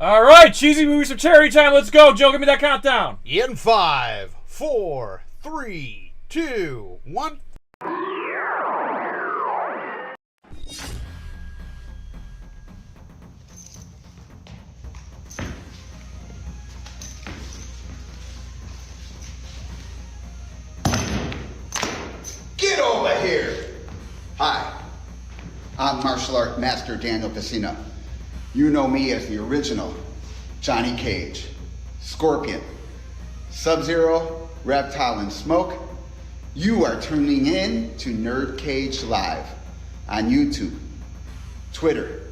All right, cheesy movies for charity time. Let's go, Joe. Give me that countdown. In 5, 4, 3, 2, 1. Get over here! Hi, I'm martial art master Daniel Pacino. You know me as the original Johnny Cage, Scorpion, Sub-Zero, Reptile, and Smoke. You are tuning in to NerdCage Live on YouTube, Twitter,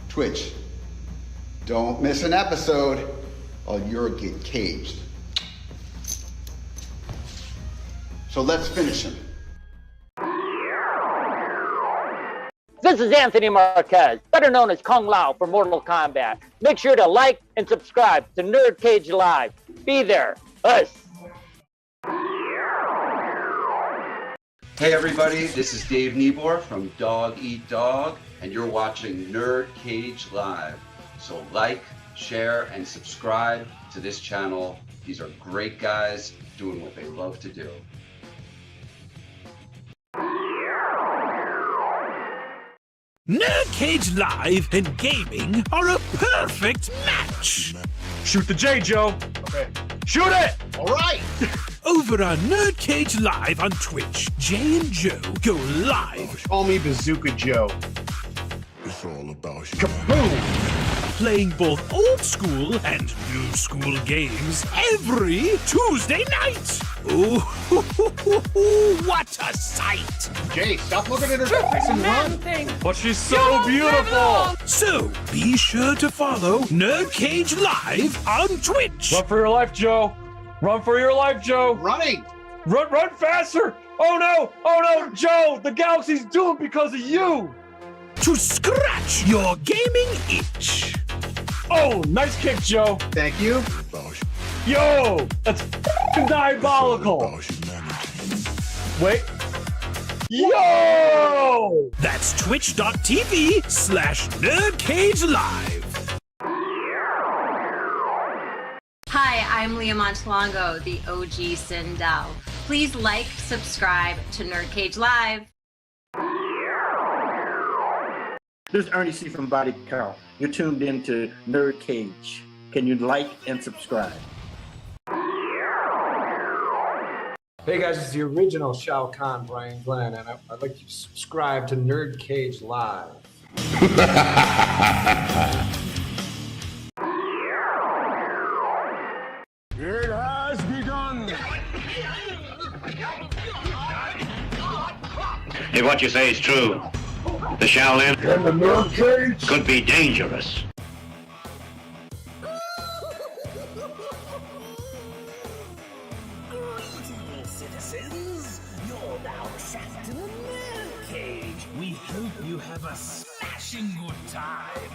Twitch. Don't miss an episode or you'll get caged. So let's finish him. This is Anthony Marquez, better known as Kung Lao for Mortal Kombat. Make sure to like and subscribe to NerdCage Live. Be there. Us. Hey everybody, this is Dave Niebor from Dog Eat Dog, and you're watching NerdCage Live. So like, share, and subscribe to this channel. These are great guys doing what they love to do. NerdCage Live and gaming are a perfect match. Shoot the J, Joe. Okay. Shoot it. All right. Over on NerdCage Live on Twitch, Jay and Joe go live. Call me Bazooka Joe. It's all about you. Kaboom! Playing both old school and new school games every Tuesday night. Ooh, what a sight! Jay, stop looking at her face and run. But she's so beautiful. So be sure to follow NerdCage Live on Twitch. Run for your life, Joe. Run for your life, Joe. Running. Run faster. Oh no, Joe. The galaxy's doomed because of you. To scratch your gaming itch. Oh, nice kick, Joe. Thank you. About you. Yo, that's f***ing diabolical. About humanity. Wait. Yo! That's twitch.tv/NerdCage Live. Hi, I'm Leah Montalongo, the OG Sindel. Please like, subscribe to NerdCage Live. This is Ernie C. from Body Count. You're tuned into NerdCage. Can you like and subscribe? Hey guys, it's the original Shao Kahn, Brian Glenn, and I'd like you to subscribe to NerdCage Live. It has begun. If what you say is true, the Shaolin And the NerdCage. could be dangerous. Greetings, citizens. You're now trapped in a NerdCage. We hope you have a smashing good time.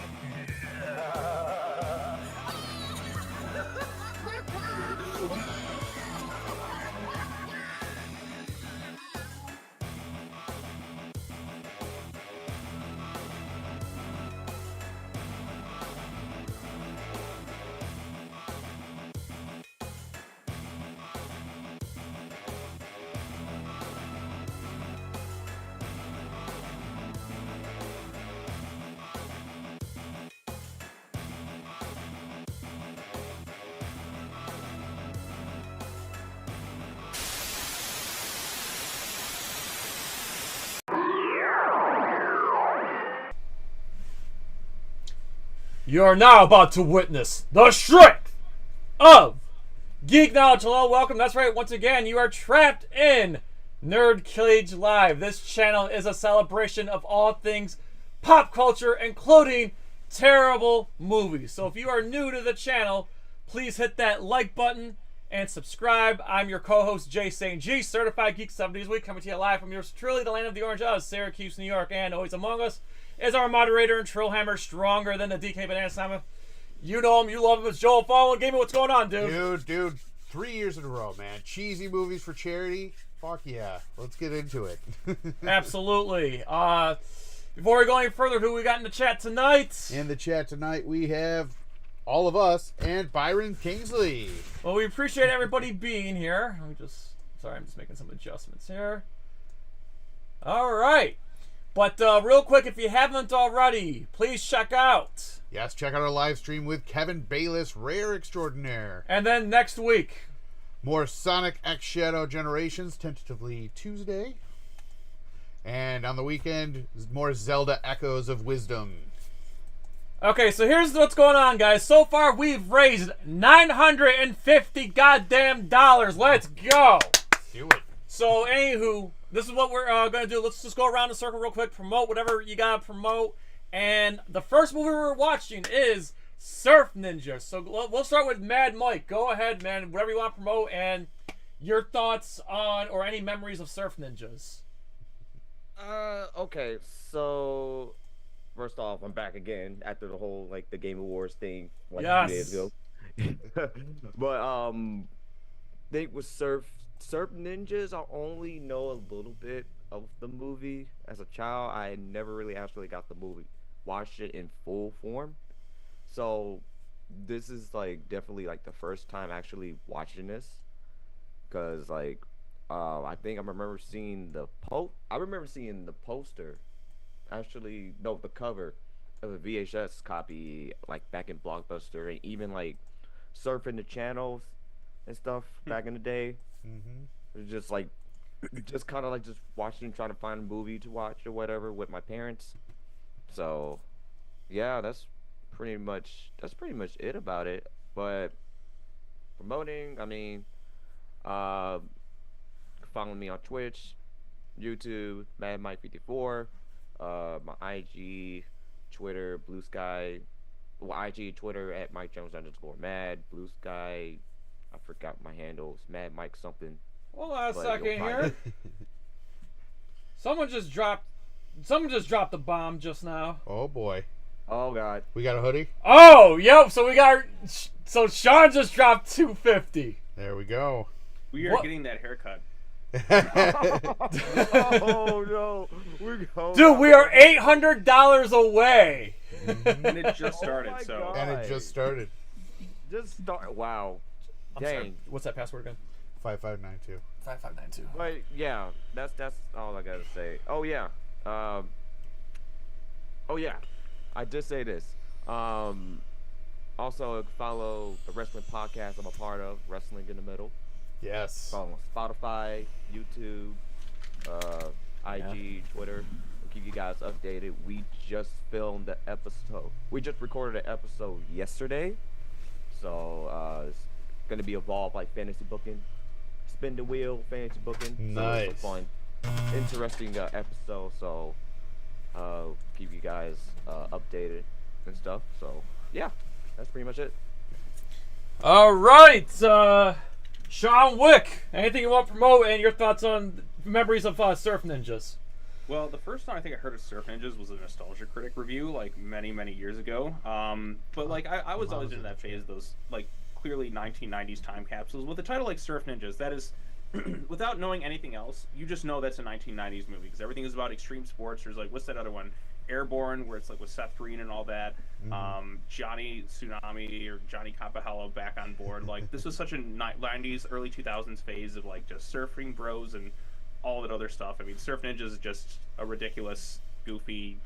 You are now about to witness the strength of Geek Knowledge. Hello, welcome. That's right. Once again, you are trapped in NerdCage Live. This channel is a celebration of all things pop culture, including terrible movies. So if you are new to the channel, please hit that like button and subscribe. I'm your co-host, Jay St. G, Certified Geek 7 days a week, coming to you live from yours truly, the land of the Orange Isles, Syracuse, New York, and always among us is our moderator and Trillhammer, stronger than the DK Banana Simon. You know him, you love him. It's Joel FallenOne Gaming. What's going on, dude? Dude, 3 years in a row, man. Cheesy movies for charity. Fuck yeah. Let's get into it. Absolutely. Before we go any further, who we got in the chat tonight? In the chat tonight, we have all of us, and Byron Kingsley. Well, we appreciate everybody being here. Sorry, I'm just making some adjustments here. All right. But real quick, if you haven't already, please check out. Yes, check out our live stream with Kevin Bayless, Rare Extraordinaire. And then next week, more Sonic X Shadow Generations, tentatively Tuesday. And on the weekend, more Zelda Echoes of Wisdom. Okay, so here's what's going on, guys. So far, we've raised $950 goddamn dollars. Let's go. Do it. So, anywho, this is what we're going to do. Let's just go around the circle real quick, promote whatever you got to promote. And the first movie we're watching is Surf Ninja. So, we'll start with Mad Mike. Go ahead, man. Whatever you want to promote and your thoughts on or any memories of Surf Ninjas. Okay, so first off, I'm back again after the whole the Game Awards thing 2 days ago. But think with Surf Ninjas, I only know a little bit of the movie. As a child, I never really actually got the movie, watched it in full form. So this is definitely the first time actually watching this, because I think I remember seeing the poster, actually, no, the cover of a VHS copy, back in Blockbuster, and even surfing the channels and stuff back in the day. It was just kind of just watching, trying to find a movie to watch or whatever with my parents. So, yeah, that's pretty much it about it. But promoting, I mean, follow me on Twitch, YouTube, Mad Mike 54, my IG, Twitter, Blue Sky, IG, Twitter at Mike Jones_Mad, Blue Sky, I forgot my handles, Mad Mike something. Hold on a second here. Someone just dropped the bomb just now. Oh boy. Oh god. We got a hoodie? Oh, yep. So Sean just dropped $250. There we go. We are getting that haircut. Oh no. Dude, we are $800 away. And it just started, And it just started. Wow. I'm Dang. sorry. What's that password again? 5592. 5592. But yeah, that's all I gotta say. Oh yeah. I just say this. Also follow the wrestling podcast I'm a part of, Wrestling in the Middle. Yes. Follow on Spotify, YouTube, IG, Twitter. We'll keep you guys updated. We just filmed the episode. We just recorded an episode yesterday. So it's gonna be evolved like fantasy booking. Spin the wheel, fantasy booking. Nice. So it's a fun, interesting episode. So keep you guys updated and stuff. So yeah, that's pretty much it. All right, Sean Wick. Anything you want to promote and your thoughts on memories of Surf Ninjas? Well, the first time I think I heard of Surf Ninjas was a Nostalgia Critic review, many, many years ago. But I was always into that phase, those clearly 1990s time capsules with a title like Surf Ninjas. That is, without knowing anything else, you just know that's a 1990s movie because everything is about extreme sports. There's what's that other one? Airborne, where it's with Seth Green and all that. Johnny Tsunami or Johnny Capahello back on board. This was such a 90s, early 2000s phase of just surfing bros and all that other stuff. I mean, Surf Ninjas is just a ridiculous, goofy,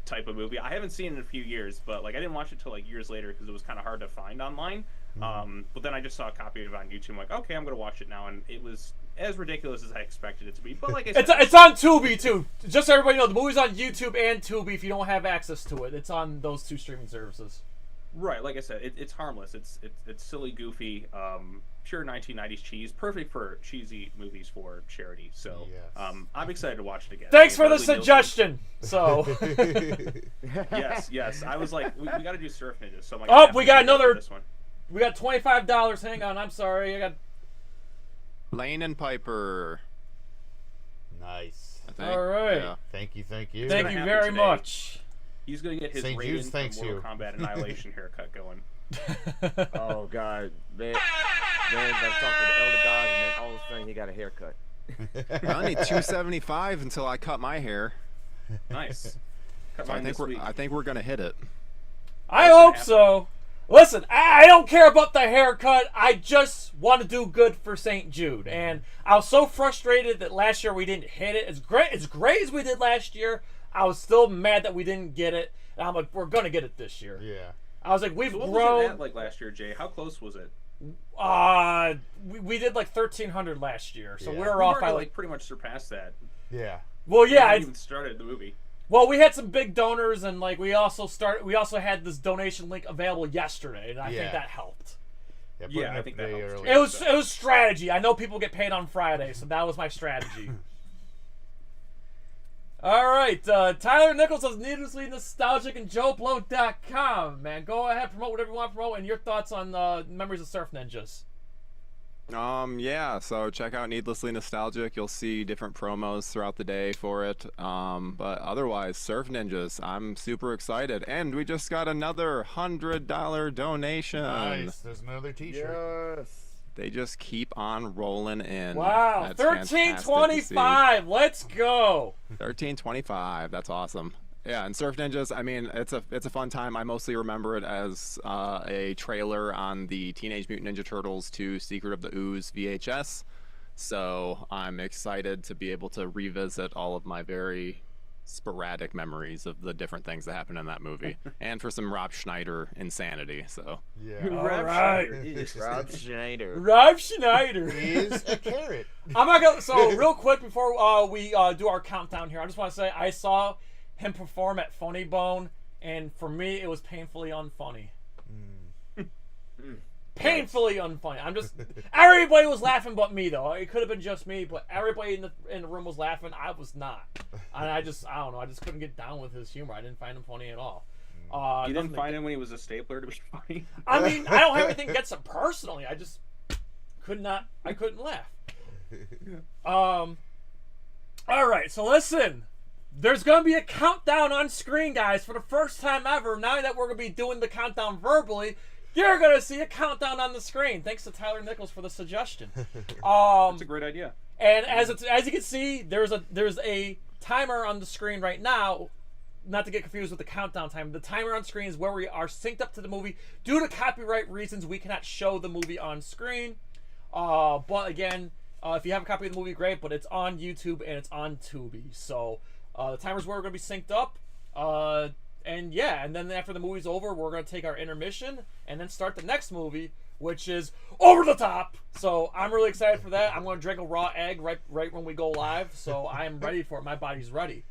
type of movie. I haven't seen it in a few years, but I didn't watch it till years later because it was kind of hard to find online. But then I just saw a copy of it on YouTube. I'm okay, I'm gonna watch it now, and it was as ridiculous as I expected it to be. But I said, it's on Tubi too. Just so everybody know, the movie's on YouTube and Tubi. If you don't have access to it, it's on those two streaming services. Right, like I said, it's harmless. It's silly, goofy, pure 1990s cheese, perfect for cheesy movies for charity. So I'm excited to watch it again. Thanks for the suggestion. So yes, I was we got to do Surf Ninjas. So I'm we got another. This one. We got $25. Hang on, I'm sorry. I got Lane and Piper. Nice. All right. Yeah. Thank you. Thank you very much. He's gonna get his St. Raiden Jude's thanks from Mortal you. Kombat Annihilation haircut going. Oh god, man! I talked to the elder gods, and then all of a sudden he got a haircut. I need $275 until I cut my hair. Nice. So I think we're gonna hit it. I hope so. Listen, I don't care about the haircut. I just want to do good for St. Jude. And I was so frustrated that last year we didn't hit it. As great as we did last year, I was still mad that we didn't get it. And I'm like, we're going to get it this year. Yeah. I was like, we've so what grown. Was it at, like last year, Jay? How close was it? We did like 1,300 last year, so Yeah. we were off by like pretty much surpassed that. Yeah. Well, yeah, I even started the movie. Well, we had some big donors, and like we also had this donation link available yesterday, and I think that helped. Yeah, I think that helps. It was strategy. I know people get paid on Friday, so that was my strategy. All right, Tyler Nichols says needlessly nostalgic and JoeBlow.com. Man, go ahead, promote whatever you want to promote, and your thoughts on Memories of Surf Ninjas. Yeah, so check out Needlessly Nostalgic. You'll see different promos throughout the day for it. But otherwise, Surf Ninjas, I'm super excited. And we just got another $100 donation. Nice. There's another t-shirt. Yes. They just keep on rolling in. Wow, $13.25. Let's go. $13.25. That's awesome. Yeah, and Surf Ninjas, I mean, it's a fun time. I mostly remember it as a trailer on the Teenage Mutant Ninja Turtles 2 Secret of the Ooze VHS. So I'm excited to be able to revisit all of my very sporadic memories of the different things that happened in that movie. And for some Rob Schneider insanity, so. Yeah. Rob Schneider. Rob Schneider is a carrot. I'm not gonna. So real quick before we do our countdown here, I just want to say I saw him perform at Funny Bone, and for me it was painfully unfunny. Painfully unfunny. Everybody was laughing but me, though. It could have been just me, but everybody in the room was laughing. I was not, and I don't know. I just couldn't get down with his humor. I didn't find him funny at all. You didn't find him when he was a stapler to be funny? I mean, I don't have anything against him personally. I just I couldn't laugh. All right, so listen. There's going to be a countdown on screen, guys, for the first time ever. Now that we're going to be doing the countdown verbally, you're going to see a countdown on the screen. Thanks to Tyler Nichols for the suggestion. That's a great idea. And as you can see, there's a timer on the screen right now. Not to get confused with the countdown time. The timer on screen is where we are synced up to the movie. Due to copyright reasons, we cannot show the movie on screen. But again, if you have a copy of the movie, great. But it's on YouTube and it's on Tubi. So the timer's where we're going to be synced up. And then after the movie's over, we're going to take our intermission and then start the next movie, which is Over the Top. So I'm really excited for that. I'm going to drink a raw egg right when we go live. So I am ready for it. My body's ready.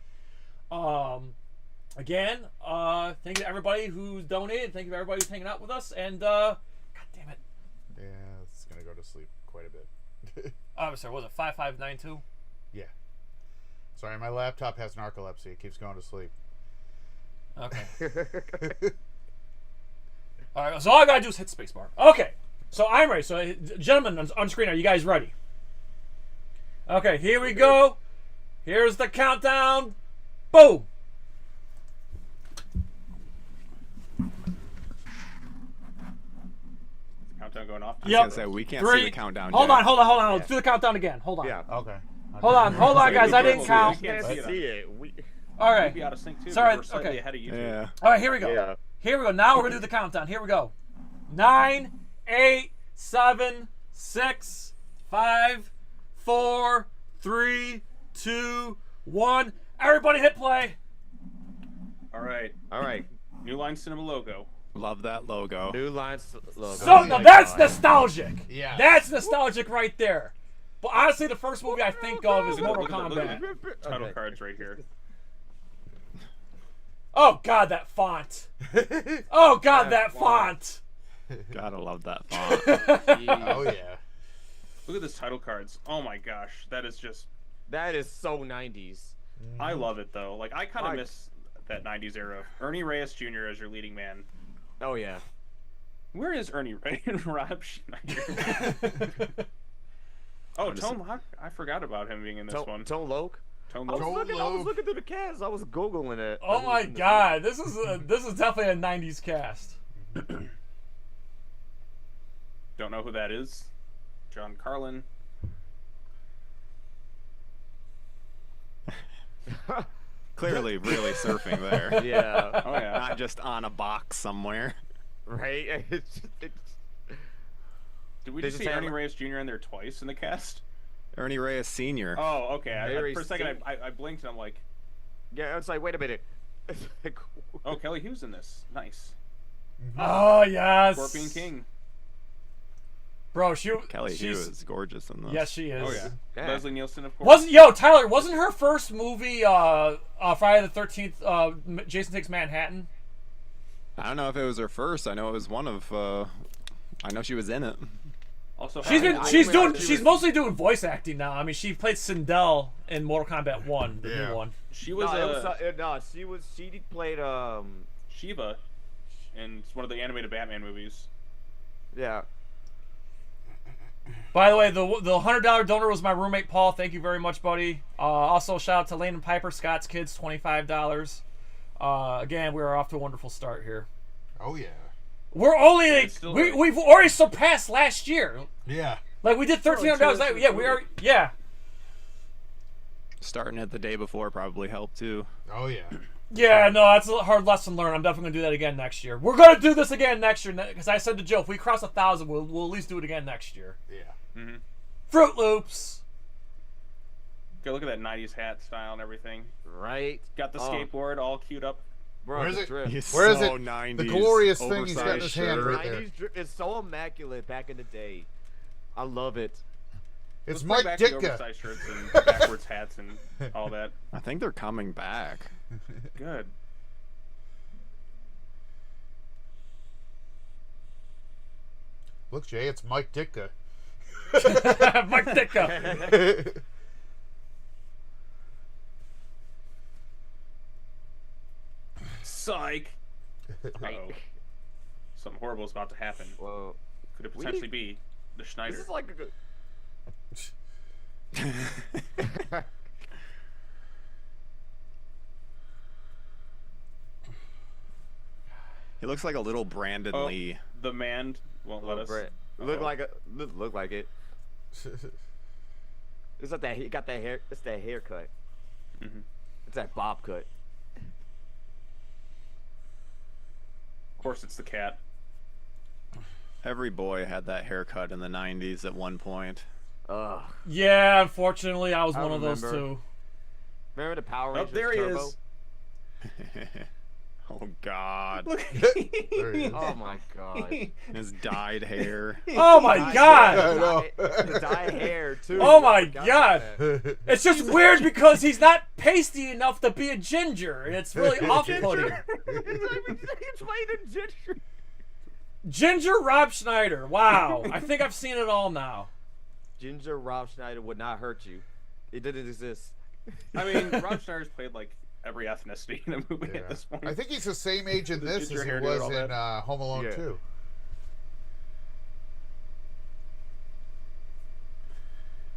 Again, thank you to everybody who's donated. Thank you to everybody who's hanging out with us. And, God damn it. Yeah, it's going to go to sleep quite a bit. Oh, sorry, was it 5592? Yeah. Sorry, my laptop has narcolepsy. It keeps going to sleep. Okay. All right, so all I got to do is hit spacebar. Okay, so I'm ready. So, gentlemen on screen, are you guys ready? Okay, here we go. Here's the countdown. Boom. Countdown going off. I was gonna say, we can't see the countdown. Hold yet. on. Let's do the countdown again. Hold on. Yeah. Okay. Hold on, guys. I didn't count. We can't see it. All right. We'd be out of sync too. Sorry. We're slightly Okay. ahead of YouTube. Yeah. All right. Here we go. Yeah. Here we go. Now we're gonna do the countdown. Here we go. 9, 8, 7, 6, 5, 4, 3, 2, 1. Everybody hit play. All right. New Line Cinema logo. Love that logo. New lines logo. So now that's nostalgic. Yeah. That's nostalgic right there. But honestly, the first movie I think of is Mortal Look at Kombat. the title cards right here. Oh God, that font. Oh God, that font. Gotta love that font. Oh, yeah. Look at this title cards. Oh my gosh, that is so 90s. I love it though. Like I kind of miss that 90s era. Ernie Reyes Jr. as your leading man. Oh yeah. Where is Ernie Reyes and Rob Schneider? Oh, Tone Loc. I forgot about him being in this one. Tone Loc. I was looking through the cast. I was googling it. Oh my God, this is definitely a '90s cast. Don't know who that is. John Carlin. Clearly, really surfing there. Yeah. Oh yeah. Not just on a box somewhere. Right? Did we They just just see have, Ernie like- Reyes Jr. in there twice in the cast? Ernie Reyes Sr. Oh, okay. Very For a second, sing- I blinked and I'm like, Yeah, it's like, wait a minute. It's like, oh, Kelly Hughes in this. Nice. Oh yes. Scorpion King. Bro, Kelly she's Hughes is gorgeous in this. yes, she is. Oh yeah. Yeah. Leslie Nielsen, of course. Tyler? Wasn't her first movie Friday the 13th? Jason Takes Manhattan. I don't know if it was her first. I know it was one of. I know she was in it. Also, She's mostly doing voice acting now. I mean, she played Sindel in Mortal Kombat 1, the new one. She was she played Shiva in one of the animated Batman movies. Yeah. By the way, the $100 donor was my roommate Paul. Thank you very much, buddy. Also, shout out to Lane and Piper, Scott's Kids, $25. Again, we are off to a wonderful start here. Oh yeah. We're only like, we've already surpassed last year. Yeah. Like we did $1,300. Yeah, we are. Yeah. Starting it the day before probably helped too. Oh yeah. Yeah, no, that's a hard lesson learned. I'm definitely gonna do that again next year. We're gonna do this again next year because I said to Joe, if we cross 1,000, we'll at least do it again next year. Yeah. Mm-hmm. Fruit Loops. Okay, look at that 90s hat style and everything. Right. Got the skateboard all queued up. Bro, Where is the it? drip. Where is so it? 90s, The glorious thing he's got in his oversized hand shirt. right there. 90s drip is so immaculate back in the day. I love it. It's Let's Mike bring back the Ditka. oversized shirts and backwards hats and all that. I think they're coming back. Good. Look, Jay, it's Mike Ditka. Mike Ditka. Psych. Uh-oh. Something horrible is about to happen. Whoa. Could it potentially be the Schneider? This is like a good. He looks like a little Brandon Lee. The man won't let us. Look like it. It's like that. He got that hair. It's that haircut. Mm-hmm. It's that bob cut. Of course, it's the cat. Every boy had that haircut in the 90s at one point. Ugh. Yeah, unfortunately, I was one of those too. Remember the Power Rangers there he Turbo? is. Oh God. Look. There he is. Oh my God. His dyed hair. Oh my God. Dye hair too. Oh I my forgot God. about that. It's just weird because he's not pasty enough to be a ginger. It's really off-putting. He's playing a ginger. Ginger Rob Schneider. Wow. I think I've seen it all now. Ginger Rob Schneider would not hurt you. It didn't exist. I mean, Rob Schneider's played like every ethnicity in a movie at this point. I think he's the same age in The this ginger as he hairdo was and all in that. Home Alone Yeah. 2.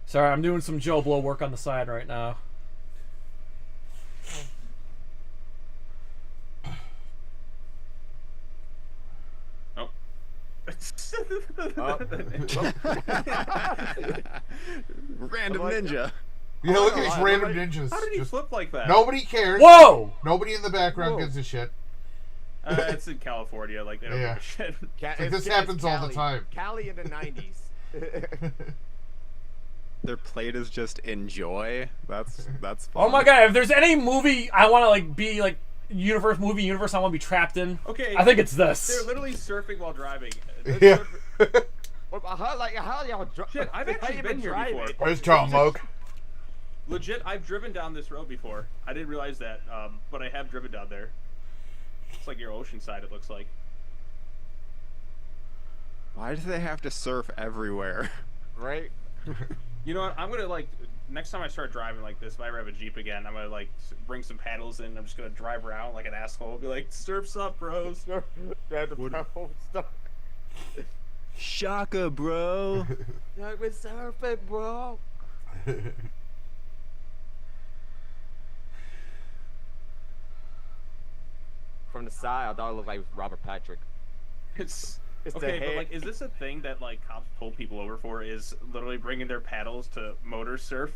Sorry, I'm doing some Joe Blow work on the side right now. Oh. Random ninja. Yeah, look at these random ninjas. How did he Just- flip like that? Nobody cares. Whoa! Nobody in the background Whoa. gives a shit. It's in California. Like, they don't Yeah. give a shit. Like, this happens all the time. Cali in the 90s. Their plate is just enjoy. That's fun. Oh my God, if there's any movie I want to like be like movie universe I want to be trapped in, Okay. I think it's this. They're literally surfing while driving. Yeah. How y'all Shit, I've actually been here before. Where's Tom Loke? Legit, I've driven down this road before. I didn't realize that, but I have driven down there. It's like your Oceanside, it looks like. Why do they have to surf everywhere? Right? You know what? I'm gonna like next time I start driving like this, if I ever have a Jeep again, I'm gonna like bring some paddles in. I'm just gonna drive around like an asshole. Be like, surf's up, bros. Shaka, bro. Like we're surfing, bro. From the side, I thought it looked like Robert Patrick. It's the okay, but hair. like, is this a thing that like cops pull people over for? Is literally bringing their paddles to motor surf?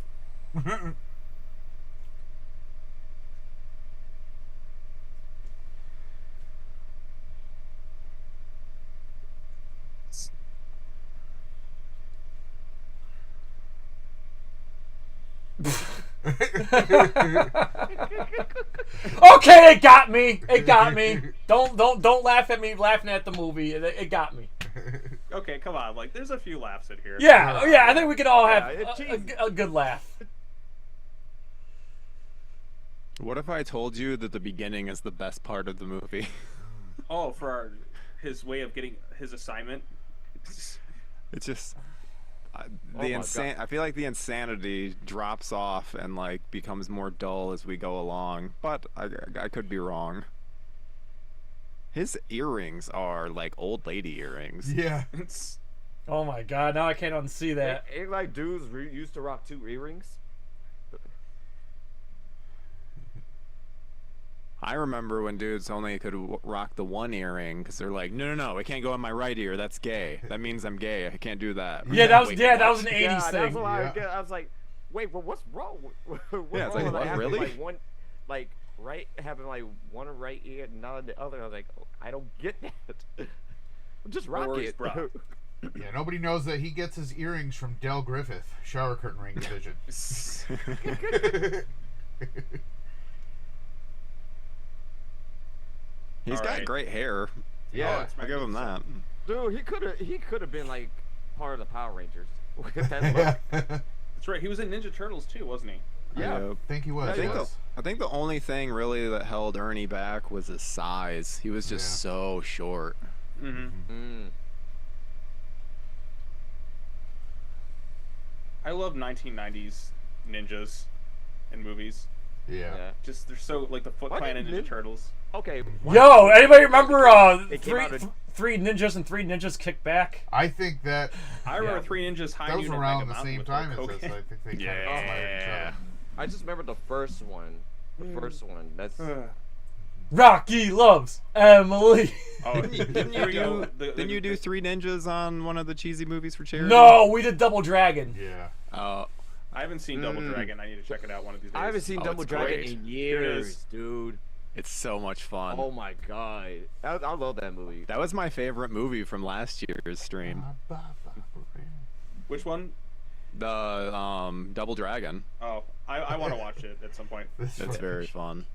Okay, it got me. It got me. Don't laugh at me laughing at the movie. It got me. Okay, come on. Like, there's a few laughs in here. Yeah, yeah. I think we can all have a good laugh. What if I told you that the beginning is the best part of the movie? Oh, for his way of getting his assignment. It's just Oh I feel like the insanity drops off and like becomes more dull as we go along, but I could be wrong. His earrings are like old lady earrings. Yeah. Oh my god! Now I can't unsee that. Ain't like dudes used to rock 2 earrings. I remember when dudes only could rock the 1 earring because they're like, no, it can't go in my right ear. That's gay. That means I'm gay. I can't do that. Yeah, that was that was an '80s thing. That's why I was like, wait, but what's wrong? What's it's wrong like, with what, having, really? Like one, like having like one right ear and not the other. I was like, I don't get that. Just rock it, bro. Yeah, nobody knows that he gets his earrings from Del Griffith, shower curtain ring division. He's got great hair. Yeah, I give him that. Dude, he could have been like part of the Power Rangers. With that look. That's right. He was in Ninja Turtles too, wasn't he? Yeah, I think he was. I think the only thing really that held Ernie back was his size. He was just so short. Mm-hmm. I love 1990s ninjas in movies. Yeah. Just they're so like the Foot Clan and Ninja Turtles. Okay. Yo, anybody remember It came out in- three ninjas and 3 ninjas kick back? I think that I remember 3 Ninjas High that was Noon and around Mega the Mountain same with time as Hulk this. Hogan. I think they kind of inspired each other. I just remember the first one. The first one. That's. Rocky loves Emily. Oh, Didn't you do 3 Ninjas on one of the cheesy movies for charity? No, we did Double Dragon. Yeah. I haven't seen Double Dragon. I need to check it out one of these days. I haven't seen Double Dragon in years, dude. It's so much fun. Oh my god, I love that movie. That was my favorite movie from last year's stream. Which one? The Double Dragon. Oh, I want to watch it at some point. It's very fun.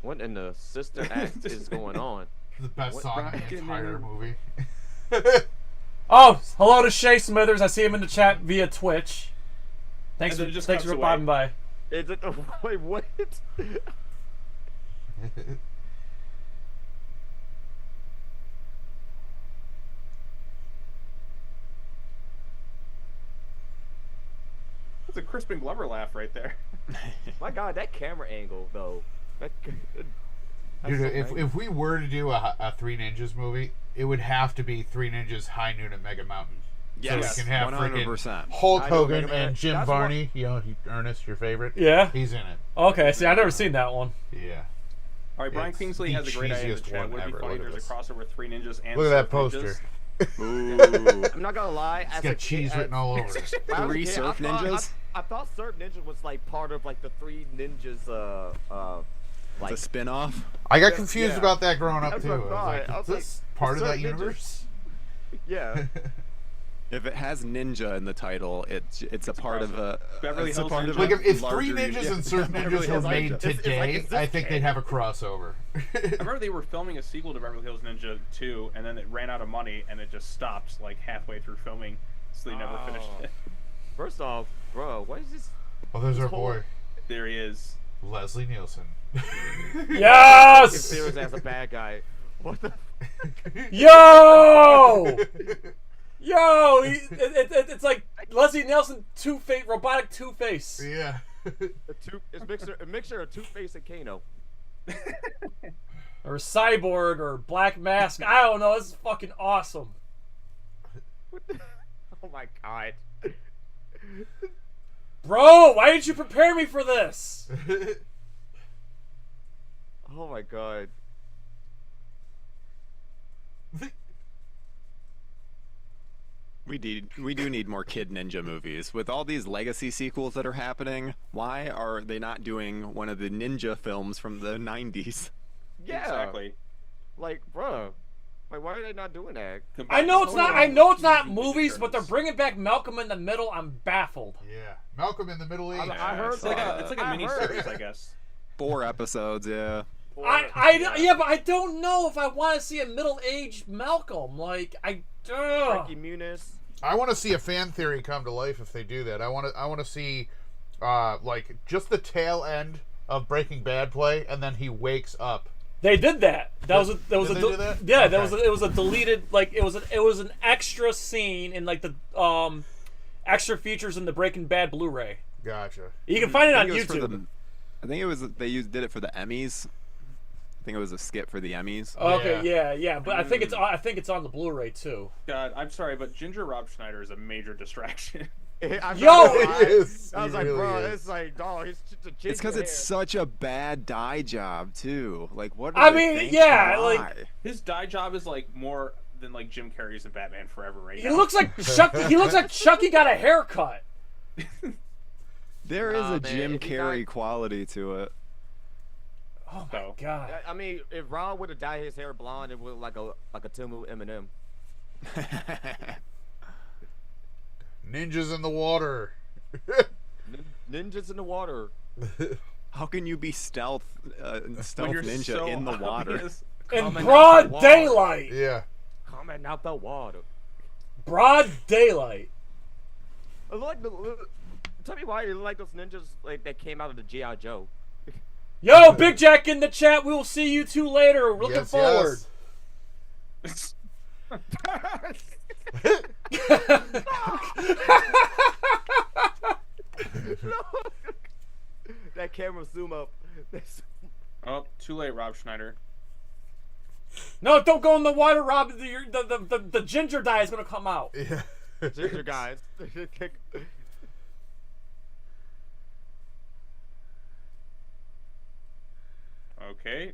What in the sister act is going on? The best song in the entire movie. Oh, hello to Shay Smithers. I see him in the chat via Twitch. Thanks for popping by. Is it? Wait, what? That's a Crispin Glover laugh right there. My god, that camera angle though. Dude, if we were to do a 3 Ninjas movie, it would have to be 3 Ninjas High Noon at Mega Mountain. Yes, so we can have 100%. freaking Hulk Hogan and Jim Varney. You know, Ernest, your favorite. Yeah, he's in it. Okay, see, I've never seen that one. Yeah. All right, Brian Kingsley has a great idea in the cheesiest chat. one Would it be ever. funny Look if at there's a this. crossover 3 Ninjas and Look at that Surf poster. Ninjas? I'm not gonna lie. It's as got a cheese kid, written all over it. 3 Surf Ninjas? I thought Surf Ninja was like part of like the 3 Ninjas. Like it's a spin-off. I got confused about that growing up That's too. what I I thought. was like, is this part of Surf that Ninjas. universe? Yeah. If it has ninja in the title, it's a part of a. Beverly it's a Hills part of Ninja. Like a if 3 larger Ninjas universe. and Surf Beverly Ninjas were Hills made Ninja. today, I think they'd have a crossover. I remember they were filming a sequel to Beverly Hills Ninja 2, and then it ran out of money, and it just stopped like halfway through filming, so they never finished it. First off, bro, what is this? Oh, there's this our whole- boy, There he is. Leslie Nielsen. Yes! Serious as a bad guy. What the? Yo! Yo! It's like Leslie Nielsen, Two-Face, robotic Two-Face. Yeah. A mixture of Two-Face and Kano. Or Cyborg, or Black Mask. I don't know. This is fucking awesome. Oh my god. Bro, why didn't you prepare me for this? Oh my god. We do need more Kid Ninja movies. With all these legacy sequels that are happening, why are they not doing one of the ninja films from the 90s? Yeah. Exactly. Like, bro. Like, why are they not doing that? I know it's not. I know it's not movies, but they're bringing back Malcolm in the Middle. I'm baffled. Yeah, Malcolm in the Middle Age. I heard it's like a mini series, I guess. 4 episodes, yeah. Yeah, but I don't know if I want to see a middle-aged Malcolm. Like Frankie Muniz. I want to see a fan theory come to life if they do that. I want to see, like, just the tail end of Breaking Bad play, and then he wakes up. They did that. It was a deleted, like, it was an extra scene in, like, the extra features in the Breaking Bad Blu-ray. Gotcha. You can find it on YouTube. I think it was did it for the Emmys. I think it was a skit for the Emmys. Okay, yeah, but I think it's on the Blu-ray too. God, I'm sorry, but Ginger Rob Schneider is a major distraction. Yo, I was like, bro, it's like, dog, he's just a ginger. It's because it's such a bad dye job too. Like, what? Like his dye job is like more than like Jim Carrey's in Batman Forever right he now. Looks like Chucky. He looks like Chucky got a haircut. There is a Jim Carrey quality to it. Oh my god! I mean, if Ron would have dyed his hair blonde, it would look like a Timu Eminem. Ninjas in the water. Ninjas in the water. How can you be stealth ninja so in the water? In broad daylight. Yeah. Coming out the water. Broad daylight. Tell me why you like those ninjas like that came out of the G.I. Joe. Yo, Big Jack in the chat. We will see you two later. We're looking forward. Yes. That camera zoom up. Oh, too late, Rob Schneider. No, don't go in the water, Rob. The ginger dye is gonna come out. Yeah. Ginger guys. Okay.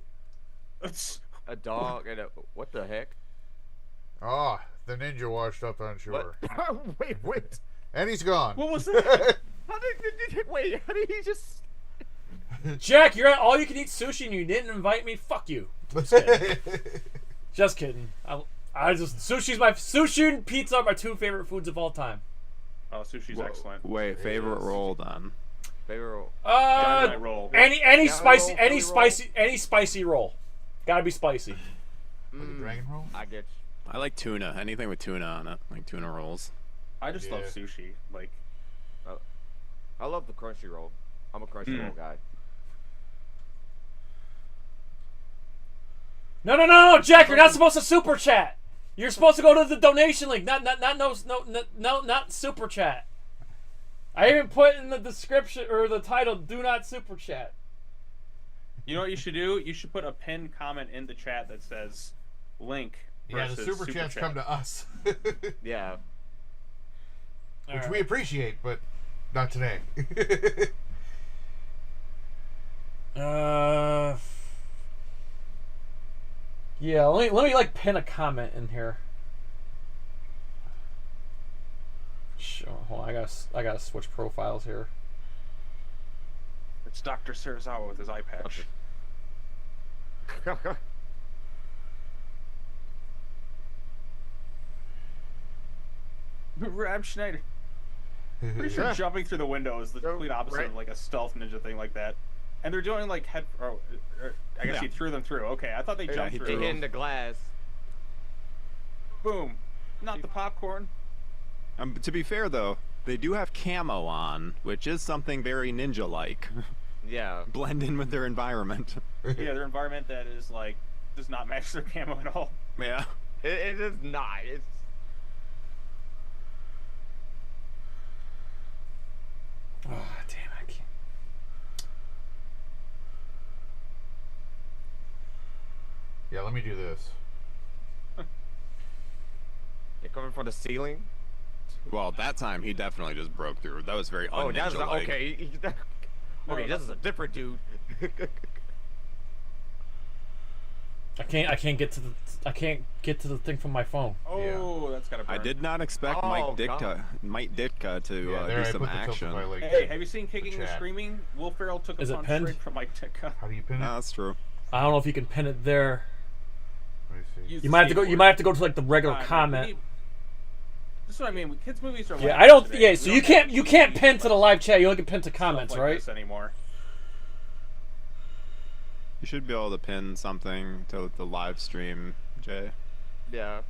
A dog and a what the heck? Oh, the ninja washed up on shore. Wait. And he's gone. What was that? How did he just? Jack, you're at all you can eat sushi and you didn't invite me. Fuck you. Just kidding. I just sushi and pizza are my 2 favorite foods of all time. Oh, sushi's excellent. Wait, favorite roll then? Favorite roll. Roll. Any spicy roll. Gotta be spicy. Dragon roll? I get you. I like tuna. Anything with tuna on it, like tuna rolls. I just love sushi. Like, I love the crunchy roll. I'm a crunchy roll guy. No, Jack, you're not supposed to super chat. You're supposed to go to the donation link, not super chat. I even put in the description or the title, do not super chat. You know what you should do? You should put a pinned comment in the chat that says link. Yeah, the super chats come to us. Yeah. Which we appreciate, but not today. Yeah, let me like pin a comment in here. Sure, hold on, I gotta switch profiles here. It's Dr. Sarazawa with his eye patch. Rob Schneider. Pretty sure jumping through the window is the complete opposite of like a stealth ninja thing like that. And they're doing like head. Oh, I guess he threw them through. Okay, I thought they jumped through. They hit in the glass. Boom. Not the popcorn. To be fair though, they do have camo on, which is something very ninja-like. Yeah. Blend in with their environment. Yeah, their environment that is like does not match their camo at all. Yeah. It is not. It's. Oh, damn, I can't. Yeah, let me do this. You're coming from the ceiling? Well, that time he definitely just broke through. That was very Oh, that's un-ninja-like. okay. Okay, this is a different dude. I can't get to the thing from my phone. Oh, that's gotta burn. I did not expect Mike Ditka to do some action. Hey, have you seen Kicking and Screaming? Will Ferrell took a punch straight from Mike Ditka. How do you pin it? No, that's true. I don't know if you can pin it there. You might have to go. You might have to go to like the regular comment. That's what I mean. Kids movies are. Yeah, I don't. Yeah, so you can't pin to the live chat. You only can pin to comments, like right? This anymore. You should be able to pin something to the live stream, Jay. Yeah.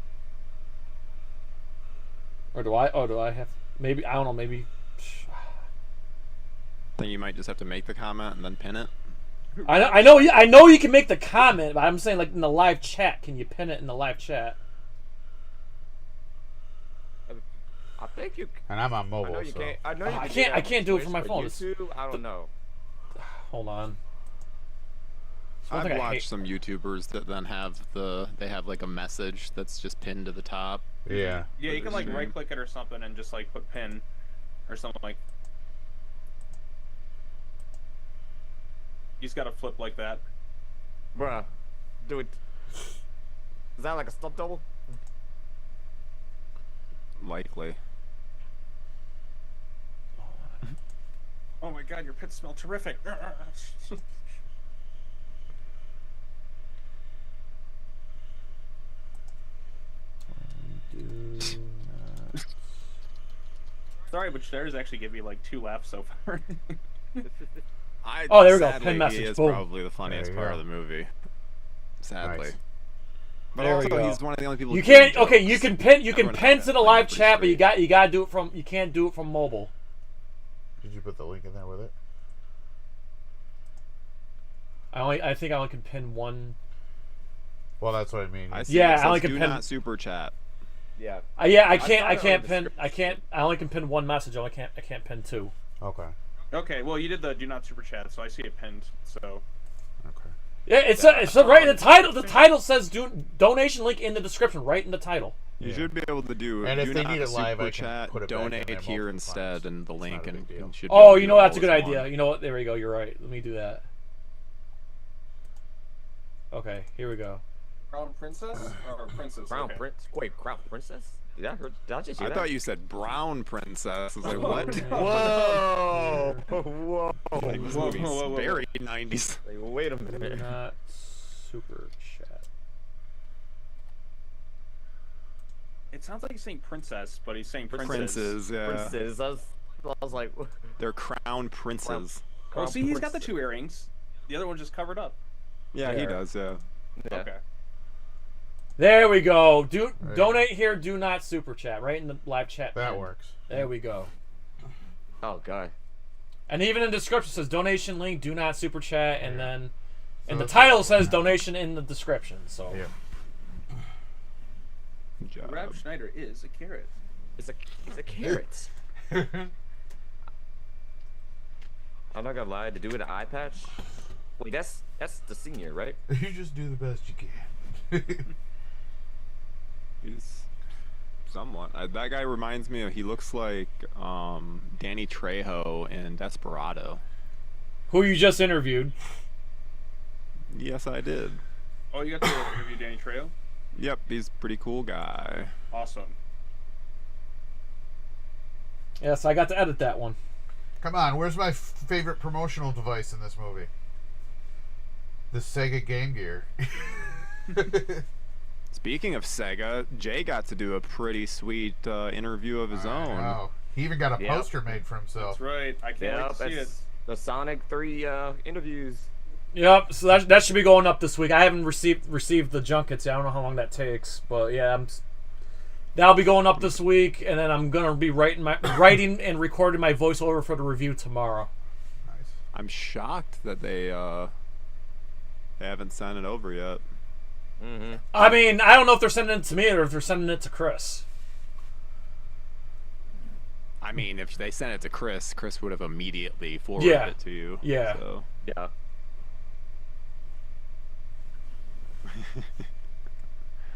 Or do I? Oh, do I have? Maybe I don't know. Maybe. I think you might just have to make the comment and then pin it. I know you can make the comment, but I'm saying like in the live chat. Can you pin it in the live chat? I think you. And I'm on mobile. I know you so. can't. I know you I can can't. I do can't do it from my Twitch, phone. but YouTube, I don't know. Hold on. I've watched some YouTubers that then have they have like a message that's just pinned to the top. Yeah. Yeah, you can like right click it or something and just like put pin or something like. You just gotta flip like that. Bruh, do it. Is that like a stub double? Likely. Oh my god, your pits smell terrific. Sorry, but Stairs actually give me like 2 laughs so far. Oh, there we go. Sadly, Pin message. He is Boom. probably the funniest part of the movie. Sadly. Nice. But There also, we go. he's one of the only people. You doing can't. Okay, jokes. you can pin. You can Everyone pin else to the is live pretty chat, but straight. you gotta do it from. You can't do it from mobile. Did you put the link in there with it? I think I only can pin one. Well, that's what I mean. I see Yeah, it I only says can do pin. not super chat. Yeah. Yeah, I saw can't. I it on can't the pin. I description. can't. I only can pin one message. I can't pin 2. Okay. Okay, well you did the do not super chat, so I see it pinned. So. Okay. Yeah, it's right in the title. The title says donation link in the description, right in the title. You should be able to do. And if do they not need it live, super I can chat, put it back in donate there here multiple instead, times. and the It's link, not a and big deal. should. Oh, be you able know to that's a do good all as idea. one. You know what? There we go. You're right. Let me do that. Okay, here we go. Crown Princess or Princess? Crown Okay. Prince? Wait, Crown Princess? Did I just hear I that? thought you said brown princess. I was like, what? Whoa! Whoa! Like, this Whoa, movie's whoa, whoa. very 90s. Like, wait a minute. Not super chat. It sounds like he's saying princess, but he's saying princess. Princes, yeah. Princes. I was like, They're crown princes. Oh, see, he's got the 2 earrings. The other one's just covered up. Yeah, he Yeah. does, yeah. Yeah. Okay. There we go. Donate here. Do not super chat. Right in the live chat. That pin. works. There we go. Oh god. And even in the description it says donation link. Do not super chat. And then, and the title says donation in the description. So. Yeah. Good job. Rob Schneider is a carrot. It's a carrot. I'm not gonna lie, to do an eye patch. Wait, that's the senior, right? You just do the best you can. He's somewhat. That guy reminds me of. He looks like Danny Trejo in Desperado. Who you just interviewed? Yes, I did. Oh, you got to interview Danny Trejo? Yep, he's a pretty cool guy. Awesome. Yes, I got to edit that one. Come on, where's my favorite promotional device in this movie? The Sega Game Gear. Speaking of Sega, Jay got to do a pretty sweet interview of his own. Wow. He even got a Yep. poster made for himself. That's right. I can't wait to see it. That's the Sonic 3 interviews. Yep. So that should be going up this week. I haven't received the junkets yet. I don't know how long that takes, but yeah, that'll be going up this week, and then I'm gonna be writing and recording my voiceover for the review tomorrow. Nice. I'm shocked that they haven't sent it over yet. Mm-hmm. I mean, I don't know if they're sending it to me or if they're sending it to Chris. I mean, if they sent it to Chris, Chris would have immediately forwarded Yeah. it to you. Yeah. So. Yeah.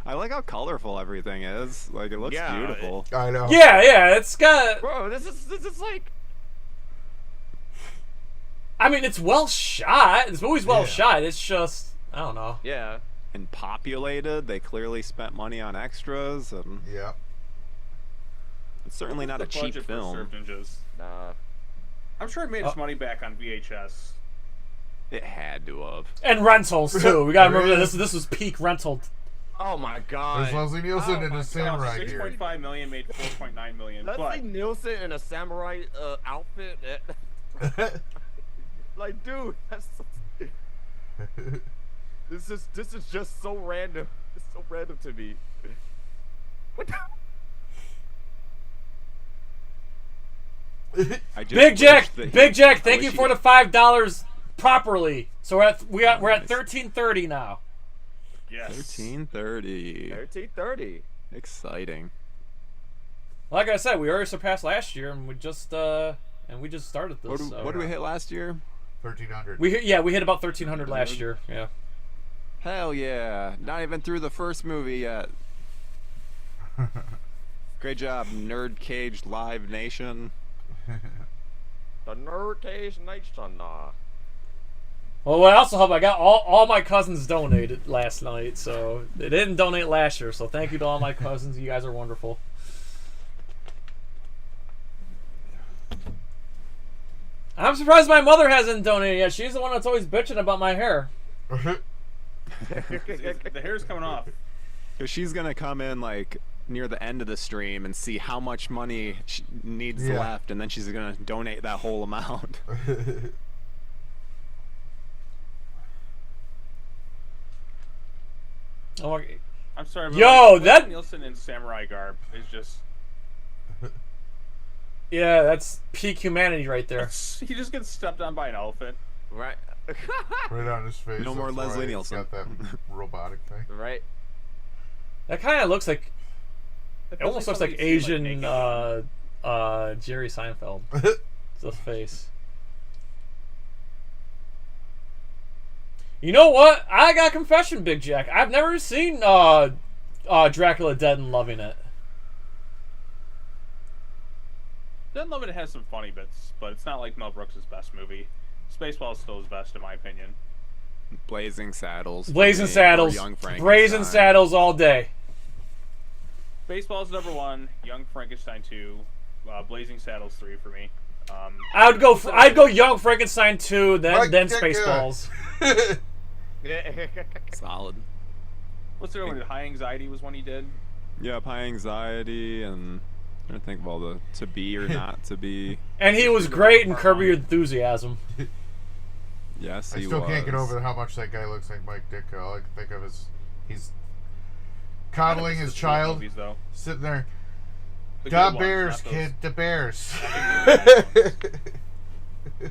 I like how colorful everything is. Like, it looks Yeah, beautiful. I know. Yeah, it's got. Bro, this is like. I mean, it's well shot. This movie's well Yeah. shot. It's just, I don't know. Yeah. And populated. They clearly spent money on extras, and Yeah. it's certainly not a What's the cheap budget for film. Surf Ninjas? Nah. I'm sure it made its money back on VHS. It had to have. And rentals too. We gotta remember Really? that this was peak rental. Oh my god. There's Leslie Nielsen in my a samurai God, gear. 6.5 million made 4.9 million. Leslie Nielsen in a samurai outfit. Like, dude, that's this is just so random. It's so random to me. What the? Big Jack, thank you for the $5 properly. So we're at 1330 now. Yes. 1330. 1330. Exciting. Like I said, we already surpassed last year, and we just started this. What did we hit last year? 1300. We hit about 1300 last year. Yeah. Hell yeah! Not even through the first movie yet. Great job, NerdCage Live Nation. The NerdCage Nation. Well, what also helped, I got all my cousins donated last night, so they didn't donate last year. So thank you to all my cousins. You guys are wonderful. I'm surprised my mother hasn't donated yet. She's the one that's always bitching about my hair. The hair's coming off. Cause she's gonna come in like near the end of the stream and see how much money she needs left, and then she's gonna donate that whole amount. Oh, I'm sorry. But yo, like, that Nielsen in samurai garb is just. Yeah, that's peak humanity right there. He just gets stepped on by an elephant. Right. Right on his face. No more That's Leslie why he's Nielsen. Got that robotic thing. Right. That kind of looks like. It almost looks like Asian like Jerry Seinfeld. The face. You know what? I got a confession, Big Jack. I've never seen Dracula Dead and loving it. Dead and Loving It has some funny bits, but it's not like Mel Brooks' best movie. Spaceballs still his best, in my opinion. Blazing Saddles. Blazing Saddles. Young Frankenstein. Brazen Saddles all day. Spaceballs #1, Young Frankenstein 2, Blazing Saddles 3 for me. I'd go Young Frankenstein 2, then Spaceballs. Solid. What's the other one? High Anxiety was one he did. Yep, High Anxiety, and I'm trying to think of all the to be or not to be. And he was great in Curb Your Enthusiasm. Yes, he I still was. can't get over how much that guy looks like Mike Ditka. All I can think of is he's coddling his child, movies, though. sitting there. The The good ones, bears, not those- kid, the bears.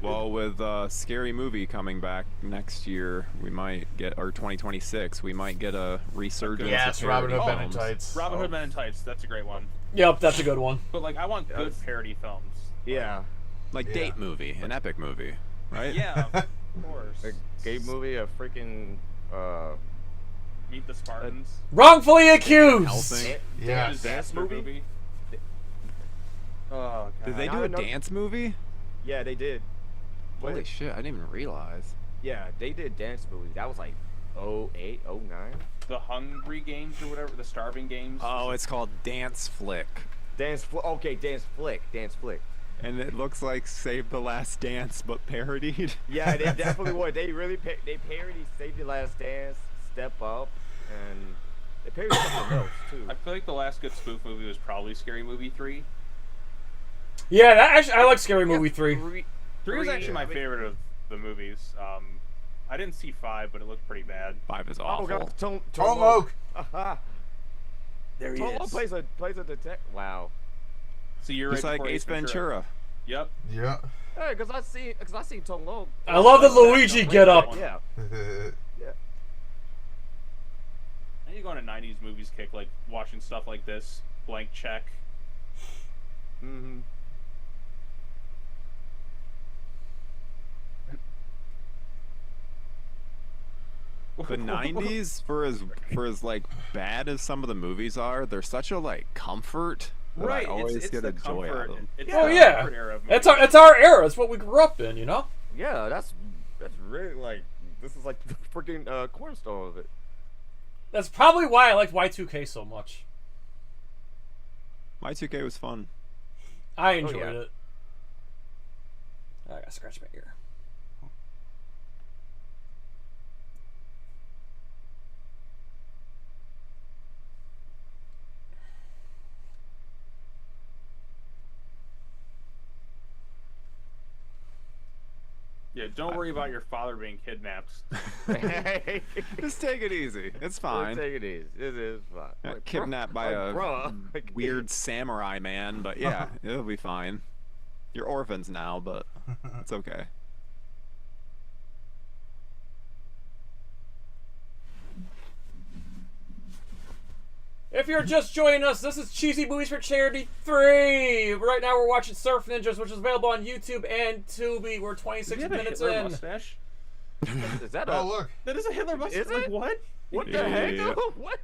Well, with Scary Movie coming back next year, we might get, or 2026, we might get a resurgence. Yes, of Robin Hood parody Men in films. Tights. Robin Hood Men in Tights, that's a great one. Yep, that's a good one. But like, I want good parody films. Yeah. Like date movie, an epic movie, right? Yeah, of course. A gay movie, a freaking Meet the Spartans. Wrongfully accused. Helsing. Yeah. Dance movie. Oh god. Did they do a dance movie? Yeah, they did. Holy shit, I didn't even realize. Yeah, they did dance movie. That was like 08, 09. The Hungry Games or whatever, the Starving Games. Oh, it's called Dance Flick. Okay, Dance Flick. And it looks like Save the Last Dance, but parodied. Yeah, they definitely would. They really they parodied Save the Last Dance, Step Up, and they parodied something else too. I feel like the last good spoof movie was probably Scary Movie 3. Yeah, that actually, I like Scary Movie 3. 3 was actually my favorite of the movies. I didn't see 5, but it looked pretty bad. 5 is Oh awful. god, Tom Oak. There he is. plays a detective. Wow. So you're Just right like before Ace Ventura. Yep. Yeah. Hey, because I seen Tom Logue. I love the Luigi get up. Yeah. Yeah. I need to go on a 90s movies kick, like watching stuff like this. Blank Check. Mm-hmm. The 90s, for as like bad as some of the movies are, they're such a like comfort that Right, I always it's get a the joy out comfort. of them. It's Oh the yeah, comfort era of it's movies. our era. It's what we grew up in, you know. Yeah, that's really like this is like the freaking cornerstone of it. That's probably why I liked Y2K so much. Y2K was fun. I enjoyed yeah. it. I gotta scratch my ear. Yeah, don't worry about your father being kidnapped. Just take it easy. It's fine. Take it easy. It is fine. Got kidnapped by a weird samurai man, but yeah, it'll be fine. You're orphans now, but it's okay. If you're just joining us, this is Cheesy Movies for Charity 3. Right now we're watching Surf Ninjas, which is available on YouTube and Tubi. We're 26 minutes in. Mustache? Is that Oh, look. That is a Hitler mustache. Is Like, it? what? What the heck? What?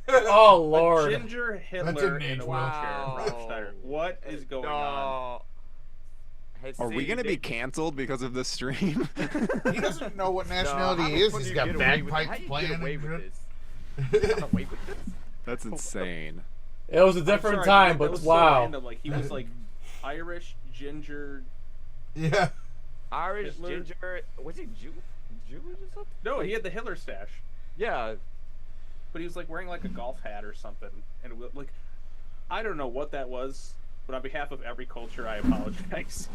Oh, Lord. A ginger Hitler in a wheelchair. Rob Schneider. What is going on? Are we gonna be canceled because of this stream? He doesn't know what nationality he is. He's got bagpipes playing and shit. That's insane. It was a different time, but was wow. So random. Like, he was like Irish, ginger. Yeah. Irish, Hitler. ginger. Was he Jewish or something? No, he had the Hitler stash. Yeah. But he was like wearing like a golf hat or something. And like, I don't know what that was. But on behalf of every culture, I apologize.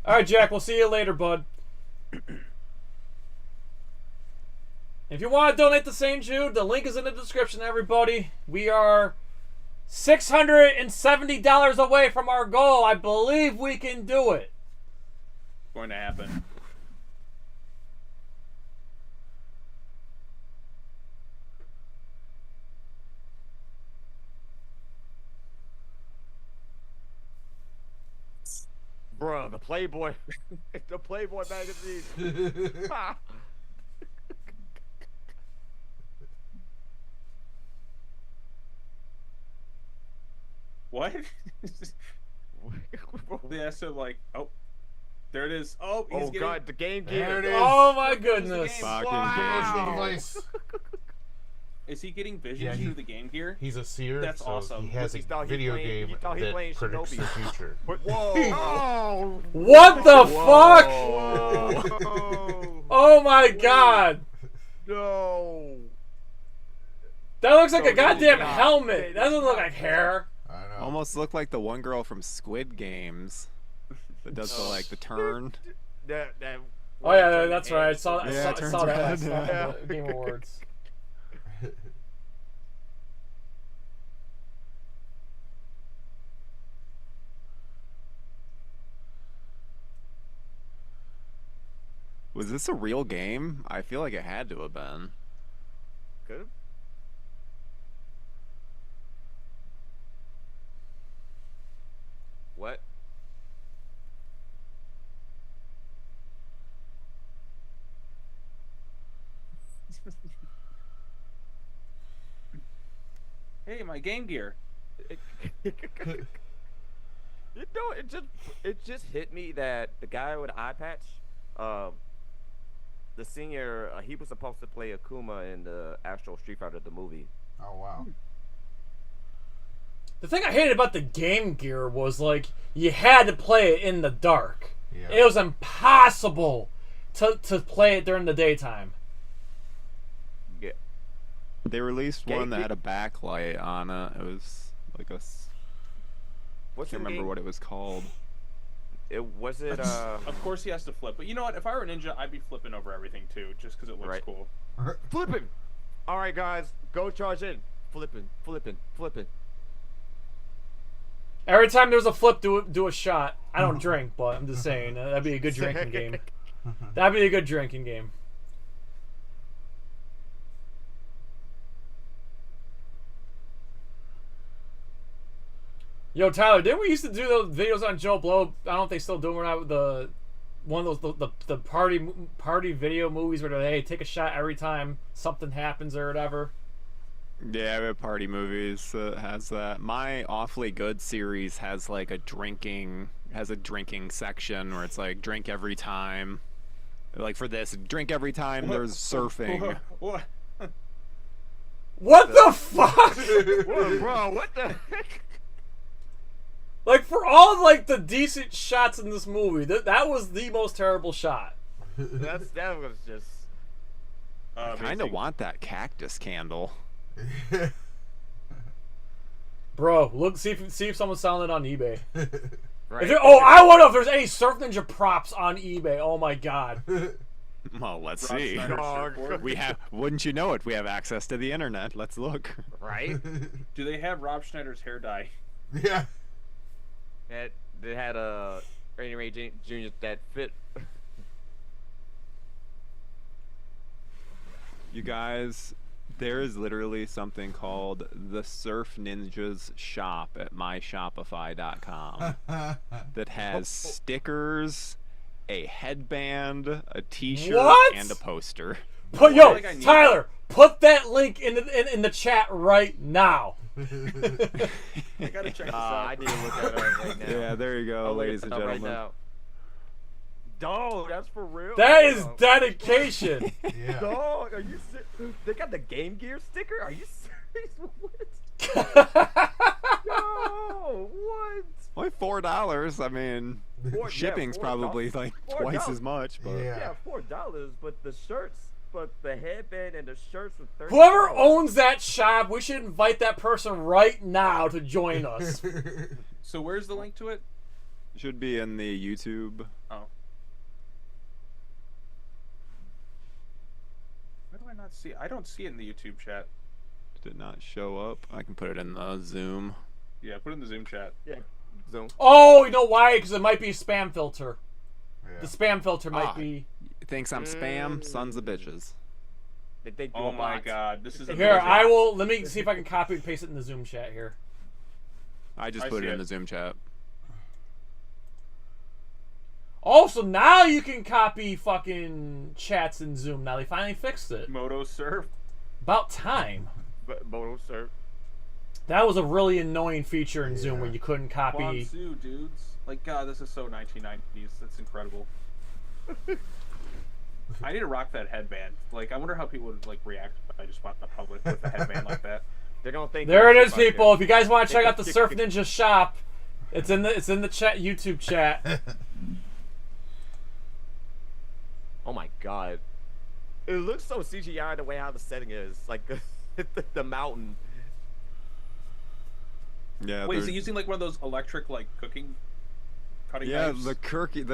All right, Jack, we'll see you later, bud. If you want to donate to St. Jude, the link is in the description, everybody. We are $670 away from our goal. I believe we can do it. Going to happen. Bruh, the Playboy. The Playboy magazine. What? Yeah, so like, oh, there it is. Oh, he's getting... God, the Game Gear. There it is. Oh, my goodness. Promotional device. Is he getting visions Yeah, through the Game Gear? He's a seer, That's so awesome. he has a video game that predicts the future. Whoa! What the fuck? Whoa. Oh my god. No. That looks like a goddamn helmet. That doesn't look like hair. I know. Almost looked like the one girl from Squid Games that does the turn. Oh yeah, that's right. I saw that. Yeah, I saw that last turns time. red. The Game Awards. Was this a real game? I feel like it had to have been. Good. What? Hey, my Game Gear. You know, it just hit me that the guy with the eye patch, the senior, he was supposed to play Akuma in the actual Street Fighter the movie. Oh wow. The thing I hated about the Game Gear was like you had to play it in the dark. Yeah. It was impossible to play it during the daytime. Yeah. They released one that had a backlight on it. It was like a. What's I can't remember what it was called. It was it. Of course he has to flip, but you know what? If I were a ninja, I'd be flipping over everything too, just because it looks cool. Flipping. All right, guys, go charge in. Flipping. Every time there's a flip, do a shot. I don't drink, but I'm just saying that'd be a good drinking game. That'd be a good drinking game. Yo, Tyler, didn't we used to do those videos on Joe Blow? I don't know if they still do them or not. The one of those the party video movies where they take a shot every time something happens or whatever. Yeah, we have party movies that has that. My Awfully Good series has like a drinking section where it's like drink every time. Like for this, drink every time there's surfing. What? What the fuck? Whoa, bro, what the heck? Like for all like the decent shots in this movie, that was the most terrible shot. That was just. I kind of want that cactus candle. Bro, look, see if someone's selling it on eBay. Right. I wonder if there's any Surf Ninja props on eBay. Oh my god. Well, let's Rob see. Schneider's surfboard. We have, wouldn't you know it? We have access to the internet. Let's look. Right? Do they have Rob Schneider's hair dye? Yeah. They had a Ernie Ray Jr. that fit. You guys, there is literally something called the Surf Ninjas shop at myshopify.com that has stickers, a headband, a t-shirt, What? and a poster. Put Tyler, put that link in the chat right now. I gotta check this out. I need to look that up right now. Yeah, there you go, I'll look ladies it and up gentlemen. Right now. Dog, that's for real. That is dedication. Yeah. Dog, are you serious? They got the Game Gear sticker? Are you serious? What? Yo, what? Only $4. I mean, Four- shipping's $4. probably like twice as much. But Yeah, $4, but the shirts, but the headband and the shirts are $30. Whoever owns that shop, we should invite that person right now to join us. So where's the link to it? should be in the YouTube. Oh. Why do I not see it? I don't see it in the YouTube chat. Did not show up. I can put it in the Zoom. Yeah, put it in the Zoom chat. Yeah, Zoom. Oh, you know why? Because it might be a spam filter. Yeah. The spam filter might be. Thinks I'm spam, sons of bitches. They think Oh my god, this is Here, I will. Let me see if I can copy and paste it in the Zoom chat here. I just put it in the Zoom chat. Oh, so now you can copy fucking chats in Zoom. Now they finally fixed it. Moto Surf. About time. Moto Surf. That was a really annoying feature in Zoom where you couldn't copy. Wansu, dudes. Like, God, this is so 1990s. That's incredible. I need to rock that headband. Like, I wonder how people would like react if I just went in public with a headband like that. They're gonna think. There it is, people. If you guys want to check out the Surf Ninja shop, it's in the chat, YouTube chat. Oh my god, it looks so CGI the way how the setting is, like the mountain. Yeah. Wait, is he using like one of those electric like cooking? Cutting knives? the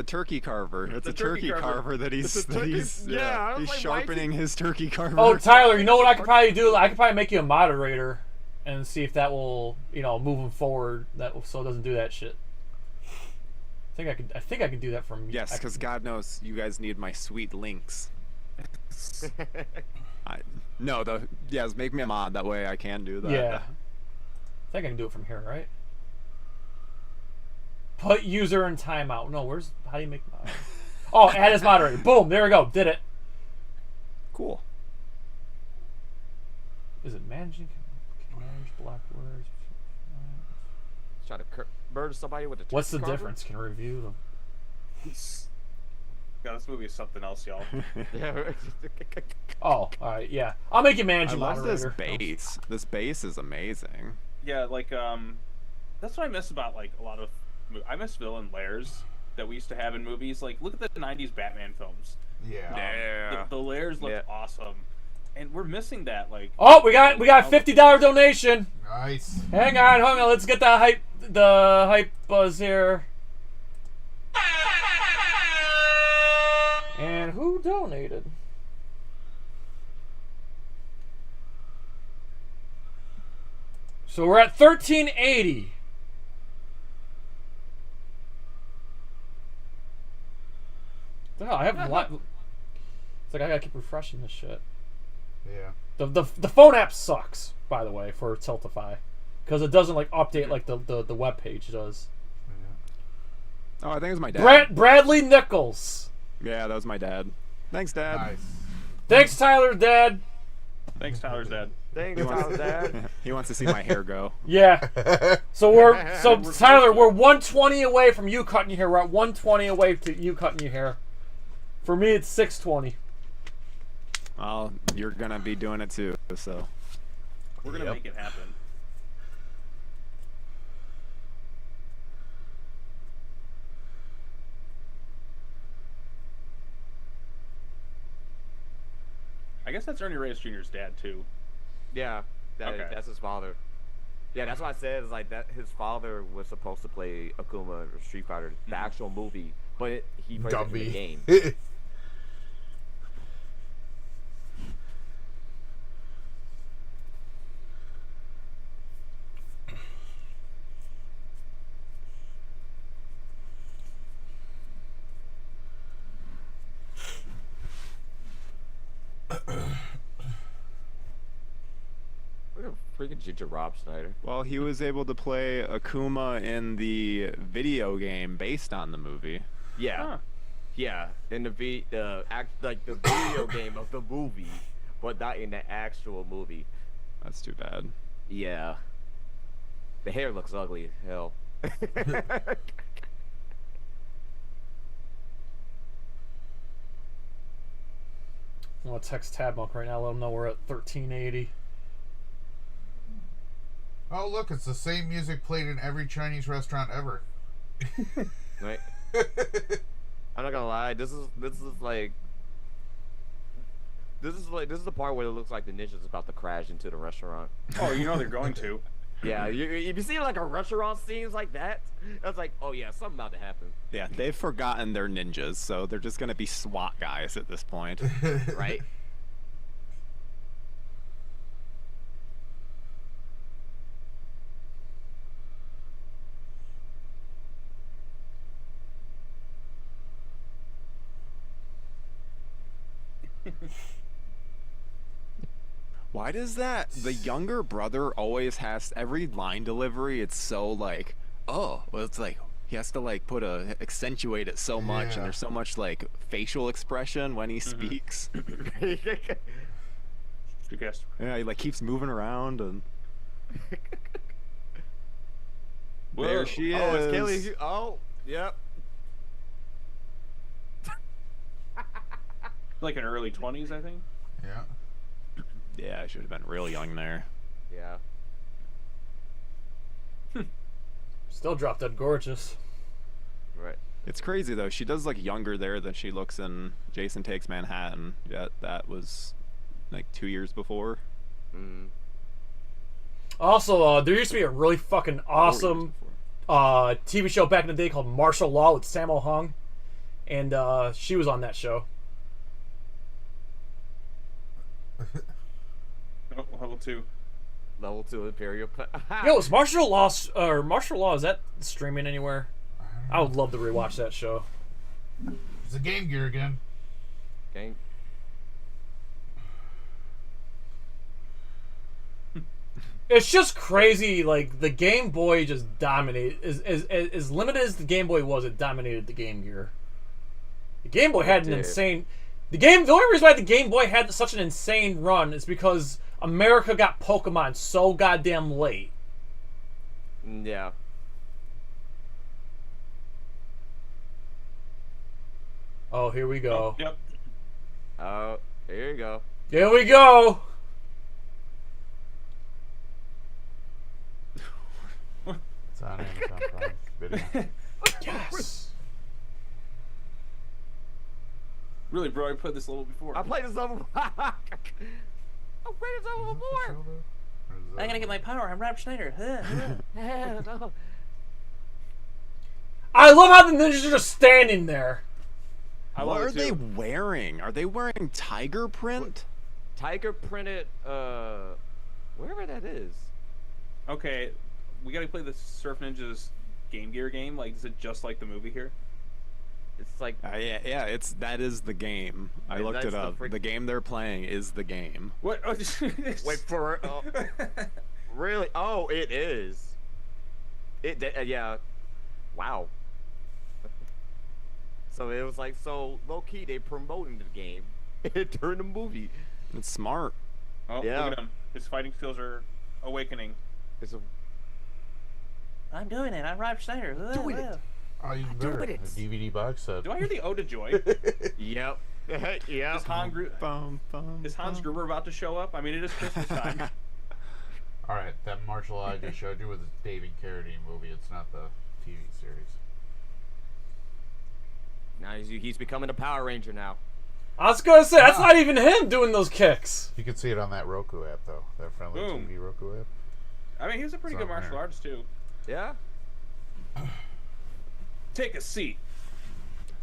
turkey carver. It's The a turkey carver that he's he's like, sharpening his turkey carver. Oh, Tyler, you know what I could probably do? I could probably make you a moderator and see if that will, move him forward. So it doesn't do that shit. I think I could do that from. Yes, because God knows you guys need my sweet links. Make me a mod. That way I can do that. Yeah. I think I can do it from here, right? Put user in timeout. No, how do you make moderator? Oh, add as moderator. Boom, there we go. Did it. Cool. Is it managing? Manage block words. Try to murder somebody with a. What's the carver? difference? Can review them. God, this movie is something else, y'all. Oh, alright, yeah. I'll make you manage I a love moderator. this base. This base is amazing. Yeah, like that's what I miss about like a lot of. I miss villain lairs that we used to have in movies. Like, look at the '90s Batman films. Yeah. The lairs look awesome, and we're missing that. Like, Oh, we got $50 donation. Nice. Hang on. Let's get the hype buzz here. And who donated? So we're at 1380. Oh, I have a lot. It's like I gotta keep refreshing this shit. Yeah. The phone app sucks, by the way, for Tiltify, because it doesn't like update like the web page does. Oh, I think it was my dad. Bradley Nichols. Yeah, that was my dad. Thanks, Dad. Nice. Thanks, Tyler's dad. Thanks, Tyler's dad. Thanks, Tyler's dad. He wants to see my hair go. Yeah. So Tyler, we're 120 away from you cutting your hair. We're at 120 away to you cutting your hair. For me, it's 620. Well, you're gonna be doing it too, so. We're gonna make it happen. I guess that's Ernie Reyes Jr.'s dad too. Yeah, Okay. that's his father. Yeah, that's why I said it's like that. His father was supposed to play Akuma or Street Fighter, the actual movie, but he plays it in the game. Freaking Ginger Rob Schneider. Well, he was able to play Akuma in the video game based on the movie. Yeah, yeah, in the video game of the movie, but not in the actual movie. That's too bad. Yeah, the hair looks ugly as hell. I'm gonna text Tabmonk right now. Let him know we're at 1380. Oh, look, it's the same music played in every Chinese restaurant ever. Right. I'm not gonna lie. This is the part where it looks like the ninja's about to crash into the restaurant. Oh, you know they're going to. Yeah, if you see like a restaurant scenes like that, that's like, oh yeah, something about to happen. Yeah, they've forgotten their ninjas, so they're just gonna be SWAT guys at this point. Right. Why does the younger brother always has every line delivery? It's so like, oh, well, it's like he has to like accentuate it so much, and there's so much like facial expression when he speaks. Yeah, he like keeps moving around and. There she is. Oh, it's Kaylee. Oh, yep. Like in her early 20s, I think. Yeah. Yeah, I should have been real young there. Yeah. Still drop dead gorgeous. Right. It's crazy though. She does look younger there than she looks in Jason Takes Manhattan. Yeah, that was like 2 years before. Also, there used to be a really fucking awesome TV show back in the day called Martial Law with Sammo Hung, and she was on that show. Oh, level 2. Level 2 Imperial. Yo, is Martial Law is that streaming anywhere? I would love to rewatch that show. It's a Game Gear again. Game. It's just crazy. Like the Game Boy just dominated. As limited as the Game Boy was, it dominated the Game Gear. The Game Boy had an insane. The only reason why the Game Boy had such an insane run is because America got Pokemon so goddamn late. Yeah. Oh, here we go. Yep. Oh, here you go. Here we go. It's on Amazon Prime Video. Yes. Really, bro? I played this level before. I played this level. I played this level before. I gotta get my power. I'm Rob Schneider. I love how the ninjas are just standing there. What are they wearing? Are they wearing tiger print? Tiger printed, wherever that is. Okay, we gotta play the Surf Ninjas Game Gear game. Like, is it just like the movie here? It's like yeah, that is the game. I looked it up. The game they're playing is the game. What? Oh, wait for really? Oh, it is. Yeah. Wow. So it was like so low key. They promoting the game during the movie. It's smart. Oh, yeah. Look at him. His fighting skills are awakening. I'm doing it. I'm Rob Schneider. Doing it. Oh, you better. A DVD box set. Do I hear the Ode to Joy? Yep. Yeah. Is Hans Gruber about to show up? I mean, it is Christmas time. All right, that martial law I just showed you was a David Carradine movie. It's not the TV series. Now he's becoming a Power Ranger now. I was gonna say that's not even him doing those kicks. You can see it on that Roku app though. That friendly Boom. TV Roku app. I mean, he's a pretty good martial artist too. Yeah. Take a seat.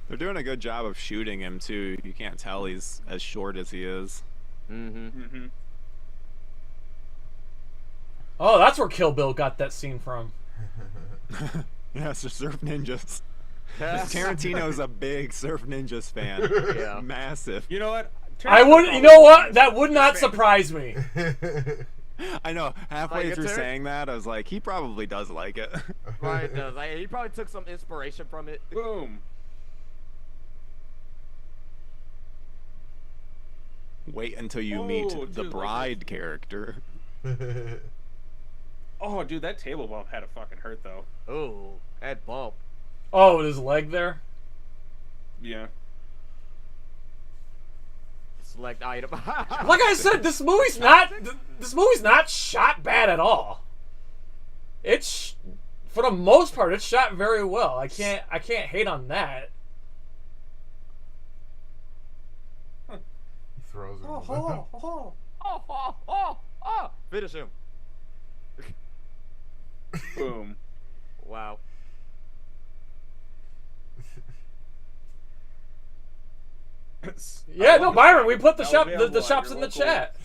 They're doing a good job of shooting him too. You can't tell he's as short as he is. Mm-hmm. Oh, that's where Kill Bill got that scene from. Yeah, it's the Surf Ninjas. Tarantino's a big Surf Ninjas fan. Yeah. Massive. You know what? I would. You know what? That would not surprise me. I know. Halfway Like, through it's saying that, I was like, he probably does like it. Right, does. Like, he probably took some inspiration from it. Boom. Wait until you meet the dude, bride character. Oh, dude, that table bump had to fucking hurt though. Oh, that bump. Oh, with his leg there. Yeah. Select item. Like I said, this movie's not shot bad at all. It's for the most part, it's shot very well. I can't hate on that. He throws him. Finish him. Boom. Wow. Yeah, no, Byron, we put the Available shops at in your the local- chat.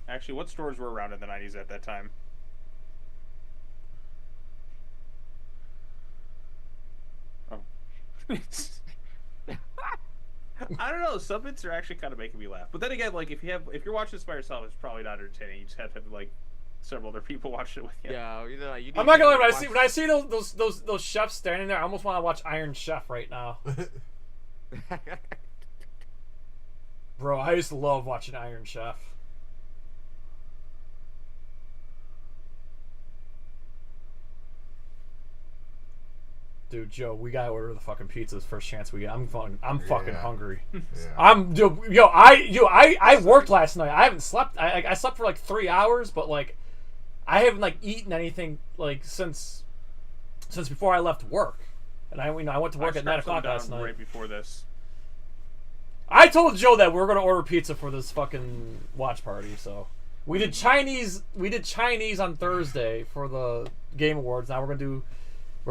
Actually, what stores were around in the 90s at that time? Oh. I don't know. Some bits are actually kind of making me laugh. But then again, like if you're watching this by yourself, it's probably not entertaining. You just have to have like several other people watch it with you. Yeah, you know, you I'm not gonna lie. When I see those chefs standing there, I almost want to watch Iron Chef right now. Bro, I used to love watching Iron Chef. Dude, Joe, we gotta order the fucking pizzas first chance we get. I'm fucking hungry. Yeah. I worked last night. I haven't slept. I slept for like 3 hours, but like I haven't like eaten anything like since before I left work. And I went to work at 9 o'clock last night. Right before this. I told Joe that we were gonna order pizza for this fucking watch party. So we did Chinese. We did Chinese on Thursday for the Game Awards. Now we're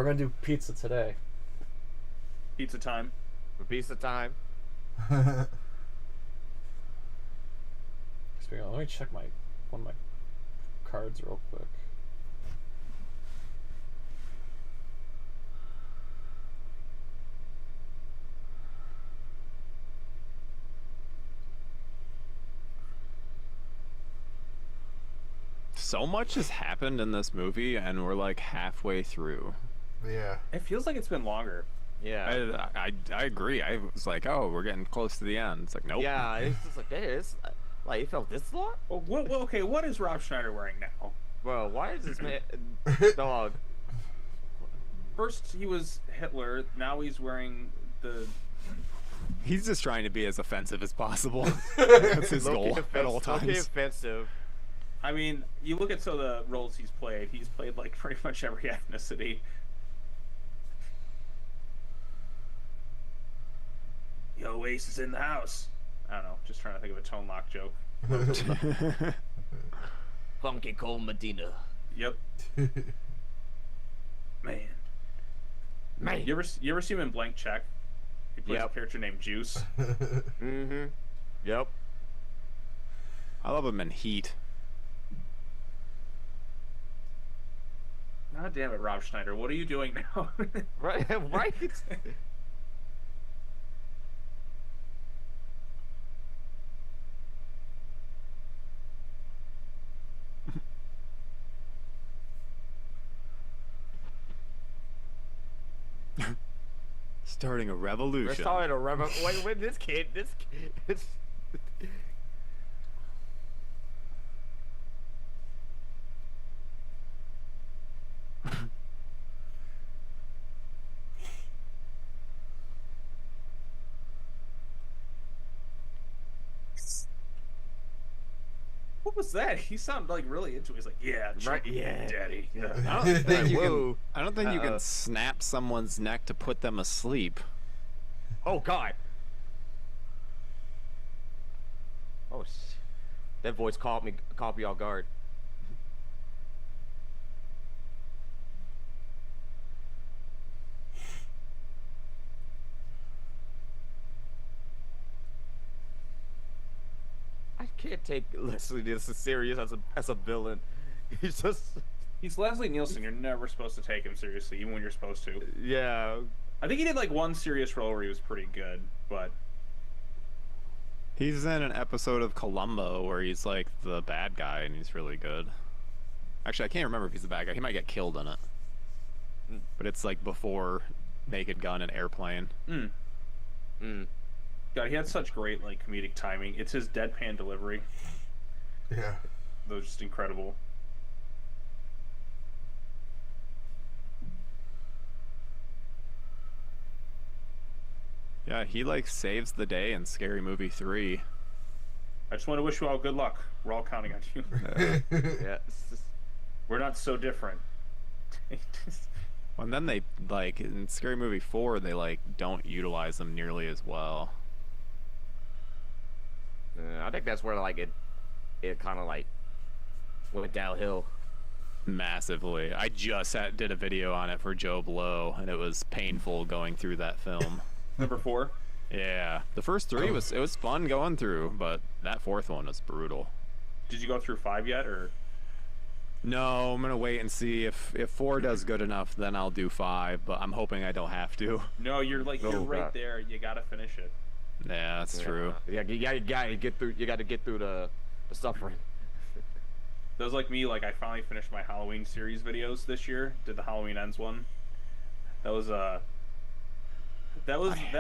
gonna do pizza today. Pizza time. Pizza time. Speaking of, let me check one of my cards real quick. So much has happened in this movie, and we're like halfway through. Yeah. It feels like it's been longer. Yeah. I agree. I was like, oh, we're getting close to the end. It's like, nope. Yeah, it's just like it is. Like it felt this long. Well, okay, what is Rob Schneider wearing now? Bro, why is this man dog? First he was Hitler. Now he's wearing the. He's just trying to be as offensive as possible. That's his goal at all times. Offensive. I mean, you look at some of the roles he's played. He's played like pretty much every ethnicity. Yo, Ace is in the house. I don't know. Just trying to think of a tone lock joke. Funky Cole Medina. Yep. Man. You ever see him in Blank Check? He plays a character named Juice. Mm-hmm. Yep. I love him in Heat. God damn it, Rob Schneider. What are you doing now? Right. Right. Starting a revolution. We're starting a revolution. Wait, this kid. What was that? He sounded like really into it. He's like, yeah, Right, yeah, daddy. Yeah. I don't think you can snap someone's neck to put them asleep. Oh God. Oh, that voice caught me off guard. can't take Leslie Nielsen serious as a villain. He's Leslie Nielsen. You're never supposed to take him seriously, even when you're supposed to. Yeah. I think he did like one serious role where he was pretty good, but He's in an episode of Columbo where he's like the bad guy and he's really good. Actually, I can't remember if he's the bad guy. He might get killed in it. But it's like before Naked Gun and Airplane. God, he had such great like comedic timing. It's his deadpan delivery. Yeah. That was just incredible. Yeah, he like saves the day in Scary Movie 3. I just want to wish you all good luck. We're all counting on you. Yeah. We're not so different. And then they like in Scary Movie 4 they like don't utilize them nearly as well. I think that's where like it kind of like went downhill Massively. I just did a video on it for Joe Blow and it was painful going through that film. Number 4? Yeah. The first 3 was fun going through, but that 4th one was brutal. Did you go through 5 yet, or? No, I'm gonna wait and see if 4 does good enough, then I'll do 5. But I'm hoping I don't have to. No, you're right there. You gotta finish it. Yeah, that's true. Yeah, you gotta get through. You gotta get through the suffering. Those like me, like I finally finished my Halloween series videos this year. Did the Halloween Ends one. That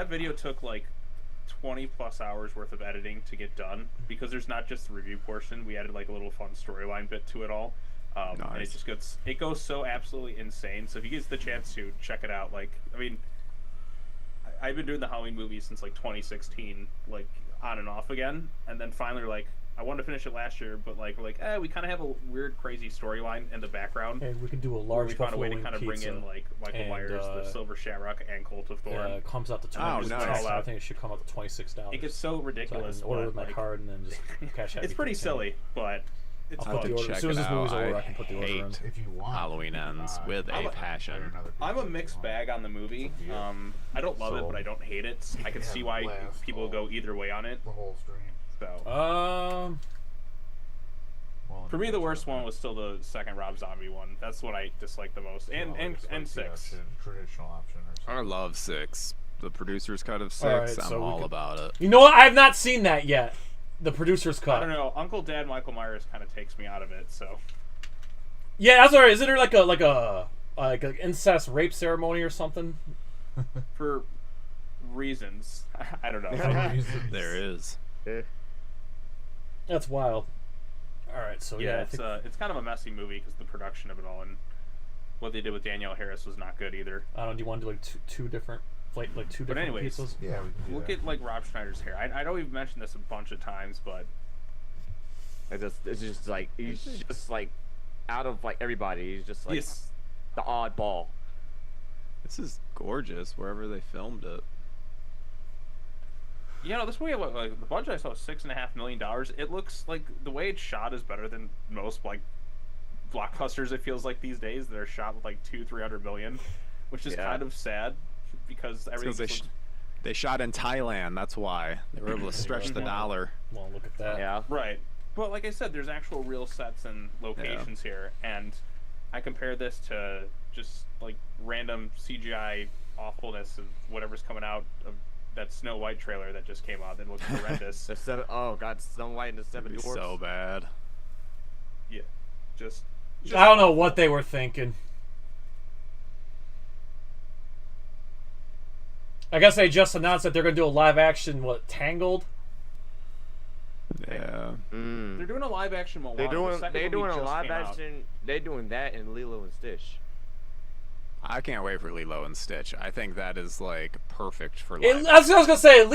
video took like 20 plus hours worth of editing to get done because there's not just the review portion. We added like a little fun storyline bit to it all. And it goes so absolutely insane. So if you get the chance to check it out, like, I mean, I've been doing the Halloween movies since like 2016, like on and off again, and then finally like I wanted to finish it last year, but like we're like, we kind of have a weird, crazy storyline in the background. Hey, we can do a large. We found a way to kind of bring in like Michael Myers, the Silver Shamrock, and Cult of Thorn. Yeah, it comes out to $26. Nice. I think it should come out to $26. It gets so ridiculous. So I can order with my card and then just cash out. It's pretty silly, but it's I'll have fun. to check as soon as this it movie's out. over, I can put the order in. If you want. Halloween Ends with a passion. I'm a mixed bag on the movie. I don't love it, but I don't hate it. I can see why people go either way on it. The whole stream. So. For me, the worst one was still the second Rob Zombie one. That's what I disliked the most. And 6. Traditional option or something. I love 6. The producer's cut of 6. Right, I'm all about it. You know what? I have not seen that yet. The producer's cut. I don't know. Uncle Dad Michael Myers kind of takes me out of it. So. Yeah, that's alright. Isn't there like an incest rape ceremony or something? For reasons, I don't know. There is. That's wild. All right, so yeah, it's kind of a messy movie because the production of it all and what they did with Danielle Harris was not good either. I don't know. Do you want to do like two different, like two different anyways, pieces? Yeah, we can do look that. at like Rob Schneider's hair. I know we've mentioned this a bunch of times, but it's just like he's just like out of like everybody. He's just like the oddball. This is gorgeous wherever they filmed it. You know, this movie, like the budget I saw was $6.5 million. It looks like the way it's shot is better than most like blockbusters. It feels like these days that are shot with like $200-300 million, which is kind of sad because everything. They shot in Thailand. That's why they were able to stretch the dollar. Well, look at that. Yeah. Right. But like I said, there's actual real sets and locations here, and I compare this to just like random CGI awfulness of whatever's coming out of that Snow White trailer that just came out that looks horrendous. Oh god, Snow White and the Seven Dwarfs. So bad. Yeah, just I don't know what they were thinking. I guess they just announced that they're going to do a live action Tangled. Yeah. They're doing a live action Moana. They're doing a live action. They're doing that in Lilo and Stitch. I can't wait for Lilo and Stitch. I think that is like perfect for That's what I was gonna say.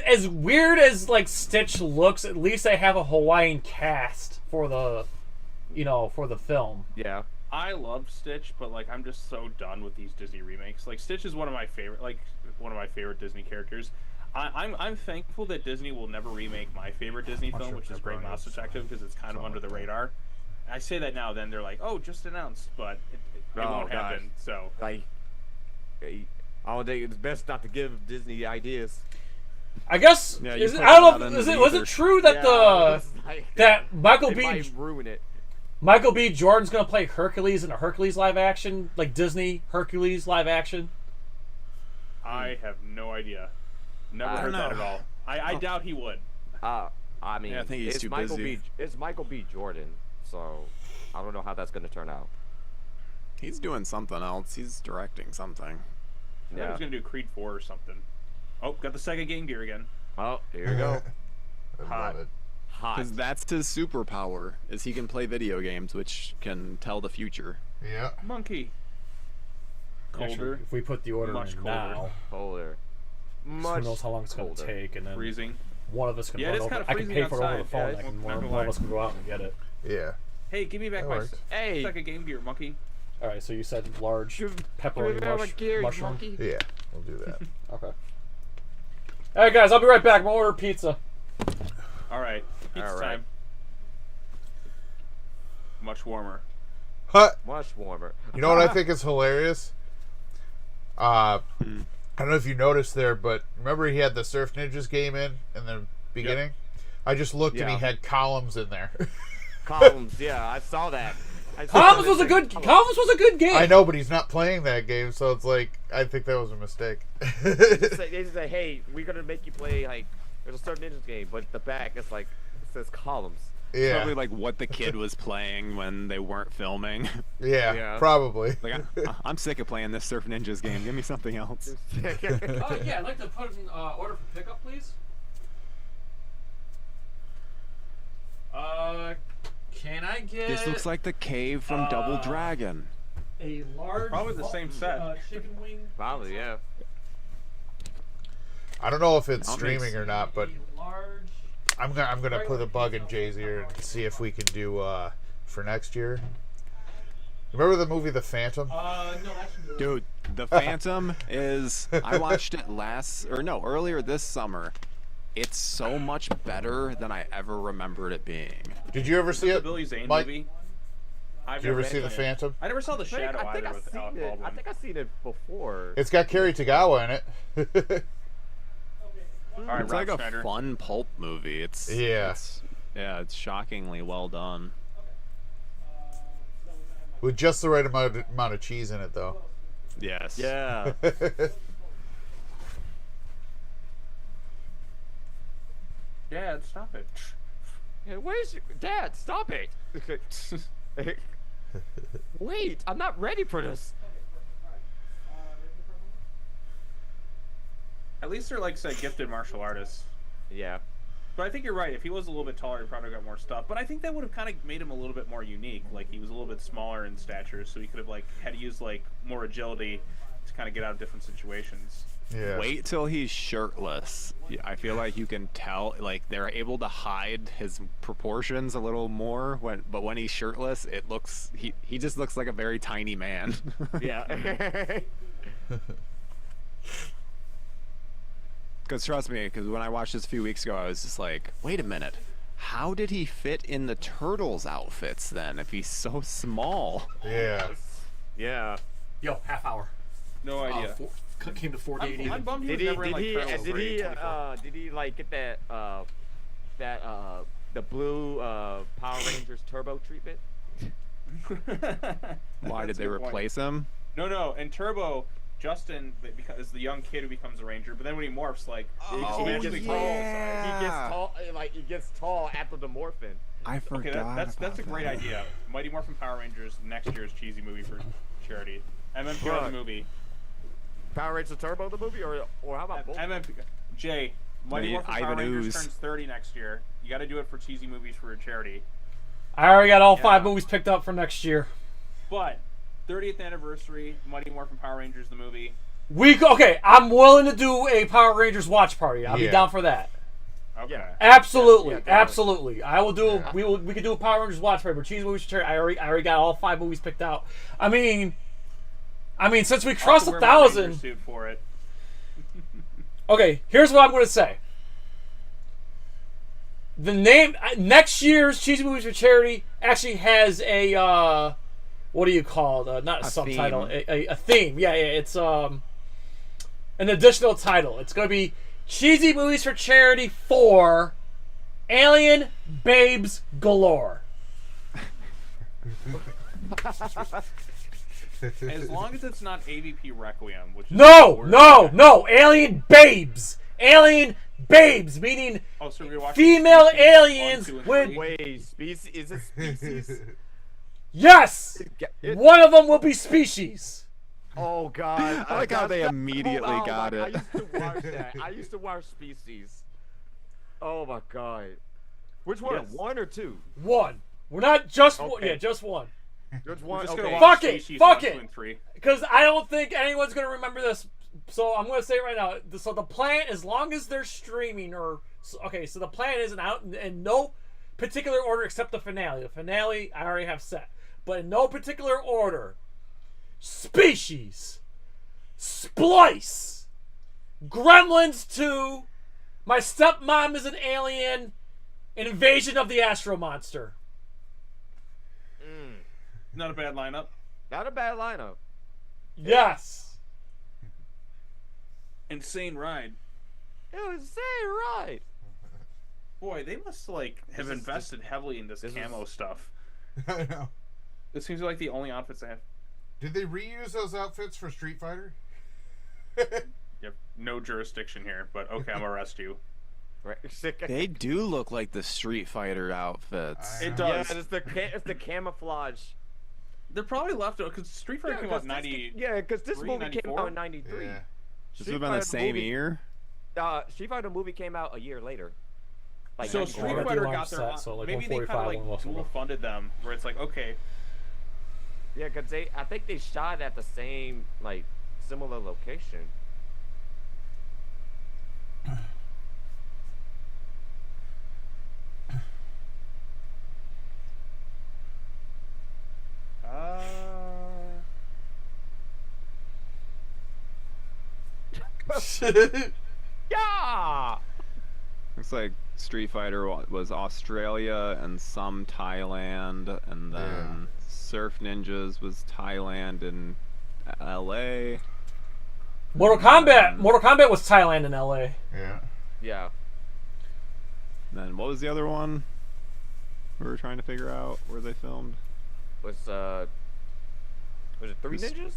As weird as like Stitch looks, at least they have a Hawaiian cast for the, for the film. Yeah. I love Stitch, but like I'm just so done with these Disney remakes. Like Stitch is one of my favorite Disney characters. I'm thankful that Disney will never remake my favorite Disney film, which is Great Mouse Detective, because it's kind of under the radar. I say that now, then they're like, oh, just announced, but it won't happen. So like, I don't think it's best not to give Disney ideas. I guess Yeah, is you it, put I don't that know. in the Was it ether. true that that Michael It B. might ruin it. Michael B. Jordan's gonna play Hercules in a Hercules live action, like Disney Hercules live action? I have no idea. Never I heard don't that know. at all. I doubt he would. I mean, Yeah, I think he's it's too Michael busy. It's Michael B. Jordan, so I don't know how that's gonna turn out. He's doing something else. He's directing something. I thought he Yeah. was gonna do Creed 4 or something. Oh, got the Sega Game Gear again. Oh, here you go. I Hot. love it. Hot. Because that's his superpower, is he can play video games, which can tell the future. Yeah. Monkey. Colder. Actually, if we put the order Much in colder. now, Colder. who Much knows how long it's gonna colder. take, and then Freezing. one of us can Yeah, run it's over. kinda I can freezing pay for it over the outside. phone, Yeah, and not one gonna of lie. us can go out and get it. Yeah. Hey, give me back That my works. Hey. Sega Game Gear, monkey. All right, so you said large Give pepperoni me back my gear, you mushroom. monkey. Yeah. We'll do that. Okay. All right, guys, I'll be right back. I'm gonna order pizza. All right, pizza All right. time. Much warmer. Huh. Much warmer. You know what I think is hilarious? I don't know if you noticed there, but remember he had the Surf Ninjas game in the beginning? I just looked and he Yeah. had columns in there. Columns, yeah, I saw that. Columns was a good game. I know, but he's not playing that game, so it's like I think that was a mistake. They just say, hey, we're gonna make you play like there's a certain Ninjas game, but the back it's like it says columns. Yeah. Probably like what the kid was playing when they weren't filming. Yeah, probably. Like I'm sick of playing this Surf Ninjas game. Give me something else. Oh yeah, I'd like to put an order for pickup, please. Can I get? This looks like the cave from Double Dragon. A large. Probably the same set. Chicken wing. Probably, yeah. I don't know if it's I'll streaming or not, but Large. I'm gonna put a bug in Jay's ear and see if we can do for next year. Remember the movie The Phantom? No, actually. Dude, The Phantom is. I watched it earlier this summer. It's so much better than I ever remembered it being. Did you ever see The it, Billy Zane Mike? movie. I've Did you ever never see The seen it. Phantom? I never saw the Shadow I think either I've with seen Alec it. I Baldwin. think I've seen it before. It's got Kerry Tagawa in it. All right, It's Rob like Schneider. a fun pulp movie. It's it's shockingly well done. With just the right amount of cheese in it, though. Yes. Yeah. Dad, stop it. Hey, where's your Dad? Stop it! Wait, I'm not ready for this. At least they're like say gifted martial artists. Yeah. But I think you're right. If he was a little bit taller, he probably got more stuff. But I think that would have kind of made him a little bit more unique. Like he was a little bit smaller in stature, so he could have like had to use like more agility to kind of get out of different situations. Yeah. Wait till he's shirtless. I feel like you can tell, like they're able to hide his proportions a little more but when he's shirtless, it looks he just looks like a very tiny man. Yeah. Because trust me, because when I watched this a few weeks ago, I was just like, wait a minute, how did he fit in the Turtles outfits then if he's so small? Yeah. Yeah. Yo, half hour. No idea. Came to 480. I'm bummed he was never in like Turtles or 24. Did he like get that the blue Power Rangers Turbo treatment? Why did That's they a good point. replace him? No. In Turbo, Justin is the young kid who becomes a ranger, but then when he morphs, like he gets magically tall. He gets tall, like he gets tall after the morphin. I forgot. Okay, that's a great idea. Mighty Morphin Power Rangers next year's cheesy movie for charity. MMPR the movie. Power Rangers Turbo the movie, or how about both? Jay, Mighty Morphin Power Ivan Rangers Ooze. turns 30 next year. You got to do it for cheesy movies for charity. I already got all 5 movies picked up for next year. But 30th anniversary, Mighty Morphin Power Rangers the movie. Okay, I'm willing to do a Power Rangers watch party. I'll be down for that. Okay. Absolutely, Yeah, absolutely. I will do. We could do a Power Rangers watch party. But cheesy movies for charity. I already got all 5 movies picked out. I mean, since we crossed I'll have to wear my 1,000. Ranger suit for it. Okay, here's what I'm going to say. The name next year's cheesy movies for charity actually has a what do you call it? Not a subtitle, theme. a theme. Yeah, it's an additional title. It's going to be Cheesy Movies for Charity 4, Alien Babes Galore. As long as it's not AVP Requiem, which is No, Alien Babes. Alien Babes, meaning female aliens with... Wait, species? Is it species? Yes! One of them will be species. Oh, God. I like how they immediately got it. I used to watch that. I used to watch Species. Oh, my God. Which one? Yes. 1 or 2? 1. We're not just one. Okay. Yeah, just one. Just one. Just Okay. gonna watch Fuck it. Species Fuck 1, 2, it. and 3. Because I don't think anyone's going to remember this. So I'm going to say it right now. So the plan, as long as they're streaming or... Okay, so the plan isn't out in no particular order except the finale. The finale I already have set. But in no particular order. Species. Splice. Gremlins 2. My Stepmom is an Alien. Invasion of the Astro Monster. Not a bad lineup. Not a bad lineup. Yes. Insane ride. It was insane ride. Boy, they must have invested heavily in this camo stuff. I know. This seems like the only outfits they have. Did they reuse those outfits for Street Fighter? Yep, no jurisdiction here, but okay, I'm gonna arrest you. They do look like the Street Fighter outfits. It does. Yeah, it's the camouflage. They're probably left over because Street Fighter came out in 90. Yeah, because this movie 94? came out in 93. Yeah. This would have been the same year. Street Fighter movie came out a year later. Like So 94. Street Fighter launch got their set, so like maybe they kind of 145 dual funded them, where it's like, okay, Yeah, because I think they shot at the same similar location. Yeah. Looks like Street Fighter was Australia and some Thailand, and then Surf Ninjas was Thailand and LA. Mortal Kombat was Thailand and LA. Yeah. Yeah. And then what was the other one? We were trying to figure out where they filmed. Was it Three Ninjas?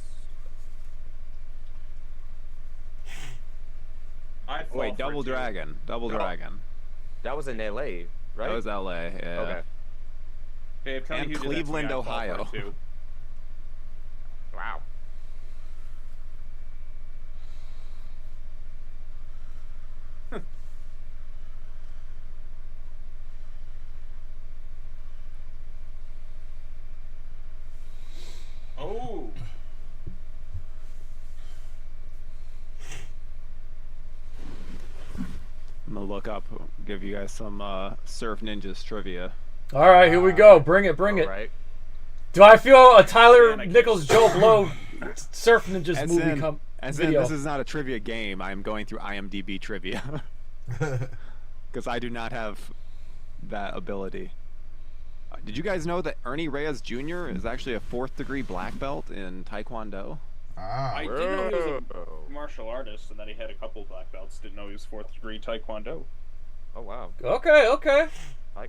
Wait, Double Dragon. Double Dragon. That was in LA, right? That was LA, yeah. Okay. And Cleveland, Ohio. Wow. oh. I'm gonna look up, give you guys some Surf Ninjas trivia. All right, here we go. Bring it. Right. Do I feel a Tyler Nichols Joe Blow Surf Ninjas movie video? This is not a trivia game. I'm going through IMDb trivia because I do not have that ability. Did you guys know that Ernie Reyes Jr. is actually a 4th degree black belt in Taekwondo? I did know he was a martial artist and that he had a couple black belts. Didn't know he was 4th degree Taekwondo. Oh wow. Okay.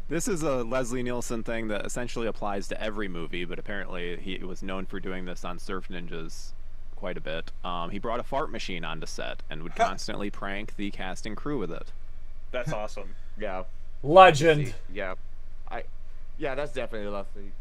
This is a Leslie Nielsen thing that essentially applies to every movie, but apparently he was known for doing this on Surf Ninjas quite a bit. He brought a fart machine onto set and would constantly prank the cast and crew with it. That's awesome. Yeah. Legend. Yeah. Yeah, that's definitely Leslie.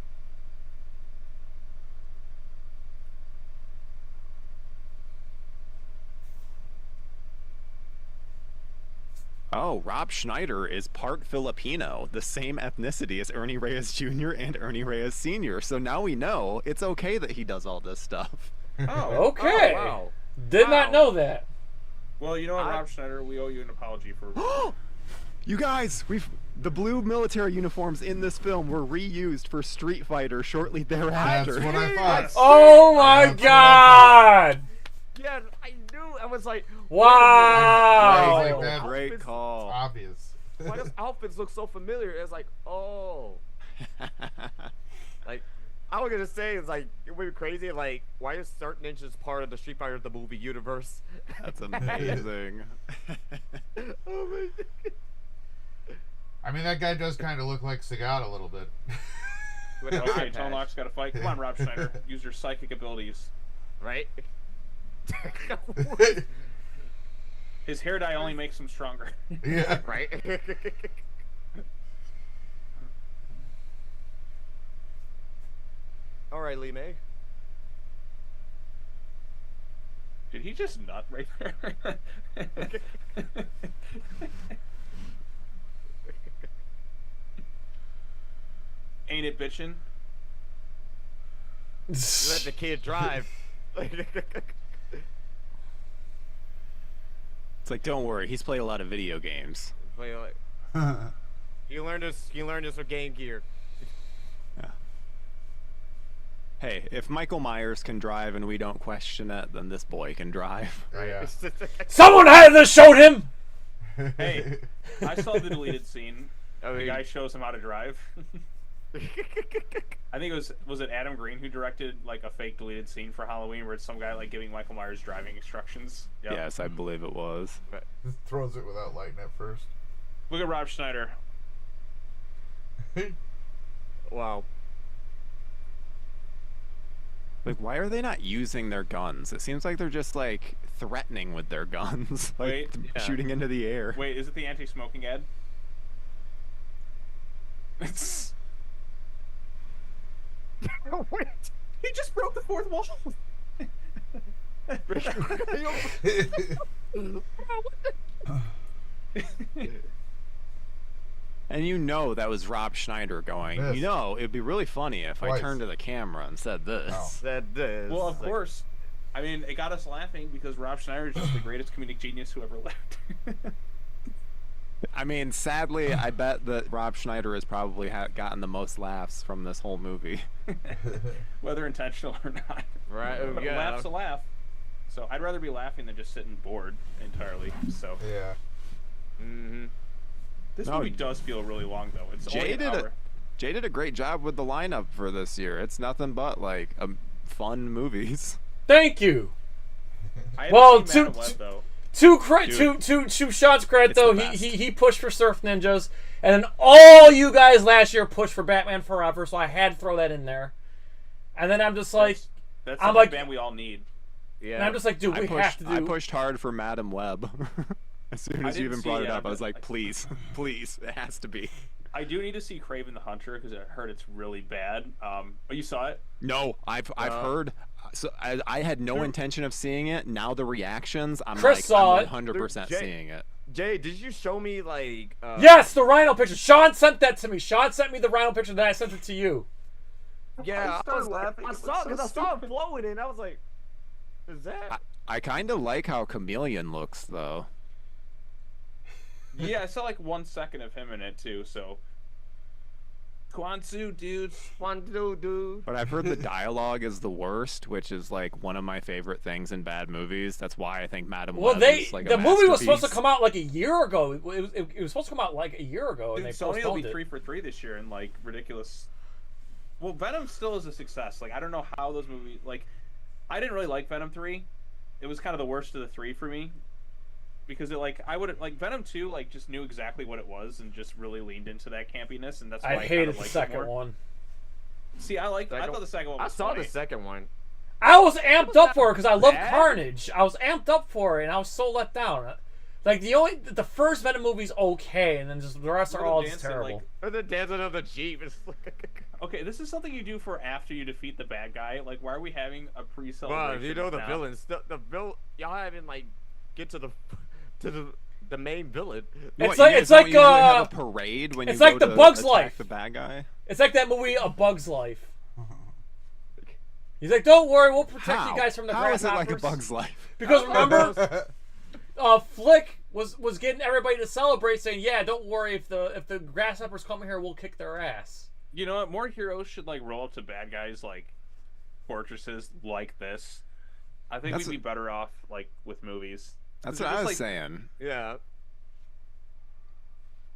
Oh, Rob Schneider is part Filipino, the same ethnicity as Ernie Reyes Jr. and Ernie Reyes Sr. So now we know it's okay that he does all this stuff. Oh, okay. Oh, wow. Did not know that. Well, you know what, Rob Schneider, we owe you an apology for. You guys, the blue military uniforms in this film were reused for Street Fighter shortly thereafter. That's what I thought. Oh my God! Yeah, I knew. I was like, wow. Like Great call. Obvious. Why does outfits look so familiar? It's like, oh. I was gonna say it's like it would be crazy. Like, why is certain ninjas part of the Street Fighter the movie universe? That's amazing. Oh my God. I mean, that guy does kind of look like Sagat a little bit. Okay, Tone Lock's got to fight. Come on, Rob Schneider. Use your psychic abilities. Right? His hair dye only makes him stronger. Yeah. Right? All right, Lee May. Did he just nut right there? Ain't it bitchin'? Let the kid drive. It's like, don't worry, he's played a lot of video games. You learned this. You learned this with Game Gear. Yeah. Hey, if Michael Myers can drive and we don't question it, then this boy can drive. Yeah. Someone had this showed him. Hey, I saw the deleted scene. The guy shows him how to drive. I think it was it Adam Green who directed like a fake deleted scene for Halloween where it's some guy like giving Michael Myers driving instructions. Yep. Yes, I believe it was. Just throws it without lighting it first. Look at Rob Schneider. Wow. Like, why are they not using their guns? It seems like they're just like threatening with their guns, like Wait, shooting into the air. Wait, is it the anti-smoking ad? It's... Wait. He just broke the fourth wall. And you know that was Rob Schneider going, This. you know, it'd be really funny if I Twice. turned to the camera and said this. Oh. Said this. Well, of course. I mean, it got us laughing because Rob Schneider is just the greatest comedic genius who ever lived. I mean, sadly, I bet that Rob Schneider has probably gotten the most laughs from this whole movie. Whether intentional or not. Right, But yeah. a laugh's a laugh. So I'd rather be laughing than just sitting bored entirely. So Yeah. Mm-hmm. this No, movie does feel really long though. It's only Jay an did hour. Jay did a great job with the lineup for this year. It's nothing but like fun movies. Thank you. I haven't Well, seen Man of Web, though. Two shots credit It's though. the best. He pushed for Surf Ninjas, and then all you guys last year pushed for Batman Forever, so I had to throw that in there. And then I'm just like, That's I'm the like, band we all need. Yeah. and I'm just like, dude, we have to do. I pushed hard for Madam Web. As soon I as you didn't even see brought it, it up, I but was like, please, please, it has to be. I do need to see Kraven the Hunter because I heard it's really bad. Oh, you saw it? No, I've heard. So I had no intention of seeing it. Now the reactions, I'm Chris like, saw I'm it. 100% Jay- seeing it. Jay, did you show me like? Yes, the Rhino picture. Sean sent that to me. Sean sent me the Rhino picture, then I sent it to you. Yeah, I I was started like, laughing. I It saw was because so I saw it stupid. flowing, and I was like, "Is that?" I kind of like how Chameleon looks, though. Yeah, I saw like 1 second of him in it too. So, Kwanzu, dude. Dude. But I've heard the dialogue is the worst, which is like one of my favorite things in bad movies. That's why I think Madam Well, Web they is like the a movie was supposed to masterpiece. come out like a year ago. It was supposed to come out like a year ago, and Dude, they Sony will postponed be it. 3 for 3 this year and like ridiculous. Well, Venom still is a success. Like I don't know how those movies. Like, I didn't really like Venom 3. It was kind of the worst of the 3 for me. Because it I would like Venom 2 like just knew exactly what it was and just really leaned into that campiness, and that's why I I hated kinda the liked it second more. one. See, I thought the second one was I saw funny. the second one. I was amped up for it because I love bad? Carnage. I was amped up for it, and I was so let down. Like the first Venom movie's okay, and then just the rest are Little all just dancing, terrible. like- Or the dancing of the Jeep. It's Okay, this is something you do for after you defeat the bad guy. Like, why are we having a Well, pre-celebration? you know the now? villains. The villain. Y'all haven't like get to the main villain. It's What, like you guys it's don't like usually have a parade when it's you like go the to Bug's attack Life. the bad guy. It's like that movie A Bug's Life. He's like, don't worry, we'll protect How? you guys from the How is it like a grasshoppers." Bug's Life? Because remember, Flick was getting everybody to celebrate, saying, "Yeah, don't worry, if the grasshoppers come here, we'll kick their ass." You know what? More heroes should like roll up to bad guys like fortresses like this. I think That's we'd be better off like with movies. That's 'Cause what they're I just, was saying. Yeah.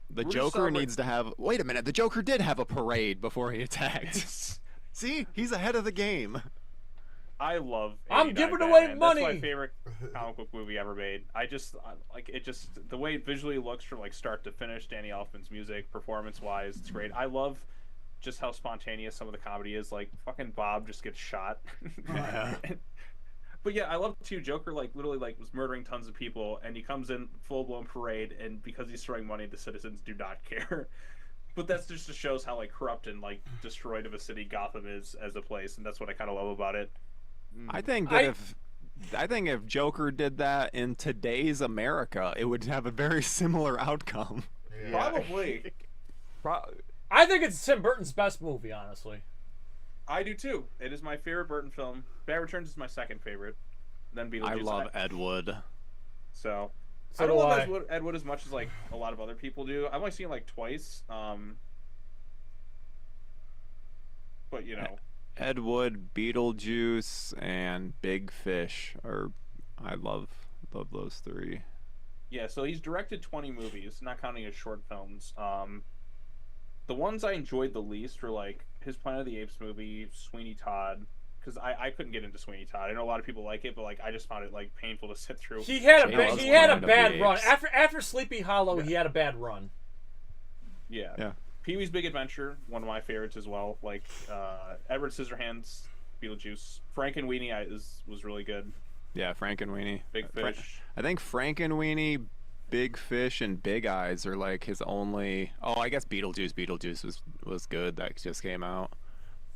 The We're just Joker celebrating- needs to have. Wait a minute. The Joker did have a parade before he attacked. See, he's ahead of the game. I love. I'm 89 giving away Batman. money. That's my favorite comic book movie ever made. Like it. Just the way it visually looks from like start to finish. Danny Elfman's music, performance-wise, it's great. I love just how spontaneous some of the comedy is. Like fucking Bob just gets shot. Yeah. But yeah, I love too. Joker like literally like was murdering tons of people, and he comes in full-blown parade, and because he's throwing money, the citizens do not care. But that's just shows how like corrupt and like destroyed of a city Gotham is as a place, and that's what I kind of love about it. I think that if Joker did that in today's America, it would have a very similar outcome. Yeah. Probably. I think it's Tim Burton's best movie, honestly. I do too. It is my favorite Burton film. Batman Returns is my second favorite. Then Beetlejuice. I love Ed Wood. So So I don't do love I. Ed Wood as much as like a lot of other people do. I've only seen it like twice. But you know. Ed Wood, Beetlejuice, and Big Fish are. I love those three. Yeah, so he's directed 20 movies, not counting his short films. The ones I enjoyed the least were like his Planet of the Apes movie, Sweeney Todd, because I couldn't get into Sweeney Todd. I know a lot of people like it, but like I just found it like painful to sit through. He had a bad run after Sleepy Hollow. He had a bad run. Yeah. Pee-wee's Big Adventure, one of my favorites as well. Like Edward Scissorhands, Beetlejuice, Frankenweenie was really good. Yeah, Frankenweenie. Big Fish. I think Frankenweenie, Big Fish, and Big Eyes are like his only. Oh, I guess Beetlejuice. Beetlejuice was good. That just came out.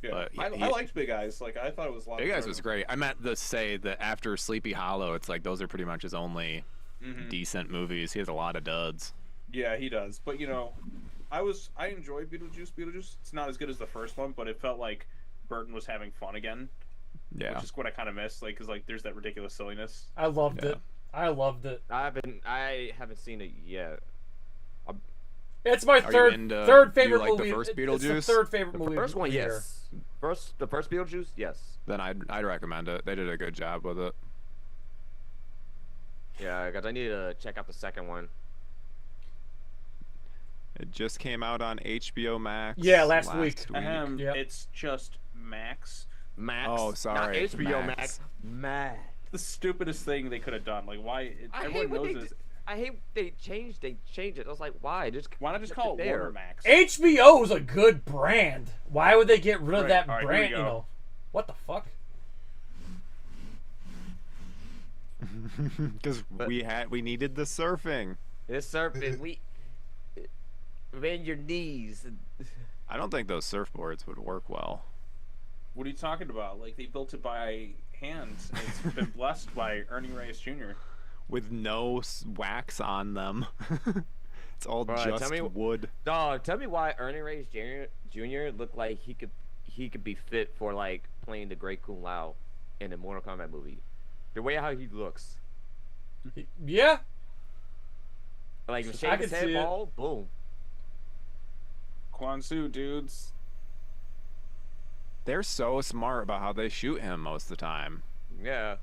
Yeah, But I liked Big Eyes. Like I thought it was a lot. Big Eyes was great. I meant to say that after Sleepy Hollow, it's like those are pretty much his only decent movies. He has a lot of duds. Yeah, he does. But you know, I enjoyed Beetlejuice. It's not as good as the first one, but it felt like Burton was having fun again. Yeah, which is what I kind of missed. Like, cause like there's that ridiculous silliness. I loved it. I loved it. I haven't seen it yet. It's my third favorite movie. The first Beetlejuice? It's the third favorite movie. The first one, of the year. yes. The first Beetlejuice, yes. Then I'd recommend it. They did a good job with it. Yeah, because I need to check out the second one. It just came out on HBO Max. Yeah, last week. Yep. It's just Max. Oh, sorry. Not HBO Max. Max. The stupidest thing they could have done. Like, why? Everyone knows this. I hate they changed it. I was like, why? Why not just call it Warner Max? HBO is a good brand. Why would they get rid of that all right, brand? here we You go. know, what the fuck? Because we needed the surfing. It's surfing. Bend your knees. I don't think those surfboards would work well. What are you talking about? Like, they built it by hand. It's been blessed by Ernie Reyes Jr. With no wax on them. It's all just wood. Dog, tell me why Ernie Reyes Jr. looked like he could be fit for like playing the Great Kung Lao in a Mortal Kombat movie. The way how he looks. Yeah. Like shake his head ball, boom. Quan Su, dudes. They're so smart about how they shoot him most of the time. Yeah.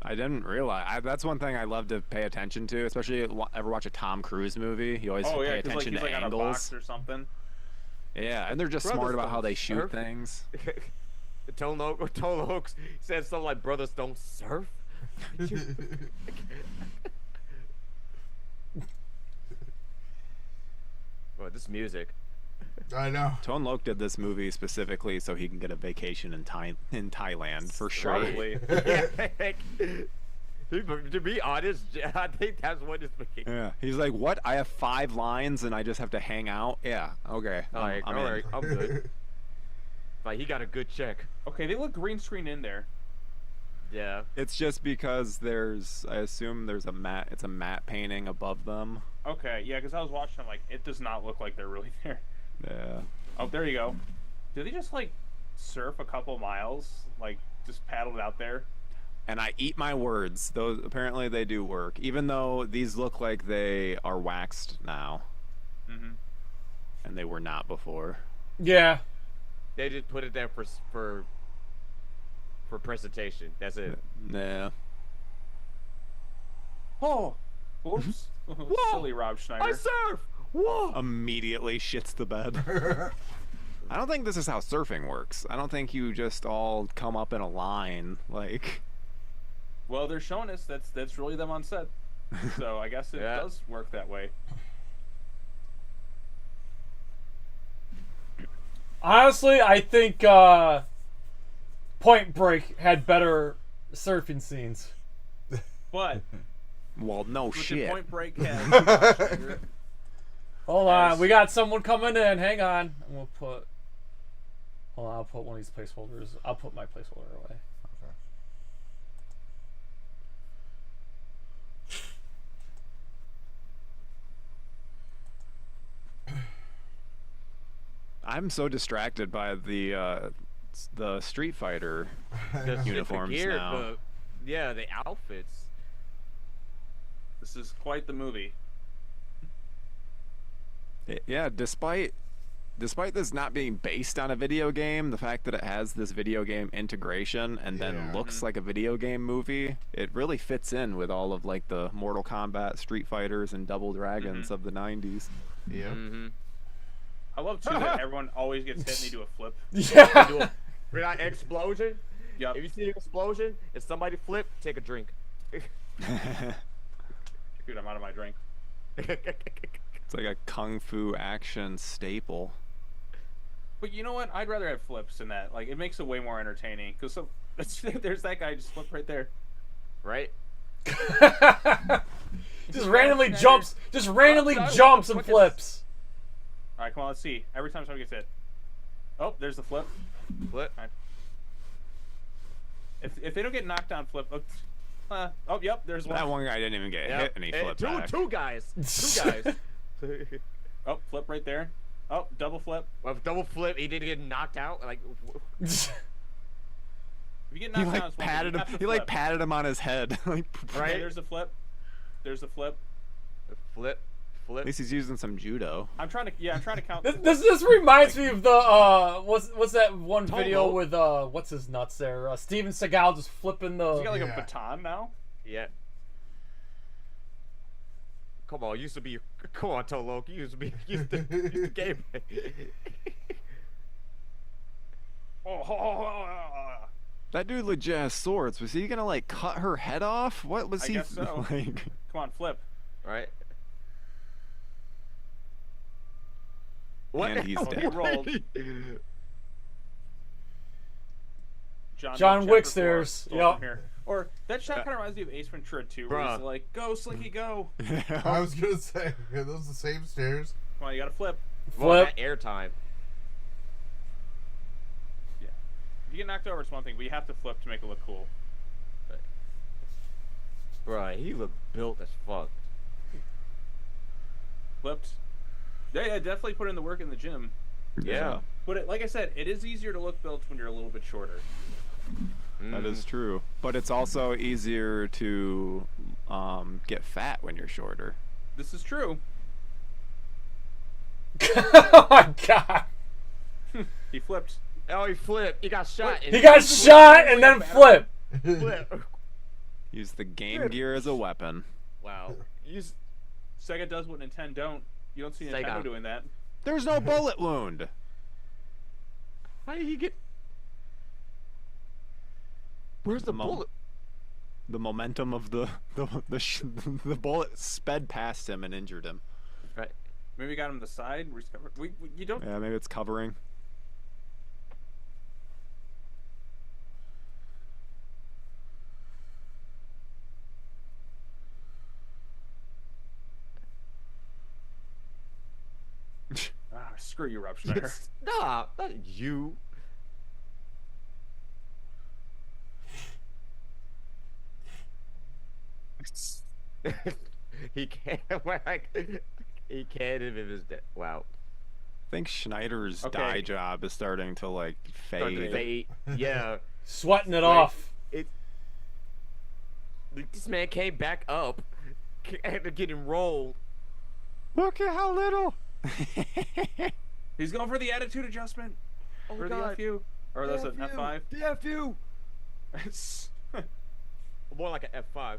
I didn't realize. That's one thing I love to pay attention to, especially ever watch a Tom Cruise movie. You always pay attention to angles. On a box or something. Yeah, and they're just smart about how they shoot things. Tone Loc said something like, "Brothers don't surf." Boy, this music. I know. Tone Loc did this movie specifically so he can get a vacation in Thailand for sure. Probably. To be honest, I think that's what it's making. Yeah, he's like, "What? I have 5 lines and I just have to hang out." Yeah, okay. I'm in. I'm good. Like, he got a good check. Okay, they look green screen in there. Yeah. It's just because I assume there's a matte. It's a matte painting above them. Okay, yeah, because I was watching them, like, it does not look like they're really there. Yeah. Oh, there you go. Did they just, like, surf a couple miles? Like, just paddled out there? And I eat my words. Those apparently they do work, even though these look like they are waxed now. And they were not before. Yeah. They just put it there for presentation. That's it. Yeah. Oh. Oops. Silly Rob Schneider. I surf. Whoa. Immediately shits the bed. I don't think this is how surfing works. I don't think you just all come up in a line like. Well, they're showing us that's really them on set, so I guess it does work that way. Honestly, I think Point Break had better surfing scenes. But well, no shit. Point Break has. Hold on, we got someone coming in. Hang on, we'll put. Hold on, I'll put one of these placeholders. I'll put my placeholder away. I'm so distracted by the Street Fighter uniforms the gear, now. Yeah, the outfits. This is quite the movie. Yeah, despite this not being based on a video game, the fact that it has this video game integration and then looks like a video game movie, it really fits in with all of like the Mortal Kombat, Street Fighters, and Double Dragons of the 90s. Yeah. I love too that everyone always gets hit and they do a flip. Yeah. We're not explosion. Yep. If you see an explosion, if somebody flip, take a drink. Dude, I'm out of my drink. It's like a kung fu action staple. But you know what? I'd rather have flips than that. Like, it makes it way more entertaining. Because there's that guy just flip right there. Right? Just randomly jumps. Just randomly jumps and flips. All right, come on. Let's see. Every time somebody gets hit. Oh, there's the flip. Flip. Right. If they don't get knocked down, flip. Oh, yep. There's one. That one guy didn't even get hit, and he flipped back. Two guys. Two guys. Oh, flip right there. Oh, double flip. Well, double flip. He didn't get knocked out. Like. If you get He knocked down, like it's patted him. He like patted him on his head. Like, right. Okay, there's a flip. There's a flip. Flip. At least he's using some judo. I'm trying to count. This reminds me of the what's that one video with what's his nuts there? Steven Seagal just flipping the. He's got like a baton now. Yeah. Come on, used to be. Come on, Tolo. You used to game. That dude legit has swords. Was he gonna like cut her head off? What was I he? guess so. Like... Come on, flip. Right. What? And he's dead. Rolled. John Wick stairs. Yep. Or that shot kind of reminds me of Ace Ventura 2, where he's like, "Go, Slinky, go." I was gonna say, are those the same stairs? Come on, you gotta flip. Well, airtime. Yeah. If you get knocked over, it's one thing, but you have to flip to make it look cool. Right, he looked built as fuck. Flipped. Yeah, definitely put in the work in the gym. Yeah. But like I said, it is easier to look built when you're a little bit shorter. That is true. But it's also easier to get fat when you're shorter. This is true. Oh my god. He flipped. Oh, he flipped. He got shot. He got shot and then flipped. Flip. Use the Game Gear as a weapon. Wow. Sega does what Nintendo don't. You don't see Nintendo doing that. There's no bullet wound. How did he get? Where's the bullet? The momentum of the bullet sped past him and injured him. Right. Maybe we got him the side. You don't. Yeah, maybe it's covering. Screw you, Rob Schneider. Stop! Not you. He can't. He can't if it was dead. Wow. I think Schneider's dye job is starting to like fade. Yeah. Sweating it off. This man came back up after getting rolled. Look at how little. He's going for the attitude adjustment. Oh or God. the FU. Or that's an F5. The FU. More like an F5.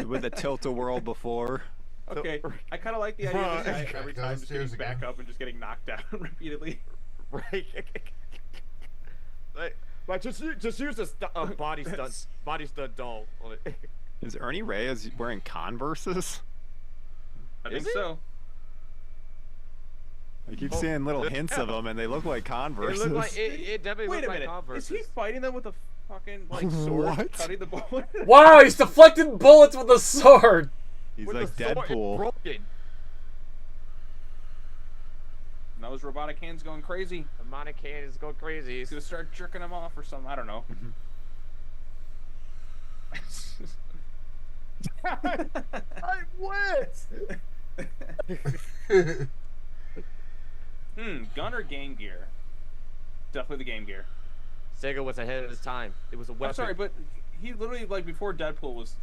With the tilt-a-whirl before. Okay, I kind of like the idea of this guy every time just getting back up and just getting knocked down repeatedly. Right. like just use a body stunt doll on it. Is Ernie Reyes wearing Converses? I think so. I keep seeing little hints of them, and they look like Converses. It, look like, it definitely Wait looks a like minute. Converses. Is he fighting them with a fucking like sword, What? cutting the bullet? Wow, he's deflecting bullets with a sword. He's with like the sword, it's Deadpool. broken. Now his robotic hand's going crazy. The robotic hand is going crazy. He's gonna start jerking him off or something. I don't know. I wish. Gun or Game Gear? Definitely the Game Gear. Sega was ahead of his time. It was a weapon. I'm sorry, but he literally, like, before Deadpool was...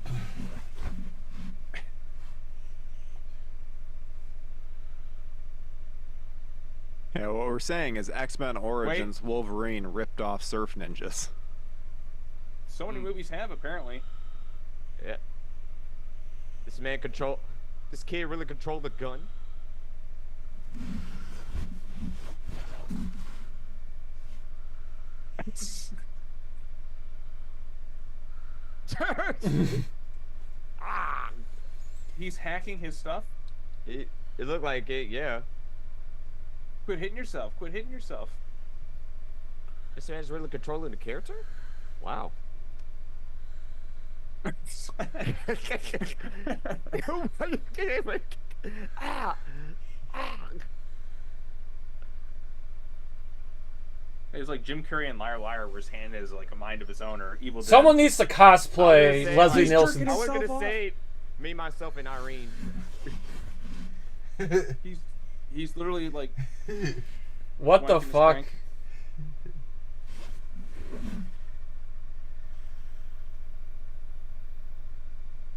Yeah, what we're saying is X-Men Origins Wolverine ripped off Surf Ninjas. So many movies have, apparently. Yeah. This kid really controlled the gun. He's hacking his stuff? It looked like it, yeah. Quit hitting yourself. Quit hitting yourself. This man's really controlling the character? Wow. It's like Jim Carrey and Liar Liar, where his hand is like a mind of his own, or Evil Dead. Someone needs to cosplay Leslie Nielsen. I was gonna say me, myself, and Irene. He's literally like. What the fuck?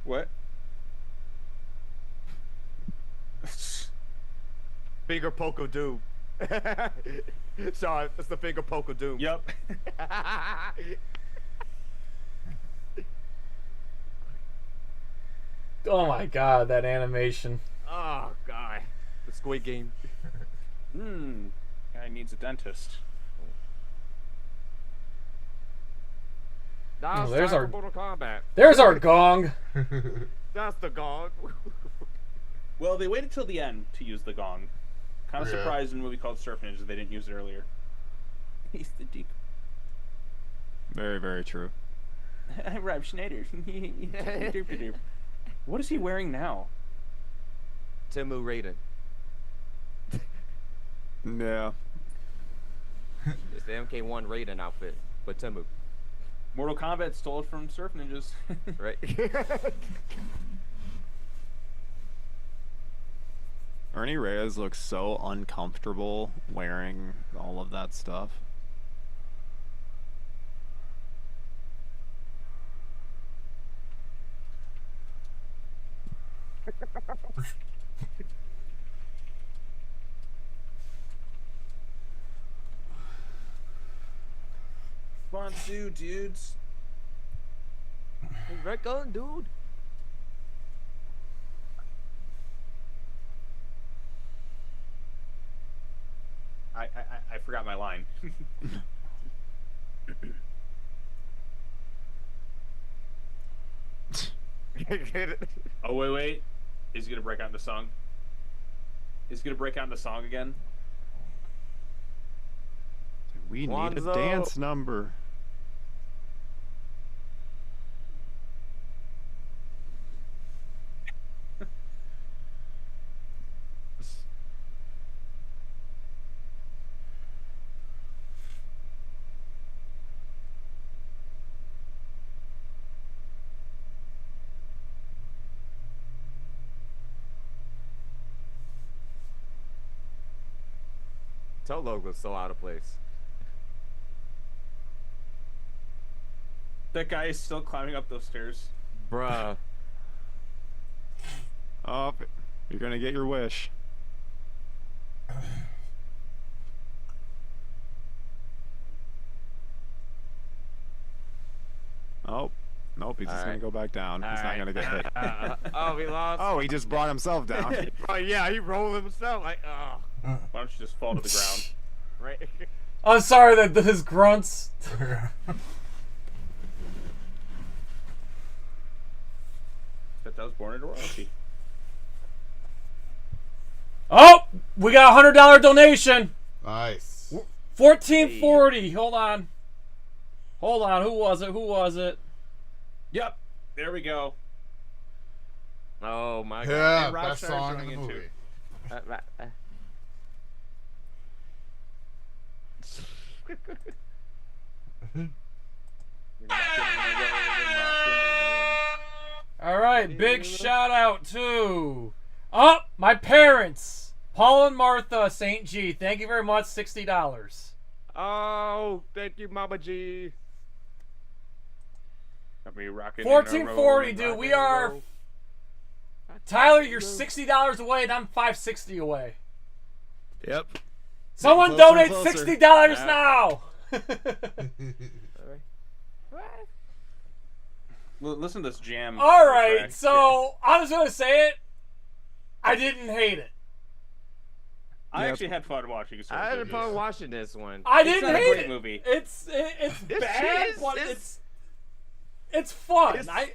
What? Finger poke of doom. Sorry, that's the finger poke of doom. Yep. Oh my god, that animation. Oh god, the Squid Game. Guy needs a dentist. Now there's our Mortal Kombat. There's our gong. That's the gong. Well, they waited till the end to use the gong. Kind of Yeah. surprised in a movie called Surf Ninjas they didn't use it earlier. He's the deep. Very, very true. Rob Schneider. What is he wearing now? Timu Raiden. Yeah. It's the MK1 Raiden outfit, but Timu. Mortal Kombat stole it from Surf Ninjas. Right. Ernie Reyes looks so uncomfortable wearing all of that stuff. Sponsor, dudes. Right on, dude. I forgot my line. Oh wait. Is he gonna break out into song? Is he gonna break out into song again? We need a dance number. Toe logo's so out of place. That guy is still climbing up those stairs. Bruh. Oh, you're gonna get your wish. Oh, nope, he's just gonna go back down. He's not gonna get hit. Oh, he lost. Oh, he just brought himself down. Oh, yeah, he rolled himself. Like, oh. Why don't you just fall to the ground? right? I'm sorry that his grunts. That was born into royalty. Oh, we got a $100 donation. Nice. 1440. Hold on. Hold on. Who was it? Who was it? Yep. There we go. Oh my god. Yeah, And Rob best Schneider's song in joining the in, too. movie. All right, big shout out to my parents, Paul and Martha St. G. Thank you very much, $60. Oh, thank you, Mama G. Got me rocking. 1440, dude. We are. Tyler, you're $60 away, and I'm $560 away. Yep. Someone Closer and donate closer. $60 Yeah. now. Listen to this jam. All right, track. so I was gonna say it. I didn't hate it. I actually had fun watching it. I had fun watching this one. I It's didn't not a hate great it. movie. It's bad, is- but it's- it's fun. it's- I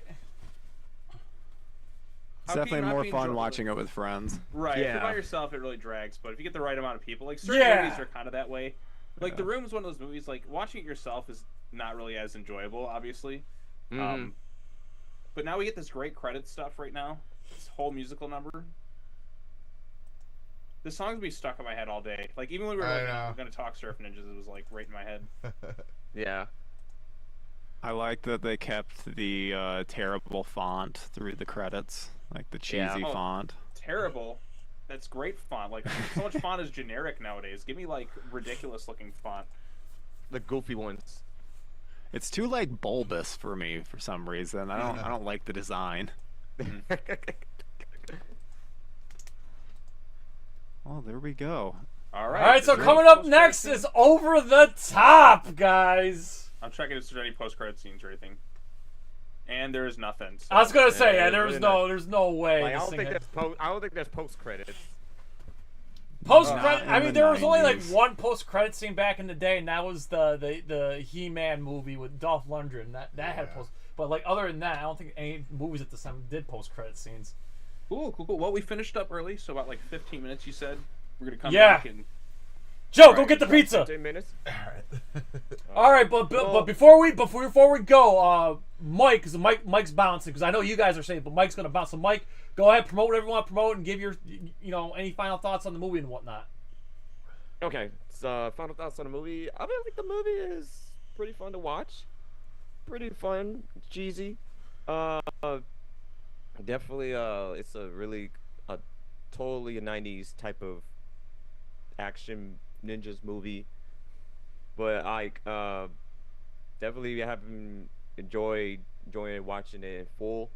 It's How can you definitely not more be fun enjoyable? watching it with friends. Right. If Yeah. you're by yourself, it really drags. But if you get the right amount of people, like certain Yeah. movies are kind of that way. Like The Room is one of those movies. Like watching it yourself is not really as enjoyable, obviously. But now we get this great credit stuff right now. This whole musical number. The songs be stuck in my head all day. Like even when we were going to talk Surf Ninjas, it was like right in my head. Yeah. I like that they kept the terrible font through the credits, like the cheesy Oh, font. Terrible. That's great font. Like so much font is generic nowadays. Give me like ridiculous looking font. The goofy ones. It's too like bulbous for me for some reason. I don't like the design. Oh, there we go. All all right. right. So coming up next is Over the Top, guys. I'm checking if there's any post-credit scenes or anything. And there is nothing. So. I was gonna say, Yeah, there's no way. Like, I this don't thing think had- there's post credits. Post credit. I in mean, the there was only like 90s. one post credit scene back in the day, and that was the He-Man movie with Dolph Lundgren. That had post. But like other than that, I don't think any movies at the time did post credit scenes. Cool. Well, we finished up early, so about like 15 minutes. You said we're gonna come Yeah. back and. Joe, go get the pizza. 15 minutes. All right, but before we go, Mike, because Mike's bouncing, because I know you guys are saying, but Mike's gonna bounce. So Mike, go ahead, promote whatever you want to promote, and give your any final thoughts on the movie and whatnot. Okay, so final thoughts on the movie. I think the movie is pretty fun to watch. Pretty fun, cheesy. Definitely. It's a totally a '90s type of action ninjas movie. But definitely having enjoying watching it in full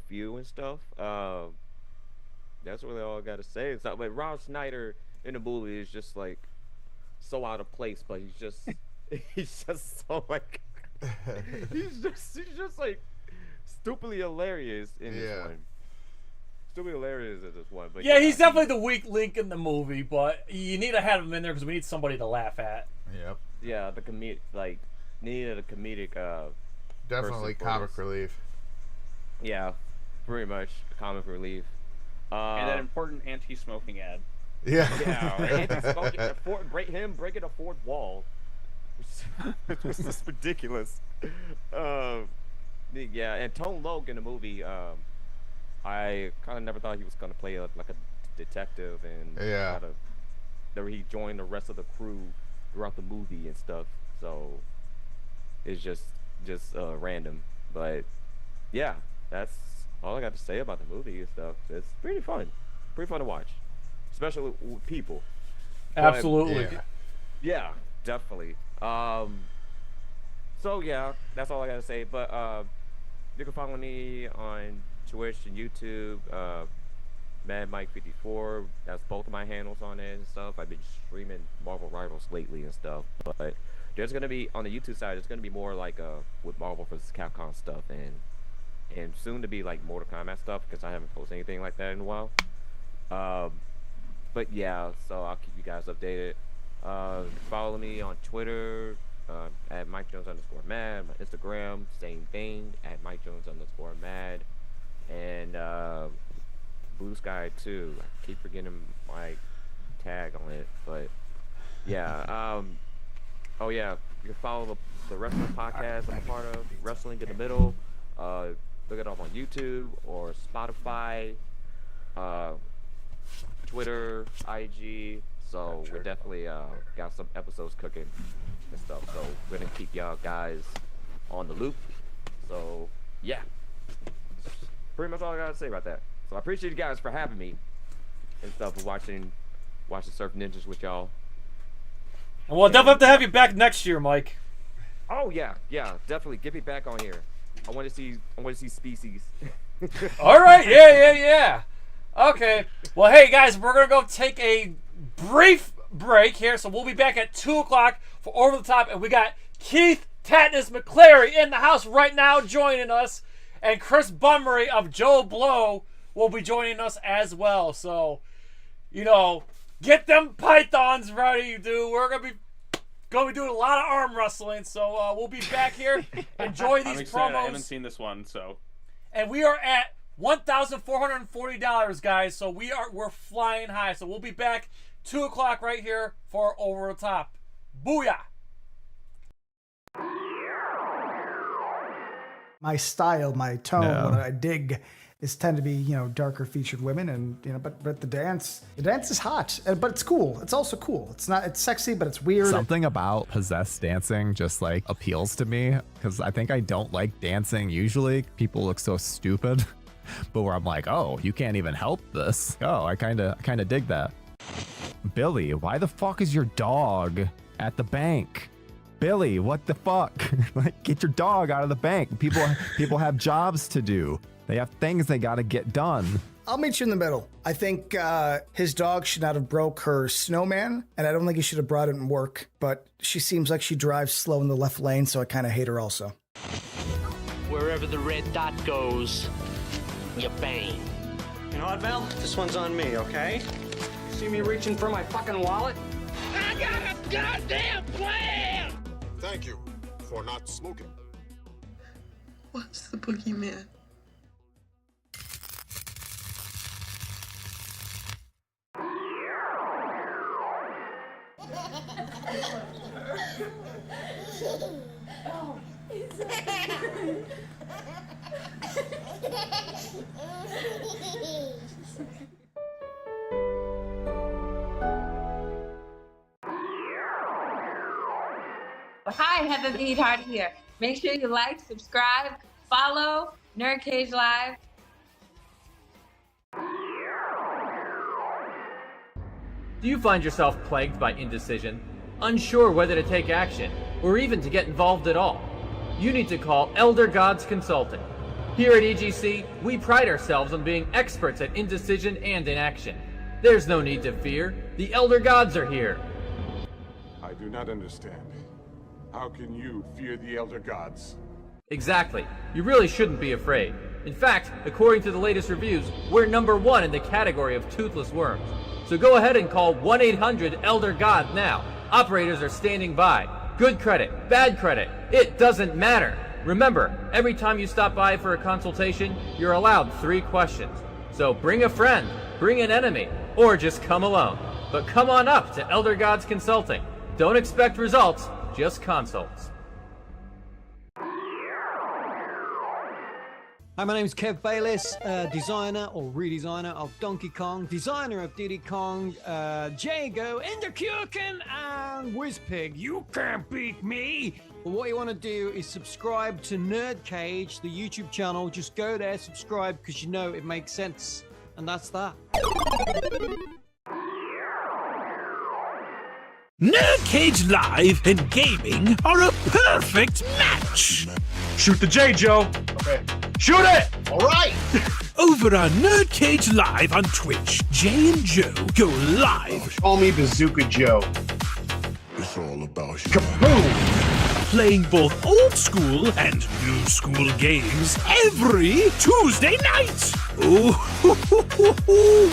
view and stuff. That's really all I gotta say. So, but Rob Schneider in the movie is just like so out of place, but he's just so like he's just like stupidly hilarious in this one. Stupidly hilarious in this one. But Yeah, he's definitely the weak link in the movie, but you need to have him in there because we need somebody to laugh at. Yep. Yeah, the needed a comedic Definitely person for comic this. relief. Yeah, pretty much comic relief. And that important anti-smoking ad. Yeah. Yeah, breaking a fourth wall. It was just ridiculous. Yeah, and Tone Loc in the movie, I kind of never thought he was gonna play like a detective, and that he joined the rest of the crew throughout the movie and stuff. So it's just random, but yeah, that's all I got to say about the movie and stuff. It's pretty fun to watch, especially with people. Absolutely. But, yeah, definitely. So yeah, that's all I gotta say. But you can follow me on Twitch and YouTube, Mad Mike 54. That's both of my handles on it and stuff. I've been streaming Marvel Rivals lately and stuff. But there's gonna be on the YouTube side. There's gonna be more like with Marvel vs. Capcom stuff and soon to be like Mortal Kombat stuff because I haven't posted anything like that in a while. But yeah, so I'll keep you guys updated. Follow me on Twitter at MikeJones_Mad. My Instagram, same thing, at MikeJones_Mad. And Blue Sky too. I keep forgetting my tag on it, but yeah. Oh yeah, you can follow the wrestling podcast I'm a part of, Wrestling in the Middle. Look it up on YouTube or Spotify, Twitter, IG. So we're definitely got some episodes cooking and stuff. So we're gonna keep y'all guys on the loop. So yeah, pretty much all I gotta say about that. So I appreciate you guys for having me and stuff, for watching Surf Ninjas with y'all. And we'll definitely have to have you back next year, Mike. Oh yeah, definitely get me back on here. I want to see Species. All right, yeah. Okay. Well, hey guys, we're gonna go take a brief break here, so we'll be back at 2 o'clock for Over the Top, and we got Keith Tatnus McClary in the house right now joining us, and Chris Bummery of Joe Blow will be joining us as well. So, get them pythons ready, dude. We're gonna be doing a lot of arm wrestling, so we'll be back here. Enjoy these I'm excited. promos. I haven't seen this one, so. And we are at $1,440, guys. So we're flying high. So we'll be back 2 o'clock right here for Over the Top. Booyah! My style, my tone, what I dig is tend to be, darker featured women, and but the dance is hot, but it's cool. It's also cool. It's sexy, but it's weird. Something about possessed dancing just like appeals to me, because I think I don't like dancing usually. People look so stupid, but where I'm like, oh, you can't even help this. Oh, I kind of dig that. Billy, why the fuck is your dog at the bank? Billy, what the fuck? Like, get your dog out of the bank. People have jobs to do. They have things they gotta get done. I'll meet you in the middle. I think his dog should not have broke her snowman, and I don't think he should have brought it in work, but she seems like she drives slow in the left lane, so I kind of hate her also. Wherever the red dot goes, you bang. You know what, Val? This one's on me, okay? You see me reaching for my fucking wallet? I got a goddamn plan! Thank you for not smoking. What's the boogeyman? Hi, Heather the Needheart here. Make sure you like, subscribe, follow NerdCage Live. Do you find yourself plagued by indecision, unsure whether to take action, or even to get involved at all? You need to call Elder Gods Consulting. Here at EGC, we pride ourselves on being experts at indecision and inaction. There's no need to fear. The Elder Gods are here. I do not understand. How can you fear the Elder Gods? Exactly. You really shouldn't be afraid. In fact, according to the latest reviews, we're #1 in the category of toothless worms. So go ahead and call 1-800-ELDER-GOD now. Operators are standing by. Good credit, bad credit, it doesn't matter. Remember, every time you stop by for a consultation, you're allowed 3 questions. So bring a friend, bring an enemy, or just come alone. But come on up to Elder Gods Consulting. Don't expect results, just consults. Hi, my name's Kev Bayless, designer or redesigner of Donkey Kong, designer of Diddy Kong, Jago, Enderkurken, and Whizpig. You can't beat me! But what you want to do is subscribe to NerdCage, the YouTube channel. Just go there, subscribe, because you know it makes sense. And that's that. NerdCage Live and Gaming are a perfect match! Shoot the J, Joe! Okay. Shoot it! Alright! Over on NerdCage Live on Twitch, Jay and Joe go live. Call me Bazooka Joe. It's all about you. Kaboom! Playing both old school and new school games every Tuesday night! Ooh,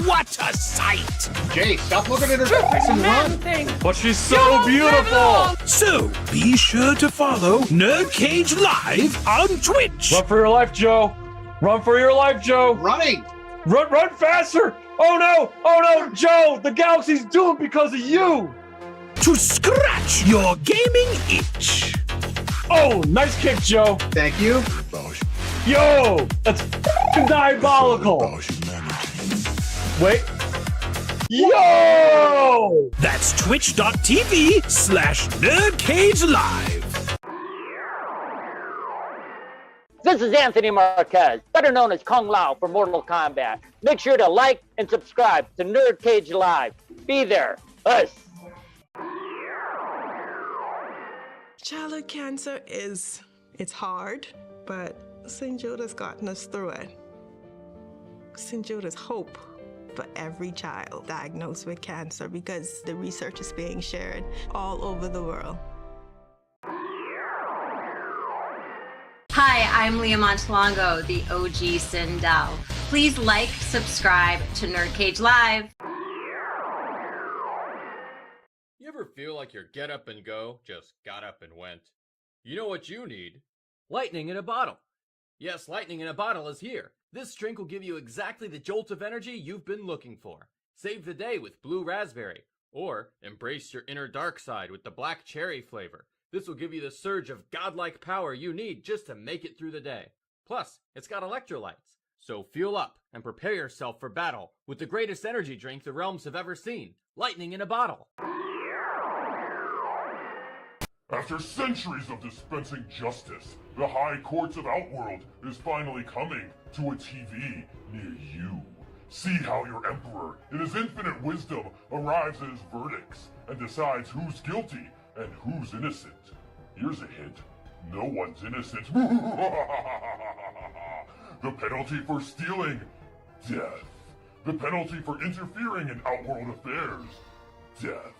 what a sight! Jay, stop looking at her face and run. But she's so beautiful. So be sure to follow NerdCage Live on Twitch. Run for your life, Joe. Run for your life, Joe. Running. Run faster. Oh no, Joe, the galaxy's doomed because of you. To scratch your gaming itch. Oh, nice kick, Joe. Thank you. Yo, that's f***ing diabolical. Wait. Yo! That's twitch.tv/NerdCage Live. This is Anthony Marquez, better known as Kung Lao for Mortal Kombat. Make sure to like and subscribe to NerdCage Live. Be there. Us. Childhood cancer it's hard, but St. Jude has gotten us through it. St. Jude is hope for every child diagnosed with cancer because the research is being shared all over the world. Hi, I'm Leah Montalongo, the OG Sindel. Please like, subscribe to NerdCage Live. You ever feel like your get up and go just got up and went? You know what you need? Lightning in a bottle. Yes, lightning in a bottle is here. This drink will give you exactly the jolt of energy you've been looking for. Save the day with blue raspberry, or embrace your inner dark side with the black cherry flavor. This will give you the surge of godlike power you need just to make it through the day. Plus, it's got electrolytes. So fuel up and prepare yourself for battle with the greatest energy drink the realms have ever seen. Lightning in a bottle. After centuries of dispensing justice, the High Courts of Outworld is finally coming to a TV near you. See how your Emperor, in his infinite wisdom, arrives at his verdicts and decides who's guilty and who's innocent. Here's a hint. No one's innocent. The penalty for stealing? Death. The penalty for interfering in Outworld affairs? Death.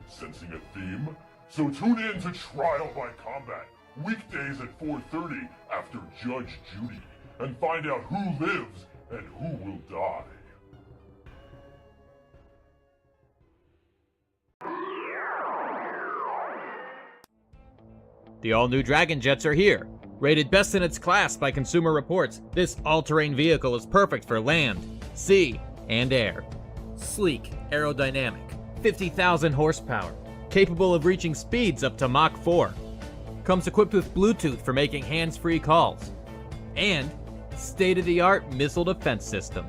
Sensing a theme? So tune in to Trial by Combat, weekdays at 4:30 after Judge Judy, and find out who lives and who will die. The all-new Dragon Jets are here. Rated best in its class by Consumer Reports, this all-terrain vehicle is perfect for land, sea, and air. Sleek, aerodynamic, 50,000 horsepower, capable of reaching speeds up to Mach 4. Comes equipped with Bluetooth for making hands-free calls. And state-of-the-art missile defense system.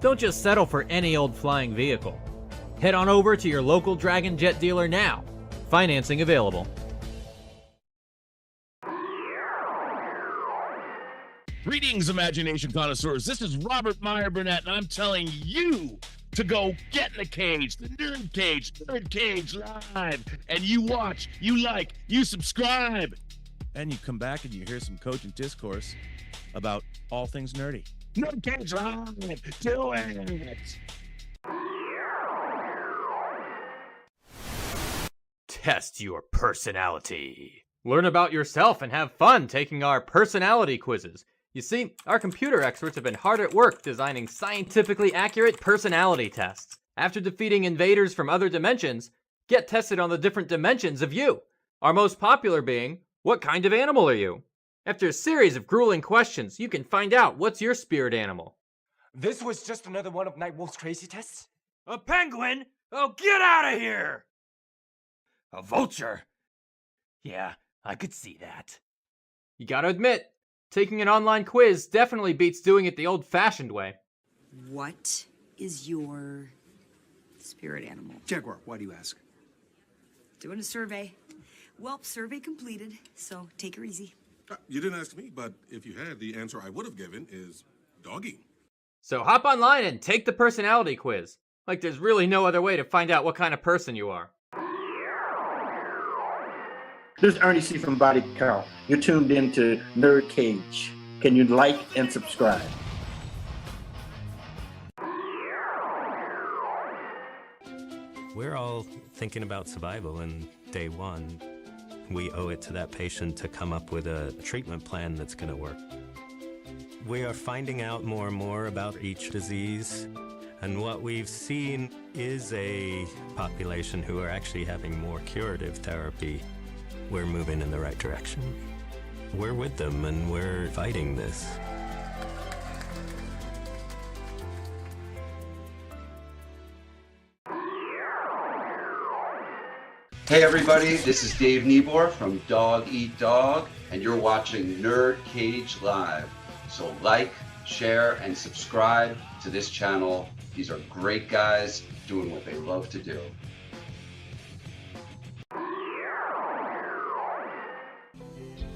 Don't just settle for any old flying vehicle. Head on over to your local Dragon Jet dealer now. Financing available. Greetings, imagination connoisseurs. This is Robert Meyer Burnett, and I'm telling you to go get in the cage, the NerdCage Live, and you watch, you like, you subscribe. And you come back and you hear some cogent discourse about all things nerdy. NerdCage Live, do it. Test your personality. Learn about yourself and have fun taking our personality quizzes. You see, our computer experts have been hard at work designing scientifically accurate personality tests. After defeating invaders from other dimensions, get tested on the different dimensions of you. Our most popular being, what kind of animal are you? After a series of grueling questions, you can find out what's your spirit animal. This was just another one of Nightwolf's crazy tests? A penguin? Oh, get out of here! A vulture? Yeah, I could see that. You gotta admit, taking an online quiz definitely beats doing it the old-fashioned way. What is your spirit animal? Jaguar, why do you ask? Doing a survey. Well, survey completed, so take her easy. You didn't ask me, but if you had, the answer I would have given is doggy. So hop online and take the personality quiz. Like there's really no other way to find out what kind of person you are. This is Ernie C. from Body Count. You're tuned in to NerdCage. Can you like and subscribe? We're all thinking about survival, and day one, we owe it to that patient to come up with a treatment plan that's going to work. We are finding out more and more about each disease, and what we've seen is a population who are actually having more curative therapy. We're moving in the right direction. We're with them and we're fighting this. Hey everybody, this is Dave Niebuhr from Dog Eat Dog, and you're watching NerdCage Live. So like, share, and subscribe to this channel. These are great guys doing what they love to do.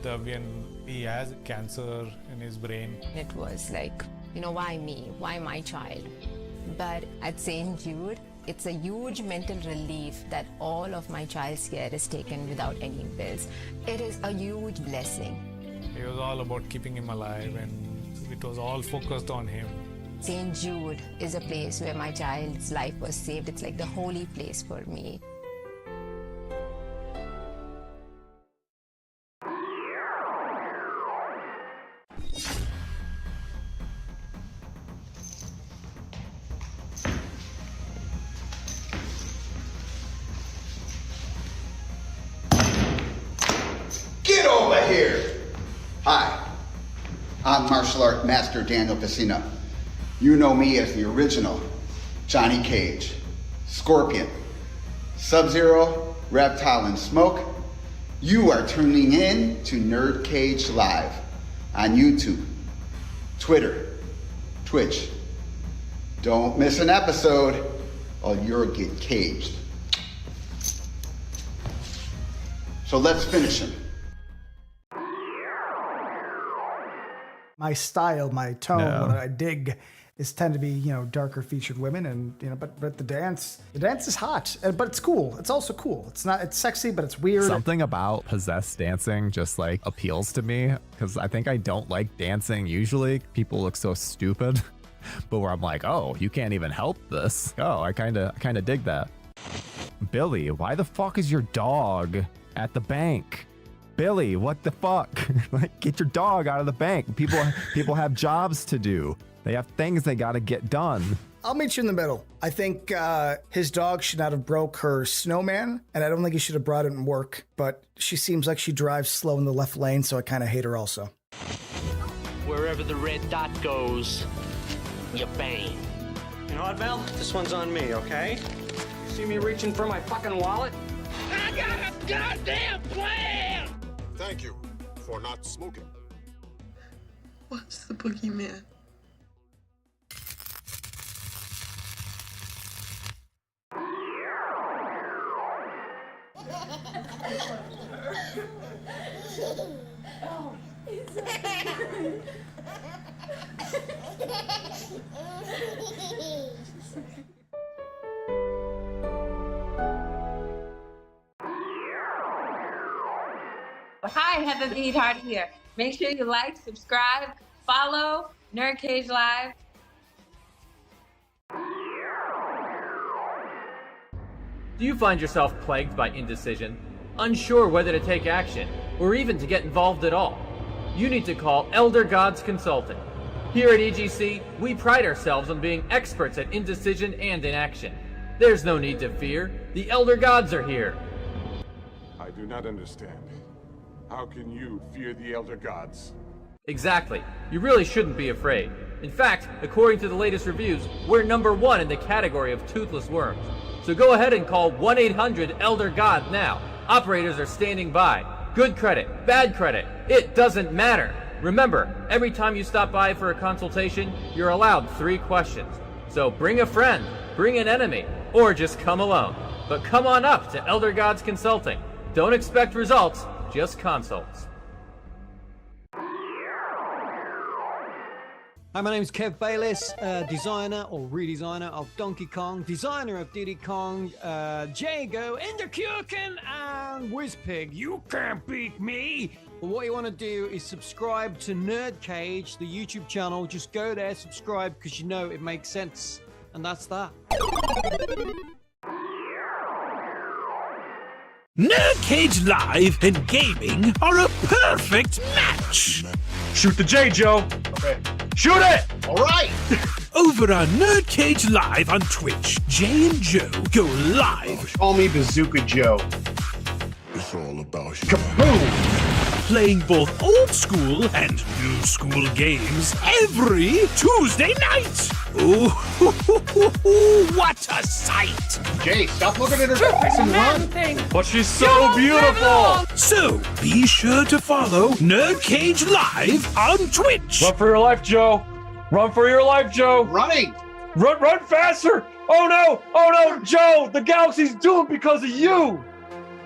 When he has cancer in his brain. It was like, why me? Why my child? But at St. Jude, it's a huge mental relief that all of my child's care is taken without any bills. It is a huge blessing. It was all about keeping him alive, and it was all focused on him. St. Jude is a place where my child's life was saved. It's like the holy place for me. Get over here! Hi, I'm martial art master Daniel Casino. You know me as the original Johnny Cage, Scorpion, Sub-Zero, Reptile, and Smoke. You are tuning in to NerdCage Live on YouTube, Twitter, Twitch. Don't miss an episode or you'll get caged. So let's finish him. My style, my tone, what I dig is tend to be, darker featured women, and but the dance is hot, but it's cool. It's also cool. It's sexy, but it's weird. Something about possessed dancing just like appeals to me, because I think I don't like dancing usually. People look so stupid, but where I'm like, oh, you can't even help this. Oh, I kind of dig that. Billy, why the fuck is your dog at the bank? Billy, what the fuck? Like, get your dog out of the bank. People have jobs to do. They have things they gotta get done. I'll meet you in the middle. I think his dog should not have broke her snowman, and I don't think he should have brought it in work, but she seems like she drives slow in the left lane, so I kind of hate her also. Wherever the red dot goes, you bang. You know what, Val? This one's on me, okay? You see me reaching for my fucking wallet? I got a goddamn plan! Thank you for not smoking. What's the boogeyman? Hi, Heather the Eatheart here. Make sure you like, subscribe, follow NerdCage Live. Do you find yourself plagued by indecision, unsure whether to take action, or even to get involved at all? You need to call Elder Gods Consulting. Here at EGC, we pride ourselves on being experts at indecision and inaction. There's no need to fear. The Elder Gods are here. I do not understand. How can you fear the Elder Gods? Exactly. You really shouldn't be afraid. In fact, according to the latest reviews, we're #1 in the category of toothless worms. So go ahead and call 1-800-ELDER-GOD now. Operators are standing by. Good credit, bad credit, it doesn't matter. Remember, every time you stop by for a consultation, you're allowed 3 questions. So bring a friend, bring an enemy, or just come alone. But come on up to Elder Gods Consulting. Don't expect results, just consults. Hi, my name's Kev Bayliss, designer or redesigner of Donkey Kong, designer of Diddy Kong, Jago, Enderkuchen, and Whizpig. You can't beat me! But what you want to do is subscribe to NerdCage, the YouTube channel. Just go there, subscribe, because you know it makes sense. And that's that. NerdCage Live and gaming are a perfect match. Shoot the J, Joe. Okay. Shoot it! All right. Over on NerdCage Live on Twitch, Jay and Joe go live. Call me Bazooka Joe. It's all about you. Kaboom! Playing both old school and new school games every Tuesday night. Ooh, what a sight! Jay, stop looking at her face and run. But she's so beautiful! So, be sure to follow NerdCage Live on Twitch. Run for your life, Joe! Run for your life, Joe! Running! Run faster! Oh no, Joe! The galaxy's doomed because of you!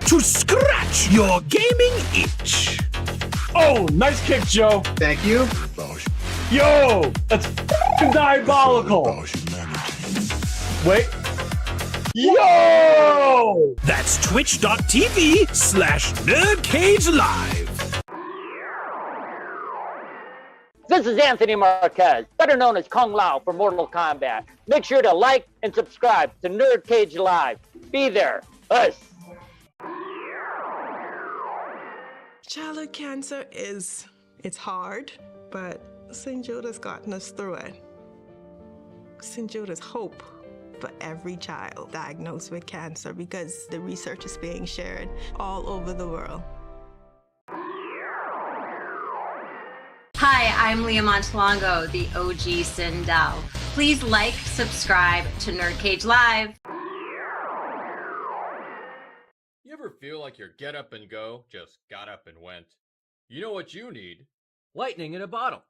To scratch your gaming itch. Oh, nice kick, Joe! Thank you. Yo! That's f***ing diabolical! Wait. Yo! That's twitch.tv/NerdCage Live. This is Anthony Marquez, better known as Kung Lao for Mortal Kombat. Make sure to like and subscribe to NerdCage Live. Be there. Us. Childhood cancer it's hard, but St. Jude has gotten us through it. St. Jude is hope for every child diagnosed with cancer because the research is being shared all over the world. Hi, I'm Leah Montalongo, the OG Sindel. Please like, subscribe to NerdCage Live. You ever feel like your get up and go just got up and went? You know what you need? Lightning in a bottle.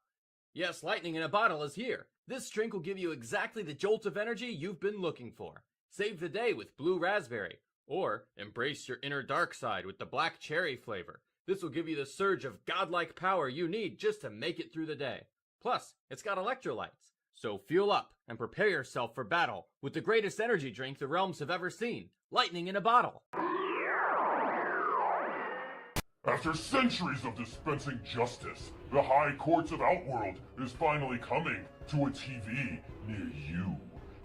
Yes, lightning in a bottle is here. This drink will give you exactly the jolt of energy you've been looking for. Save the day with blue raspberry, or embrace your inner dark side with the black cherry flavor. This will give you the surge of godlike power you need just to make it through the day. Plus, it's got electrolytes. So fuel up and prepare yourself for battle with the greatest energy drink the realms have ever seen. Lightning in a bottle. After centuries of dispensing justice, the High Courts of Outworld is finally coming to a TV near you.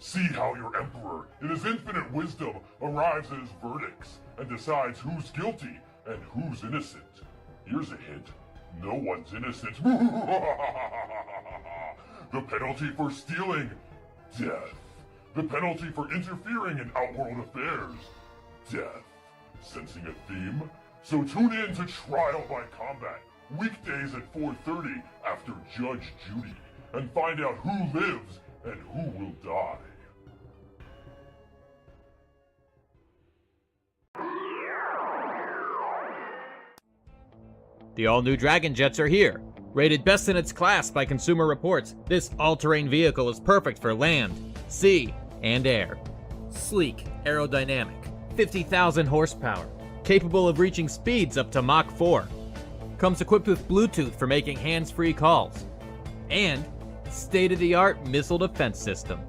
See how your Emperor, in his infinite wisdom, arrives at his verdicts and decides who's guilty and who's innocent. Here's a hint. No one's innocent. The penalty for stealing? Death. The penalty for interfering in Outworld affairs? Death. Sensing a theme? So tune in to Trial by Combat, weekdays at 4:30 after Judge Judy, and find out who lives and who will die. The all-new Dragon Jets are here. Rated best in its class by Consumer Reports, this all-terrain vehicle is perfect for land, sea, and air. Sleek, aerodynamic, 50,000 horsepower, capable of reaching speeds up to Mach 4. Comes equipped with Bluetooth for making hands-free calls. And state-of-the-art missile defense system.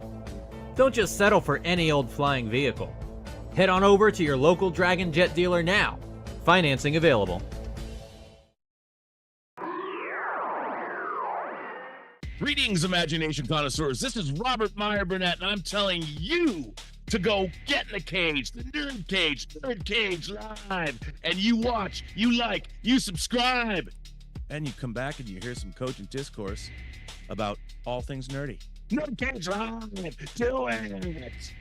Don't just settle for any old flying vehicle. Head on over to your local Dragon Jet dealer now. Financing available. Greetings, imagination connoisseurs. This is Robert Meyer Burnett, and I'm telling you to go get in the cage, the NerdCage Live, and you watch, you like, you subscribe. And you come back and you hear some cogent discourse about all things nerdy. NerdCage Live, do it.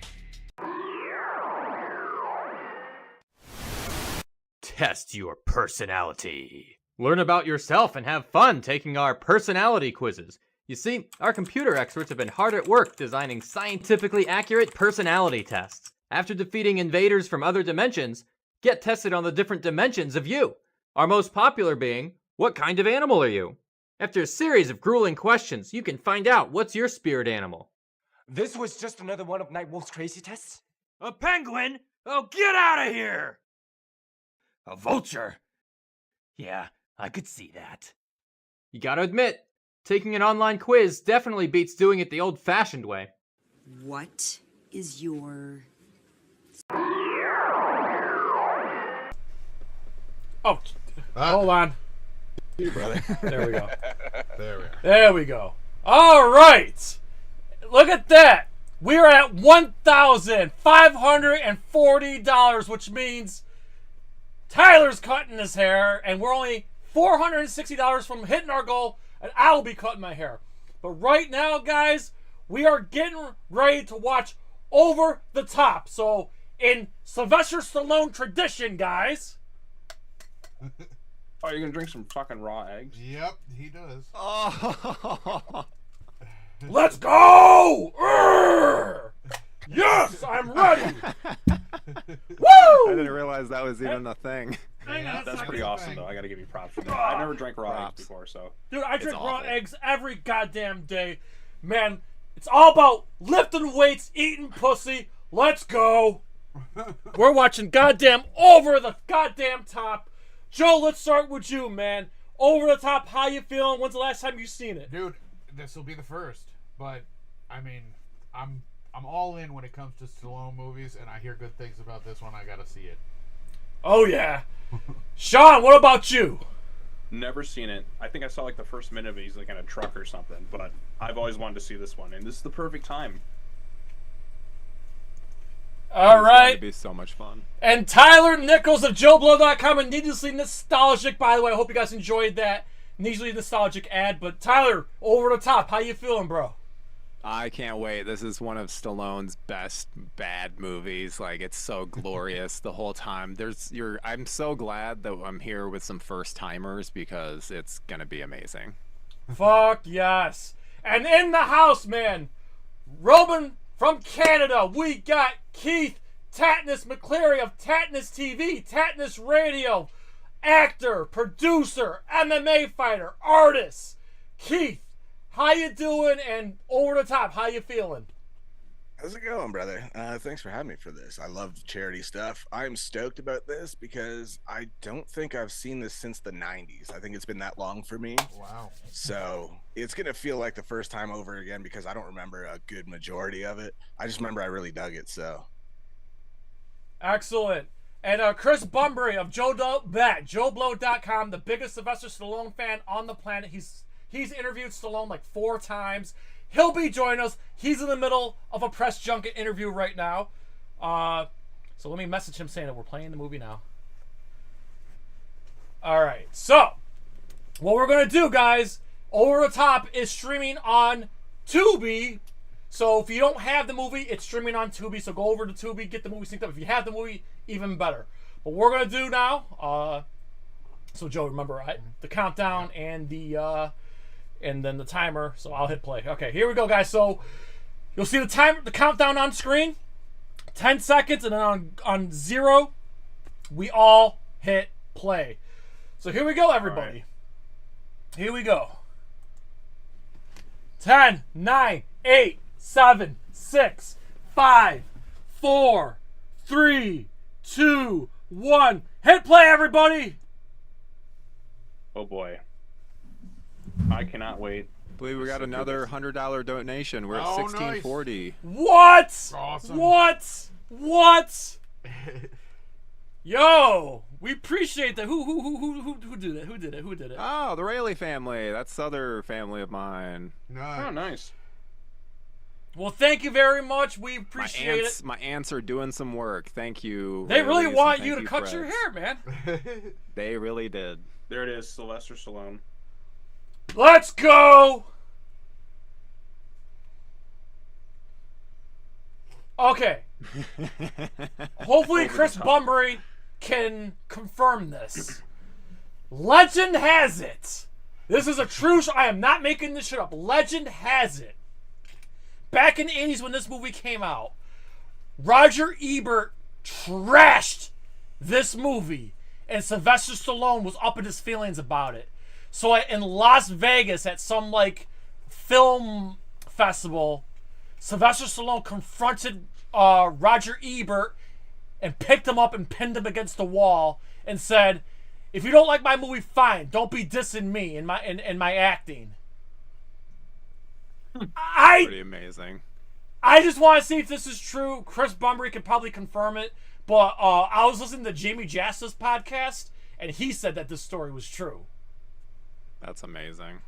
Test your personality. Learn about yourself and have fun taking our personality quizzes. You see, our computer experts have been hard at work designing scientifically accurate personality tests. After defeating invaders from other dimensions, get tested on the different dimensions of you. Our most popular being, what kind of animal are you? After a series of grueling questions, you can find out what's your spirit animal. This was just another one of Nightwolf's crazy tests? A penguin? Oh, get out of here! A vulture? Yeah, I could see that. You gotta admit, taking an online quiz definitely beats doing it the old-fashioned way. What is your... Oh, hold on. Brother. There we go. There we are. There we go. All right. Look at that. We're at $1,540, which means Tyler's cutting his hair, and we're only $460 from hitting our goal, and I'll be cutting my hair. But right now, guys, we are getting ready to watch Over the Top. So, in Sylvester Stallone tradition, guys. Oh, you're gonna drink some fucking raw eggs? Yep, he does. Oh. Let's go! Urgh! Yes, I'm ready. Woo! I didn't realize that was even a thing. That's pretty awesome, though. I gotta give you props for that. I've never drank raw eggs before, so. Dude, I drink raw eggs every goddamn day. Man, it's all about lifting weights, eating pussy. Let's go. We're watching goddamn Over the goddamn Top. Joe, let's start with you, man. Over the Top, how you feeling? When's the last time you seen it? Dude, this will be the first. But, I mean, I'm all in when it comes to Stallone movies, and I hear good things about this one. I gotta see it. Oh, yeah. Sean, what about you? Never seen it. I think I saw like the first minute of it. He's like in a truck or something. But I've always wanted to see this one, and this is the perfect time. All right. It'd be so much fun. And Tyler Nichols of JoeBlow.com and Needlessly Nostalgic, by the way. I hope you guys enjoyed that Needlessly Nostalgic ad. But Tyler, Over the Top, how you feeling, bro? I can't wait. This is one of Stallone's best bad movies. Like, it's so glorious the whole time. I'm so glad that I'm here with some first timers because it's gonna be amazing. Fuck yes. And in the house, man, Robin from Canada, we got Keith Tatnus McCleary of Tatnus TV, Tatnus Radio, actor, producer, MMA fighter, artist. Keith, how you doing? And Over the Top, how you feeling? How's it going, brother? Thanks for having me for this. I love charity stuff. I'm stoked about this because I don't think I've seen this since the 90s. I think it's been that long for me. Wow. So it's going to feel like the first time over again because I don't remember a good majority of it. I just remember I really dug it, so. Excellent. And Chris Bunbury of JoeBlow.com, the biggest Sylvester Stallone fan on the planet. He's interviewed Stallone like 4 times. He'll be joining us. He's in the middle of a press junket interview right now. So let me message him saying that we're playing the movie now. All right. So what we're going to do, guys, Over the Top is streaming on Tubi. So if you don't have the movie, it's streaming on Tubi. So go over to Tubi, get the movie synced up. If you have the movie, even better. But what we're going to do now, so Joe, remember the countdown and the... and then the timer, so I'll hit play. Okay, here we go, guys. So you'll see the countdown on screen, 10 seconds, and then on 0, we all hit play. So here we go, everybody. Right. Here we go. 10, 9, 8, 7, 6, 5, 4, 3, 2, 1. Hit play, everybody. Oh boy. I cannot wait. I believe we got another $100 donation. We're at $16.40. Nice. What? Awesome. What? Yo, we appreciate that. Who did it? Who did it? Oh, the Rayleigh family. That's the other family of mine. Nice. Oh, nice. Well, thank you very much. We appreciate it. My aunts are doing some work. Thank you. They really want you to cut your hair, man. They really did. There it is, Sylvester Stallone. Let's go! Okay. Hopefully Chris Bunbury can confirm this. Legend has it. This is a true I am not making this shit up. Legend has it. Back in the 80s when this movie came out, Roger Ebert trashed this movie, and Sylvester Stallone was up in his feelings about it. So in Las Vegas at some like film festival, Sylvester Stallone confronted Roger Ebert and picked him up and pinned him against the wall and said, "If you don't like my movie, fine. Don't be dissing me in my acting." Pretty amazing. I just want to see if this is true. Chris Bunbury could probably confirm it, but I was listening to Jamie Jasta's podcast, and he said that this story was true. That's amazing.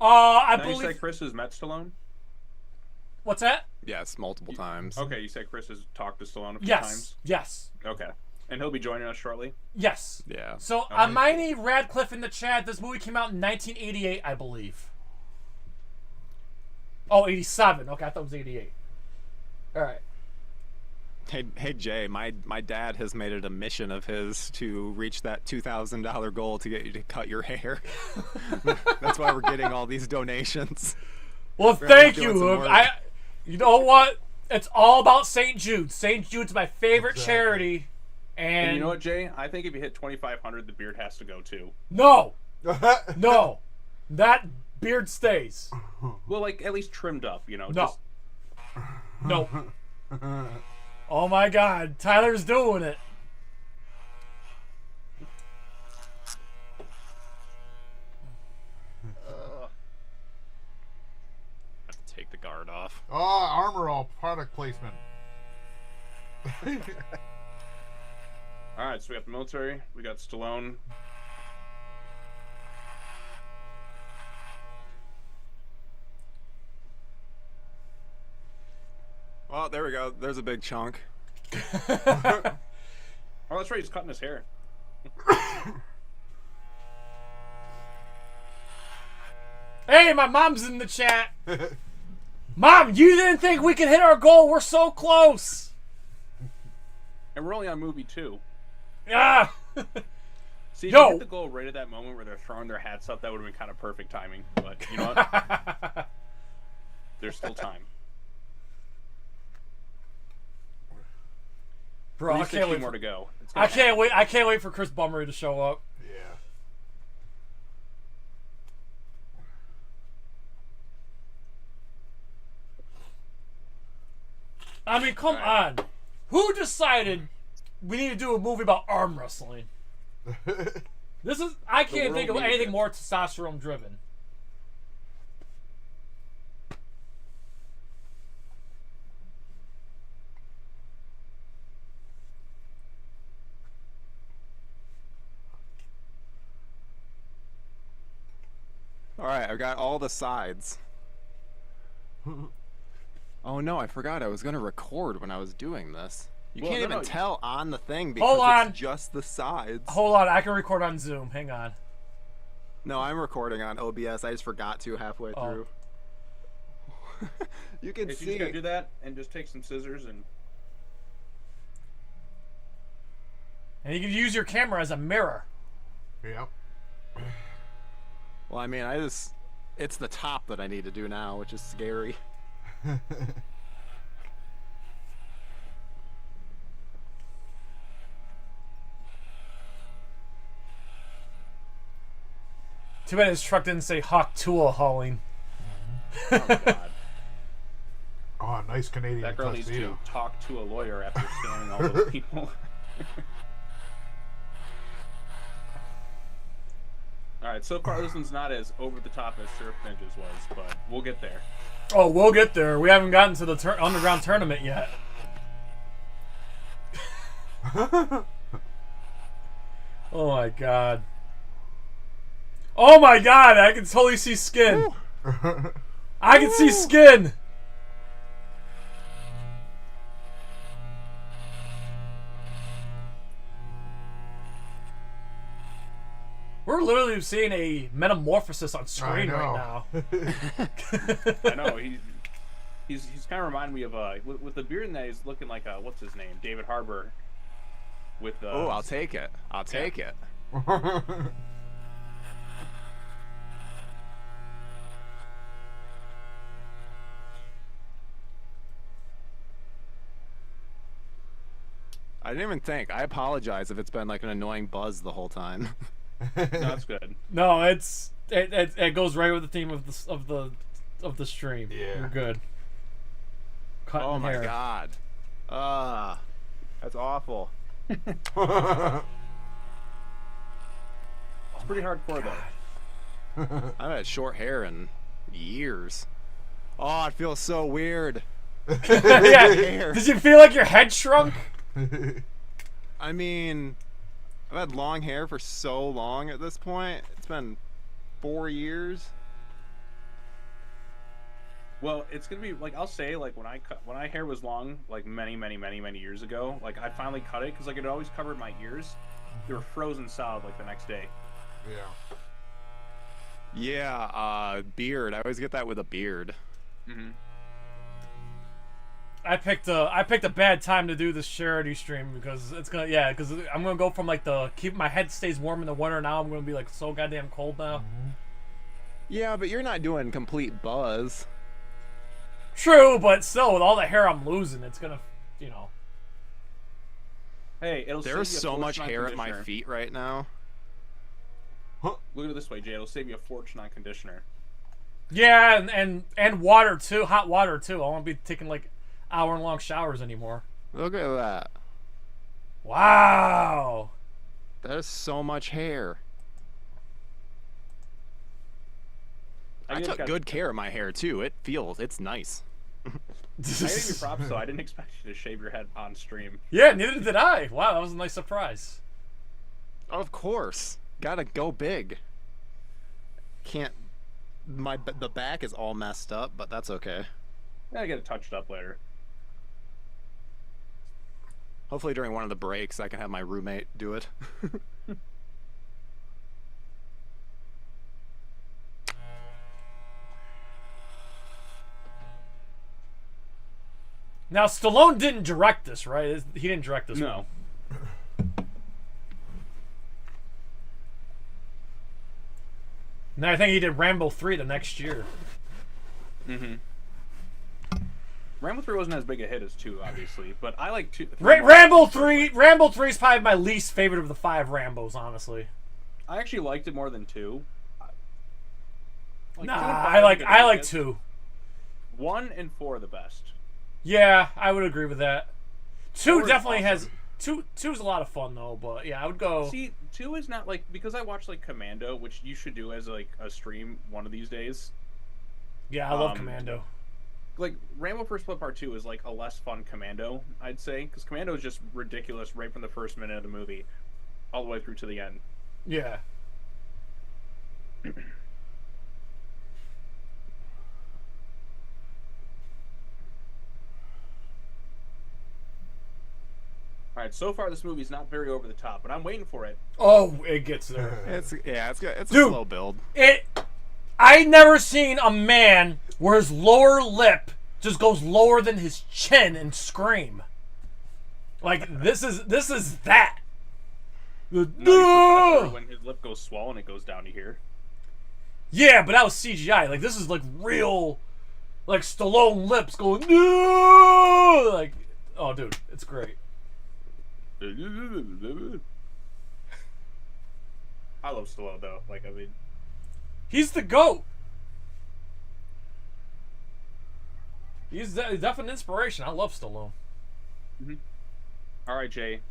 I believe. You said Chris has met Stallone? What's that? Yes, multiple times. Okay, you said Chris has talked to Stallone a few times? Yes. Okay. And he'll be joining us shortly? Yes. Yeah. So, Hermione Radcliffe in the chat, this movie came out in 1988, I believe. Oh, 87. Okay, I thought it was 88. All right. Hey Jay, my dad has made it a mission of his to reach that $2,000 goal to get you to cut your hair. That's why we're getting all these donations. Well, thank you. You know what? It's all about St. Jude. St. Jude's my favorite charity. And you know what, Jay? I think if you hit 2,500, the beard has to go too. No. No. That beard stays. Well, like at least trimmed up, you know. No. No. Oh my God, Tyler's doing it. Have to take the guard off. Oh, armor all product placement. All right, so we got the military, we got Stallone. Well, there we go. There's a big chunk. Oh, that's right. He's cutting his hair. Hey, my mom's in the chat. Mom, you didn't think we could hit our goal? We're so close. And we're only on movie 2. Yeah. See, if Yo. you hit the goal right at that moment where they're throwing their hats up, that would have been kind of perfect timing. But you know what? There's still time. Bro, I can't wait more to go. I can't wait. I can't wait for Chris Bummery to show up. Yeah. I mean, come on. Who decided we need to do a movie about arm wrestling? This is. I can't think of anything more testosterone driven. Alright, I've got all the sides. Oh no, I forgot I was going to record when I was doing this. You can't even tell on the thing because it's just the sides. Hold on, I can record on Zoom. Hang on. No, I'm recording on OBS. I just forgot to halfway through. You can if see. You just gotta do that and just take some scissors and you can use your camera as a mirror. Yep. Well, I mean, it's the top that I need to do now, which is scary. Too bad his truck didn't say Hawk Tool hauling. oh god. Oh, nice Canadian That girl tuxedo. needs to talk to a lawyer after scamming all those people. Alright, so far this one's not as over the top as Surf Ninjas was, but we'll get there. Oh, we'll get there. We haven't gotten to the underground tournament yet. Oh my god. Oh my god, I can totally see skin. I can see skin. We're literally seeing a metamorphosis on screen right now. I know, he's kind of reminding me of with the beard in that he's looking like what's his name, David Harbour. With oh, I'll take it. I'll take it. I didn't even think. I apologize if it's been like an annoying buzz the whole time. No, that's good. No, it goes right with the theme of the stream. Yeah, you're good. Cutting oh my hair. god. That's awful. It's pretty hardcore though. I haven't had short hair in years. Oh, it feels so weird. Yeah. Did you feel like your head shrunk? I mean, I've had long hair for so long at this point. It's been 4 years. Well, it's gonna be like I'll say like when my hair was long like many years ago. Like I finally cut it because like it always covered my ears. They were frozen solid like the next day. Yeah. Yeah, beard. I always get that with a beard. Mm-hmm. I picked a bad time to do this charity stream because because I'm gonna go from like keep my head stays warm in the winter. Now I'm gonna be like so goddamn cold now. Yeah, but you're not doing complete buzz. True, but still, with all the hair I'm losing, it's gonna, you know. Hey, There's so much hair at my feet right now. Look at it this way, Jay. It'll save you a fortune on conditioner. Yeah, and water too, hot water too. I won't be taking like hour-long showers anymore. Look at that. Wow. That is so much hair. I took good care of my hair too. It's nice. I gave you props though. I didn't expect you to shave your head on stream. Yeah, neither did I. Wow, that was a nice surprise. Of course, gotta go big. Can't. The back is all messed up, but that's okay. Yeah, I get it touched up later. Hopefully during one of the breaks, I can have my roommate do it. Now, Stallone didn't direct this, right? He didn't direct this one. No, I think he did Rambo 3 the next year. Mm-hmm. Rambo 3 wasn't as big a hit as 2, obviously, but I like 2. Rambo 3 is probably my least favorite of the 5 Rambos, honestly. I actually liked it more than 2. Nah, I like 2. 1 and 4 are the best. Yeah, I would agree with that. 2 4 definitely is has... 2 is a lot of fun, though, but yeah, I would go... See, 2 is not like... Because I watch, like, Commando, which you should do as, like, a stream one of these days. Yeah, I love Commando. Like, Rambo First Blood Part 2 is, like, a less fun Commando, I'd say. Because Commando is just ridiculous right from the first minute of the movie all the way through to the end. Yeah. Alright, so far this movie's not very over the top, but I'm waiting for it. Oh, it gets there. It's a Dude, slow build. I never seen a man where his lower lip just goes lower than his chin and scream. Like this is that. No, when his lip goes swollen, it goes down to here. Yeah, but that was CGI. Like this is like real, like Stallone lips going no. Like, oh, dude, it's great. I love Stallone though. Like, I mean, he's the GOAT. He's definitely an inspiration. I love Stallone. Mm-hmm. All right, Jay.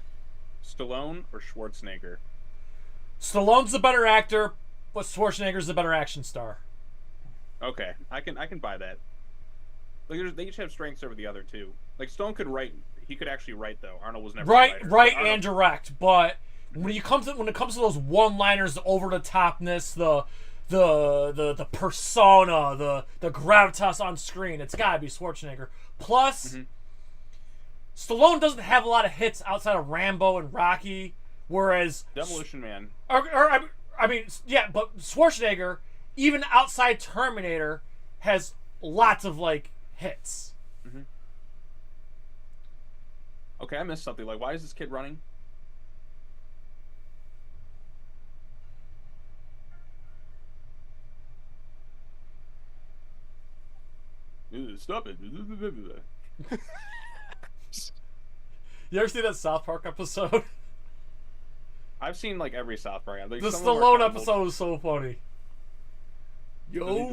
Stallone or Schwarzenegger? Stallone's the better actor, but Schwarzenegger's the better action star. Okay, I can buy that. Like, they each have strengths over the other two. Like, Stone could write. He could actually write though. Arnold was never right, a writer. right, and direct. But when it comes to those one-liners, the over-the-topness, the persona, the gravitas on screen, it's gotta be Schwarzenegger. Plus, Stallone doesn't have a lot of hits outside of Rambo and Rocky, whereas Demolition Man. I mean, yeah, but Schwarzenegger, even outside Terminator, has lots of like hits. Mm-hmm. Okay, I missed something. Like, why is this kid running? Stop it. You ever see that South Park episode? I've seen, like, every South Park. Like, the Stallone episode was so funny. Yo!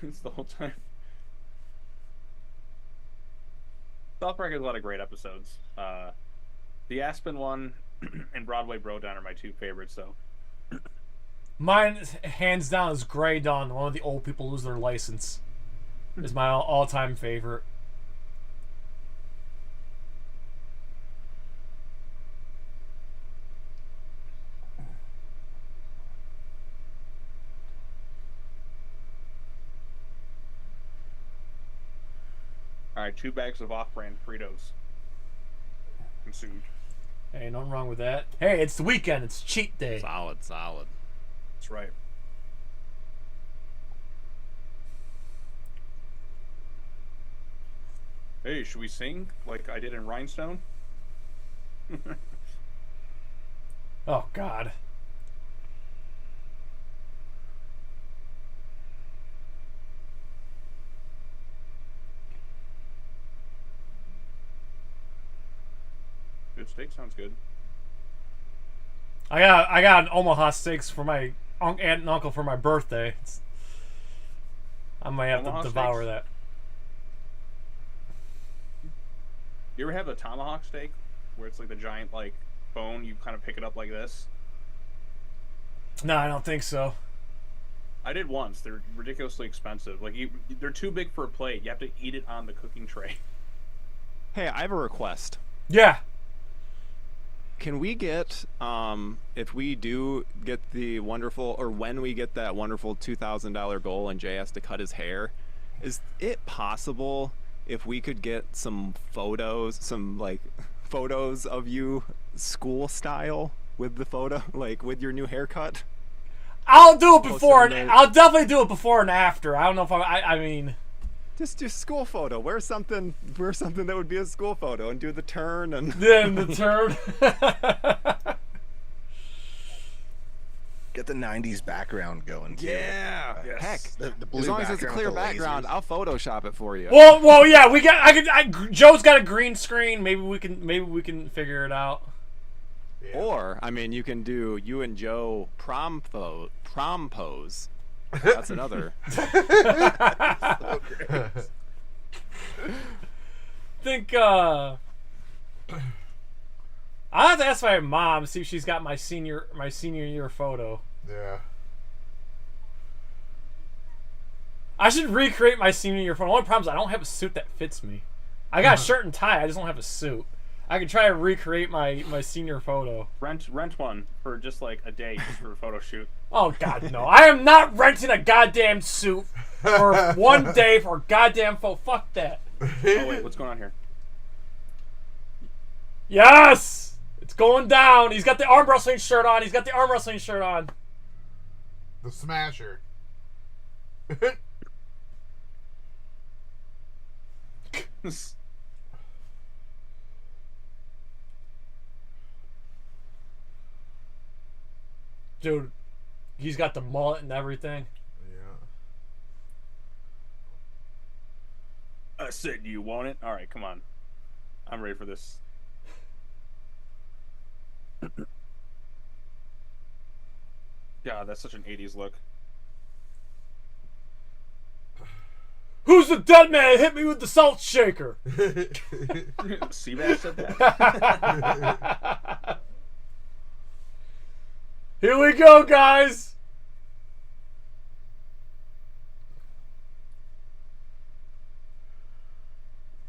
It's the whole time. South Park has a lot of great episodes. The Aspen one and Broadway Brodown are my two favorites, though. Mine, hands down, is Grey Dawn. One of the old people lose their license. Is my all-time favorite. Alright, 2 bags of off-brand Fritos consumed. Hey, nothing wrong with that. Hey, it's the weekend. It's cheat day. Solid. That's right. Hey, should we sing like I did in Rhinestone? Oh God. Good steak sounds good. I got an Omaha steaks for my aunt and uncle for my birthday. I might have Omaha to devour steaks? that. You ever have a tomahawk steak where it's like the giant like bone? You kind of pick it up like this. No, I don't think so. I did once. They're ridiculously expensive. Like they're too big for a plate. You have to eat it on the cooking tray. Hey, I have a request. Yeah. Can we get, if we do get the wonderful, or when we get that wonderful $2,000 goal and Jay has to cut his hair, is it possible if we could get some photos, photos of you school style with the photo, like with your new haircut? I'll do it before. Post on the- I'll definitely do it before and after. I don't know if I mean. Just school photo. Wear something that would be a school photo and do the turn and. Then the turn. Get the '90s background going. Too. Yeah. Yes. Heck, the blue as long as it's a background clear with the background, lasers. I'll Photoshop it for you. Well, yeah. We got. Joe's got a green screen. Maybe we can figure it out. Yeah. Or I mean, you can do you and Joe prom pose. That's another. Think I have to ask my mom, see if she's got my senior year photo. Yeah. I should recreate my senior year photo. The only problem is I don't have a suit that fits me. I got a shirt and tie, I just don't have a suit. I could try to recreate my senior photo. Rent one for just like a day just for a photo shoot. Oh God, no! I am not renting a goddamn suit for one day for a goddamn photo. Fuck that. Oh wait, what's going on here? Yes, it's going down. He's got the arm wrestling shirt on. The Smasher. Dude, he's got the mullet and everything. I said you want it. All right, come on. I'm ready for this. God, that's such an 80s look. Who's the dead man? Hit me with the salt shaker. Seabass said that. Here we go, guys.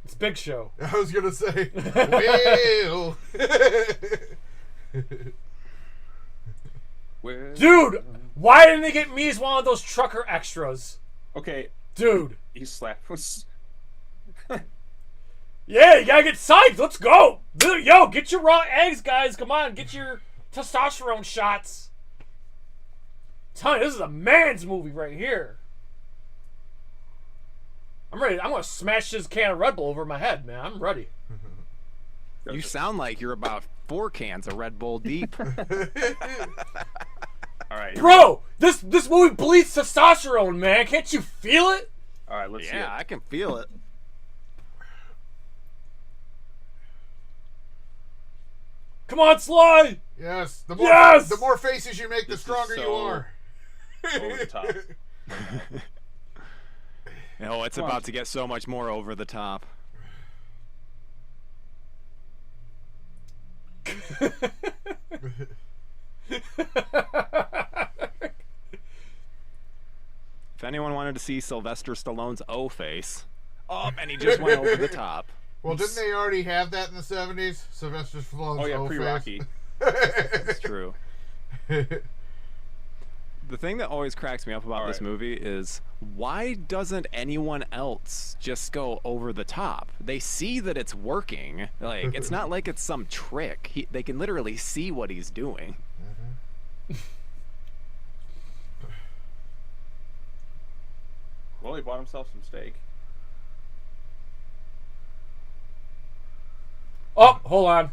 It's Big Show. I was gonna say, well. Dude, why didn't they get me as one of those trucker extras? Okay. Dude. He slapped. Yeah, you gotta get psyched. Let's go. Dude, yo, get your raw eggs, guys. Come on, get your testosterone shots. I'm telling you, this is a man's movie right here. I'm ready. I'm gonna smash this can of Red Bull over my head, man. I'm ready. You sound like you're about 4 cans of Red Bull deep. All right, Bro, this movie bleeds testosterone, man. Can't you feel it? All right, let's see. Yeah, I can feel it. Come on, Sly. Yes. The more faces you make, the stronger you are. Over the top. No, it's about to get so much more over the top. If anyone wanted to see Sylvester Stallone's O face, and he just went over the top. Well, didn't they already have that in the 70s? Sylvester Stallone's pre-Rocky. That's true. The thing that always cracks me up about this movie is why doesn't anyone else just go over the top? They see that it's working. Like, it's not like it's some trick. They can literally see what he's doing. Well, he bought himself some steak. Oh, hold on.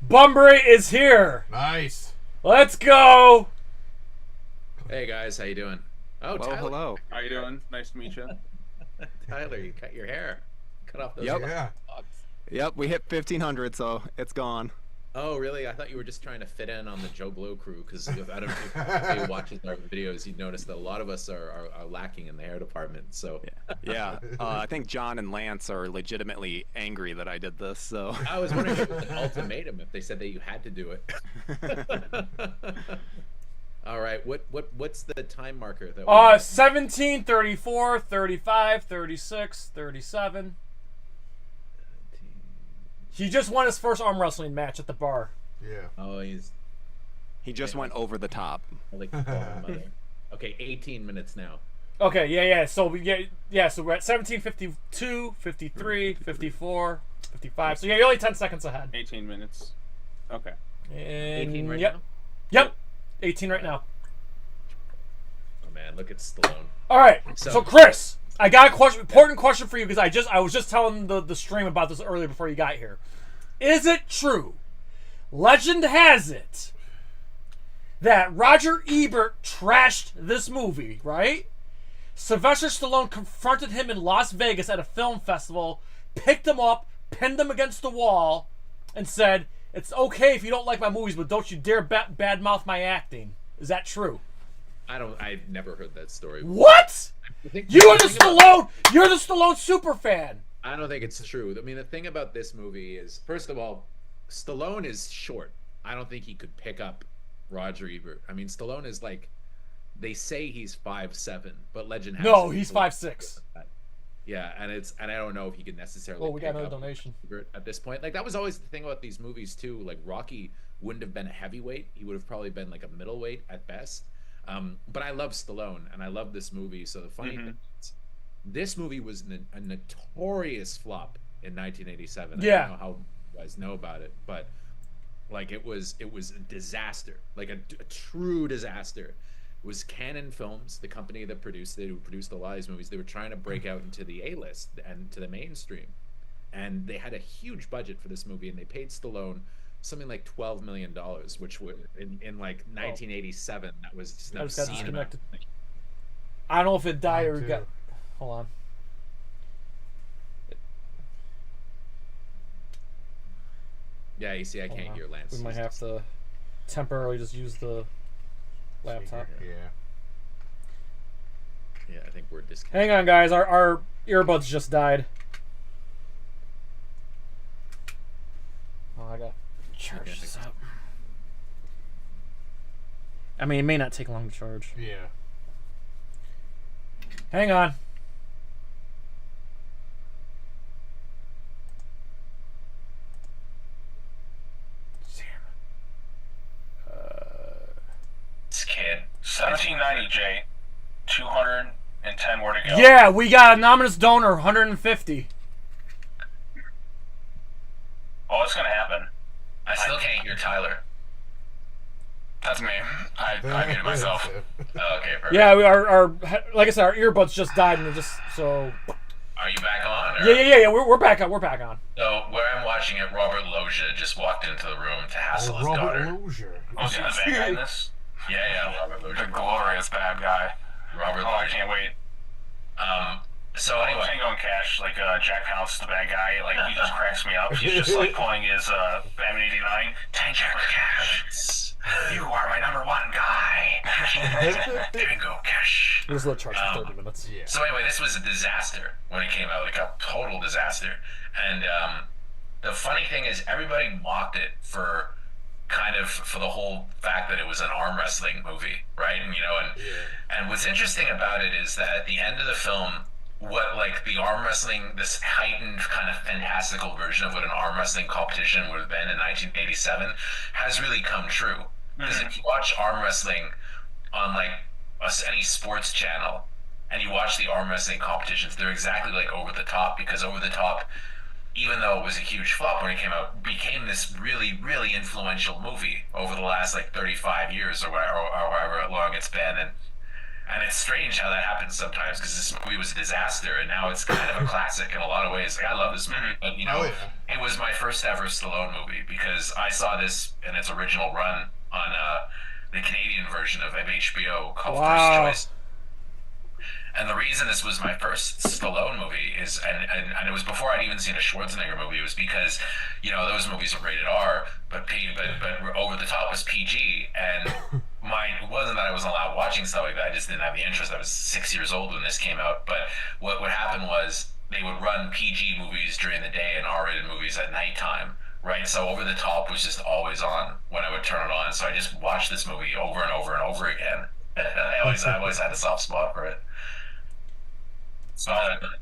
Bunbury is here. Nice. Let's go. Hey guys, how you doing? Oh, Hello, Tyler. hello. How you doing? Nice to meet you. Tyler, you cut your hair. Cut off those. Yep. locks. Yep, we hit 1,500, so it's gone. Oh, really? I thought you were just trying to fit in on the Joe Blow crew, because I don't know if you watches our videos, you'd notice that a lot of us are lacking in the hair department. So Yeah, I think John and Lance are legitimately angry that I did this. So I was wondering if it was an ultimatum, if they said that you had to do it. All right, what's the time marker that? 17, 34, 35, 36, 37. He just won his first arm wrestling match at the bar. Yeah. Oh, he just went over the top. Like, okay, 18 minutes now. Okay, yeah. So so we're at 17, 52, 53, 54, 55. So yeah, you're only 10 seconds ahead. 18 minutes. Okay. And 18 right yep. now? Yep. 18 right now. Oh man, look at Stallone. All right. So Chris, I got a question, important question for you, because I was just telling the stream about this earlier before you got here. Is it true? Legend has it that Roger Ebert trashed this movie, right? Sylvester Stallone confronted him in Las Vegas at a film festival, picked him up, pinned him against the wall, and said, "It's okay if you don't like my movies, but don't you dare badmouth my acting." Is that true? I've never heard that story. What? You're the Stallone super fan. I don't think it's true. I mean, the thing about this movie is, first of all, Stallone is short. I don't think he could pick up Roger Ebert. I mean, Stallone is like, they say he's 5'7", but legend has No, it he's 5'6". Yeah, and I don't know if he could necessarily. Oh, we got pick another up donation Ebert at this point. Like, that was always the thing about these movies too. Like, Rocky wouldn't have been a heavyweight. He would have probably been like a middleweight at best. But I love Stallone, and I love this movie. So the funny thing is, this movie was a notorious flop in 1987. Yeah. I don't know how you guys know about it, but like it was a disaster, like a true disaster. It was Canon Films, the company that produced it, who produced a lot of these movies. They were trying to break out into the A-list and to the mainstream, and they had a huge budget for this movie, and they paid Stallone something like $12 million, which would in like 1987, that was just I just got obscene disconnected. amount. I don't know if it died or got. Hold on. Yeah, you see, I can't hear Lance. We might have to temporarily just use the laptop. Yeah. Yeah, I think we're disconnected. Hang on, guys. Our earbuds just died. Oh, I got to charge this up. I mean, it may not take long to charge. Yeah. Hang on. This kid. 1790, Jay. 210 more to go. Yeah, we got a anonymous donor, 150. Oh, it's gonna happen. I still can't hear Tyler. That's me. I muted myself. Oh, okay, perfect. Yeah, our like I said, our earbuds just died, and it just so. Are you back on? Or? Yeah. We're back on. We're back on. So where I'm watching it, Robert Loggia just walked into the room to hassle his daughter. Oh, is he the bad guy in this? Yeah, Robert Loggia. The glorious bad guy. Robert Loggia. I can't wait. So anyway, Tango and Cash, like Jack Palance, the bad guy, like he just cracks me up. He's just like pulling his Batman '89. Tango Cash, you are my #1 guy. Tango Cash. We'll just let it charge for 30 minutes. Yeah. So anyway, this was a disaster when it came out, like a total disaster. And the funny thing is, everybody mocked it for the whole fact that it was an arm wrestling movie, right? And and what's interesting about it is that at the end of the film, what like the arm wrestling, this heightened kind of fantastical version of what an arm wrestling competition would have been in 1987 has really come true. Because if you watch arm wrestling on like any sports channel and you watch the arm wrestling competitions, they're exactly like Over the Top, because Over the Top, even though it was a huge flop when it came out, became this really, really influential movie over the last like 35 years or however long it's been. And it's strange how that happens sometimes because this movie was a disaster and now it's kind of a classic in a lot of ways. Like, I love this movie, but it was my first ever Stallone movie because I saw this in its original run on the Canadian version of HBO called First Choice. And the reason this was my first Stallone movie is, and it was before I'd even seen a Schwarzenegger movie, was because, those movies were rated R, but Over the Top was PG, and it wasn't that I wasn't allowed watching stuff like that, I just didn't have the interest. I was 6 years old when this came out, but what would happen was they would run PG movies during the day and R-rated movies at nighttime, right? So Over the Top was just always on when I would turn it on, so I just watched this movie over and over and over again. I always had a soft spot for it. So,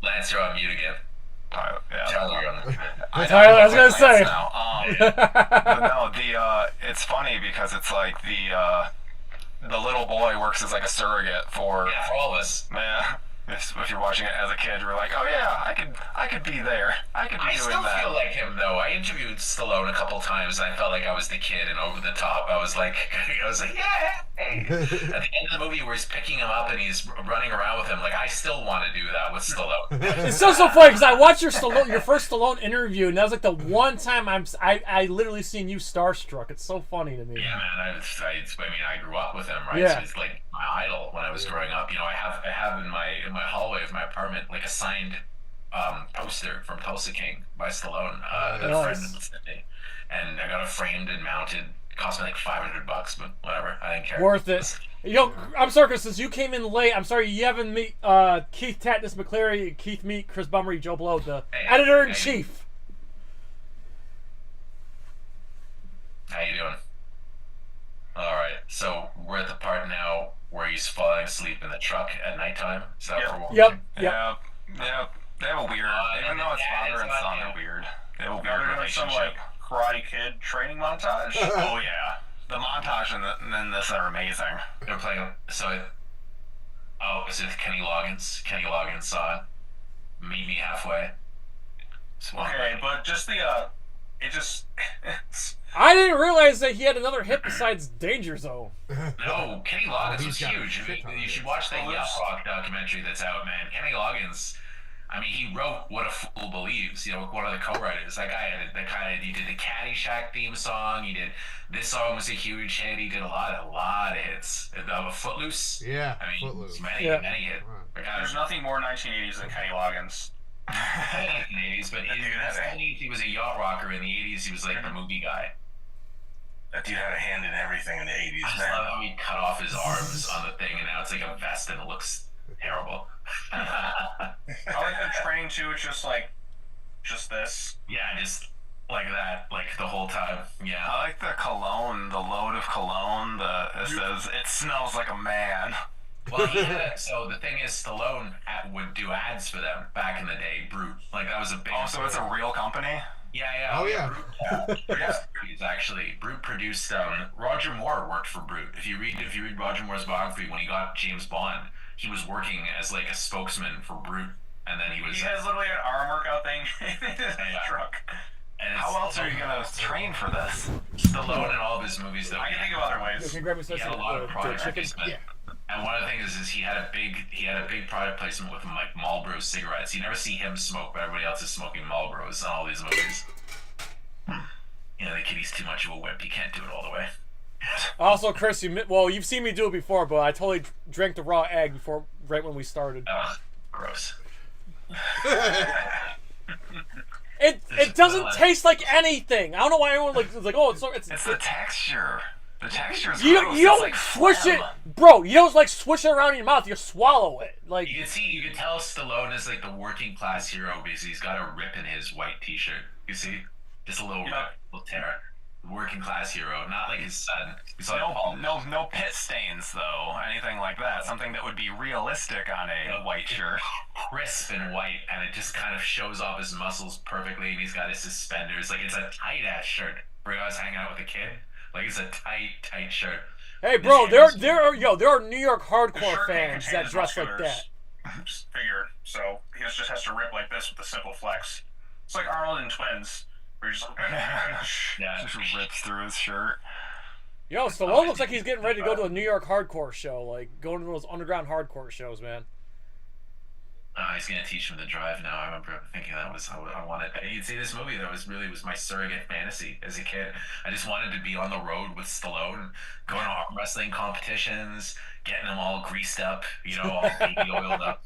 Lance, you're on mute again. Tyler, you're on mute. Tyler, I was gonna say. But no, it's funny because it's like the little boy works as like a surrogate for all of us. Yeah. If you're watching it as a kid, you're like, oh yeah, I could be there. I could be doing that. I still feel like him though. I interviewed Stallone a couple times and I felt like I was the kid and Over the Top. I was like, yeah. At the end of the movie where he's picking him up and he's running around with him, like I still want to do that with Stallone. It's so funny because I watched your first Stallone interview, and that was like the one time I literally seen you starstruck. It's so funny to me. Yeah, man. I grew up with him, right? Yeah. So he's like my idol when I was growing up. I have in my hallway of my apartment like a signed poster from Tulsa King by Stallone that a friend sent me, and I got it framed and mounted. It cost me like $500, but whatever. I didn't care. Worth it. I'm sorry, Chris, since you came in late, I'm sorry you haven't meet Keith Tatnus McClary, Keith Meek, Chris Bummery, Joe Blow, the editor-in-chief. How you doing? All right, so we're at the part now where he's falling asleep in the truck at nighttime. Is that what we're watching? Yep. They have a weird, even though it's father and son, they're weird. They have a weird relationship. Some Karate Kid training montage. Oh yeah, the montage and this are amazing. They're playing. Is it Kenny Loggins? Kenny Loggins saw Meet Me Halfway. Okay, but just I didn't realize that he had another hit besides Danger Zone. No, Kenny Loggins was huge. You should watch that Yacht Rock documentary that's out, man. Kenny Loggins, I mean, he wrote What a Fool Believes, one of the co-writers. That guy he did the Caddyshack theme song. This song was a huge hit. He did a lot of hits. Footloose. Yeah, I mean, Footloose. Many hits. There's nothing more 1980s than Kenny Loggins. 1980s, but in the 70s he was a yacht rocker. In the 80s he was like the movie guy. That dude had a hand in everything in the 80s. I just love how he cut off his arms on the thing and now it's like a vest and it looks terrible. I like the training too. It's just this. Yeah, just like that, like the whole time. Yeah. I like the cologne, the load of cologne. It says it smells like a man. Well, so the thing is, Stallone would do ads for them back in the day. Brute, like that was a big. Oh, so it's a real company? Yeah. Oh yeah. Brute produced. Roger Moore worked for Brute. If you read Roger Moore's biography, when he got James Bond, he was working as like a spokesman for Brute, and then he was. He has literally an arm workout thing in his truck. And how else are you gonna train for this? Stallone in all of his movies, though. I can think of other ways. He had a lot of product placement. And one of the things is he had a big product placement with like Marlboro cigarettes. You never see him smoke, but everybody else is smoking Marlboros in all these movies. The kiddy's too much of a whip. He can't do it all the way. Also, Chris, you've seen me do it before, but I totally drank the raw egg right when we started. Gross. It doesn't taste like anything. I don't know why everyone is like, oh, it's the texture. The texture's you gross. don't like swish phlegm. it, bro. You don't like swish it around in your mouth. You swallow it. Like you can tell Stallone is like the working class hero because he's got a rip in his white T-shirt. You see, just a little rip, little tear. Working class hero, not like his son. No pit stains though, anything like that. Something that would be realistic on a white shirt. Crisp and white, and it just kind of shows off his muscles perfectly. And he's got his suspenders. Like it's a tight ass shirt. Where I was hanging out with a kid. Like it's a tight shirt. Hey, bro, there are New York hardcore fans that dress like that. Figure. So he just has to rip like this with a simple flex. It's like Arnold and Twins. Where just just rips through his shirt. Yo, Stallone looks like he's getting ready to go to a New York hardcore show, like going to those underground hardcore shows, man. He's gonna teach him to drive now. I remember thinking that was how I wanted. You'd see this movie that was my surrogate fantasy as a kid. I just wanted to be on the road with Stallone, going to arm wrestling competitions, getting them all greased up, all baby oiled up.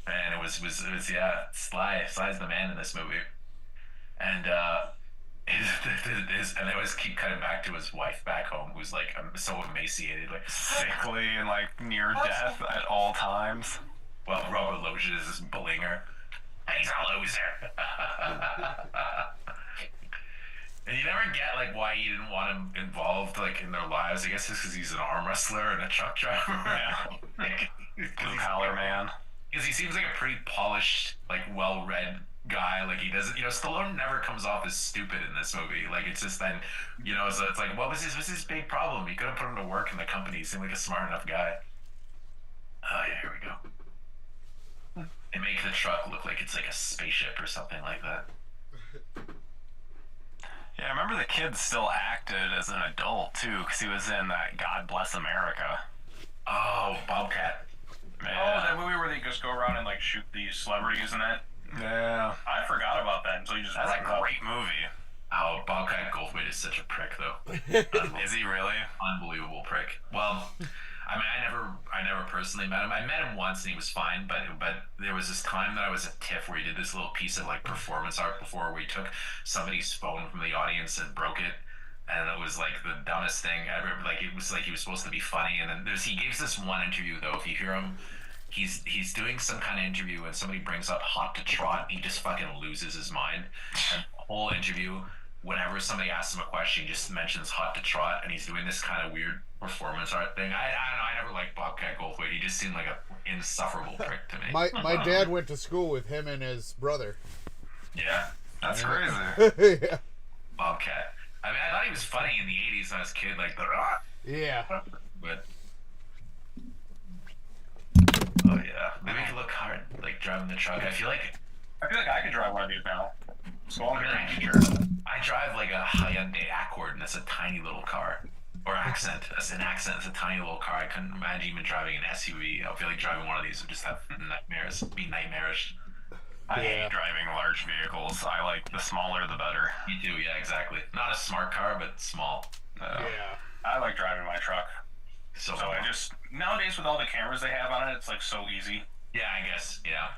And it was Sly's the man in this movie. And and I always keep cutting back to his wife back home, who's like so emaciated, like sickly and like near death at all times. Well, Robert Loggia is this blinger. He's a loser. And you never get like why he didn't want him involved like in their lives. I guess it's because he's an arm wrestler and a truck driver. Yeah. Blue collar man. Because he seems like a pretty polished, like well-read guy. Like he doesn't, Stallone never comes off as stupid in this movie. Like it's just then, so it's like, what was his big problem? You could have put him to work in the company. He seemed like a smart enough guy. Oh yeah, here we go. They make the truck look like it's like a spaceship or something like that. Yeah, I remember the kid still acted as an adult too, because he was in that God Bless America. Oh, Bobcat. Man. Oh, that movie where they just go around and like shoot these celebrities in it. Yeah. I forgot about that until you just. That's a great movie. Oh, Bobcat Goldthwait is such a prick, though. Is he really? Unbelievable prick. Well, I mean, I never personally met him. I met him once and he was fine, but there was this time that I was at TIFF where he did this little piece of like performance art before, where he took somebody's phone from the audience and broke it, and it was like the dumbest thing ever. Like it was like he was supposed to be funny, and then he gives this one interview though. If you hear him, he's doing some kind of interview and somebody brings up Hot to Trot, he just fucking loses his mind. And the whole interview, whenever somebody asks him a question, he just mentions Hot to Trot, and he's doing this kind of weird performance art thing. I don't know, I never liked Bobcat Goldthwait. He just seemed like an insufferable prick to me. My dad went to school with him and his brother. Yeah, that's crazy. Yeah. Bobcat. I mean, I thought he was funny in the 80s when I was a kid, like the yeah. But oh yeah, they make it look hard, like driving the truck. I feel like I could drive one of these now. So I'm I drive like a Hyundai Accord, and that's a tiny little car. Or Accent. That's an Accent. It's a tiny little car. I couldn't imagine even driving an SUV. I feel like driving one of these would just have nightmares. Be nightmarish. I hate driving large vehicles. I like the smaller the better. You do, yeah, exactly. Not a smart car, but small. Yeah. I like driving my truck. So I just nowadays with all the cameras they have on it, it's like so easy. Yeah, I guess. Yeah.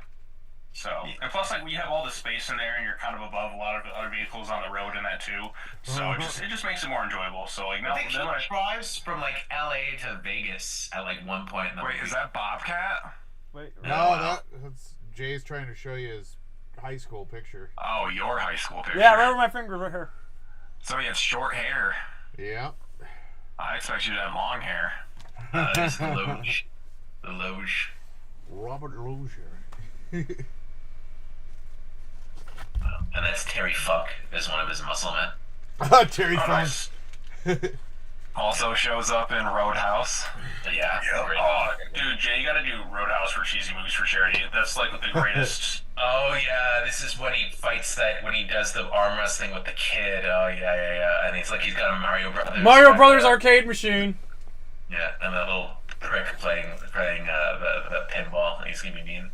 So, and plus, like, you have all the space in there, and you're kind of above a lot of other vehicles on the road in that too. So it just makes it more enjoyable. So like, I think he drives from like LA to Vegas at like one point in the movie. Is that Bobcat? Wait, no, that's Jay's trying to show you his high school picture. Oh, your high school picture. Yeah, remember my fingers right here. So he has short hair. Yeah. I expect you to have long hair. It's the Loge. The Loge. Robert Loggia. And that's Terry Funk as one of his muscle men. Terry Funk. Also shows up in Roadhouse. Yeah. Oh, dude, Jay, you gotta do Roadhouse for Cheesy Movies for Charity. That's like the greatest. Oh yeah, this is when he fights when he does the arm wrestling with the kid. Oh yeah. And he's got a Mario Brothers. arcade machine. Yeah, and that little prick playing the pinball. He's gonna be mean.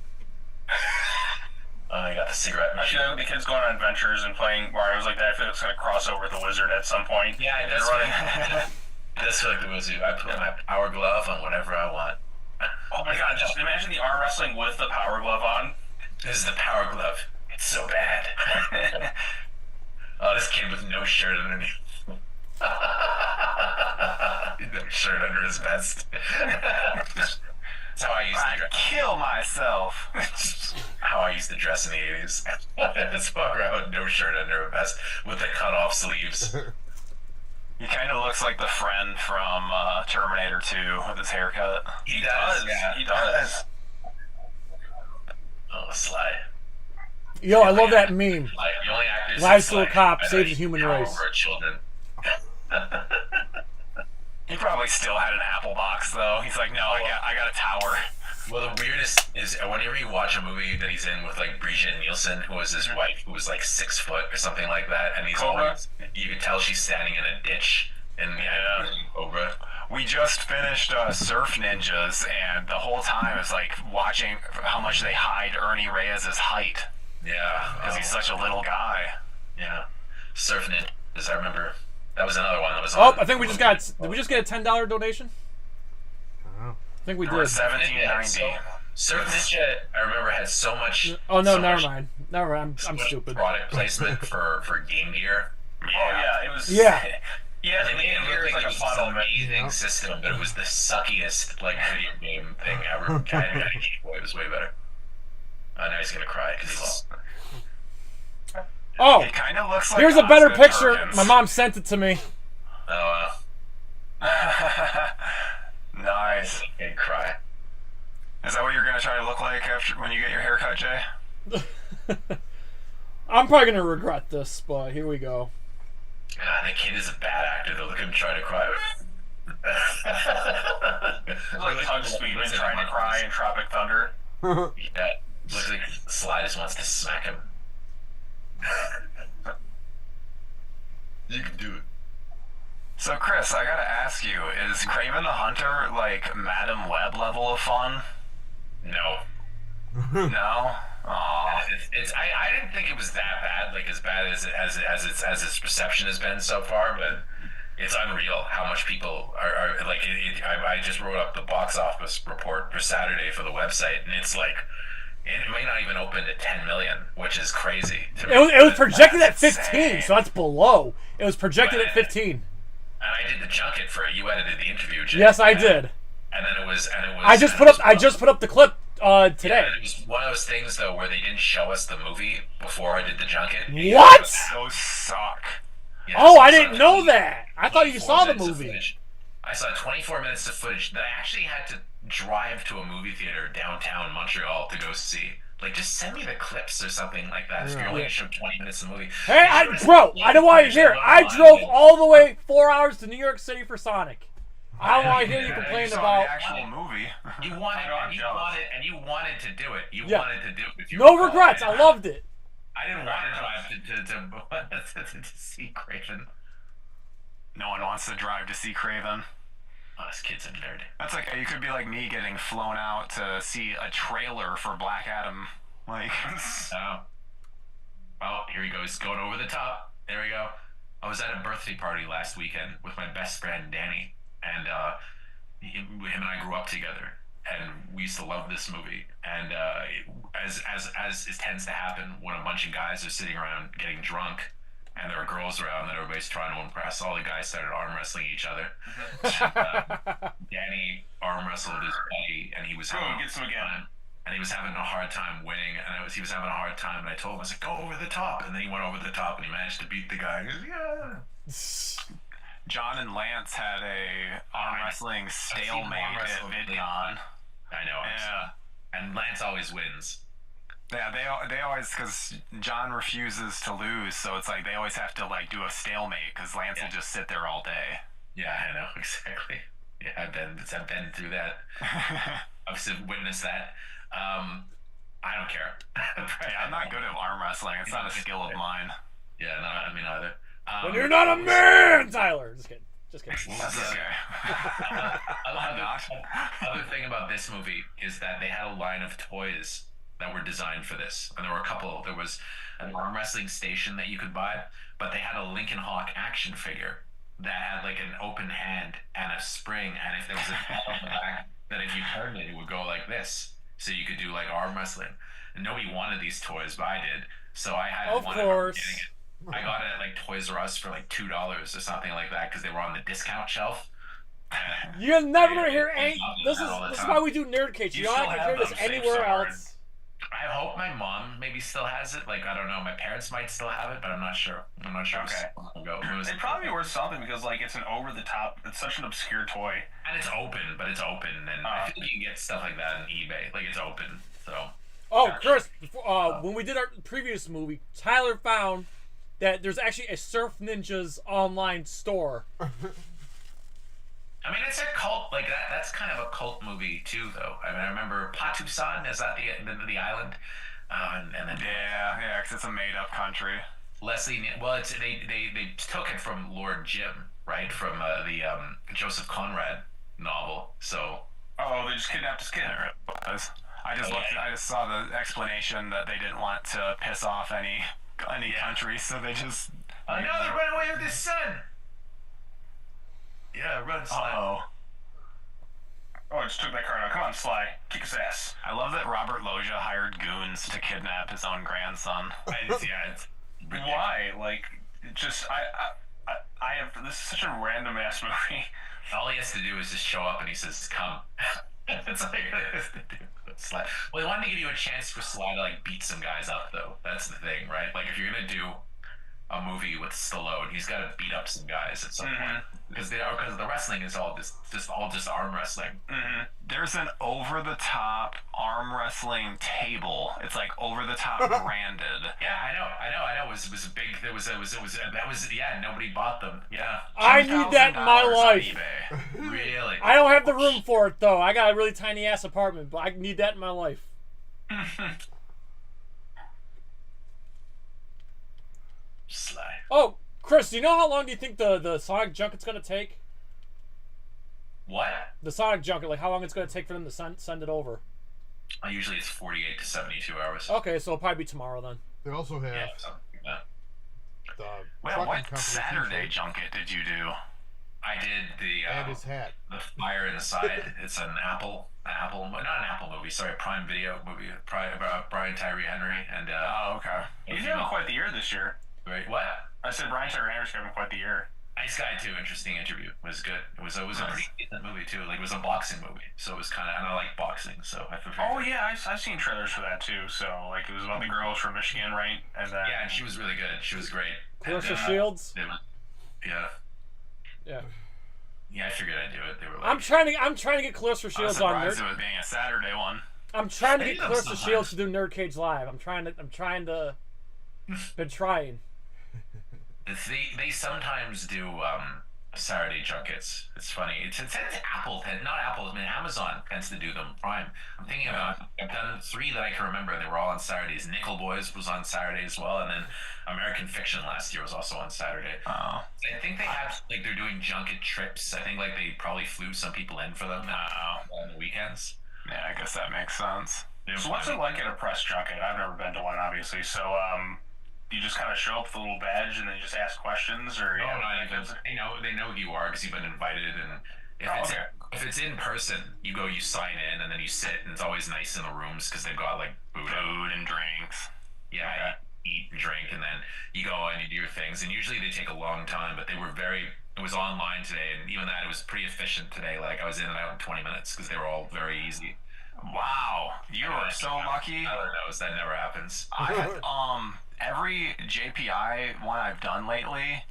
Oh, you got the cigarette machine. Actually, the kid's going on adventures and playing Mario's like that. I feel it's gonna cross over with the wizard at some point. Yeah, it does. That's like the wizard. I put my power glove on whatever I want. Oh my god, just imagine the arm wrestling with the power glove on. This is the power glove. It's so bad. Oh, this kid with no shirt underneath. No shirt under his vest. That's how I used to dress. Kill myself. How I used to dress in the 80s. Just walk around with no shirt under a vest with the cut-off sleeves. He kind of looks like the friend from Terminator 2 with his haircut. He does. Yeah, he does. Oh, Sly. Yo, I love that meme. The only actor Last little cop saves the human race. Over children. He probably still had an Apple box though. He's like, no, I got a tower. Well, the weirdest is whenever you watch a movie that he's in with like Brigitte Nielsen, who was his wife, who was like 6 foot or something like that, and he's always, you could tell she's standing in a ditch in Cobra. We just finished Surf Ninjas, and the whole time it's like watching how much they hide Ernie Reyes' height. Yeah, because he's such a little guy. Yeah, Surf Ninjas. I remember that was another one that was. Oh, on. I think we just got. Did we just get a $10 donation? I think we did. $17.90. Surf Ninja, I remember, had so much. Oh no, so never much- mind. Never mind. so I'm much stupid. Product placement for Game Gear. Oh yeah, it was. Yeah. Yeah, I the mean, Game it Gear looked is like like it a was funnel. this amazing system, but it was the suckiest video game thing ever. I had a Game Boy, it was way better. Now he's gonna cry because he lost. Oh, It kind of looks like here's a better Osgood picture. Perkins. My mom sent it to me. Oh Nice. And cry. Is that what you're gonna try to look like after when you get your haircut, Jay? I'm probably gonna regret this, but here we go. God, that kid is a bad actor. Though. Look at him try to cry. It's like Tug Sweetman trying to cry in Tropic Thunder. Yeah, looks like Sly just wants to smack him. You can do it. So, Chris, I gotta ask you: is Kraven the Hunter like Madam Web level of fun? No. No. Aww. I didn't think it was that bad, like as bad as its reception has been so far, but it's unreal how much people are like. I just wrote up the box office report for Saturday for the website, and it's like it may not even open to 10 million, which is crazy. To me. It was projected at 15, so that's below. It was projected at 15. And I did the junket for it. You edited the interview, Jay. Yes, I did. And then it was. I just put up the clip today. Yeah, it was one of those things though where they didn't show us the movie before I did the junket. What? Those suck. Yeah, Oh, so I saw didn't know that. I thought you 24 saw the minutes of movie. footage. I saw 24 minutes of footage that I actually had to drive to a movie theater downtown Montreal to go see. Like, just send me the clips or something like that. If you're only gonna show 20 minutes of the movie. Hey, bro, I don't want to hear it. I drove all the way 4 hours to New York City for Sonic. I don't want to hear you complain about the actual movie. You wanted, and you wanted to do it. You Yeah. wanted to do it. If you no recall. regrets. I loved it. I didn't want to drive to see Craven. No one wants to drive to see Kraven. Oh, this kid's a nerd. That's like you could be like me getting flown out to see a trailer for Black Adam. Like, oh, here he goes, going over the top. There we go. I was at a birthday party last weekend with my best friend Danny, and him and I grew up together, and we used to love this movie. And as it tends to happen when a bunch of guys are sitting around getting drunk, and there are girls around that everybody's trying to impress, all the guys started arm wrestling each other. Danny arm wrestled his buddy, and he was having gets him again. And he was having a hard time winning, and he was having a hard time, and I told him, I was like, go over the top, and then he went over the top, and he managed to beat the guy. He was like, yeah. John and Lance had a arm wrestling stalemate at VidCon. I know. Yeah. And Lance always wins. Yeah, they always, because John refuses to lose, so it's like they always have to like do a stalemate because Lance will just sit there all day. Yeah, I know, exactly. Yeah, I've been through that. I've witnessed that. I don't care. Yeah, I'm not good at arm wrestling. It's not a skill of mine. Yeah, no, I mean either. When you're not a man, Tyler. Just kidding. Just kidding. That's okay. Other thing about this movie is that they had a line of toys that were designed for this, and there were a couple. There was an arm wrestling station that you could buy, but they had a Lincoln Hawk action figure that had like an open hand and a spring, and if there was a ball on the back, that if you turned it, it would go like this, so you could do like arm wrestling. And nobody wanted these toys, but I did, so I had one. Of course. I got it at like Toys R Us for like $2 or something like that because they were on the discount shelf. You're never gonna hear any. This is why we do NerdCage. You're not gonna hear this anywhere else. I hope my mom maybe still has it. Like, I don't know. My parents might still have it, but I'm not sure. I'm not sure. Okay. It's It'd probably be worth something because like it's an over the top. It's such an obscure toy. And it's open, but it's open, and I think you can get stuff like that on eBay. Like it's open, so. Oh, Chris! When we did our previous movie, Tyler found that there's actually a Surf Ninjas online store. I mean, it's a cult, like that's kind of a cult movie too, though. I mean, I remember Patu-san, is that the island? And then yeah, because it's a made-up country. Leslie. Well, it's they took it from Lord Jim, right, from the Joseph Conrad novel. So. Oh, they just kidnapped his kid. I just saw the explanation that they didn't want to piss off any country, so they just. Oh no, they run away with his son. Yeah, run, Sly. Oh, I just took that card out. Come on, Sly, kick his ass. I love that Robert Loggia hired goons to kidnap his own grandson. Why? Like, just I have this is such a random ass movie. All he has to do is just show up and he says, "Come." It's like Sly. Well, they wanted to give you a chance for Sly to like beat some guys up, though. That's the thing, right? Like if you're gonna do a movie with Stallone, he's got to beat up some guys at some point because the wrestling is all just arm wrestling. There's an over-the-top arm wrestling table. It's like over-the-top branded. Yeah, I know. It was a big. Nobody bought them. Yeah. I need that in my life. Really? I don't have the room for it though. I got a really tiny ass apartment, but I need that in my life. Sly. Oh, Chris, do you know how long do you think the Sonic junket's gonna take? What? The Sonic junket, like how long it's gonna take for them to send it over? Usually it's 48 to 72 hours. Okay, so it'll probably be tomorrow then. They also have. Yeah, something like that. Well, what Saturday junket did you do? I did and his hat. The Fire Inside. It's an Apple, not an Apple movie. Sorry, a Prime Video movie. About Brian Tyree Henry and. Oh, okay. He's having quite the year this year. Right. What? I said Brian Tyree Henry's having quite the year. Nice guy too. Interesting interview. It was good. It was a pretty decent movie too. Like it was a boxing movie, so it was kind of. And I like boxing, so I feel. Oh yeah, I've seen trailers for that too. So like it was about the girls from Michigan, right? And then yeah, and she was really good. She was great. Clarissa Shields. Yeah. Yeah. Yeah, I figured I'd do it. They were like, I'm trying to get Clarissa Shields on Nerd. It being a Saturday one. I'm trying to get Clarissa Shields to do NerdCage Live. I'm trying to. Been trying. They sometimes do Saturday junkets. It's funny. It's Apple, not Apple. I mean, Amazon tends to do them. Prime. I'm thinking about. I've done 3 that I can remember. They were all on Saturdays. Nickel Boys was on Saturday as well, and then American Fiction last year was also on Saturday. Oh. I think they have like they're doing junket trips. I think like they probably flew some people in for them on the weekends. Yeah, I guess that makes sense. So what's it like at a press junket? I've never been to one, obviously. So you just kind of show up with a little badge and then just ask questions, or they know who you are because you've been invited, and if it's in person, you sign in, and then you sit, and it's always nice in the rooms because they've got like food and drinks. Yeah, eat and drink, and then you go and you do your things, and usually they take a long time, but they were it was online today, and even that it was pretty efficient today. Like I was in and out in 20 minutes because they were all very easy. Wow, you are so lucky. Tyler knows that never happens. Every JPI one I've done lately,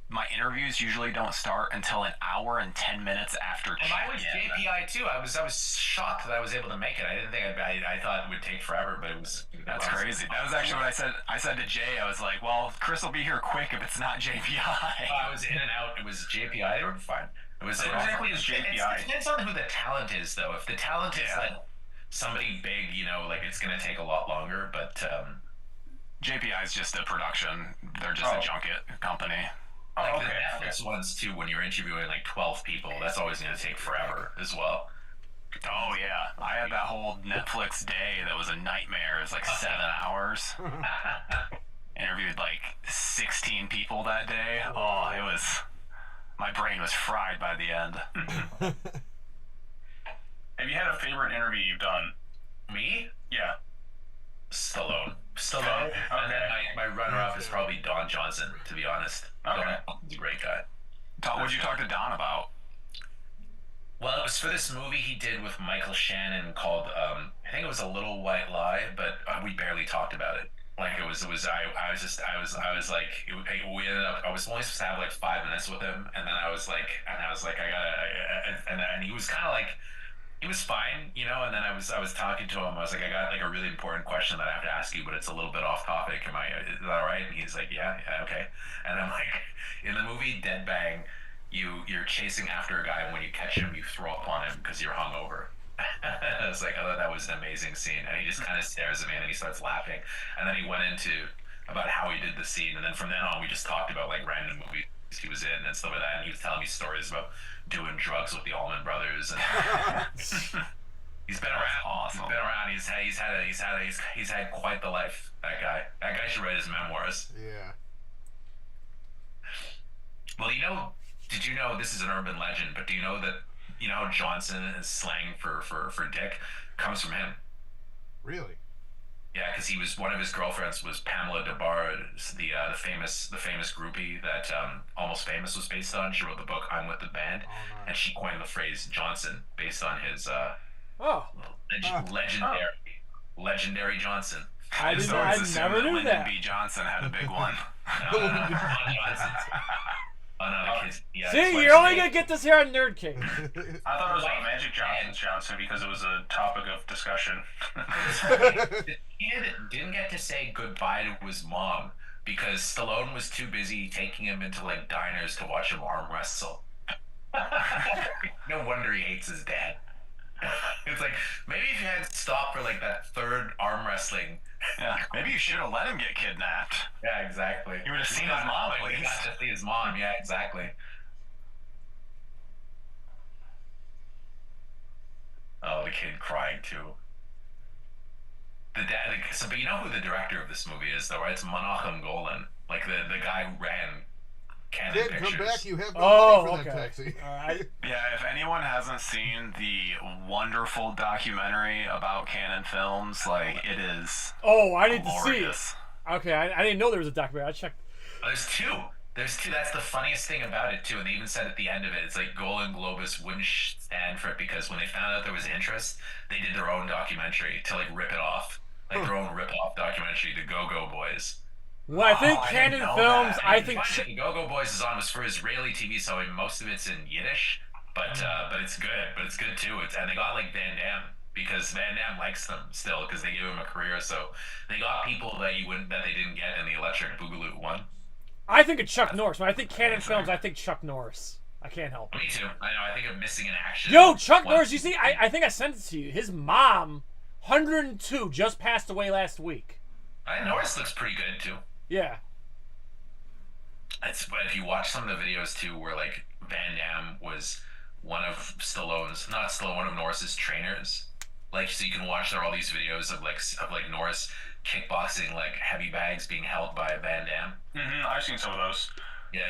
my interviews usually don't start until an hour and 10 minutes after check-in. Mine was JPI too. I was shocked that I was able to make it. I didn't think I thought it would take forever, but it was. That's crazy. That was actually what I said. I said to Jay, I was like, "Well, Chris will be here quick if it's not JPI." I was in and out. It was JPI. They were fine. It was exactly as JPI. It depends on who the talent is, though. If the talent is like somebody big, like it's gonna take a lot longer. But JPI is just a production. They're just a junket company. Like the Netflix ones too, when you're interviewing like 12 people, that's always going to take forever as well. Oh yeah, I had that whole Netflix day that was a nightmare. It was like 7 hours. Interviewed like 16 people that day. Oh, my brain was fried by the end. Have you had a favorite interview you've done? Me? Yeah. Stallone. Okay. And then my runner-up is probably Don Johnson, to be honest. Okay. He's a great guy. What did you talk to Don about? Well, it was for this movie he did with Michael Shannon called, I think it was A Little White Lie, but we barely talked about it. Like I was like, we ended up, I was only supposed to have like 5 minutes with him, and then I was like, and he was kind of like, he was fine, and then I was talking to him. I was like, I got like a really important question that I have to ask you, but it's a little bit off topic. Is that all right? And he's like, yeah, okay. And I'm like, in the movie Dead Bang, you're chasing after a guy, and when you catch him, you throw up on him because you're hungover. I was like, I thought that was an amazing scene. And he just kind of stares at me, and then he starts laughing. And then he went into about how he did the scene, and then from then on we just talked about like random movies he was in and stuff like that, and he was telling me stories about doing drugs with the Allman Brothers, and he's been around. Awesome. He's been around. He's had quite the life. That guy should write his memoirs. Yeah. Well, did you know, this is an urban legend, but do you know that, how Johnson is slang for dick comes from him? Really? Yeah, because one of his girlfriends was Pamela DeBar, the famous groupie that Almost Famous was based on. She wrote the book I'm With the Band, and she coined the phrase Johnson based on his legendary Johnson. I never knew that. B. Johnson had a big one. See, you're only gonna get this here on NerdCage. I thought it was like Magic Johnson because it was a topic of discussion. He didn't get to say goodbye to his mom because Stallone was too busy taking him into like diners to watch him arm wrestle. No wonder he hates his dad. It's like, maybe if you had stopped for like that third arm wrestling. Yeah, maybe you should have let him get kidnapped. Yeah, exactly. You would have seen his mom at least. He got to see his mom. Yeah, exactly. Oh, the kid crying too. The dad. But you know who the director of this movie is, though, right? It's Menachem Golan, like the guy who ran Canon Kid, Pictures. come back! You have no money for that taxi. Yeah, if anyone hasn't seen the wonderful documentary about Canon Films, like, it is. Oh, I need to see it. glorious. Okay, I didn't know there was a documentary. I checked. There's two. That's the funniest thing about it too. And they even said at the end of it, it's like Golan Globus wouldn't stand for it because when they found out there was interest, they did their own documentary to like rip it off, like their own rip-off documentary, the Go-Go Boys. Well, I think Canon Films. I think the Go-Go Boys is on was for Israeli TV, so most of it's in Yiddish, but it's good. But it's good too. And they got like Van Damme because Van Damme likes them still because they gave him a career. So they got people that they didn't get in the Electric Boogaloo one. I think it's Chuck Norris. When I think Canon Films, I think Chuck Norris. I can't help it. Me too. I know. I think of Missing in Action. Yo, Chuck Norris. You see, I think I sent it to you. His mom, 102, just passed away last week. Norris looks pretty good too. Yeah. But if you watch some of the videos too, where like Van Damme was one of one of Norris's trainers. Like, so you can watch there all these videos of like Norris kickboxing like heavy bags being held by Van Damme. I've seen some of those. Yeah,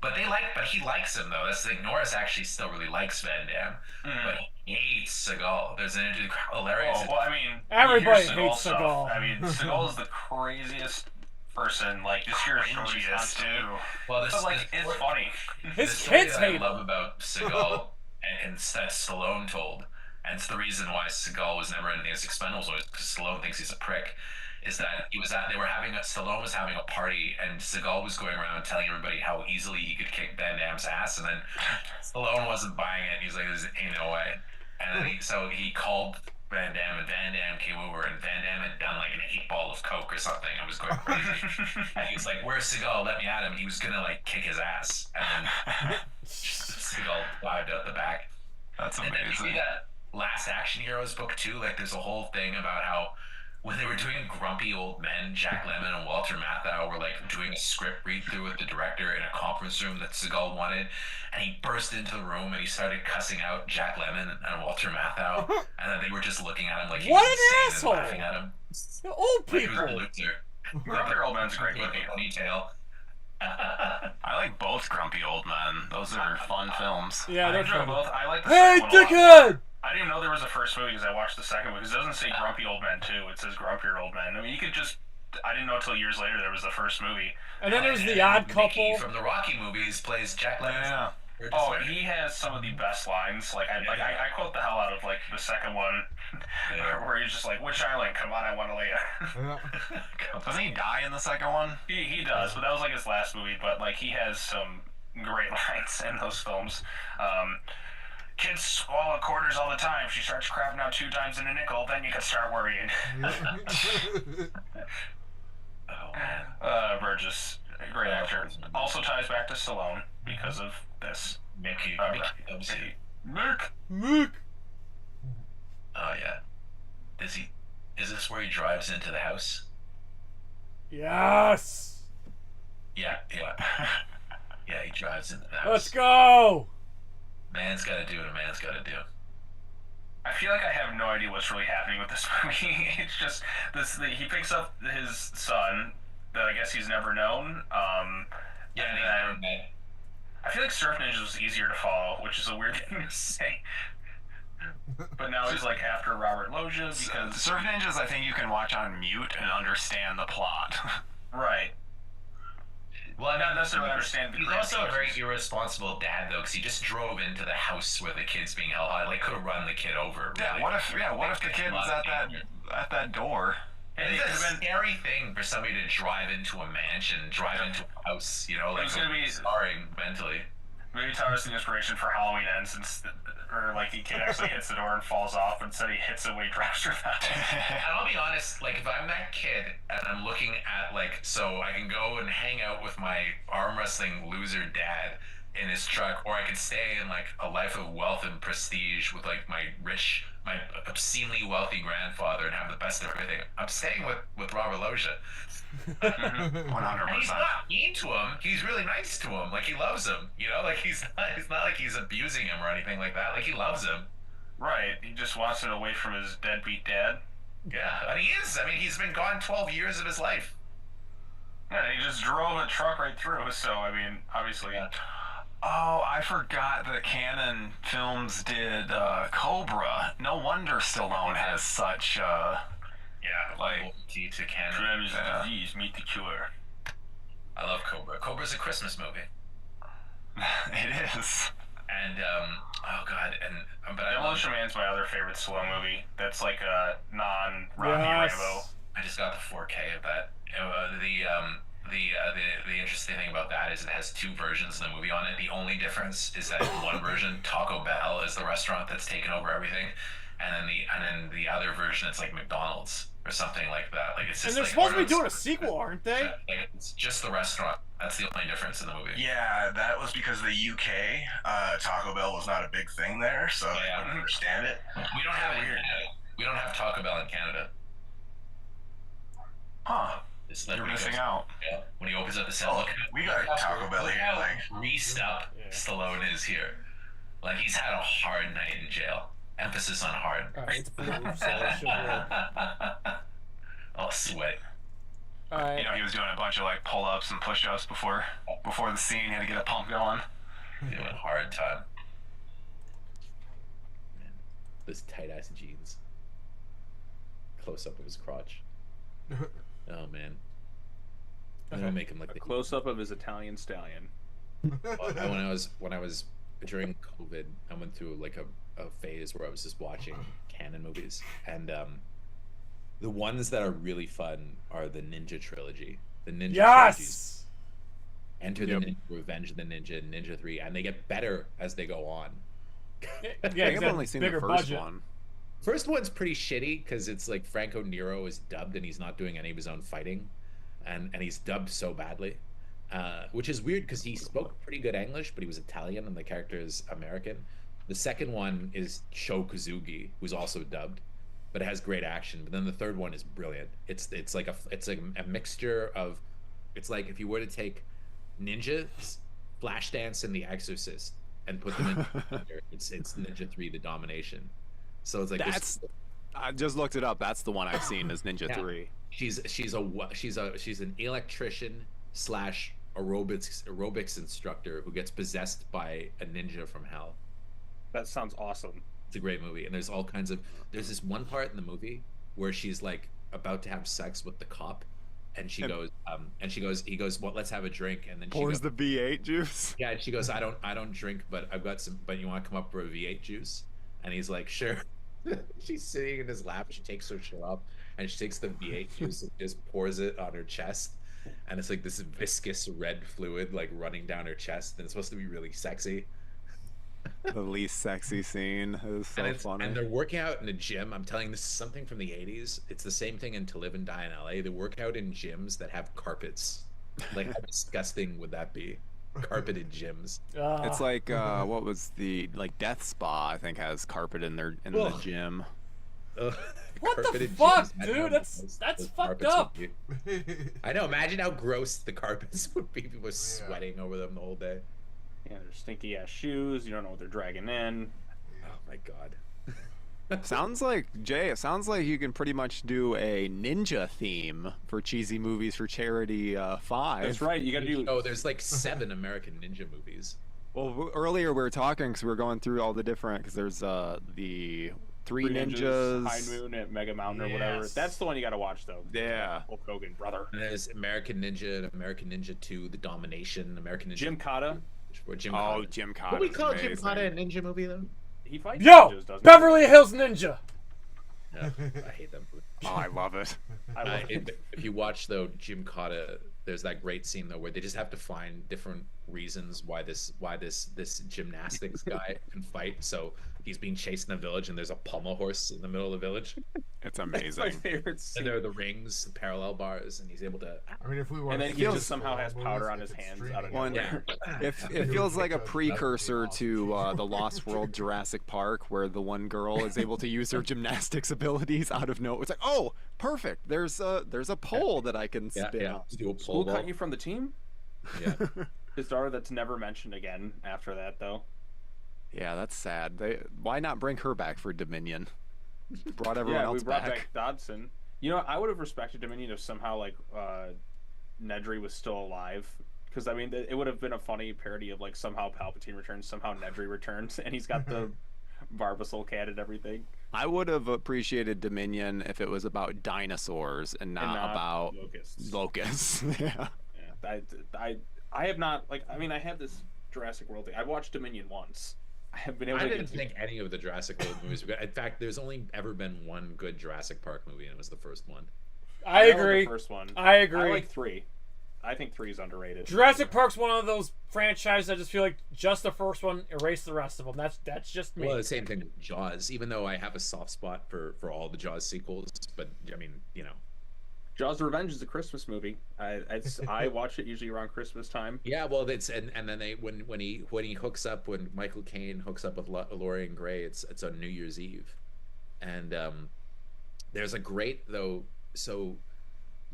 but he likes him though. That's the thing. Norris actually still really likes Van Damme, but he hates Seagal. There's an interview, hilarious. Oh, well, I mean, everybody Seagal hates stuff. Seagal. I mean, Seagal is the craziest person. Like, just hear cringiest too. Well, it's funny. His kids hate him. I love about Seagal and that Stallone told, and it's the reason why Seagal was never in the Expendables was because Stallone thinks he's a prick. Is that Stallone was having a party and Seagal was going around telling everybody how easily he could kick Van Damme's ass, and then Stallone wasn't buying it. He's like, "There's ain't no way." And then he called Van Damme, and Van Damme came over, and Van Damme had done like an 8-ball of coke or something and was going crazy. And he was like, "Where's Seagal? Let me at him." He was gonna like kick his ass, and then Seagal dived out the back. That's amazing. And then you see that Last Action Heroes book too. Like, there's a whole thing about how when they were doing Grumpy Old Men, Jack Lemmon and Walter Matthau were like doing a script read-through with the director in a conference room that Seagal wanted, and he burst into the room and he started cussing out Jack Lemmon and Walter Matthau, and then they were just looking at him like he What was an insane asshole! and laughing at him. Old Like he people. was a loser. Grumpy Old Men's a great movie. Ponytail. I like both Grumpy Old Men. Those are fun films. Yeah, I they're enjoy fun. both. I like the Hey, second one a lot. dickhead! I didn't know there was a first movie because I watched the second one because it doesn't say Grumpy Old Men 2. It says Grumpier Old Men. I mean, you could just. I didn't know until years later there was the first movie. And then there's The Odd Couple. Mickey from the Rocky movies plays Jack Lemmon. Yeah. Oh, he has some of the best lines. Like I quote the hell out of like the second one, where he's just like, "Which island? Come on, I want to lay you." Doesn't he die in the second one? He does, but that was like his last movie. But like he has some great lines in those films. Kids swallow quarters all the time. She starts crapping out 2 times in a nickel, then you can start worrying. Burgess, great actor. Also ties back to Stallone because of this. Mickey. Mick. Oh yeah. Is this where he drives into the house? Yes. Yeah. Yeah, he drives into the house. Let's go. Man's got to do what a man's got to do. I feel like I have no idea what's really happening with this movie. It's just he picks up his son that I guess he's never known. Yeah, and then never met. I feel like Surf Ninja was easier to follow, which is a weird thing to say. But now he's like after Robert Loggia because Surf Ninjas, I think you can watch on mute and understand the plot. Right. Well, I not necessarily understand the He's grand also a very schemes. irresponsible dad, though, because he just drove into the house where the kid's being held high. Like, could have run the kid over. Yeah, really. what if the kid was at that door? It's a scary thing for somebody to drive into a mansion, drive into a house, you know, like It's gonna be scarring mentally. Maybe Tyler's the inspiration for Halloween Ends, or like the kid actually hits the door and falls off, and instead he hits it when he drives through that. And I'll be honest, like if I'm that kid and I'm looking at like, so I can go and hang out with my arm wrestling loser dad in his truck, or I could stay in like a life of wealth and prestige with like my obscenely wealthy grandfather and have the best of everything. I'm staying with Robert Loggia. 100%. And he's not mean to him. He's really nice to him. Like he loves him. You know, like it's not like he's abusing him or anything like that. Like he loves him. Right. He just wants it away from his deadbeat dad. Yeah, and he is. I mean, he's been gone 12 years of his life. Yeah, he just drove a truck right through. So I mean, obviously. Yeah. Oh, I forgot that Canon Films did Cobra. No wonder Stallone has such like key to canon. Premise disease, meet the cure. I love Cobra. Cobra's a Christmas movie. It is. And oh god, but I love. Demolition Man's my other favorite slow movie. That's like a non-Rocky Rambo. I just got the 4K of that. The interesting thing about that is it has two versions of the movie on it. The only difference is that one version, Taco Bell is the restaurant that's taken over everything, and then the other version, it's like McDonald's or something like that. Like it's just. And they're like supposed to be one of those- doing a sequel, aren't they? Like it's just the restaurant. That's the only difference in the movie. Yeah, that was because the UK Taco Bell was not a big thing there, so I don't understand it. We don't have it in Canada. We don't have Taco Bell in Canada. Huh. It's like You're when he missing goes- out. Yeah, when he opens up the cell, look, we got Taco Bell look here, how like- greased up Stallone is here. Like he's had a hard night in jail. Emphasis on hard. It's blue, so it should work. Oh, sweat. Alright. You know, he was doing a bunch of like pull-ups and push-ups before the scene. He had to get a pump going. Doing a hard time. Man, those tight ass jeans. Close up of his crotch. Oh man. I'm gonna make him like A close-up of his Italian stallion. when I was during COVID, I went through like a phase where I was just watching canon movies, and the ones that are really fun are the Ninja trilogy. The Ninja trilogies. Enter the Ninja, Revenge of the Ninja, Ninja 3, and they get better as they go on. Yeah, I've only seen the first budget. one. First one's pretty shitty because it's like Franco Nero is dubbed and he's not doing any of his own fighting, and he's dubbed so badly, which is weird because he spoke pretty good English, but he was Italian and the character is American. The second one is Sho Kozugi, who's also dubbed, but it has great action. But then the third one is brilliant. It's like a mixture of, it's like if you were to take ninjas, Flashdance, and The Exorcist and put them in it's Ninja 3: The Domination. So it's like I just looked it up. That's the one I've seen is Ninja 3. She's an electrician / aerobics instructor who gets possessed by a ninja from hell. That sounds awesome. It's a great movie, and there's this one part in the movie where she's like about to have sex with the cop, and he goes, well, let's have a drink, and then Pours she goes, the V8 juice. yeah, and she goes, I don't drink, but I've got some, but you want to come up for a V8 juice? And he's like, sure. She's sitting in his lap, she takes her shirt off, and she takes the V8 juice and just pours it on her chest, and it's like this viscous red fluid like running down her chest, and it's supposed to be really sexy. The least sexy scene is so funny. And they're working out in a gym. I'm telling you, this is something from the 80s. It's the same thing in To Live and Die in LA. They work out in gyms that have carpets. Like, how disgusting would that be? Carpeted gyms. It's like what was the Death Spa? I think has carpet in the gym. What the Carpeted fuck, gyms. I know, dude? That's those fucked carpets up. would be- I know. Imagine how gross the carpets would be. People sweating over them the whole day. Yeah, they're stinky ass shoes. You don't know what they're dragging in. Oh my god. Sounds like Jay. It sounds like you can pretty much do a ninja theme for cheesy movies for charity 5. That's right. You got to do. Oh, there's like 7 American ninja movies. Well, earlier we were talking because we were going through all the different. Because there's the Three Ninjas, High Moon at Mega Mountain or whatever. That's the one you got to watch though. Yeah. Hulk Hogan, brother. And there's American Ninja, American Ninja 2, The Domination, American Ninja. Jim Cotta. Jim Oh, Cotta. Jim Cotta. What we call Jim Cotta a ninja movie though? He fights Yo, ninjas, doesn't Beverly Hills Ninja. No, I hate them. Oh, I love it. If you watch though Jim Cotta, there's that great scene though where they just have to find different reasons why this gymnastics guy can fight. So he's being chased in the village and there's a pommel horse in the middle of the village. It's amazing. my favorite scene. And there are the rings, the parallel bars, and he's able to. I mean, if we want And then he just somehow has powder on his hands out of nowhere. It feels like a precursor to the Lost World Jurassic Park, where the one girl is able to use her gymnastics abilities out of nowhere. It's like, oh, perfect. There's a pole that I can spin. Yeah. Do a School pole cut you from the team? Yeah. His daughter that's never mentioned again after that though. Yeah, that's sad. Why not bring her back for Dominion? Brought everyone else we brought back. Dodson. You know, I would have respected Dominion if somehow like Nedry was still alive, because I mean it would have been a funny parody of like somehow Palpatine returns, somehow Nedry returns, and he's got the Barbasol cat and everything. I would have appreciated Dominion if it was about dinosaurs and not about locusts. Yeah. I have not I have this Jurassic World thing. I watched Dominion once. I have been able to. I didn't think any of the Jurassic World movies were good. In fact, there's only ever been one good Jurassic Park movie, and it was the first one. I agree. The first one. I agree. I like 3. I think 3 is underrated. Jurassic Park's one of those franchises I just feel like just the first one, erase the rest of them. That's just me. Well, the same thing with Jaws. Even though I have a soft spot for all the Jaws sequels, but I mean, you know. Jaws: Revenge is a Christmas movie. I watch it usually around Christmas time. Yeah, well, it's and then when he hooks up, when Michael Caine hooks up with Lorian Gray, it's on New Year's Eve, and there's a great though. So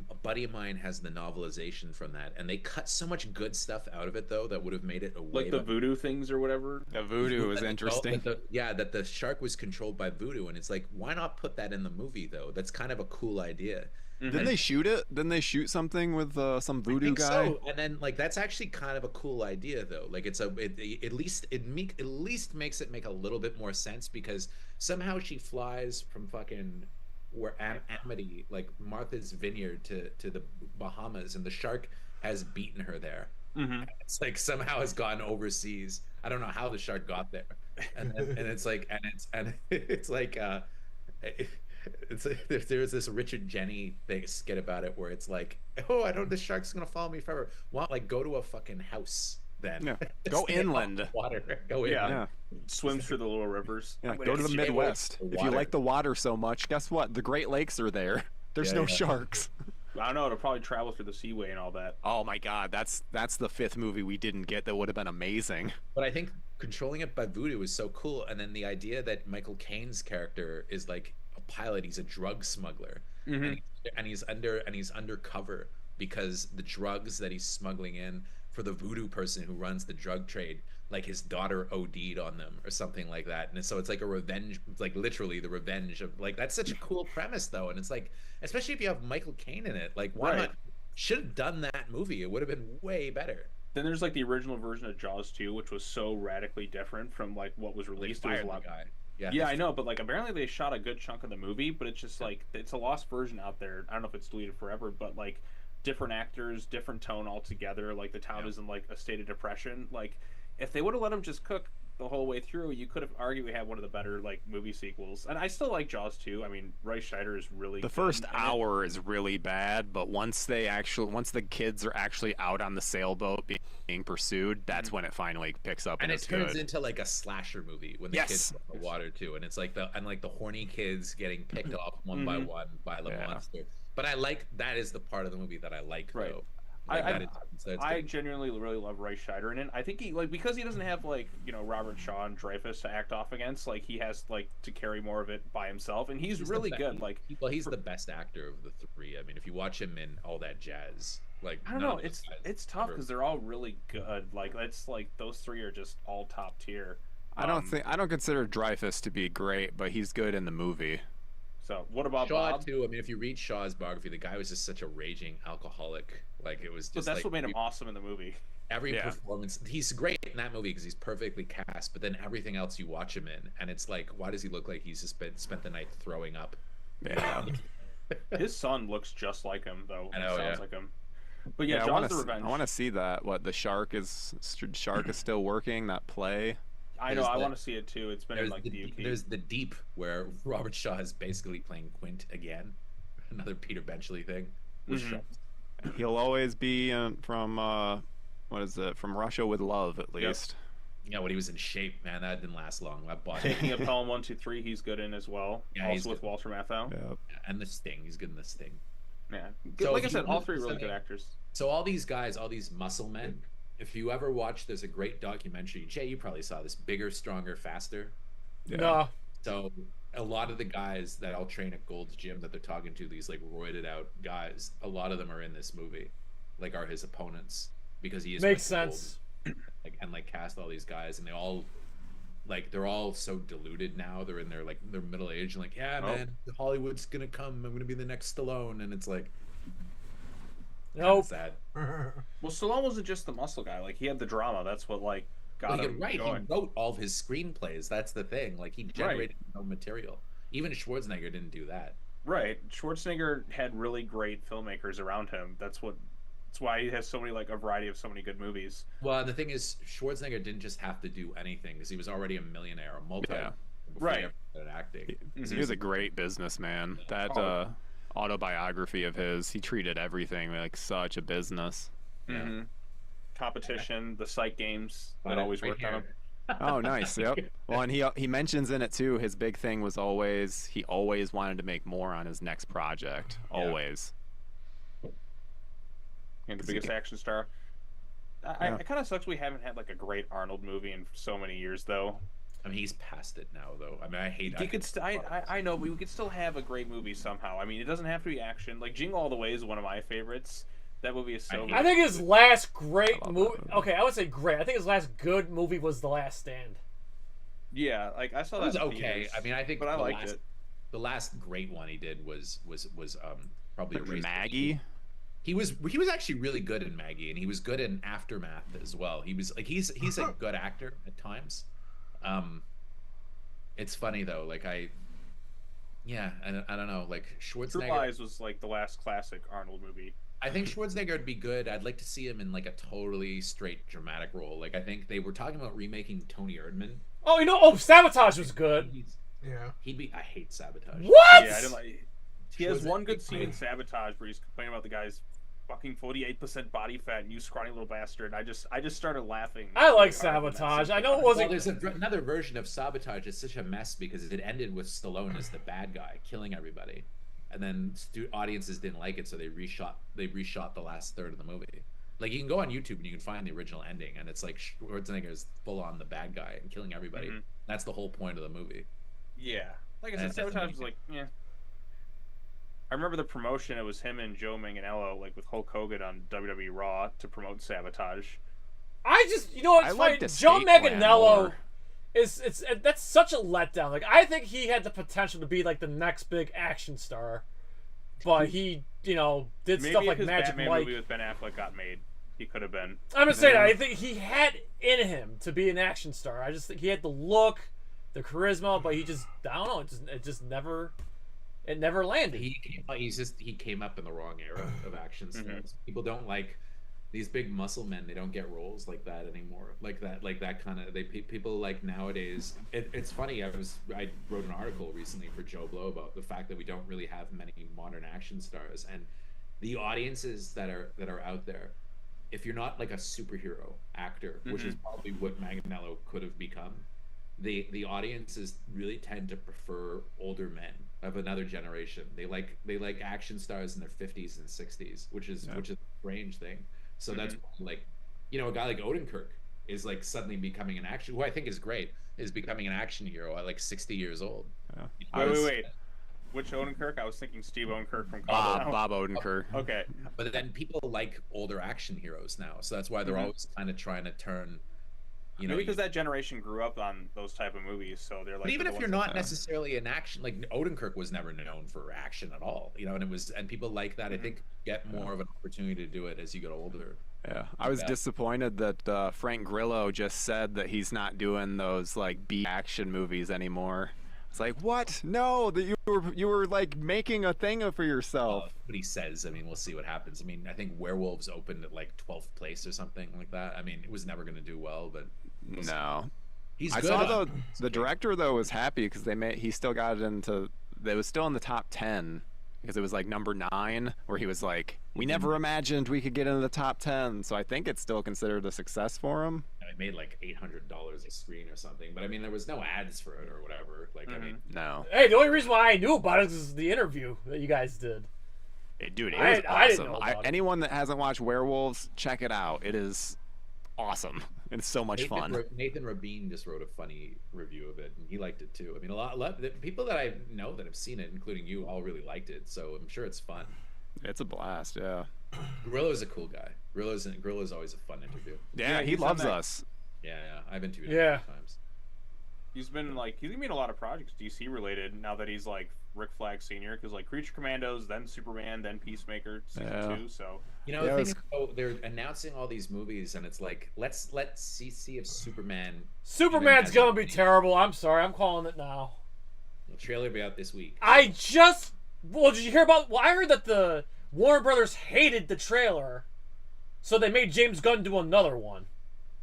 a buddy of mine has the novelization from that, and they cut so much good stuff out of it though that would have made it a way like the voodoo things or whatever. The voodoo is interesting. That the shark was controlled by voodoo, and it's like, why not put that in the movie though? That's kind of a cool idea. Didn't they shoot it? Didn't they shoot something with some voodoo guy? So. And then like that's actually kind of a cool idea though. Like at least makes it make a little bit more sense, because somehow she flies from fucking where Amity, like Martha's Vineyard, to the Bahamas, and the shark has beaten her there. Mm-hmm. It's like somehow has gone overseas. I don't know how the shark got there, and it's like there's this Richard Jenny skit about it where it's like, oh, I don't, the shark's gonna follow me forever. Well, like go to a fucking house then. Yeah. Go inland. Water. Go inland. Yeah. Swims through the little rivers. Yeah, go to the Midwest. If you like the water so much, guess what? The Great Lakes are there. There's no sharks. I don't know. It'll probably travel through the seaway and all that. Oh my God, that's the 5th movie we didn't get that would have been amazing. But I think controlling it by voodoo is so cool, and then the idea that Michael Caine's character is like a pilot. He's a drug smuggler, and he's undercover because the drugs that he's smuggling in for the voodoo person who runs the drug trade, like his daughter OD'd on them or something like that, and so it's like a revenge, like literally the revenge of, like, that's such a cool premise though, and it's like, especially if you have Michael Caine in it, like why not? Should have done that movie. It would have been way better. Then there's like the original version of Jaws 2, which was so radically different from like what was released. There was a lot. Yeah, I know, but like apparently they shot a good chunk of the movie, but it's just like it's a lost version out there. I don't know if it's deleted forever, but like different actors, different tone altogether. Like the town is in like a state of depression. Like if they would have let him just cook the whole way through, you could have arguably had one of the better like movie sequels. And I still like Jaws 2. I mean, Roy Scheider is really the first hour is really bad, but once the kids are actually out on the sailboat being pursued, that's when it finally picks up and it it's turns good. into like a slasher movie when the kids are in the water too, and it's like the horny kids getting picked off one by one by the monster. But I like that is the part of the movie that I like though. I genuinely really love Ray Scheider in it. I think he because he doesn't have Robert Shaw and Dreyfuss to act off against. Like he has to carry more of it by himself, and he's really good. He's the best actor of the three. I mean, if you watch him in All That Jazz, I don't know, it's tough because they're all really good. Those three are just all top tier. I don't consider Dreyfuss to be great, but he's good in the movie. So what about Shaw Bob? too? I mean, if you read Shaw's biography, the guy was just such a raging alcoholic. It was just. But that's what made him awesome in the movie. Every performance, he's great in that movie because he's perfectly cast. But then everything else you watch him in, and it's like, why does he look like he's just spent the night throwing up? Yeah. His son looks just like him, though. I know, sounds like him. But yeah, I Jaws: The Revenge. I want to see that. What the shark is still working that play. I know. I want to see it too. It's been in the UK. There's The Deep, where Robert Shaw is basically playing Quint again, another Peter Benchley thing. With sharks. He'll always be from from Russia with Love, at least. Yeah, when he was in Shape, man, that didn't last long. That body. Taking of Pelham 1, 2, 3, he's good in as well. Yeah, also he's with good. Walter Matthau. Yeah. And The Sting, he's good in The Sting. Yeah, So like I if said, you all look three at really good something- actors. So all these guys, all these muscle men, if you ever watch, there's a great documentary. Jay, you probably saw this, Bigger, Stronger, Faster. Yeah. No. So a lot of the guys that all train at Gold's Gym that they're talking to, these roided out guys, a lot of them are in this movie, are his opponents, because he is Makes sense. and cast all these guys, and they all they're all so deluded now. They're in their middle age and man, Hollywood's gonna come. I'm gonna be the next Stallone, and it's nope. Sad. Well, Stallone wasn't just the muscle guy. He had the drama. That's what got him Right. going. He wrote all of his screenplays. That's the thing. He generated his own material. Even Schwarzenegger didn't do that. Right. Schwarzenegger had really great filmmakers around him. That's why he has so many a variety of so many good movies. Well, the thing is, Schwarzenegger didn't just have to do anything because he was already a millionaire, a multi. Before he ever started acting. He was a great businessman. That autobiography of his, he treated everything like such a business. Mm-hmm. Competition, the psych games that always worked on him. Oh, nice. Yep. Well, and he mentions in it too. His big thing was he always wanted to make more on his next project. Always. And the biggest action star. It kind of sucks we haven't had a great Arnold movie in so many years, though. I mean, he's past it now, though. I mean, I hate. I know, but we could still have a great movie somehow. I mean, it doesn't have to be action. Jingle All the Way is one of my favorites. That movie is so good. I think his last great movie. Okay, I would say great. I think his last good movie was The Last Stand. Yeah, I saw that. It was in okay. theaters, I mean, I think, but I liked it. The last great one he did was probably Maggie. He was actually really good in Maggie, and he was good in Aftermath as well. He was he's a good actor at times. It's funny though, I don't know, Schwarzenegger. True Lies was the last classic Arnold movie. I think Schwarzenegger would be good. I'd like to see him in a totally straight dramatic role. I think they were talking about remaking Tony Erdmann. Oh, Sabotage was good. Yeah. I hate Sabotage. What? Yeah, I didn't He has one good scene in Sabotage where he's complaining about the guy's fucking 48% body fat and you scrawny little bastard. I just started laughing. I like Sabotage. I know it wasn't. Well, there's another version of Sabotage. It's such a mess because it ended with Stallone as the bad guy, killing everybody, and then audiences didn't like it, so they reshot the last third of the movie. You can go on YouTube and you can find the original ending, and it's Schwarzenegger's full on the bad guy and killing everybody. Mm-hmm. That's the whole point of the movie. Yeah, like I said, Sabotage was yeah. I remember the promotion. It was him and Joe Manganiello, with Hulk Hogan on WWE Raw to promote Sabotage. It's funny. Joe Manganiello that's such a letdown. I think he had the potential to be the next big action star, but he did Maybe stuff like his Magic Batman Mike. movie with Ben Affleck got made. He could have been. I'm just saying. I think he had in him to be an action star. I just think he had the look, the charisma, but he just I don't know. It just never. It never landed. He came up in the wrong era of action stars. Mm-hmm. People don't like these big muscle men. They don't get roles like that anymore. Like that kind of people nowadays. It's funny. I wrote an article recently for Joe Blow about the fact that we don't really have many modern action stars, and the audiences that are out there. If you're not a superhero actor, which is probably what Manganiello could have become, the audiences really tend to prefer older men of another generation. They like action stars in their 50s and 60s, which is a strange thing. So that's like, you know, a guy like Odenkirk is like suddenly becoming an action, who I think is great, is becoming an action hero at like 60 years old. Wait. Which Odenkirk? I was thinking Steve Odenkirk from Bob Odenkirk. Okay. But then people like older action heroes now, so that's why they're always kind of trying to turn, you know, maybe because that generation grew up on those type of movies, so they're like. But even if you're not necessarily an action, like Odenkirk was never known for action at all, you know, and people like that. I think get more of an opportunity to do it as you get older. Yeah, I was disappointed that Frank Grillo just said that he's not doing those like B action movies anymore. It's like, what? No, that you were like making a thing for yourself. What he says, I mean, we'll see what happens. I mean, I think Werewolves opened at like 12th place or something like that. I mean, it was never going to do well, but no, he's I good. saw the director though was happy because he still got it into. It was still in the top 10 because it was like number 9 where he was like, we never imagined we could get into the top 10. So I think it's still considered a success for him. It made like $800 a screen or something, but I mean, there was no ads for it or whatever. Like, I mean, no. Hey, the only reason why I knew about it is the interview that you guys did. Hey, dude, it I was didn't awesome. know about it. Anyone that hasn't watched Werewolves, check it out. It is awesome. It's so much fun. Nathan Rabin just wrote a funny review of it, and he liked it too. I mean, a lot the people that I know that have seen it, including you, all really liked it. So I'm sure it's fun. It's a blast, yeah. Grillo's a cool guy. Grillo's always a fun interview. Yeah, he loves us. Yeah, I've been to it Yeah. a few times. He's been made a lot of projects DC related now that he's like Rick Flag Senior, because like Creature Commandos, then Superman, then Peacemaker season 2. So you know, the thing is, they're announcing all these movies, and it's like let's see if Superman's gonna be terrible. I'm sorry, I'm calling it now. The trailer will be out this week. Did you hear about? Well, I heard that the Warner Brothers hated the trailer, so they made James Gunn do another one.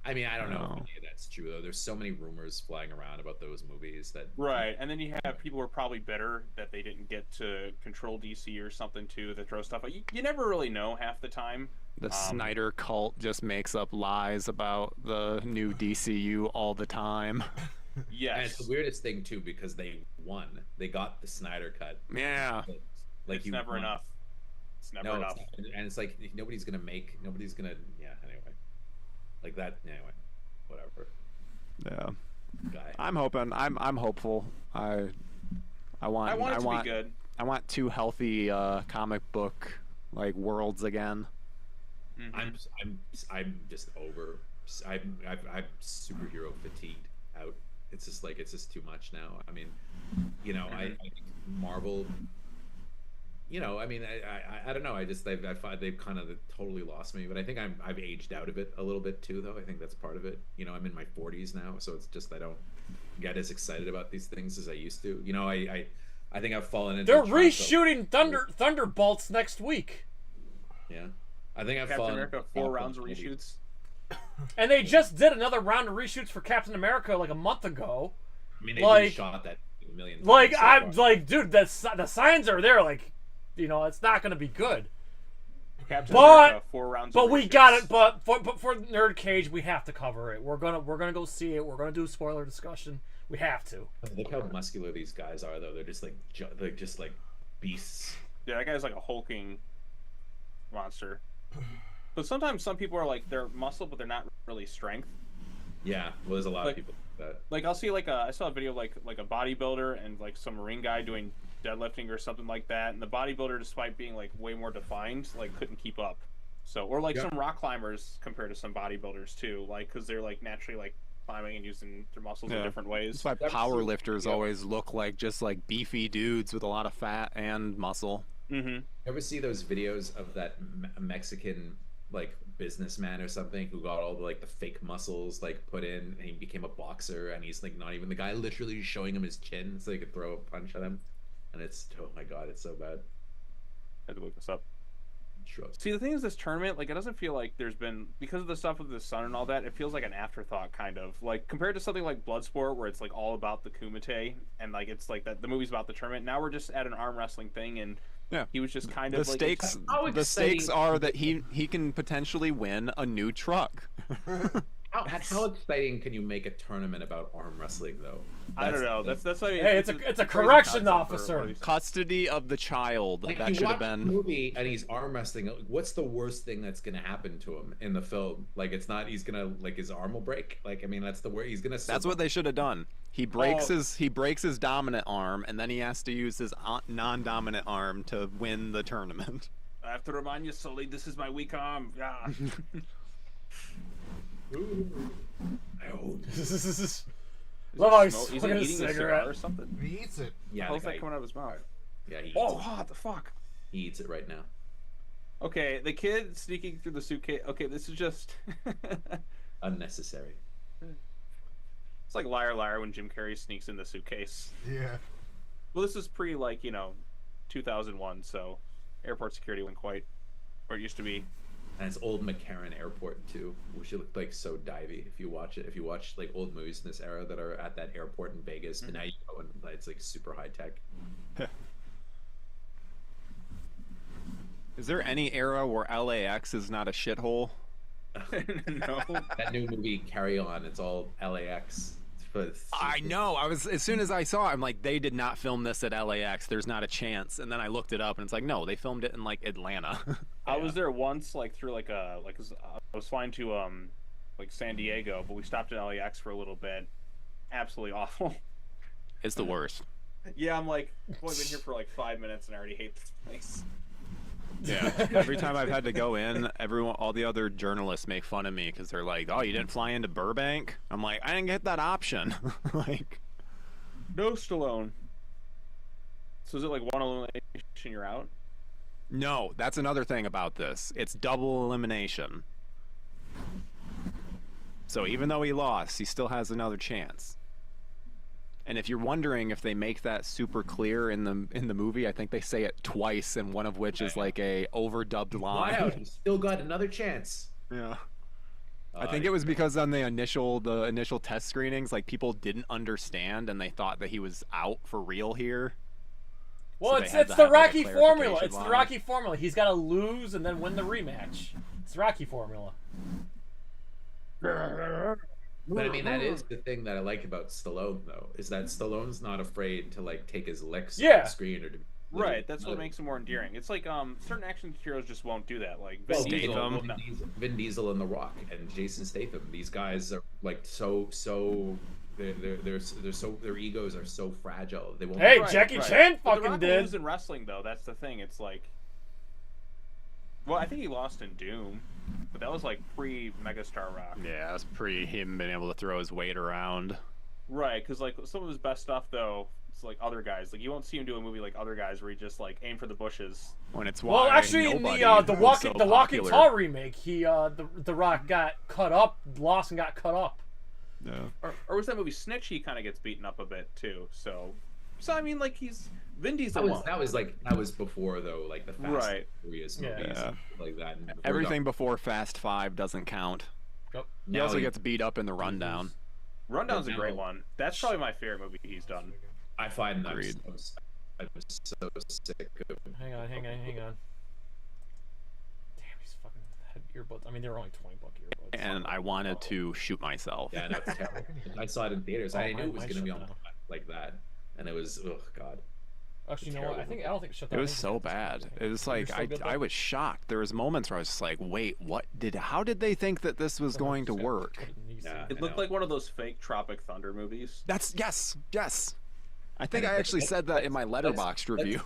I mean, I don't know if any of that's true though. There's so many rumors flying around about those movies that right, and then you have people who are probably bitter that they didn't get to control DC or something too, that throw stuff. You never really know half the time. The Snyder cult just makes up lies about the new DCU all the time. Yes, and it's the weirdest thing too because they won. They got the Snyder cut. Yeah, like it's never enough. It's never enough. And it's like nobody's gonna. Yeah. Anyway. Like that, anyway, whatever. Yeah, guy. I'm hoping. I'm hopeful. I want it to be good. I want 2 healthy comic book like worlds again. Mm-hmm. I'm just over. I'm superhero fatigued out. It's just too much now. I mean, you know, I think Marvel. You know, I mean, I don't know. They've kind of totally lost me, but I think I've aged out of it a little bit too, though. I think that's part of it. You know, I'm in my 40s now, so it's just I don't get as excited about these things as I used to. You know, I think I've fallen into. They're reshooting Thunderbolts next week. Yeah, I think I've Captain fallen. America 4 rounds of reshoots. And they just did another round of reshoots for Captain America like a month ago. I mean, they shot that a million times. Like I'm like, dude, the signs are there. Like, you know, it's not going to be good. Captain America, 4 rounds. But we got it. But for NerdCage, we have to cover it. We're gonna go see it. We're gonna do a spoiler discussion. We have to. Look how muscular these guys are, though. They're just like beasts. Yeah, that guy's like a hulking monster. But sometimes some people are like they're muscle, but they're not really strength. Yeah, well, there's a lot of people like that. Like I'll see I saw a video of like a bodybuilder and like some Marine guy doing deadlifting or something like that, and the bodybuilder, despite being like way more defined, like couldn't keep up. So, or like some rock climbers compared to some bodybuilders too, like because they're like naturally like climbing and using their muscles in different ways. That's why power lifters always look like just like beefy dudes with a lot of fat and muscle. Mm-hmm. Ever see those videos of that Mexican like businessman or something who got all the like the fake muscles like put in, and he became a boxer, and he's like not even the guy literally showing him his chin so he could throw a punch at him, and it's, oh my god, it's so bad. I had to look this up. Sure. See, the thing is, this tournament, like, it doesn't feel like there's been, because of the stuff with the sun and all that, it feels like an afterthought, kind of. Like, compared to something like Bloodsport, where it's, like, all about the Kumite, and, like, it's, like, that the movie's about the tournament. Now we're just at an arm wrestling thing, and he was just kind of, the like... The stakes are that he can potentially win a new truck. How exciting can you make a tournament about arm wrestling, though? I don't know. That's what I mean. Hey, it's a correction officer. Custody of the child. Like, that you should have watch been. the movie and he's arm wrestling. What's the worst thing that's gonna happen to him in the film? Like, it's not he's gonna like his arm will break. Like, I mean, that's the word he's gonna. That's what they should have done. He breaks his dominant arm, and then he has to use his non-dominant arm to win the tournament. I have to remind you, Sully, this is my weak arm. Yeah. Love how he's eating smoking a a cigarette cigar or something. He eats it. Yeah, How's the that guy- coming out of his mouth? Yeah, he eats Oh, it. what the fuck? He eats it right now. Okay, the kid sneaking through the suitcase. Okay, this is just Unnecessary. It's like Liar Liar when Jim Carrey sneaks in the suitcase. Yeah. Well, this is pre 2001, so airport security wasn't quite where it used to be. And it's old McCarran Airport too, which looked like so divey. If you watch it, if you watch like old movies in this era that are at that airport in Vegas, but now you go and it's like super high tech. Is there any era where LAX is not a shithole? No. That new movie Carry On, it's all LAX. I know. As soon as I saw it, I'm like, they did not film this at LAX. There's not a chance. And then I looked it up, and it's like, no, they filmed it in like Atlanta. I was there once, through I was flying to San Diego, but we stopped at LAX for a little bit. Absolutely awful. It's the worst. Yeah, I'm like, I've only been here for 5 minutes and I already hate this place. Yeah. Every time I've had to go in, all the other journalists make fun of me because they're like, "Oh, you didn't fly into Burbank?" I'm like, "I didn't get that option." No Stallone. So is it one elimination, you're out? No, that's another thing about this. It's double elimination. So even though he lost, he still has another chance. And if you're wondering if they make that super clear in the movie, I think they say it twice, and one of which is like a overdubbed line. Wow, he still got another chance. Yeah. I think it was because on the initial test screenings, people didn't understand and they thought that he was out for real here. Well, So it's the Rocky formula. It's the Rocky formula. He's got to lose and then win the rematch. It's the Rocky formula. But I mean, that is the thing that I like about Stallone, though, is that Stallone's not afraid to take his licks on the screen or to. Right, that's what makes him more endearing. It's like certain action heroes just won't do that. Like Vin Diesel and The Rock and Jason Statham. These guys are their egos are so fragile. They won't. Hey, Jackie Chan But fucking The Rock did. lose in wrestling though. That's the thing. It's well, I think he lost in Doom, but that was pre Megastar Rock. Yeah, that's pre him being able to throw his weight around. Right, because some of his best stuff though, it's other guys. You won't see him do a movie like Other Guys where he just aim for the bushes. When it's Well, actually, in the Walking Tall remake, the Rock got cut up, lost and got cut up. No. Or was that movie Snitch? He kind of gets beaten up a bit too. So I mean, he's Vin Diesel. That was before though, the Fast and Furious movies, Yeah. like that. And Everything before Fast 5 doesn't count. Yep. He also gets beat up in the Rundown. Rundown's a great one. That's probably my favorite movie he's done. I find that I'm so sick of. Hang on. Damn, these fucking had earbuds. I mean, they were only $20 earbuds. And I wanted to shoot myself. Yeah, no, it's terrible. I saw it in theaters. I knew it was mine going to be shut on down. like that, and it was God. Actually, you know what? I don't think it shut down. It was so bad. It was I was shocked. There was moments where I was just like, wait, how did they think that this was going to work? Yeah, It looked like one of those fake Tropic Thunder movies. Yes. I think I actually said that in my Letterboxd review.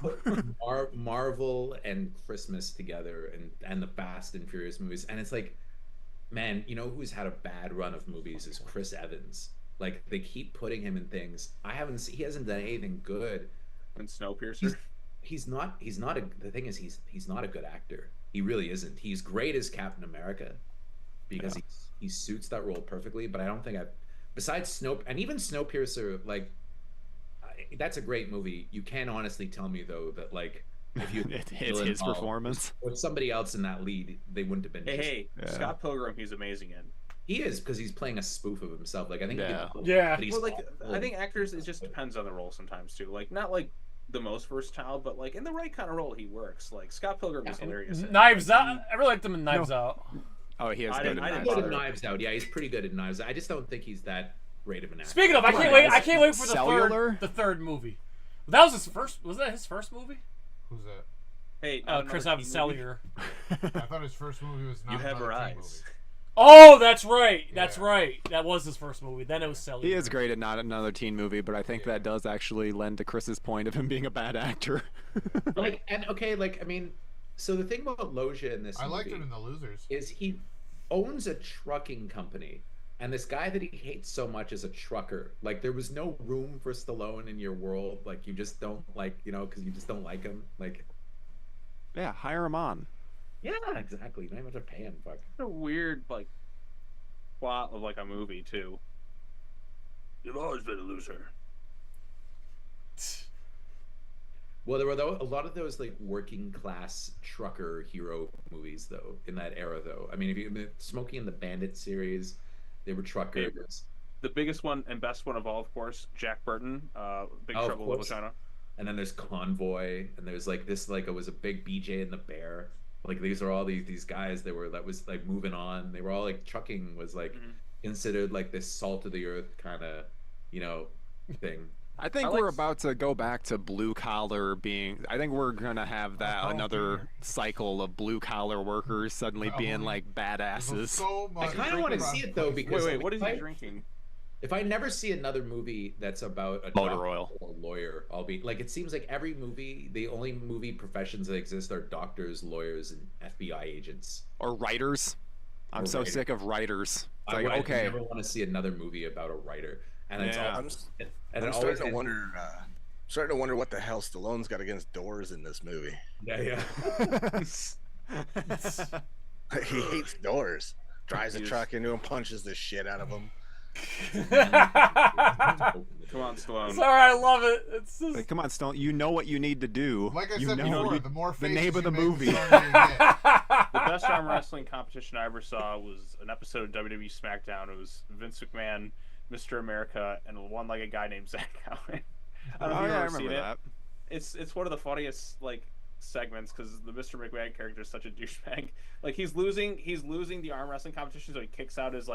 Marvel and Christmas together, and the Fast and Furious movies, and it's man, you know who's had a bad run of movies is Chris Evans. They keep putting him in things. He hasn't done anything good. And Snowpiercer. He's not the thing is he's not a good actor. He really isn't. He's great as Captain America because he suits that role perfectly. But I don't think besides Snowpiercer, that's a great movie. You can honestly tell me though that if you it's his performance with somebody else in that lead, they wouldn't have been. Hey, Scott Pilgrim, he's amazing in. He is because he's playing a spoof of himself. I think. Yeah. Well, I think actors. It just depends on the role sometimes too. Not the most versatile, but in the right kind of role, he works. Scott Pilgrim is hilarious. Knives Out. I really liked him in Knives Out. Oh, he has I good didn't, at I didn't Knives bother Out. Knives Out. Yeah, he's pretty good at Knives Out. I just don't think he's that great of an actor. Speaking of, I can't wait for the third movie. That was his first. Was that his first movie? Who's that? Hey, Chris Evans, Cellular. I thought his first movie was not You Have another Her teen Eyes. movie. Oh, that's right. That's right. That was his first movie. Then it was Cellular. He is great at not another teen movie, but I think that does actually lend to Chris's point of him being a bad actor. So the thing about Loja in this I movie liked him in The Losers. is he owns a trucking company, and this guy that he hates so much is a trucker. Like, there was no room for Stallone in your world. Like, you just don't like, because you just don't like him. Like, yeah, hire him on. yeah, exactly. You don't even have to pay him. Fuck. It's a weird plot of a movie too. You've always been a loser. Well, there were a lot of those working class trucker hero movies though in that era though. I mean, Smokey and the Bandit series, they were truckers. The biggest one and best one of all, of course, Jack Burton, Big Trouble in Little China. And then there's Convoy, and there's it was a big BJ and the Bear. Like, these are all these guys that was moving on. They were all trucking was considered this salt of the earth kind of thing. I think we're about to go back to blue collar being. I think we're gonna have another cycle of blue collar workers suddenly being badasses. I kind of want to see it though because wait, what is he drinking? If I never see another movie that's about a motor doctor oil or a lawyer, I'll be it seems like every movie, the only movie professions that exist are doctors, lawyers, and FBI agents or writers. I'm so sick of writers. It's I okay. never want to see another movie about a writer. And it's I'm starting to wonder. Starting to wonder what the hell Stallone's got against doors in this movie. Yeah. He hates doors. Drives a truck into him, punches the shit out of him. Come on, Stallone. Sorry, I love it. It's just... come on, Stallone. You know what you need to do. Like I said before, the more the name of the movie. The best arm wrestling competition I ever saw was an episode of WWE SmackDown. It was Vince McMahon, Mr. America, and a one-legged guy named Zach Cowan. I don't know if you've ever seen it. It's one of the funniest segments because the Mr. McMahon character is such a douchebag. He's losing the arm wrestling competition, so he kicks out his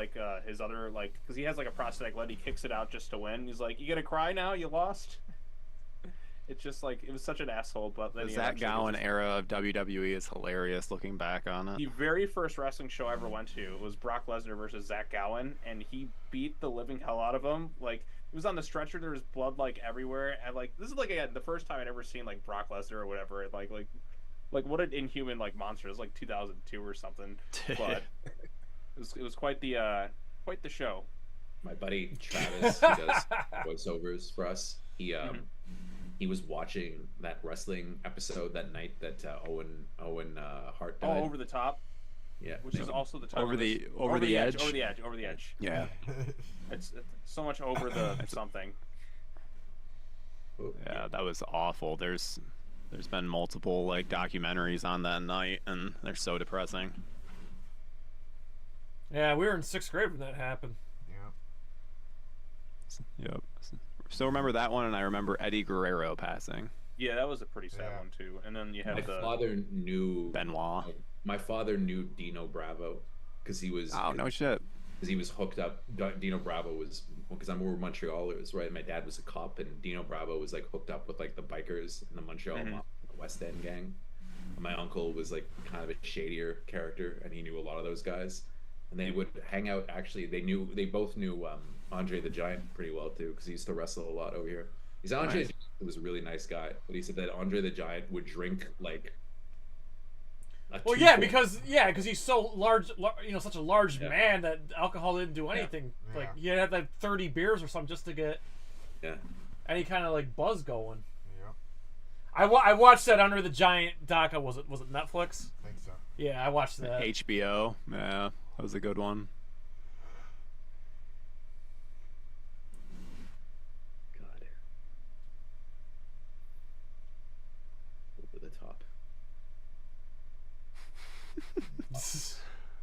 his other because he has a prosthetic leg, he kicks it out just to win. He's like, "You gonna cry now? You lost." It's just it was such an asshole. But then the Zach Gowen era of WWE is hilarious looking back on it. The very first wrestling show I ever went to was Brock Lesnar versus Zach Gowen, and he beat the living hell out of him. He was on the stretcher. There was blood everywhere, and this is again the first time I'd ever seen Brock Lesnar or whatever. What an inhuman monster. It was 2002 or something, but it was quite the show. My buddy Travis, who does voiceovers for us, he was watching that wrestling episode that night that Owen Hart died. Oh, Over the Top. Yeah, which is also the over the edge. Over the edge. Yeah, it's so much over the something. Yeah, that was awful. There's been multiple documentaries on that night, and they're so depressing. Yeah, we were in 6th grade when that happened. Yep. Still remember that one, and I remember Eddie Guerrero passing. Yeah, that was a pretty sad one too. And then you have my father knew Benoit. My father knew Dino Bravo because he was. Oh no shit. Because he was hooked up. Dino Bravo was because we're Montrealers, right? My dad was a cop, and Dino Bravo was hooked up with the bikers in the Montreal West End gang. My uncle was kind of a shadier character, and he knew a lot of those guys. And they would hang out. Actually, they both knew Andre the Giant pretty well too, because he used to wrestle a lot over here. He's Andre the Giant was a really nice guy, but he said that Andre the Giant would drink well, yeah, because he's so large, such a large man that alcohol didn't do anything. You had to have 30 beers or something just to get any kind of buzz going. Yeah. I watched that Under the Giant doc. Was it Netflix? I think so. Yeah, I watched that. HBO. Yeah, that was a good one.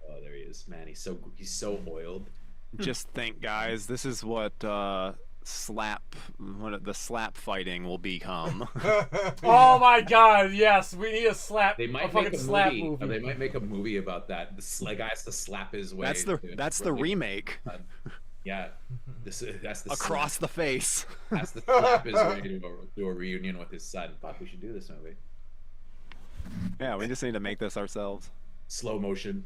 Oh, there he is, man. He's so oiled. Just think, guys, this is what the slap fighting will become. Oh my God! Yes, we need a slap. They might a fucking make a slap movie. They might make a movie about that. The guy has to slap his way. That's the remake. Yeah, that's the across the face. Has to slap his way to a reunion with his son. Fuck, we should do this movie. Yeah, we just need to make this ourselves. Slow motion.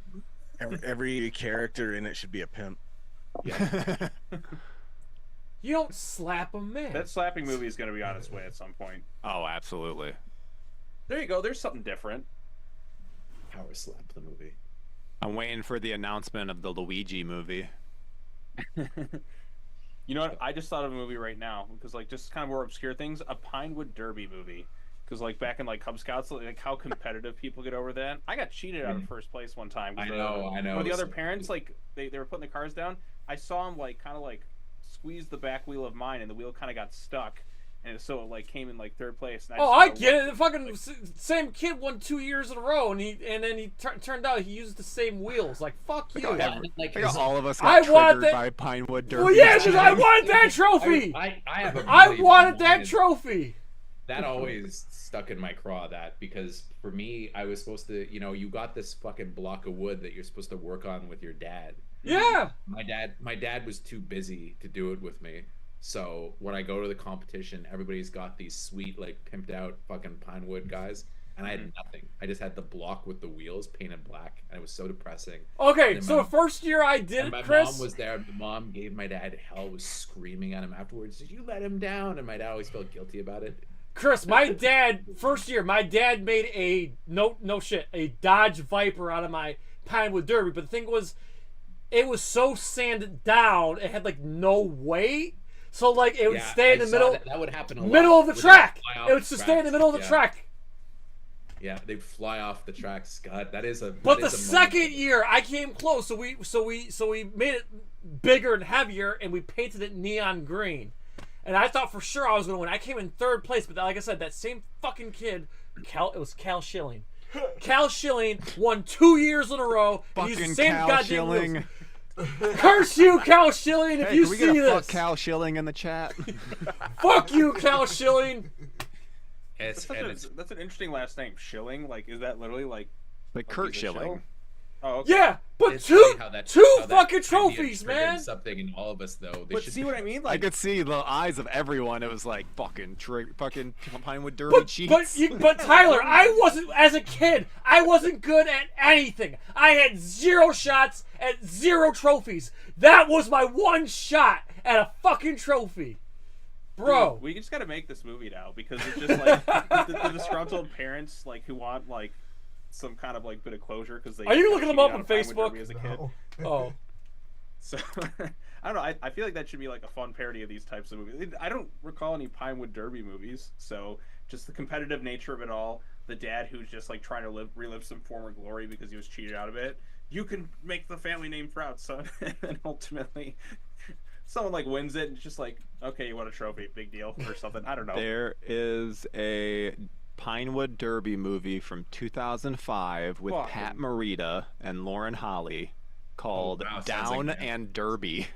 Every character in it should be a pimp. Yeah. You don't slap a man. That slapping movie is going to be on its way at some point. Oh, absolutely. There you go. There's something different. Power slap the movie. I'm waiting for the announcement of the Luigi movie. You know what? I just thought of a movie right now because, like, just kind of more obscure things. A Pinewood Derby movie. Because, like, back in, like, Cub Scouts, like, how competitive people get over that. I got cheated out of first place one time. I know. One of the other parents, like, they were putting the cars down. I saw them, like, kind of, like, squeeze the back wheel of mine, and the wheel kind of got stuck. And so it, like, came in, like, third place. And I get it. The fucking same kid won 2 years in a row, and then he turned out he used the same wheels. Like, fuck you. All of us got triggered by Pinewood Derby. Well, yeah, because I wanted that trophy. I wanted that trophy. That always stuck in my craw, because for me, I was supposed to, you got this fucking block of wood that you're supposed to work on with your dad. Yeah. My dad was too busy to do it with me. So when I go to the competition, everybody's got these sweet, like, pimped out fucking Pinewood guys, and I had nothing. I just had the block with the wheels painted black, and it was so depressing. Okay, so the first year I did it, Chris. My mom was there. My mom gave my dad hell, was screaming at him afterwards. Did you let him down? And my dad always felt guilty about it. Chris, my dad, first year, my dad made a a Dodge Viper out of my Pinewood Derby. But the thing was, it was so sanded down, it had like no weight. So like it would stay in the middle. That would happen middle of the track. It would just stay in the middle of the track. Yeah, they'd fly off the tracks. God, that is a. But the second year, I came close. So we made it bigger and heavier, and we painted it neon green. And I thought for sure I was going to win. I came in third place, but like I said, that same fucking kid, it was Cal Schilling. Cal Schilling won 2 years in a row. And he's the same Cal Schilling. Curse you, Cal Schilling, if you see this. Can we get a this. fuck Cal Schilling in the chat? Fuck you, Cal Schilling. That's an interesting last name. Schilling? Like, is that literally like Kurt Schilling? Oh, okay. Yeah, but It's two funny how fucking idea trophies, triggered man. Something in all of us, though. But see what I mean? Like, I could see the eyes of everyone. It was like fucking Pinewood Derby cheats. But Tyler, I wasn't, as a kid, I wasn't good at anything. I had 0 shots at 0 trophies. That was my one shot at a fucking trophy. Bro. Dude, we just gotta make this movie now because it's just like the disgruntled parents like who want like some kind of like bit of closure because they. Are you looking them up on Pinewood Facebook? Derby as a kid. Oh. So I don't know. I feel like that should be like a fun parody of these types of movies. I don't recall any Pinewood Derby movies, so just the competitive nature of it all. The dad who's just like trying to relive some former glory because he was cheated out of it. You can make the family name proud, son. And then ultimately, someone like wins it, and it's just like, okay, you won a trophy, big deal, or something. I don't know. There is a Pinewood Derby movie from 2005 with Pat Morita and Lauren Holly called Down and Derby.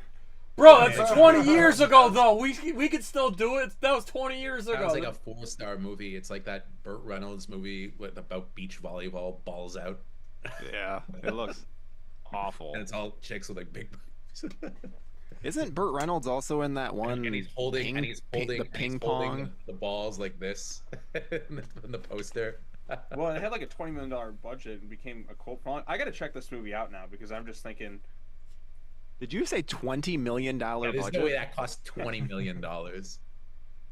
Bro, that's 20 years ago, though. We could still do it. That was 20 years ago. That was like a 4-star movie. It's like that Burt Reynolds movie about beach volleyball, balls out. Yeah, it looks awful. And it's all chicks with like big boobs. Isn't Burt Reynolds also in that one? And he's holding the ping pong, the balls like this in the poster. Well, it had like a $20 million budget and became a cult following. I got to check this movie out now because I'm just thinking. Did you say $20 million budget? There's no way that cost $20 million.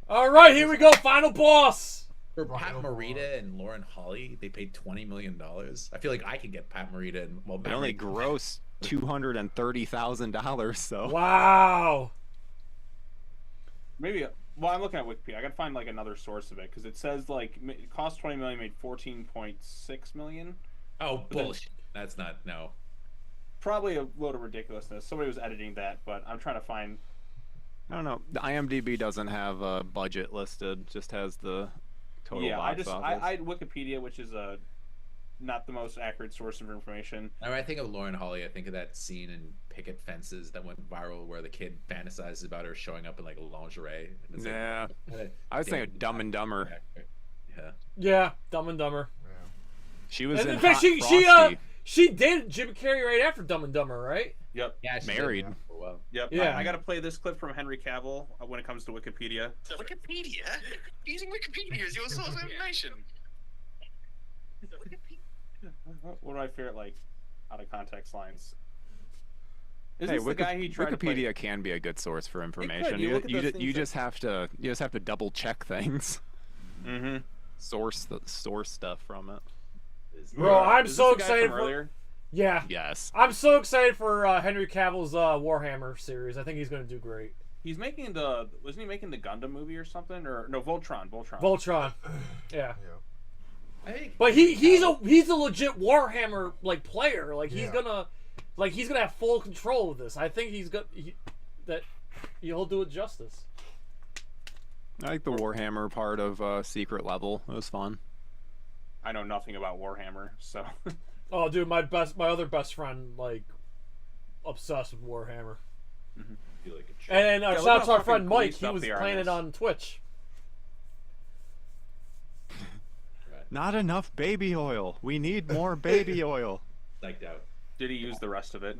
All right, here we go. Final boss. For Pat Morita and Lauren Holly, they paid $20 million. I feel like I could get Pat Morita and they only grossed $230,000. So wow. Maybe. Well, I'm looking at Wikipedia. I gotta find like another source of it because it says like it cost $20 million, made $14.6 million. Oh bullshit! That's not no. Probably a load of ridiculousness. Somebody was editing that, but I'm trying to find. I don't know. The IMDb doesn't have a budget listed; just has the total box office. I had Wikipedia, which is a not the most accurate source of information. Whenever I think of Lauren Holly, I think of that scene in Picket Fences that went viral where the kid fantasizes about her showing up in like lingerie. And it's Yeah. like, I was thinking of Dumb and Dumber. Yeah. Yeah, Dumb and Dumber. She was And in in fact, Hot Frosty. she dated Jim Carrey right after Dumb and Dumber, right? Yep. Yeah, Married. Yep. Yeah. I got to play this clip from Henry Cavill when it comes to Wikipedia. Wikipedia? Using Wikipedia as your source of information. What do I fear, like, out of context lines? Is Hey, this the guy he tried to play? Wikipedia can be a good source for information. You You, look at you, those ju- things you that- just have to double check things. Mm-hmm. Source stuff from it. Bro, I'm Is so this the guy excited from for. earlier? Yeah. Yes. I'm so excited for Henry Cavill's Warhammer series. I think he's going to do great. He's making wasn't he making the Gundam movie or something? Or no, Voltron. Voltron. Yeah. I think But he's a legit Warhammer like player. Like he's Yeah. gonna have full control of this. I think he'll do it justice. I like the Warhammer part of Secret Level. It was fun. I know nothing about Warhammer, so. Oh, dude, my other best friend, like, obsessed with Warhammer. Mm-hmm. Feel like a And Yeah, shout look out how to our fucking friend Mike. greased He up was they are in playing it this. on Twitch. Not enough baby oil. We need more baby oil. Psyched out. Did he use the rest of it?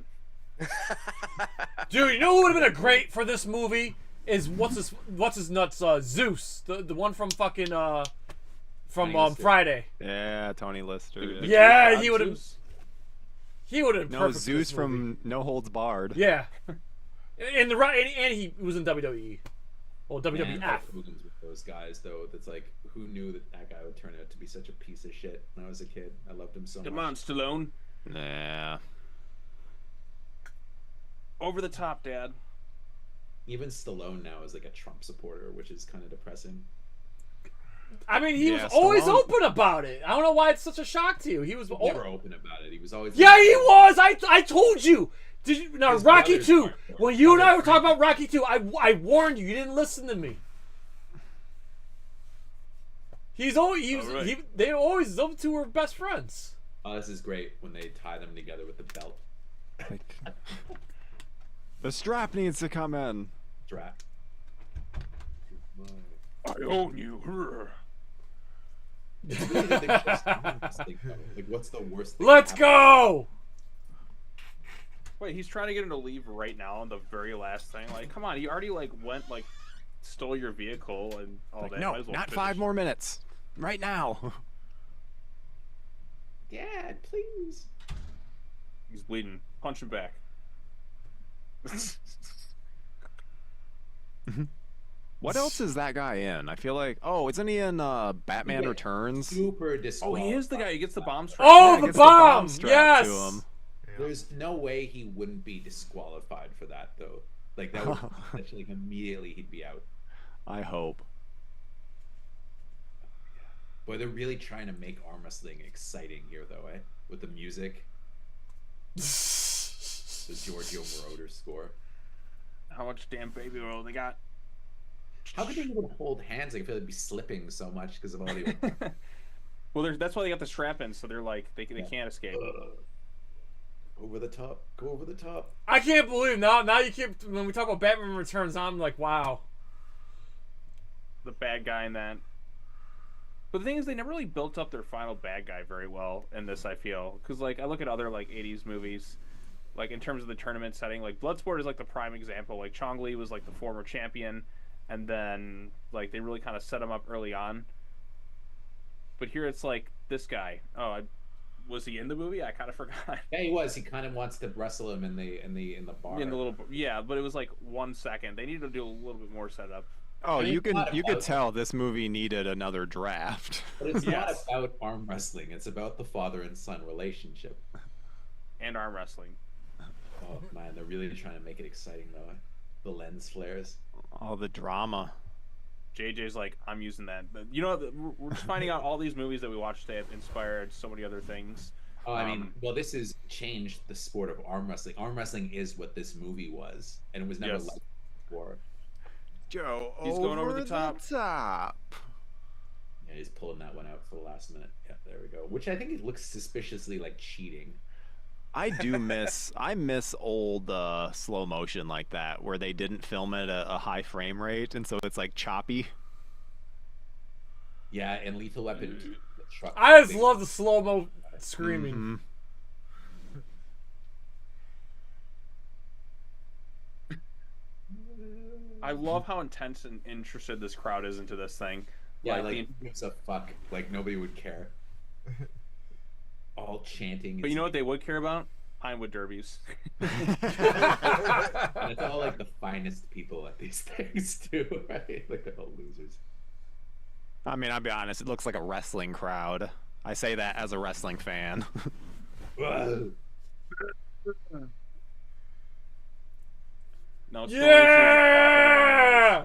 Dude, you know who would have been a great for this movie is what's his nuts Zeus, the one from fucking Friday. Yeah, Tony Lister. Yeah, he would have. He would have. No, Zeus from No Holds Barred. Yeah. And and he was in WWE. Well, WWF. Man, with those guys though, that's like, who knew that guy would turn out to be such a piece of shit when I was a kid? I loved him so much. Come on, Stallone. Nah. Over the top, Dad. Even Stallone now is like a Trump supporter, which is kind of depressing. I mean, he Yeah, was always Stallone- open about it. I don't know why it's such a shock to you. He was Never open about it. He was always Yeah, he was. I told you. Did you now His Rocky brother's 2? hardcore. When you and I were talking about Rocky 2, I warned you. You didn't listen to me. Those two were best friends. Oh, this is great when they tie them together with the belt. The strap needs to come in. Strap. I own you. Like, what's the worst thing? Let's that go. Wait, he's trying to get him to leave right now on the very last thing. Like, come on, he already stole your vehicle and all Like, that. no, Might as well not finish. 5 more minutes. Right now. Dad, please. He's bleeding. Punch him back. What else is that guy in? I feel like, isn't he in Batman Returns? Super Oh, disqualified. he is the guy. He gets the bomb strap. Oh, Yeah, the gets bomb! strapped to Yes. him. There's no way he wouldn't be disqualified for that, though. Like, that would essentially immediately he'd be out. I hope. Boy, they're really trying to make arm wrestling exciting here, though, eh? With the music. The Giorgio Moroder score. How much damn baby oil they got? How could they even hold hands? Like, I feel like they'd be slipping so much because of all the... Well, that's why they got the strap in, so they're like, they can't escape. Over the top. Go over the top. I can't believe now you keep when we talk about Batman Returns, I'm like, wow. The bad guy in that. But the thing is, they never really built up their final bad guy very well in this, I feel. Because, like, I look at other, like, 80s movies, like, in terms of the tournament setting, like, Bloodsport is, like, the prime example. Like, Chong Li was, like, the former champion, and then, like, they really kind of set him up early on. But here it's, like, this guy. Was he in the movie? I kind of forgot. Yeah, he was. He kind of wants to wrestle him in the bar. In the little, yeah, but it was, like, 1 second. They needed to do a little bit more setup. Oh, I mean, you could it's not tell this movie needed another draft. But it's not about arm wrestling. It's about the father and son relationship. And arm wrestling. Oh, man, they're really trying to make it exciting, though. The lens flares. All the drama. JJ's like, I'm using that. You know, we're just finding out all these movies that we watched today have inspired so many other things. Oh, I mean, well, this has changed the sport of arm wrestling. Arm wrestling is what this movie was, and it was never like before. Joe, He's going over the top. Yeah, he's pulling that one out for the last minute. Yeah, there we go. Which I think it looks suspiciously like cheating. I miss old slow motion like that, where they didn't film it at a high frame rate, and so it's like choppy. Yeah, and Lethal Weapon 2, the truck. I just love the slow-mo screaming. Mm-hmm. I love how intense and interested this crowd is into this thing. Yeah, like who gives a fuck? Like nobody would care. All chanting. But you know what they would care about? Pinewood derbies. And it's all like the finest people at these things too, right? Like they're all losers. I mean, I'll be honest, it looks like a wrestling crowd. I say that as a wrestling fan. No, it's yeah!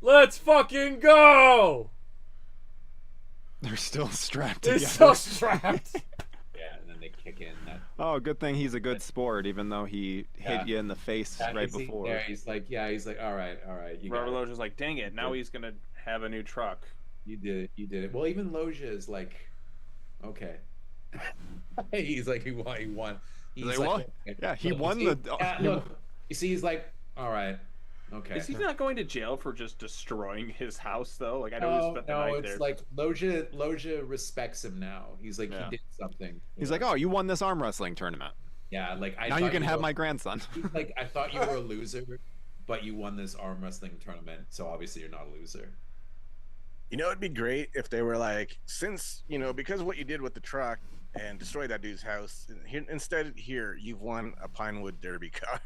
Let's fucking go! They're still strapped They're together. still strapped. Yeah, and then they kick in that. Oh, good thing he's a good sport, even though he hit you in the face right before. Yeah, he's like, all right. Robert Loja's like, dang it, now he's gonna have a new truck. You did it. Well, even Loja is like, okay. He's like, he won. He's like, like, what? Yeah, he won the. Look, you see, he's like, all right, okay. Is he not going to jail for just destroying his house though? Like I know he spent the night there. It's like Loja respects him now. He's like, he did something. He's like, oh, you won this arm wrestling tournament. Yeah, like now you can have my grandson. He's like, I thought you were a loser, but you won this arm wrestling tournament, so obviously you're not a loser. You know, it'd be great if they were like, since, you know, because of what you did with the truck and destroyed that dude's house, instead here, you've won a Pinewood Derby car.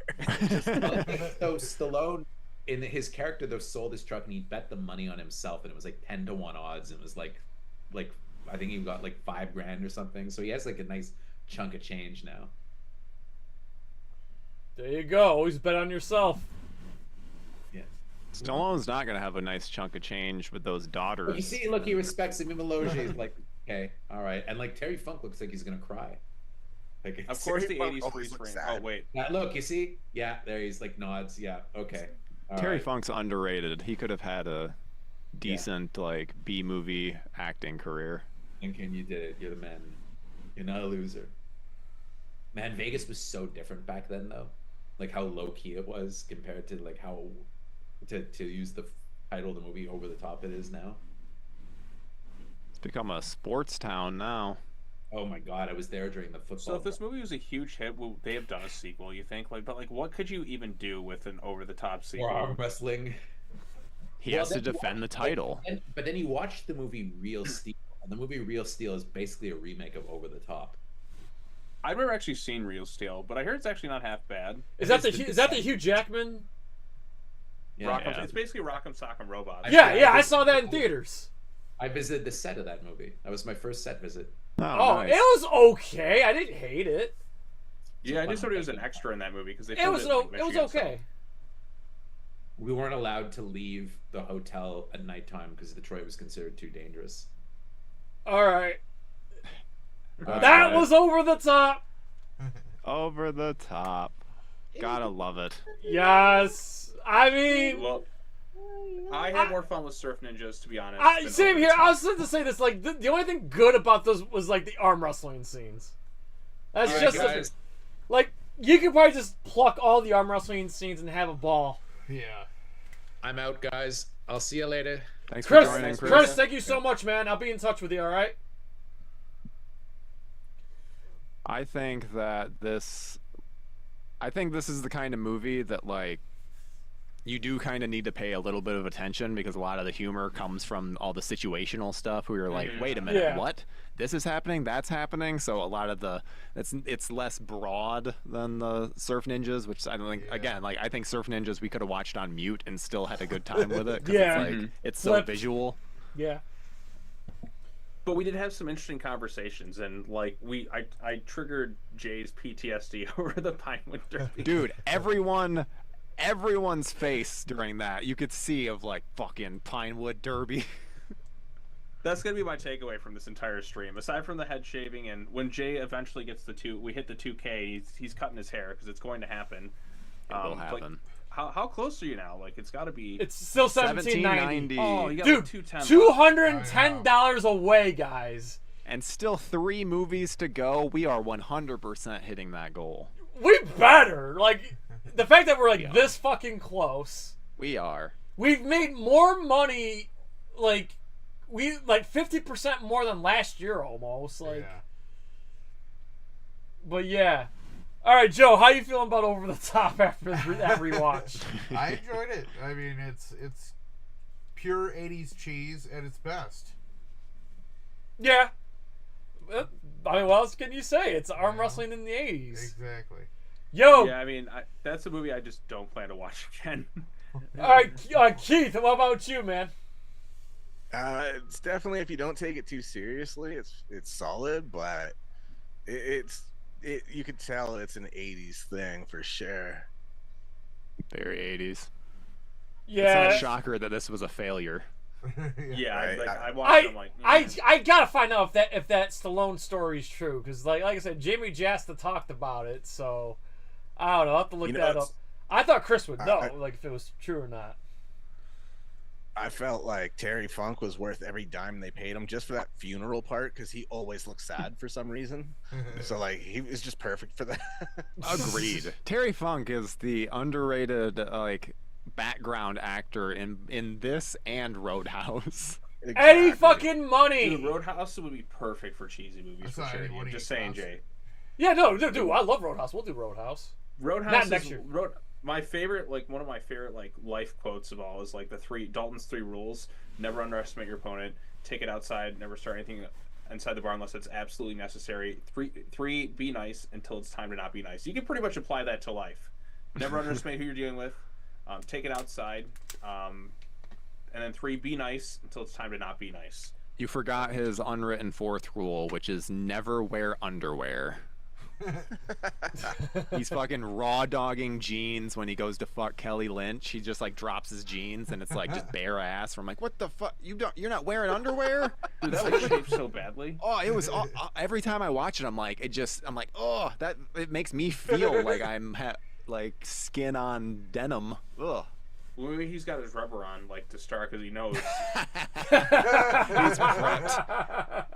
So Stallone, in his character, though, sold his truck and he bet the money on himself, and it was like 10-1 odds. And it was like I think he got like $5,000 or something. So he has like a nice chunk of change now. There you go. Always bet on yourself. Yeah. Stallone's not gonna have a nice chunk of change with those daughters. But you see, look, he respects him. Even Loja is like, okay, all right, and like Terry Funk looks like he's gonna cry. Like, of course, the '80s freeze frame. Oh wait, look, you see, yeah, there he's like nods. Yeah, okay. All Terry right. Funk's underrated. He could have had a decent like B movie acting career. Lincoln, you did it. You're the man. You're not a loser. Man, Vegas was so different back then, though. Like how low key it was compared to like how to use the title of the movie over the top it is now. It's become a sports town now. Oh my god, I was there during the football. So if this movie was a huge hit, would they have done a sequel? You think? But what could you even do with an over the top sequel? Or arm wrestling. He has to defend the title. But then you watch the movie Real Steel, and the movie Real Steel is basically a remake of Over the Top. I've never actually seen Real Steel, but I heard it's actually not half bad. Is that the Hugh Jackman? Yeah. It's basically Rock'em Sock'em Robots. Yeah, I saw that in theaters. I visited the set of that movie. That was my first set visit. Oh, nice. It was okay. I didn't hate it. Yeah, I just thought he was an extra in that movie because it was okay. We weren't allowed to leave the hotel at nighttime because Detroit was considered too dangerous. All right. That was over the top. Over the top. Gotta love it. Yes. I mean... Well, I had more fun with Surf Ninjas, to be honest. Same here. I was going to say this. Like, the only thing good about those was, like, the arm wrestling scenes. That's all just... right, like, you could probably just pluck all the arm wrestling scenes and have a ball. Yeah. I'm out, guys. I'll see you later. Thanks for joining, Chris, thank you so much, man. I'll be in touch with you, all right? I think this is the kind of movie that, like, you do kind of need to pay a little bit of attention because a lot of the humor comes from all the situational stuff where you're like, wait a minute, what? This is happening, that's happening. So a lot of it's less broad than the Surf Ninjas, which I don't think, again, like, I think Surf Ninjas we could have watched on mute and still had a good time with it. 'Cause it's, like, it's so visual. Yeah. But we did have some interesting conversations, and like I triggered Jay's PTSD over the Pinewood Derby. Dude, everyone's face during that you could see of like fucking Pinewood Derby. That's gonna be my takeaway from this entire stream. Aside from the head shaving, and when Jay eventually gets we hit the 2K, he's cutting his hair because it's going to happen. It will happen. how close are you now? Like it's got to be. It's still $17.90. Oh, you got dude, like $210 away, guys. And still 3 movies to go. We are 100% hitting that goal. We better. Like, the fact that we're like this fucking close. We are. We've made more money, like 50% more than last year almost. Like, Yeah. But yeah. All right, Joe, how you feeling about Over the Top after that rewatch? I enjoyed it. I mean, it's pure 80s cheese at its best. Yeah. I mean, what else can you say? It's arm wrestling in the 80s. Exactly. Yo. Yeah, I mean, that's a movie I just don't plan to watch again. All right, Keith, what about you, man? It's definitely, if you don't take it too seriously, it's solid, but you could tell it's an 80s thing for sure. Very 80s. Yeah. It's not a shocker that this was a failure. Yeah, I watched them like. I gotta find out if that Stallone story is true, because like I said, Jamie Jasta talked about it, so I don't know. I'll have to look that up. I thought Chris would know, like if it was true or not. I felt like Terry Funk was worth every dime they paid him just for that funeral part, because he always looks sad for some reason. So like he was just perfect for that. Agreed. Terry Funk is the underrated background actor in this and Roadhouse. Exactly. Any fucking money. Dude, Roadhouse would be perfect for cheesy movies for sure. I'm just saying, Jay. Yeah, no, dude, I love Roadhouse. We'll do Roadhouse. Roadhouse not is next year. My favorite, one of my favorite life quotes of all is Dalton's 3 rules: never underestimate your opponent, take it outside, never start anything inside the bar unless it's absolutely necessary. 3, be nice until it's time to not be nice. You can pretty much apply that to life. Never underestimate who you're dealing with. Take it outside, and then 3, be nice until it's time to not be nice. You forgot his unwritten 4th rule, which is never wear underwear. He's fucking raw dogging jeans when he goes to fuck Kelly Lynch. He just drops his jeans and it's just bare ass. I'm like, what the fuck? You're not wearing underwear? Dude, that was shaped so badly. Oh, it was every time I watch it, I'm like, oh, that it makes me feel like I'm skin on denim. Ugh. Well, maybe he's got his rubber on to start because he knows. He's prepped.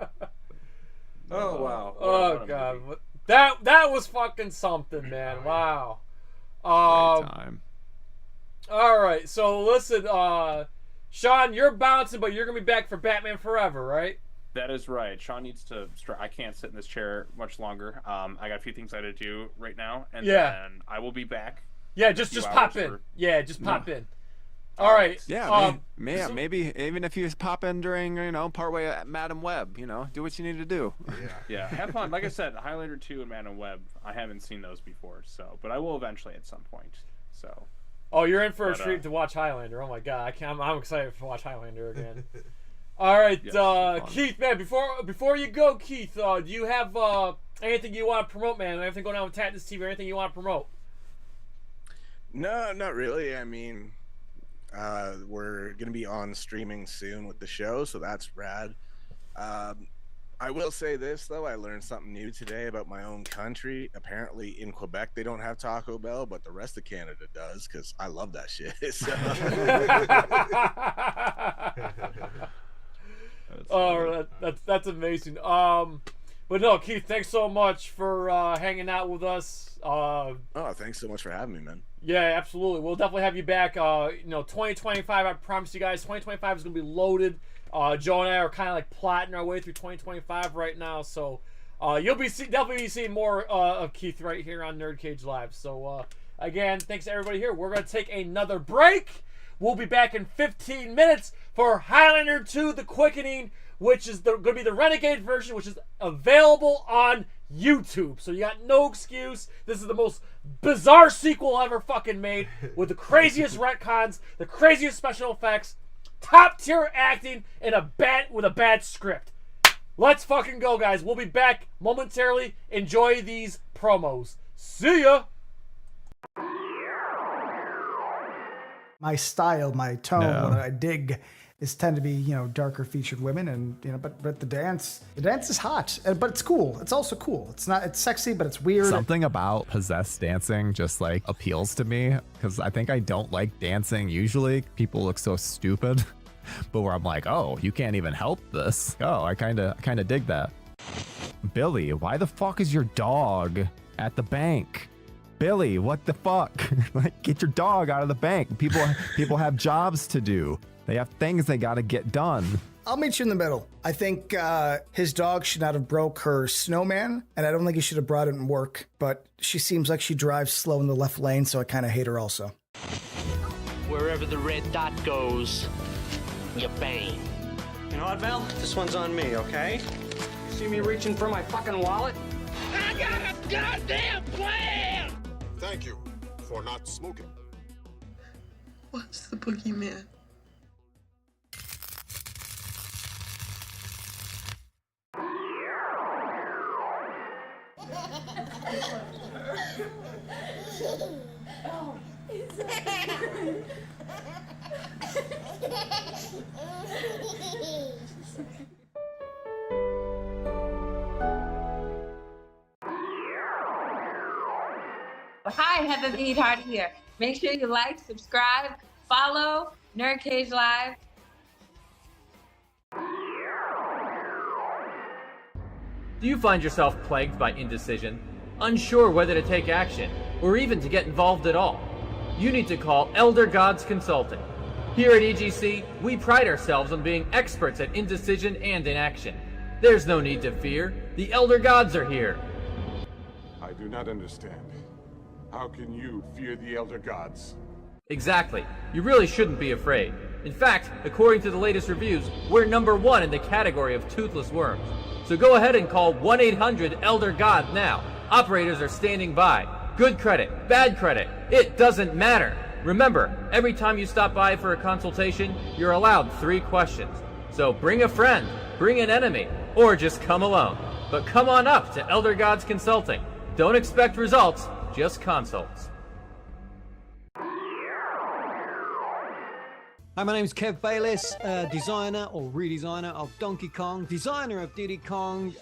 Oh wow. Oh god. That was fucking something, man. Wow. Great time. All right. So listen, Sean, you're bouncing, but you're gonna be back for Batman Forever, right? That is right. Sean needs to. I can't sit in this chair much longer. I got a few things I got to do right now, and then I will be back. Yeah, just pop in. Yeah, just pop in. All right. Yeah, maybe even if you pop in during, partway at Madam Web, do what you need to do. Yeah, have fun. Like I said, Highlander 2 and Madam Web, I haven't seen those before, but I will eventually at some point. So. Oh, you're in for a treat to watch Highlander. Oh my god, I'm excited to watch Highlander again. All right, yes, Keith, man. Before you go, Keith, do you have anything you want to promote, man? Anything going on with Tatnus TV? Anything you want to promote? No, not really. I mean, we're gonna be on streaming soon with the show, so that's rad. I will say this though, I learned something new today about my own country. Apparently in Quebec they don't have Taco Bell, but the rest of Canada does, because I love that shit. So. Oh, that's amazing. But no, Keith, thanks so much for hanging out with us. Oh, thanks so much for having me, man. Yeah, absolutely. We'll definitely have you back. 2025, I promise you guys, 2025 is going to be loaded. Joe and I are kind of plotting our way through 2025 right now. So you'll be definitely seeing more of Keith right here on NerdCage Live. So again, thanks to everybody here. We're going to take another break. We'll be back in 15 minutes for Highlander 2, The Quickening, which is going to be the Renegade version, which is available on YouTube. So you got no excuse. This is the most bizarre sequel ever fucking made, with the craziest retcons, the craziest special effects, top tier acting, and with a bad script. Let's fucking go, guys. We'll be back momentarily. Enjoy these promos. See ya. My style, my tone, what I dig tend to be, you know, darker featured women, and you know, but the dance is hot, but it's cool. It's also cool. It's sexy, but it's weird. Something about possessed dancing just like appeals to me, because I think I don't like dancing usually. People look so stupid, but where I'm like, oh, you can't even help this. Oh, I kind of dig that. Billy, why the fuck is your dog at the bank? Billy, what the fuck? Like, get your dog out of the bank. People have jobs to do. They have things they gotta get done. I'll meet you in the middle. I think his dog should not have broke her snowman, and I don't think he should have brought it in work, but she seems like she drives slow in the left lane, so I kind of hate her also. Wherever the red dot goes, you bang. You know what, Val? This one's on me, okay? See me reaching for my fucking wallet? I got a goddamn plan! Thank you for not smoking. What's the boogeyman? Hi, Heather the Eatheart here. Make sure you like, subscribe, follow NerdCage Live. Do you find yourself plagued by indecision, unsure whether to take action, or even to get involved at all? You need to call Elder Gods Consulting. Here at EGC, we pride ourselves on being experts at indecision and inaction. There's no need to fear. The Elder Gods are here. I do not understand. How can you fear the Elder Gods? Exactly. You really shouldn't be afraid. In fact, according to the latest reviews, we're #1 in the category of toothless worms. So go ahead and call 1-800-ELDER-GOD now. Operators are standing by. Good credit, bad credit, it doesn't matter. Remember, every time you stop by for a consultation, you're allowed 3 questions. So bring a friend, bring an enemy, or just come alone. But come on up to Elder Gods Consulting. Don't expect results, just consults. Hi, my name is Kev Bayless, designer or redesigner of Donkey Kong, designer of Diddy Kong,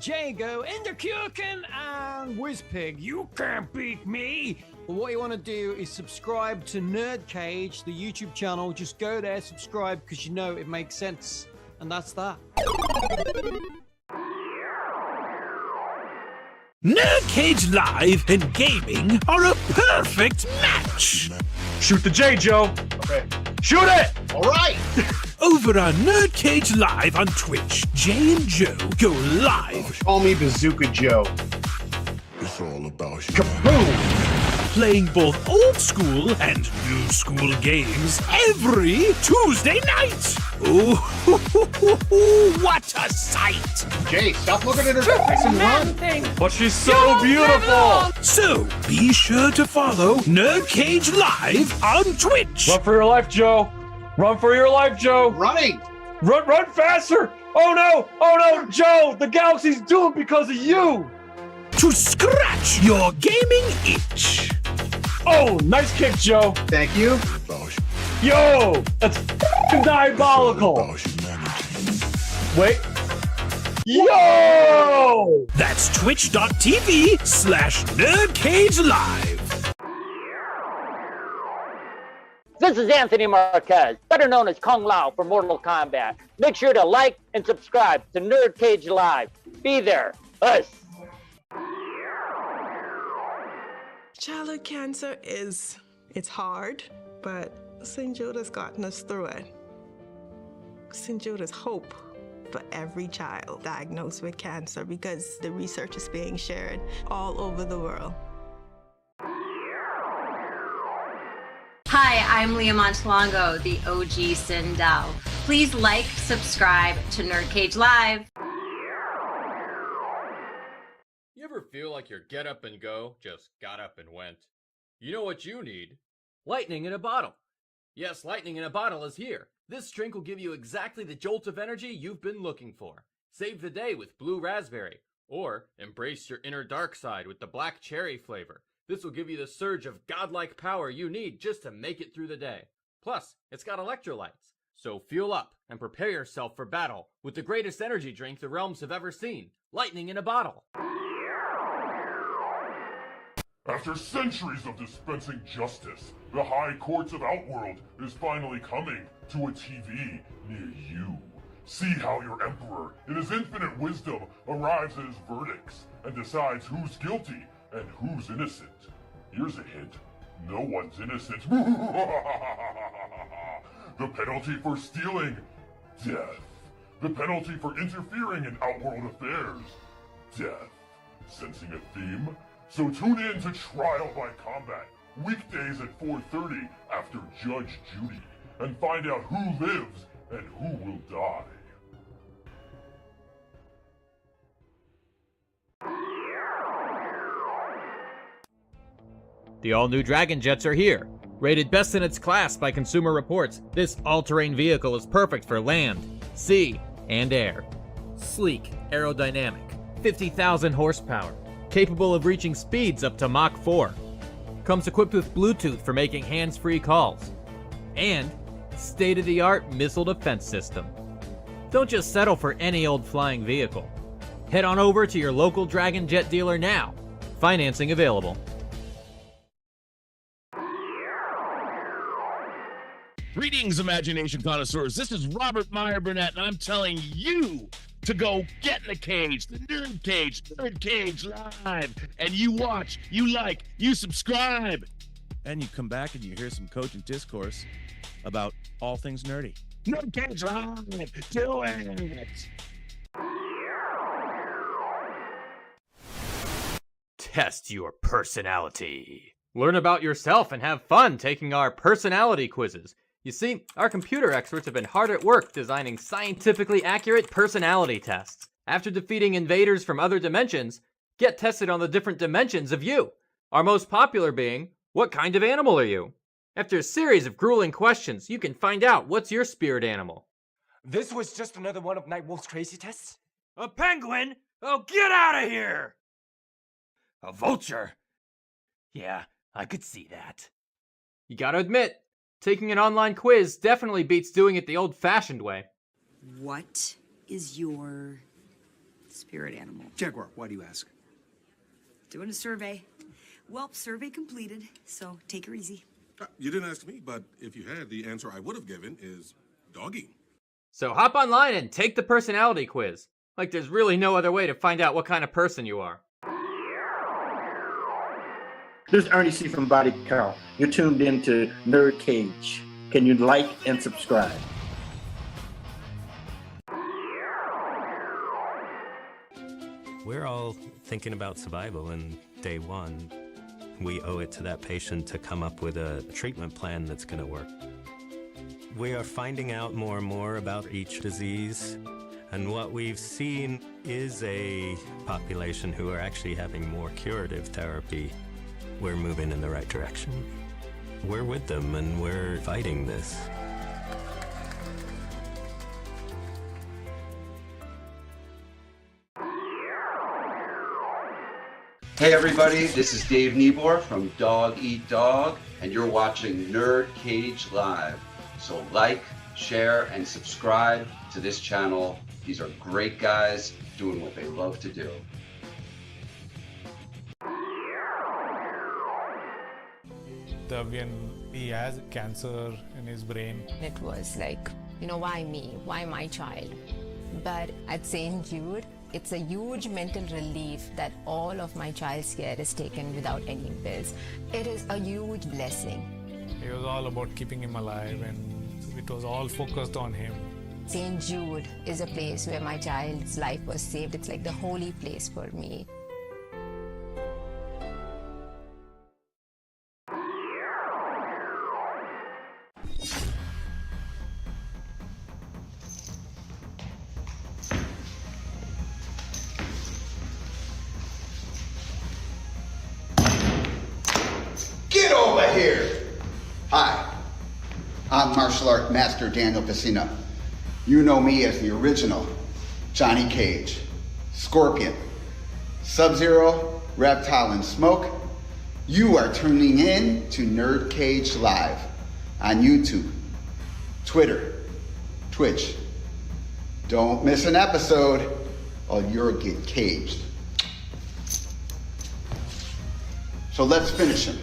Jago, Enderkurken, and Whizpig. You can't beat me! But what you want to do is subscribe to NerdCage, the YouTube channel. Just go there, subscribe, because you know it makes sense. And that's that. NerdCage Live and gaming are a perfect match! Shoot the J, Joe! Okay. Shoot it! All right! Over on NerdCage Live on Twitch, Jay and Joe go live. Call me Bazooka Joe. It's all about you. Kaboom! Playing both old school and new school games every Tuesday night. Ooh, what a sight! Jay, stop looking at her face and run. But she's so beautiful! So be sure to follow NerdCage Live on Twitch. Run for your life, Joe! Run for your life, Joe! Running! Run faster! Oh no, Joe! The galaxy's doomed because of you! To scratch your gaming itch. Oh, nice kick, Joe! Thank you. Yo! That's diabolical! Wait. Yo! That's twitch.tv/NerdCage Live. This is Anthony Marquez, better known as Kung Lao for Mortal Kombat. Make sure to like and subscribe to NerdCage Live. Be there. Us. Childhood cancer it's hard, but St. Jude has gotten us through it. St. Jude is hope for every child diagnosed with cancer because the research is being shared all over the world. Hi, I'm Leah Montalongo, the OG Sindel. Please like, subscribe to NerdCage Live. You ever feel like your get up and go just got up and went? You know what you need? Lightning in a bottle. Yes, lightning in a bottle is here. This drink will give you exactly the jolt of energy you've been looking for. Save the day with blue raspberry, or embrace your inner dark side with the black cherry flavor. This will give you the surge of godlike power you need just to make it through the day. Plus, it's got electrolytes, So fuel up and prepare yourself for battle with the greatest energy drink the realms have ever seen, lightning in a bottle. After centuries of dispensing justice, the High Courts of Outworld is finally coming to a TV near you. See how your Emperor, in his infinite wisdom, arrives at his verdicts and decides who's guilty and who's innocent. Here's a hint. No one's innocent. The penalty for stealing? Death. The penalty for interfering in Outworld affairs? Death. Sensing a theme? So tune in to Trial by Combat, weekdays at 4:30 after Judge Judy, and find out who lives and who will die. The all-new Dragon Jets are here. Rated best in its class by Consumer Reports, this all-terrain vehicle is perfect for land, sea, and air. Sleek, aerodynamic, 50,000 horsepower, capable of reaching speeds up to Mach 4. Comes equipped with Bluetooth for making hands-free calls. And state-of-the-art missile defense system. Don't just settle for any old flying vehicle. Head on over to your local Dragon Jet dealer now. Financing available. Greetings, imagination connoisseurs. This is Robert Meyer Burnett, and I'm telling you to go get in the cage, the NerdCage Live. And you watch, you like, you subscribe. And you come back and you hear some cogent discourse about all things nerdy. NerdCage Live, do it. Test your personality. Learn about yourself and have fun taking our personality quizzes. You see, our computer experts have been hard at work designing scientifically accurate personality tests. After defeating invaders from other dimensions, get tested on the different dimensions of you. Our most popular being, what kind of animal are you? After a series of grueling questions, you can find out what's your spirit animal. This was just another one of Nightwolf's crazy tests? A penguin? Oh, get out of here! A vulture? Yeah, I could see that. You gotta admit, taking an online quiz definitely beats doing it the old-fashioned way. What is your spirit animal? Jaguar, why do you ask? Doing a survey. Well, survey completed, so take her easy. You didn't ask me, but if you had, the answer I would have given is doggy. So hop online and take the personality quiz. Like there's really no other way to find out what kind of person you are. This is Ernie C. from Body Count. You're tuned in to NerdCage. Can you like and subscribe? We're all thinking about survival, and day one, we owe it to that patient to come up with a treatment plan that's going to work. We are finding out more and more about each disease, and what we've seen is a population who are actually having more curative therapy. We're moving in the right direction. We're with them, and we're fighting this. Hey everybody, this is Dave Niebuhr from Dog Eat Dog, and you're watching NerdCage Live. So like, share, and subscribe to this channel. These are great guys doing what they love to do. When he has cancer in his brain. It was like, why me? Why my child? But at St. Jude, it's a huge mental relief that all of my child's care is taken without any bills. It is a huge blessing. It was all about keeping him alive, and it was all focused on him. St. Jude is a place where my child's life was saved. It's like the holy place for me. Get over here! Hi, I'm martial art master Daniel Pacino. You know me as the original Johnny Cage, Scorpion, Sub-Zero, Reptile, and Smoke. You are tuning in to NerdCage Live on YouTube, Twitter, Twitch. Don't miss an episode or you'll get caged. So let's finish him.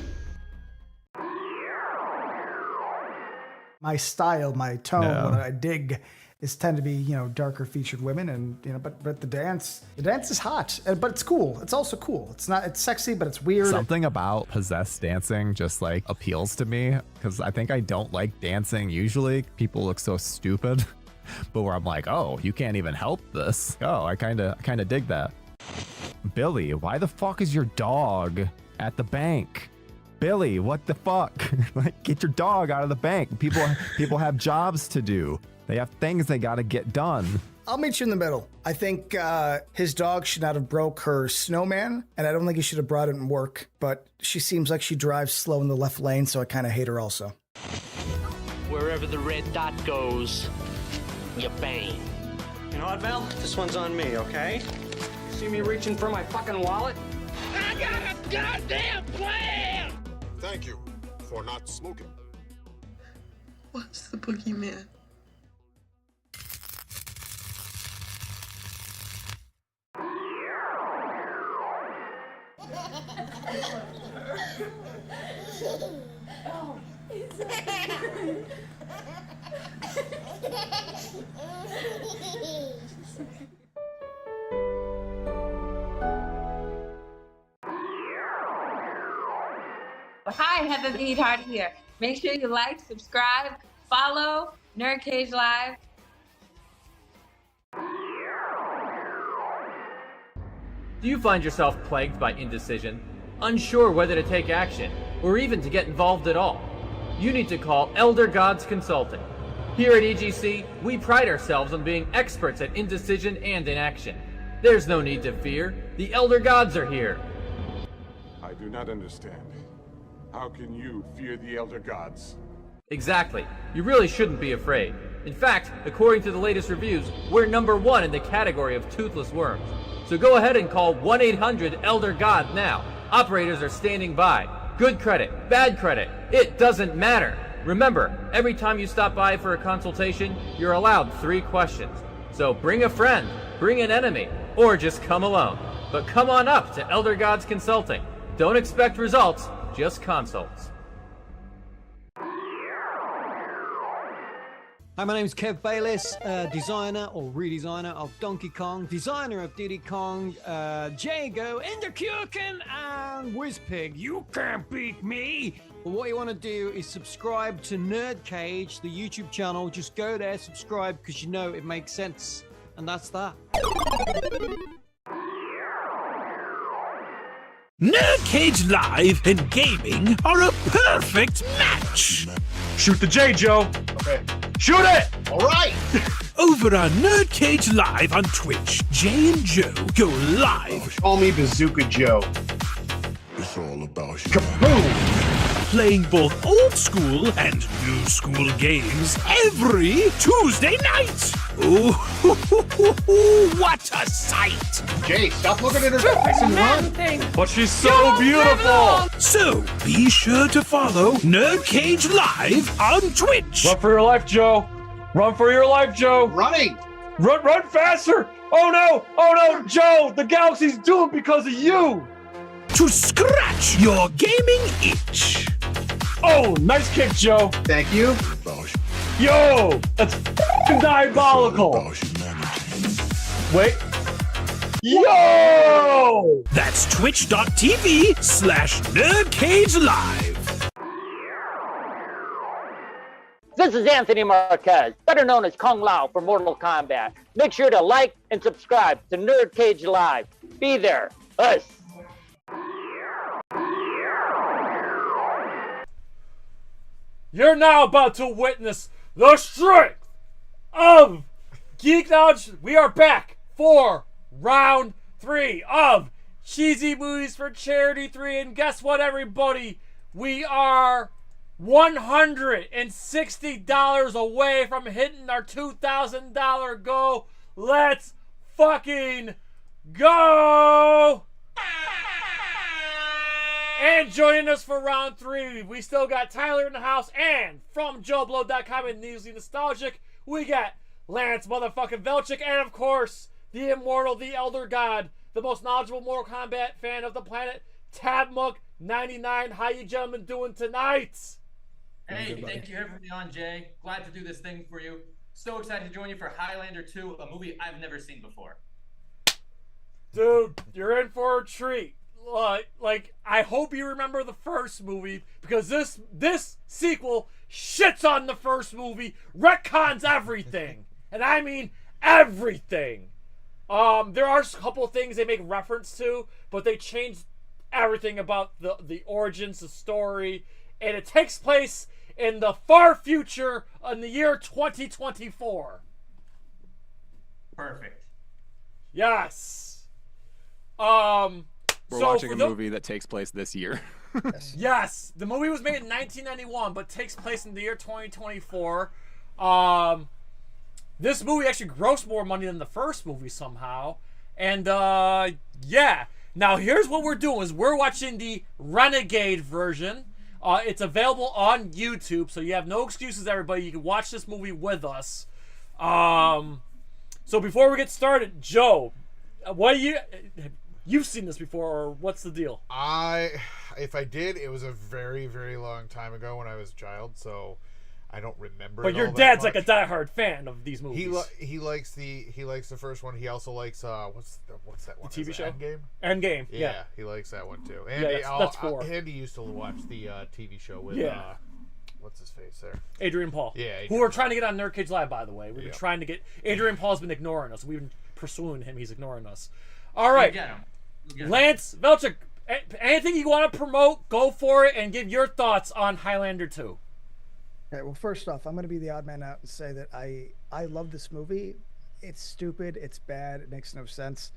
My style, my tone, No. what I dig is tend to be, you know, darker featured women, and you know, but the dance is hot, but it's cool. It's also cool. It's sexy, but it's weird. Something about possessed dancing just like appeals to me, because I think I don't like dancing usually. People look so stupid, but where I'm like, oh, you can't even help this. Oh, I kind of dig that. Billy, why the fuck is your dog at the bank? Billy, what the fuck? Like, get your dog out of the bank. People have jobs to do. They have things they got to get done. I'll meet you in the middle. I think his dog should not have broke her snowman, and I don't think he should have brought it in work, but she seems like she drives slow in the left lane, so I kind of hate her also. Wherever the red dot goes, you bang. You know what, Val? This one's on me, okay? See me reaching for my fucking wallet? I got a goddamn plan! Thank you for not smoking. What's the boogeyman? Hi, Heather the Eatheart here. Make sure you like, subscribe, follow NerdCage Live. Do you find yourself plagued by indecision, unsure whether to take action, or even to get involved at all? You need to call Elder Gods Consulting. Here at EGC, we pride ourselves on being experts at indecision and inaction. There's no need to fear. The Elder Gods are here. I do not understand. How can you fear the Elder Gods? Exactly. You really shouldn't be afraid. In fact, according to the latest reviews, we're #1 in the category of toothless worms. So go ahead and call 1-800-ELDER-GOD now. Operators are standing by. Good credit, bad credit, it doesn't matter. Remember, every time you stop by for a consultation, you're allowed 3 questions. So bring a friend, bring an enemy, or just come alone. But come on up to Elder Gods Consulting. Don't expect results, just consults. Hi, my name's Kev Bayless, designer or redesigner of Donkey Kong, designer of Diddy Kong, Jago, Enderkurken, and Whizpig. You can't beat me! But what you want to do is subscribe to NerdCage, the YouTube channel. Just go there, subscribe, because you know it makes sense. And that's that. NerdCage Live and gaming are a perfect match! Shoot the J, Joe. Okay. Shoot it! All right! Over on NerdCage Live on Twitch, Jay and Joe go live. Call me Bazooka Joe. It's all about Kaboom! Playing both old school and new school games every Tuesday night. Ooh, what a sight! Jay, stop looking at her face and run. But she's so beautiful! So be sure to follow NerdCage Live on Twitch. Run for your life, Joe. Run for your life, Joe. Running. Run faster. Oh no, Joe. The galaxy's doomed because of you. To scratch your gaming itch. Oh, nice kick, Joe. Thank you. Yo, that's diabolical. Wait. Yo! That's twitch.tv/NerdCage Live. This is Anthony Marquez, better known as Kung Lao for Mortal Kombat. Make sure to like and subscribe to NerdCage Live. Be there. Us. You're now about to witness the strength of Geek Knowledge. We are back for round 3 of Cheesy Movies for Charity 3. And guess what, everybody? We are $160 away from hitting our $2,000 goal. Let's fucking go! And joining us for round 3, we still got Tyler in the house, and from JoeBlow.com and Newsly Nostalgic, we got Lance motherfucking Velchik, and of course, the immortal, the elder god, the most knowledgeable Mortal Kombat fan of the planet, Tabmook99. How you gentlemen doing tonight? Hey, thank you for having me on, Jay. Glad to do this thing for you. So excited to join you for Highlander 2, a movie I've never seen before. Dude, you're in for a treat. Like, I hope you remember the first movie, because this sequel shits on the first movie, retcons everything. And I mean everything. There are a couple of things they make reference to, but they changed everything about the origins, the story, and it takes place in the far future in the year 2024. Perfect. Yes. We're watching a movie that takes place this year. Yes, the movie was made in 1991, but takes place in the year 2024. This movie actually grossed more money than the first movie somehow. And, yeah. Now, here's what we're doing is we're watching the Renegade version. It's available on YouTube, so you have no excuses, everybody. You can watch this movie with us. So before we get started, Joe, what do you've seen this before, or what's the deal? If I did, it was a very, very long time ago when I was a child, so I don't remember. But your dad's like a diehard fan of these movies. He likes the first one. He also likes what's that one? The TV show? Endgame. Endgame. Yeah, he likes that one too. And yeah, that's 4. Andy used to watch the TV show with what's his face there? Adrian Paul. Yeah, who we're trying to get on NerdCage Live, by the way. We've been trying to get Adrian Paul's been ignoring us. We've been pursuing him. He's ignoring us. All right, Lance Velchik, anything you want to promote, go for it, and give your thoughts on Highlander 2. All right, well, first off, I'm going to be the odd man out and say that I love this movie. It's stupid, it's bad, it makes no sense.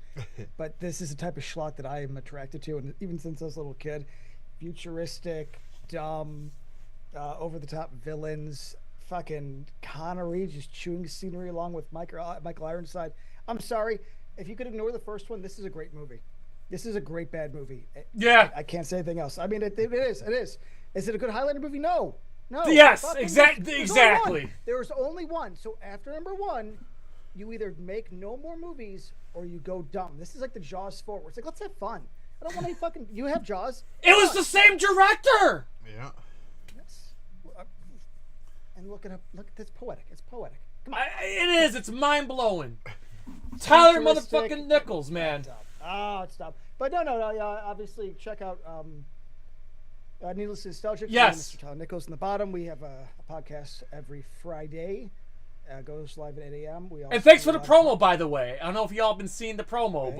But this is the type of schlock that I am attracted to, and even since I was a little kid. Futuristic, dumb, over-the-top villains, fucking Connery just chewing scenery along with Michael Ironside. I'm sorry, if you could ignore the first one, this is a great movie. This is a great bad movie. Yeah. I can't say anything else. I mean, it is. Is it a good Highlander movie? No. Yes, exactly. There was only one. So after number 1, you either make no more movies or you go dumb. This is like the Jaws 4, where it's like, let's have fun. I don't want any fucking. You have Jaws. It was the same director. Yeah. Yes. And look, that's poetic. It's poetic. Come on. It is. It's mind blowing. Tyler motherfucking Nichols, man. Oh, it's dumb. But no. Obviously, check out Needlessly Nostalgic. Yes. Mr. Tyler Nichols in the bottom. We have a podcast every Friday. Goes live at 8 a.m. And thanks for the promo, by the way. I don't know if y'all been seeing the promo,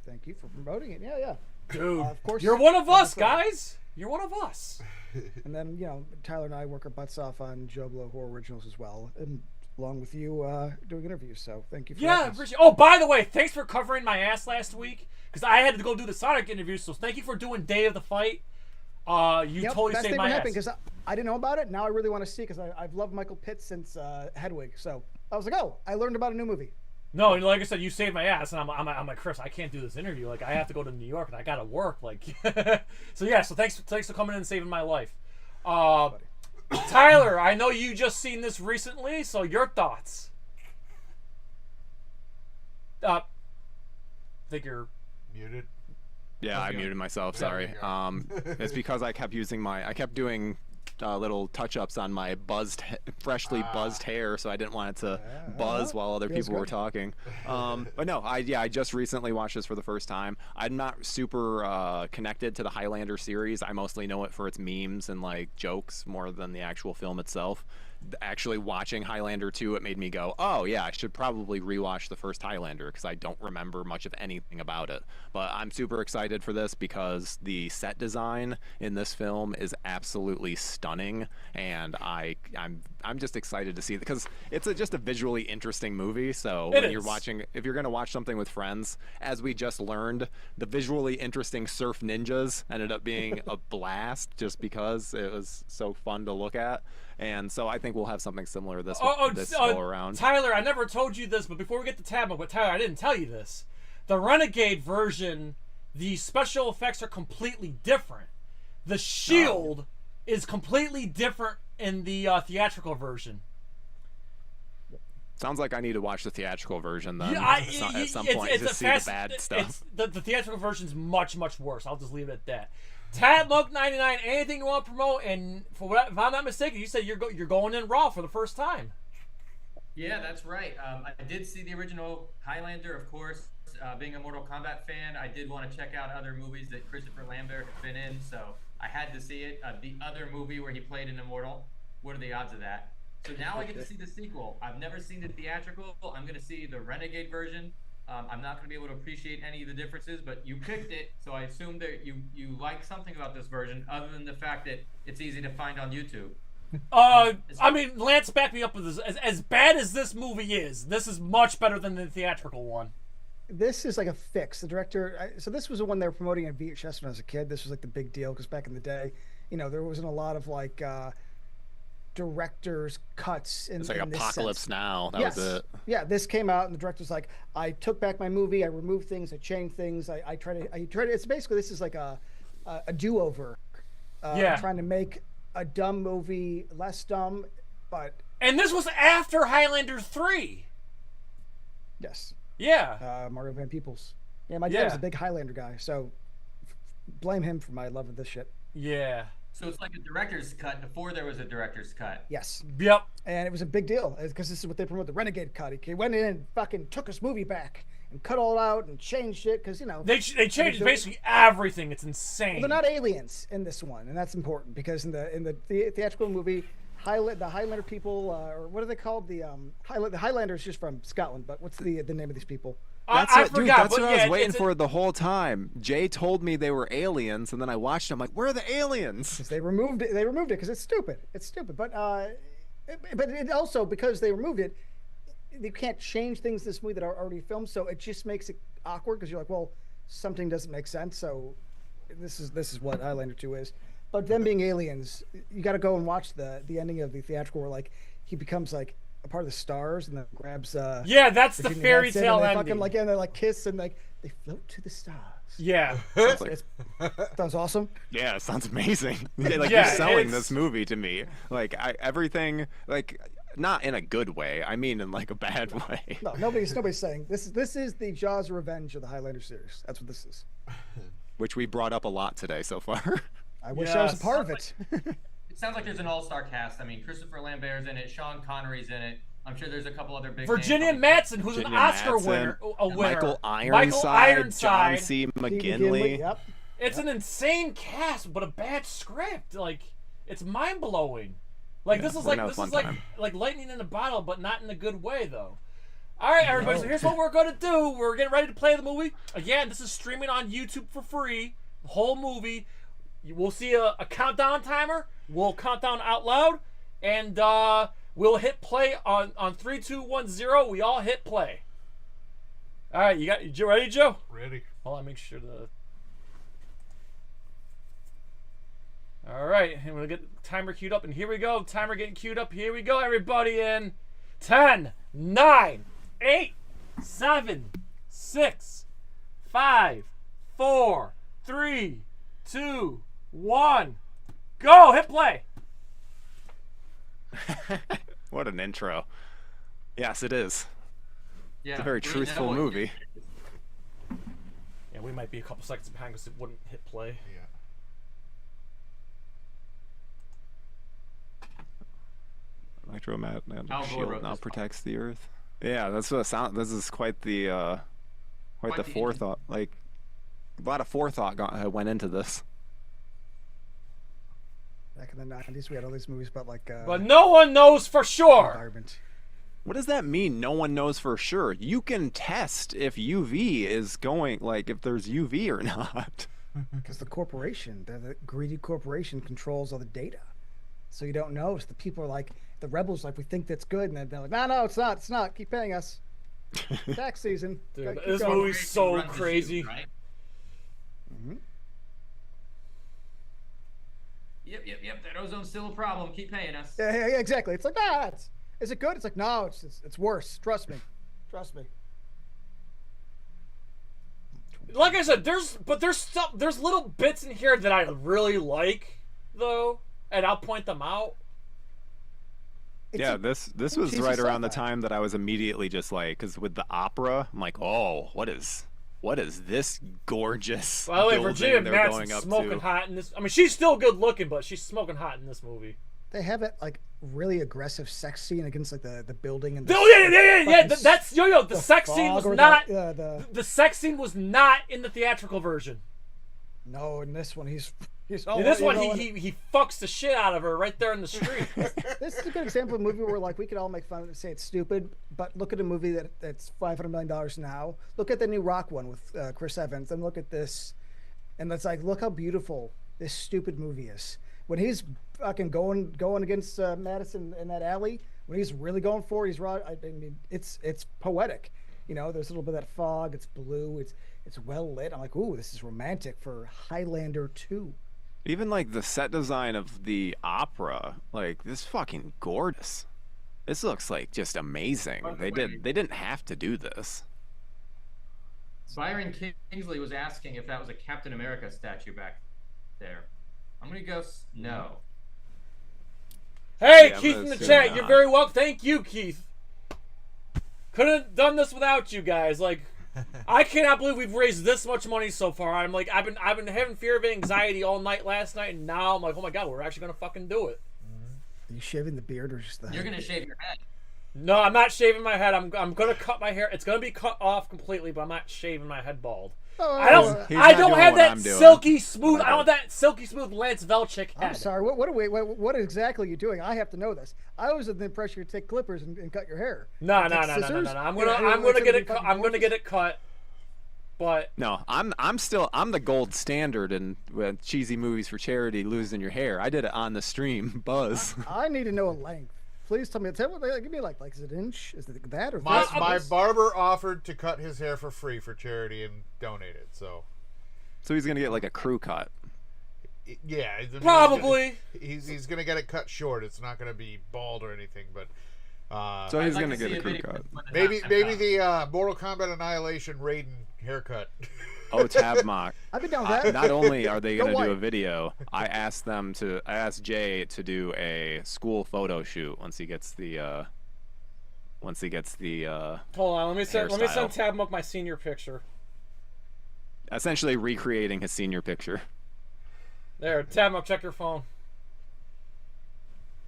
Thank you for promoting it. Yeah. Dude, of course, you're one of us, guys. You're one of us. And then, Tyler and I work our butts off on Joe Blow Horror Originals as well, and along with you doing interviews. So thank you for that. Appreciate. Oh, by the way, thanks for covering my ass last week, because I had to go do the Sonic interview. So thank you for doing Day of the Fight. You totally saved my ass. Because I didn't know about it. Now I really want to see, because I've loved Michael Pitt since Hedwig. So I was like, oh, I learned about a new movie. No, like I said, you saved my ass, and I'm like, Chris, I can't do this interview. Like, I have to go to New York, and I gotta work. Like, so thanks for coming in and saving my life. Tyler, I know you just seen this recently, so your thoughts. I think you're muted. Yeah, I muted myself. Sorry. It's because I kept doing little touch-ups on my freshly buzzed hair, so I didn't want it to buzz while other people were talking. But no, I just recently watched this for the first time. I'm not super connected to the Highlander series. I mostly know it for its memes and like jokes more than the actual film itself. Actually watching Highlander 2, it made me go, oh yeah, I should probably rewatch the first Highlander, because I don't remember much of anything about it. But I'm super excited for this because the set design in this film is absolutely stunning, and I'm just excited to see it, because it's just a visually interesting movie. So if you're going to watch something with friends, as we just learned, the visually interesting surf ninjas ended up being a blast, just because it was so fun to look at. And so I think we'll have something similar this go around. Tyler, I never told you this, but before we get to Tabmo, Tyler, I didn't tell you this. The Renegade version, the special effects are completely different. The shield is completely different in the theatrical version. Sounds like I need to watch the theatrical version then Yeah, at some point to see the bad stuff. The theatrical version's much worse. I'll just leave it at that. Tatmonk99, anything you want to promote? And if I'm not mistaken, you said you're going in raw for the first time. Yeah, that's right. I did see the original Highlander, of course. Being a Mortal Kombat fan, I did want to check out other movies that Christopher Lambert has been in, so I had to see it. The other movie where he played an Immortal, what are the odds of that? So now I get to see the sequel. I've never seen the theatrical. I'm going to see the Renegade version. I'm not going to be able to appreciate any of the differences, but you picked it, so I assume that you like something about this version other than the fact that it's easy to find on YouTube. I mean, Lance, back me up with this. As bad as this movie is, this is much better than the theatrical one. This is like a fix. The director, so this was the one they were promoting on VHS when I was a kid. This was like the big deal because back in the day, there wasn't a lot of like director's cuts. It's like Apocalypse Now. That was it. Yeah, this came out and the director's like, I took back my movie, I removed things, I changed things, I tried to. It's basically, this is like a do-over. Trying to make a dumb movie less dumb, but. And this was after Highlander 3. Yes. Yeah. Mario Van Peebles. Yeah, my dad was a big Highlander guy, so blame him for my love of this shit. Yeah. So it's like a director's cut before there was a director's cut. Yes. Yep. And it was a big deal because this is what they promote, the Renegade cut. He went in and fucking took his movie back and cut all out and changed it because, They changed basically everything. It's insane. Well, they're not aliens in this one, and that's important because in the theatrical movie, the Highlander people, or what are they called? The Highlanders just from Scotland, but what's the name of these people? I forgot. That's what I was waiting for the whole time. Jay told me they were aliens, and then I watched them. Like, where are the aliens? They removed it. They removed it because it's stupid. It's stupid. But it also, because they removed it, you can't change things in this movie that are already filmed. So it just makes it awkward because you're like, well, something doesn't make sense. So this is what Highlander 2 is. But them being aliens, you got to go and watch the ending of the theatrical where like he becomes like a part of the stars and then grabs that's the fairy tale ending. Fucking, like, and they like kiss and like they float to the stars. Yeah. Sounds awesome. Yeah, it sounds amazing. You're selling this movie to me. Like everything, like not in a good way. I mean in like a bad way. No, nobody's saying this is the Jaws Revenge of the Highlander series. That's what this is. Which we brought up a lot today so far. I wish I was a part of it. It sounds like there's an all-star cast. I mean, Christopher Lambert's in it, Sean Connery's in it. I'm sure there's a couple other big Virginia names. Madsen, who's an Oscar winner. Michael Ironside, John C. McGinley. Yep. It's an insane cast, but a bad script. Like, it's mind-blowing. Like, this is like lightning in a bottle, but not in a good way, though. All right, everybody, so here's what we're going to do. We're getting ready to play the movie. Again, this is streaming on YouTube for free. The whole movie. We'll see a countdown timer. We'll count down out loud, and we'll hit play on 3, 2, 1, 0. We all hit play. All right, you ready, Joe? Ready. Hold on, make sure the. All right, and we'll get the timer queued up, and here we go. Timer getting queued up. Here we go, everybody. In 10, 9, 8, 7, 6, 5, 4, 3, 2, 1, go! Hit play. What an intro. Yes, it is. Yeah, it's a very truthful movie. Yeah, we might be a couple seconds behind because it wouldn't hit play. Yeah. Electromagnetic shield now protects the Earth. Yeah, that's what it sounds. This is quite the forethought. Like a lot of forethought went into this. Back in the 90s, we had all these movies about like. But no one knows for sure. Environment. What does that mean? No one knows for sure. You can test if UV is going, like if there's UV or not. Because the corporation, the greedy corporation, controls all the data, so you don't know. So the people are like, the rebels, like we think that's good, and then they're like, no, it's not. It's not. Keep paying us. Tax season. Dude, this movie's so crazy. Right? Mm-hmm. Yep. That ozone's still a problem. Keep paying us. Yeah, exactly. It's like, is it good? It's like, no, it's worse. Trust me. Like I said, there's little bits in here that I really like, though, and I'll point them out. Yeah, this was cheesy right around the sci-fi. time that I was immediately just like, because with the opera, I'm like, oh, what is this gorgeous By the way, building Virginia they're Madsen's going up smoking to? hot in this. I mean, she's still good looking, but she's smoking hot in this movie. They have it like really aggressive sex scene against like the building and the Oh yeah. That's yo. The sex scene was fog or not. the sex scene was not in the theatrical version. No, in this one he's In this one, he fucks the shit out of her right there in the street. This is a good example of a movie where like we could all make fun of it and say it's stupid, but look at a movie that's $500 million now. Look at the new Rock one with Chris Evans, and look at this, and it's like, look how beautiful this stupid movie is. When he's fucking going against Madison in that alley, when he's really going for it, he's raw. I mean, it's poetic. You know, there's a little bit of that fog. It's blue. It's well lit. I'm like, ooh, this is romantic for Highlander 2. Even like the set design of the opera, like this fucking gorgeous. This looks like just amazing. They didn't have to do this. Byron Kingsley was asking if that was a Captain America statue back there. I'm gonna go no. Hey, Yeah, Keith I'm in the assuming chat, not. you're very welcome. Thank you, Keith. Couldn't have done this without you guys. Like, I cannot believe we've raised this much money so far. I'm like, I've been having fear of anxiety all night last night, and now I'm like, oh my god, we're actually gonna fucking do it. Are you shaving the beard or just the You're head? gonna shave your head. No, I'm not shaving my head. I'm gonna cut my hair. It's gonna be cut off completely, but I'm not shaving my head bald. Oh, I don't. He's I not don't doing have what that I'm doing. silky smooth. I don't have that silky smooth Lance Velchik head. I'm sorry. What exactly are you doing? I have to know this. I was under the impression you'd take clippers and cut your hair. No. Take scissors? I'm Yeah, gonna get it's it. gonna be I'm gonna get it cut. But No, I'm the gold standard in cheesy movies for charity. Losing your hair. I did it on the stream. Buzz. I need to know a length. Please tell me. Give me like is it an inch? Is it that or My, this? my barber offered to cut his hair for free for charity and donate it. So So he's gonna get like a crew cut. yeah, I mean, Probably. he's gonna get it cut short. It's not gonna be bald or anything, but. So he's I'd like gonna to get see a a crew video cut. when the Maybe time maybe comes. the Mortal Kombat Annihilation Raiden haircut. Oh, Tabmock. I've been down with that. Not only are they Go gonna do a white. video, I asked Jay to do a school photo shoot once he gets the hold on. Let me send hairstyle. Tabmuck my senior picture. essentially recreating his senior picture. There, Tabmuck, check your phone.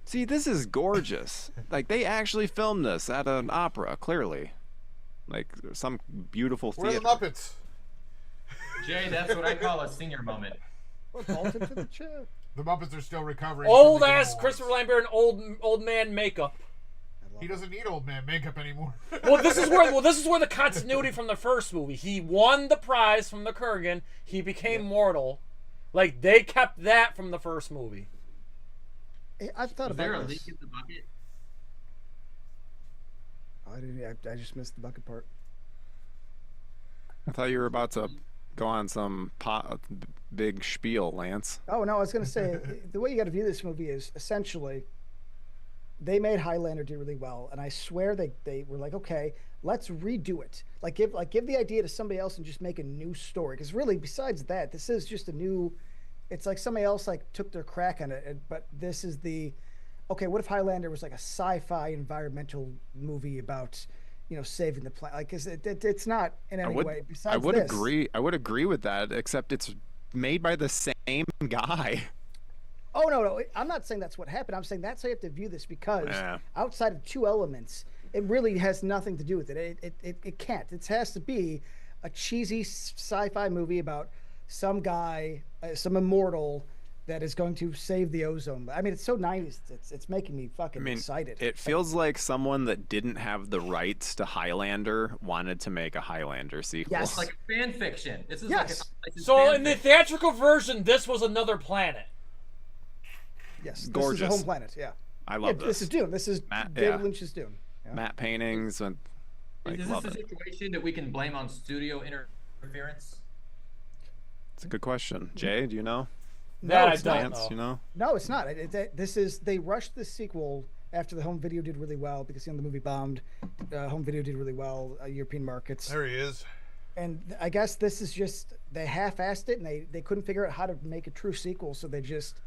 See, this is gorgeous. Like, they actually filmed this at an opera, clearly. Like, some beautiful Where are theater. the Muppets? Jay, that's what I call a senior moment. The Muppets are still recovering. Old from the Game ass Awards. Christopher Lambert and old man makeup. He doesn't need old man makeup anymore. Well, this is where the continuity from the first movie. He won the prize from the Kurgan. He became mortal. Like, they kept that from the first movie. I've thought Was there a about leak this. in the bucket? I didn't. I just missed the bucket part. I thought you were about to go on some big spiel, Lance. Oh no, I was gonna say the way you got to view this movie is essentially they made Highlander do really well, and I swear they were like, okay, let's redo it. Like give the idea to somebody else and just make a new story. Because really, besides that, this is just a new. It's like somebody else like took their crack on it, but this is the. Okay, what if Highlander was like a sci-fi environmental movie about, saving the planet? Like, it's not in any way. Besides I would this. agree. I would agree with that, except it's made by the same guy. Oh no, I'm not saying that's what happened. I'm saying that's how you have to view this because outside of two elements, it really has nothing to do with it. It can't. It has to be a cheesy sci-fi movie about some guy, some immortal that is going to save the ozone. I mean, it's so 90s. It's making me fucking excited. It feels like someone that didn't have the rights to Highlander wanted to make a Highlander sequel. Yes. It's like a fan fiction. This is Yes. like a So in the theatrical version, this was another planet. Yes, Gorgeous. This is a home planet. Yeah, I love This this. is Dune. This is Matt- David yeah. Lynch's Dune. Yeah. Matte paintings and Is love this a it. situation that we can blame on studio interference? It's a good question. Jay, do you know? That I it's don't not. Lance, you know? No, it's not. This is they rushed the sequel after the home video did really well because the movie bombed. Home video did really well, European markets. There he is. And I guess this is just they half-assed it and they couldn't figure out how to make a true sequel, so they just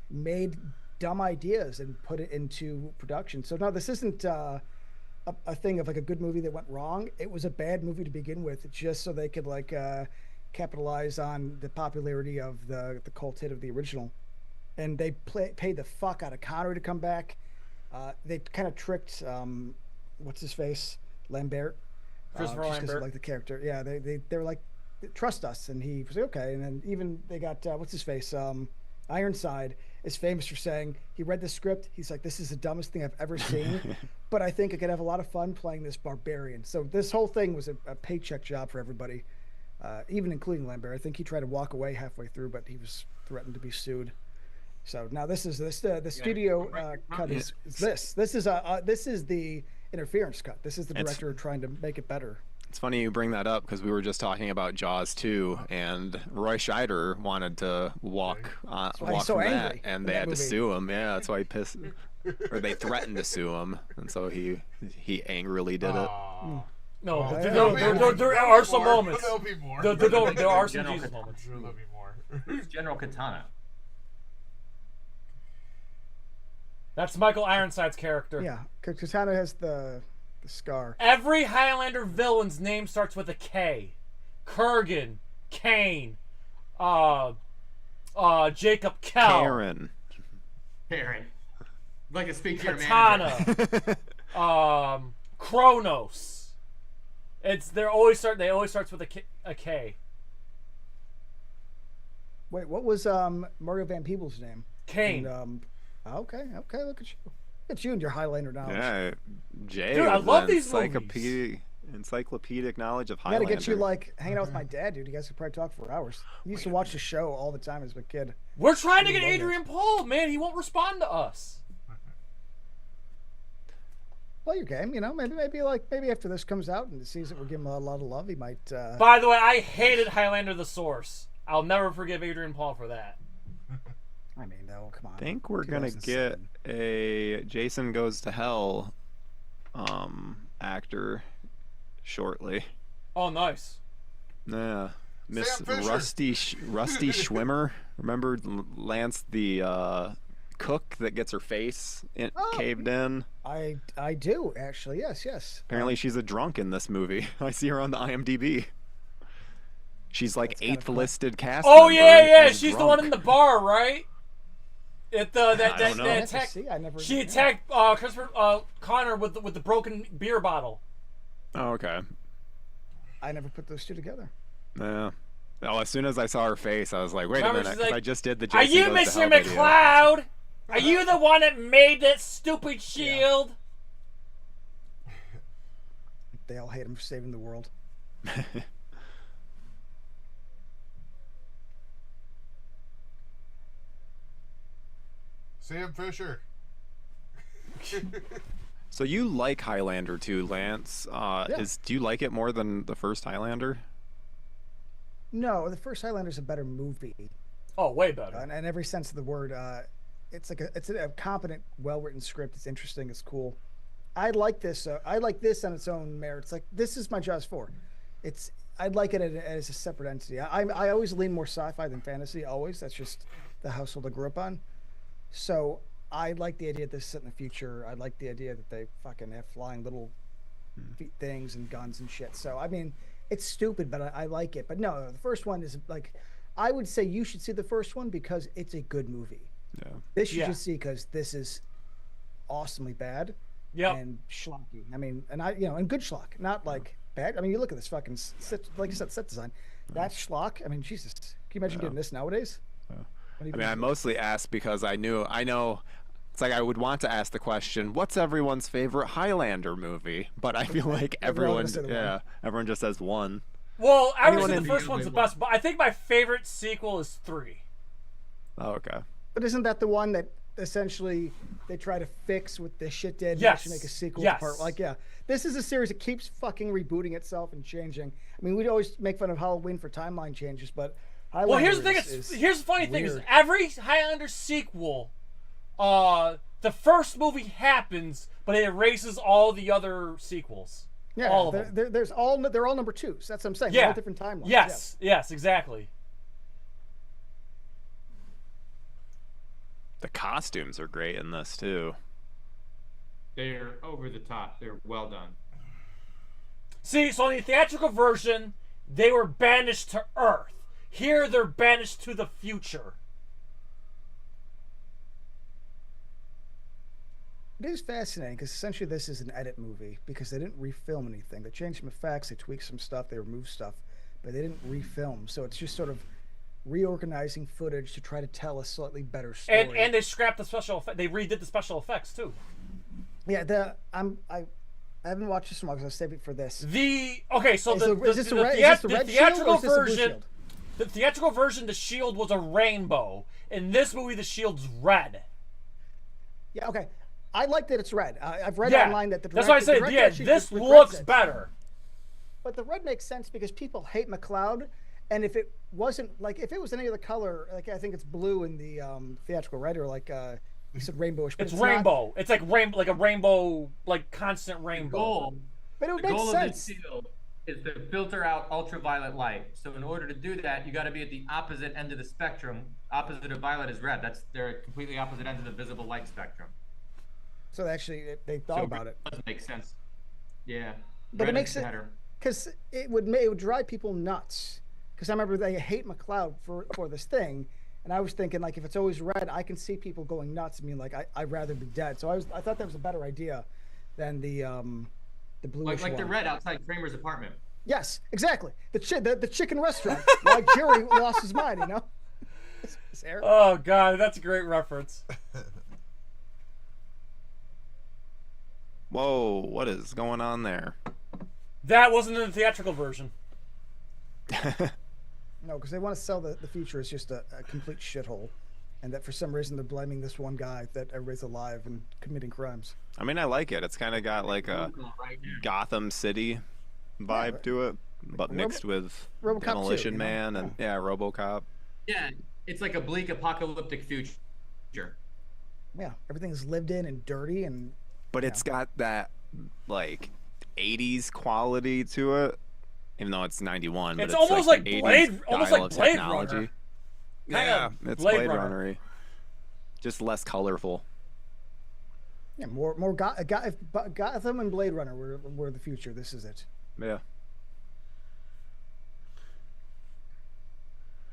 made dumb ideas and put it into production. So no, this isn't a thing of like a good movie that went wrong. It was a bad movie to begin with, just so they could like capitalize on the popularity of the cult hit of the original. And they paid the fuck out of Connery to come back. They kind of tricked what's his face, Lambert, Christopher just 'cause Lambert. of, like the character. Yeah, they were like, trust us, and he was like, okay. And then even they got what's his face, Ironside is famous for saying he read the script. He's like, this is the dumbest thing I've ever seen, but I think I could have a lot of fun playing this barbarian. So this whole thing was a paycheck job for everybody, even including Lambert. I think he tried to walk away halfway through, but he was threatened to be sued. So now the studio cut is this. This is the interference cut. This is the director trying to make it better. It's funny you bring that up because we were just talking about Jaws 2, and Roy Scheider wanted to walk he's so from that, angry and in they that had to movie. sue him. Yeah, that's why he pissed, or they threatened to sue him, and so he angrily did it. No, Oh, there are some moments. There'll be more. There are some General Jesus moments. There'll be more. Who's General Katana? That's Michael Ironside's character. Yeah, Katana has the scar. Every Highlander villain's name starts with a K. Kurgan, Kane, Jacob Kell, Karen. Karen. Like to speak to your Katana, manager. Kronos. They always starts with a K. Wait, what was Mario Van Peebles' name? Kane. And, okay, look at you. Look at you and your Highlander knowledge. Yeah, Jay. Dude, I with love the these movies. Encyclopedic knowledge of I Highlander. gotta get you like hanging out with my dad, dude. You guys could probably talk for hours. He used to watch the show all the time as a kid. We're trying to get Adrian Paul, man. He won't respond to us. Play your game, maybe after this comes out and sees that we're giving him a lot of love, he might. By the way, I hated Highlander the Source. I'll never forgive Adrian Paul for that. I mean, no, come on. I think we're gonna get a Jason Goes to Hell actor shortly. Oh, nice. Yeah, Miss Sam Fisher. Rusty Schwimmer. Remember Lance, the cook that gets her face caved in? I do actually. Yes. Apparently, she's a drunk in this movie. I see her on the IMDb. She's like 8th listed cast. Oh member yeah. as She's the drunk. one in the bar, right? At the I don't know. attack. She attacked Christopher Connor with the broken beer bottle. Oh, okay. I never put those two together. Yeah. Oh, as soon as I saw her face, I was like, wait Remember, a minute, she's 'cause like, I just did the Are Jason you Goes to Mr. Hell video. McLeod? Are you the one that made that stupid shield? They all hate him for saving the world. Sam Fisher. So you like Highlander too, Lance? Yeah. Do you like it more than the first Highlander? No, the first Highlander's a better movie. Oh, way better. In every sense of the word. It's like it's a competent, well-written script. It's interesting. It's cool. I like this. I like this on its own merits. Like this is my Jaws 4. I'd like it as a separate entity. I always lean more sci-fi than fantasy. Always. That's just the household I grew up on. So I like the idea that this is set in the future. I like the idea that they fucking have flying little feet things and guns and shit. So I mean, it's stupid, but I like it. But no, the first one is like, I would say you should see the first one because it's a good movie. Yeah. This you should see because this is awesomely bad. Yep. And schlocky. I mean, and good schlock, not like bad. I mean, you look at this fucking like you said, set design. That schlock. I mean, Jesus, can you imagine getting this nowadays? I mean, I mostly asked because I know. It's like I would want to ask the question, "What's everyone's favorite Highlander movie?" But I feel like everyone just says one. Well, I would Anyone say in the first one's the best, but I think my favorite sequel is 3. Oh, okay. But isn't that the one that essentially they try to fix with the shit dead? Yes. To make a sequel Yes. part. Like, yeah, this is a series that keeps fucking rebooting itself and changing. I mean, we'd always make fun of Halloween for timeline changes, but Well, here's the thing. Highlander Here's the funny thing: is weird. every Highlander sequel, the first movie happens, but it erases all the other sequels. Yeah, all of them. they're all number 2s. That's what I'm saying. Yeah. They're all different timelines. Yes, exactly. The costumes are great in this too. They're over the top. They're well done. See, so in the theatrical version, they were banished to Earth. Here, they're banished to the future. It is fascinating because essentially this is an edit movie because they didn't refilm anything. They changed some effects, they tweaked some stuff, they removed stuff, but they didn't refilm. So it's just sort of reorganizing footage to try to tell a slightly better story. And they scrapped the special effects. They redid the special effects too. Yeah, I haven't watched this one because I was saving it for this. So Is the this the red theatrical shield or is this the blue version, shield? the theatrical version, the shield was a rainbow. In this movie, the shield's red. Yeah, okay. I like that it's red. I've read online that the director, that's why I say, director yeah, actually this regrets looks it. better. But the red makes sense because people hate McLeod, and if it wasn't like if it was any other color, like I think it's blue in the theatrical, right? Or like you said rainbowish, but It's it's rainbow. Not. It's like a rainbow, like constant rainbow. Goal. But it would The make goal sense. of the shield is to filter out ultraviolet light. So in order to do that, you got to be at the opposite end of the spectrum. Opposite of violet is red. They're at completely opposite ends of the visible light spectrum. So actually, they thought about it. Doesn't make sense. Yeah. But Red it makes is it better. because it would drive people nuts. Because I remember they hate McLeod for this thing, and I was thinking like if it's always red, I can see people going nuts. I mean, like I'd rather be dead. So I thought that was a better idea than the bluish Like the one. red outside Kramer's apartment. Yes, exactly. The chicken restaurant. Like Jerry lost his mind, you know. Oh God, that's a great reference. Whoa, what is going on there? That wasn't in the theatrical version. No, because they want to sell the future as just a complete shithole, and that for some reason they're blaming this one guy that everybody's alive and committing crimes. I mean, I like it. It's kind of got like a Gotham City vibe to it, but mixed with RoboCop Demolition 2, you know? Man and RoboCop. Yeah, it's like a bleak apocalyptic future. Yeah, everything's lived in and dirty and. But it's got that like 80s quality to it, even though it's 91. But It's almost like the 80s Blade- almost style like of Blade technology. Runner. Yeah, Kinda it's Blade Blade Runner. Runner-y. Just less colorful. Yeah, more if Gotham and Blade Runner were the future. This is it. Yeah.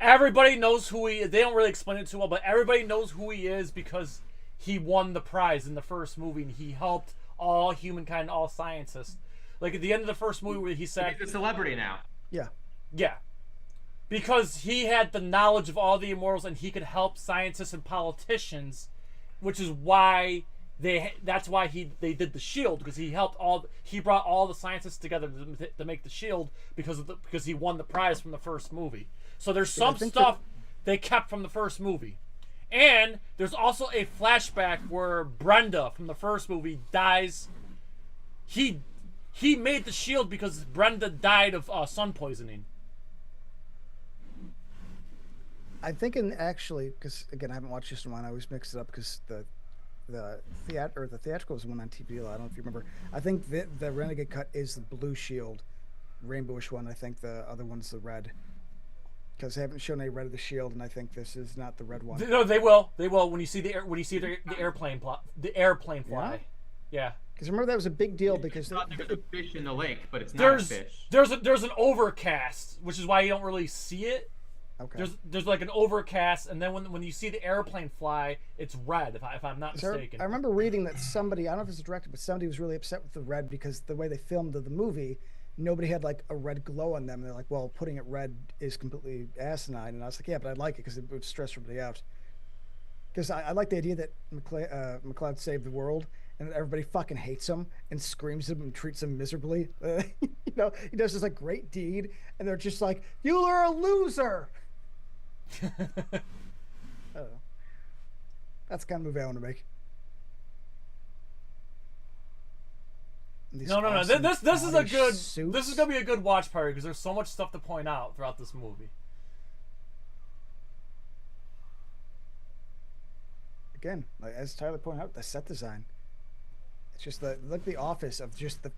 Everybody knows who he is. They don't really explain it too well, but everybody knows who he is because he won the prize in the first movie and he helped all humankind, all scientists. Like at the end of the first movie where he said... He's a celebrity now. Yeah. Yeah. Because he had the knowledge of all the immortals and he could help scientists and politicians, which is why they did the shield, because he brought all the scientists together to make the shield because he won the prize from the first movie. So there's some stuff they kept from the first movie. And there's also a flashback where Brenda from the first movie dies. He made the shield because Brenda died of sun poisoning. I'm thinking actually, because again I haven't watched this one. I always mix it up because the theatrical was one on TV. I don't know if you remember. I think the Renegade cut is the blue shield, rainbowish one. I think the other one's the red. Because they haven't shown any red of the shield, and I think this is not the red one. No, they will. They will when you see the airplane fly. Yeah. Because remember that was a big deal because There's a fish in the lake, but it's not a fish. There's an overcast, which is why you don't really see it. Okay. There's like an overcast, and then when you see the airplane fly, it's red. If I'm not mistaken. I remember reading that somebody, I don't know if it's a director, but somebody was really upset with the red because the way they filmed the movie, nobody had like a red glow on them. And they're like, well, putting it red is completely asinine. And I was like, yeah, but I'd like it because it would stress everybody out. Because I like the idea that McLeod saved the world and that everybody fucking hates him and screams at him and treats him miserably. You know, he does this like great deed and they're just like, you are a loser. I don't know. That's the kind of movie I want to make. No. Awesome This is a good. suits. This is gonna be a good watch party because there's so much stuff to point out throughout this movie. Again, like as Tyler pointed out, the set design. It's just like the office of just the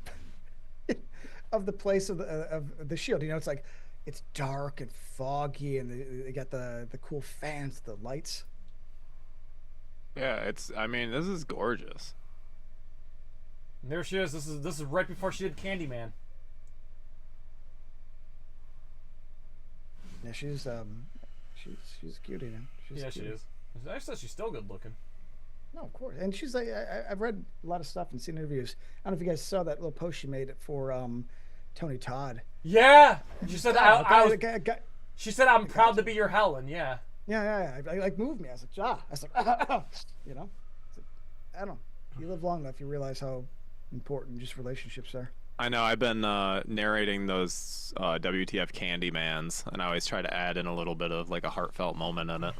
of the place of the shield. You know, it's like it's dark and foggy, and they got the cool fans, the lights. Yeah, it's. I mean, this is gorgeous. And there she is. This is right before she did Candyman. Yeah, she's a cutie, man. She's Yeah, she is. I said she's still good looking. No, of course. And she's like, I've read a lot of stuff and seen interviews. I don't know if you guys saw that little post she made for Tony Todd. Yeah, she said she said I'm proud to be your Helen. Yeah. Yeah. It, like moved me. I was like, I was like, you know, I don't know. You live long enough, you realize how important just relationships are. I know. I've been narrating those WTF Candymans, and I always try to add in a little bit of like a heartfelt moment in it.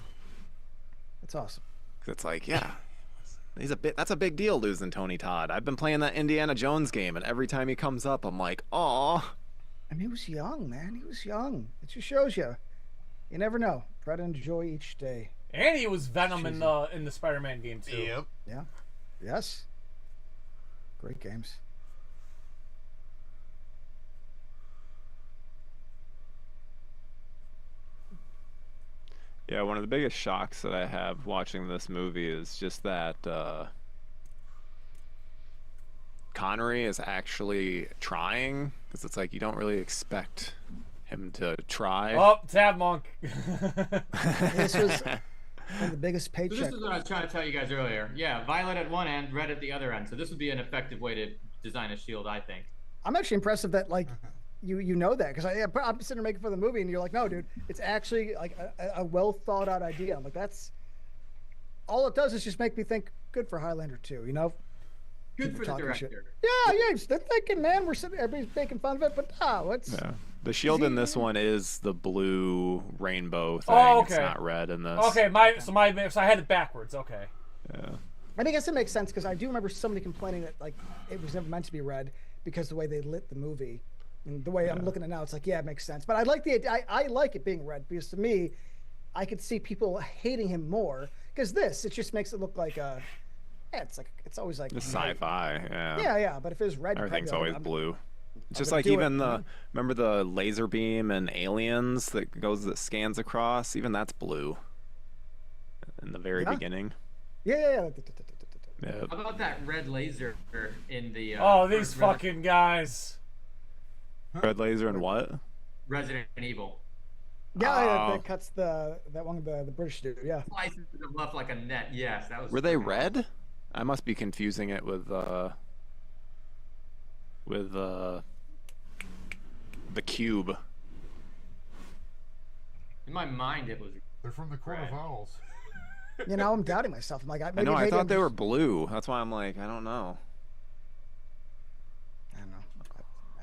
That's awesome. 'Cause it's like, yeah. That's a big deal losing Tony Todd. I've been playing that Indiana Jones game, and every time he comes up, I'm like, aw. I mean, he was young, man. He was young. It just shows you. You never know. Try to enjoy each day. And he was Venom in the Spider-Man game too. Yep. Yeah. Yes. Great games. Yeah, one of the biggest shocks that I have watching this movie is just that Connery is actually trying, because it's like you don't really expect him to try. Oh, Tab Monk. This was one of the biggest paychecks. So this is what I was trying to tell you guys earlier. Yeah, violet at one end, red at the other end. So this would be an effective way to design a shield, I think. I'm actually impressed that like you know that, because I'm sitting there making for the movie and you're like, no, dude, it's actually like a well thought out idea. I'm like, that's all it does is just make me think, good for Highlander 2, you know? Good for the director. Shit. Yeah, they're thinking, man, everybody's making fun of it, but what's the shield in this one is the blue rainbow thing. Oh, okay. It's not red in this. Okay, so I had it backwards. Okay. Yeah. I guess it makes sense, because I do remember somebody complaining that like it was never meant to be red because the way they lit the movie. And the way I'm looking at it now, it's like, yeah, it makes sense. But I like I like it being red, because to me, I could see people hating him more, because it just makes it look like it's always like It's sci-fi, yeah. Yeah, but if it was red, Everything's always blue. It's just gonna like do even it. remember the laser beam and Aliens that scans across? Even that's blue in the very beginning. Yeah. Yeah. How about that red laser in the? These fucking guys. Red laser and what? Resident Evil. Yeah, that cuts that one, the British dude. Yeah. Slices them up like a net. Yes, that was. Were they red? I must be confusing it with the cube. In my mind, it was. They're from the Court of Owls. You know, I'm doubting myself. I'm like, I know. I thought they were blue. That's why I'm like, I don't know. I don't know.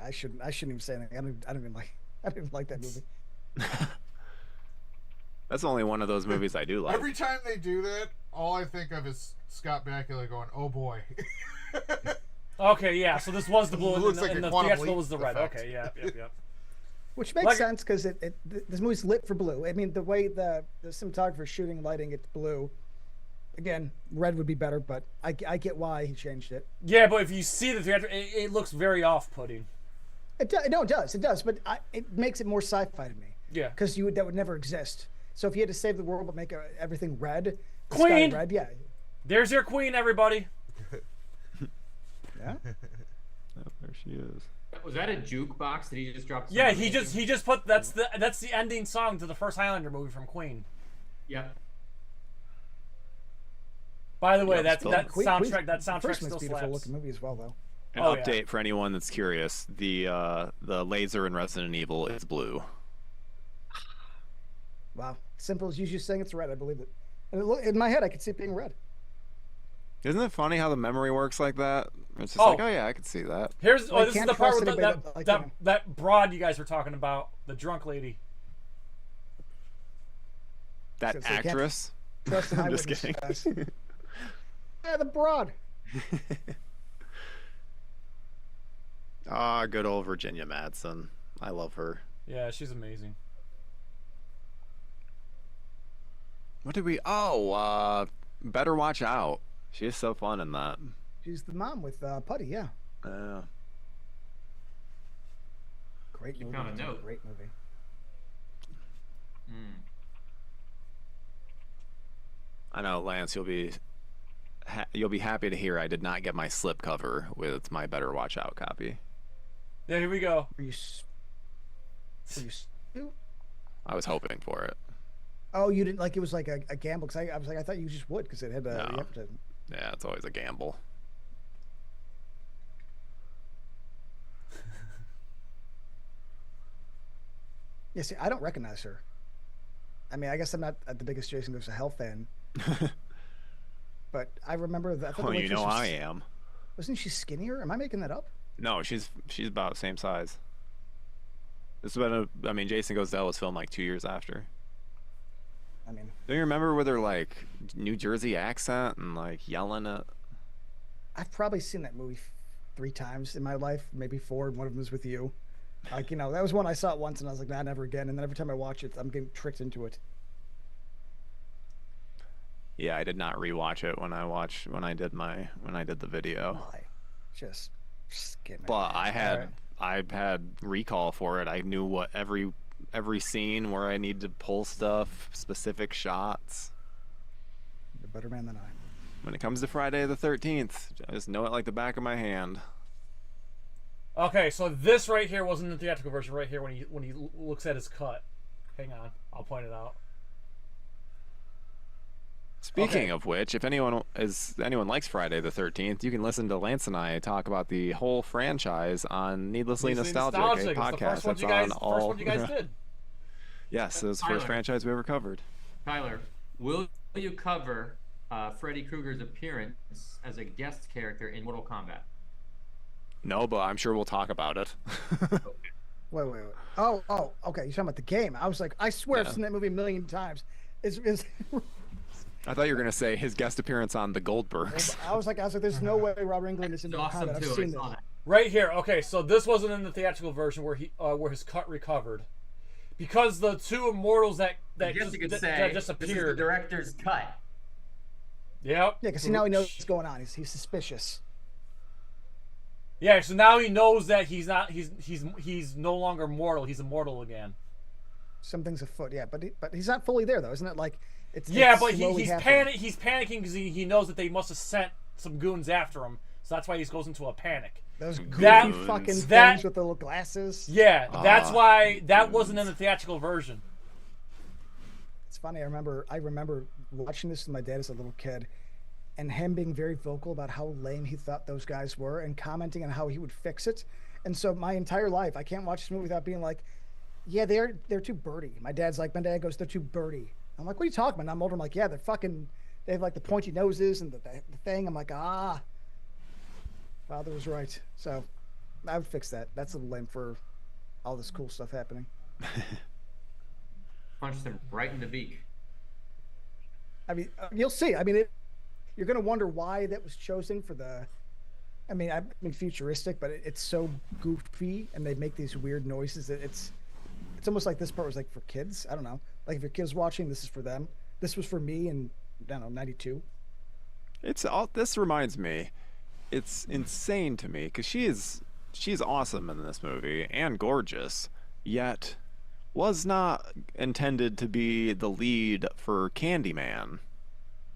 I shouldn't even say anything. I don't even like that movie. That's only one of those movies I do like. Every time they do that, all I think of is Scott Bakula going, "Oh boy." Okay, yeah. So this was the blue, Looks and like a the quantum theatrical leap was the red. effect. Okay, yeah. Which makes sense, because this movie's lit for blue. I mean, the way the cinematographer's shooting, lighting, it's blue. Again, red would be better, but I get why he changed it. Yeah, but if you see the theatrical, it looks very off-putting. It does, but it makes it more sci-fi to me. Yeah. Because that would never exist. So if you had to save the world but make everything red, Queen! red, yeah. There's your queen, everybody. Yeah. Oh, there she is. Was that a jukebox? Did he just drop? Yeah, he just put that's the ending song to the first Highlander movie from Queen. Yep. By the way, Yeah, that soundtrack First still one's beautiful slaps. looking movie as well, though. An update for anyone that's curious: the laser in Resident Evil is blue. Wow, simple as you just saying it's red. I believe it. And in my head, I could see it being red. Isn't it funny how the memory works like that? It's just like, oh yeah, I could see that. This is the part with that broad you guys were talking about, the drunk lady. That actress? I'm just kidding. Yeah, the broad. Good old Virginia Madsen. I love her. Yeah, she's amazing. What did we... Better Watch Out. She is so fun in that. She's the mom with Putty, yeah. Great movie. Found a note. Great movie. I know, Lance, you'll be you'll be happy to hear I did not get my slipcover with my Better Watch Out copy. Yeah, here we go. I was hoping for it. Oh, you didn't like it was like a gamble? Because I was like, I thought you just would because it had the advertisement. Yeah, it's always a gamble. Yeah, see, I don't recognize her. I mean, I guess I'm not the biggest Jason Goes to Hell fan. But I remember that. Oh, you know I am. Wasn't she skinnier? Am I making that up? No, she's about the same size. This has been I mean, Jason Goes to Hell was filmed like 2 years after. I mean, don't you remember with her like New Jersey accent and like yelling at? I've probably seen that movie 3 times in my life, maybe 4. And one of them was with you. Like, you know, that was one I saw it once and I was like, nah, never again. And then every time I watch it, I'm getting tricked into it. Yeah, I did not rewatch it when I did the video. Why? Just skim it. But I had recall for it. I knew what every scene where I need to pull stuff, specific shots. You're a better man than I. When it comes to Friday the 13th, I just know it like the back of my hand. Okay, so this right here wasn't the theatrical version. Right here, when he looks at his cut. Hang on, I'll point it out. Speaking of which, if anyone likes Friday the 13th, you can listen to Lance and I talk about the whole franchise on Needlessly Nostalgic, a podcast that's on all. First one you guys did. Yes, it was the first franchise we ever covered. Tyler, will you cover Freddy Krueger's appearance as a guest character in Mortal Kombat? No, but I'm sure we'll talk about it. Wait. Oh, okay. You're talking about the game. I was like, I swear I've seen that movie a million times. I thought you were gonna say his guest appearance on The Goldbergs. I was like, there's no way Robert Englund is in the awesome I've too. seen this. Right here. Okay, so this wasn't in the theatrical version where his cut recovered, because the 2 immortals that disappeared. This is the director's cut. Yep. Yeah, because now he knows what's going on. He's suspicious. Yeah, so now he knows that he's no longer mortal. He's immortal again. Something's afoot. Yeah, but he's not fully there though, isn't it? Like it's but he's panicking because he knows that they must have sent some goons after him. So that's why he goes into a panic. Those goofy fucking things with the little glasses. Yeah, that's why that wasn't in the theatrical version. It's funny. I remember watching this with my dad as a little kid, and him being very vocal about how lame he thought those guys were, and commenting on how he would fix it. And so my entire life, I can't watch this movie without being like, yeah, they're too birdy. My dad goes, they're too birdy. I'm like, what are you talking about? And I'm older. I'm like, yeah, they have like the pointy noses and the thing. I'm like, father was right. So I would fix that. That's a little lame for all this cool stuff happening. Punched him right in the beak. I mean, you'll see. I mean, you're going to wonder why that was chosen for the... I mean futuristic, but it's so goofy, and they make these weird noises that it's almost like this part was like for kids. I don't know. Like if your kid's watching, this is for them. This was for me in, I don't know, 92. This reminds me, it's insane to me because she's awesome in this movie and gorgeous, yet was not intended to be the lead for Candyman.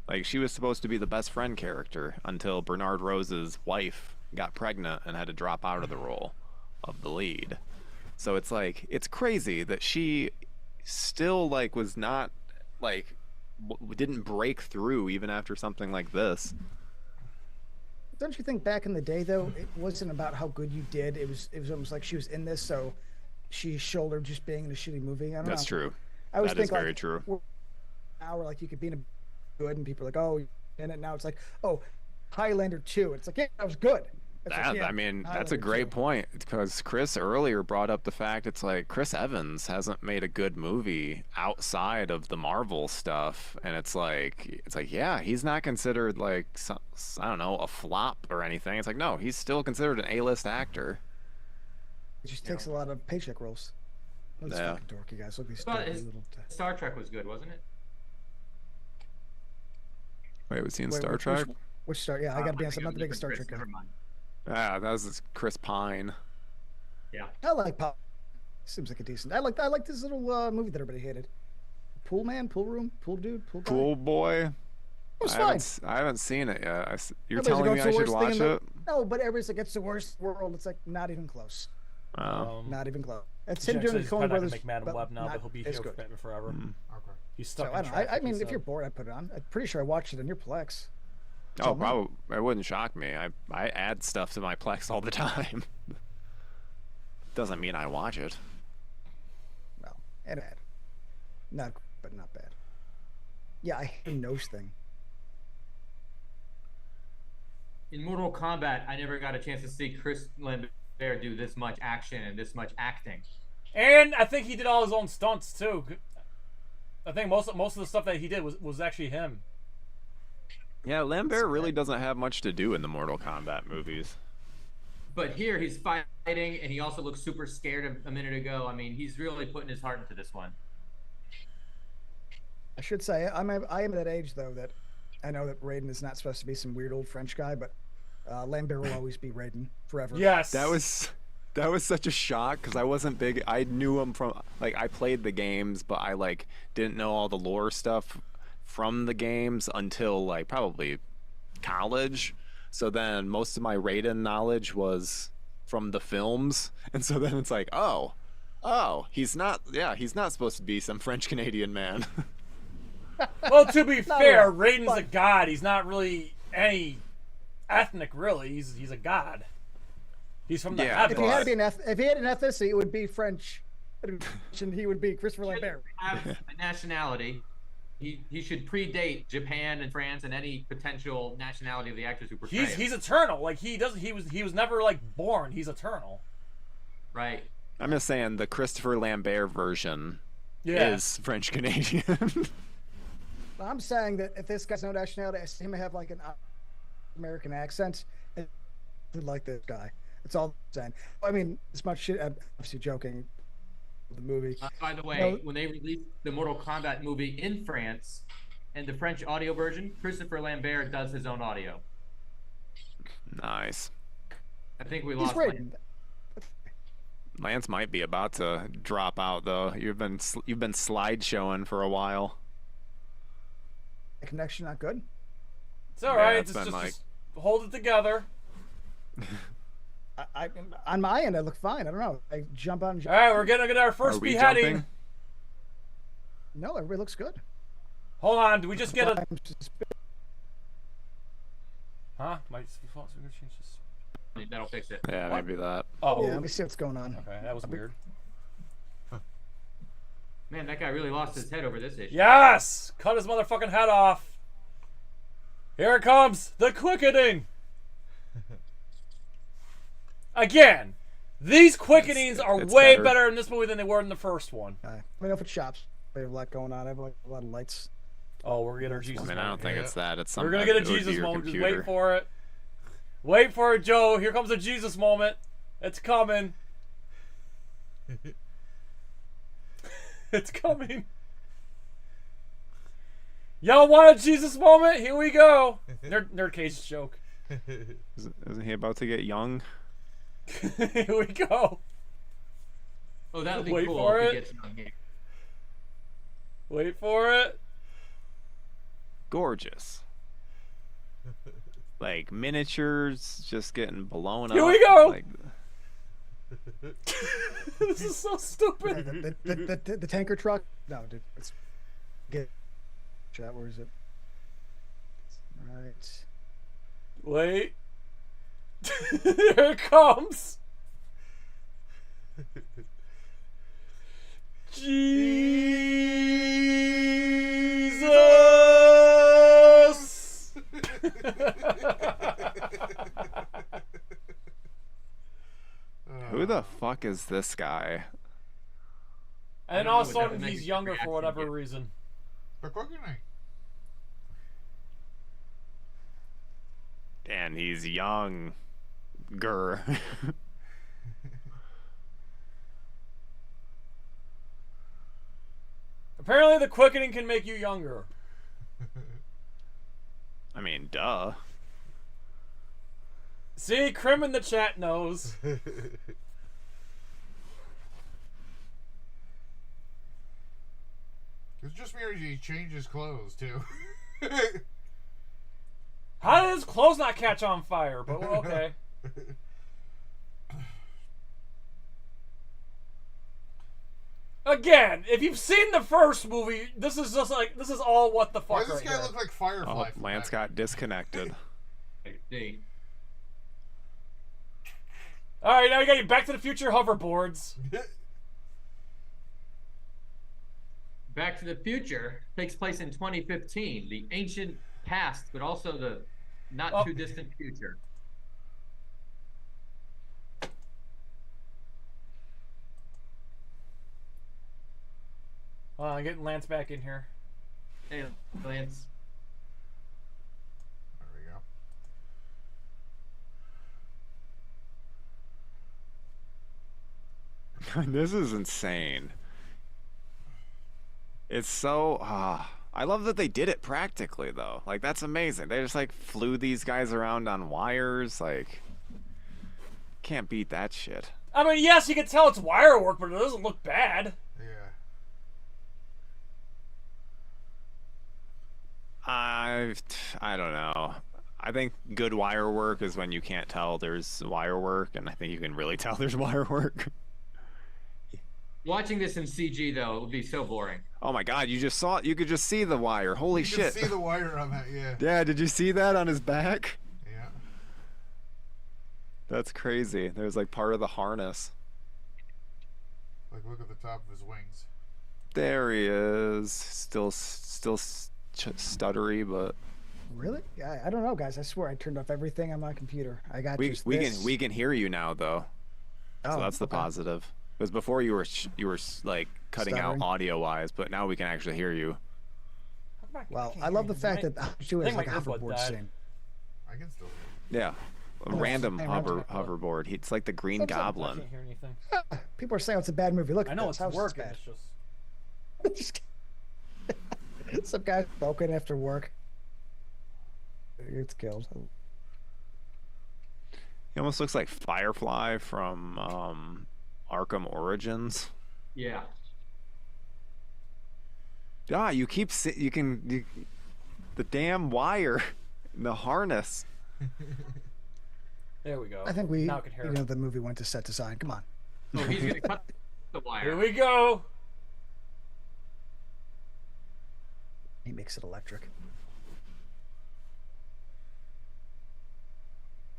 Like, she was supposed to be the best friend character until Bernard Rose's wife got pregnant and had to drop out of the role of the lead. So it's like, it's crazy that she still like was not like didn't break through even after something like this. Don't you think back in the day though, it wasn't about how good you did. It was almost like she was in this, so she shouldered just being in a shitty movie. I don't know. That's true. I always that think is very true. Now we're like, you could be in a good, and people are like, oh, you're in it. Now it's like, oh, Highlander 2. It's like, yeah, that was good. I mean, that's a great point, because Chris earlier brought up the fact it's like Chris Evans hasn't made a good movie outside of the Marvel stuff, and it's like yeah, he's not considered like I don't know, a flop or anything. It's like, no, he's still considered an A-list actor. It just takes a lot of paycheck rolls. Those fucking dorky guys. Look at these dorky little... Star Trek was good, wasn't it? Wait, was he in Star Trek? Which Star? Yeah, I gotta be honest, I'm not the biggest Star Trek guy. Never mind. Ah, that was Chris Pine. Yeah. I like Pop. Seems like a decent. I like this little movie that everybody hated. Pool man, pool room, pool dude, pool guy. Pool boy. was I haven't seen it yet. You're Everybody's telling like, me "It's I the should worst thing watch in the-" it? No, but everybody's like, it's the worst world. It's like not even close. Oh. Not even close. It's him Jack doing says the he's Coen probably not gonna Brothers. make Madam Web now, but he'll be here it's for good. Batman Forever. Okay. He's stuck So, in I traffic. mean, he if you're said. bored, I put it on. I'm pretty sure I watched it on your Plex. Oh, probably. It wouldn't shock me. I add stuff to my Plex all the time. Doesn't mean I watch it. Well, and bad. Not, but not bad. Yeah, I hate the nose thing. In Mortal Kombat, I never got a chance to see Chris Lambert do this much action and this much acting. And I think he did all his own stunts too. I think most of the stuff that he did was actually him. Yeah, Lambert really doesn't have much to do in the Mortal Kombat movies. But here he's fighting, and he also looks super scared a minute ago. I mean, he's really putting his heart into this one. I should say I am at that age though that I know that Raiden is not supposed to be some weird old French guy, but Lambert will always be Raiden forever. Yes, that was such a shock because I wasn't big. I knew him from I played the games, but I didn't know all the lore stuff from the games until probably college. So then most of my Raiden knowledge was from the films, and so then it's like, oh, he's not supposed to be some French Canadian man. Well, to be fair, Raiden's a god. He's not really any ethnic, really. He's a god. He's from the heavens. If he had an ethnicity, it would be French, and he would be Christopher Lambert. Have a nationality. He should predate Japan and France and any potential nationality of the actors who portray him. He's eternal. He was never born. He's eternal. Right. I'm just saying the Christopher Lambert version is French Canadian. I'm saying that if this guy's no nationality, I see him have an American accent, and like this guy. That's all I'm saying. I mean, as much shit. I'm obviously joking. The movie. By the way, when they released the Mortal Kombat movie in France, and the French audio version, Christopher Lambert does his own audio. Nice. I think we lost Lance. Lance might be about to drop out though. You've been slideshowing for a while. The connection not good. It's all right. Just hold it together. I on my end, I look fine. I don't know. I jump on. All right, we're gonna get our first beheading. Jumping? No, everybody looks good. Hold on. Do we just get a? Huh? That'll fix it. Yeah, maybe that. Oh. Yeah, let me see what's going on. Okay, that was weird. Man, that guy really lost his head over this issue. Yes! Cut his motherfucking head off. Here it comes. The quickening. Again, these quickenings are way better in this movie than they were in the first one. Let me know if it shops. We have a lot going on. I have a lot of lights. Oh, we're gonna get our Jesus moment. I don't think it's that. It's something. We're gonna get a Jesus moment. Just wait for it. Wait for it, Joe. Here comes a Jesus moment. It's coming. It's coming. Y'all want a Jesus moment? Here we go. NerdCage joke. Isn't he about to get young? Here we go. Oh, that'll be Wait cool for if he it. gets young here. Wait for it. Gorgeous. Miniatures just getting blown up. Here we go. This is so stupid. The tanker truck? No, dude. It's get chat. Where is it? Right. Wait. Here it comes. Jesus. Who the fuck is this guy? And all of a sudden he's younger for whatever reason. And he's younger. Apparently the quickening can make you younger. I mean, duh. See, Crim in the chat knows. It's just weird he changed his clothes too. did his clothes not catch on fire? But well, okay. Again, if you've seen the first movie, this is just like, this is all what the fuck. Why does this right guy here. look like Firefly? Oh, Lance got disconnected. See. All right, now we got your Back to the Future hoverboards. Back to the Future takes place in 2015, the ancient past, but also the not too distant future. I'm getting Lance back in here. Hey, Lance. There we go. This is insane. It's so I love that they did it practically though. Like that's amazing. They just like flew these guys around on wires. Like can't beat that shit. I mean, yes, you can tell it's wire work, but it doesn't look bad. Yeah. I don't know. I think good wire work is when you can't tell there's wire work, and I think you can really tell there's wire work. Watching this in CG though, it would be so boring. Oh my god, you just saw it. You could just see the wire. Holy shit. You can see the wire on that, yeah. Yeah, did you see that on his back? Yeah. That's crazy. There's like part of the harness. Like look at the top of his wings. There he is. Still stuttery, but Really? I don't know, guys. I swear I turned off everything on my computer. I got we this. can hear you now though. Oh, So that's the okay. positive. Because before you were like cutting Stuttering. out audio wise, but now we can actually hear you. Well, I love the fact that I'm doing think like a my earbud hoverboard died. scene. I can still Yeah, a Yeah, random I hoverboard. It's like the Green Sometimes I I Goblin. can't hear anything. People are saying it's a bad movie. Look, I at know this. it's How's this working. bad? It's just Some guy broken after work. It's killed. He almost looks like Firefly from Arkham Origins. Yeah. Ah, you keep the damn wire in the harness. there we go. I think we, now I can hear you it. know, the movie went to set design. Come on. Oh, he's gonna cut the wire. Here we go. He makes it electric.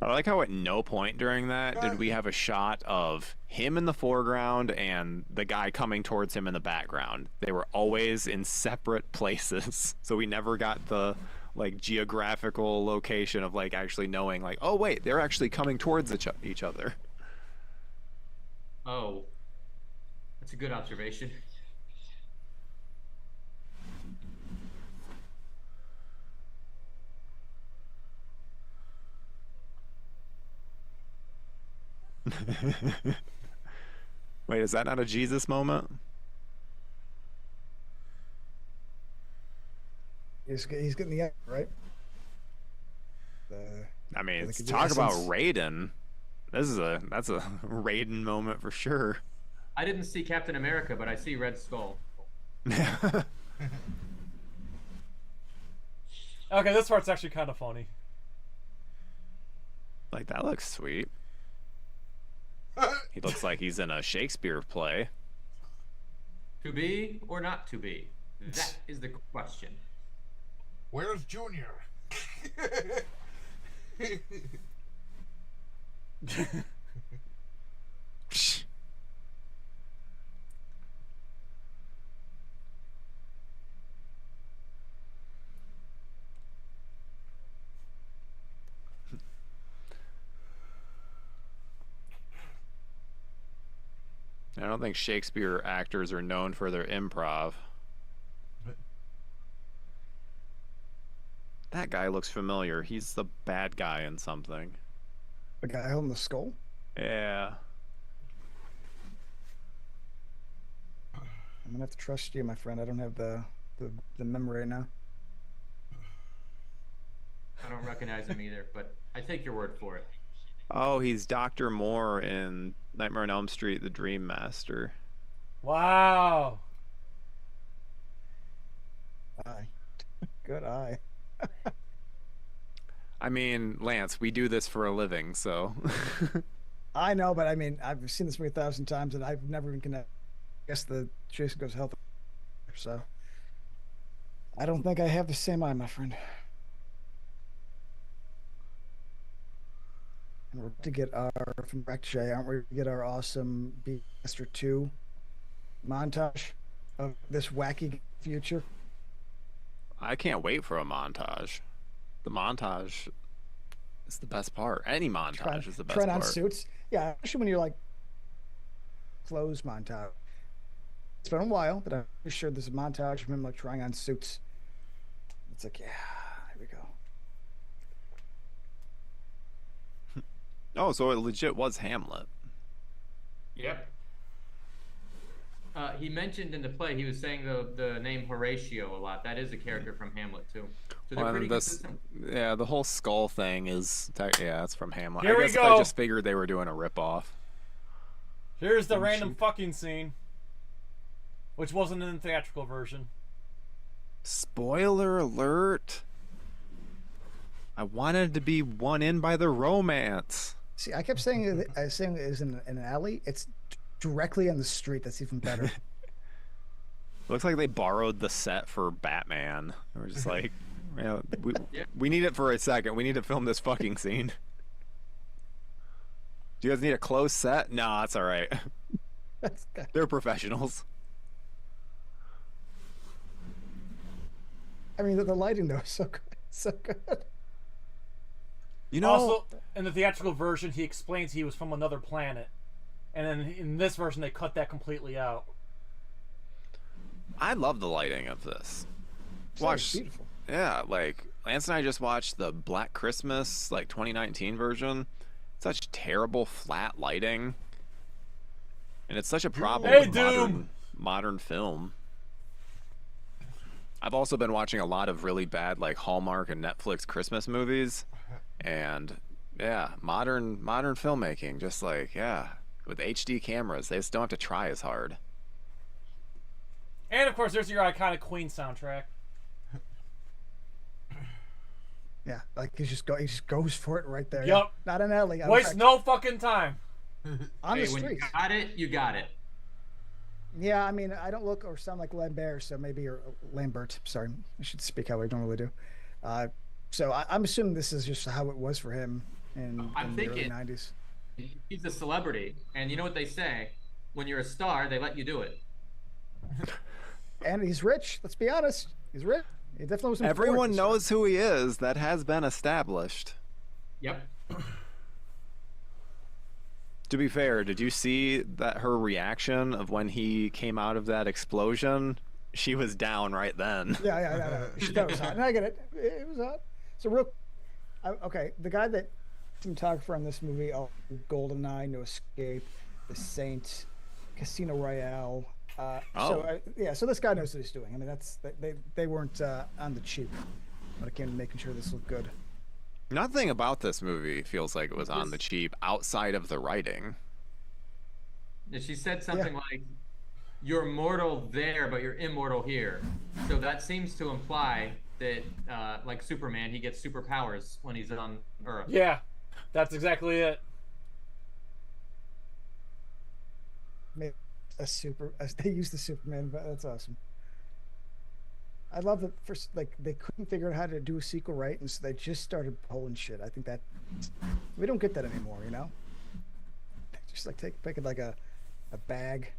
I like how at no point during that did we have a shot of him in the foreground and the guy coming towards him in the background. They were always in separate places. So we never got the like geographical location of like actually knowing like, oh wait, they're actually coming towards each other. Oh, that's a good observation. Wait, is that not a Jesus moment? He's getting the right. I mean, Like the talk about essence. Raiden. That's a Raiden moment for sure. I didn't see Captain America, but I see Red Skull. Okay, this part's actually kind of funny. Like that looks sweet. He looks like he's in a Shakespeare play. To be or not to be? That is the question. Where's Junior? I don't think Shakespeare actors are known for their improv. That guy looks familiar. He's the bad guy in something. The guy holding the skull. Yeah. I'm gonna have to trust you, my friend. I don't have the memory right now. I don't recognize him either, but I take your word for it. Oh, he's Dr. Moore in Nightmare on Elm Street, The Dream Master. Wow. Eye. Good eye. I mean, Lance, we do this for a living, so. I know, but I mean, I've seen this movie 1,000 times, and I've never even connected. I guess the Jason Goes Health. So I don't think I have the same eye, my friend. And we're to get our from Back Jay, aren't we? To get our awesome Beastmaster 2 montage of this wacky future. I can't wait for a montage. The montage is the best part. Any montage is the best Trying part. on suits. Yeah, especially when you're like clothes montage. It's been a while, but I'm pretty sure there's a montage of him like trying on suits. It's like, yeah, here we go. Oh, so it legit was Hamlet. Yep. He mentioned in the play, he was saying the name Horatio a lot. That is a character from Hamlet too. So they're pretty consistent. Yeah, the whole skull thing is, yeah, it's from Hamlet. Here I we guess go. I just figured they were doing a ripoff. Here's the random fucking scene, which wasn't in the theatrical version. Spoiler alert. I wanted to be won in by the romance. See, I kept saying it is in an alley. It's directly on the street. That's even better. Looks like they borrowed the set for Batman. We're just like, you know, we need it for a second. We need to film this fucking scene. Do you guys need a closed set? No, that's all right. They're professionals. I mean, the lighting though is so good, so good. You know, also in the theatrical version, he explains he was from another planet, and then in this version, they cut that completely out. I love the lighting of this. Beautiful. Yeah, like Lance and I just watched the Black Christmas, like 2019 version. Such terrible flat lighting, and it's such a problem with modern film. I've also been watching a lot of really bad like Hallmark and Netflix Christmas movies, and yeah, modern filmmaking, just like with HD cameras, they just don't have to try as hard. And of course, there's your iconic Queen soundtrack. Yeah, like he just goes for it right there. Yep. Not an alley. Waste no fucking time. On the When street. you got it, you got it. Yeah, I mean, I don't look or sound like Lambert, so maybe or Lambert. Sorry, I should speak how I normally do. So I'm assuming this is just how it was for him in the early '90s. He's a celebrity, and you know what they say: when you're a star, they let you do it. And he's rich. Let's be honest, he's rich. He definitely was. Everyone knows who he is. That has been established. Yep. To be fair, did you see that her reaction of when he came out of that explosion? She was down right then. Yeah. That was hot. And I get it. It was hot. So okay, the guy that cinematographer on this movie, GoldenEye, No Escape, The Saint, Casino Royale. So this guy knows what he's doing. I mean, they weren't on the cheap when it came to making sure this looked good. Nothing about this movie feels like it was on the cheap outside of the writing. She said something like, "You're mortal there, but you're immortal here." So that seems to imply that, like Superman, he gets superpowers when he's on Earth. Yeah, that's exactly it. Maybe they used the Superman, but that's awesome. I love that first, like, they couldn't figure out how to do a sequel right, and so they just started pulling shit. I think that we don't get that anymore, you know? They just like picking like a bag,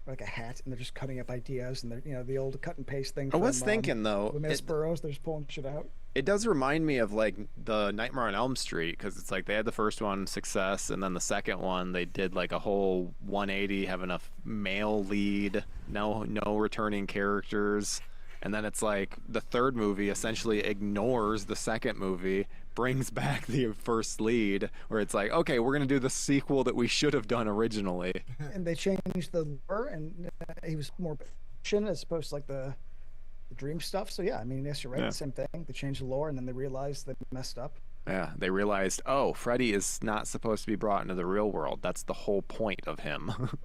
or like a hat, and they're just cutting up ideas, and they're, the old cut and paste thing. I was thinking though, Miss Burroughs, they're just pulling shit out. It does remind me of like the Nightmare on Elm Street, because it's like they had the first one success, and then the second one they did like a whole 180, have enough male lead, no returning characters. And then it's like the third movie essentially ignores the second movie, brings back the first lead, where it's like, okay, we're going to do the sequel that we should have done originally. And they changed the lore, and he was more action as opposed to like the dream stuff. So yeah, I mean, yes, you're right. Yeah. The same thing. They changed the lore, and then they realized they messed up. Yeah, they realized, oh, Freddy is not supposed to be brought into the real world. That's the whole point of him.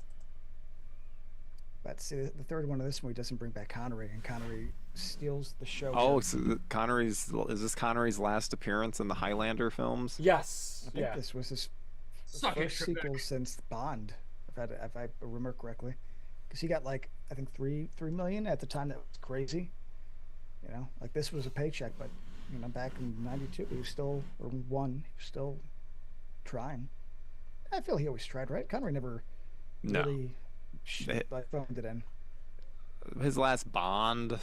But see, the third one of this movie doesn't bring back Connery, and Connery steals the show. Oh, so is this Connery's last appearance in the Highlander films? Yes. I think this was his first sequel since Bond, if I remember correctly, because he got like I think $3 million at the time. That was crazy. You know, like this was a paycheck, but you know, back in '92, he was still still trying. I feel he always tried, right? Connery never really phoned it in. His last Bond,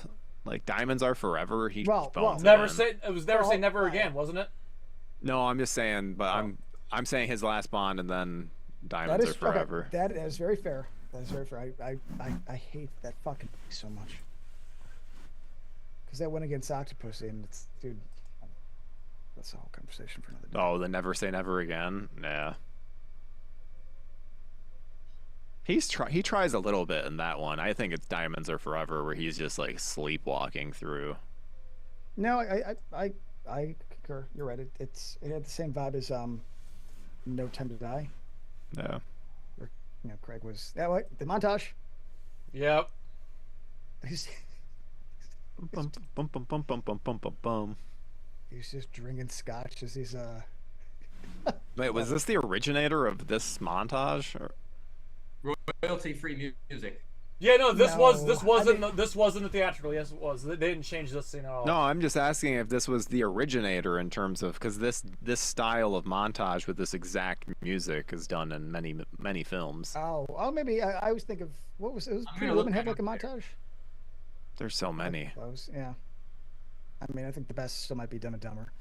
like Diamonds Are Forever, he phoned never it in. say it was never say never again, wasn't it? No, I'm just saying, but I'm saying his last Bond and then Diamonds Are Forever. Okay. That is very fair. That is very fair. I hate that fucking movie so much. Because that went against Octopussy, and it's, dude, that's a whole conversation for another day. Oh, the Never Say Never Again? Yeah. He tries a little bit in that one. I think it's Diamonds Are Forever, where he's just like sleepwalking through. No, I concur. You're right. It had the same vibe as No Time to Die. Yeah. Where, you know, Craig was the montage. Yep. He's just drinking scotch as he's Wait, was this the originator of this montage? Or? Royalty-free music. Yeah, no, this wasn't the theatrical. Yes, it was. They didn't change this scene at all. No, I'm just asking if this was the originator in terms of, because this style of montage with this exact music is done in many films. Oh, maybe I was thinking of what was it? Was Pretty Woman have like a montage? There's so many. Yeah. I mean, I think the best still might be Dumb and Dumber.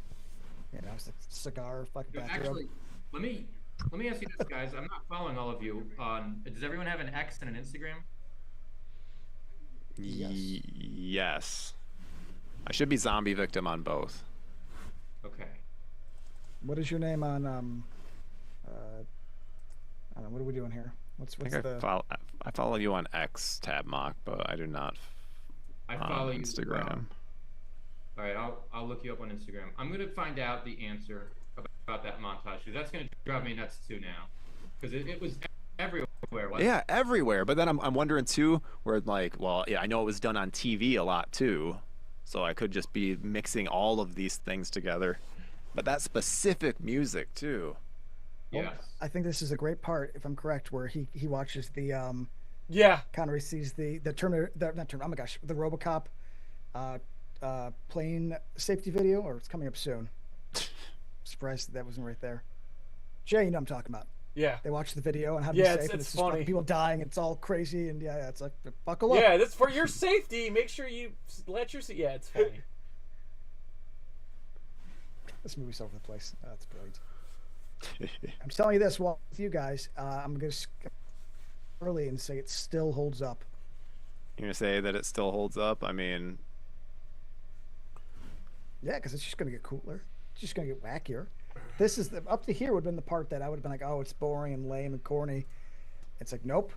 You know, it's a cigar, fucking bathrobe. Actually, let me ask you this, guys. I'm not following all of you on. Does everyone have an X and an Instagram? Yes. I should be Zombie Victim on both. Okay. What is your name on I don't know, what are we doing here? I follow you on X, Tabmock, but I do not follow on Instagram. All right, I'll look you up on Instagram. I'm gonna find out the answer about that montage, because that's gonna drive me nuts too now, because it was everywhere. Yeah, everywhere. But then I'm wondering too, where like, well, yeah, I know it was done on TV a lot too, so I could just be mixing all of these things together. But that specific music too. Yeah. Well, I think this is a great part, if I'm correct, where he watches the Connery sees the Terminator, oh my gosh, the RoboCop plane safety video, or it's coming up soon. Surprised that wasn't right there. Jay, you know what I'm talking about. Yeah. They watch the video and how to be safe. It's just funny. People dying. It's all crazy, and it's like buckle up. Yeah, that's for your safety. Make sure you let your. Yeah, it's funny. This movie's all over the place. That's brilliant. I'm telling you this, well, with you guys, I'm going to skip early and say it still holds up. You're going to say that it still holds up? I mean... Yeah, because it's just going to get cooler. It's just going to get wackier. This is up to here would have been the part that I would have been like, oh, it's boring and lame and corny. It's like, nope.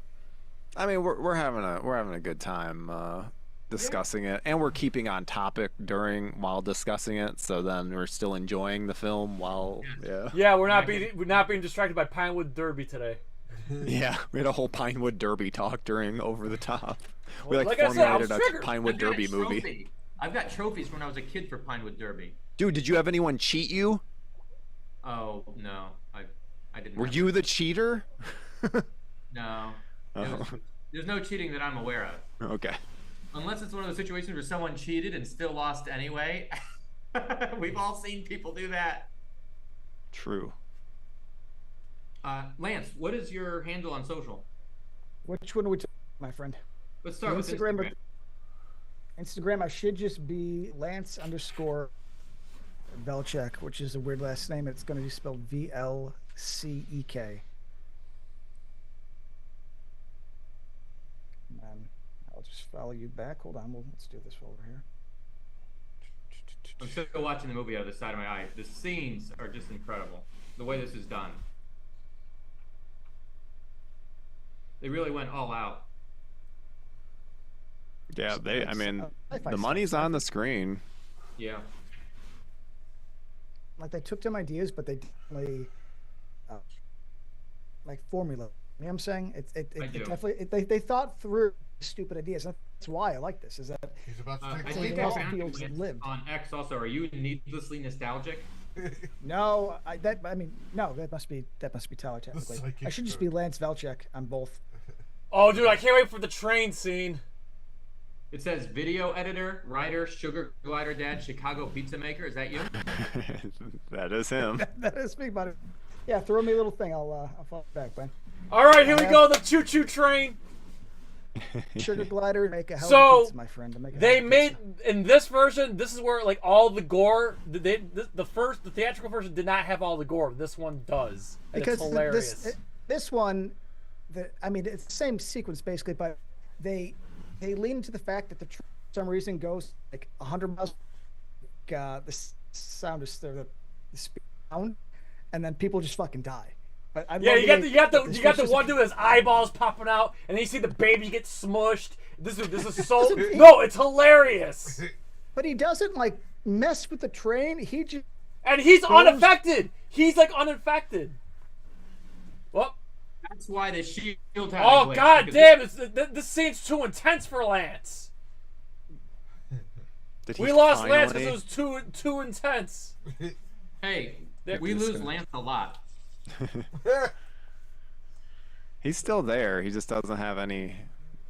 I mean, we're having a good time discussing it, and we're keeping on topic while discussing it. So then we're still enjoying the film while Yeah, we're not being distracted by Pinewood Derby today. Yeah, we had a whole Pinewood Derby talk during Over the Top. We Like formulated I said, a Pinewood Derby movie. I've got trophies when I was a kid for Pinewood Derby. Dude, did you have anyone cheat you? Oh no, I didn't. Were you the cheater? No. Oh. There's no cheating that I'm aware of. Okay. Unless it's one of those situations where someone cheated and still lost anyway. We've all seen people do that. True. Lance, what is your handle on social? Which one are we talking, my friend? Let's start with Instagram. Instagram, I should just be Lance_Velchek, which is a weird last name. It's going to be spelled VLCEK. And I'll just follow you back. Hold on, let's do this while we're here. I'm still watching the movie out of the side of my eye. The scenes are just incredible. The way this is done. They really went all out. Yeah, the money's on the screen. Yeah. Like they took some ideas, but they definitely like formula. You know what I'm saying? It definitely they thought through stupid ideas. That's why I like this. Is that he's about to I take think else I feels lived. on X also. Are you needlessly nostalgic? No, that must be Tyler technically. I should just be Lance Velchek on both. Oh, dude, I can't wait for the train scene. It says video editor, writer, sugar glider dad, Chicago pizza maker. Is that you? That is him. That is me, buddy. Yeah, throw me a little thing. I'll fall back, man. All right, here we go. The choo-choo train. Sugar glider, make a hell So of a pizza, my friend. they made in this version. This is where like all the gore. The theatrical version did not have all the gore. This one does. And Because it's hilarious. this one, I mean, it's the same sequence basically, but they lean into the fact that the train for some reason goes like 100 miles. The sound is the speed sound, and then people just fucking die. But I yeah, you got the one dude with his eyeballs popping out, and then you see the baby get smushed. This is so no, it's hilarious. But he doesn't like mess with the train. He just he's unaffected. He's like unaffected. Well, that's why the shield. Oh god damn! This scene's too intense for Lance. We lost Lance because it was too intense. Hey, we lose Lance a lot. He's still there. He just doesn't have any.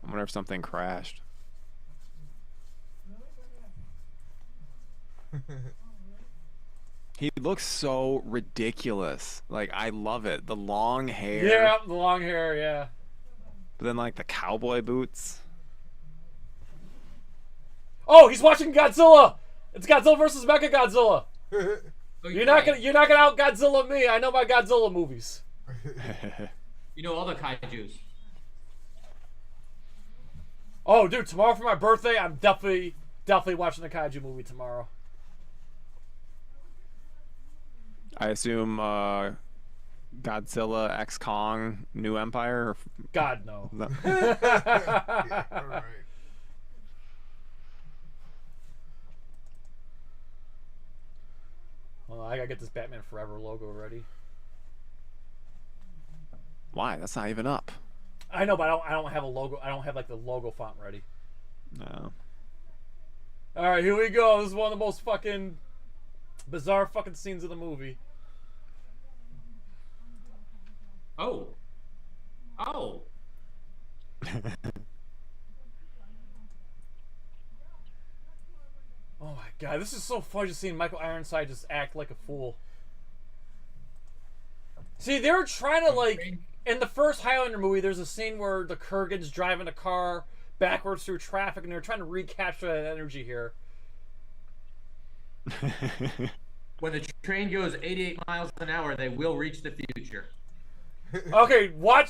I wonder if something crashed. He looks so ridiculous. Like, I love it. The long hair. Yeah, the long hair, yeah. But then, like, the cowboy boots. Oh, he's watching Godzilla. It's Godzilla versus Mechagodzilla. You're not gonna out Godzilla me. I know my Godzilla movies. You know all the kaijus. Oh, dude, tomorrow for my birthday, I'm definitely watching the kaiju movie tomorrow. I assume Godzilla X Kong New Empire. God no. Yeah, all right. Well, I gotta get this Batman Forever logo ready. Why? That's not even up. I know, but I don't have a logo. I don't have like the logo font ready. No. All right, here we go. This is one of the most fucking bizarre fucking scenes of the movie. Oh. Oh. Oh my god, this is so fun just seeing Michael Ironside just act like a fool. See, they were trying to like in the first Highlander movie. There's a scene where the Kurgan's driving a car backwards through traffic, and they're trying to recapture that energy here. When the train goes 88 miles an hour, they will reach the future. Okay, wait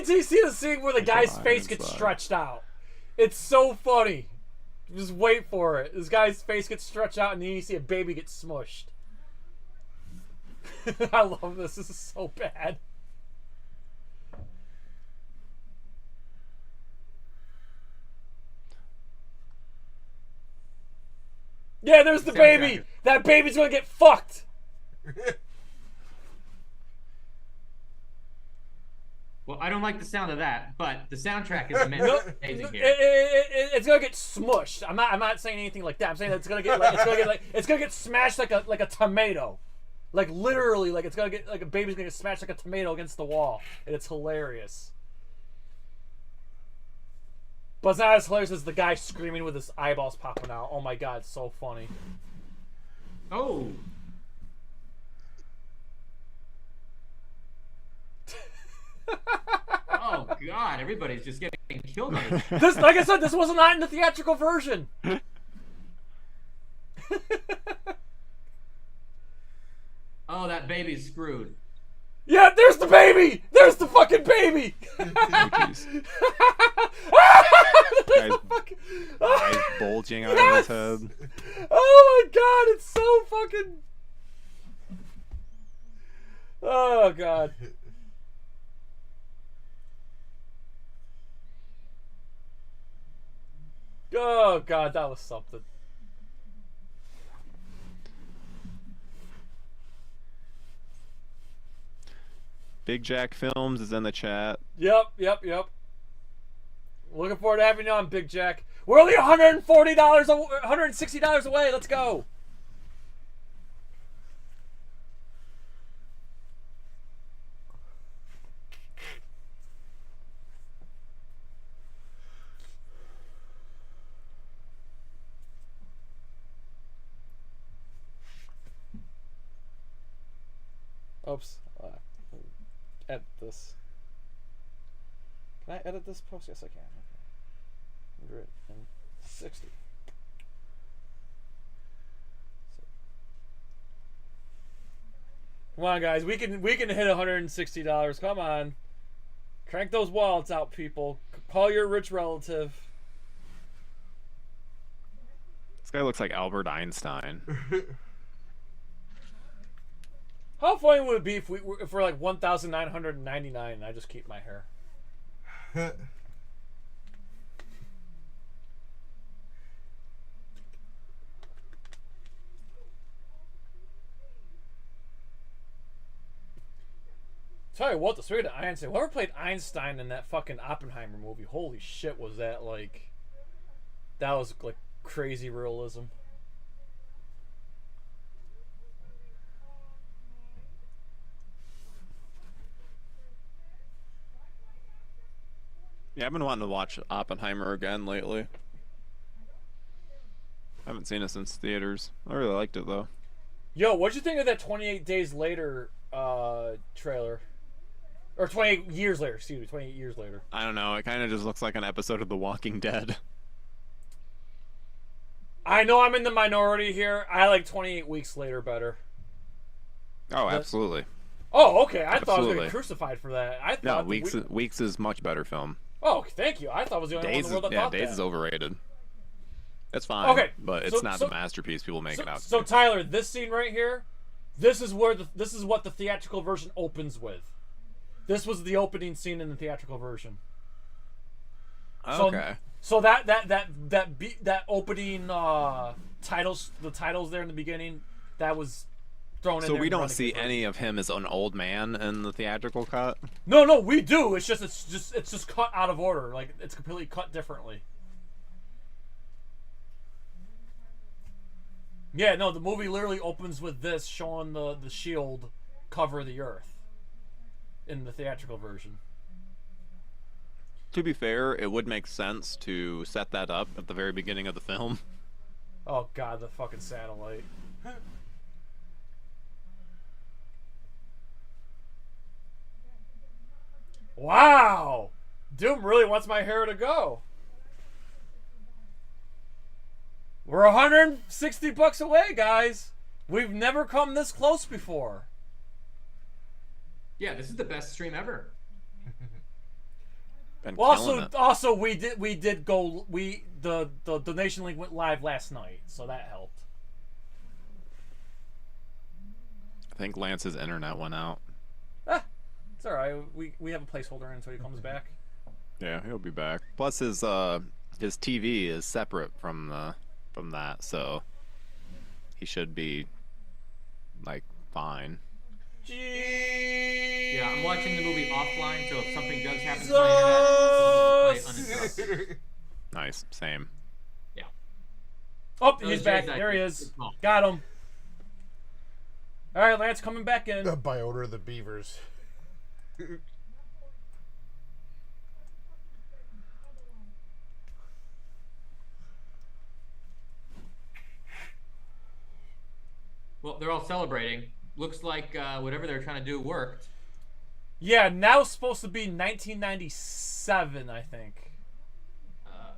till you see the scene where the guy's face gets stretched out. It's so funny. Just wait for it. This guy's face gets stretched out, and then you see a baby get smushed. I love this. This is so bad. Yeah, there's the baby. That baby's gonna get fucked. Well, I don't like the sound of that, but the soundtrack is amazing here. It's gonna get smushed. I'm not saying anything like that. I'm saying that it's gonna get smashed like a tomato, like literally, like it's gonna get like a baby's gonna get smashed like a tomato against the wall, and it's hilarious. But it's not as hilarious as the guy screaming with his eyeballs popping out. Oh my god, it's so funny. Oh. Oh god, everybody's just getting killed on this. This, like I said, this wasn't not in the theatrical version. Oh, that baby's screwed. Yeah, there's the baby! There's the fucking baby! Guy's eyes bulging out of his head. Oh my god, it's so fucking... Oh god. Oh god, that was something. Big Jack Films is in the chat. Yep. Looking forward to having you on, Big Jack. We're only $160 away. Let's go. Oops. Edit this. Can I edit this post? Yes, I can. Okay. 160. Come on, guys. We can hit $160. Come on. Crank those wallets out, people. Call your rich relative. This guy looks like Albert Einstein. How funny would it be if we're like 1,999 and I just keep my hair? Tell you what, the spirit of Einstein. Whoever played Einstein in that fucking Oppenheimer movie, holy shit, was that like? That was like crazy realism. Yeah, I've been wanting to watch Oppenheimer again lately. I haven't seen it since theaters. I really liked it though. Yo, what'd you think of that 28 Days Later trailer? Or 28 years later, excuse me, 28 years later. I don't know, it kind of just looks like an episode of The Walking Dead. I know I'm in the minority here. I like 28 Weeks Later better. Oh, absolutely. Oh, okay. I thought I was Absolutely. going to be crucified for that. I No, thought Weeks is much better film. Oh, thank you. I thought I was the only one in the world that thought Days that. is overrated. It's fine. Okay, but it's not the masterpiece people make it out to So be. Tyler, this scene right here, this is what the theatrical version opens with. This was the opening scene in the theatrical version. Okay. So that opening titles, the titles there in the beginning, that was thrown in there. So we in the don't see renegade any of him as an old man in the theatrical cut? version. No, we do. It's just cut out of order. Like it's completely cut differently. Yeah, no, the movie literally opens with this showing the shield cover the earth in the theatrical version. To be fair, it would make sense to set that up at the very beginning of the film. Oh god, the fucking satellite. Wow! Doom really wants my hair to go. We're $160 away, guys. We've never come this close before. Yeah, this is the best stream ever. Well, also we did go the donation link went live last night, so that helped. I think Lance's internet went out. It's all right. We have a placeholder until he comes back. Yeah, he'll be back. Plus his TV is separate from that, so he should be like fine. Yeah, I'm watching the movie offline, so if something does happen to my internet, play uninterrupted. Nice, same. Yeah. Oh, So he's Jay's back. back. There he is. Good call. Got him. All right, Lance, coming back in. By order of the Beavers. Well, they're all celebrating. Looks like whatever they're trying to do worked. Yeah, now it's supposed to be 1997, I think.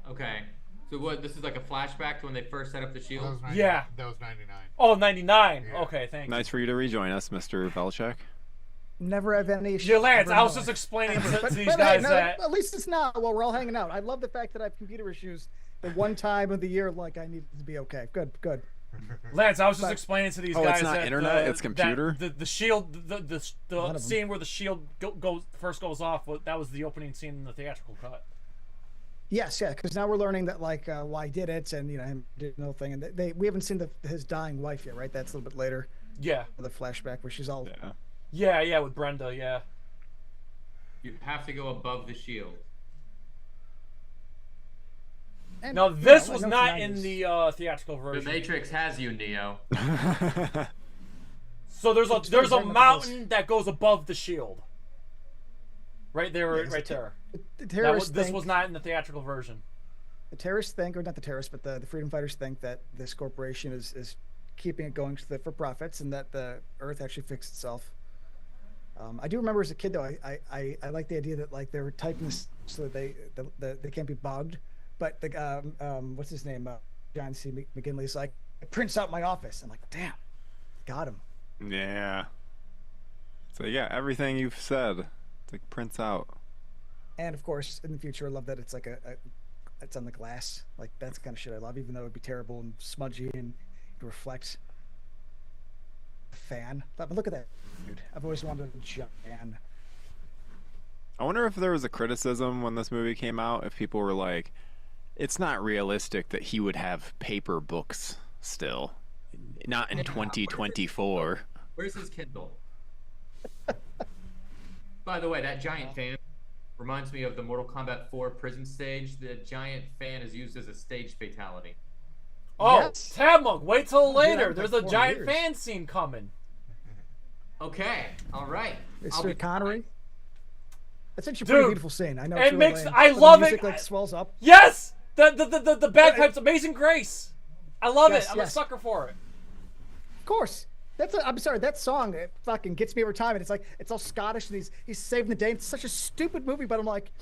Okay. So what? This is like a flashback to when they first set up the shield. Yeah. That was 99. Oh, 99. Okay, thank you. Nice for you to rejoin us, Mr. Velchek. Never have any. Yeah, Lance, ever I was known. just explaining to But these hey, guys no, that. at least it's now while we're all hanging out. I love the fact that I have computer issues. The one time of the year, like I need to be okay. Good. Lance, I was just explaining to these guys it's not that internet, it's computer? The shield, the them. scene where the shield first goes off, that was the opening scene in the theatrical cut. Yes, yeah, because now we're learning that like why did it, and him did no thing, and we haven't seen his dying wife yet, right? That's a little bit later. Yeah. The flashback where she's all. Yeah, with Brenda, yeah. You have to go above the shield. And, Now you this know, I was know it's not 90s. in the theatrical The version. Matrix has you, Neo. So there's a It's very much mountain that goes above the shield. Right there, Yeah, 'cause right there. The terrorists This think, was not in the theatrical version. the terrorists think, or not the terrorists, but the freedom fighters think that this corporation is keeping it going for profits, and that the Earth actually fixed itself. I do remember as a kid, though, I like the idea that like they were typing this so that they can't be bugged. But the what's his name, John C. McGinley's like, it prints out my office. I'm like, damn, got him. Yeah. So yeah, everything you've said, it's like prints out. And of course, in the future, I love that it's like it's on the glass. Like that's the kind of shit I love, even though it'd be terrible and smudgy and it reflects. Fan, but look at that, dude. I've always wanted a giant fan. I wonder if there was a criticism when this movie came out, if people were like, it's not realistic that he would have paper books still. Not in 2024. Where's his Kindle? By the way, that giant fan reminds me of the Mortal Kombat 4 prison stage. The giant fan is used as a stage fatality. Oh, Yes. Tab Monk, wait till later. I've There's like a 4 giant years. fan scene coming. Okay, all right. Mr. Connery. That's actually a Dude, pretty beautiful scene. I know. it It's really makes- lame, I but the love music, it. like swells up. Yes! The bagpipes, Amazing Grace. I love Yes, it. I'm yes. a sucker for it. Of course. I'm sorry. That song it fucking gets me every time, and it's like it's all Scottish, and he's saving the day. It's such a stupid movie, but I'm like,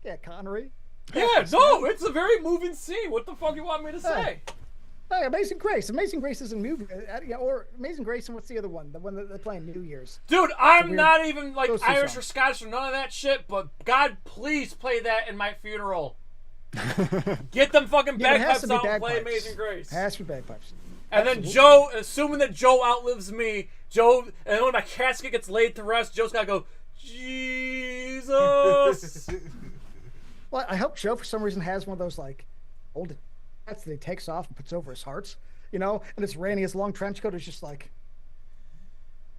yeah, Connery. Yeah, no, it's a very moving scene. What the fuck you want me to say? Hey, Amazing Grace. Amazing Grace is a movie, or Amazing Grace, and what's the other one? The one that they're playing New Year's. Dude, It's a I'm weird- not even like those two Irish or songs. Scottish or none of that shit, but God, please play that in my funeral. Get them fucking Yeah, but it has bagpipes to be out and play bagpipes. Amazing Grace. Has to be bagpipes. And then Absolutely. Joe, assuming that Joe outlives me, and then when my casket gets laid to rest, Joe's gotta go, Jesus. Well, I hope Joe for some reason has one of those like old hats that he takes off and puts over his hearts, and it's raining. His long trench coat is just like,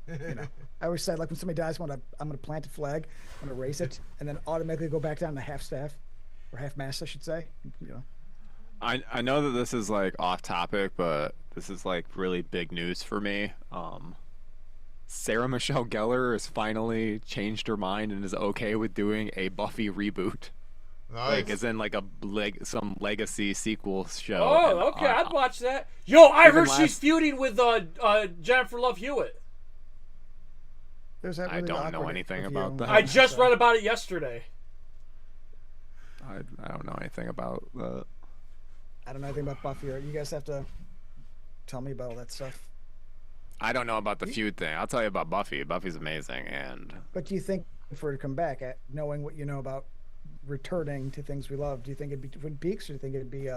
I always said like when somebody dies, I'm gonna plant a flag, I'm gonna raise it, and then automatically go back down to half staff or half mast, I should say. I know that this is like off topic, but this is like really big news for me. Sarah Michelle Gellar has finally changed her mind and is okay with doing a Buffy reboot. Nice. Like, as in like some legacy sequel show. Oh, okay, I'd watch that. Yo, I Even heard she's feuding with Jennifer Love Hewitt. There's that I really don't know awkward anything review. about that. I just read about it yesterday. I don't know anything about that. I don't know anything about Buffy. You guys have to tell me about all that stuff. I don't know about the feud thing. I'll tell you about Buffy. Buffy's amazing, and But do you think for her to come back, knowing what you know about returning to things we love, do you think it'd be Twin Peaks, or do you think it'd be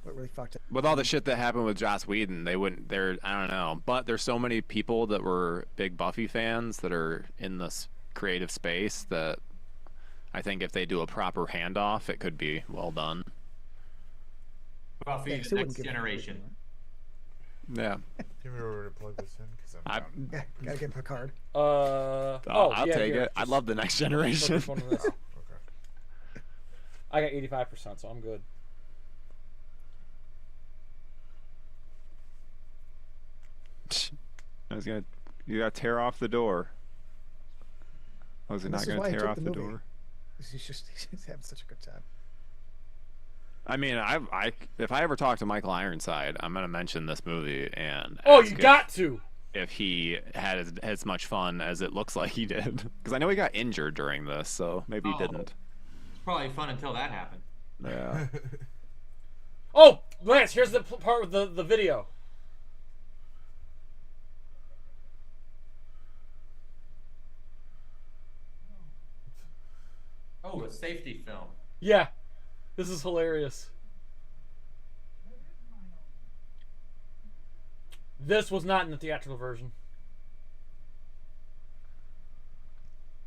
what really fucked it? with all the shit that happened with Joss Whedon, they wouldn't. I don't know. But there's so many people that were big Buffy fans that are in this creative space that I think if they do a proper handoff, it could be well done. Buffy, the next generation. Yeah. Give me over to plug this in because I'm down. Yeah, gotta get Picard. I'll take here, it. I love the next generation. One of this. I got 85%, so I'm good. You gotta tear off the door. Was he And not this is gonna why he tear took off the the movie. door? He's having such a good time. I mean, if I ever talk to Michael Ironside, I'm gonna mention this movie and. Oh, ask you got to. If he had as much fun as it looks like he did, because I know he got injured during this, so maybe he didn't. It's probably fun until that happened. Yeah. Oh, Lance, here's the part with the video. Oh, a safety film. Yeah, this is hilarious. This was not in the theatrical version.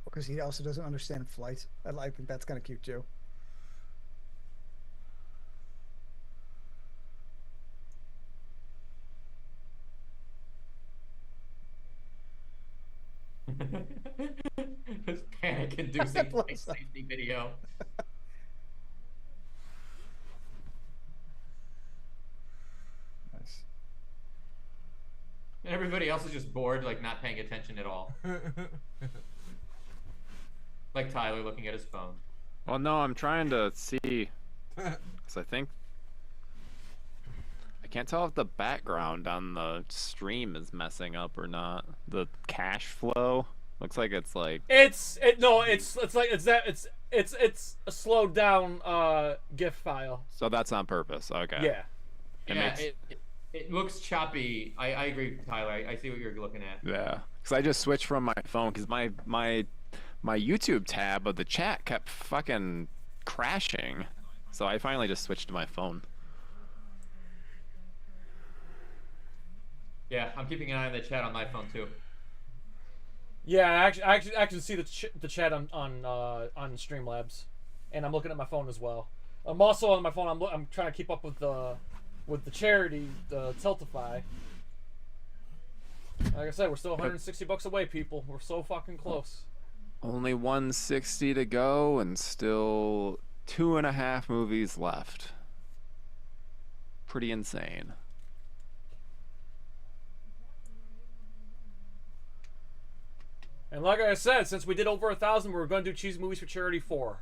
Because he also doesn't understand flight. I think that's kind of cute too. This panic-inducing safety video. And everybody else is just bored, like not paying attention at all. Like Tyler looking at his phone. Well, no, I'm trying to see. Because I think. I can't tell if the background on the stream is messing up or not. The cache flow looks like it's like. It's a slowed down GIF file. So that's on purpose. Okay. Yeah. It looks choppy. I agree with Tyler. I see what you're looking at. Yeah. Because I just switched from my phone because my YouTube tab of the chat kept fucking crashing. So I finally just switched to my phone. Yeah, I'm keeping an eye on the chat on my phone too. Yeah, I actually see the chat on Streamlabs, and I'm looking at my phone as well. I'm also on my phone. I'm trying to keep up with the charity, the Tiltify. Like I said, we're still 160 bucks away, people. We're so fucking close. Only 160 to go, and still 2.5 movies left. Pretty insane. And like I said, since we did over 1,000, we're going to do Cheesy Movies for Charity 4.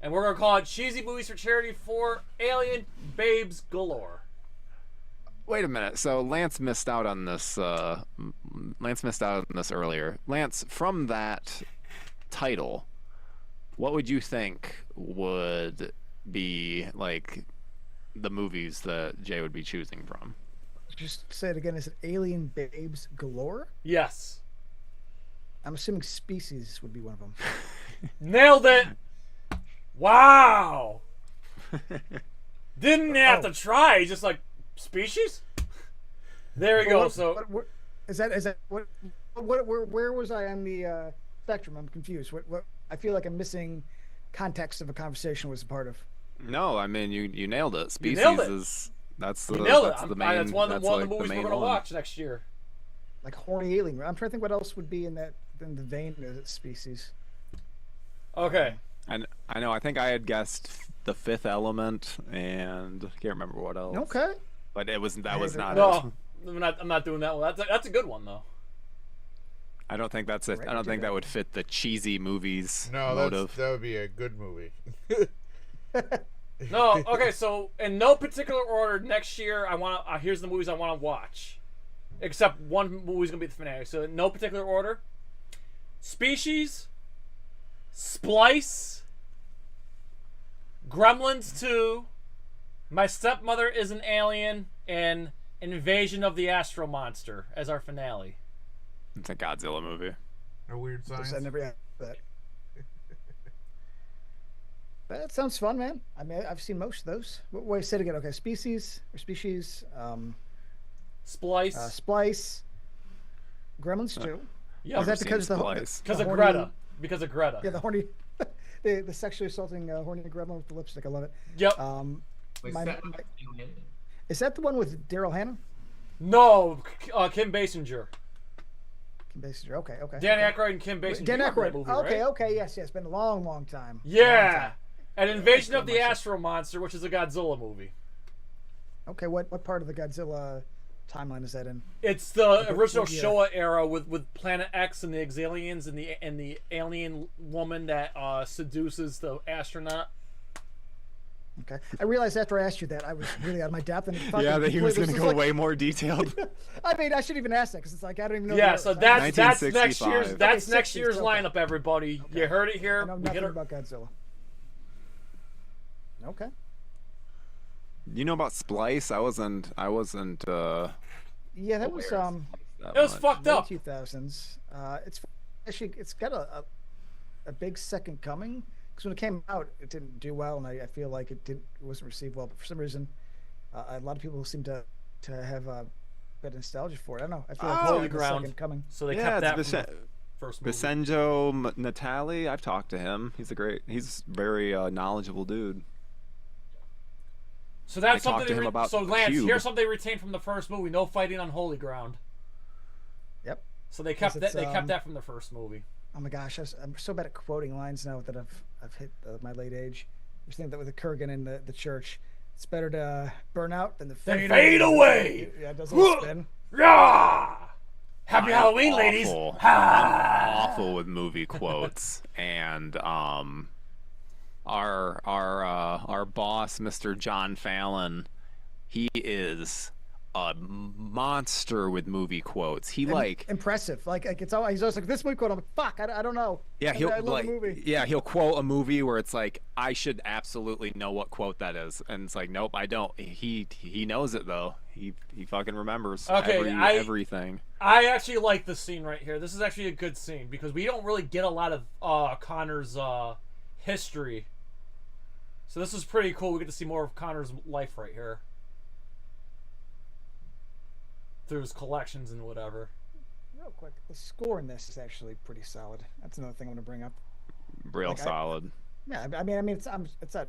And we're going to call it Cheesy Movies for Charity 4 Alien Babes Galore. Wait a minute. So Lance missed out on this. Lance missed out on this earlier. Lance, from that title, what would you think would be like the movies that Jay would be choosing from? Just say it again. Is it Alien Babes Galore? Yes. I'm assuming Species would be one of them. Nailed it! Wow! Didn't have to try. Just like Species. There we go. So is that where was I on the spectrum? I'm confused. What I feel like I'm missing context of a conversation was a part of. No, I mean you nailed it. Species nailed it. is that's the you nailed that's it. the main. That's one of the like movies we're gonna watch next year. Like Horny Alien. I'm trying to think what else would be in the vein of Species. Okay. And I know. I think I had guessed The Fifth Element, and I can't remember what else. Okay. But that was not it. No, I'm not doing that one. That's a good one though. I don't think that's it. I don't think that would fit the cheesy movies motive. That would be a good movie. No, okay. So in no particular order, next year I want. Here's the movies I want to watch. Except one movie's gonna be the finale. So in no particular order: Species, Splice, Gremlins 2, My Stepmother is an Alien, and Invasion of the Astro Monster as our finale. It's a Godzilla movie. A weird science. I never had that. That sounds fun, man. I mean, I've seen most of those. Wait, say it again. Okay, Species. Splice. Splice. Gremlins 2. Yeah, is that because of Greta? Because of Greta. Yeah, the horny, the sexually assaulting horny gremlin with the lipstick. I love it. Yep. Is that the one with Daryl Hannah? No, Kim Basinger. Kim Basinger. Okay. Dan Aykroyd and Kim Basinger. Dan Aykroyd. Movie, okay. right? Okay. Yes. It's been a long time. Yeah. And Invasion of the Astro Monster, which is a Godzilla movie. Okay. What part of the Godzilla timeline is that in? It's the original Showa era with Planet X and the Exaliens and the alien woman that seduces the astronaut. Okay. I realized after I asked you that I was really out of my depth. And yeah, that he was going to go way more detailed. I mean, I shouldn't even ask that because it's like I don't even know. Yeah, so that's next year's lineup, everybody. Okay. You heard it here. I know nothing about Godzilla. Okay. You know about Splice? I wasn't. Yeah, that was it was fucked up. 2000s. It's got a big second coming. Because when it came out, it didn't do well, and I feel like it wasn't received well. But for some reason, a lot of people seem to have a bit of nostalgia for it. I don't know. I feel like Holy it's ground. second coming. So they kept that from the first movie. Vincenzo Natali. I've talked to him. He's very knowledgeable dude. So that's something. So Lance, Cube. here's something they retained from the first movie: no fighting on holy ground. Yep. So they kept that. They kept that from the first movie. Oh my gosh, I'm so bad at quoting lines now that I've hit my late age. I was thinking that with the Kurgan in the church, it's better to burn out than to fade away. Yeah, it doesn't spin. Rah! Happy I'm Halloween, ladies. awful. Ha! I'm awful with movie quotes, and our boss, Mr. John Fallon, he is a monster with movie quotes. He impressive. Like it's always, he's always like, this movie quote. I'm like, fuck, I don't know. yeah, I love the movie. he'll quote a movie where it's like, I should absolutely know what quote that is, and it's like, nope, I don't. He knows it though. He fucking remembers everything. I actually like this scene right here. This is actually a good scene because we don't really get a lot of Connor's history. So this is pretty cool. We get to see more of Connor's life right here. Through his collections and whatever. Real quick, the score in this is actually pretty solid. That's another thing I'm going to bring up. Real solid. I mean, it's not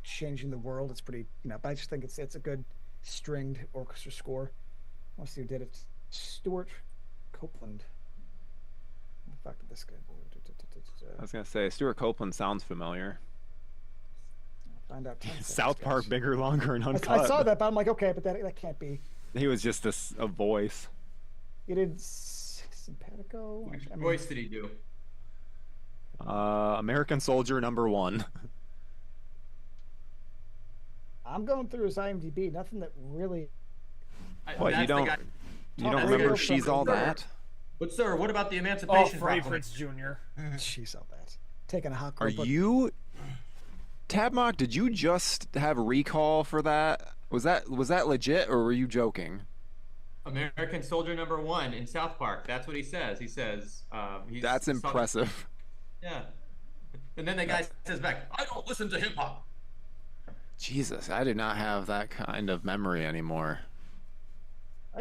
changing the world. It's pretty, but I just think it's a good stringed orchestra score. Let's see who did it. Stuart Copeland. What the fuck did this guy do? I was gonna say Stuart Copeland sounds familiar. I'll find out. South Park, bigger, longer, and uncut. I saw that, but I'm like, okay, but that can't be. He was just a voice. He did Simpatico. Which voice did he do? American Soldier #1. I'm going through his IMDb. Nothing that really. What, you don't remember She's All That? But sir, what about the Emancipation Freddie Proclamation? Prinze Jr. She's All That. Taking a hot. Are you, Tabmock? Did you just have recall for that? Was that legit, or were you joking? American Soldier #1 in South Park. That's what he says. He says that's impressive. Yeah. And then the guy says back, I don't listen to hip hop. Jesus, I do not have that kind of memory anymore.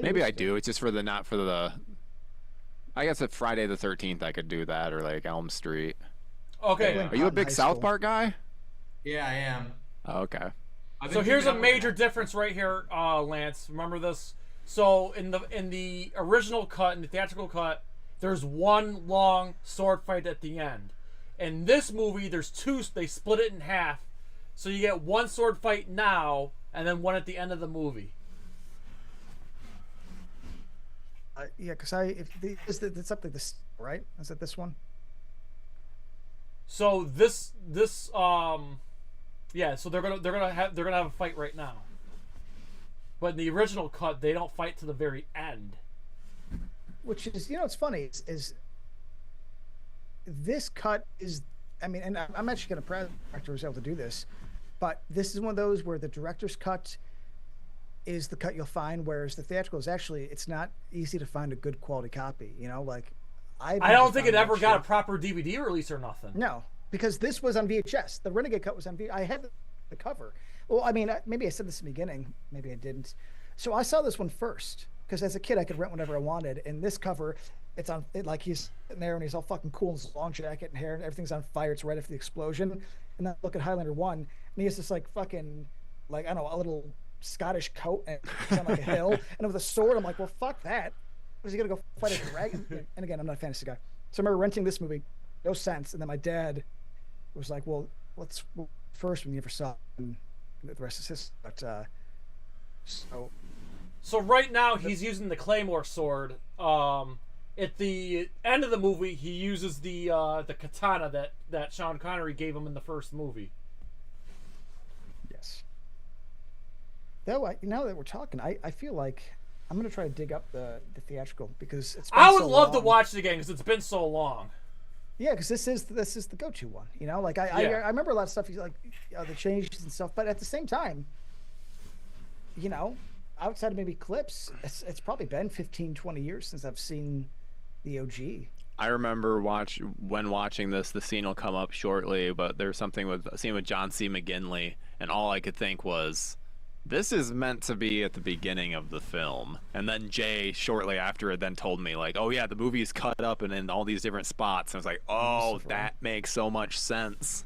Maybe I do. It's just for the not for the. I guess at Friday the 13th I could do that, or like Elm Street. Okay. Are you a big South Park guy? Yeah, I am. Oh, okay. So here's a major difference right here, Lance. Remember this? So in the original cut, in the theatrical cut, there's one long sword fight at the end. In this movie, there's two. They split it in half, so you get one sword fight now, and then one at the end of the movie. Yeah, because it's up to this, right? Is it this one? So yeah. So they're gonna have a fight right now. But in the original cut, they don't fight to the very end. Which is, it's funny is this cut is, I mean, and I'm actually going to praise the director was able to do this, but this is one of those where the director's cut is the cut you'll find, whereas the theatrical is actually, it's not easy to find a good quality copy. Like I don't think it ever got a proper DVD release or nothing. No, because this was on VHS. The Renegade cut was on VHS. I had the cover. Well, I mean, maybe I said this in the beginning. Maybe I didn't. So I saw this one first because as a kid I could rent whenever I wanted. And this cover, it's on like he's sitting there and he's all fucking cool in his long jacket and hair and everything's on fire. It's right after the explosion. And then I look at Highlander 1 and he has this like fucking like I don't know, a little Scottish coat and he's on like a hill and with a sword. I'm like, well, fuck that. Was he gonna go fight a dragon? And again, I'm not a fantasy guy. So I remember renting this movie, no sense. And then my dad was like, well, let's first when you ever saw it. The rest is his. But so right now he's using the Claymore sword. At the end of the movie, he uses the katana that Sean Connery gave him in the first movie. Yes. Though now that we're talking, I feel like I'm gonna try to dig up the theatrical because it's. I would love to watch it again because it's been so long. Yeah, because this is the go-to one. Like I remember a lot of stuff. Like the changes and stuff, but at the same time, outside of maybe clips, it's probably been 15, 20 years since I've seen the OG. I remember when watching this, the scene will come up shortly, but there's something with a scene with John C. McGinley, and all I could think was, this is meant to be at the beginning of the film. And then Jay, shortly after it, then told me, like, oh yeah, the movie's cut up and in all these different spots. And I was like, oh, that makes so much sense.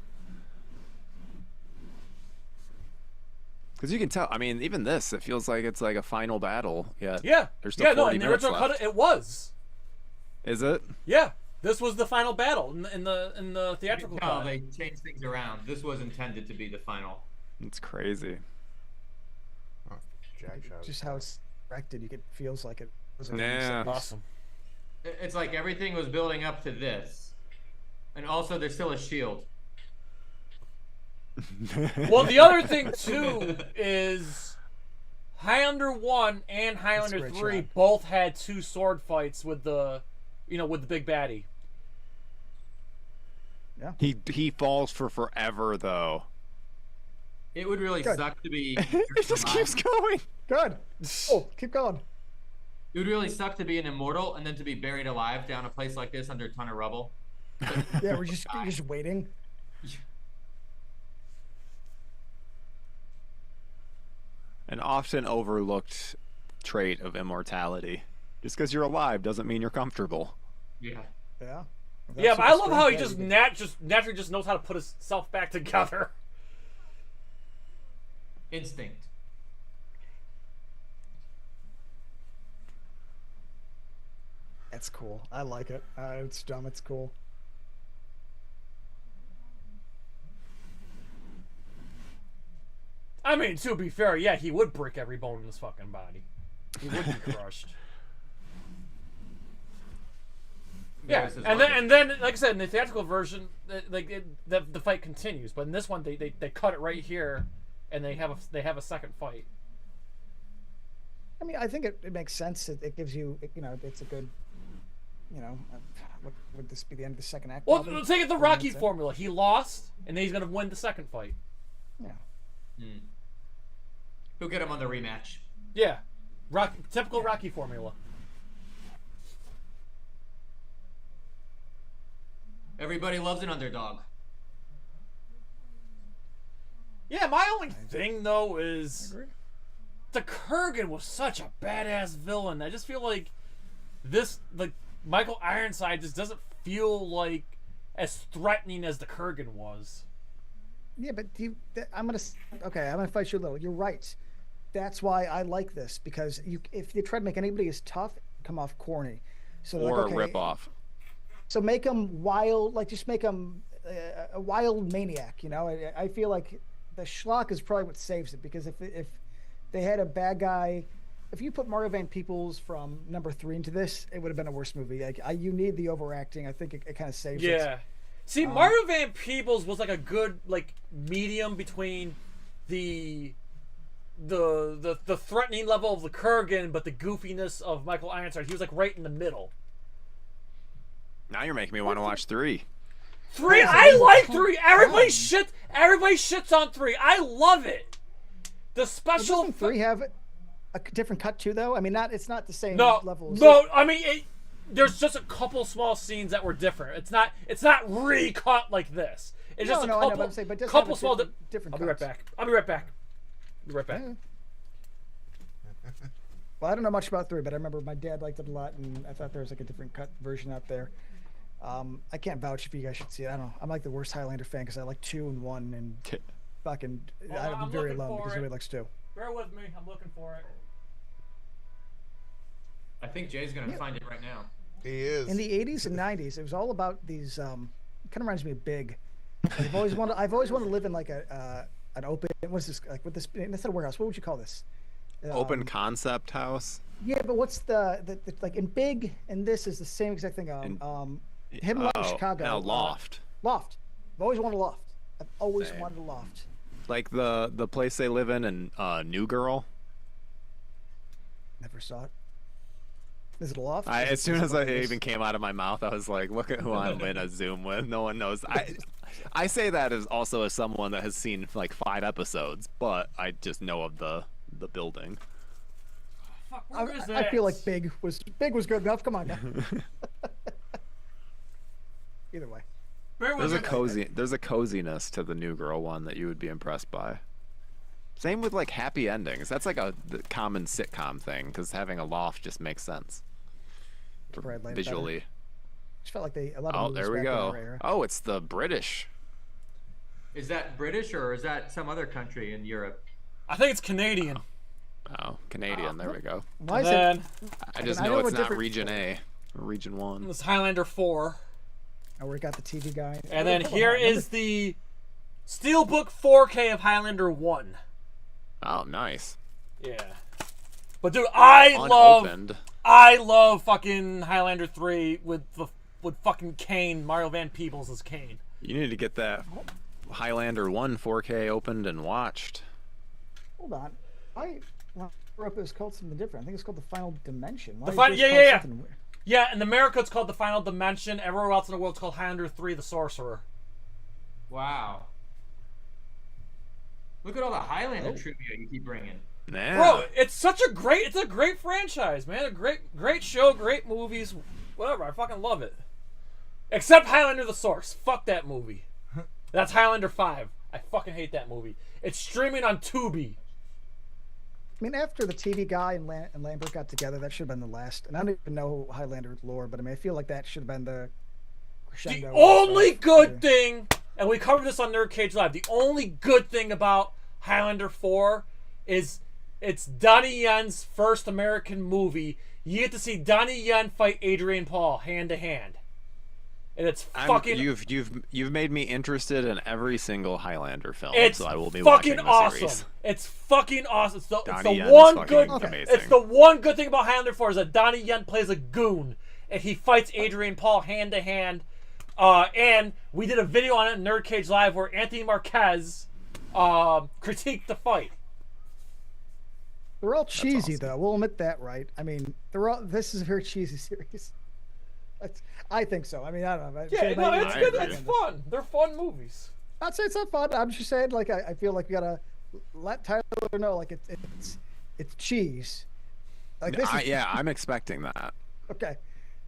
Because you can tell, I mean, even this, it feels like it's like a final battle. Yeah. There's still 40 in the minutes original left. cut, it was. Is it? Yeah. This was the final battle in the theatrical cut. They changed things around. This was intended to be the final. It's crazy. Just how it's directed. It feels like it was Yeah. Awesome. It's like everything was building up to this, and also there's still a shield. Well, the other thing too is Highlander 1 and Highlander 3 both had 2 sword fights with the, with the big baddie. Yeah. He falls for forever though. It would really suck to be. It just keeps going. Good. Oh, keep going. It would really suck to be an immortal and then to be buried alive down a place like this under a ton of rubble. Yeah, you're just waiting. An often overlooked trait of immortality. Just because you're alive doesn't mean you're comfortable. Yeah. Yeah. Yeah, but I love how he just naturally just knows how to put himself back together. Instinct. That's cool. I like it. It's dumb. It's cool. I mean, to be fair, yeah, he would break every bone in his fucking body. He would be crushed. Yeah, and then, like I said, in the theatrical version, the fight continues, but in this one, they cut it right here, and they have a second fight. I mean, I think it makes sense. It gives you, it's a good, would this be the end of the second act? Well, probably? take it the Rocky formula. He lost, and then he's gonna win the second fight. Yeah. Who get him on the rematch? Yeah, typical Rocky formula. Everybody loves an underdog. Yeah, my only thing though is the Kurgan was such a badass villain. I just feel like Michael Ironside just doesn't feel like as threatening as the Kurgan was. Yeah, but I'm gonna fight you a little. You're right. That's why I like this, because if you try to make anybody as tough, come off corny. So or a rip-off. So make them wild, just make them a wild maniac. I feel like the schlock is probably what saves it, because if they had a bad guy, if you put Mario Van Peebles from number 3 into this, it would have been a worse movie. You need the overacting. I think it kind of saves it. Yeah. See, Mario Van Peebles was like a good medium between the threatening level of the Kurgan, but the goofiness of Michael Ironside. He was right in the middle. Now you're making me want to watch 3. 3, I like 3. Everybody shits on 3. I love it. The special. Doesn't 3 have a different cut too, though? I mean, it's not the same level. No. I mean, there's just a couple small scenes that were different. It's not recut like this. It's just a couple. I know, but I'm saying, but couple small different. I'll be right back. I'll be right back. Well, I don't know much about 3, but I remember my dad liked it a lot, and I thought there was a different cut version out there. I can't vouch if you guys should see it. I don't know. I'm the worst Highlander fan because I like 2 and 1, and fucking I'm very alone because everybody likes 2. Bear with me. I'm looking for it. I think Jay's gonna find it right now. He is. In the 80s and 90s, it was all about these. It kind of reminds me of Big. I've always wanted to live in an open. What's this with this? Instead of warehouse, what would you call this? Open concept house. Yeah, but what's the in Big and this is the same exact thing. Him in Chicago. No, Loft. Loft. I've always wanted a loft. I've always wanted a loft. Like the place they live in New Girl. Never saw it. Is it a loft? As soon as it even came out of my mouth, I was like, look at who I'm in a Zoom with. No one knows. I say that as someone that has seen 5 episodes, but I just know of the building. Fuck, I feel like Big was good enough. Come on, guys. Either way. There's a coziness to the New Girl one that you would be impressed by. Same with happy endings. That's the common sitcom thing, because having a loft just makes sense. Visually. Just felt like a lot of movies there we back in go. our era. Oh, it's the British. Is that British or is that some other country in Europe? I think it's Canadian. Oh, Canadian. There we go. Why is it? I just know it's not Region A or Region 1. It's Highlander 4. Oh, we got the TV guy. And then here is the Steelbook 4K of Highlander 1. Oh, nice. Yeah. But dude, I unopened. love fucking Highlander 3 with fucking Kane, Mario Van Peebles as Kane. You need to get that Highlander 1 4K opened and watched. Hold on. I grew up, it was called something different. I think it's called The Final Dimension. Yeah, in America it's called The Final Dimension. Everywhere else in the world it's called Highlander 3 The Sorcerer. Wow. Look at all the Highlander trivia you keep bringing. Yeah. Bro, it's a great franchise, man. A great show, great movies, whatever. I fucking love it. Except Highlander the Source. Fuck that movie. That's Highlander 5. I fucking hate that movie. It's streaming on Tubi. I mean, after the TV guy and Lambert got together, that should have been the last. And I don't even know Highlander lore, but I mean, I feel like that should have been the crescendo. The only good thing, and we covered this on NerdCage Live, the only good thing about Highlander 4 is it's Donnie Yen's first American movie. You get to see Donnie Yen fight Adrian Paul hand to hand. And it's fucking. You've made me interested in every single Highlander film, it's so I will be watching the awesome. series. It's fucking awesome. It's Donnie the Yen one is good. amazing. It's the one good thing about Highlander 4 is that Donnie Yen plays a goon, and he fights Adrian Paul hand to hand. And we did a video on it in NerdCage Live where Anthony Marquez critiqued the fight. They're all cheesy, though. We'll admit that, right? I mean, this is a very cheesy series. I think so. I mean, I don't know. Yeah, no, it's good. It's fun. They're fun movies. I'd say it's not fun. I'm just saying, like, I feel like we gotta let Tyler know, like, it's cheese. Like this. I'm expecting that. Okay,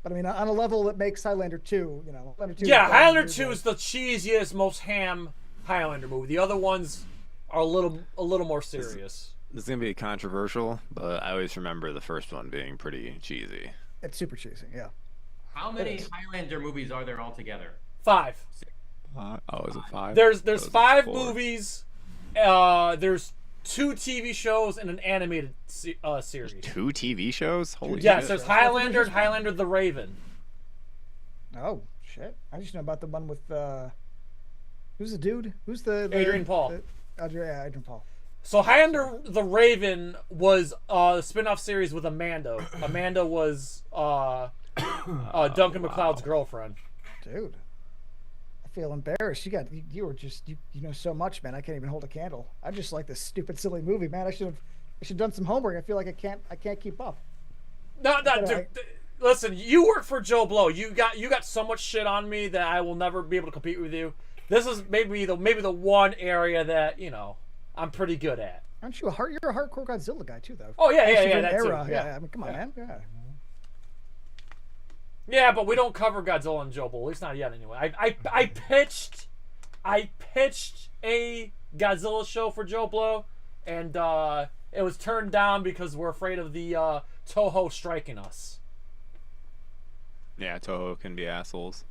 but I mean, on a level that makes Highlander 2, Highlander 2. Yeah, Highlander 2 is the cheesiest, most ham Highlander movie. The other ones are a little more serious. This is gonna be controversial, but I always remember the first one being pretty cheesy. It's super cheesy, yeah. How many Highlander movies are there altogether? 5. Is it 5? There's 5 movies. There's 2 TV shows and an animated series. 2 TV shows? Holy yes, shit. there's Highlander and Highlander the Raven. Oh shit! I just know about the one with who's the dude? Who's the Adrian Paul? Adrian Paul. So Highlander the Raven was a spin-off series with Amanda. Amanda was Duncan MacLeod's girlfriend. Dude, I feel embarrassed. You were just you know so much, man. I can't even hold a candle. I just like this stupid silly movie, man. I should have done some homework. I feel like I can't keep up. No, dude. Listen, you work for Joe Blow. You got so much shit on me that I will never be able to compete with you. This is maybe the one area that I'm pretty good at. Aren't you you're a hardcore Godzilla guy too, though? Oh yeah, that era. too. Yeah, I mean, come on, man. Yeah. Yeah, but we don't cover Godzilla and Joe Blow. At least not yet, anyway. I pitched a Godzilla show for Joe Blow, and it was turned down because we're afraid of the Toho striking us. Yeah, Toho can be assholes.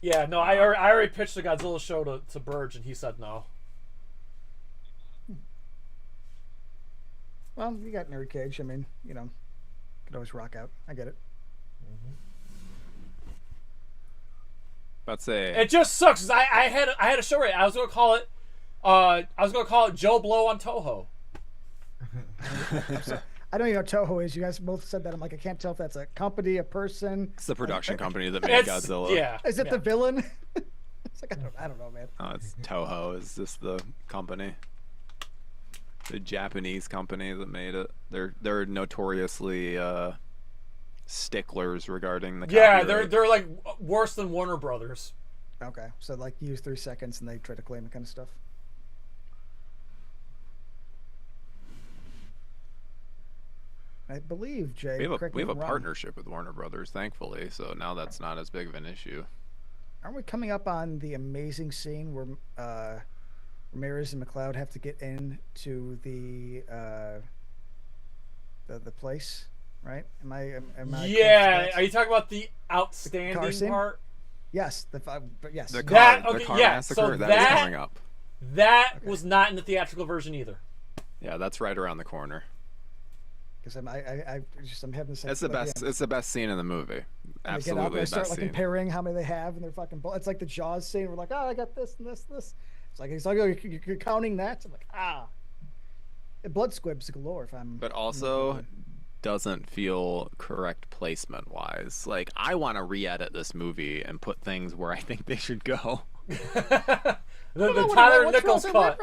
Yeah, no, I already pitched the Godzilla show to Burge, and he said no. Well, you got NerdCage. I mean, could always rock out. I get it. Let's say it just sucks. 'Cause I had a show right. I was gonna call it Joe Blow on Toho. I don't even know what Toho is. You guys both said that. I'm like, I can't tell if that's a company, a person. It's the production company that made Godzilla. Yeah. Is it the villain? It's like I don't know, man. Oh, it's Toho. Is just the company. The Japanese company that made it. They're notoriously sticklers regarding the copyright. Yeah, they're like worse than Warner Brothers. Okay, so like use 3 seconds and they try to claim the kind of stuff. I believe, Jay. We have a partnership with Warner Brothers, thankfully, so now that's not as big of an issue. Aren't we coming up on the amazing scene where Ramirez and McLeod have to get into the place, right? Am I yeah, are you talking about the outstanding part? Yes, yes. The car massacre, so that is coming up. That was not in the theatrical version either. Yeah, that's right around the corner. Because I'm having this. It's the best. It's the best scene in the movie. Absolutely, they best start like scene. comparing how many they have, and they're fucking. It's like the Jaws scene. We're like, I got this and this and this. It's like, oh, you're counting that. I'm like, Blood squibs galore. If I'm. But also, doesn't feel correct placement wise. Like, I want to re-edit this movie and put things where I think they should go. The Tyler Nichols cut.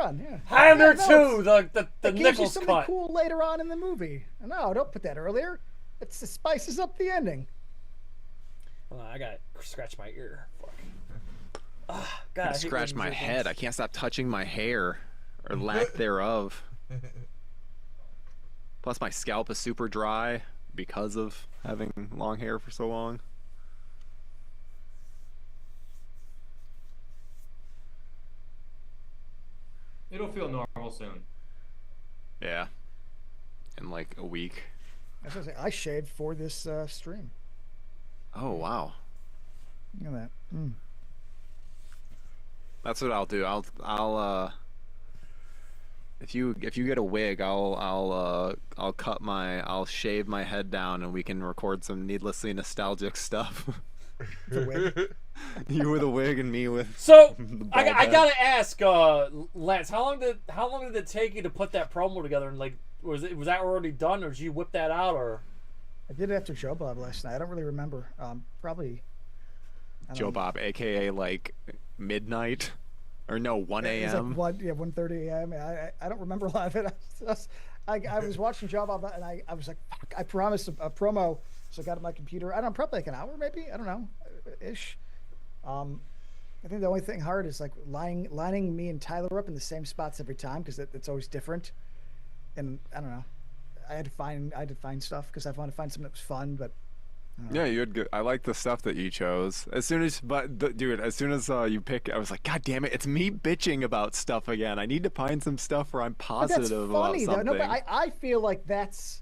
Highlander 2, the gives Nichols you something cut. cool later on in the movie. No, don't put that earlier. It spices up the ending. Hold on, I got to scratch my ear. Fuck. God, I scratch my head. I can't stop touching my hair, or lack thereof. Plus, my scalp is super dry because of having long hair for so long. It'll feel normal soon. Yeah. In like a week. I was gonna say, I shaved for this stream. Oh, wow. Look at that. Mm. That's what I'll do. I'll if you get a wig, I'll shave my head down and we can record some needlessly nostalgic stuff. You with a wig and me with So the I bald head. gotta ask, Lance, how long did it take you to put that promo together? And like, was that already done, or did you whip that out, or? I did it after Joe Bob last night. I don't really remember. Probably. Joe Bob, aka like midnight, or no, 1 It was a.m. like 1:30 a.m. I don't remember a lot of it. I was watching Joe Bob and I was like, fuck, I promised a promo, so I got it on my computer. I don't know, probably like an hour maybe. I don't know, ish. I think the only thing hard is like lining me and Tyler up in the same spots every time because it's always different. And I don't know. I had to find stuff because I wanted to find something that was fun, but. Yeah, you had good. I like the stuff that you chose. As soon as you pick, I was like, God damn it! It's me bitching about stuff again. I need to find some stuff where I'm positive but that's funny, about something. though. No, but I feel like that's.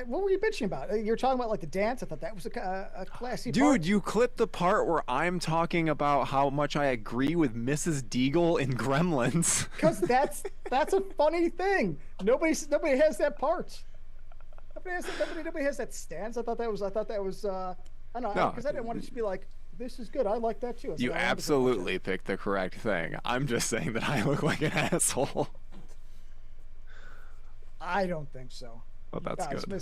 What were you bitching about? You're talking about like the dance. I thought that was a classy part. Dude, you clipped the part where I'm talking about how much I agree with Mrs. Deagle in Gremlins. Because that's a funny thing. Nobody has that part. Nobody has that stance. I thought that was. I don't know, because I didn't want it to be like, this is good. I like that too. You absolutely picked the correct thing. I'm just saying that I look like an asshole. I don't think so. Well, that's guys, good.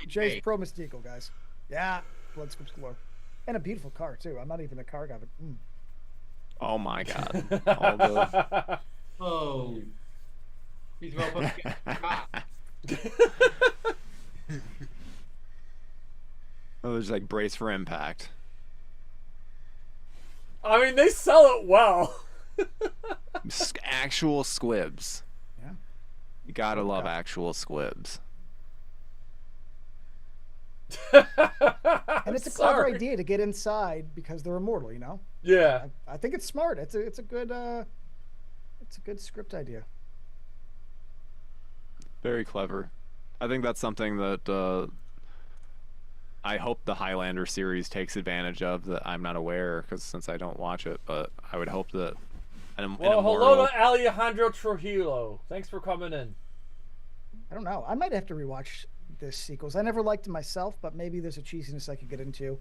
Jay's pro Mystique, guys. Yeah, blood scripts galore, and a beautiful car too. I'm not even a car guy, but. Oh my God! All the... Oh, he's well Oh, there's like brace for impact. I mean, they sell it well. Actual squibs. Yeah. You gotta love actual squibs. And it's a clever idea to get inside because they're immortal, you know. Yeah. I think it's smart. It's a good script idea. Very clever. I think that's something that I hope the Highlander series takes advantage of that I'm not aware, because since I don't watch it, but I would hope that. Hello to Alejandro Trujillo. Thanks for coming in. I don't know. I might have to rewatch the sequels. I never liked them myself, but maybe there's a cheesiness I could get into.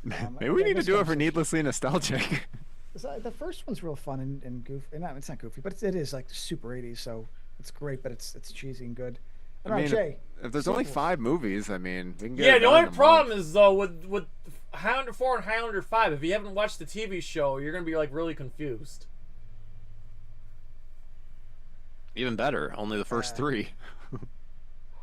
Maybe we need to do it for Needlessly Nostalgic. The first one's real fun and goofy. No, it's not goofy, but it is like super 80s, so it's great, but it's cheesy and good. I mean, Jay, if there's only 5 movies, I mean, we can get yeah, it the done only in a problem month. is, though, with Highlander 4 and Highlander 5, if you haven't watched the TV show, you're going to be, like, really confused. Even better, only the first 3.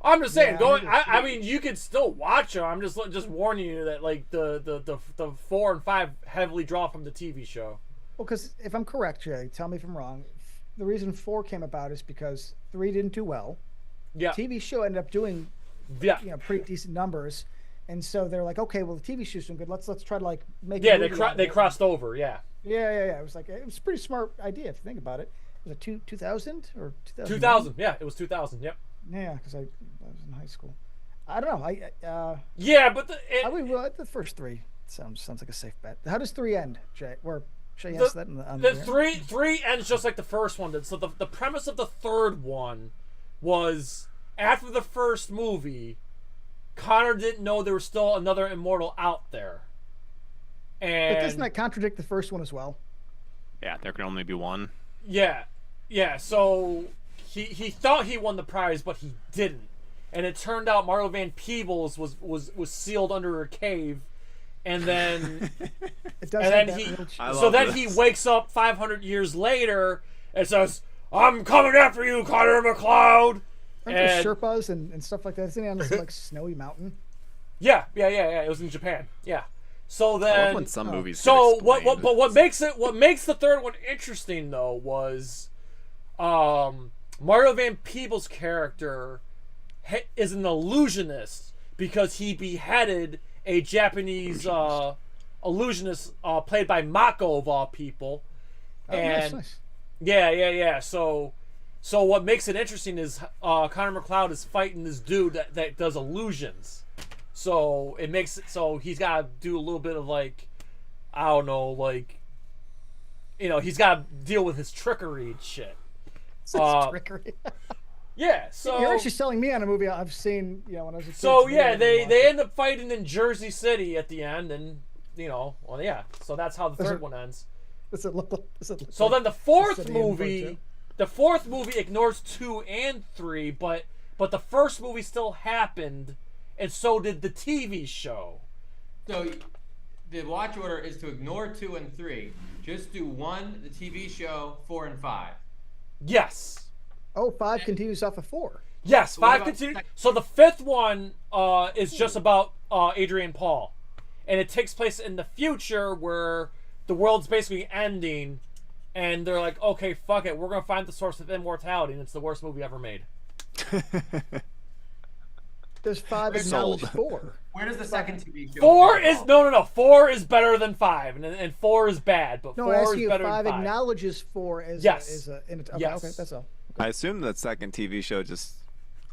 I'm just saying, Yeah, I mean, you can still watch them. I'm just warning you that, like, the 4 and 5 heavily draw from the TV show. Well, because if I'm correct, Jay, tell me if I'm wrong. The reason 4 came about is because 3 didn't do well. Yeah. TV show ended up doing, pretty decent numbers, and so they're like, okay, well, the TV show's doing good. Let's try to like make. Yeah, they crossed over. Yeah. Yeah. It was a pretty smart idea if you think about it. Was it 2000 or 2000? 2000. Yeah, it was 2000. Yep. Yeah, because I was in high school. I don't know. Yeah, but the first 3 sounds like a safe bet. How does 3 end, Jay? Or should I answer that on the 3 ends just like the first one. So the premise of the third one was after the first movie, Connor didn't know there was still another immortal out there. And but doesn't that contradict the first one as well? Yeah, there can only be one. Yeah. So he thought he won the prize, but he didn't. and it turned out Mario Van Peebles was sealed under a cave, and then he wakes up 500 years later and says, "I'm coming after you, Connor McCloud." Aren't there Sherpas and stuff like that? Isn't it on some like snowy mountain? Yeah. It was in Japan. Yeah. So then, I love when some movies. So what makes the third one interesting though was, Mario Van Peebles' character is an illusionist because he beheaded a Japanese illusionist played by Mako of all people. Nice. Yeah. So what makes it interesting is Connor McCloud is fighting this dude that does illusions. So it makes it so he's got to do a little bit of like, I don't know, like, he's got to deal with his trickery and shit. Trickery. Yeah. So you're actually selling me on a movie I've seen. When I was a kid. So yeah, they end up fighting in Jersey City at the end, and So that's how the third one ends. So then the fourth movie ignores 2 and 3, but the first movie still happened, and so did the TV show. So the watch order is to ignore 2 and 3. Just do 1, the TV show, 4 and 5. Yes. Oh, 5 continues off of 4. Yes, 5 continues. So the 5th one is just about Adrian Paul, and it takes place in the future where the world's basically ending, and they're like, okay, fuck it, we're gonna find the source of immortality, and it's the worst movie ever made. There's 5 acknowledged 4. Where does the second TV show? 4 is no. 4 is better than 5, and 4 is bad, but 4 is better than 5. 5 acknowledges 4 as yes. Okay, that's all. I assume that second TV show just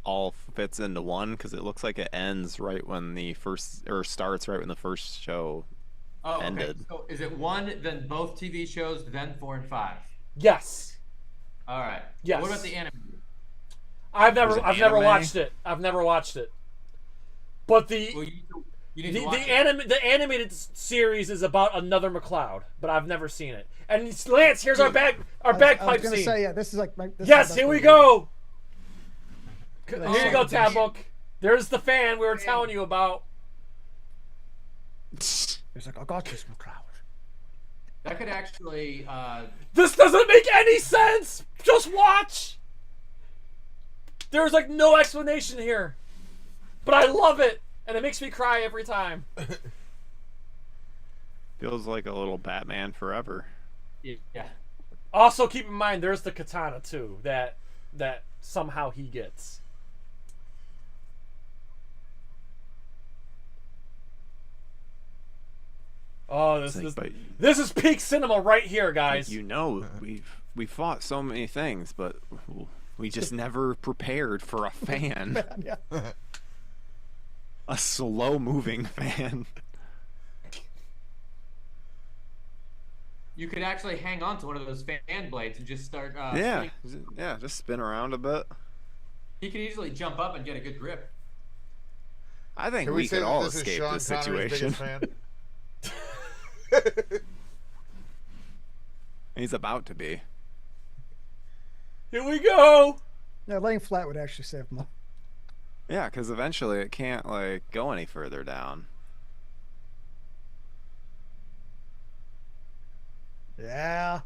all fits into one because it looks like it ends right when the first, or starts right when the first show ended. So is it 1, then both TV shows, then 4 and 5? Yes. All right. Yes. What about the anime? I've never watched it. I've never watched it. But the animated series is about another McCloud, but I've never seen it. And Lance, here's our bagpipe scene. I was gonna say, this is like yes, here we go. Here you go, Tabbook. There's the fan we were telling you about. It's like, I got this, McCloud. That could actually. This doesn't make any sense. Just watch. There's like no explanation here, but I love it, and it makes me cry every time. Feels like a little Batman Forever. Yeah. Also, keep in mind there's the katana too that somehow he gets. Oh, this is peak cinema right here, guys. We fought so many things, but we just never prepared for a fan. A slow-moving fan. You could actually hang on to one of those fan blades and just start. Just spin around a bit. He could easily jump up and get a good grip. I think we could all escape this situation. He's about to be. Here we go. Yeah, laying flat would actually save him. Yeah, because eventually it can't go any further down. Yeah.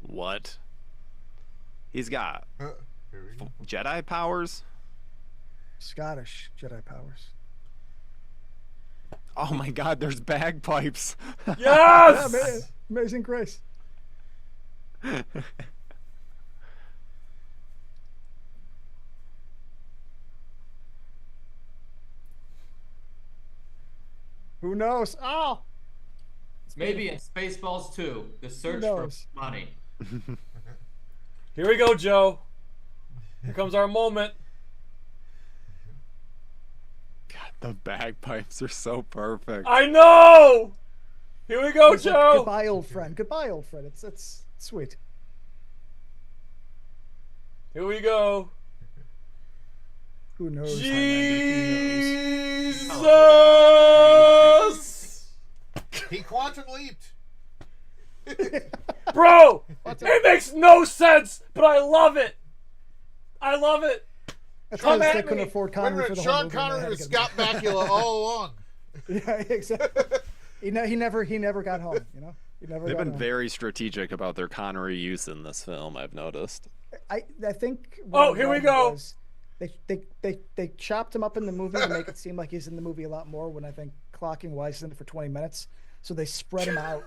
What? He's got Jedi powers? Scottish Jedi powers. Oh my god, there's bagpipes. Yes! Yeah, Amazing Grace. Who knows? Oh! Maybe in Spaceballs 2, the search for money. Here we go, Joe. Here comes our moment. God, the bagpipes are so perfect. I know! Here we go, Joe! Like, goodbye, old friend. Goodbye, old friend. It's sweet. Here we go. Who knows? Jesus! He quantum leaped. Bro, it makes no sense, but I love it. I love it. That's Come because they at couldn't me. afford Wait a Connery minute, for the whole Sean movie. and they Connery had to was get him Scott back. Bakula all along. Yeah, exactly. He never got home. You know, he never. They've got been home. very strategic about their Connery use in this film. I've noticed. I think. Oh, what here we happened go. was They chopped him up in the movie to make it seem like he's in the movie a lot more. When I think clocking wise in it for 20 minutes, so they spread him out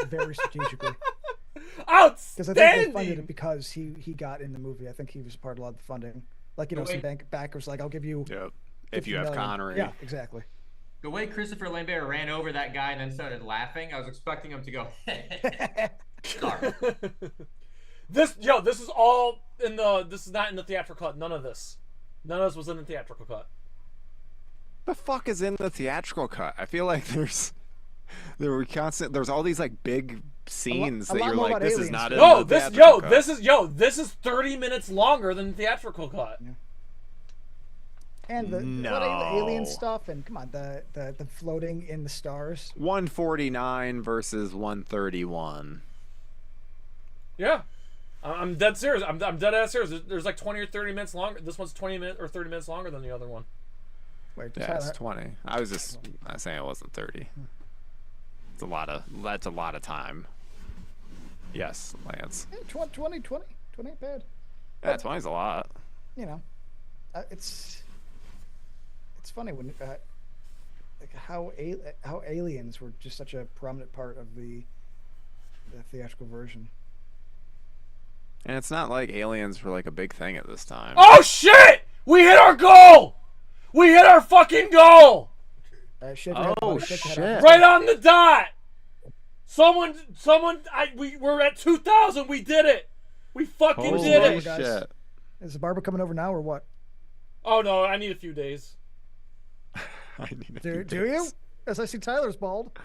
very strategically. Because I think they funded it because he got in the movie. I think he was part of a lot of the funding. Like, you know, some backers like, I'll give you. Yep. If you 50 have million. Connery. Yeah, exactly. The way Christopher Lambert ran over that guy and then started laughing, I was expecting him to go. Sorry. This is all in the. This is not in the theatrical cut. None of this was in the theatrical cut. The fuck is in the theatrical cut? I feel like there's all these like big scenes that you're like, this is not in the theatrical cut. This is 30 minutes longer than the theatrical cut. Yeah. And the what alien stuff, and come on, the floating in the stars. 149 versus 131. Yeah, I'm dead serious. I'm dead ass serious. There's like 20 or 30 minutes longer. This one's 20 minutes or 30 minutes longer than the other one. Wait, yeah, it's 20. I was just saying it wasn't 30. It's that's a lot of time. Yes, Lance. Yeah, 20 ain't bad. Yeah, 20's a lot. You know, it's funny when like how aliens were just such a prominent part of the theatrical version. And it's not like aliens were like a big thing at this time. Oh shit! We hit our goal! We hit our fucking goal! Oh shit! Right on the dot! We're at 2,000. We did it. We fucking did it. Shit. Is the barber coming over now or what? Oh no, I need a few days. Do you? As I see Tyler's bald.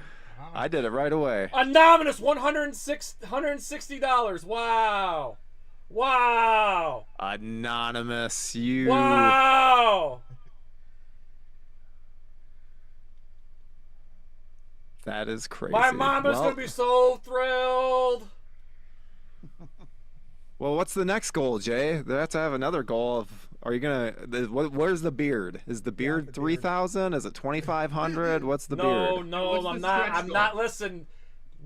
I did it right away. Anonymous, $160. Wow. Wow. Anonymous, you. Wow. That is crazy. My mama's gonna be so thrilled. Well, what's the next goal, Jay? They have to have another goal of. Are you gonna? Where's the beard? Is the beard 3,000? Is it 2,500? What's the beard? No, I'm not. Listen,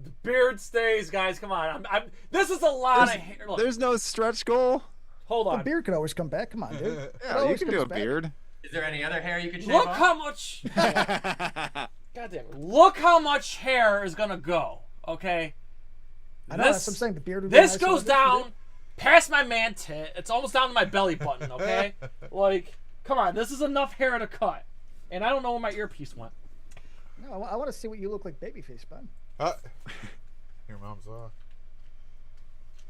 the beard stays, guys. Come on. This is a lot of hair. Look. There's no stretch goal. Hold on. The beard could always come back. Come on, dude. Yeah, you can do a beard. Is there any other hair you could shave Look off? how much. God damn it! Look how much hair is gonna go. Okay. I know. That's what I'm saying. The beard. Would be This nice goes on down past my man tit. It's almost down to my belly button. Okay. Like, come on. This is enough hair to cut. And I don't know where my earpiece went. No, I want to see what you look like, babyface, bud. Your mom's off.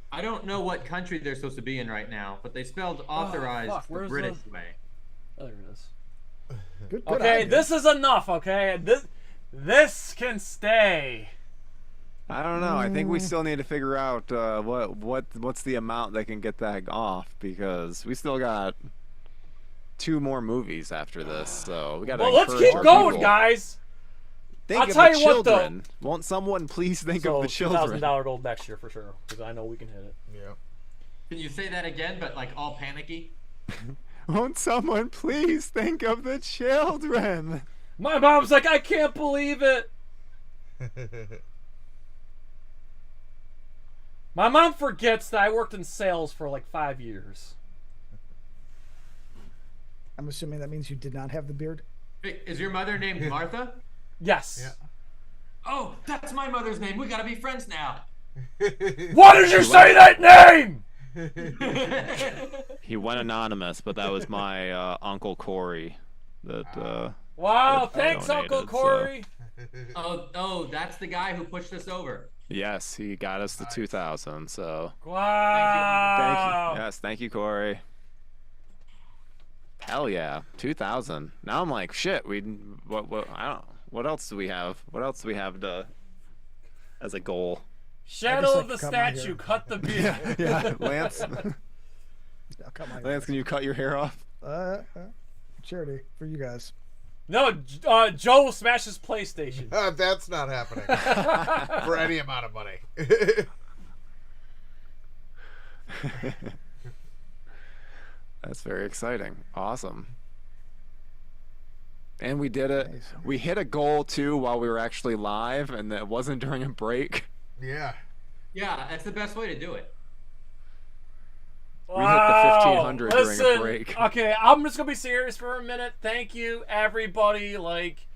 I don't know what country they're supposed to be in right now, but they spelled authorized the British way. Oh, there it is. Good okay, this is enough. Okay, this can stay. I don't know. I think we still need to figure out what's the amount that can get that off, because we still got 2 more movies after this, so we got to. Well, let's keep going, guys. Think I'll of tell the you what, though. children. Won't someone please think of the children? $2,000 goal next year for sure, because I know we can hit it. Yeah. Can you say that again, but like all panicky? Won't someone please think of the children? My mom's like, I can't believe it. My mom forgets that I worked in sales for like 5 years. I'm assuming that means you did not have the beard. Hey, is your mother named Martha? Yes. Yeah. Oh, that's my mother's name. We gotta be friends now. Why did you say that name? He went anonymous, but that was my Uncle Corey. Wow, thanks, Uncle donated, Corey. so. Oh, that's the guy who pushed us over. Yes, he got us to 2,000. So. Wow. Thank you. Yes, thank you, Corey. Hell yeah, 2,000. Now I'm like, shit. What? I don't know. What else do we have? What else do we have as a goal? Shadow of the statue. Cut the beard. Yeah, Lance. Lance, can you cut your hair off? Charity for you guys. No, Joe will smash his PlayStation. That's not happening for any amount of money. That's very exciting. Awesome. And we did it. We hit a goal too while we were actually live, and it wasn't during a break. Yeah. Yeah, that's the best way to do it. We hit the 1500 during a break. Okay, I'm just gonna be serious for a minute. Thank you, everybody. Like,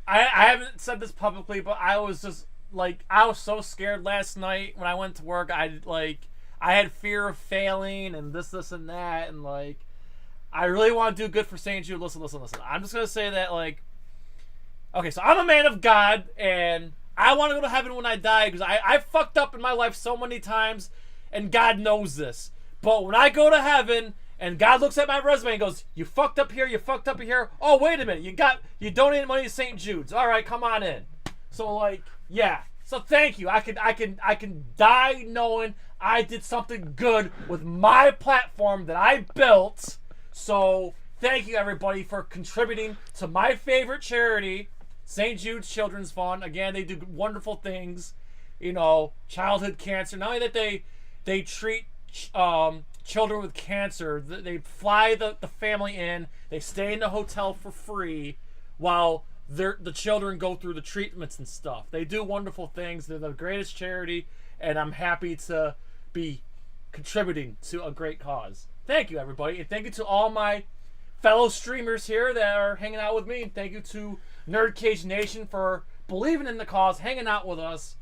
I haven't said this publicly, but I was just like, I was so scared last night when I went to work. I had fear of failing and this and that, and like, I really want to do good for St. Jude. Listen. I'm just gonna say that, like, okay, so I'm a man of God, and I want to go to heaven when I die because I fucked up in my life so many times. And God knows this. But when I go to heaven and God looks at my resume and goes, you fucked up here, you fucked up here. Oh, wait a minute. You donated money to St. Jude's. All right, come on in. So like, yeah. So thank you. I can die knowing I did something good with my platform that I built. So thank you everybody for contributing to my favorite charity, St. Jude's Children's Fund. Again, they do wonderful things. You know, childhood cancer. Not only that they treat children with cancer. They fly the family in. They stay in the hotel for free while the children go through the treatments and stuff. They do wonderful things. They're the greatest charity, and I'm happy to be contributing to a great cause. Thank you, everybody, and thank you to all my fellow streamers here that are hanging out with me, and thank you to NerdCage Nation for believing in the cause, hanging out with us.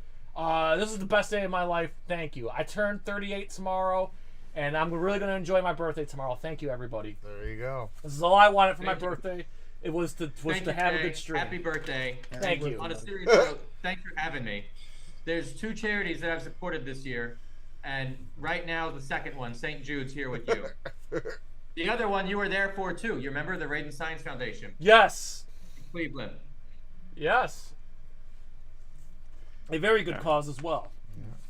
This is the best day of my life. Thank you. I turn 38 tomorrow, and I'm really going to enjoy my birthday tomorrow. Thank you, everybody. There you go. This is all I wanted for my birthday. It was to have a good stream. Happy birthday. Thank you. On a serious note, thanks for having me. There's 2 charities that I've supported this year, and right now the second one, St. Jude's, here with you. The other one you were there for too. You remember the Raiden Science Foundation? Yes. Cleveland. Yes. A very good cause as well.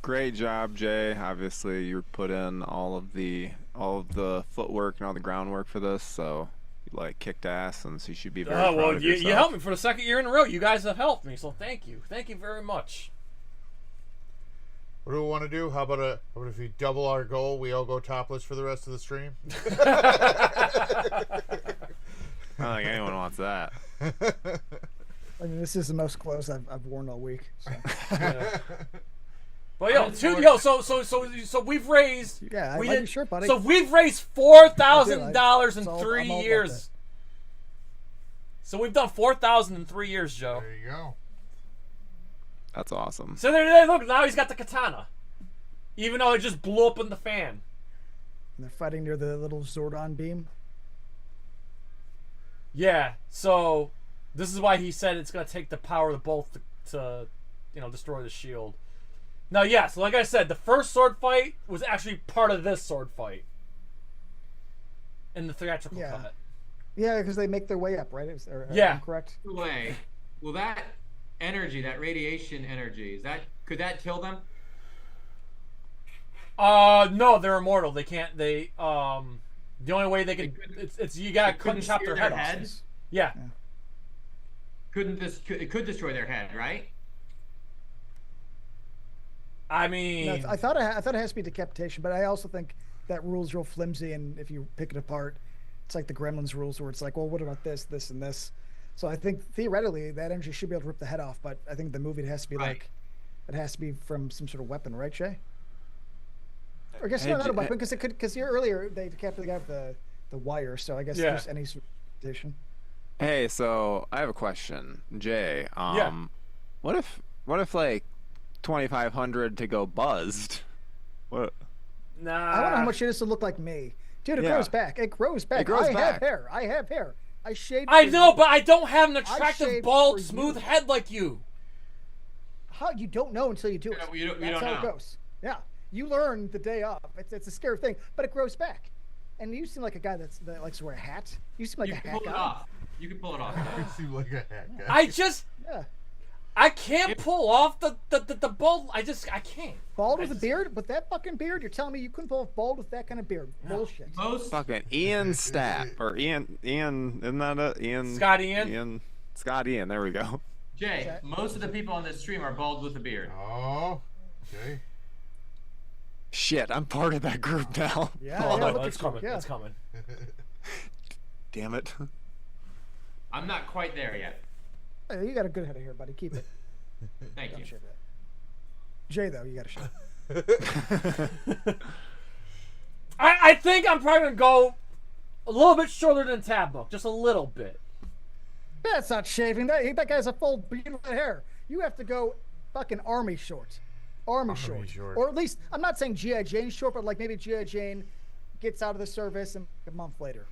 Great job, Jay. Obviously, you put in all of the footwork and all the groundwork for this, so you like kicked ass, and so you should be very proud of yourself. You helped me for the second year in a row. You guys have helped me, so thank you. Thank you very much. What do we want to do? How about if we double our goal, we all go topless for the rest of the stream? I don't think anyone wants that. I mean, this is the most clothes I've worn all week. So. Yeah. But so we've raised. Yeah, we like did, your shirt, buddy. So we've raised $4,000 in 3 years. So we've done 4,000 in 3 years, Joe. There you go. That's awesome. So there, look, now he's got the katana, even though it just blew up in the fan. And they're fighting near the little Zordon beam. Yeah. So this is why he said it's gonna take the power of the bolt to destroy the shield. Now, yes, like I said, the first sword fight was actually part of this sword fight in the theatrical cut. Yeah, because they make their way up, right? Yeah. Correct. Way. Will that energy, that radiation energy, could that kill them? No, they're immortal. They can't. The only way they could it's you gotta cut and chop their head off. Yeah. It could destroy their head, right? I mean, No, I thought it has to be decapitation, but I also think that rule's real flimsy, and if you pick it apart, it's like the Gremlins rules, where it's like, well, what about this, this, and this? So I think theoretically that energy should be able to rip the head off, but I think the movie it has to be it has to be from some sort of weapon, right, Shay? Or I guess not a weapon, because earlier they decapitated the guy with the wire, so I guess just any sort of decapitation. Hey, so I have a question, Jay. What if like 2,500 to go buzzed? What? Nah. I don't know how much it is to look like me, dude. It grows back. It grows back. I have hair. I shaved. I know, but I don't have an attractive, bald, smooth head like you. How you don't know until you do it. That's how it goes. Yeah, you learn the day of. It's a scary thing, but it grows back. And you seem like a guy that likes to wear a hat. You seem like a hat guy. You can pull it off. You seem like a hat guy. I can't pull off the bald. I can't. Bald with a beard? With that fucking beard? You're telling me you couldn't pull off bald with that kind of beard? Bullshit. Fucking Ian Stapp or Ian, isn't that it? Ian. Scott Ian. Scott Ian. There we go. Jay, most of the people on this stream are bald with a beard. Oh, okay. Shit, I'm part of that group now. Yeah, look it's at you, coming. yeah. It's coming. Damn it. I'm not quite there yet. Hey, you got a good head of hair, buddy. Keep it. Thank Don't you. shave that. Jay, though, you got to shave. I think I'm probably gonna go a little bit shorter than Tab Book, just a little bit. That's not shaving. That guy's a full beautiful hair. You have to go fucking army short. Army short. Or at least, I'm not saying G.I. Jane short, but like maybe G.I. Jane gets out of the service and a month later.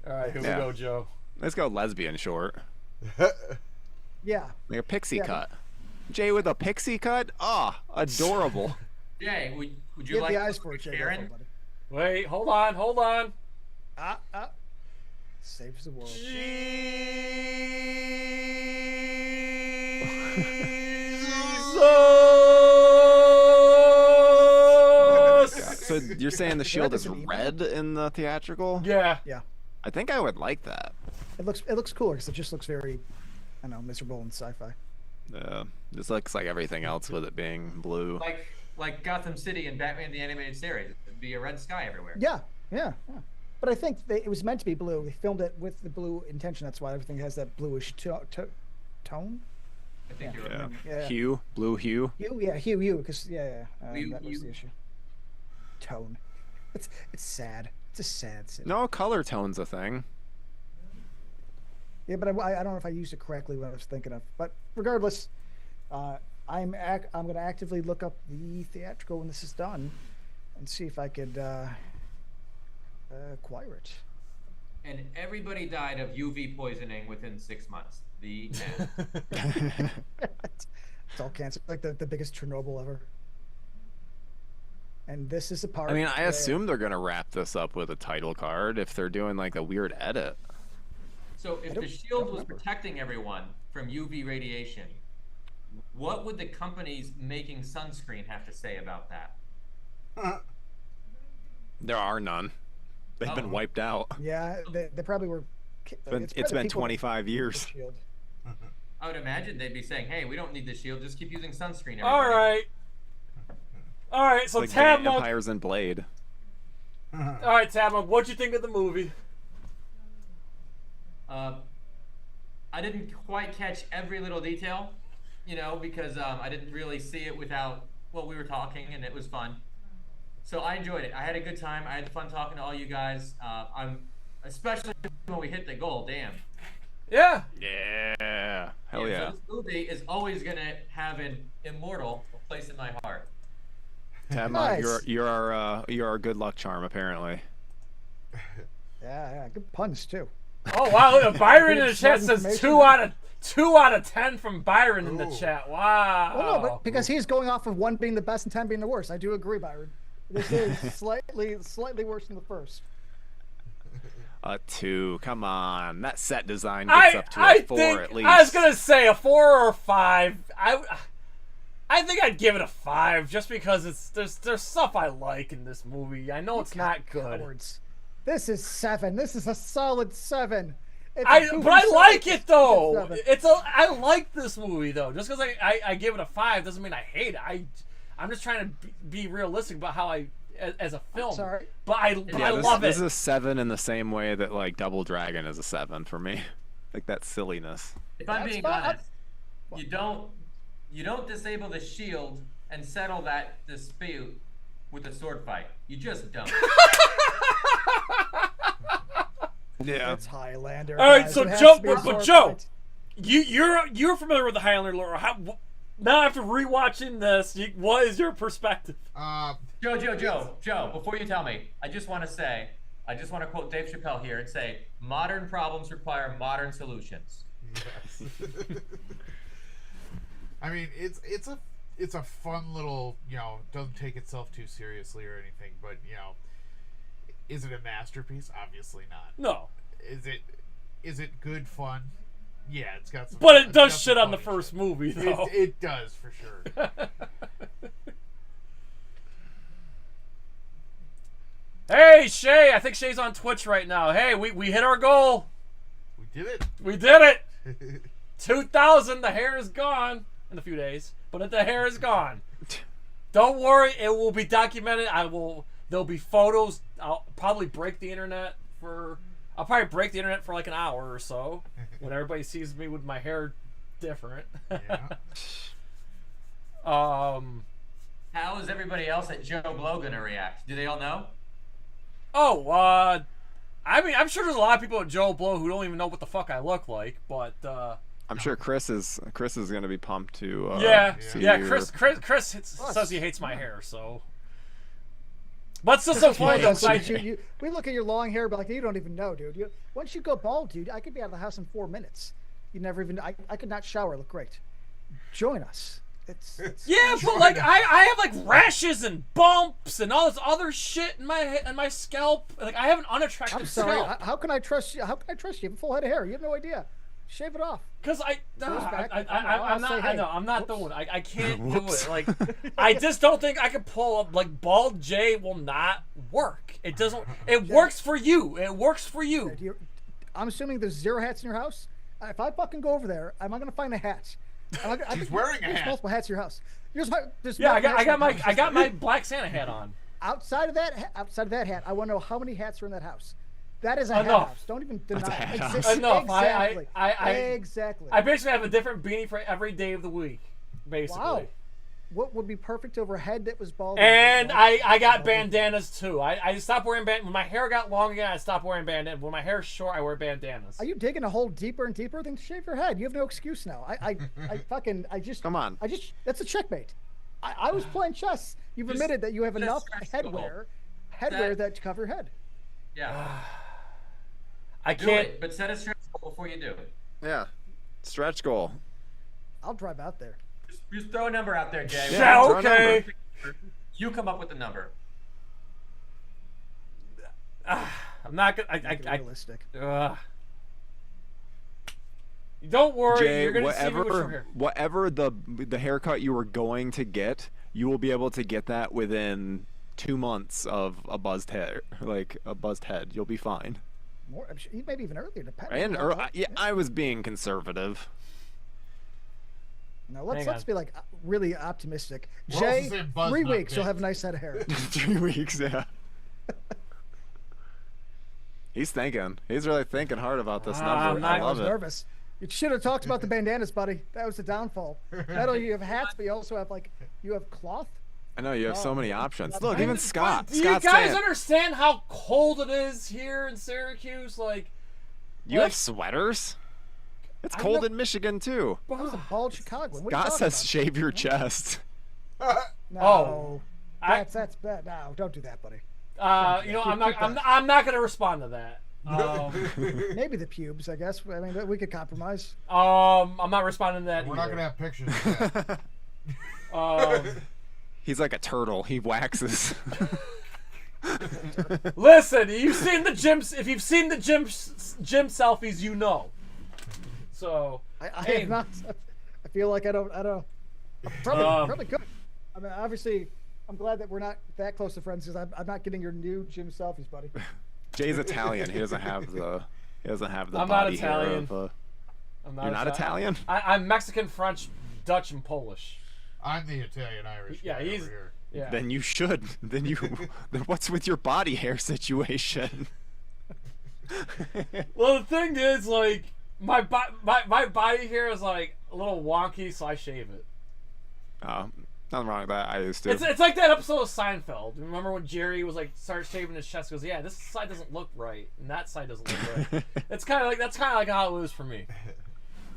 All right, here we go, Joe. Let's go lesbian short. Yeah. Like a pixie Yeah. cut. Jay with a pixie cut? Ah, adorable. Jay, would you Get like the eyes for it, Jay. Karen? Wait, hold on. Saves the world. So you're saying the shield is red in the theatrical? Yeah. Yeah. I think I would like that. It looks cooler because it just looks very, I don't know, miserable and sci-fi. This looks like everything else with it being blue. Like Gotham City and Batman the Animated Series. It'd be a red sky everywhere. Yeah. But I think it was meant to be blue. They filmed it with the blue intention. That's why everything has that bluish tone. I think you're Yeah. right. Yeah. Hue, blue hue. Hue, because that Hue. was the issue. Tone. It's sad. It's a sad city. No, color tone's a thing. Yeah, but I don't know if I used it correctly when I was thinking of. But regardless, I'm going to actively look up the theatrical when this is done, and see if I could acquire it. And everybody died of UV poisoning within 6 months. The end. It's all cancer, like the biggest Chernobyl ever. And this is a part. I mean, I assume they're gonna wrap this up with a title card if they're doing like a weird edit. So if the shield was protecting everyone from UV radiation, what would the companies making sunscreen have to say about that? There are none. They've been wiped out. Yeah, they probably were. It's been 25 years. I would imagine they'd be saying, "Hey, we don't need the shield. Just keep using sunscreen." All right. So Like Tab Monk. Vampires and Blade. All right, Tab Monk. What'd you think of the movie? I didn't quite catch every little detail, because I didn't really see it without. Well, we were talking and it was fun, so I enjoyed it. I had a good time. I had fun talking to all you guys. Especially when we hit the goal. Damn. Yeah. Yeah. Hell yeah. So this movie is always gonna have an immortal place in my heart. Tab Monk, you're our good luck charm apparently. Yeah, good puns too. Oh wow! Byron in the chat says 2 out of 10 from Byron in the chat. Wow. Well, no, but because he's going off of 1 being the best and 10 being the worst. I do agree, Byron. This is slightly worse than the first. A 2. Come on. That set design gets up to a 4 at least. I was gonna say a 4 or a 5. I think I'd give it a 5 just because there's stuff I like in this movie. I know it's not good. Cowards. This is 7. This is a solid 7. But I like it though. I like this movie though. Just because I give it a 5 doesn't mean I hate it. I'm just trying to be realistic about how as a film. I'm sorry. But I love it. This is a 7 in the same way that like Double Dragon is a 7 for me. Like that silliness. If I'm being honest, you don't disable the shield and settle that dispute with a sword fight. You just don't. Yeah. It's Highlander. All right, guys. so It has Joe, to be a but sword Joe, fight. you're familiar with the Highlander lore. Now after rewatching this, what is your perspective? Joe, before you tell me, I just want to quote Dave Chappelle here and say, modern problems require modern solutions. Yes. I mean, it's a fun little, doesn't take itself too seriously or anything, but is it a masterpiece? Obviously not. No. Is it good fun? Yeah, it's got some. But it does shit on the first movie, though. It does for sure. Hey Shay, I think Shay's on Twitch right now. Hey, we hit our goal. We did it. We did it. 2,000. The hair is gone in a few days, but the hair is gone. Don't worry, it will be documented. There'll be photos. I'll probably break the internet for like an hour or so when everybody sees me with my hair different. Yeah. How is everybody else at Joe Blow gonna react? Do they all know? Oh, I mean, I'm sure there's a lot of people at Joe Blow who don't even know what the fuck I look like, but I'm sure Chris is gonna be pumped to. See Chris says he hates my hair, so. But still so funny. We look at your long hair, but like you don't even know, dude. Once you go bald, dude, I could be out of the house in 4 minutes. You never even. I could not shower. Look great. Join us. It's yeah, but like I have like rashes and bumps and all this other shit in my scalp. Like I have an unattractive I'm sorry. scalp. How can I trust you? How can I trust you? You have a full head of hair. You have no idea. Shave it off. Cause I'm not doing it. I can't do it. Like I just don't think I could pull up. Like bald Jay will not work. It doesn't. It works for you. It works for you. I'm assuming there's 0 hats in your house. If I fucking go over there, am I gonna find a hat? He's wearing a There's hat. multiple hats in your house. I got my Black Santa hat on. Outside of that hat, I want to know how many hats are in that house. That is a hat Enough. house. Don't even deny That's a hat it. house. Enough. Exactly. Exactly. I basically have a different beanie for every day of the week, basically. Wow. What would be perfect over a head that was bald? And I got bandanas too. I stopped wearing bandanas. When my hair got long again, I stopped wearing bandanas. When my hair is short, I wear bandanas. Are you digging a hole deeper and deeper? Then shave your head. You have no excuse now. I just come on. That's a checkmate. I was playing chess. You've admitted that you have enough headwear that to cover your head. Yeah. I Do can't. it, but set a stretch goal before you do it. Yeah. Stretch goal. I'll drive out there. Just throw a number out there, Jay. Yeah, okay. You come up with the number. I'm not gonna. Realistic. Don't worry. Jay, You're gonna see me with your hair. whatever the haircut you were going to get, you will be able to get that within 2 months of a buzzed hair, like a buzzed head. You'll be fine. More, maybe even earlier, depending. And I was being conservative. No, let's be like really optimistic. We're Jay, also saying buzz, 3 not weeks, big. you'll have a nice head of hair. 3 weeks, yeah. He's thinking. He's really thinking hard about this number. I love was it. nervous. You should have talked about the bandanas, buddy. That was the downfall. Not only you have hats, but you also have you have cloth. I know you have so many options. Look, even Scott. Do you Scott's guys saying, understand how cold it is here in Syracuse? you have sweaters? It's cold in Michigan too. That was a bald Chicagoan. What are you Scott talking says about? shave your chest. No, that's bad. No, don't do that, buddy. I'm not gonna respond to that. Maybe the pubes, I guess. I mean, we could compromise. I'm not responding to that. We're not gonna have pictures of that. He's like a turtle. He waxes. Listen, you've seen the gyms. If you've seen the gym selfies, you know. So I have not. I feel like I don't. Probably good. I mean, obviously, I'm glad that we're not that close to friends because I'm not getting your new gym selfies, buddy. Jay's Italian. He doesn't have the. I'm body not Italian. hair of. You're not Italian? I'm Mexican, French, Dutch, and Polish. I'm the Italian-Irish guy over here. Yeah. Then you should. Then what's with your body hair situation? Well, the thing is, like, my body hair is like a little wonky, so I shave it. Nothing wrong with that. I used to. It's like that episode of Seinfeld. Remember when Jerry was like started shaving his chest? Goes, yeah, this side doesn't look right, and that side doesn't look right. That's kind of like how it was for me.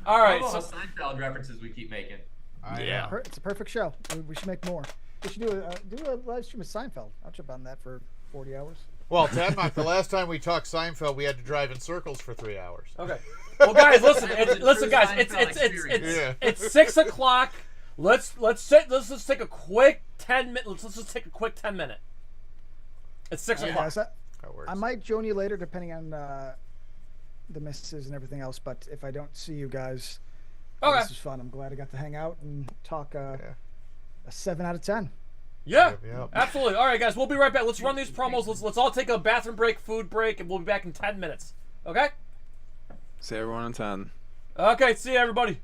All right, so Seinfeld references we keep making. Yeah, it's a perfect show. We should make more. We should do a live stream of Seinfeld. I'll jump on that for 40 hours. Well, Tadmock, the last time we talked Seinfeld, we had to drive in circles for 3 hours. Okay. Well, guys, listen, guys. It's 6 o'clock. Let's just take a quick 10 minute. Let's just take a quick 10 minute. It's 6 o'clock. I might join you later, depending on the misses and everything else. But if I don't see you guys, this is fun. I'm glad I got to hang out and talk. A 7 out of 10. Yeah, absolutely. All right, guys, we'll be right back. Let's run these promos. Let's all take a bathroom break, food break, and we'll be back in 10 minutes. Okay? See everyone in 10. Okay, see you, everybody.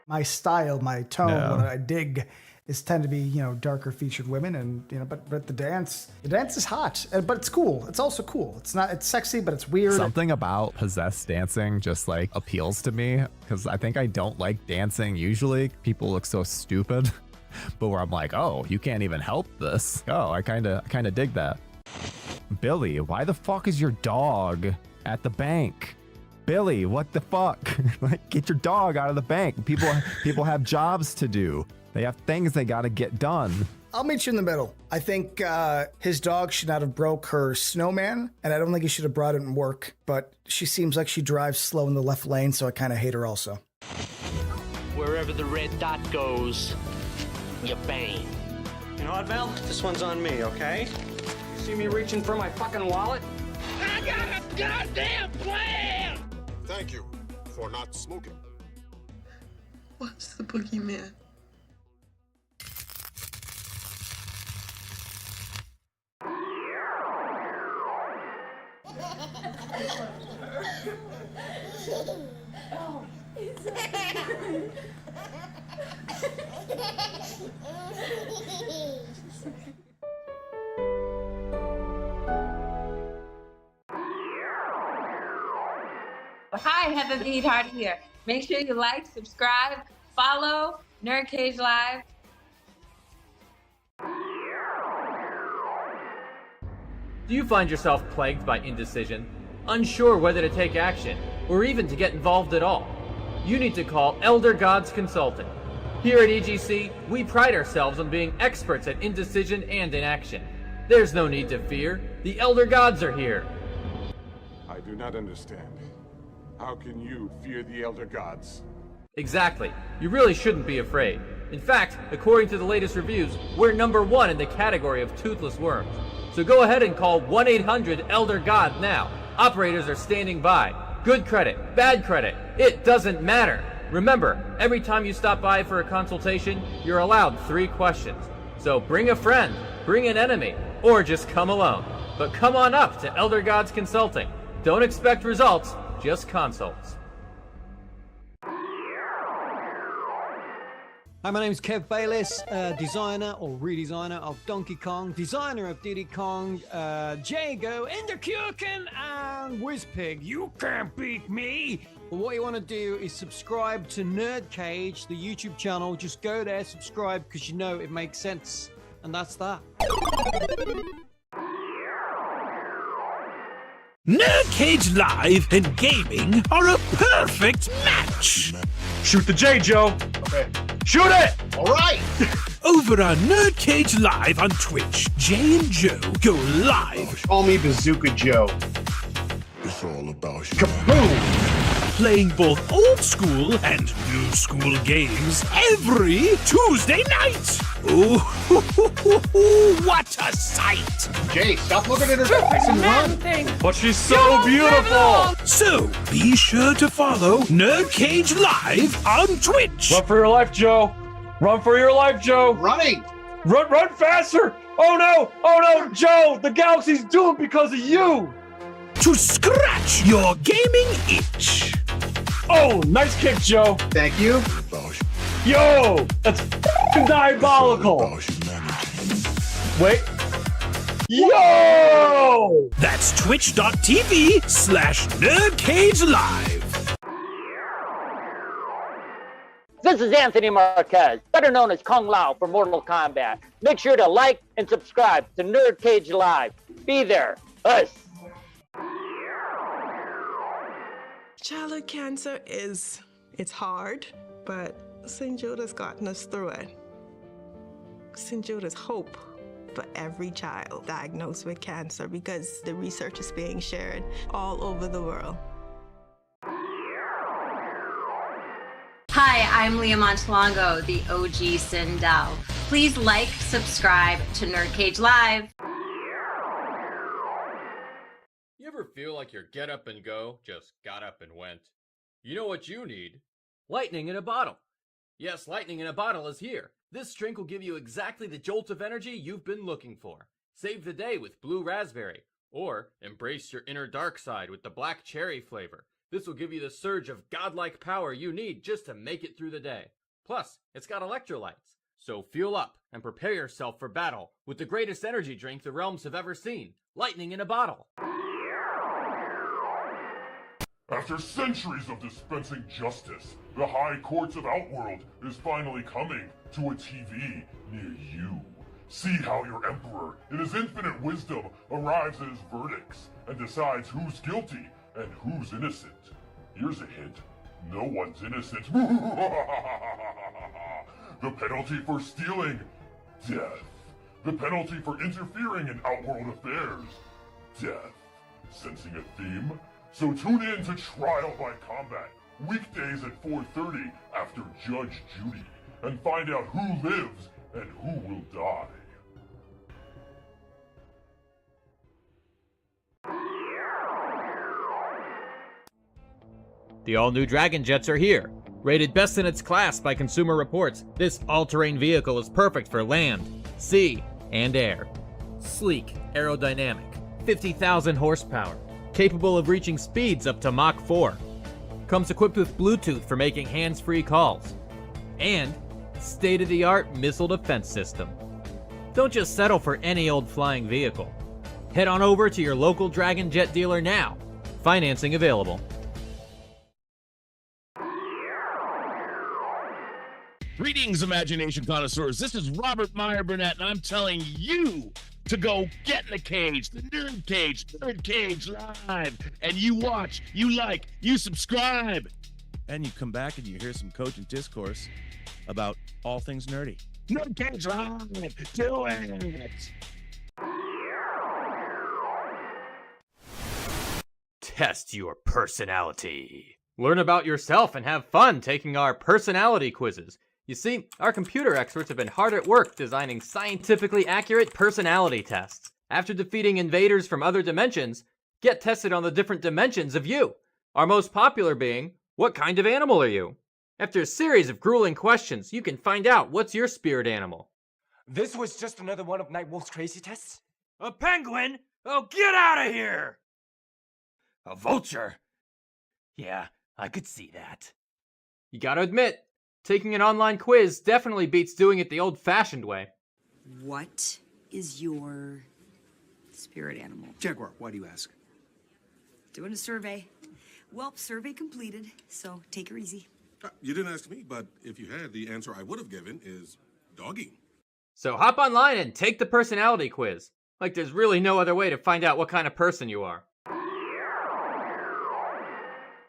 My style, my tone, No. what I dig is tend to be, darker featured women, and but the dance is hot, but it's cool. It's also cool. It's sexy, but it's weird. Something about possessed dancing just like appeals to me because I think I don't like dancing usually. People look so stupid, but where I'm like, oh, you can't even help this. Oh, I kind of dig that. Billy, why the fuck is your dog at the bank? Billy, what the fuck? Like, get your dog out of the bank. People have jobs to do. They have things they gotta get done. I'll meet you in the middle. I think his dog should not have broke her snowman, and I don't think he should have brought it in work, but she seems like she drives slow in the left lane, so I kind of hate her also. Wherever the red dot goes, you bang. You know what, Val? This one's on me, okay? See me reaching for my fucking wallet? I got a goddamn plan! Thank you for not smoking. What's the boogeyman? Hi, Heather Needhart here. Make sure you like, subscribe, follow NerdCage Live. Do you find yourself plagued by indecision, unsure whether to take action, or even to get involved at all? You need to call Elder Gods Consulting. Here at EGC, we pride ourselves on being experts at indecision and inaction. There's no need to fear. The Elder Gods are here. I do not understand. How can you fear the Elder Gods? Exactly. You really shouldn't be afraid. In fact, according to the latest reviews, we're #1 in the category of toothless worms. So go ahead and call 1-800-ELDER-GOD now. Operators are standing by. Good credit, bad credit, it doesn't matter. Remember, every time you stop by for a consultation, you're allowed 3 questions. So bring a friend, bring an enemy, or just come alone. But come on up to Elder Gods Consulting. Don't expect results, just consults. Hi, my name is Kev Bayless, designer or redesigner of Donkey Kong, designer of Diddy Kong, Jago, Enderkuchen, and Whizpig. You can't beat me! But what you want to do is subscribe to NerdCage, the YouTube channel. Just go there, subscribe, because you know it makes sense. And that's that. NerdCage Live and Gaming are a perfect match! Shoot the J, Joe! Okay. Shoot it! Alright! Over on NerdCage Live on Twitch, Jay and Joe go live. Call me Bazooka Joe. It's all about you. Kaboom! Playing both old school and new school games every Tuesday night. Ooh, what a sight! Jay, stop looking at her face and run! But she's so beautiful! So be sure to follow NerdCage Live on Twitch. Run for your life, Joe! Run for your life, Joe! Running! Run faster! Oh no, Joe! The galaxy's doomed because of you! To scratch your gaming itch. Oh, nice kick, Joe! Thank you. Yo! That's f***ing diabolical! Wait. Yo! That's twitch.tv/NerdCage Live. This is Anthony Marquez, better known as Kung Lao for Mortal Kombat. Make sure to like and subscribe to NerdCage Live. Be there. Us. Childhood cancer it's hard, but St. Jude has gotten us through it. St. Jude is hope for every child diagnosed with cancer because the research is being shared all over the world. Hi, I'm Leah Montalongo, the OG Sindel. Please like, subscribe to NerdCage Live. You ever feel like your get up and go just got up and went? You know what you need? Lightning in a bottle. Yes, lightning in a bottle is here. This drink will give you exactly the jolt of energy you've been looking for. Save the day with blue raspberry, or embrace your inner dark side with the black cherry flavor. This will give you the surge of godlike power you need just to make it through the day. Plus, it's got electrolytes. So fuel up and prepare yourself for battle with the greatest energy drink the realms have ever seen. Lightning in a bottle. After centuries of dispensing justice, the High Courts of Outworld is finally coming to a TV near you. See how your Emperor, in his infinite wisdom, arrives at his verdicts and decides who's guilty and who's innocent. Here's a hint. No one's innocent. The penalty for stealing, death. The penalty for interfering in Outworld affairs, death. Sensing a theme? So tune in to Trial by Combat, weekdays at 4:30 after Judge Judy, and find out who lives and who will die. The all-new Dragon Jets are here. Rated best in its class by Consumer Reports, this all-terrain vehicle is perfect for land, sea, and air. Sleek, aerodynamic, 50,000 horsepower, capable of reaching speeds up to Mach 4. Comes equipped with Bluetooth for making hands-free calls. And state-of-the-art missile defense system. Don't just settle for any old flying vehicle. Head on over to your local Dragon Jet dealer now. Financing available. Greetings, imagination connoisseurs. This is Robert Meyer Burnett, and I'm telling you to go get in the cage, the NerdCage Live. And you watch, you like, you subscribe. And you come back and you hear some cogent discourse about all things nerdy. NerdCage Live, do it. Test your personality. Learn about yourself and have fun taking our personality quizzes. You see, our computer experts have been hard at work designing scientifically accurate personality tests. After defeating invaders from other dimensions, get tested on the different dimensions of you. Our most popular being, what kind of animal are you? After a series of grueling questions, you can find out what's your spirit animal. This was just another one of Nightwolf's crazy tests? A penguin? Oh, get out of here! A vulture? Yeah, I could see that. You gotta admit, taking an online quiz definitely beats doing it the old-fashioned way. What is your spirit animal? Jaguar, why do you ask? Doing a survey. Well, survey completed, so take her easy. You didn't ask me, but if you had, the answer I would have given is doggy. So hop online and take the personality quiz. Like there's really no other way to find out what kind of person you are.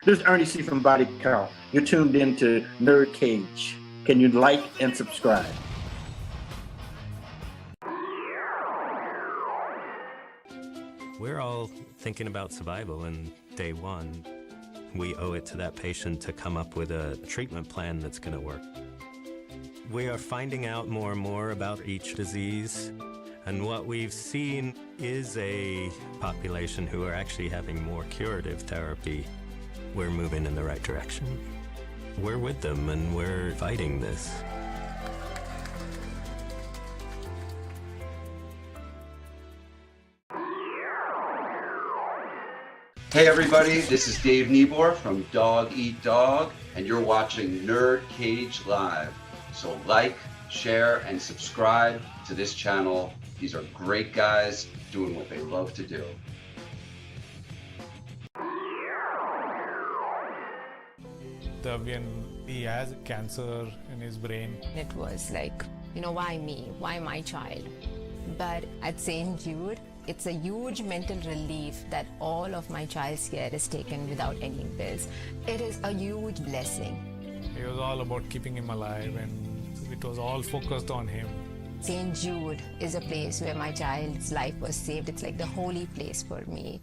This is Ernie C. from Body Count. You're tuned into NerdCage. Can you like and subscribe? We're all thinking about survival, and day one, we owe it to that patient to come up with a treatment plan that's going to work. We are finding out more and more about each disease, and what we've seen is a population who are actually having more curative therapy. We're moving in the right direction. We're with them, and we're fighting this. Hey everybody, this is Dave Niebuhr from Dog Eat Dog, and you're watching NerdCage Live. So like, share, and subscribe to this channel. These are great guys doing what they love to do. He has cancer in his brain. It was like, why me? Why my child? But at St. Jude, it's a huge mental relief that all of my child's care is taken without any bills. It is a huge blessing. It was all about keeping him alive, and it was all focused on him. St. Jude is a place where my child's life was saved. It's like the holy place for me.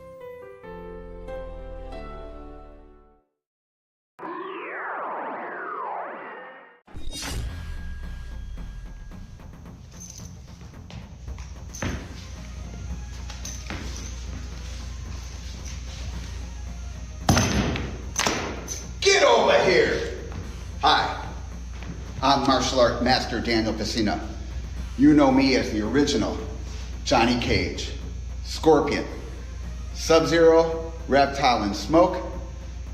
Get over here! Hi, I'm martial art master Daniel Pacino. You know me as the original Johnny Cage, Scorpion, Sub-Zero, Reptile and Smoke.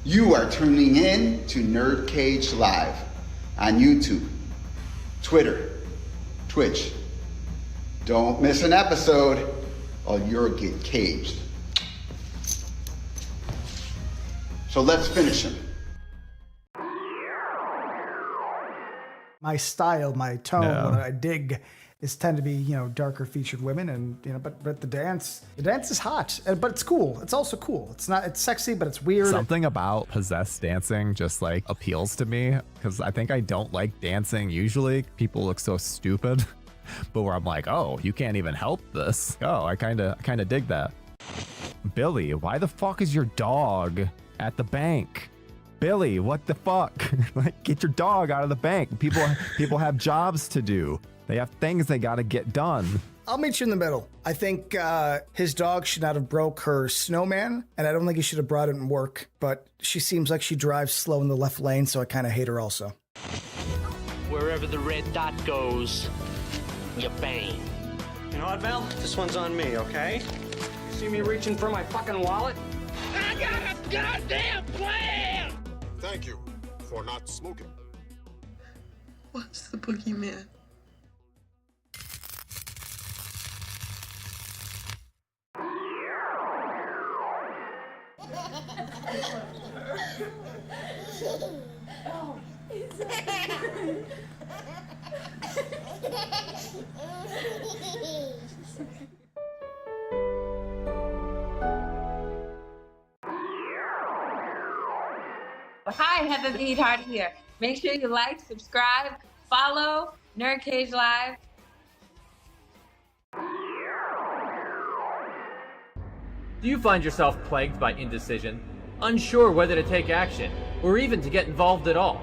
You are tuning in to NerdCage Live on YouTube, Twitter, Twitch. Don't miss an episode or you'll get caged. So let's finish him. My style, my tone, No. what I dig is tend to be, darker featured women, and but the dance is hot, but it's cool. It's also cool. It's sexy, but it's weird. Something about possessed dancing just like appeals to me because I think I don't like dancing usually. People look so stupid, but where I'm like, oh, you can't even help this. Oh, I kind of dig that. Billy, why the fuck is your dog at the bank? Billy, what the fuck? Like, get your dog out of the bank. People have jobs to do. They have things they got to get done. I'll meet you in the middle. I think his dog should not have broke her snowman, and I don't think he should have brought it in work. But she seems like she drives slow in the left lane, so I kind of hate her also. Wherever the red dot goes, you bang. You know what, Val? This one's on me, okay? You see me reaching for my fucking wallet? I got a goddamn plan! Thank you for not smoking. What's the boogeyman? Hi, Heather the Eatheart here. Make sure you like, subscribe, follow NerdCage Live. Do you find yourself plagued by indecision, unsure whether to take action, or even to get involved at all?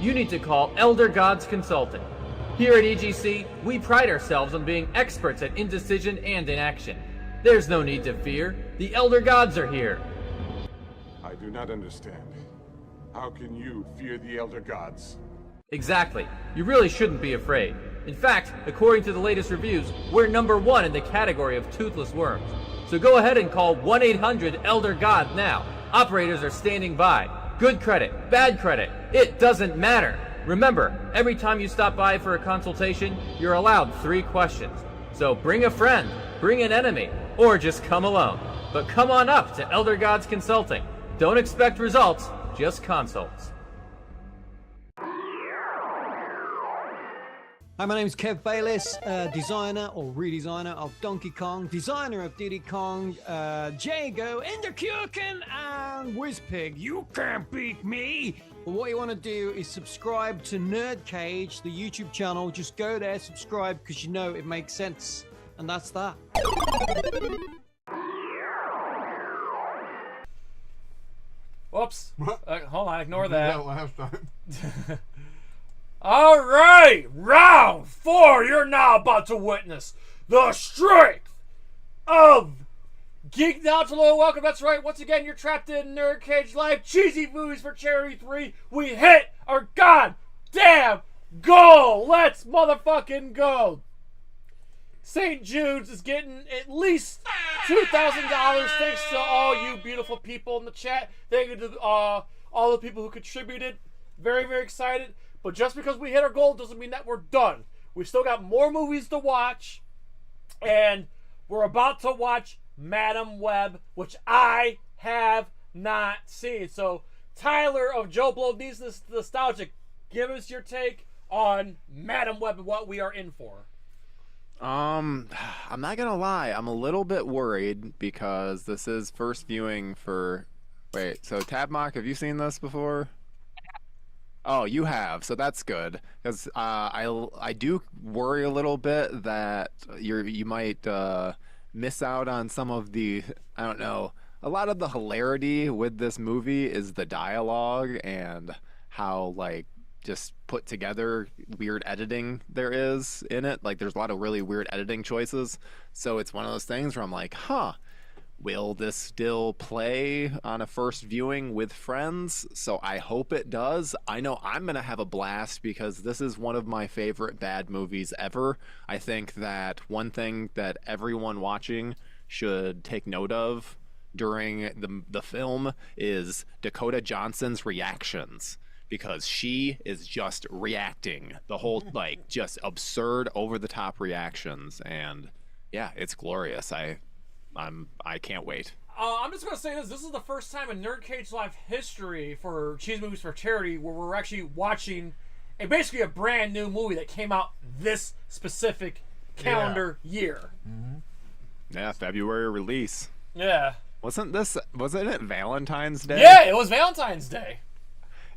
You need to call Elder Gods Consulting. Here at EGC, we pride ourselves on being experts at indecision and inaction. There's no need to fear. The Elder Gods are here. I do not understand. How can you fear the Elder Gods? Exactly. You really shouldn't be afraid. In fact, according to the latest reviews, we're #1 in the category of toothless worms. So go ahead and call 1-800-ELDER-GOD now. Operators are standing by. Good credit, bad credit, it doesn't matter. Remember, every time you stop by for a consultation, you're allowed 3 questions. So bring a friend, bring an enemy, or just come alone. But come on up to Elder Gods Consulting. Don't expect results, just consults. Hi, my name is Kev Bayless, designer or redesigner of Donkey Kong, designer of Diddy Kong, Jago, Enderkuchen, and Whizpig. You can't beat me! But what you want to do is subscribe to NerdCage, the YouTube channel. Just go there, subscribe, because you know it makes sense. And that's that. Whoops. Hold on, ignore that. Last time. All right, round 4. You're now about to witness the strength of Geek Down to Low. Welcome. That's right. Once again, you're trapped in NerdCage Live. Cheesy movies for Charity 3. We hit our goddamn goal. Let's motherfucking go. St. Jude's is getting at least $2,000 thanks to all you beautiful people in the chat. Thank you to all the people who contributed. Very, very excited. But just because we hit our goal doesn't mean that we're done. We still got more movies to watch. And we're about to watch Madam Web, which I have not seen. So, Tyler of Joe Blow Needs This Nostalgic, give us your take on Madam Web and what we are in for. I'm not gonna lie, I'm a little bit worried because this is first viewing for... Wait, so Tabmock, have you seen this before? Oh, you have, so that's good. Because I do worry a little bit that you might miss out on some of the, I don't know, a lot of the hilarity with this movie is the dialogue and how, like, just put together weird editing there is in it. Like, there's a lot of really weird editing choices. So it's one of those things where I'm like, huh, will this still play on a first viewing with friends? So I hope it does. I know I'm going to have a blast because this is one of my favorite bad movies ever. I think that one thing that everyone watching should take note of during the film is Dakota Johnson's reactions, because she is just reacting the whole, like, just absurd, over the top reactions, and yeah, it's glorious. I can't wait. I'm just gonna say this. This is the first time in NerdCage Live history for Cheese Movies for Charity where we're actually watching basically a brand new movie that came out this specific calendar year. Yeah, February release. Yeah. Wasn't it Valentine's Day? Yeah, it was Valentine's Day.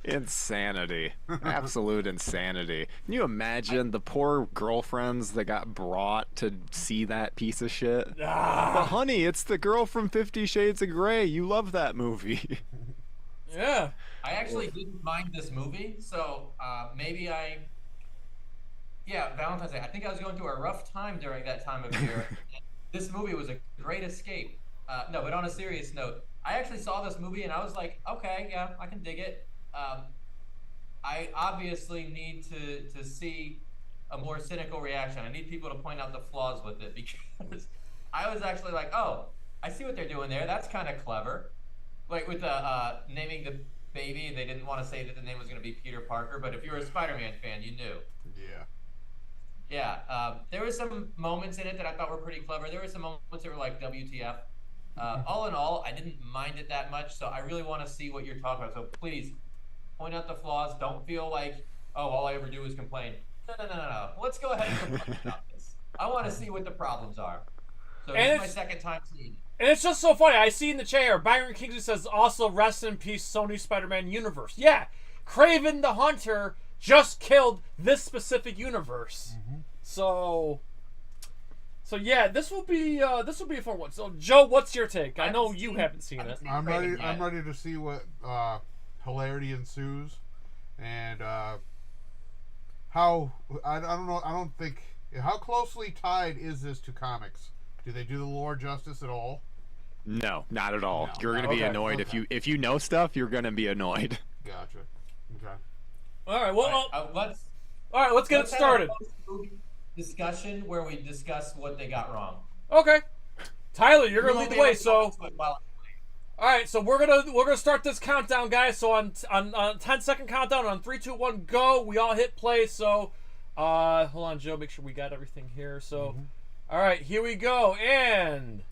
Insanity. Absolute insanity. Can you imagine the poor girlfriends that got brought to see that piece of shit? But honey, it's the girl from 50 Shades of Grey. You love that movie. Yeah. I actually didn't mind this movie, so maybe Valentine's Day. I think I was going through a rough time during that time of year. This movie was a great escape. No, but on a serious note, I actually saw this movie and I was like, okay, yeah, I can dig it. I obviously need to see a more cynical reaction. I need people to point out the flaws with it, because I was actually like, oh, I see what they're doing there. That's kind of clever. Like with the naming the baby, they didn't want to say that the name was going to be Peter Parker, but if you're a Spider-Man fan, you knew. Yeah, there were some moments in it that I thought were pretty clever. There were some moments that were like, WTF. All in all, I didn't mind it that much, so I really want to see what you're talking about. So please, point out the flaws. Don't feel like, oh, all I ever do is complain. No. Let's go ahead and complain about this. I want to see what the problems are. So this is my second time seeing it. And it's just so funny. I see in the chat here, Byron Kingsley says, also rest in peace, Sony Spider-Man universe. Yeah, Kraven the Hunter just killed this specific universe. So yeah, this will be a fun one. So Joe, what's your take? I know you haven't seen it. I'm ready to see what hilarity ensues, and how I don't know. I don't think how closely tied is this to comics? Do they do the lore justice at all? No, not at all. No. You're gonna be annoyed if you know stuff. You're gonna be annoyed. Gotcha. Okay. All right. Well, let's get it have started. a post-movie discussion where we discuss what they got wrong. Okay. Tyler, you're gonna lead the way. So, all right. So we're gonna start this countdown, guys. So on 10-second countdown, on 3, 2, 1, go. We all hit play. So, hold on, Joe. Make sure we got everything here. So, all right, here we go. And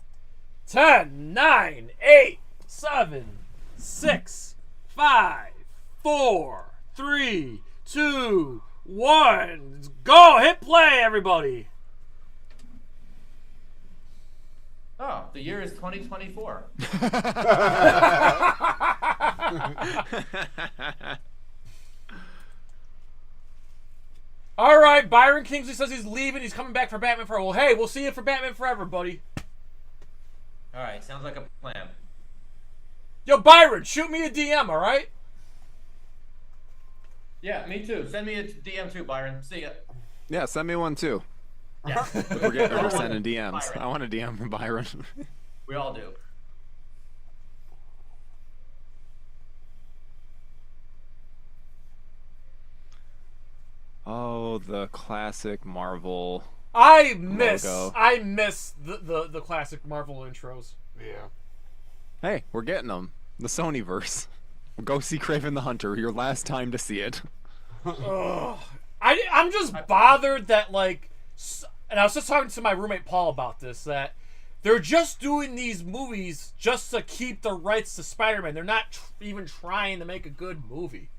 10, 9, 8, 7, 6, 5, 4, 3, 2, 1. Go. Hit play, everybody. Oh, the year is 2024. All right, Byron Kingsley says he's leaving. He's coming back for Batman Forever. Well, hey, we'll see you for Batman Forever, buddy. All right, sounds like a plan. Yo, Byron, shoot me a DM, all right? Yeah, me too. Send me a DM too, Byron. See ya. Yeah, send me one too. Yeah. We're sending DMs. Byron. I want a DM from Byron. We all do. Oh, the classic Marvel. I miss logo. the classic Marvel intros. Yeah. Hey, we're getting them. The Sonyverse. Go see Kraven the Hunter. Your last time to see it. Ugh. I'm just bothered that, like, and I was just talking to my roommate Paul about this, that they're just doing these movies just to keep the rights to Spider-Man. They're not even trying to make a good movie.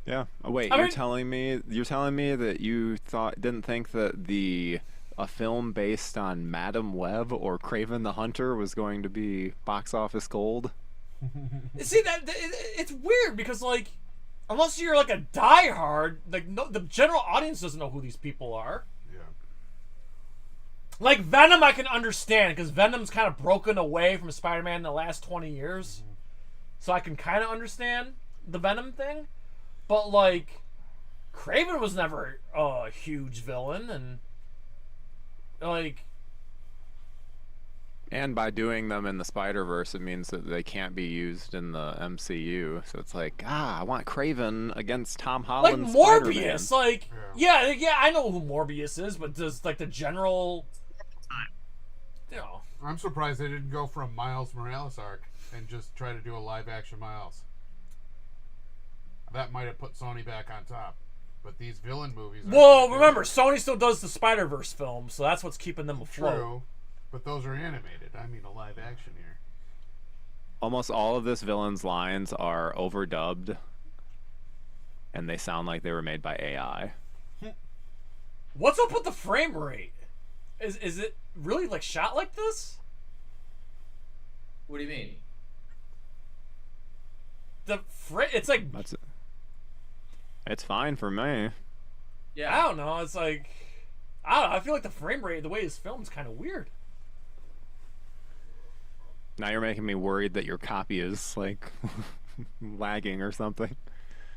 Yeah. Oh, wait, you're telling me that you didn't think that a film based on Madam Web or Kraven the Hunter was going to be box office gold? See, it's weird because, like, unless you're like a diehard, like, no, the general audience doesn't know who these people are. Yeah. Like Venom, I can understand because Venom's kind of broken away from Spider-Man in the last 20 years, so I can kind of understand the Venom thing. But, like, Kraven was never a huge villain, and, like... And by doing them in the Spider-Verse, it means that they can't be used in the MCU. So it's like, I want Kraven against Tom Holland. Like Morbius, like, yeah, I know who Morbius is, but does, like, the general... You know, I'm surprised they didn't go from Miles Morales arc and just try to do a live-action Miles. That might have put Sony back on top. But these villain movies... Well, remember, Sony still does the Spider-Verse films, so that's what's keeping them afloat. True, but those are animated. I mean, a live-action here. Almost all of this villain's lines are overdubbed, and they sound like they were made by AI. What's up with the frame rate? Is it really like shot like this? What do you mean? It's like it's fine for me. Yeah, I don't know. It's like I don't know. I feel like the frame rate, the way it's filmed, is kind of weird. Now you're making me worried that your copy is like lagging or something.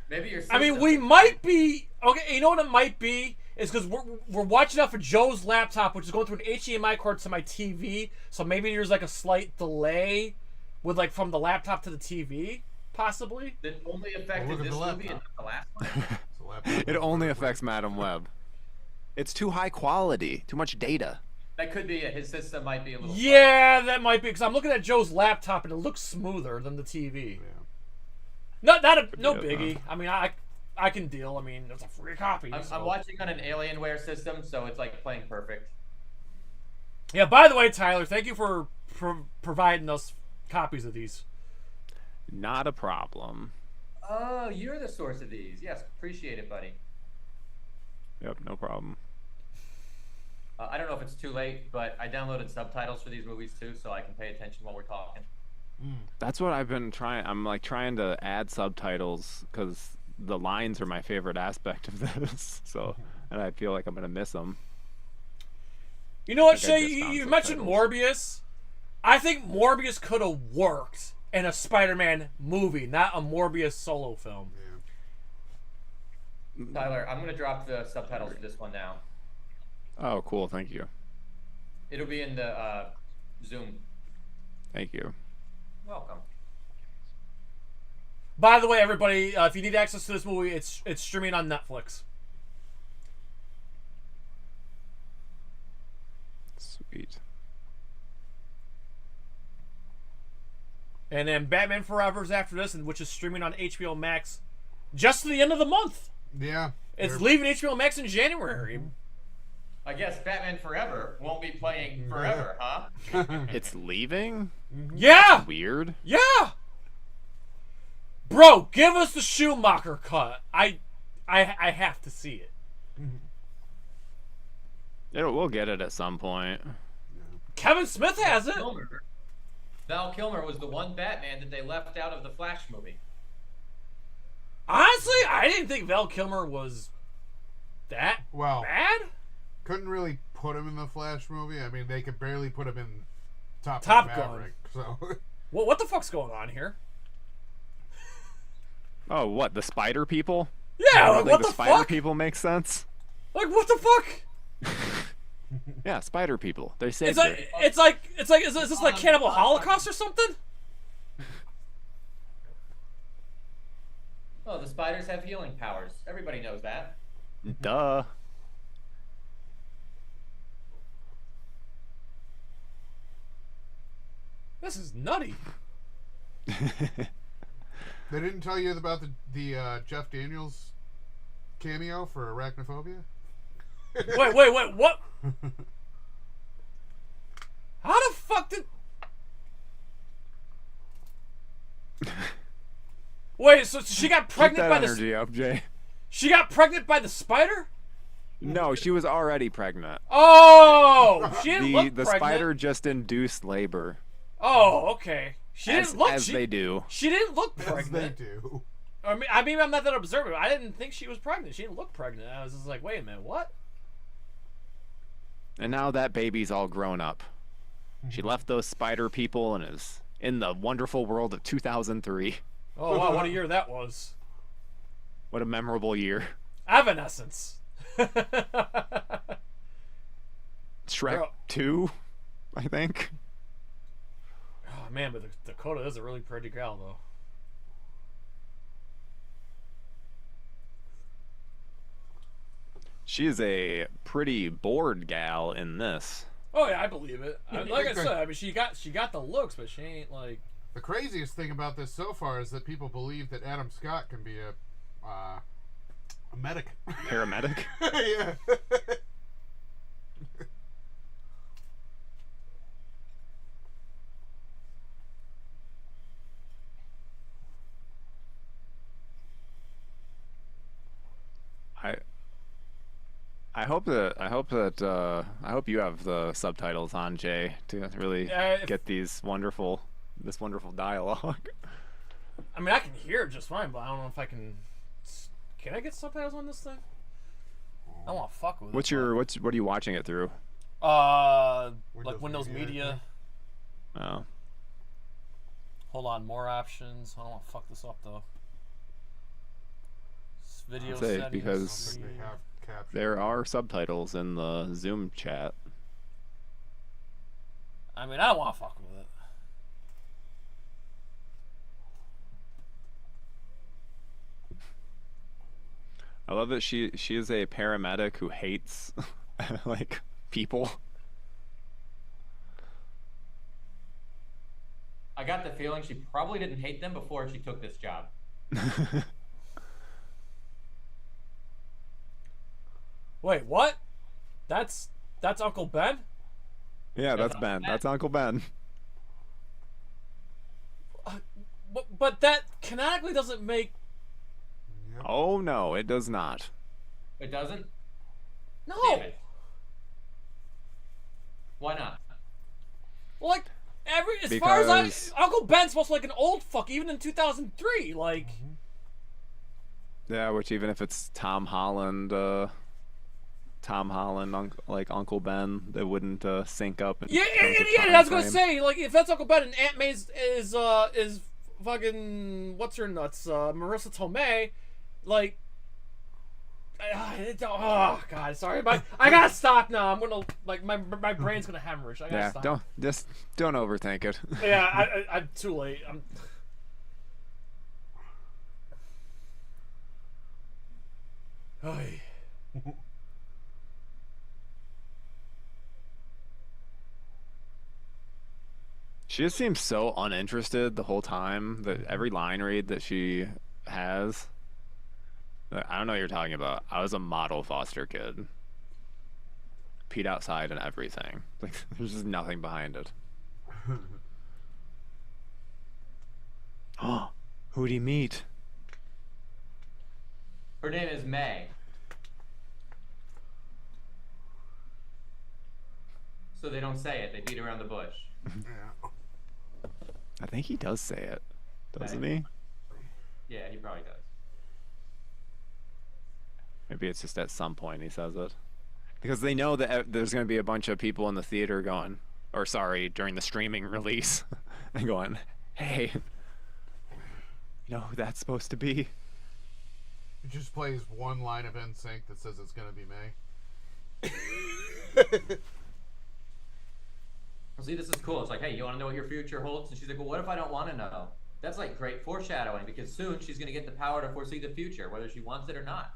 Maybe your I mean, we might be okay. You know what it might be is because we're watching off of Joe's laptop, which is going through an HDMI cord to my TV. So maybe there's like a slight delay with like from the laptop to the TV, possibly. That only affected this movie and not the last one. It only affects Madam Web. It's too high quality, too much data. That could be it. His system might be a little. Yeah, that might be because I'm looking at Joe's laptop and it looks smoother than the TV. No biggie. I mean, I can deal. I mean, it's a free copy. I'm watching on an Alienware system, so it's like playing perfect. Yeah. By the way, Tyler, thank you for providing us copies of these. Not a problem. Oh, you're the source of these. Yes, appreciate it, buddy. Yep, no problem. I don't know if it's too late, but I downloaded subtitles for these movies too, so I can pay attention while we're talking. That's what I've been trying. I'm like trying to add subtitles because the lines are my favorite aspect of this. So, and I feel like I'm gonna miss them. You know what, Shay? You mentioned Morbius. I think Morbius could have worked in a Spider-Man movie, not a Morbius solo film. Tyler, I'm gonna drop the subtitles for this one now. Oh, cool. Thank you. It'll be in the Zoom. Thank you. Welcome. By the way, everybody, if you need access to this movie, it's streaming on Netflix. Sweet. And then Batman Forever's after this, and which is streaming on HBO Max just to the end of the month. Yeah. It's leaving HBO Max in January. I guess Batman Forever won't be playing forever, huh? It's leaving? Yeah. That's weird. Yeah. Bro, give us the Schumacher cut. I have to see it. We'll get it at some point. Kevin Smith has it. Val Kilmer was the one Batman that they left out of the Flash movie. Honestly, I didn't think Val Kilmer was that bad. Couldn't really put him in the Flash movie. I mean, they could barely put him in Top Gun. Maverick, so. Well, what the fuck's going on here? Oh, what? The spider people? Yeah, like, what the the spider fuck? people make sense? Like, what the fuck? Yeah, spider people. They say It's like, is this like Cannibal Holocaust or something? Oh, the spiders have healing powers. Everybody knows that. Duh. This is nutty. They didn't tell you about the Jeff Daniels cameo for Arachnophobia? Wait, what? How the fuck did... Wait, so she got pregnant by energy up, Jay. She got pregnant by the spider? No, she was already pregnant. Oh, she didn't look the pregnant. spider just induced labor. Oh, okay. She didn't look as they do. She didn't look pregnant. As they do. I mean, I'm not that observant. I didn't think she was pregnant. She didn't look pregnant. I was just like, wait a minute, what? And now that baby's all grown up. She left those spider people and is in the wonderful world of 2003. Oh, wow, what a year that was. What a memorable year. Evanescence. Shrek 2, I think. Oh, man, but Dakota is a really pretty gal, though. She is a pretty bored gal in this. Oh yeah, I believe it. Like I said, I mean, she got the looks, but she ain't like. The craziest thing about this so far is that people believe that Adam Scott can be a medic. Paramedic? Yeah. I hope you have the subtitles on, Jay, to really get this wonderful dialogue. I mean, I can hear it just fine, but I don't know if I can. Can I get subtitles on this thing? I don't want to fuck with it. What are you watching it through? Like Windows Media. Oh. Hold on, more options. I don't want to fuck this up though. Video Say, settings. because there are subtitles in the Zoom chat. I mean, I don't want to fuck with it. I love that she is a paramedic who hates like people. I got the feeling she probably didn't hate them before she took this job. Wait, what? That's Uncle Ben? Yeah, that's Ben. That's Uncle Ben. But that canonically doesn't make. Oh no, it does not. It doesn't? No. Damn it. Why not? Well, like as far as Uncle Ben's supposed to be like an old fuck, even in 2003, like. Yeah, which even if it's Tom Holland, like Uncle Ben, they wouldn't sync up. Yeah. I was gonna say, like, if that's Uncle Ben and Aunt May is fucking what's her nuts, Marissa Tomei, like. Oh God, sorry, but I gotta stop now. I'm gonna my brain's gonna hemorrhage. I gotta stop. Don't overthink it. Yeah, I'm too late. Oy. She just seems so uninterested the whole time. That every line read that she has. I don't know what you're talking about. I was a model foster kid. Peed outside and everything. Like, there's just nothing behind it. Oh, who'd he meet? Her name is May. So they don't say it. They beat around the bush. I think he does say it, doesn't he? Yeah, he probably does. Maybe it's just at some point he says it. Because they know that there's going to be a bunch of people in the theater going, or sorry, during the streaming release, and going, hey, you know who that's supposed to be? He just plays one line of NSYNC that says it's going to be May. See, this is cool. It's like, hey, you want to know what your future holds? And she's like, well, what if I don't want to know? That's like great foreshadowing, because soon she's going to get the power to foresee the future, whether she wants it or not.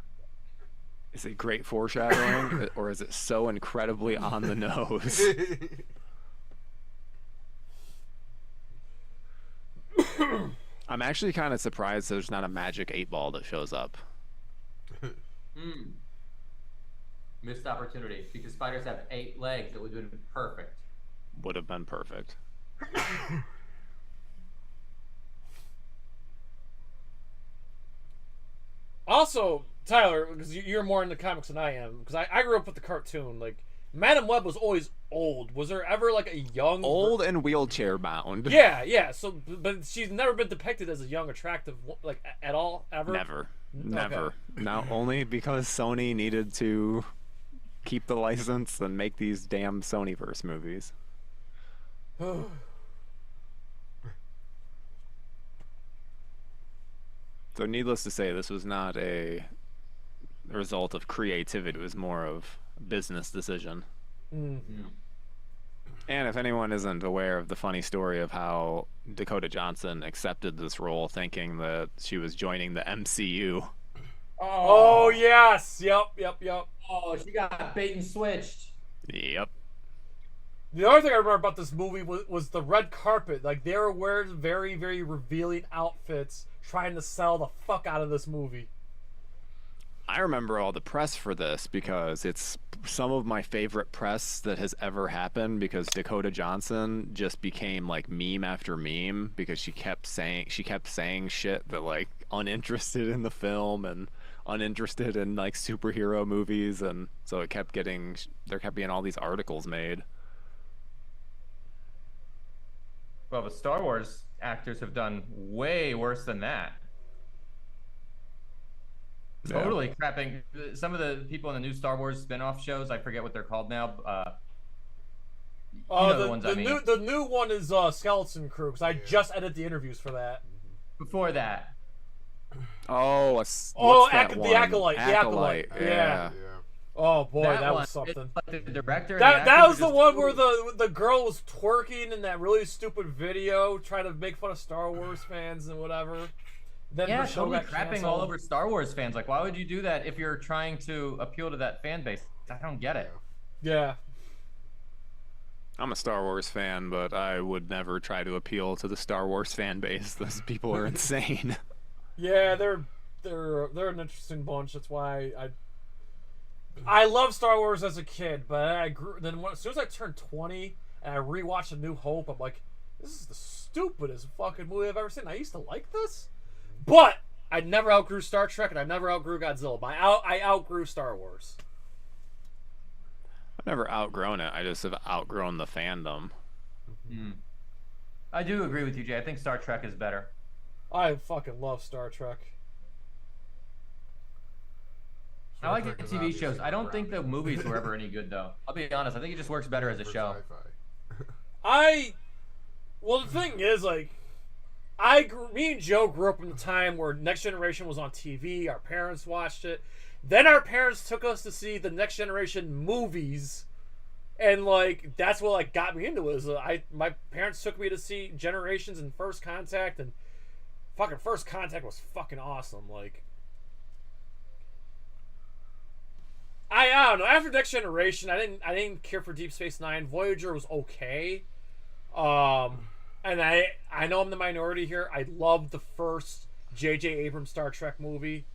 Is it great foreshadowing, or is it so incredibly on the nose? I'm actually kind of surprised there's not a magic 8-ball that shows up. Missed opportunity, because spiders have 8 legs. It would have been perfect. Would have been perfect. Also, Tyler, because you're more into comics than I am, because I grew up with the cartoon. Like, Madam Web was always old. Was there ever like a young old and wheelchair bound? Yeah. So, but she's never been depicted as a young, attractive, like at all, ever. Never. Okay. Not only because Sony needed to keep the license and make these damn Sonyverse movies. So needless to say, this was not a result of creativity. It was more of a business decision. Mm-hmm. And if anyone isn't aware of the funny story of how Dakota Johnson accepted this role thinking that she was joining the MCU. Oh yes. Yep. Oh, she got bait and switched. Yep. The other thing I remember about this movie was the red carpet. Like, they were wearing very, very revealing outfits, trying to sell the fuck out of this movie. I remember all the press for this because it's some of my favorite press that has ever happened, because Dakota Johnson just became like meme after meme because she kept saying shit that, like, uninterested in the film and uninterested in like superhero movies, and so there kept being all these articles made. Well, the Star Wars actors have done way worse than that. Yeah. Totally crapping. Some of the people in the new Star Wars spin-off shows, I forget what they're called now. The new one is Skeleton Crew, because I just edited the interviews for that. Before that. Oh, the Acolyte. The Acolyte. Yeah. Oh boy, that was something. Like the director. That was the one where the girl was twerking in that really stupid video, trying to make fun of Star Wars fans and whatever. Then Yeah, her show totally got crapping canceled. all over Star Wars fans. Like, why would you do that if you're trying to appeal to that fan base? I don't get it. Yeah. I'm a Star Wars fan, but I would never try to appeal to the Star Wars fan base. Those people are insane. Yeah, they're an interesting bunch. That's why I love Star Wars as a kid, but as soon as I turned 20 and I rewatched A New Hope, I'm like, this is the stupidest fucking movie I've ever seen. I used to like this, but I never outgrew Star Trek and I never outgrew Godzilla. But I outgrew Star Wars. I've never outgrown it. I just have outgrown the fandom. I do agree with you, Jay. I think Star Trek is better. I fucking love Star Trek. I like the TV shows. I don't think the movies were ever any good, though. I'll be honest. I think it just works better as a show. Well, the thing is, like, me and Joe grew up in the time where Next Generation was on TV. Our parents watched it. Then our parents took us to see the Next Generation movies, and like that's what like got me into it. Is my parents took me to see Generations and First Contact, and fucking First Contact was fucking awesome. Like, I don't know. After Next Generation, I didn't care for Deep Space Nine. Voyager was okay. And I know I'm the minority here. I loved the first J.J. Abrams Star Trek movie.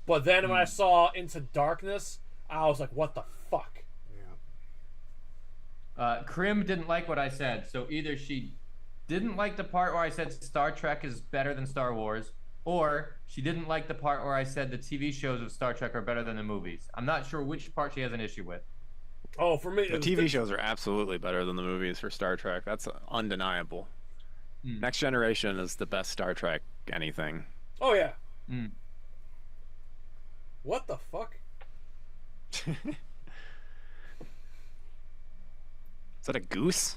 But then when I saw Into Darkness, I was like, what the fuck? Krim didn't like what I said, so either she didn't like the part where I said Star Trek is better than Star Wars, or she didn't like the part where I said the TV shows of Star Trek are better than the movies. I'm not sure which part she has an issue with. Oh, for me, the TV shows are absolutely better than the movies for Star Trek. That's undeniable. Next Generation is the best Star Trek anything. Oh yeah. What the fuck? Is that a goose?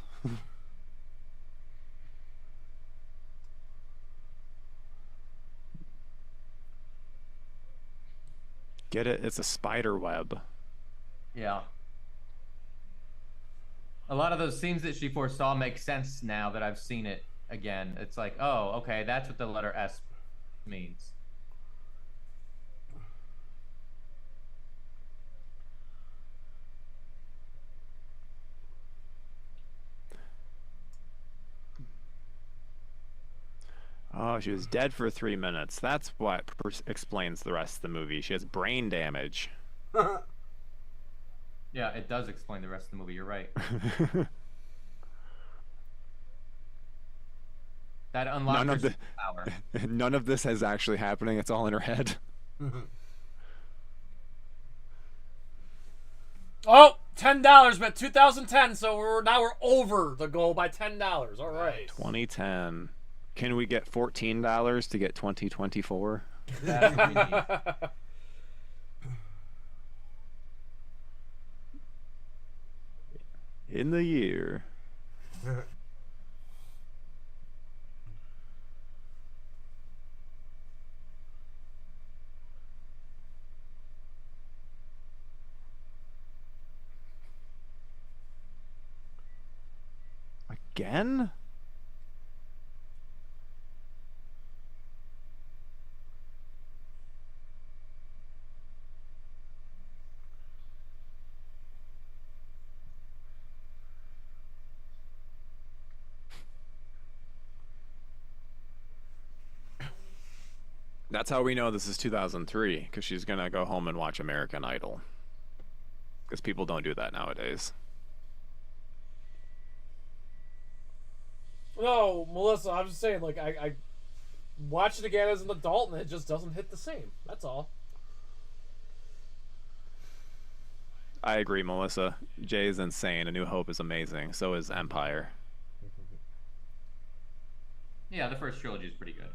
Get it? It's a spider web. Yeah. A lot of those scenes that she foresaw make sense now that I've seen it again. It's like, oh, okay, that's what the letter S means. Oh, she was dead for 3 minutes. That's what explains the rest of the movie. She has brain damage. Yeah, it does explain the rest of the movie. You're right. That unlocks her power. None of this is actually happening. It's all in her head. Oh, $10, but 2010, so we're over the goal by $10. All right. 2010. Can we get $14 to get 2024? That's what we need. In the year. Again? That's how we know this is 2003, because she's going to go home and watch American Idol. Because people don't do that nowadays. No, Melissa, I'm just saying, like, I watched it again as an adult, and it just doesn't hit the same. That's all. I agree, Melissa. Jay is insane. A New Hope is amazing. So is Empire. Yeah, the first trilogy is pretty good.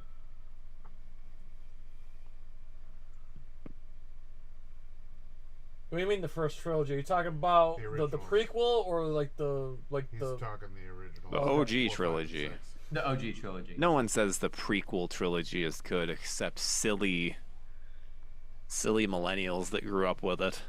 What do you mean the first trilogy? Are you talking about the prequel or like the He's talking the original. The OG trilogy. The OG trilogy. No one says the prequel trilogy is good except silly millennials that grew up with it.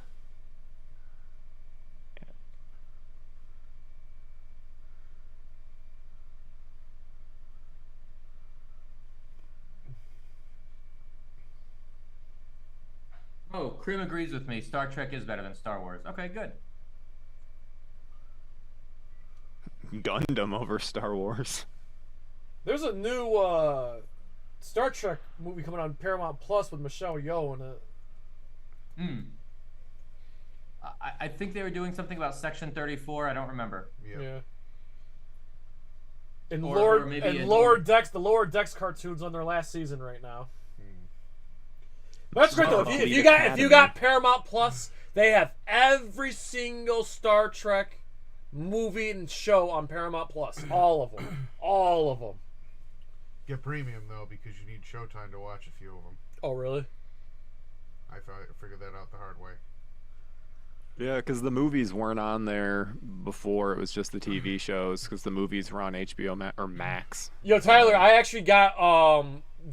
Oh, Cream agrees with me. Star Trek is better than Star Wars. Okay, good. Gundam over Star Wars. There's a new Star Trek movie coming on Paramount Plus with Michelle Yeoh in it. I think they were doing something about Section 34. I don't remember. Yeah. And Or maybe the Lower Decks cartoons on their last season right now. That's great though. If you got Paramount Plus, they have every single Star Trek movie and show on Paramount Plus. All of them. All of them. Get premium though, because you need Showtime to watch a few of them. Oh really? I figured that out the hard way. Yeah, because the movies weren't on there before. It was just the TV shows, because the movies were on HBO or Max. Yo, Tyler, I actually got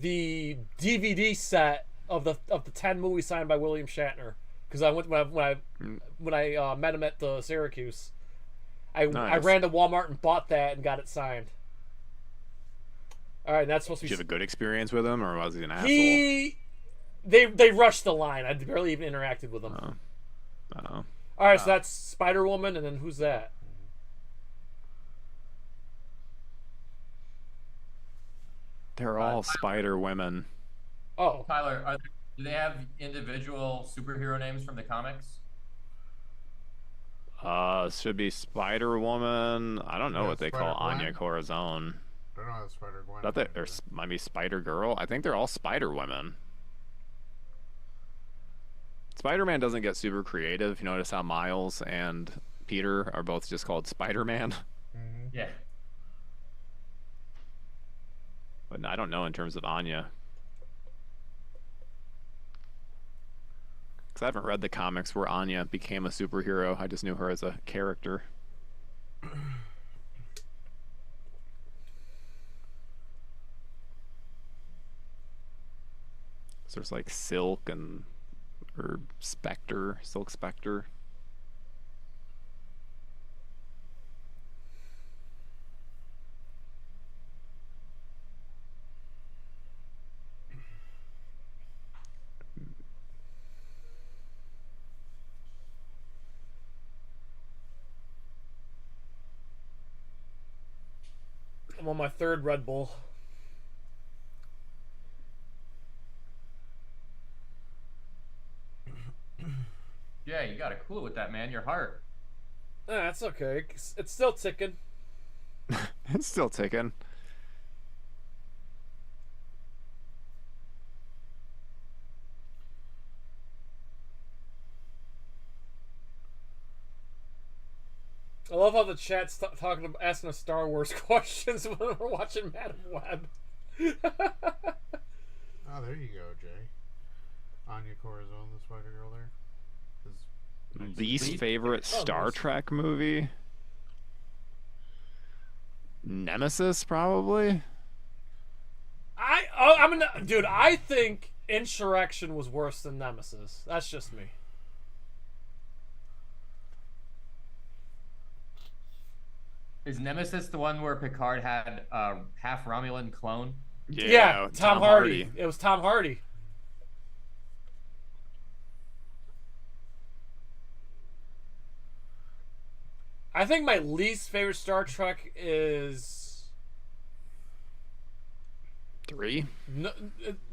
the DVD set of the 10 movies signed by William Shatner, because I went when I met him at the Syracuse. I ran to Walmart and bought that and got it signed. All right, that's supposed to be. Did you have a good experience with him, or was he an asshole? They rushed the line. I barely even interacted with him. Oh. All right, so that's Spider-Woman, and then who's that? They're all Spider Women. Oh, Tyler, do they have individual superhero names from the comics? Should be Spider Woman. I don't know what they call Spider-Gwen? Anya Corazon. I don't know how Spider-Gwen. Thought there might be Spider Girl. I think they're all Spider Women. Spider-Man doesn't get super creative. You notice how Miles and Peter are both just called Spider-Man? Yeah. But I don't know in terms of Anya. Because I haven't read the comics where Anya became a superhero. I just knew her as a character. So there's like Silk or Spectre, Silk Spectre. I'm on my third Red Bull. Yeah, you got a clue with that, man. Your heart. That's okay. It's still ticking. It's still ticking. I love how the chat's asking us Star Wars questions when we're watching Madam Web. Oh, there you go, Jay. Anya Corazon, the Spider Girl there. Least favorite Star Trek movie? Nemesis, probably. Dude, I think Insurrection was worse than Nemesis. That's just me. Is Nemesis the one where Picard had a half Romulan clone? Yeah, Tom Hardy. It was Tom Hardy. I think my least favorite Star Trek is 3?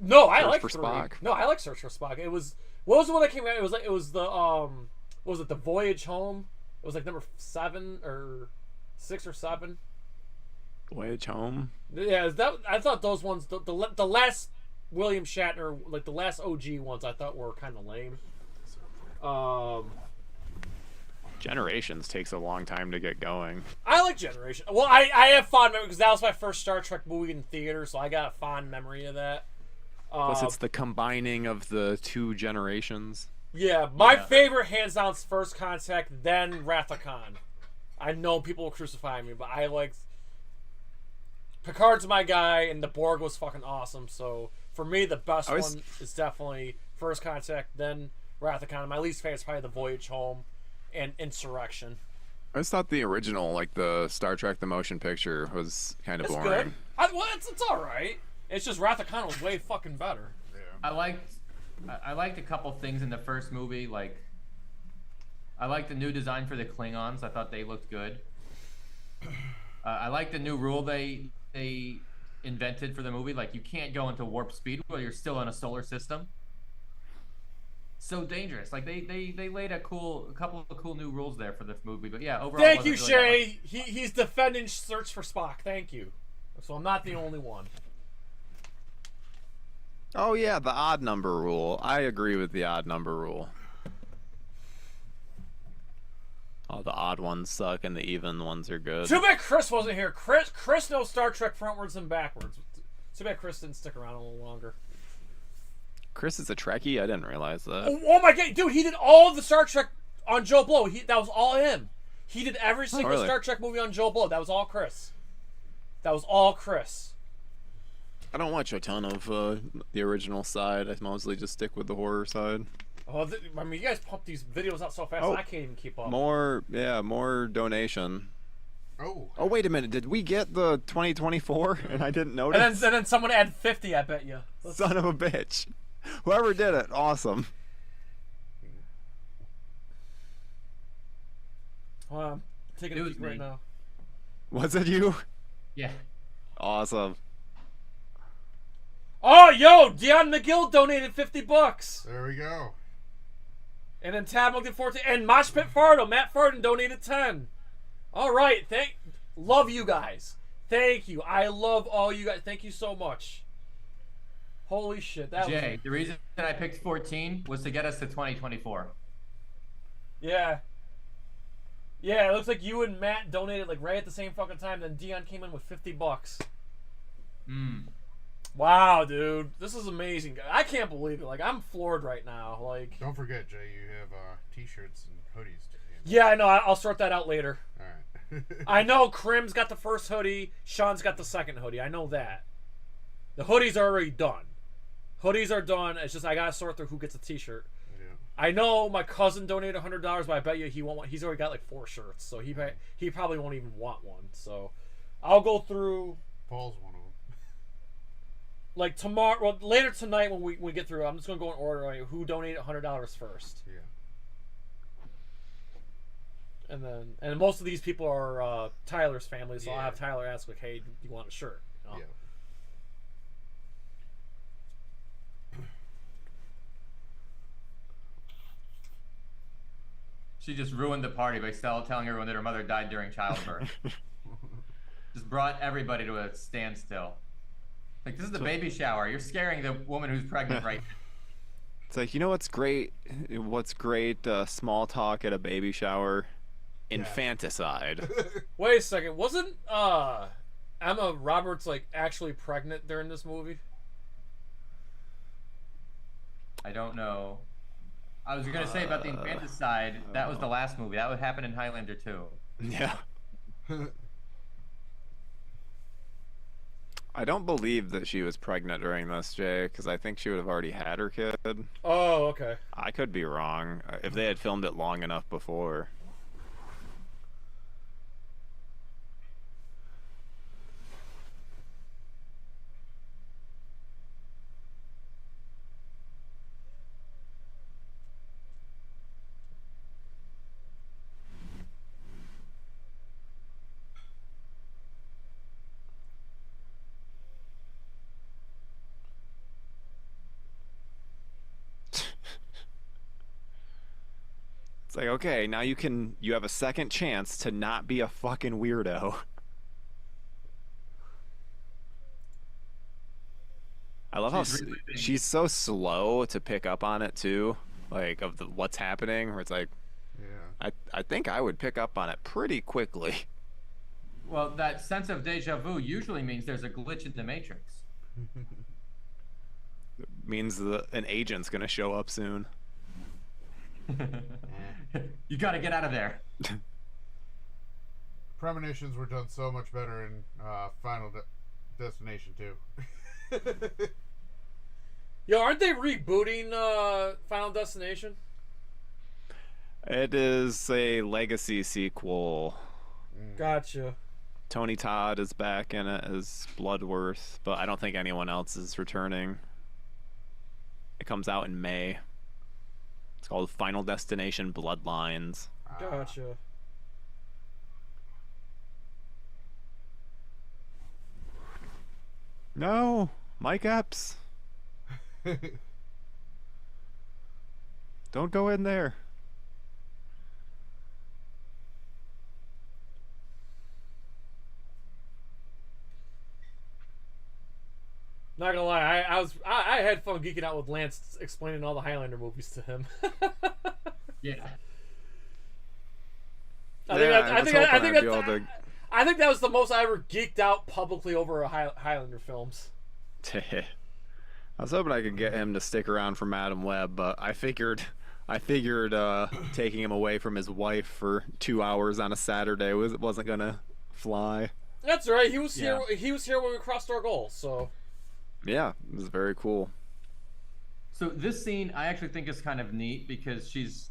No, I Search like for 3. Spock. No, I like Search for Spock. It was what was the one that came out? It was the what was it, the Voyage Home? It was like number 7 or 6 or 7. Voyage Home. Yeah, I thought those ones the last William Shatner, like the last OG ones, I thought were kind of lame. Generations takes a long time to get going. I like Generation. Well, I have fond memory because that was my first Star Trek movie in theater, so I got a fond memory of that. Plus, it's the combining of the 2 generations. Yeah, my favorite, hands down, is First Contact, then Wrath of Khan. I know people will crucify me, but I like Picard's my guy, and the Borg was fucking awesome. So for me, the best one is definitely First Contact, then Wrath of Khan. My least favorite is probably the Voyage Home and Insurrection. I just thought the original, like the Star Trek the motion picture, was kind of It's boring. good. It's all right. It's just Wrath of Khan was way fucking better. I liked a couple things in the first movie. Like, I liked the new design for the Klingons. I thought they looked good. I like the new rule they invented for the movie. Like, you can't go into warp speed while you're still in a solar system. So dangerous. Like, they laid a couple of cool new rules there for this movie. But yeah, overall. Thank you, Shay. He's defending Search for Spock. Thank you. So I'm not the only one. Oh yeah, the odd number rule. I agree with the odd number rule. Oh, the odd ones suck and the even ones are good. Too bad Chris wasn't here. Chris knows Star Trek frontwards and backwards. Too bad Chris didn't stick around a little longer. Chris is a Trekkie? I didn't realize that. Oh my god, dude, he did all of the Star Trek on Joe Blow. That was all him. He did every single really? Star Trek movie on Joe Blow. That was all Chris. That was all Chris. I don't watch a ton of the original side. I mostly just stick with the horror side. Oh, I mean, you guys pump these videos out so fast, I can't even keep up. More donation. Oh, wait a minute. Did we get the 2024 and I didn't notice? And then someone add 50, I bet you. Son of a bitch. Whoever did it, awesome. Hold on, I'm taking a peek right now. Was it you? Yeah. Awesome. Oh, yo, Dion McGill donated $50. There we go. And then Tab did 14, and Moshpit Fardo, Matt Farden donated 10. All right, love you guys. Thank you. I love all you guys. Thank you so much. Holy shit, Jay, the reason I picked 14 was to get us to 2024. Yeah. Yeah, it looks like you and Matt donated like right at the same fucking time. Then Dion came in with $50. Wow, dude, this is amazing. I can't believe it. Like, I'm floored right now. Like, don't forget, Jay, you have t-shirts and hoodies. Yeah, I know. I'll sort that out later. All right. I know Krim's got the first hoodie. Sean's got the second hoodie. I know that. The hoodies are already done. Hoodies are done. It's just I gotta sort through who gets a t-shirt. Yeah. I know my cousin donated $100, but I bet you he won't want. He's already got like 4 shirts, so he probably won't even want one. So I'll go through. Paul's one of them. Like tomorrow, well, later tonight when we get through, I'm just gonna go in order. Like, who donated $100 first? Yeah. And most of these people are Tyler's family, so I'll have Tyler ask like, "Hey, do you want a shirt?" You know? Yeah. She just ruined the party by telling everyone that her mother died during childbirth. Just brought everybody to a standstill. Like, this is the baby shower. You're scaring the woman who's pregnant right now. It's like, you know what's great? What's great? Small talk at a baby shower. Infanticide. Wait a second. Wasn't Emma Roberts like actually pregnant during this movie? I don't know. I was gonna say about the infanticide. That was the last movie. That would happen in Highlander too. Yeah. I don't believe that she was pregnant during this, Jay, because I think she would have already had her kid. Oh, okay. I could be wrong. If they had filmed it long enough before. It's like, okay, now you have a second chance to not be a fucking weirdo. I love how she's so slow to pick up on it too, like of what's happening. Where it's like, yeah, I think I would pick up on it pretty quickly. Well, that sense of deja vu usually means there's a glitch in the Matrix. It means an agent's gonna show up soon. You gotta get out of there. Premonitions were done so much better in Final Destination 2. Yo, aren't they rebooting Final Destination? It is a legacy sequel. Gotcha. Tony Todd is back in it as Bloodworth, but I don't think anyone else is returning. It comes out in May. It's called Final Destination Bloodlines. Gotcha. No, Mike Epps. Don't go in there. Not gonna lie, I had fun geeking out with Lance explaining all the Highlander movies to him. Yeah. I think that was the most I ever geeked out publicly over a Highlander films. I was hoping I could get him to stick around for Madam Web, but I figured taking him away from his wife for 2 hours on a Saturday wasn't gonna fly. That's right. He was here. He was here when we crossed our goal. So. Yeah, it was very cool. So this scene I actually think is kind of neat because she's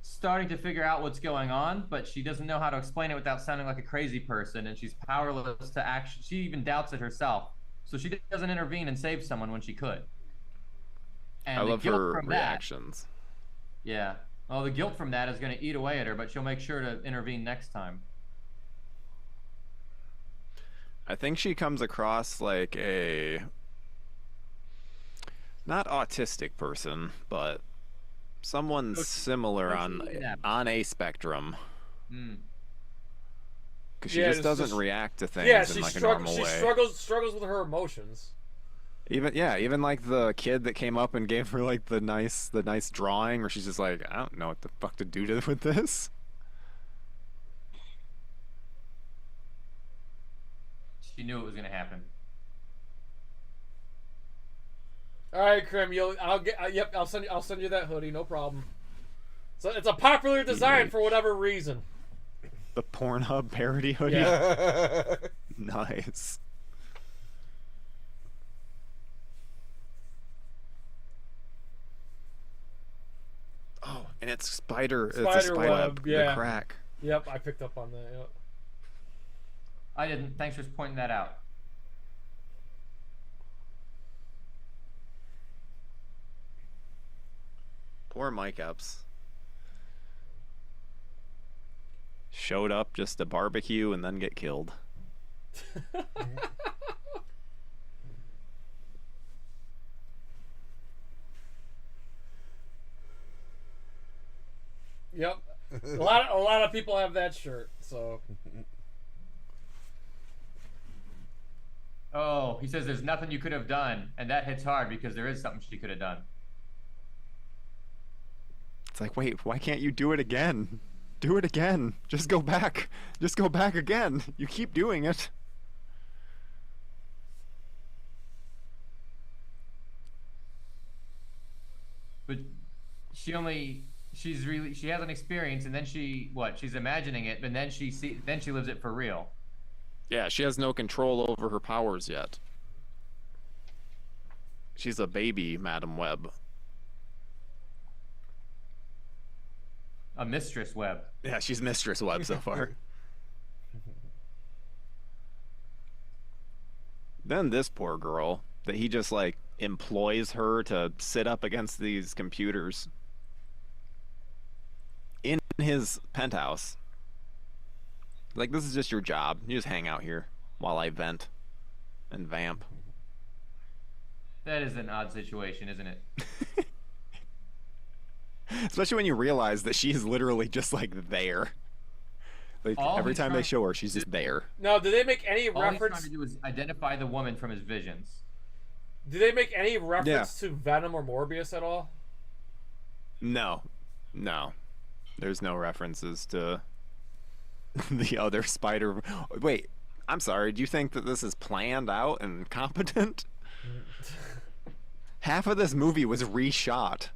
starting to figure out what's going on, but she doesn't know how to explain it without sounding like a crazy person, and she's powerless to act. She even doubts it herself, so she doesn't intervene and save someone when she could. And I love her from reactions. Yeah. Well, the guilt from that is going to eat away at her, but she'll make sure to intervene next time. I think she comes across like a not autistic person, but someone similar on a spectrum. Because she just doesn't react to things in like a normal way. She struggles with her emotions. Even like the kid that came up and gave her like the nice drawing, where she's just like, I don't know what the fuck to do with this. She knew it was gonna happen. All right, Krim, I'll send you that hoodie, no problem. So it's a popular design for whatever reason. The Pornhub parody hoodie. Yeah. Nice. Oh, and it's spider web. Yeah. The crack. Yep, I picked up on that. Yep. I didn't. Thanks for pointing that out. Poor Mike Epps. Showed up just to barbecue and then get killed. Yep. A lot of people have that shirt, so. Oh, he says there's nothing you could have done, and that hits hard because there is something she could have done. It's like, wait, why can't you do it again? Do it again. Just go back. Just go back again. You keep doing it. But she has an experience, and then she's imagining it, but then she lives it for real. Yeah, she has no control over her powers yet. She's a baby, Madam Web. A Mistress Web. Yeah, she's Mistress Web so far. Then this poor girl that he just like employs her to sit up against these computers in his penthouse. Like, this is just your job. You just hang out here while I vent and vamp. That is an odd situation, isn't it? Especially when you realize that she's literally just like there. Like All every he's time they trying- show her, she's just there. Now, did they make any All he's reference? trying to do is identify the woman from his visions. Did they make any reference to Venom or Morbius at all? No. There's no references to the other Spider. Wait, I'm sorry. Do you think that this is planned out and competent? Half of this movie was reshot.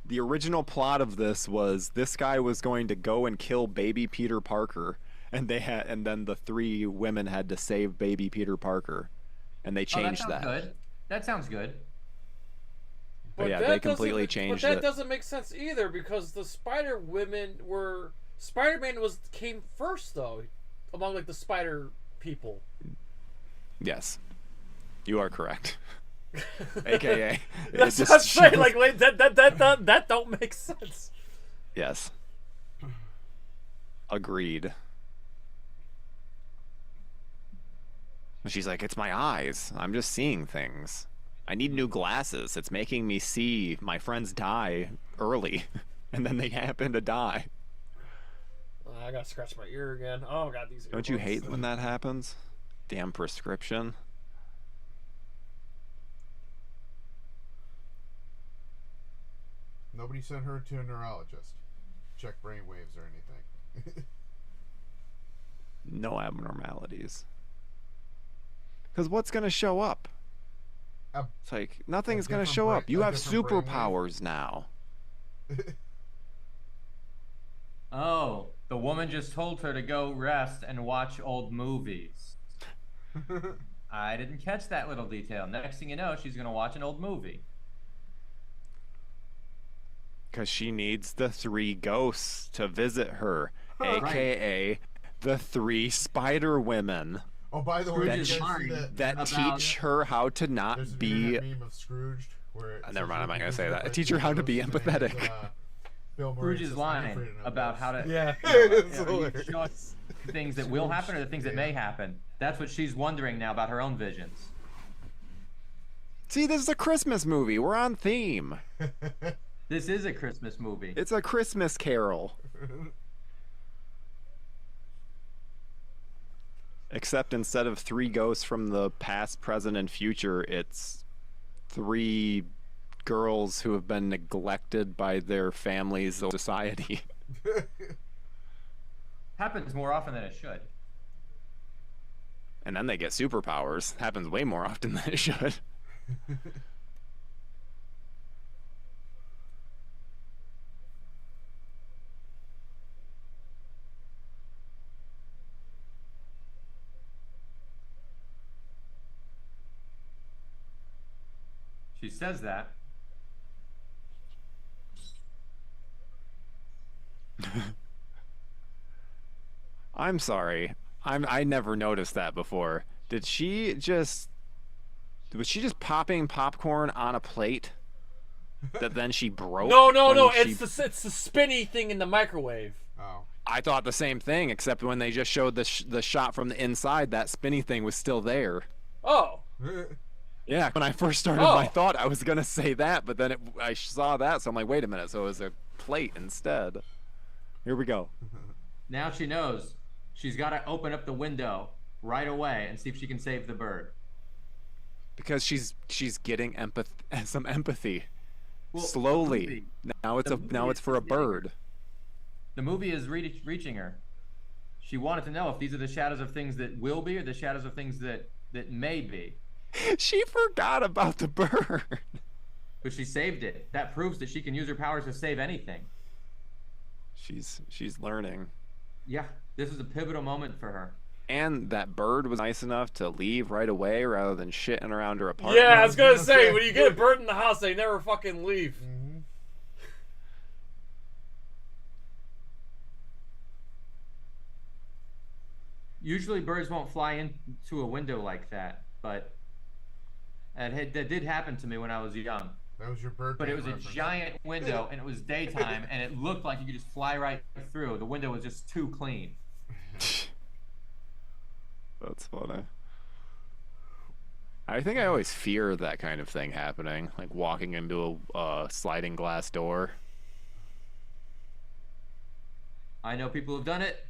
The original plot of this was this guy was going to go and kill baby Peter Parker, and then the three women had to save baby Peter Parker, and they changed that. Sounds good. That sounds good. But yeah, that they completely doesn't- changed But that it. doesn't make sense either because the Spider Women were Spider-Man came first though, among like the Spider people. Yes, you are correct. AKA, That's what I'm saying. Like that don't make sense. Yes. Agreed. She's like, it's my eyes. I'm just seeing things. I need new glasses. It's making me see my friends die early, and then they happen to die. I gotta scratch my ear again. Oh god, these. Don't you earbuds. hate when that happens? Damn prescription. Nobody sent her to a neurologist. Check brain waves or anything. No abnormalities. Because what's going to show up? It's like, nothing's going to show up. You have superpowers now. Oh, the woman just told her to go rest and watch old movies. I didn't catch that little detail. Next thing you know, she's going to watch an old movie. Because she needs the three ghosts to visit her, aka the three Spider Women. Oh, by the way, did you guys see that teach her how to not be. meme of Scrooged where Never mind, I'm not gonna say that. Teach her how to be empathetic. Scrooge's line about how to show us things that will happen or the things that may happen. That's what she's wondering now about her own visions. See, this is a Christmas movie. We're on theme. This is a Christmas movie. It's a Christmas Carol. Except instead of three ghosts from the past, present, and future, it's three girls who have been neglected by their families or society. Happens more often than it should. And then they get superpowers. Happens way more often than it should. She says that. I'm sorry. I never noticed that before. Was she just popping popcorn on a plate that then she broke? No. when It's the spinny thing in the microwave. Oh. I thought the same thing, except when they just showed the shot from the inside, that spinny thing was still there. Oh. Yeah, when I first started my thought, I was gonna say that, but then I saw that, so I'm like, wait a minute, so it was a plate instead. Here we go. Now she knows. She's got to open up the window right away and see if she can save the bird. Because she's getting some empathy. Well, slowly. Now it's for a bird. The movie is reaching her. She wanted to know if these are the shadows of things that will be or the shadows of things that may be. She forgot about the bird. But she saved it. That proves that she can use her powers to save anything. She's learning. Yeah, this is a pivotal moment for her. And that bird was nice enough to leave right away rather than shitting around her apartment. Yeah, I was gonna say, when you get a bird in the house, they never fucking leave. Mm-hmm. Usually birds won't fly into a window like that, but that did happen to me when I was young. That was your bird. But it was a giant window, and it was daytime, and it looked like you could just fly right through. The window was just too clean. That's funny. I think I always fear that kind of thing happening, like walking into a sliding glass door. I know people who've done it.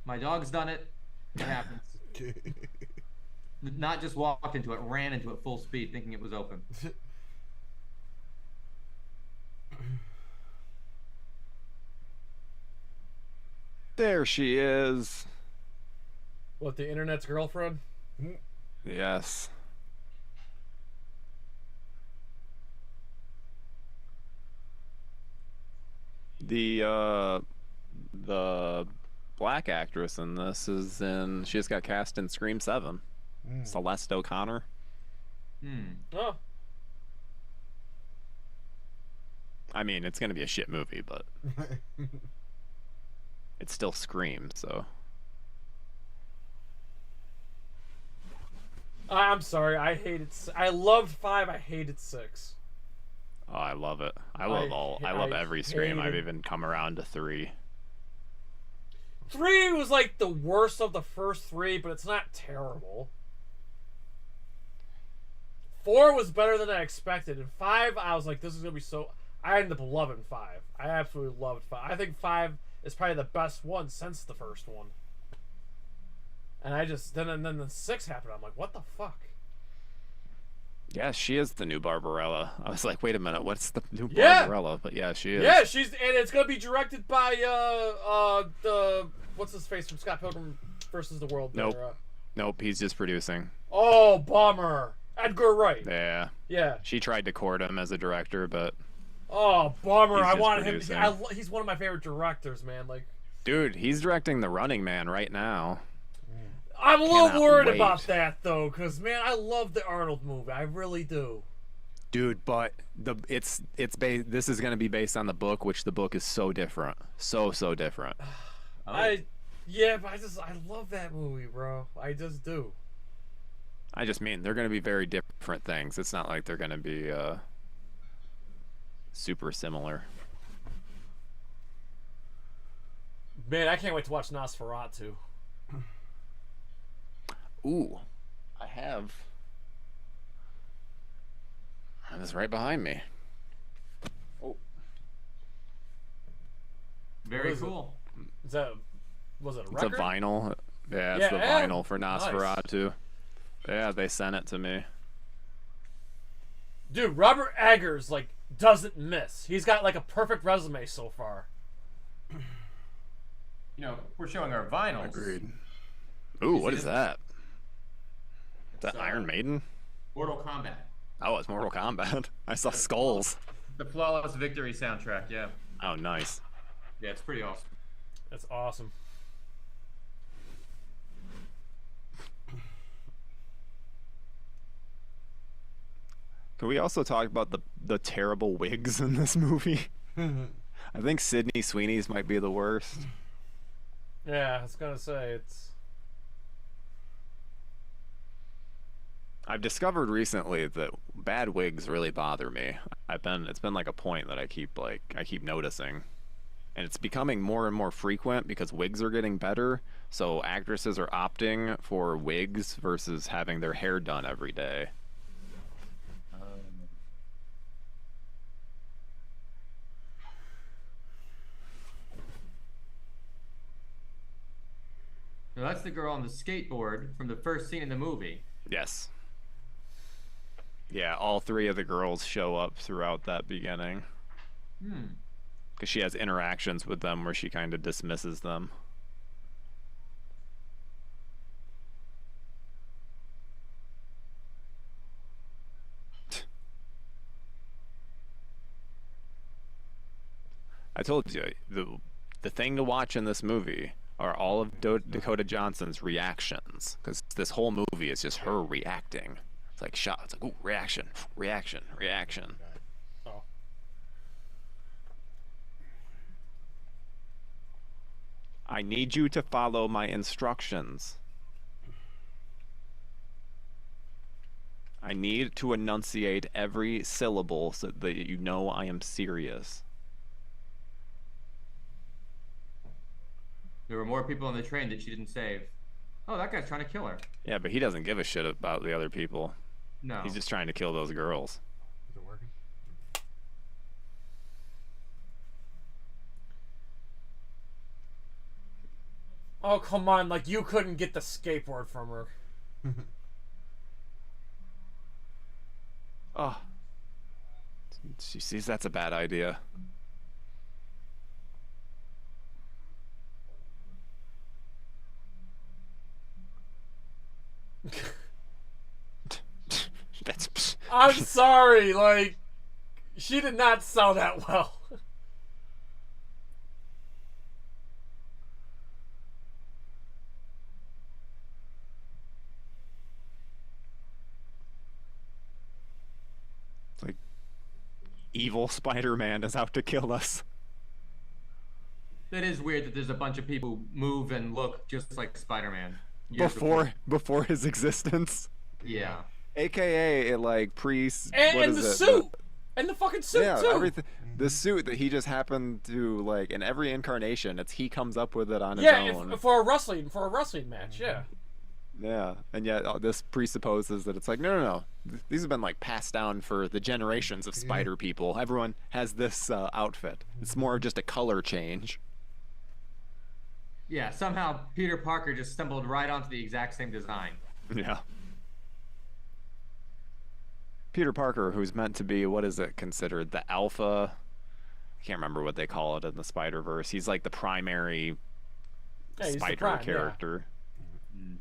My dog's done it. It happens. Not just walked into it, ran into it full speed thinking it was open. There she is. What, the internet's girlfriend? Yes. The black actress in this she just got cast in Scream 7. Celeste O'Connor. Oh. I mean, it's gonna be a shit movie, but it's still Scream, so. I'm sorry, I hated. I loved 5. I hated 6. Oh, I love it. I love every Scream. I've even come around to 3. 3 was like the worst of the first 3, but it's not terrible. 4 was better than I expected, and 5, I was like, this is gonna be so. I ended up loving 5. I absolutely loved 5. I think 5 is probably the best one since the first one. And I just then the 6 happened. I'm like, what the fuck? Yeah, she is the new Barbarella. I was like, wait a minute, what's the new Yeah. Barbarella? But yeah, she is. Yeah, and it's gonna be directed by the what's his face from Scott Pilgrim versus the World. Nope. There, Nope, he's just producing. Oh, bummer. Edgar Wright. Yeah. Yeah. She tried to court him as a director, but Oh, bummer. He's I just wanted him. producing. He's one of my favorite directors, man. Like, dude, he's directing The Running Man right now. I'm a little Cannot worried wait. about that though, because man, I love the Arnold movie. I really do. Dude, but this is going to be based on the book, which the book is so different. So different. But I love that movie, bro. I just do. I just mean they're going to be very different things. It's not like they're going to be super similar. Man, I can't wait to watch Nosferatu. Ooh, I have. It was right behind me. Oh. Very cool. Was it a It's record? a vinyl. Yeah, it's the vinyl for Nosferatu. Yeah, they sent it to me. Dude, Robert Eggers like doesn't miss. He's got like a perfect resume so far. You know, we're showing our vinyls. Agreed. Ooh, what is that? Is that Iron Maiden? Mortal Kombat. Oh, it's Mortal Kombat. I saw skulls. The Flawless Victory soundtrack, yeah. Oh, nice. Yeah, it's pretty awesome. That's awesome. Can we also talk about the terrible wigs in this movie? I think Sydney Sweeney's might be the worst. Yeah, I was gonna say it's. I've discovered recently that bad wigs really bother me. It's been like a point that I keep noticing. And it's becoming more and more frequent because wigs are getting better, so actresses are opting for wigs versus having their hair done every day. Now that's the girl on the skateboard from the first scene in the movie. Yes. Yeah, all 3 of the girls show up throughout that beginning. Because she has interactions with them where she kind of dismisses them. I told you, the thing to watch in this movie are all of Dakota Johnson's reactions. Because this whole movie is just her reacting. It's like shot. It's like, ooh, reaction, reaction, reaction. Oh. I need you to follow my instructions. I need to enunciate every syllable so that you know I am serious. There were more people on the train that she didn't save. Oh, that guy's trying to kill her. Yeah, but he doesn't give a shit about the other people. No. He's just trying to kill those girls. Is it working? Oh, come on. Like, you couldn't get the skateboard from her. Oh. She sees that's a bad idea. I'm sorry, like, she did not sell that well. It's like evil Spider-Man is out to kill us. That is weird that there's a bunch of people who move and look just like Spider-Man. Before his existence. Yeah. AKA it like And the suit! And the fucking suit, too! Everything. The suit that he just happened to, like, in every incarnation, he comes up with it on his own. Yeah, for a wrestling match, yeah. Yeah, and yet this presupposes that it's like, no. These have been, like, passed down for the generations of spider people. Everyone has this outfit. It's more of just a color change. Yeah, somehow Peter Parker just stumbled right onto the exact same design. Yeah. Peter Parker, who's meant to be, what is it considered, the alpha? I can't remember what they call it in the Spider-Verse. He's like the primary spider character. Yeah.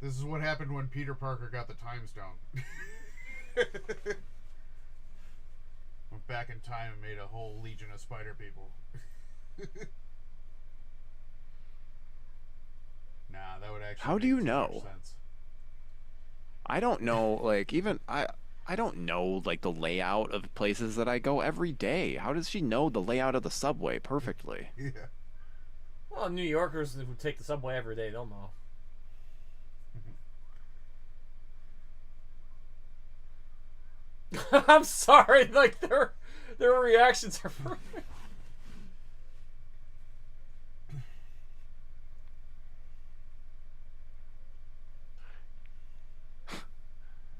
This is what happened when Peter Parker got the Time Stone. Went back in time and made a whole legion of spider people. Nah, that would actually How do you know? Sense. I don't know, like, even I don't know, like, the layout of places that I go every day. How does she know the layout of the subway perfectly? Yeah. Well, New Yorkers who take the subway every day, they'll know. I'm sorry, like, their reactions are perfect.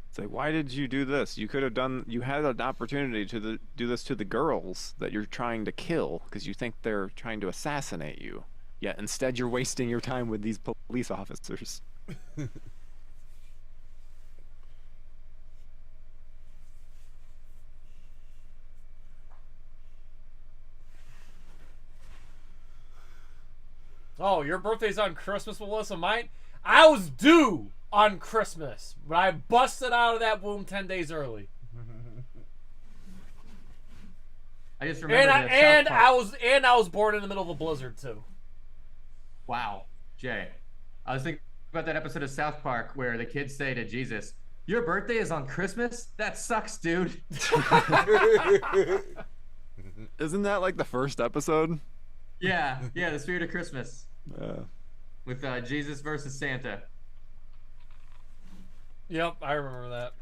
It's like, why did you do this? You could have done. You had an opportunity to do this to the girls that you're trying to kill because you think they're trying to assassinate you. Yet instead, you're wasting your time with these police officers. Oh, your birthday's on Christmas, Melissa. Mine, I was due on Christmas, but I busted out of that womb 10 days early. I just remember I was born in the middle of a blizzard too. Wow, Jay, I was thinking about that episode of South Park where the kids say to Jesus, "Your birthday is on Christmas? That sucks, dude." Isn't that like the first episode? Yeah, the Spirit of Christmas. Yeah. With Jesus versus Santa. Yep, I remember that.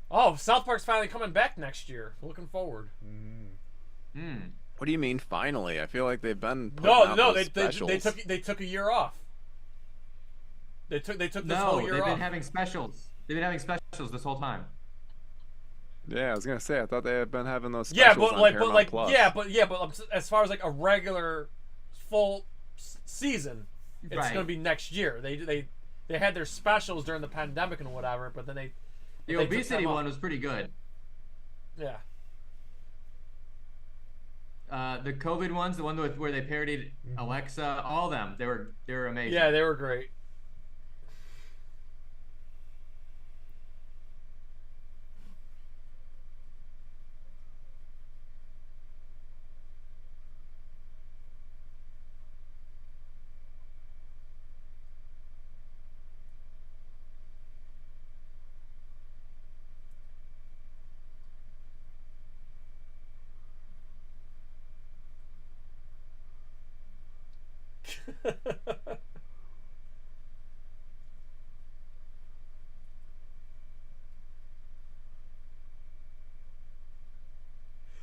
Oh, South Park's finally coming back next year. Looking forward. What do you mean finally? I feel like they've been they took a year off. They took this whole year off. They've been having specials. They've been having specials this whole time. Yeah, I was gonna say I thought they had been having those specials on Paramount Plus. but as far as like a regular full season, it's gonna be next year. They had their specials during the pandemic and whatever, but then the obesity one was pretty good. Yeah. The COVID ones, the one where they parodied Alexa, all of them, they were amazing. Yeah, they were great.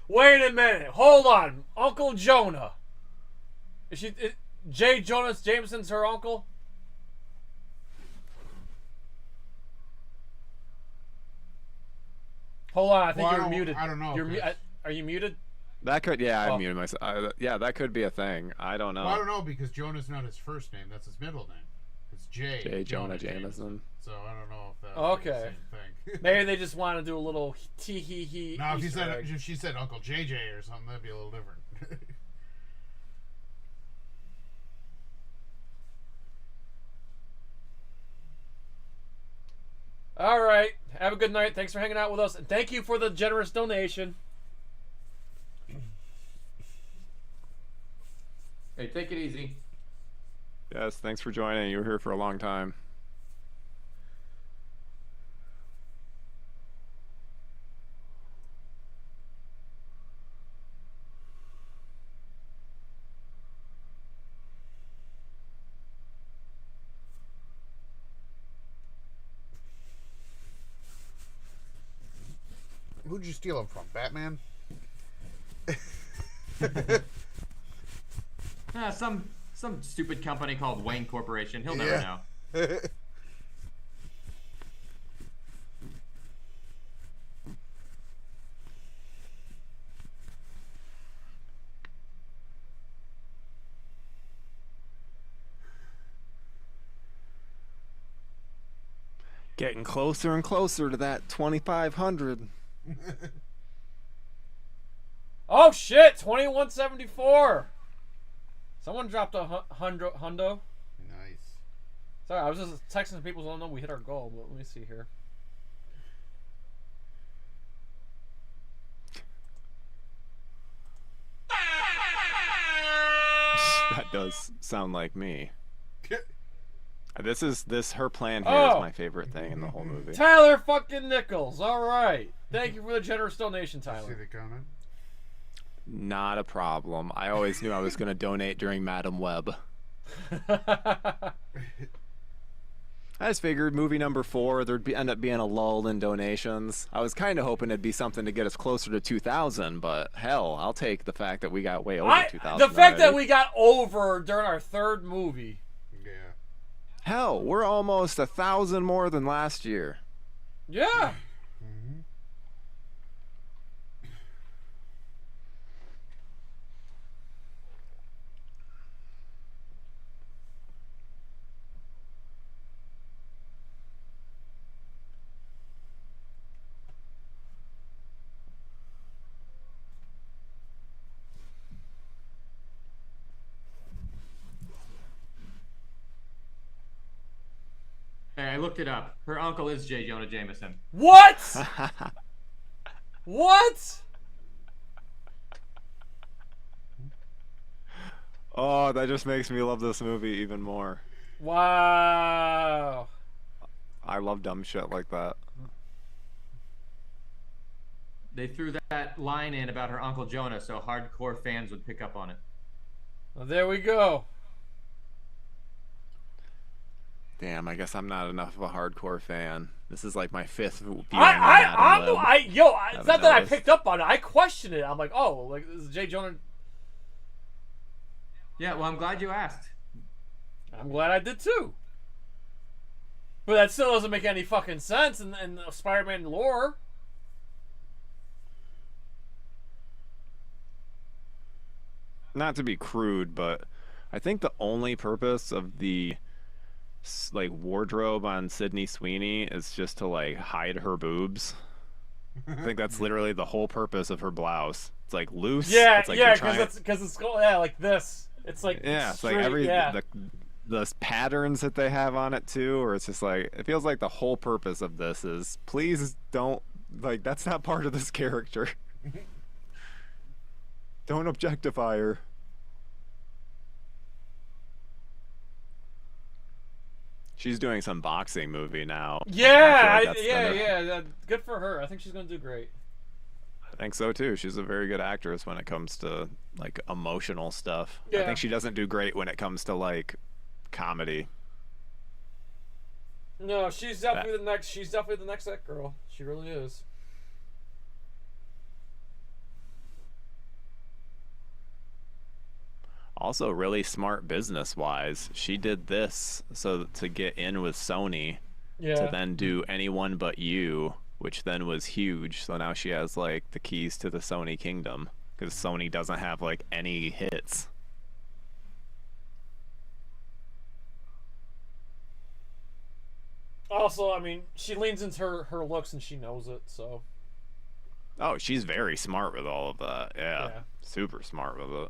Wait a minute. Hold on. Uncle Jonah. Is J. Jonas Jameson's her uncle? Hold on. I think you're muted. I don't know. Are you muted? That could, yeah, I Oh. muted myself. Yeah, that could be a thing. I don't know. Well, I don't know because Jonah's not his first name. That's his middle name. It's J. Jonah Jameson. So I don't know if that would be the Okay. same thing. Maybe they just want to do a little tee hee hee. Now, Easter egg. if she said Uncle JJ or something, that'd be a little different. All right. Have a good night. Thanks for hanging out with us, and thank you for the generous donation. Hey, take it easy. Yes, thanks for joining. You were here for a long time. Who'd you steal him from? Batman? Some stupid company called Wayne Corporation. He'll never know. Getting closer and closer to that 2,500. Oh shit! 2174. Someone dropped a hundo. Nice. Sorry, I was just texting people so I don't know we hit our goal, but let me see here. That does sound like me. Her plan here is my favorite thing in the whole movie. Tyler fucking Nichols. All right. Thank you for the generous donation, Tyler. See the comment? Not a problem. I always knew I was going to donate during Madam Web. I just figured movie number 4, there'd end up being a lull in donations. I was kind of hoping it'd be something to get us closer to 2,000, but hell, I'll take the fact that we got way over 2,000. The fact that already. we got over during our third movie. Yeah. Hell, we're almost 1,000 more than last year. Yeah. Hey, I looked it up. Her uncle is J. Jonah Jameson. What? What? Oh, that just makes me love this movie even more. Wow. I love dumb shit like that. They threw that line in about her Uncle Jonah so hardcore fans would pick up on it. Well, there we go. Damn, I guess I'm not enough of a hardcore fan. This is like my 5th viewing. It's not that I picked up on it. I questioned it. I'm like, oh, like this is J. Jonah. Yeah, well, I'm glad you asked. I'm glad I did too. But that still doesn't make any fucking sense in Spider-Man lore. Not to be crude, but I think the only purpose of the like wardrobe on Sydney Sweeney is just to like hide her boobs. I think that's literally the whole purpose of her blouse. It's like loose. Yeah, it's like yeah, because it's like this. It's like it's straight, like the patterns that they have on it too, or it's just like it feels like the whole purpose of this is please don't like that's not part of this character. Don't objectify her. She's doing some boxing movie now. Yeah, good for her. I think she's gonna do great. I think so too. She's a very good actress when it comes to like emotional stuff. Yeah. I think she doesn't do great when it comes to like comedy. No, she's definitely the next. She's definitely the next that girl. She really is. Also, really smart business-wise. She did this so to get in with Sony, to then do Anyone But You, which then was huge. So now she has like the keys to the Sony kingdom. because Sony doesn't have like any hits. Also, I mean, she leans into her looks and she knows it, so. Oh, she's very smart with all of that. Yeah. Super smart with it.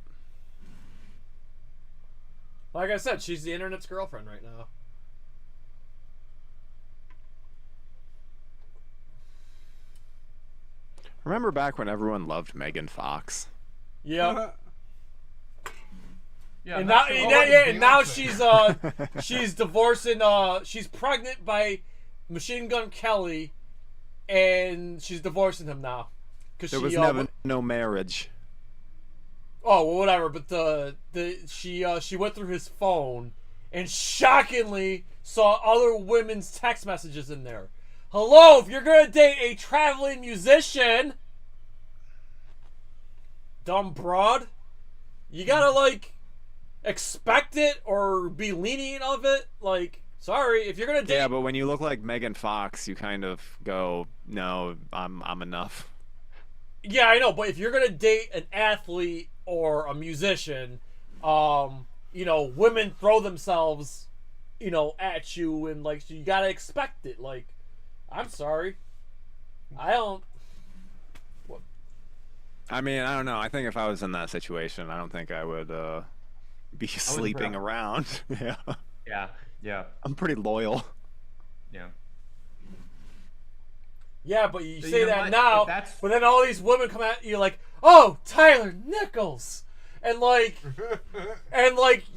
Like I said, she's the internet's girlfriend right now. Remember back when everyone loved Megan Fox? Yeah. Yeah, and now she's divorcing. She's pregnant by Machine Gun Kelly, and she's divorcing him now. There was never no marriage. Oh, well, whatever. But she went through his phone and shockingly saw other women's text messages in there. Hello, if you're gonna date a traveling musician, dumb broad, you gotta like expect it or be lenient of it. Like, sorry, if you're gonna date. Yeah, but when you look like Megan Fox, you kind of go, no, I'm enough. Yeah, I know, but if you're gonna date an athlete or a musician, you know, women throw themselves, you know, at you, and like you gotta expect it. Like, I'm sorry, I don't. What? I mean, I don't know. I think if I was in that situation, I don't think I would be sleeping around. Yeah. Yeah. Yeah. I'm pretty loyal. Yeah. Yeah, but you So say you know that what? now, If that's- but then all these women come at you like, "Oh, Tyler Nichols," and like,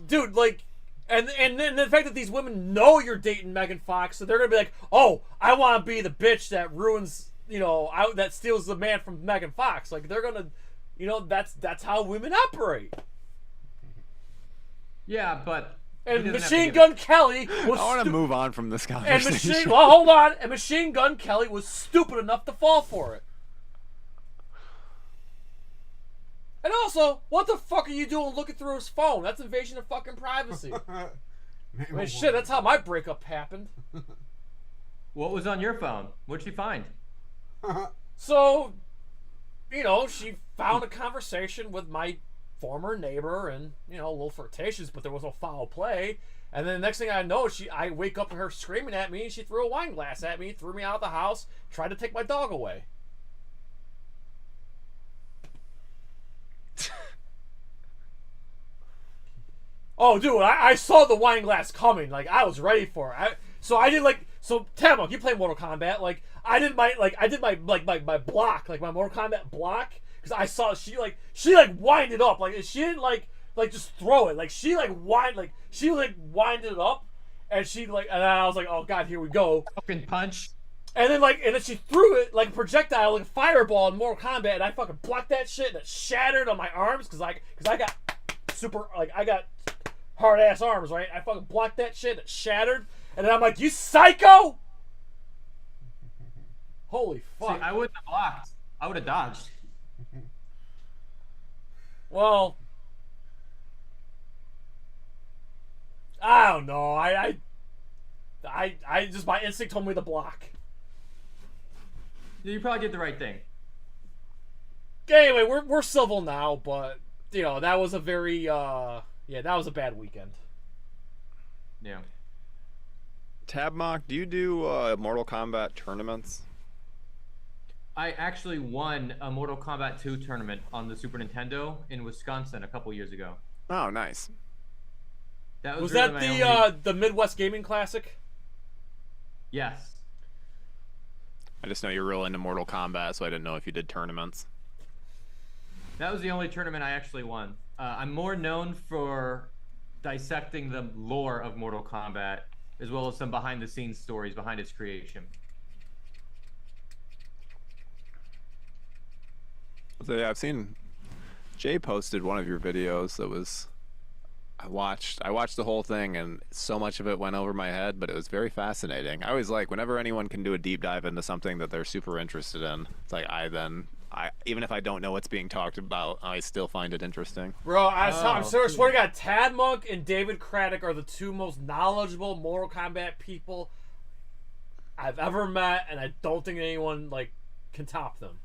dude, like, and then the fact that these women know you're dating Megan Fox, so they're gonna be like, "Oh, I want to be the bitch that ruins, you know, that steals the man from Megan Fox." Like, they're gonna, you know, that's how women operate. Yeah, but. And Machine Gun Kelly was. I want to move on from this And conversation. well, hold on. And Machine Gun Kelly was stupid enough to fall for it. And also, what the fuck are you doing looking through his phone? That's invasion of fucking privacy. I mean, shit, that's how my breakup happened. What was on your phone? What'd she find? So, you know, she found a conversation with my former neighbor, and you know, a little flirtatious, but there was no foul play. And then the next thing I know, I wake up to her screaming at me, and she threw a wine glass at me, threw me out of the house, tried to take my dog away. Oh, dude, I saw the wine glass coming. Like, I was ready for it. So Tamok, you play Mortal Kombat. Like, I did my block, like my Mortal Kombat block. Because I saw she wind it up, like she didn't like just throw it, like she wind it up, and and I was like, oh god, here we go, fucking punch, and then she threw it like a projectile, like a fireball in Mortal Kombat, and I fucking blocked that shit, and it shattered on my arms because I got I got hard ass arms, right? I fucking blocked that shit, and it shattered, and then I'm like, you psycho! Holy fuck! See, I wouldn't have blocked. I would have dodged. Well, I don't know. I just, my instinct told me to block. You probably did the right thing. Anyway, we're civil now, but you know, that was a very that was a bad weekend. Yeah. Tabmock, do you do Mortal Kombat tournaments? I actually won a Mortal Kombat 2 tournament on the Super Nintendo in Wisconsin a couple years ago. Oh, nice. That was really that the Midwest Gaming Classic? Yes. I just know you're real into Mortal Kombat, so I didn't know if you did tournaments. That was the only tournament I actually won. I'm more known for dissecting the lore of Mortal Kombat, as well as some behind-the-scenes stories behind its creation. So yeah, I've seen Jay posted one of your videos that was I watched the whole thing, and so much of it went over my head, but it was very fascinating. I always like whenever anyone can do a deep dive into something that they're super interested in. It's like I even if I don't know what's being talked about, I still find it interesting. Bro, I'm swear to God, Tad Monk and David Craddock are the two most knowledgeable Mortal Kombat people I've ever met, and I don't think anyone like can top them.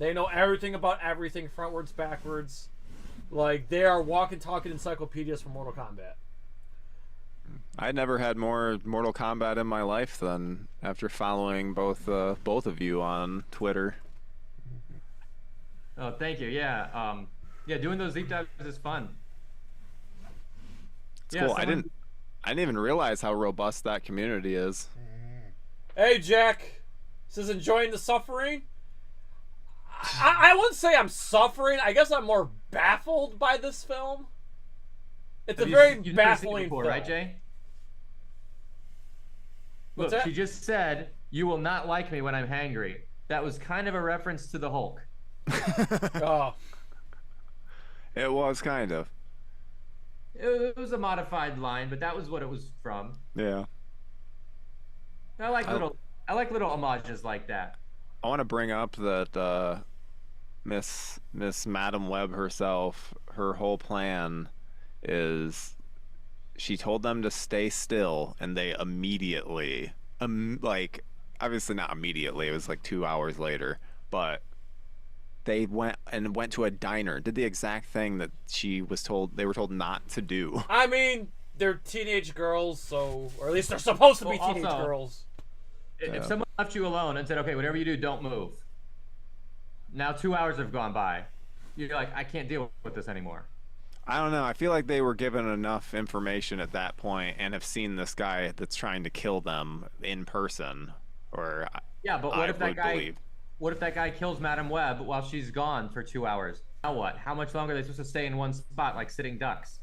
They know everything about everything, frontwards, backwards. Like, they are walking, talking encyclopedias for Mortal Kombat. I never had more Mortal Kombat in my life than after following both of you on Twitter. Oh, thank you. Yeah, yeah, doing those deep dives is fun. It's cool. I didn't even realize how robust that community is. Hey, Jack. Says enjoying the suffering. I wouldn't say I'm suffering. I guess I'm more baffled by this film. It's a very You've never seen it baffling before, film. right, Jay? What's Look, that? she just said, "You will not like me when I'm hangry." That was kind of a reference to the Hulk. Oh. It was kind of. It was a modified line, but that was what it was from. Yeah. I like little homages like that. I want to bring up that Miss Madam Web herself, her whole plan is she told them to stay still, and they immediately, like, obviously not immediately, it was like 2 hours later, but they went to a diner, did the exact thing that they were told not to do. I mean, they're teenage girls, so, or at least they're supposed to be Well, teenage also, girls. If someone left you alone and said, "Okay, whatever you do, don't move." Now 2 hours have gone by. You're like, "I can't deal with this anymore." I don't know. I feel like they were given enough information at that point and have seen this guy that's trying to kill them in person. Or Yeah, but I what if that would guy? believe. What if that guy kills Madam Web while she's gone for 2 hours? Now what? How much longer are they supposed to stay in one spot like sitting ducks?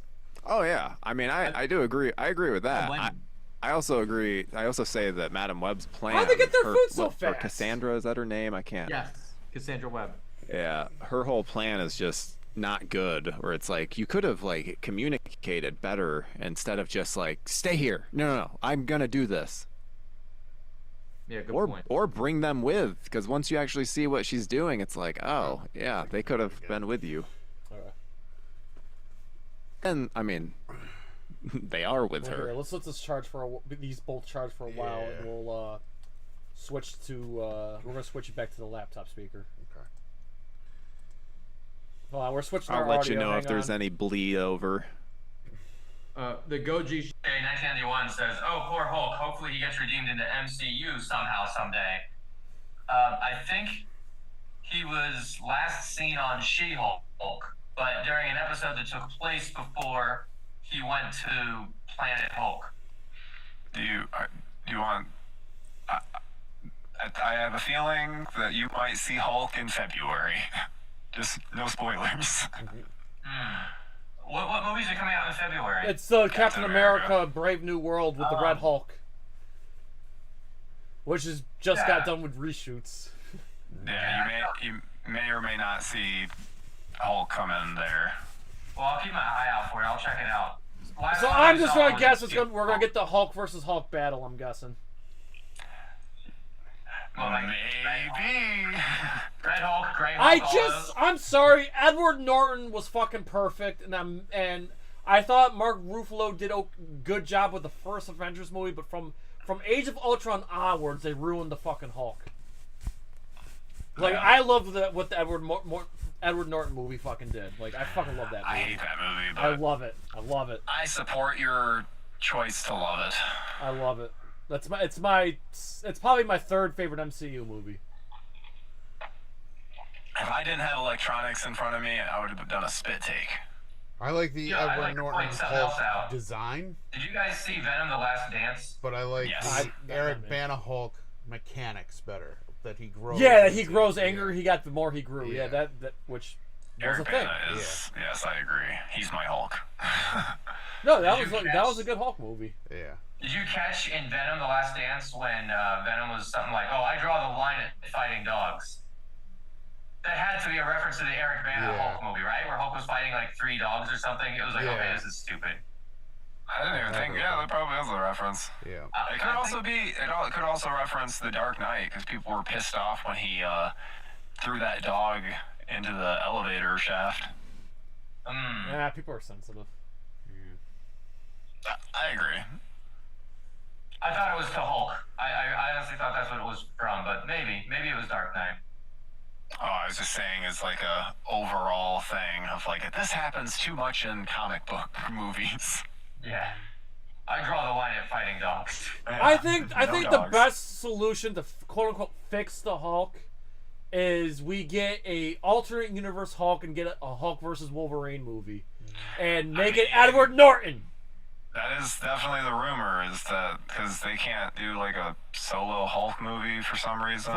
Oh yeah. I mean, I do agree. I agree with that. blame I also agree. I also say that Madam Web's plan. How'd they get their food so or fast? Cassandra, is that her name? I can't. Yes, Cassandra Webb. Yeah, her whole plan is just not good. Where it's like you could have like communicated better instead of just like stay here. No, I'm gonna do this. Yeah, good or point. or bring them with, because once you actually see what she's doing, it's like, oh yeah, they could have been with you. Alright. And I mean, they are with Well, her. here, let's let this charge for these both charge for a while, and we'll switch to we're gonna switch it back to the laptop speaker. Okay. Hold on, we're switching I'll our let audio. you know hang if there's on. any bleed over. The Goji. 1991 says, "Oh, poor Hulk. Hopefully he gets redeemed into MCU somehow someday." I think he was last seen on She-Hulk, but during an episode that took place before he went to Planet Hulk. Do you want? I have a feeling that you might see Hulk in February. Just no spoilers. What movies are coming out in February? It's Captain America: Brave New World with the Red Hulk, which is just got done with reshoots. Yeah, you may or may not see Hulk come in there. Well, I'll keep my eye out for it. I'll check it out. Last So one I I'm just saw gonna was guess we're gonna get the Hulk versus Hulk battle. I'm guessing. Maybe. Red Hulk, Grey Hulk. I'm sorry. Edward Norton was fucking perfect, and I thought Mark Ruffalo did a good job with the first Avengers movie, but from Age of Ultron onwards, they ruined the fucking Hulk. Like I love what the Edward Norton movie fucking did. Like I fucking love that movie. I hate that movie, but I love it. I love it. I support your choice to love it. I love it. It's probably my third favorite MCU movie. If I didn't have electronics in front of me, I would have done a spit take. I like the Yeah, I Edward like to Norton point something else Hulk out. design, Did you guys see Venom: The Last Dance? but I like Yes. the Eric Bana Hulk mechanics better. That he grows. Yeah, that he into. grows angry. He got the more he grew. Yeah, Yeah. that which was Eric a thing. Bana is, yes, I agree. He's my Hulk. No, that Did was you that catch- was a good Hulk movie. Yeah. Did you catch in Venom: The Last Dance when Venom was something like, "Oh, I draw the line at fighting dogs"? That had to be a reference to the Eric Bana Yeah. Hulk movie, right? Where Hulk was fighting like 3 dogs or something. It was like, Yeah. okay, this is stupid. I didn't even think. Yeah, that probably is a reference. Yeah. It could also be. It could also reference The Dark Knight because people were pissed off when he threw that dog into the elevator shaft. Yeah, people are sensitive. I agree. I thought it was to Hulk. I honestly thought that's what it was from, but maybe it was Dark Knight. Oh, I was just saying is like a overall thing of like this happens too much in comic book movies. Yeah. I draw the line at fighting dogs. I think the dogs. best solution to quote unquote fix the Hulk is we get a alternate universe Hulk and get a Hulk versus Wolverine movie, and make it Edward Norton. That is definitely the rumor, is that because they can't do like a solo Hulk movie for some reason.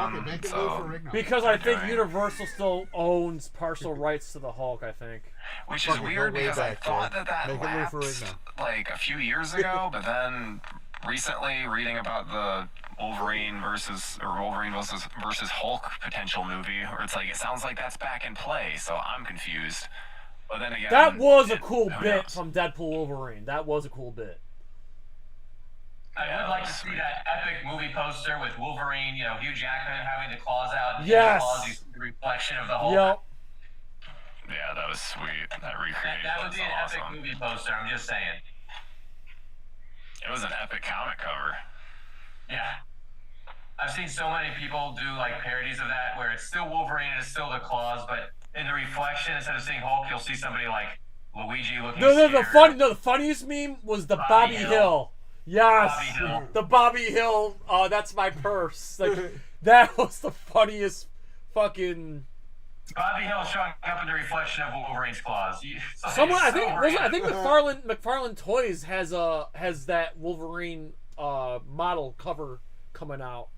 Because I think Universal still owns partial rights to the Hulk. I think. Which is weird because I thought that lapsed like a few years ago, but then recently reading about the Wolverine versus Hulk potential movie, where it's like it sounds like that's back in play, so I'm confused. But then again, that was a cool bit from Deadpool Wolverine. That was a cool bit. I would like to see that epic movie poster with Wolverine, Hugh Jackman having the claws out. And Yes. the claws, you see the reflection of the Hulk. Yep. Yeah, that was sweet. That recreation. That would be an was epic awesome. movie poster. I'm just saying. It was an epic comic cover. Yeah. I've seen so many people do like parodies of that where it's still Wolverine and it's still the claws, but in the reflection, instead of seeing Hulk, you'll see somebody like Luigi looking scared. The funniest meme was the Bobby Hill. Yes, Bobby Hill. the Bobby Hill. That's my purse. Like that was the funniest fucking. Bobby Hill showing up in the reflection of Wolverine's claws. Someone, I think McFarlane Toys has that Wolverine model cover coming out.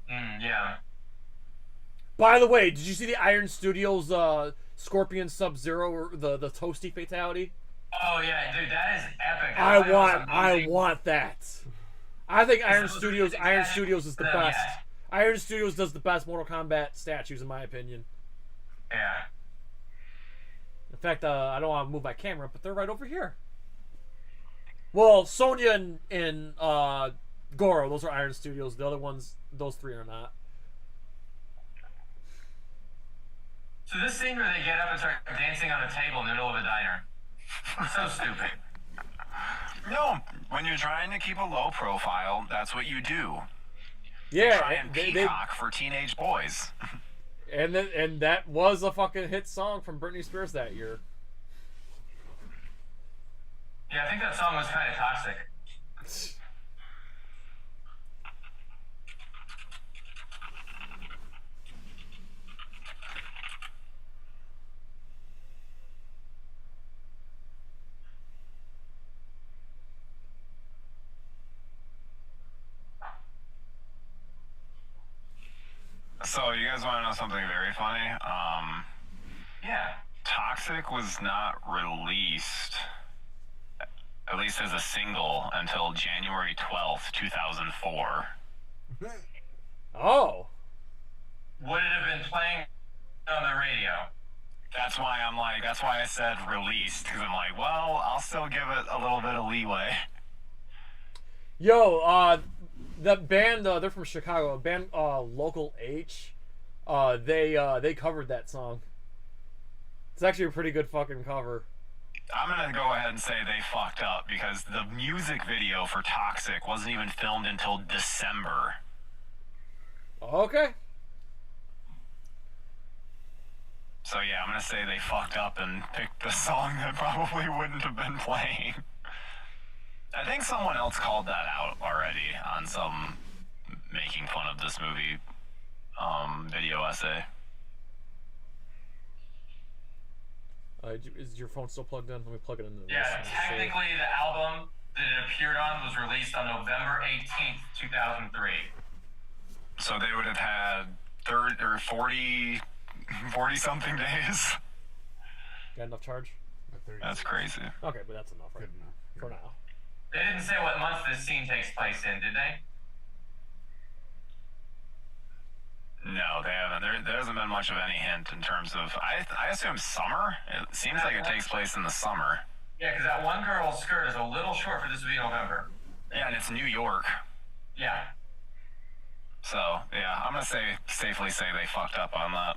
Yeah. By the way, did you see the Iron Studios Scorpion Sub-Zero or the Toasty Fatality? Oh yeah, dude, that is epic. I want that. I think Iron Studios is the best. Iron Studios does the best Mortal Kombat statues in my opinion. Yeah. In fact, I don't want to move my camera, but they're right over here. Well, Sonya and Goro, those are Iron Studios. The other ones, those three are not. So this scene where they get up and start dancing on a table in the middle of a diner. So stupid. No, when you're trying to keep a low profile, that's what you do. Yeah, try and peacock for teenage boys. And that was a fucking hit song from Britney Spears that year. Yeah, I think that song was kind of toxic. So you guys want to know something very funny? Yeah. Toxic was not released, at least as a single, until January 12th, 2004. Oh. Would it have been playing on the radio? That's why I said released, because I'm like, well, I'll still give it a little bit of leeway. Yo, that band, they're from Chicago. A band, Local H. They covered that song. It's actually a pretty good fucking cover. I'm gonna go ahead and say they fucked up because the music video for Toxic wasn't even filmed until December. Okay. So yeah, I'm gonna say they fucked up and picked the song that probably wouldn't have been playing. I think someone else called that out already on some making fun of this movie video essay. Is your phone still plugged in? Let me plug it in. Yeah, technically the album that it appeared on was released on November 18th, 2003. So they would have had 40 something days. Got enough charge? That's crazy. Okay, but that's enough, right? Good enough. For now. They didn't say what month this scene takes place in, did they? No, they haven't. There hasn't been much of any hint in terms of. I assume summer. It seems like it takes place in the summer. Yeah, because that one girl's skirt is a little short for this to be November. Yeah, and it's New York. Yeah. So yeah, I'm gonna safely say they fucked up on that.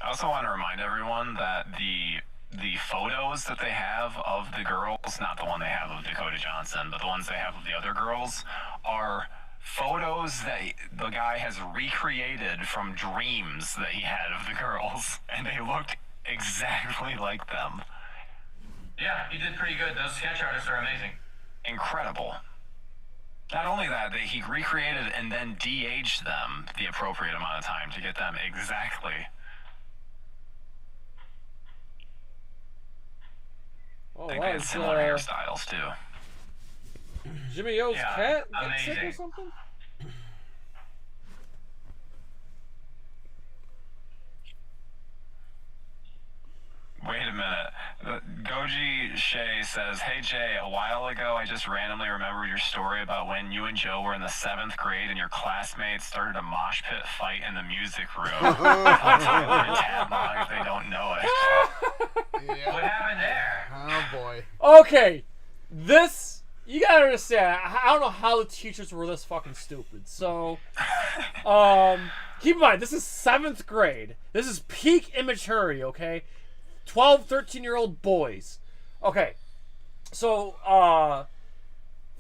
I also want to remind everyone that the the photos that they have of the girls, not the one they have of Dakota Johnson, but the ones they have of the other girls, are photos that the guy has recreated from dreams that he had of the girls, and they looked exactly like them. Yeah, he did pretty good. Those sketch artists are amazing. Incredible. Not only that he recreated and then de-aged them the appropriate amount of time to get them exactly. Oh, I think wow, they had similar hairstyles too. Jimmy O's Yeah, cat get sick or amazing. something? Wait a minute. Goji Shea says, "Hey Jay, a while ago I just randomly remembered your story about when you and Joe were in the 7th grade and your classmates started a mosh pit fight in the music room. Tyler and Tabmog if they don't know it." What happened there? Oh boy. Okay, this, you gotta understand, I don't know how the teachers were this fucking stupid. So, keep in mind, this is 7th grade. This is peak immaturity, okay? 12, 13-year-old boys. Okay, so, for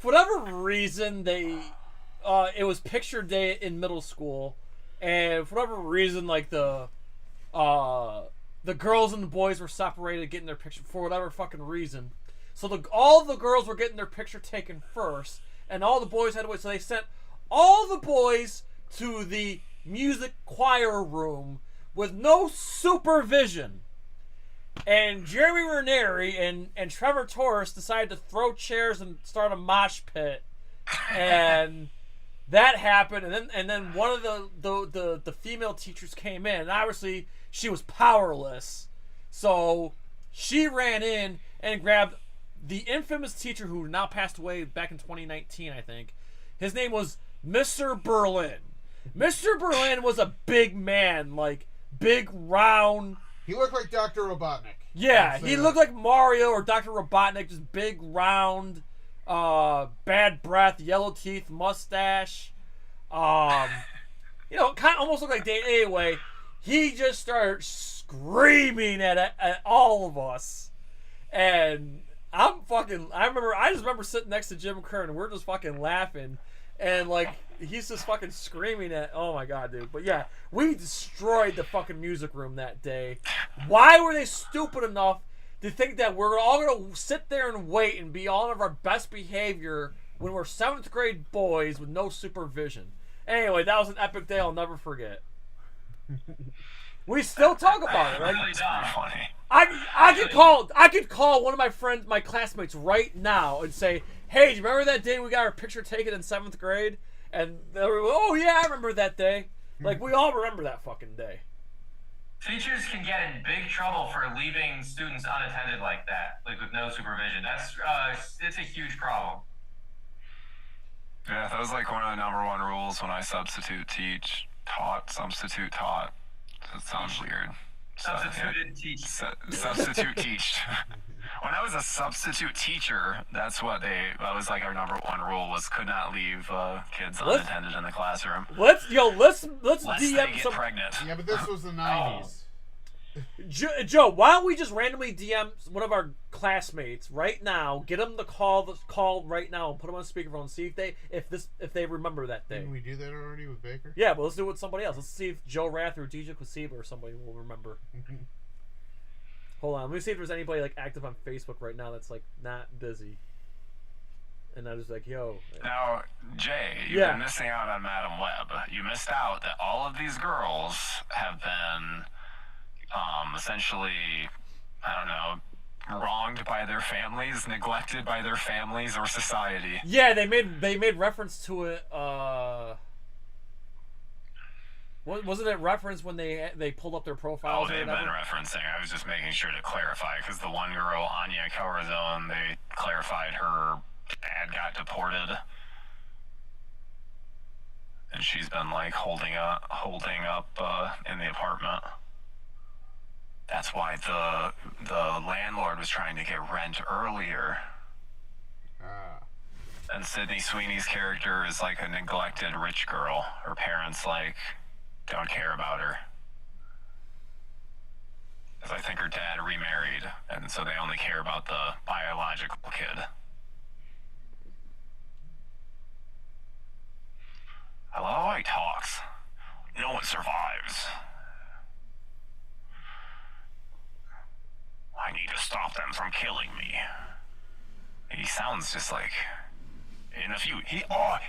whatever reason, it was picture day in middle school, and for whatever reason, like, the girls and the boys were separated, getting their picture, for whatever fucking reason. So all the girls were getting their picture taken first, and all the boys had to wait, so they sent all the boys to the music choir room with no supervision. And Jeremy Ranieri and Trevor Torres decided to throw chairs and start a mosh pit, and that happened. And then one of the female teachers came in, and obviously she was powerless, so she ran in and grabbed the infamous teacher who now passed away back in 2019, I think. His name was Mr. Berlin. Mr. Berlin was a big man, like big round. He looked like Dr. Robotnik. Yeah, he looked like Mario or Dr. Robotnik, just big, round, bad breath, yellow teeth, mustache. Kind of almost looked like Dane. Anyway, he just started screaming at all of us. And I just remember sitting next to Jim Kerr, and we're just fucking laughing. And, like, he's just fucking screaming at, oh my god, dude. But yeah, we destroyed the fucking music room that day. Why were they stupid enough to think that we're all gonna sit there and wait and be all of our best behavior when we're 7th grade boys with no supervision? Anyway, that was an epic day I'll never forget. We still talk about it. Like, funny. I could call one of my friends, my classmates right now and say, "Hey, do you remember that day we got our picture taken in 7th grade?" And they'll be, "Oh yeah, I remember that day." Like, we all remember that fucking day. Teachers can get in big trouble for leaving students unattended like that, like with no supervision. It's a huge problem. Yeah, that was like one of the #1 rules when I substitute taught. That sounds weird. Substituted teach. Substitute teach. When I was a substitute teacher, that was like our #1 rule was could not leave kids unattended in the classroom. Let's Lest DM they get some. pregnant. Yeah, but this was the 90s. Joe, why don't we just randomly DM one of our classmates right now, get them the call right now, and put them on speakerphone, and see if they remember that day. Didn't we do that already with Baker? Yeah, but let's do it with somebody else. Let's see if Joe Rath or DJ Kwasiba or somebody will remember. Hold on, let me see if there's anybody like active on Facebook right now that's like not busy. And I was like, yo. Now, Jay, you've been missing out on Madam Web. You missed out that all of these girls have been essentially, I don't know, wronged by their families, neglected by their families or society. Yeah, they made reference to it. Wasn't it reference when they pulled up their profiles? Oh, they've been referencing. I was just making sure to clarify because the one girl, Anya Corazon, they clarified her dad got deported, and she's been like holding up in the apartment. That's why the landlord was trying to get rent earlier. And Sydney Sweeney's character is like a neglected rich girl. Her parents like don't care about her. Because I think her dad remarried. so they only care about the biological kid. I love how he talks. No one survives. I need to stop them from killing me. He sounds just like in a few.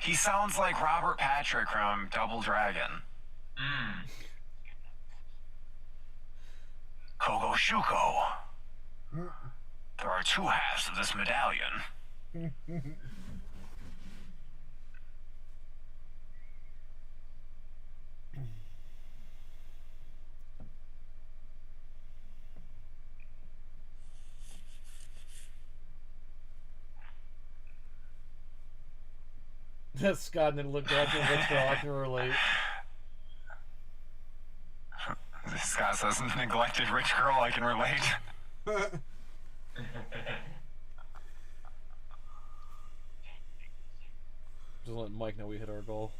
He sounds like Robert Patrick from Double Dragon. Kogo Shuko. There are two halves of this medallion. Scott and then looked at him, which girl I can relate. Scott says, neglected rich girl I can relate. Just let Mike know we hit our goal.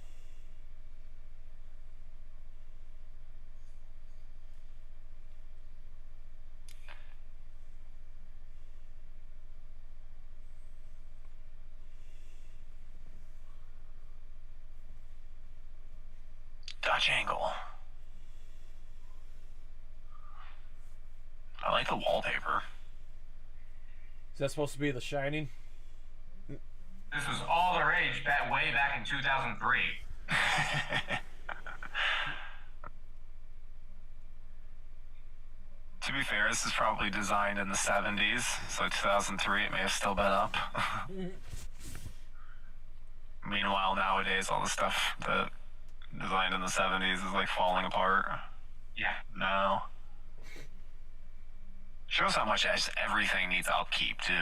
Dutch angle. I like the wallpaper. Is that supposed to be The Shining? This was all the rage way back in 2003. To be fair, this is probably designed in the 70s, so 2003 it may have still been up. Meanwhile, nowadays, all the stuff that designed in the 70s is like falling apart. Yeah. No. Shows how much everything needs upkeep, too.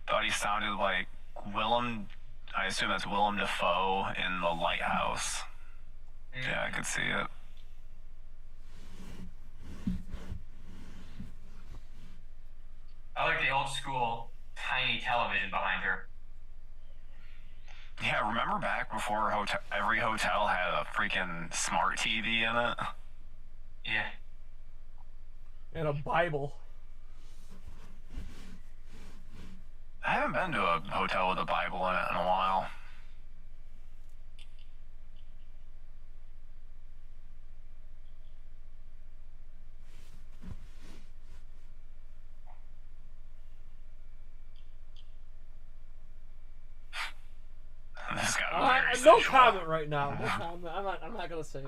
Thought he sounded like Willem, I assume that's Willem Dafoe in The Lighthouse. Yeah, I could see it. I like the old school tiny television behind her. Yeah, remember back before every hotel had a freaking smart TV in it? Yeah. And a Bible. I haven't been to a hotel with a Bible in it in a while. This got very no sexual. comment right now. No comment. I'm not gonna say it.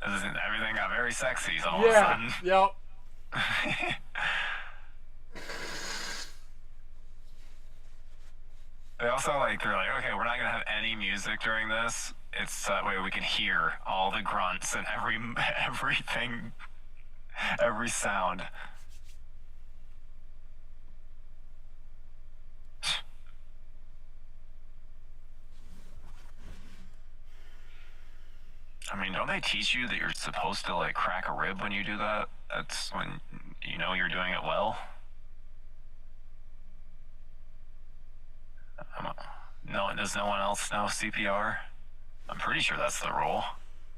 Everything got very sexy all of a Yeah. sudden. Yep. They're like, okay, we're not gonna have any music during this. It's that way we can hear all the grunts and everything, every sound. I mean, don't they teach you that you're supposed to like crack a rib when you do that? That's when you know you're doing it well. No, does no one else know CPR? I'm pretty sure that's the rule.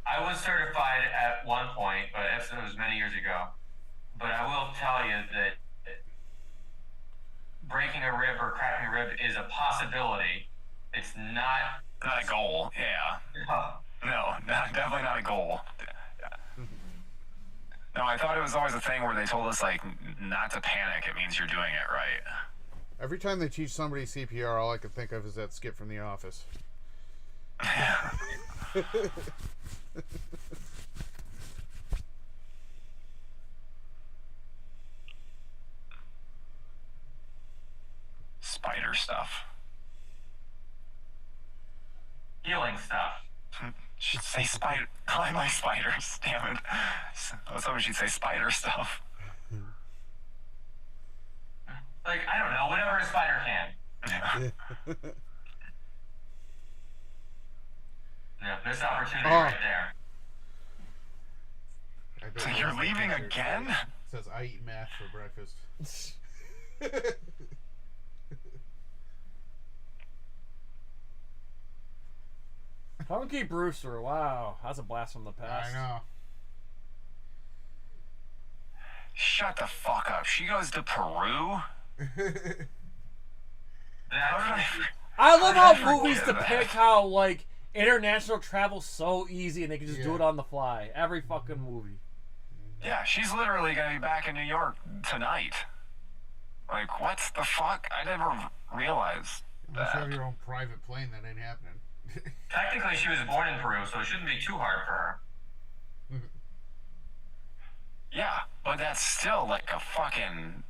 I was certified at one point, but it was many years ago. But I will tell you that breaking a rib or cracking a rib is a possibility. It's not a goal. Yeah. No, definitely not a goal. No, I thought it was always a thing where they told us like not to panic. It means you're doing it right. Every time they teach somebody CPR, all I can think of is that skit from The Office. Spider stuff. healing stuff. Should say spider. I like spiders. Damn it. Someone should say spider stuff. Like, I don't know, whatever a spider can. Yeah, missed opportunity right there. So you're leaving again? It says I eat math for breakfast. Punky Brewster. Wow, that's a blast from the past. I know. Shut the fuck up. She goes to Peru? I love how movies depict how like international travel's so easy and they can just do it on the fly. Every fucking movie. Yeah, she's literally gonna be back in New York tonight. Like, what the fuck? I never realized Unless you that. have your own private plane, that ain't happening. Technically, she was born in Peru, so it shouldn't be too hard for her. Yeah, but that's still like a fucking...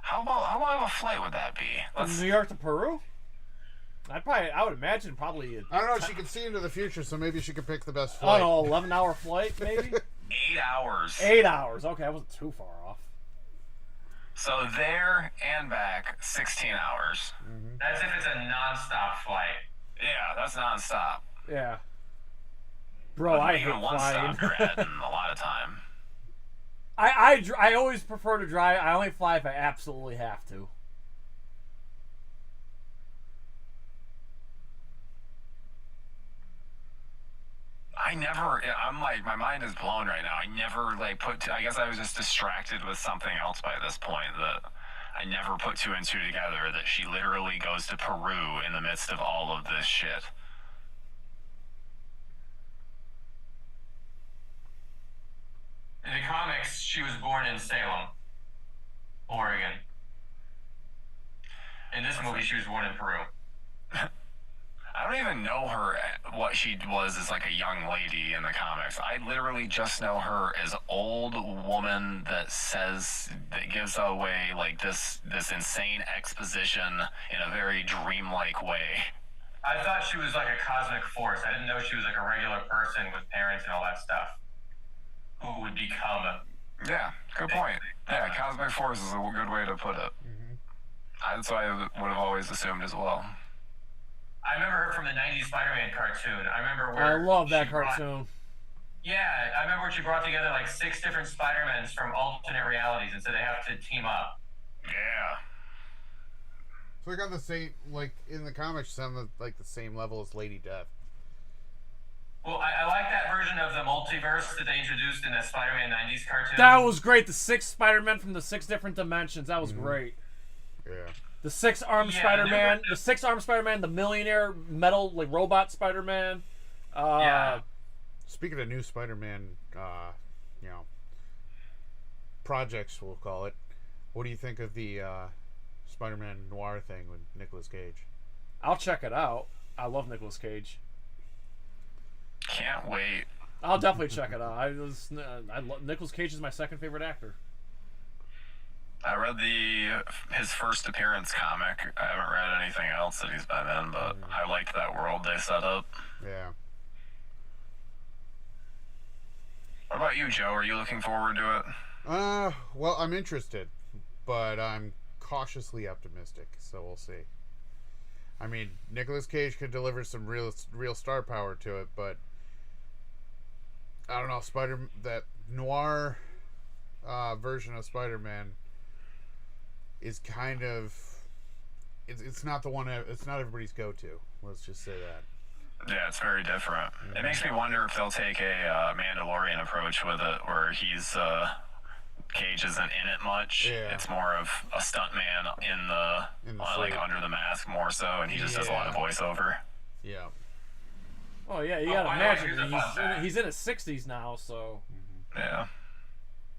How long of a flight would that be? From New York to Peru? I would imagine probably. I don't know. She can see into the future, so maybe she could pick the best I flight. don't know, 11-hour flight maybe. 8 hours. 8 hours. Okay, I wasn't too far off. So there and back, 16 hours. That's if it's a non-stop flight. Yeah, that's non-stop. Yeah. Bro, I hate Even one flying. stop you're adding a lot of time. I always prefer to drive. I only fly if I absolutely have to. I'm like, my mind is blown right now. I never like I guess I was just distracted with something else by this point that I never put two and two together that she literally goes to Peru in the midst of all of this shit. In the comics, she was born in Salem, Oregon. In this movie, she was born in Peru. I don't even know her, what she was as like a young lady in the comics. I literally just know her as old woman that gives away like this insane exposition in a very dreamlike way. I thought she was like a cosmic force. I didn't know she was like a regular person with parents and all that stuff. Who would become a... Yeah, good point. Yeah, cosmic force is a good way to put it. That's what I would have always assumed as well. I remember her from the 90s Spider-Man cartoon. I remember I where love that she brought- cartoon. Yeah, I remember when she brought together like 6 different Spider-Mans from alternate realities and said they have to team up. Yeah. So they got the same, like in the comics, sound like the same level as Lady Death. Well, I like that version of the multiverse that they introduced in that Spider-Man 90s cartoon. That was great. The 6 Spider-Men from the 6 different dimensions. That was great. Yeah. The 6-armed Spider-Man, the 6-armed Spider-Man, the millionaire metal like robot Spider-Man. Yeah. Speaking of new Spider-Man, projects, we'll call it. What do you think of the Spider-Man Noir thing with Nicolas Cage? I'll check it out. I love Nicolas Cage. Can't wait. I'll definitely check it out. Nicolas Cage is my second favorite actor. I read his first appearance comic. I haven't read anything else that he's been in, but I liked that world they set up. Yeah. What about you, Joe? Are you looking forward to it? Well, I'm interested, but I'm cautiously optimistic, so we'll see. I mean, Nicolas Cage could deliver some real star power to it, but I don't know, that noir version of Spider-Man is kind of it's not the one, it's not everybody's go-to. Let's just say that. Yeah, it's very different. It makes me wonder if they'll take a Mandalorian approach with it, where Cage isn't in it much. Yeah. It's more of a stuntman in the like suit. under the mask more so, and he just does a lot of voiceover. Yeah. Oh yeah, you gotta imagine he's in his 60s now, so. Yeah.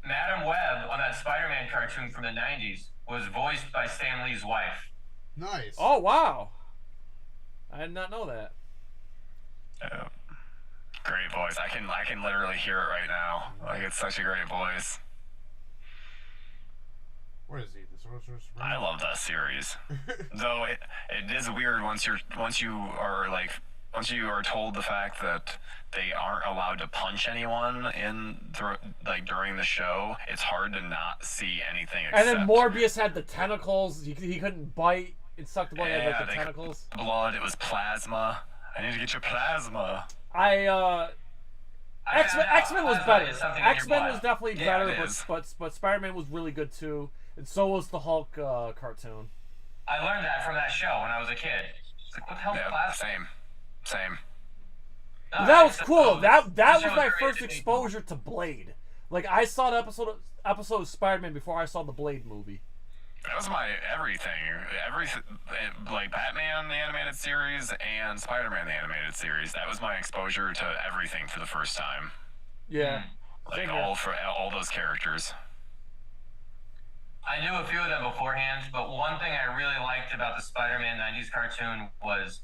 Madam Web on that Spider-Man cartoon from the 90s was voiced by Stan Lee's wife. Nice. Oh wow, I did not know that. Yeah. Great voice. I can literally hear it right now. Like, it's such a great voice. What is he? The Sorcerer's Supreme? I love that series. Though it is weird once you are told the fact that they aren't allowed to punch anyone during the show. It's hard to not see anything. And then Morbius had the tentacles. He couldn't bite. It sucked the blood. He had like the tentacles. Blood. It was plasma. I need to get your plasma. X-Men was better. X-Men was blood. definitely Yeah, better, it is. but Spider-Man was really good too, and so was the Hulk cartoon. I learned that from that show when I was a kid. It's like, what the hell is plasma? Same. But that was cool. That was my first exposure to Blade. Like, I saw the episode of Spider-Man before I saw the Blade movie. That was my everything. Like Batman the animated series and Spider-Man the animated series. That was my exposure to everything for the first time. Yeah. Like all those characters. I knew a few of them beforehand, but one thing I really liked about the Spider-Man 90s cartoon was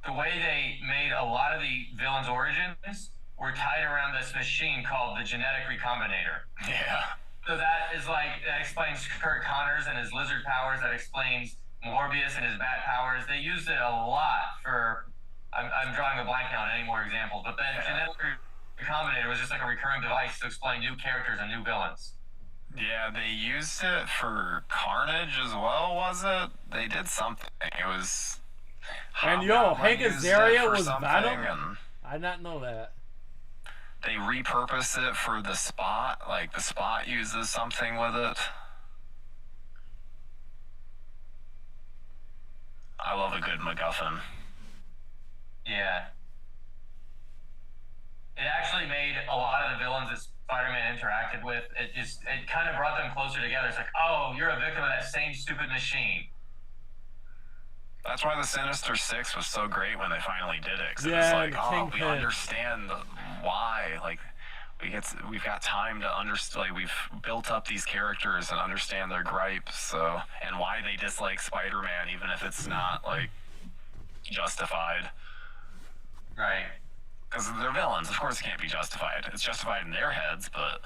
the way they made a lot of the villains' origins were tied around this machine called the genetic recombinator. Yeah. So that explains Kurt Connors and his lizard powers. That explains Morbius and his bat powers. They used it a lot for. I'm drawing a blank now on any more examples, but that genetic recombinator was just like a recurring device to explain new characters and new villains. Yeah, they used it for Carnage as well, was it? They did something. It was. And Hank Azaria was Venom? I did not know that. They repurpose it for the Spot. Like, the Spot uses something with it. I love a good MacGuffin. Yeah. It actually made a lot of the villains that Spider-Man interacted with, it kind of brought them closer together. It's like, oh, you're a victim of that same stupid machine. That's why the Sinister Six was so great when they finally did it. 'Cause it Yeah, was like, oh, we Kingpin. understand why. Like, we've got time to understand. Like, we've built up these characters and understand their gripes. So, and why they dislike Spider-Man, even if it's not like justified. Right. Because they're villains. Of course, it can't be justified. It's justified in their heads, but.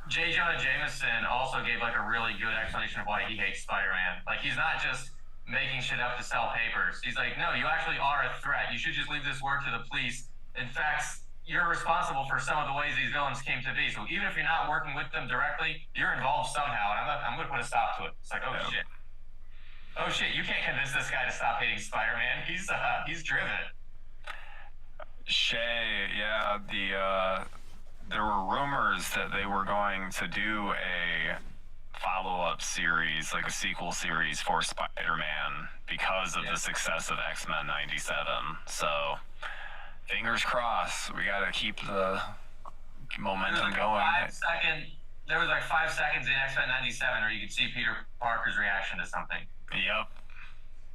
J. Jonah Jameson also gave like a really good explanation of why he hates Spider-Man. Like, he's not just making shit up to sell papers. He's like, no, you actually are a threat. You should just leave this work to the police. In fact, you're responsible for some of the ways these villains came to be. So even if you're not working with them directly, you're involved somehow, and I'm going to put a stop to it. It's like, oh shit. Oh shit, you can't convince this guy to stop hating Spider-Man. He's driven. Shay, yeah, there were rumors that they were going to do a follow-up series, like a sequel series for Spider-Man because of the success of X-Men 97. So, fingers crossed. We gotta keep the momentum going. There was like 5 seconds in X-Men 97 where you could see Peter Parker's reaction to something. Yep.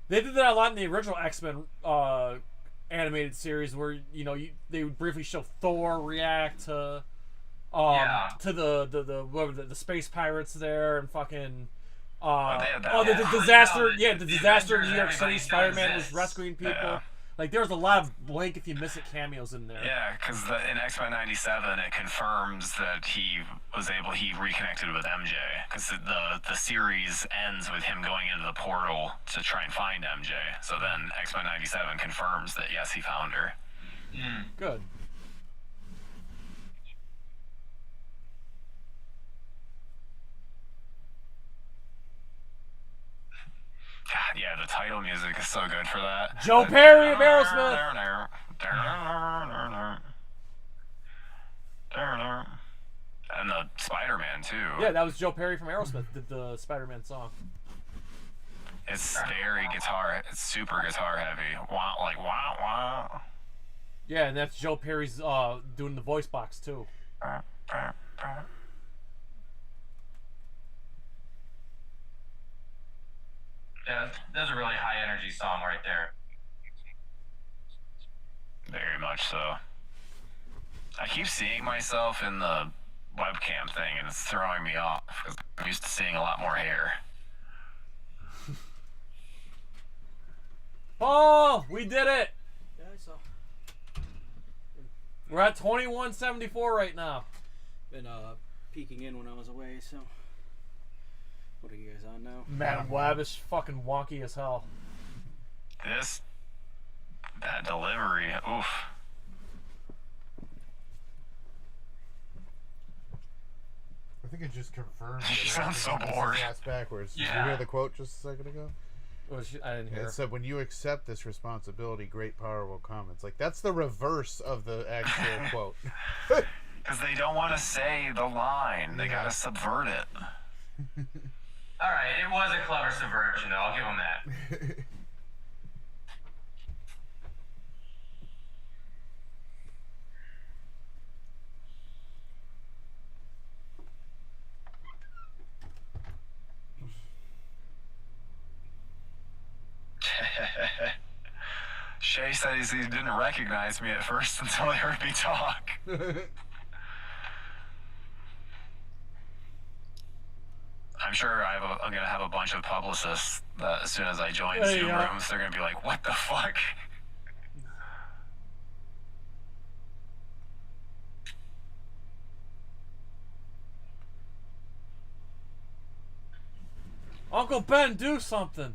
They did that a lot in the original X-Men animated series, where they would briefly show Thor react to the space pirates there, and fucking the disaster the disaster in New York City. Spider-Man was rescuing people. Yeah. Like, there was a lot of blink if you miss it cameos in there. Yeah, because in X-Men 97, it confirms that he reconnected with MJ, because the series ends with him going into the portal to try and find MJ. So then X-Men 97 confirms that, yes, he found her. Good. God, yeah, the title music is so good for that. Joe Perry of Aerosmith. And the Spider-Man too. Yeah, that was Joe Perry from Aerosmith did the Spider-Man song. It's very guitar. It's super guitar heavy. Wah, like wah wah. Yeah, and that's Joe Perry's doing the voice box too. Yeah, that's a really high energy song right there. Very much so. I keep seeing myself in the webcam thing, and it's throwing me off because I'm used to seeing a lot more hair. Oh, we did it! Yeah, I saw. We're at 2174 right now. Been peeking in when I was away, so what are you guys on now? Madam Web is fucking wonky as hell. That delivery, oof. I think it just confirmed. You sound so bored. Ass backwards. Did you Yeah. hear the quote just a second ago? I didn't hear. It said, "When you accept this responsibility, great power will come." It's like that's the reverse of the actual quote. Because they don't want to say the line. They gotta subvert it. All right, it was a clever subversion, though. I'll give them that. Shay said he didn't recognize me at first until he heard me talk. I'm sure I'm gonna have a bunch of publicists that as soon as I join Zoom rooms, they're gonna be like, "What the fuck?" Uncle Ben, do something.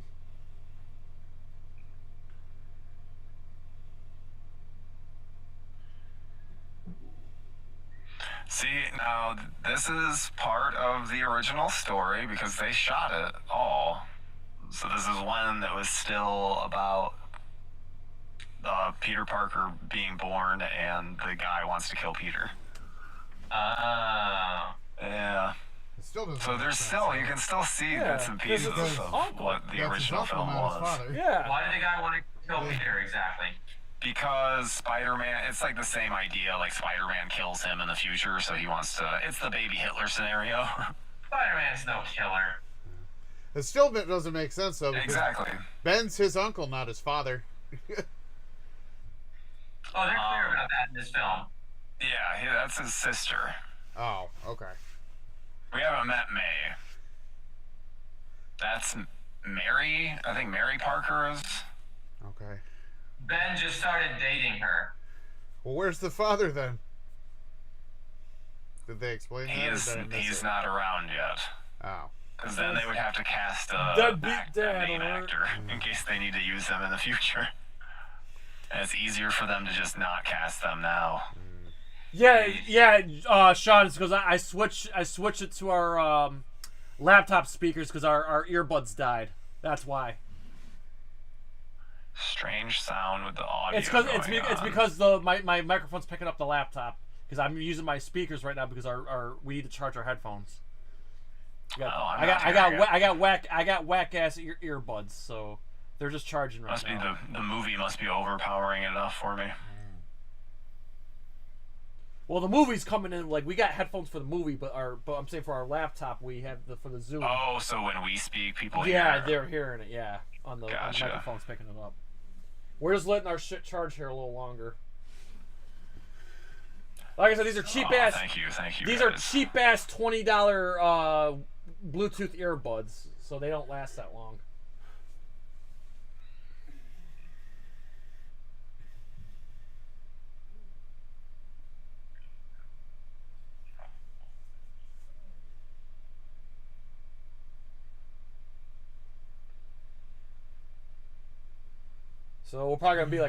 See, now this is part of the original story because they shot it all. So this is one that was still about Peter Parker being born and the guy wants to kill Peter. Yeah. So there's still, you can still see bits and pieces of what the original film was. Yeah. Why did the guy want to kill Peter exactly? Because Spider-Man, it's like the same idea, like Spider-Man kills him in the future, so he wants to, it's the baby Hitler scenario. Spider-Man's no killer. It still doesn't make sense, though. Exactly. Ben's his uncle, not his father. Oh, they're clear about that in this film. Yeah, that's his sister. Oh, okay. We haven't met May. That's Mary. I think Mary Parker is. Okay. Ben just started dating her. Well, where's the father then? Did they explain that? He's not around yet. Oh. Because then they would have to cast a main actor in case they need to use them in the future. And it's easier for them to just not cast them now. Yeah, Sean, it's because I switched it to our laptop speakers because our earbuds died. That's why. Strange sound with the audio. It's because my microphone's picking up the laptop because I'm using my speakers right now because we need to charge our headphones. I got whack ass earbuds, so they're just charging right now. The movie must be overpowering enough for me. Well, the movie's coming in. Like, we got headphones for the movie, but I'm saying for our laptop, we have for the Zoom. Oh, so when we speak, people hear. Yeah, they're hearing it. Yeah, on the microphone's picking it up. We're just letting our shit charge here a little longer. Like I said, these are cheap ass. Thank you. These are cheap ass $20 Bluetooth earbuds, so they don't last that long. So we're probably gonna be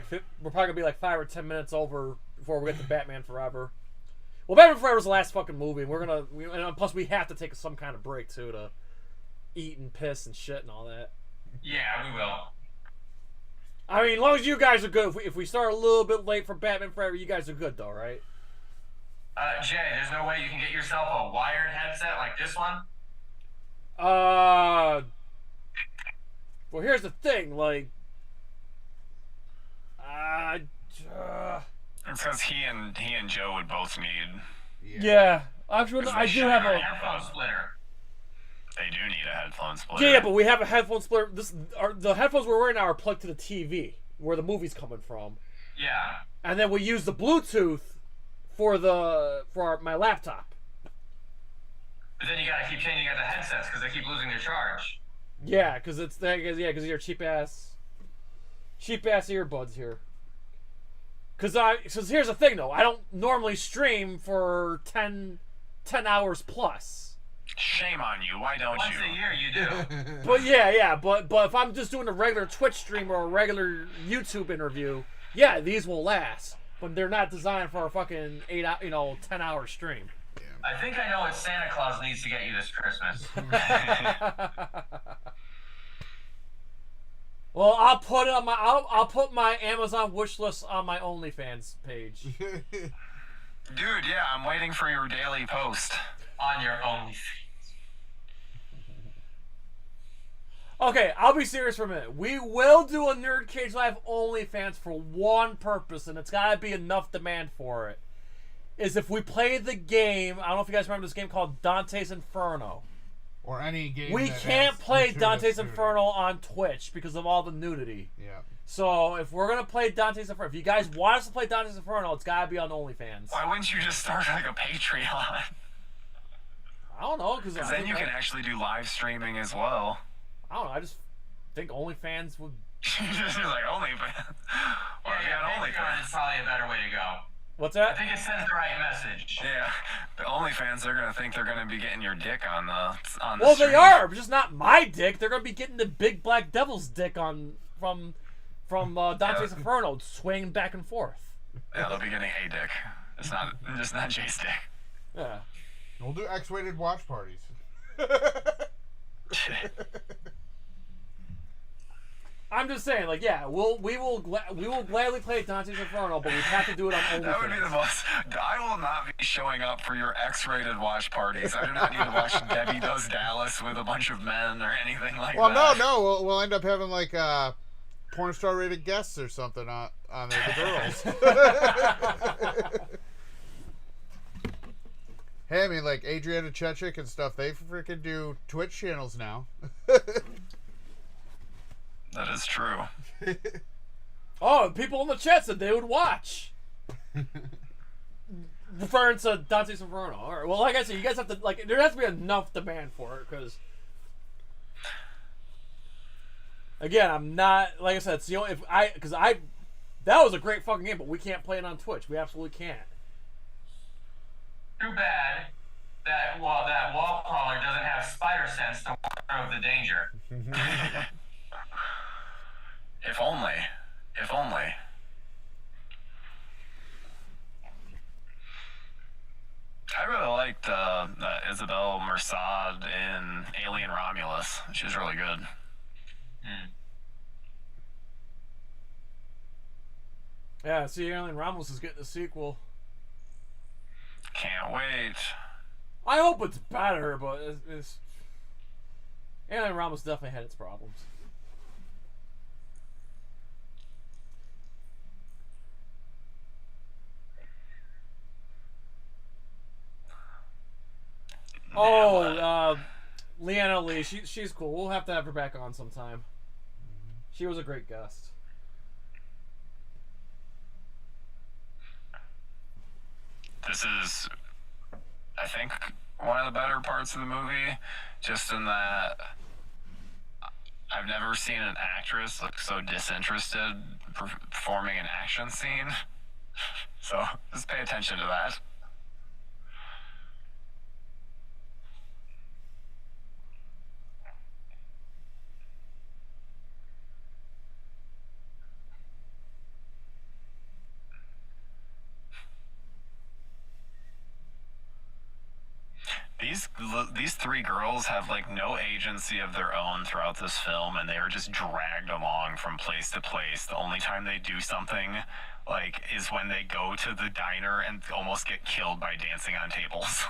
like 5 or 10 minutes over before we get to Batman Forever. Well, Batman Forever is the last fucking movie, and and plus we have to take some kind of break too to eat and piss and shit and all that. Yeah, we will. I mean, as long as you guys are good. If we start a little bit late for Batman Forever, you guys are good though, right? Jay, there's no way you can get yourself a wired headset like this one? Well, here's the thing, like. It's because he and Joe would both need. Yeah, actually, I do have a headphone splitter. They do need a headphone splitter. Yeah, but we have a headphone splitter. The headphones we're wearing now are plugged to the TV where the movie's coming from. Yeah. And then we use the Bluetooth for my laptop. But then you gotta keep changing out the headsets because they keep losing their charge. Yeah, because because you're cheap ass earbuds here. Because here's the thing though, I don't normally stream for 10 hours plus. Shame on you. Why don't Once a year you do. but if I'm just doing a regular Twitch stream or a regular YouTube interview, yeah, these will last. But they're not designed for a fucking 10-hour stream. I think I know what Santa Claus needs to get you this Christmas. Well, I'll put it on I'll put my Amazon wish list on my OnlyFans page. Dude, yeah, I'm waiting for your daily post. On your OnlyFans. Okay, I'll be serious for a minute. We will do a NerdCage Live OnlyFans for one purpose, and it's gotta be enough demand for it. Is if we play the game, I don't know if you guys remember this game called Dante's Inferno. Or any game. We that can't has play gratuitous Dante's nudity. Inferno on Twitch because of all the nudity. Yeah. So if we're gonna play Dante's Inferno, if you guys want us to play Dante's Inferno, it's gotta be on OnlyFans. Why wouldn't you just start like a Patreon? I don't know, because then you can actually do live streaming as well. I don't know. I just think OnlyFans would. Just like OnlyFans. Well, Patreon is probably a better way to go. What's that? I think it sends the right message. Yeah, the OnlyFans, they're gonna think they're gonna be getting your dick on the Well, stream. they are, but just not my dick. They're gonna be getting the big black devil's dick from Dante's Inferno, swinging back and forth. Yeah, they'll be getting a dick. It's not Jay's dick. Yeah. We'll do X-rated watch parties. I'm just saying, like, yeah, we will gladly play Dante's Inferno, but we have to do it on OnlyFans. That would be the most. I will not be showing up for your X-rated watch parties. I do not need to watch Debbie Does Dallas with a bunch of men or anything like Well, that. no, we'll end up having like porn star rated guests or something on there, the girls. Hey, I mean, like Adriana Chechik and stuff, they freaking do Twitch channels now. That is true. Oh, people in the chat said they would watch. Referring to Dante's Inferno. All right. Well, like I said, you guys have to there has to be enough demand for it because. Again, I'm not like I said. It's the only that was a great fucking game, but we can't play it on Twitch. We absolutely can't. Too bad that wall caller doesn't have spider sense to warn of the danger. If only. If only. I really liked Isabel Merced in Alien Romulus. She's really good. Yeah, see, Alien Romulus is getting a sequel. Can't wait. I hope it's better, but it's Alien Romulus definitely had its problems. Oh, Leanna Lee, she's cool. We'll have to have her back on sometime. She was a great guest. This is, I think, one of the better parts of the movie, just in that I've never seen an actress look so disinterested performing an action scene. So just pay attention to that. These three girls have like no agency of their own throughout this film, and they are just dragged along from place to place. The only time they do something like is when they go to the diner and almost get killed by dancing on tables.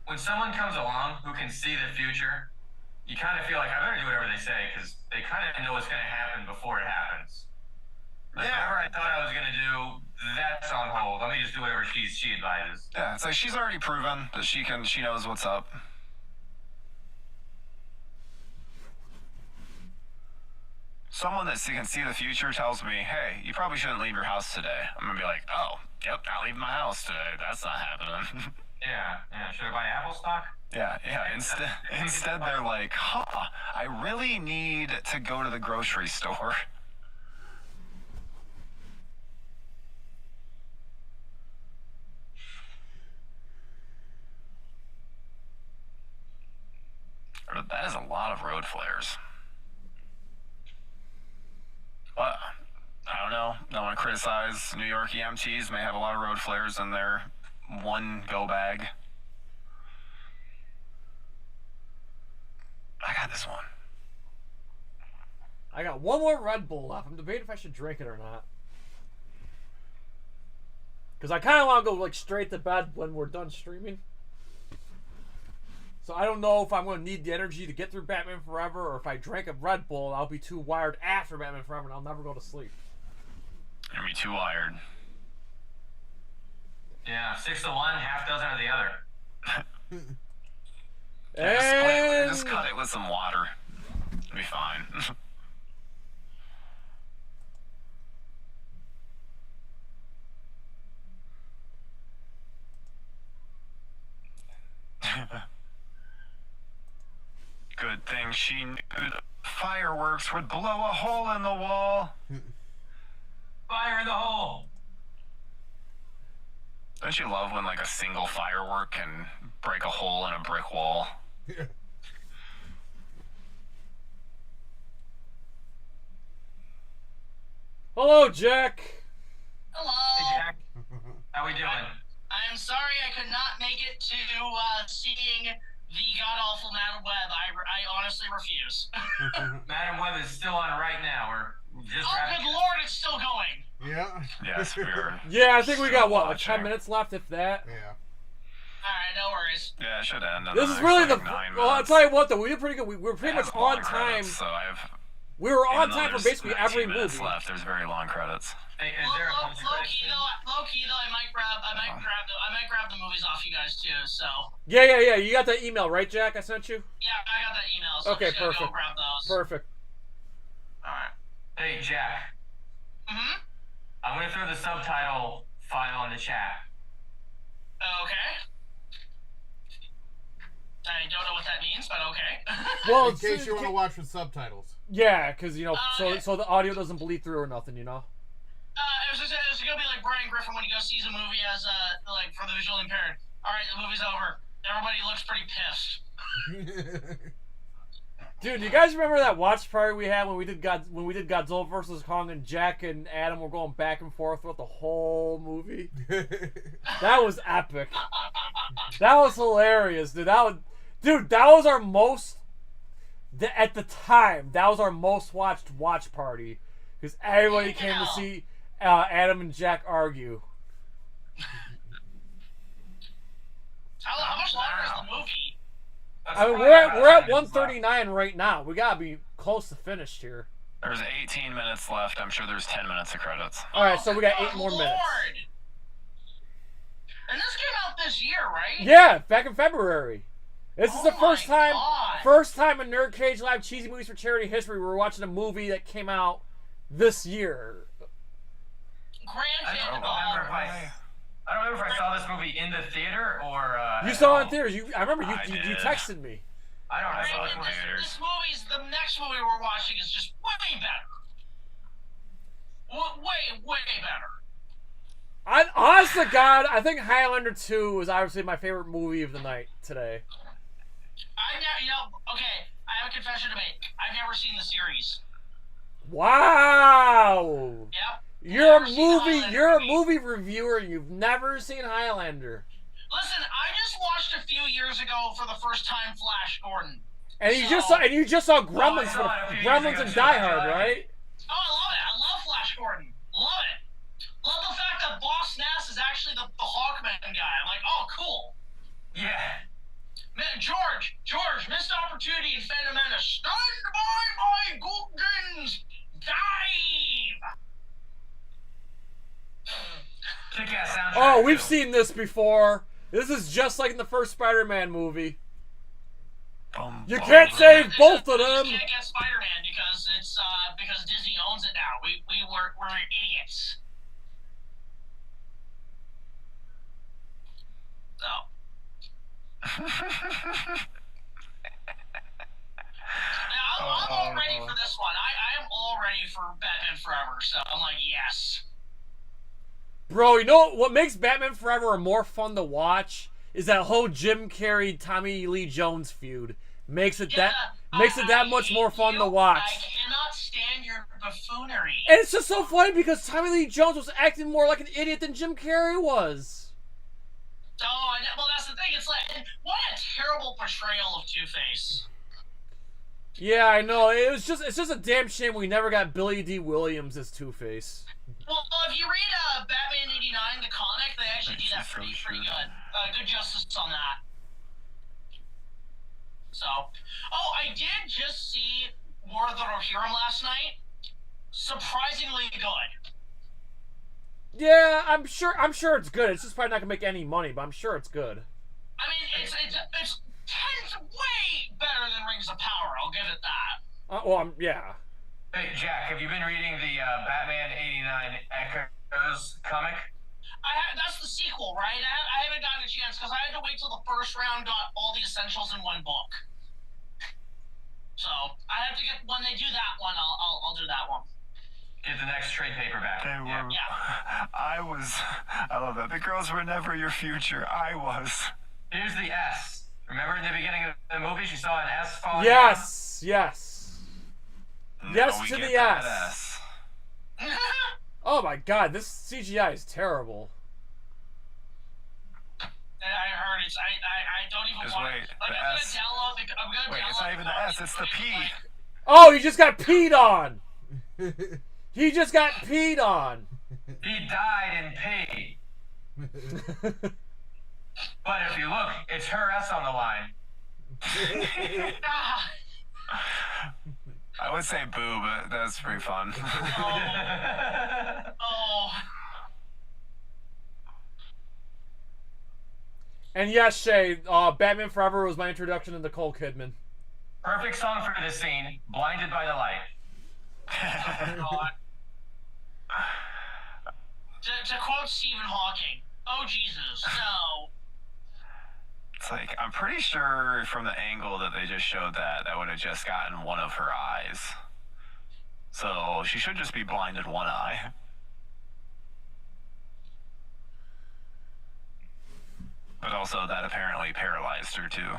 When someone comes along who can see the future, you kind of feel like I better do whatever they say because they kind of know what's going to happen before it happens. Like, whatever I thought I was going to do, that's on hold. Let me just do whatever she advises. Yeah, it's like she's already proven that she knows what's up. Someone that can see the future tells me, hey, you probably shouldn't leave your house today. I'm going to be like, oh, yep, not leaving my house today. That's not happening. Yeah. Should I buy Apple stock? Yeah. Instead, they're like, I really need to go to the grocery store. That is a lot of road flares. But I don't know. Don't want to criticize New York EMTs. May have a lot of road flares in their one go bag. I got this one. I got one more Red Bull left. I'm debating if I should drink it or not. Because I kind of want to go straight to bed when we're done streaming. So I don't know if I'm going to need the energy to get through Batman Forever, or if I drink a Red Bull, I'll be too wired after Batman Forever and I'll never go to sleep. You're going to be too wired. Yeah, 6 to 1, half dozen of the other. Just cut it with some water. It'll be fine. Good thing she knew the fireworks would blow a hole in the wall. Fire in the hole! Don't you love when like a single firework can break a hole in a brick wall? Hello, Jack. Hello. Hey, Jack. How we doing? I'm sorry I could not make it to seeing the god-awful Madam Web. I honestly refuse. Madam Web is still on right now. We're just good lord, it's still going. Yeah. Yes, we're. Yeah, I think we got what, like 10 minutes left, if that. Yeah. Alright, no worries. Yeah, it should end. This is really the. Well, I'll tell you what, though, we did pretty good. We were pretty much on time. So I've. We were on Even though time for there's basically every 19 minutes movie. left. There's very long credits. Hey, is there a Low key though, I might grab the movies off you guys too. So. Yeah. You got that email, right, Jack? I sent you. Yeah, I got that email. So Okay, I'm just gonna perfect. Go grab those. Perfect. All right. Hey, Jack. Mhm. I'm gonna throw the subtitle file in the chat. Okay. I don't know what that means, but okay. Well, in case you want to watch with subtitles. Yeah, because, you know, so the audio doesn't bleed through or nothing, you know? It was gonna be like Brian Griffin when he goes sees a movie as like for the visually impaired. All right, the movie's over. Everybody looks pretty pissed. Dude, you guys remember that watch party we had when we did Godzilla vs. Kong, and Jack and Adam were going back and forth throughout the whole movie? That was epic. That was hilarious, dude. That was our most. At the time, that was our most watched watch party because everybody came to see Adam and Jack argue. How much longer is the movie? I mean, we're at 139 right now. We gotta be close to finished here. There's 18 minutes left. I'm sure there's 10 minutes of credits. All right, so we got 8 more minutes. And this came out this year, right? Yeah, back in February. This is the first time in NerdCage Live Cheesy Movies for Charity history we're watching a movie that came out this year. Granted, I don't remember if I saw this movie in the theater or. You saw it in theaters. I remember you texted me. I don't know. I saw it in theaters. The next movie we're watching is just way better. Way better. Honest to God, I think Highlander 2 was obviously my favorite movie of the night today. Okay, I have a confession to make. I've never seen the series. Wow. Yep. You're a movie reviewer and you've never seen Highlander. Listen, I just watched a few years ago for the first time Flash Gordon. And you just saw Gremlins Gremlins and Die Hard, right? Oh, I love it. I love Flash Gordon. Love it. Love the fact that Boss Nass is actually the Hawkman guy. I'm like, oh, cool. Yeah. Man, George, missed opportunity in Phantom Menace. Stand by my Guggens! Dive! Kick-ass soundtrack. Oh, we've seen this before. This is just like in the first Spider-Man movie. You can't save both of them. You can't get Spider-Man because it's because Disney owns it now. We're idiots. So. I'm all ready for this one. I am all ready for Batman Forever, so I'm like, yes. Bro, you know what makes Batman Forever more fun to watch is that whole Jim Carrey Tommy Lee Jones feud. Makes it that much more fun to watch. I cannot stand your buffoonery. And it's just so funny because Tommy Lee Jones was acting more like an idiot than Jim Carrey was. Oh, well, that's the thing. It's like, what a terrible portrayal of Two-Face. Yeah, I know. It's just a damn shame we never got Billy D. Williams as Two-Face. Well, if you read Batman '89, the comic, they actually do that pretty good. Good justice on that. So, I did just see War of the Rohirrim last night. Surprisingly good. Yeah, I'm sure it's good. It's just probably not gonna make any money, but I'm sure it's good. I mean, it's 10's way better than Rings of Power. I'll give it that. Yeah. Hey, Jack, have you been reading the Batman '89 Echoes comic? That's the sequel, right? I haven't gotten a chance because I had to wait till the first round got all the essentials in one book. So I have to get when they do that one. I'll do that one. Get the next trade paperback. They were. Yeah. I love that. The girls were never your future. I was. Here's the S. Remember in the beginning of the movie, she saw an S falling Yes. Yes. Now Yes we to get the that S. Oh my God, this CGI is terrible. And I heard it's. I don't even Just want. wait, Like, the I'm S. gonna download. I'm gonna Wait, download. it's not even the S. It's the P. Oh, he just got peed on. He just got peed on. He died in pee. But if you look, it's her S on the line. I would say boo, but that's pretty fun. Oh. And yes, Shay, Batman Forever was my introduction to Nicole Kidman. Perfect song for this scene. Blinded by the light. God. To quote Stephen Hawking, "Oh Jesus, no." It's like, I'm pretty sure from the angle that they just showed that would have just gotten one of her eyes. So she should just be blind in one eye. But also that apparently paralyzed her too.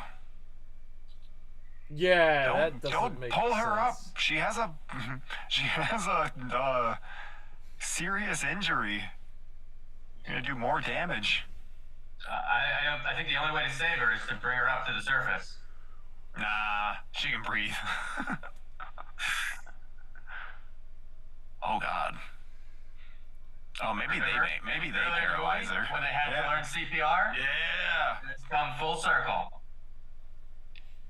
Yeah, that doesn't Don't make pull sense. her up. She has a serious injury. You're gonna do more damage. I think the only way to save her is to bring her up to the surface. Nah, she can breathe. Oh God. Oh, maybe they paralyze her. When they had to learn CPR? Yeah. It's come full circle.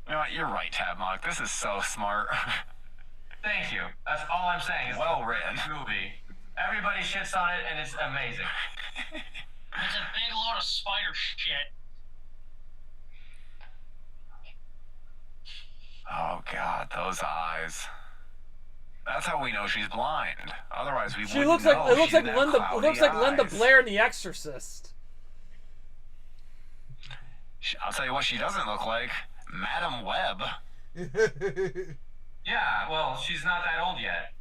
You know what? You're right, Tabmock. This is so smart. Thank you. That's all I'm saying. It's well written. Movie. Everybody shits on it, and it's amazing. It's a big load of spider shit. Oh God, those eyes. That's how we know she's blind. Otherwise, we She wouldn't looks know. like it looks She like didn't have Linda. It looks like cloudy Linda eyes. Blair in The Exorcist. I'll tell you what she doesn't look like. Madam Web. Yeah, well, she's not that old yet.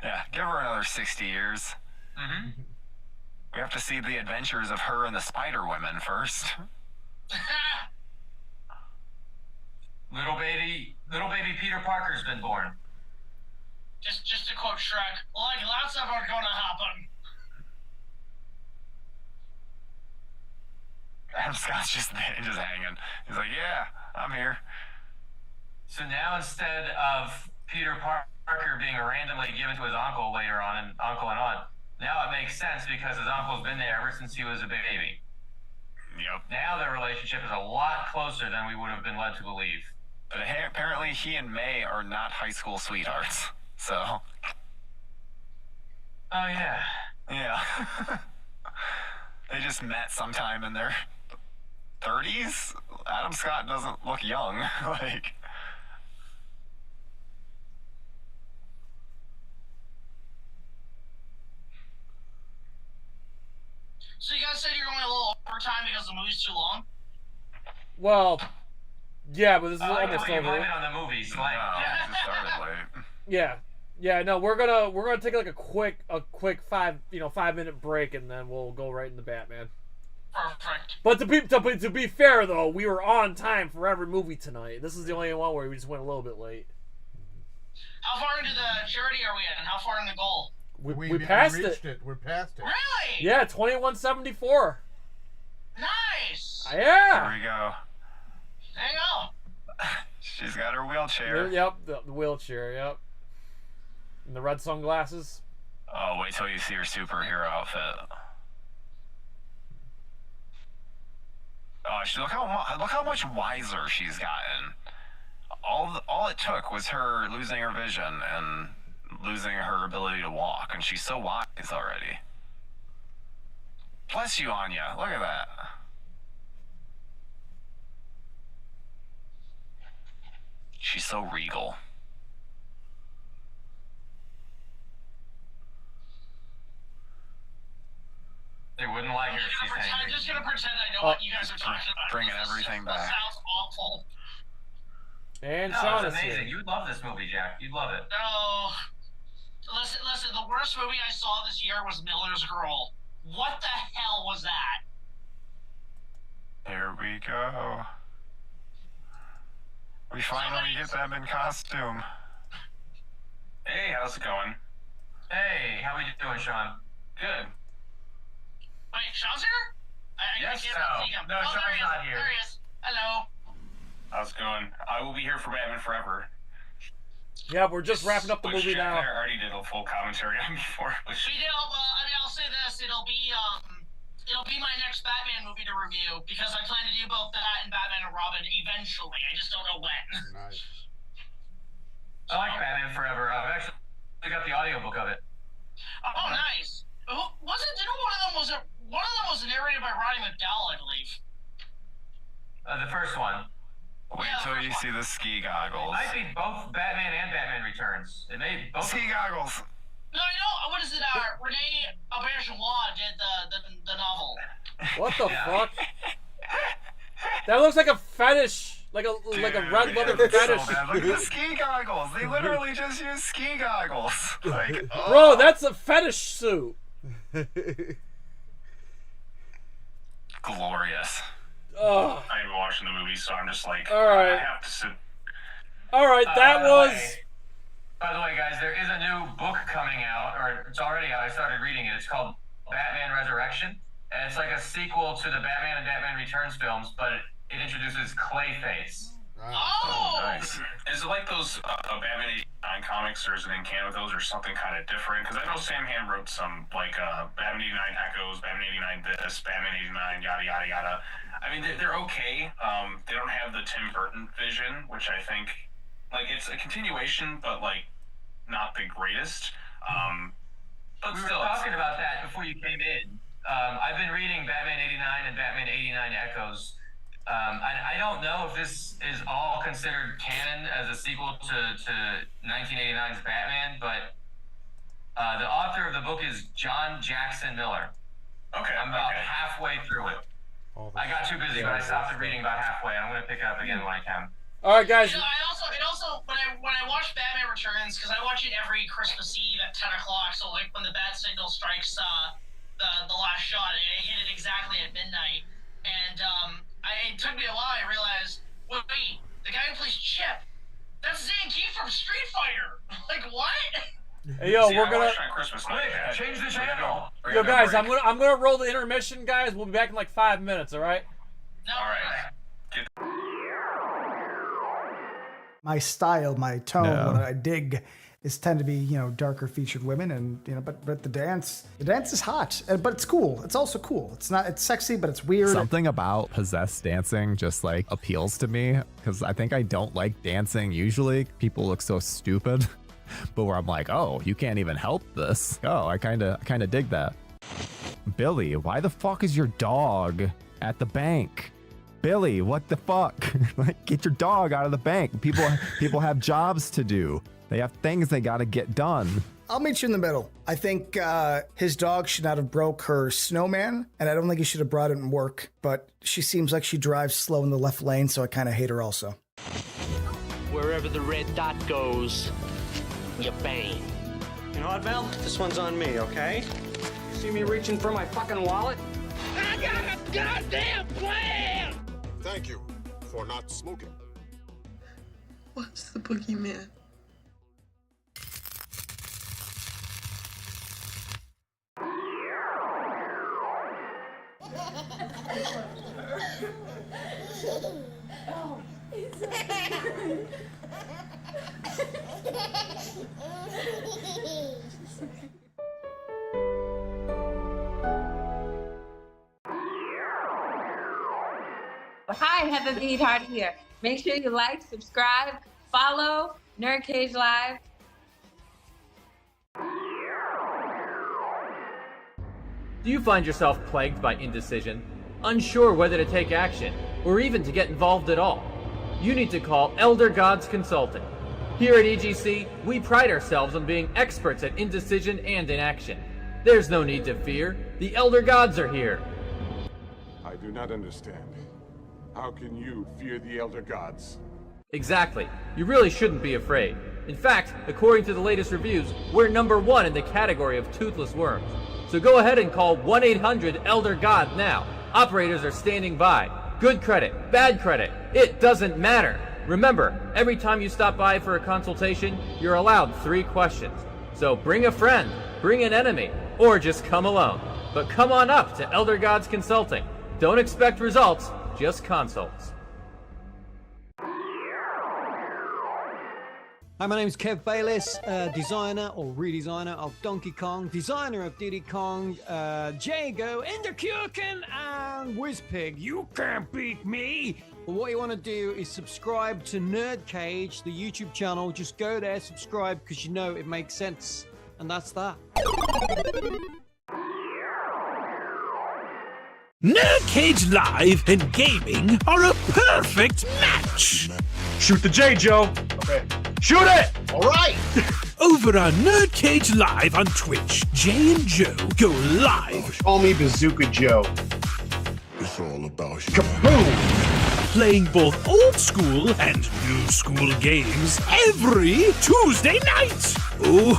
Yeah, give her another 60 years. Mm-hmm. We have to see the adventures of her and the Spider Women first. Little baby Peter Parker's been born. Just to quote Shrek, like lots of are gonna happen. Adam Scott's just hanging. He's like, yeah, I'm here. So now instead of Peter Parker being randomly given to his uncle later on, and uncle and aunt, now it makes sense because his uncle's been there ever since he was a baby. Yep. Now their relationship is a lot closer than we would have been led to believe. But apparently he and May are not high school sweethearts. So. Oh, yeah. Yeah. They just met sometime in their 30s. Adam Scott doesn't look young. Like. So you guys said you're going a little overtime because the movie's too long? Well, yeah, but this is I like almost the way you blame over. it on the movies. Like, Yeah, it just started late. Yeah. No, we're gonna take like a quick 5-minute break, and then we'll go right into Batman. Perfect. But to be fair though, we were on time for every movie tonight. This is the only one where we just went a little bit late. How far into the charity are we in? How far in the goal? We passed reached it. We're past it. Really? Yeah, 2174. Nice. Yeah. Here we go. Hang on. She's got her wheelchair. Yep, the wheelchair. Yep. And the red sunglasses. Oh, wait till you see her superhero outfit. Oh, look how much wiser she's gotten. All it took was her losing her vision and losing her ability to walk, and she's so wise already. Bless you, Anya. Look at that. She's so regal. They wouldn't like her if she's angry. I'm just gonna pretend I know what you guys are talking about. Bringing everything back. That sounds awful. And No, Sean it's is amazing. here. You'd love this movie, Jack. You'd love it. No. Listen, the worst movie I saw this year was Miller's Girl. What the hell was that? Here we go. We finally get them in costume. Hey, how's it going? Hey, how we doing, Sean? Good. Wait, Sean's here? I Yes, can't no. see him. No, there Sean's he is. not here. There he is. Hello. How's it going? I will be here for Batman Forever. Yeah, we're just wrapping up the Which movie Jack now. and I already did a full commentary on before. Which... We did. I'll say this. It'll be my next Batman movie to review because I plan to do both that and Batman and Robin eventually. I just don't know when. Nice. I like Batman Forever. I've actually got the audiobook of it. Oh, nice. One of them was narrated by Roddy McDowell, I believe. The first one. Wait till you see the ski It goggles. might be both Batman and Batman Returns. It may both. Ski goggles. No, I know. What is it? Renee Auberjonois did the novel. What the fuck? That looks like a fetish, like a red leather fetish. So bad. Look at the ski goggles. They literally just use ski goggles. Like, Bro, that's a fetish suit. glorious. Oh. I ain't watching the movie, so I'm just like, all right. I have to sit. All right, that was. By the way, guys, there is a new book coming out, or it's already out. I started reading it. It's called Batman Resurrection, and it's like a sequel to the Batman and Batman Returns films, but it introduces Clayface. Oh, nice. Is it like those Batman 89 comics, or is it in canon with those, or something kind of different? Because I know Sam Hamm wrote some, like, Batman 89 Echoes, Batman 89 this, Batman 89 yada yada yada. I mean, they're okay. They don't have the Tim Burton vision, which I think, like, it's a continuation, but, like, not the greatest. But We still, were talking about that before you came in. I've been reading Batman 89 and Batman 89 Echoes. I don't know if this is all considered canon as a sequel to 1989's Batman, but the author of the book is John Jackson Miller. Okay. I'm about halfway through it. I got too busy, but I stopped reading about halfway. I'm going to pick it up again when I can. All right, guys. You know, it also when I watch Batman Returns, because I watch it every Christmas Eve at 10 o'clock, so like when the bat signal strikes the last shot, it hit it exactly at midnight, and it took me a while. I realized, wait, the guy who plays Chip, that's Zangief from Street Fighter. Like what? Hey, yo, we're gonna. Change the channel. Yo, guys, I'm gonna roll the intermission, guys. We'll be back in like 5 minutes. All right. No. All right. My style, my tone, No. what I dig is tend to be, darker featured women, and but the dance is hot, but it's cool. It's also cool. It's sexy, but it's weird. Something about possessed dancing just like appeals to me because I think I don't like dancing usually. People look so stupid, but where I'm like, oh, you can't even help this. Oh, I kind of dig that. Billy, why the fuck is your dog at the bank? Billy, what the fuck? Like, get your dog out of the bank. People have jobs to do. They have things they gotta get done. I'll meet you in the middle. I think his dog should not have broke her snowman, and I don't think he should have brought it in work, but she seems like she drives slow in the left lane, so I kind of hate her also. Wherever the red dot goes, you bang. You know what, Val? This one's on me, okay? You see me reaching for my fucking wallet? I got a goddamn plan! Thank you for not smoking. What's the boogeyman? Hi, Heather the Eatheart here. Make sure you like, subscribe, follow NerdCage Live. Do you find yourself plagued by indecision, unsure whether to take action, or even to get involved at all? You need to call Elder Gods Consulting. Here at EGC, we pride ourselves on being experts at indecision and inaction. There's no need to fear. The Elder Gods are here. I do not understand. How can you fear the Elder Gods? Exactly. You really shouldn't be afraid. In fact, according to the latest reviews, we're #1 in the category of toothless worms. So go ahead and call 1-800-ELDER-GOD now. Operators are standing by. Good credit, bad credit, it doesn't matter. Remember, every time you stop by for a consultation, you're allowed 3 questions. So bring a friend, bring an enemy, or just come alone. But come on up to Elder Gods Consulting. Don't expect results, just consults. Hi, my name's Kev Bayliss, designer or redesigner of Donkey Kong, designer of Diddy Kong, Jago, Enderkuchen, and Whizpig. You can't beat me! But what you want to do is subscribe to NerdCage, the YouTube channel. Just go there, subscribe, because you know it makes sense. And that's that. NerdCage Live and Gaming are a perfect match! Shoot the J, Joe! Okay. Shoot it! Alright! Over on NerdCage Live on Twitch, Jay and Joe go live. Call me Bazooka Joe. It's all about you. Kaboom! Playing both old school and new school games every Tuesday night. Ooh,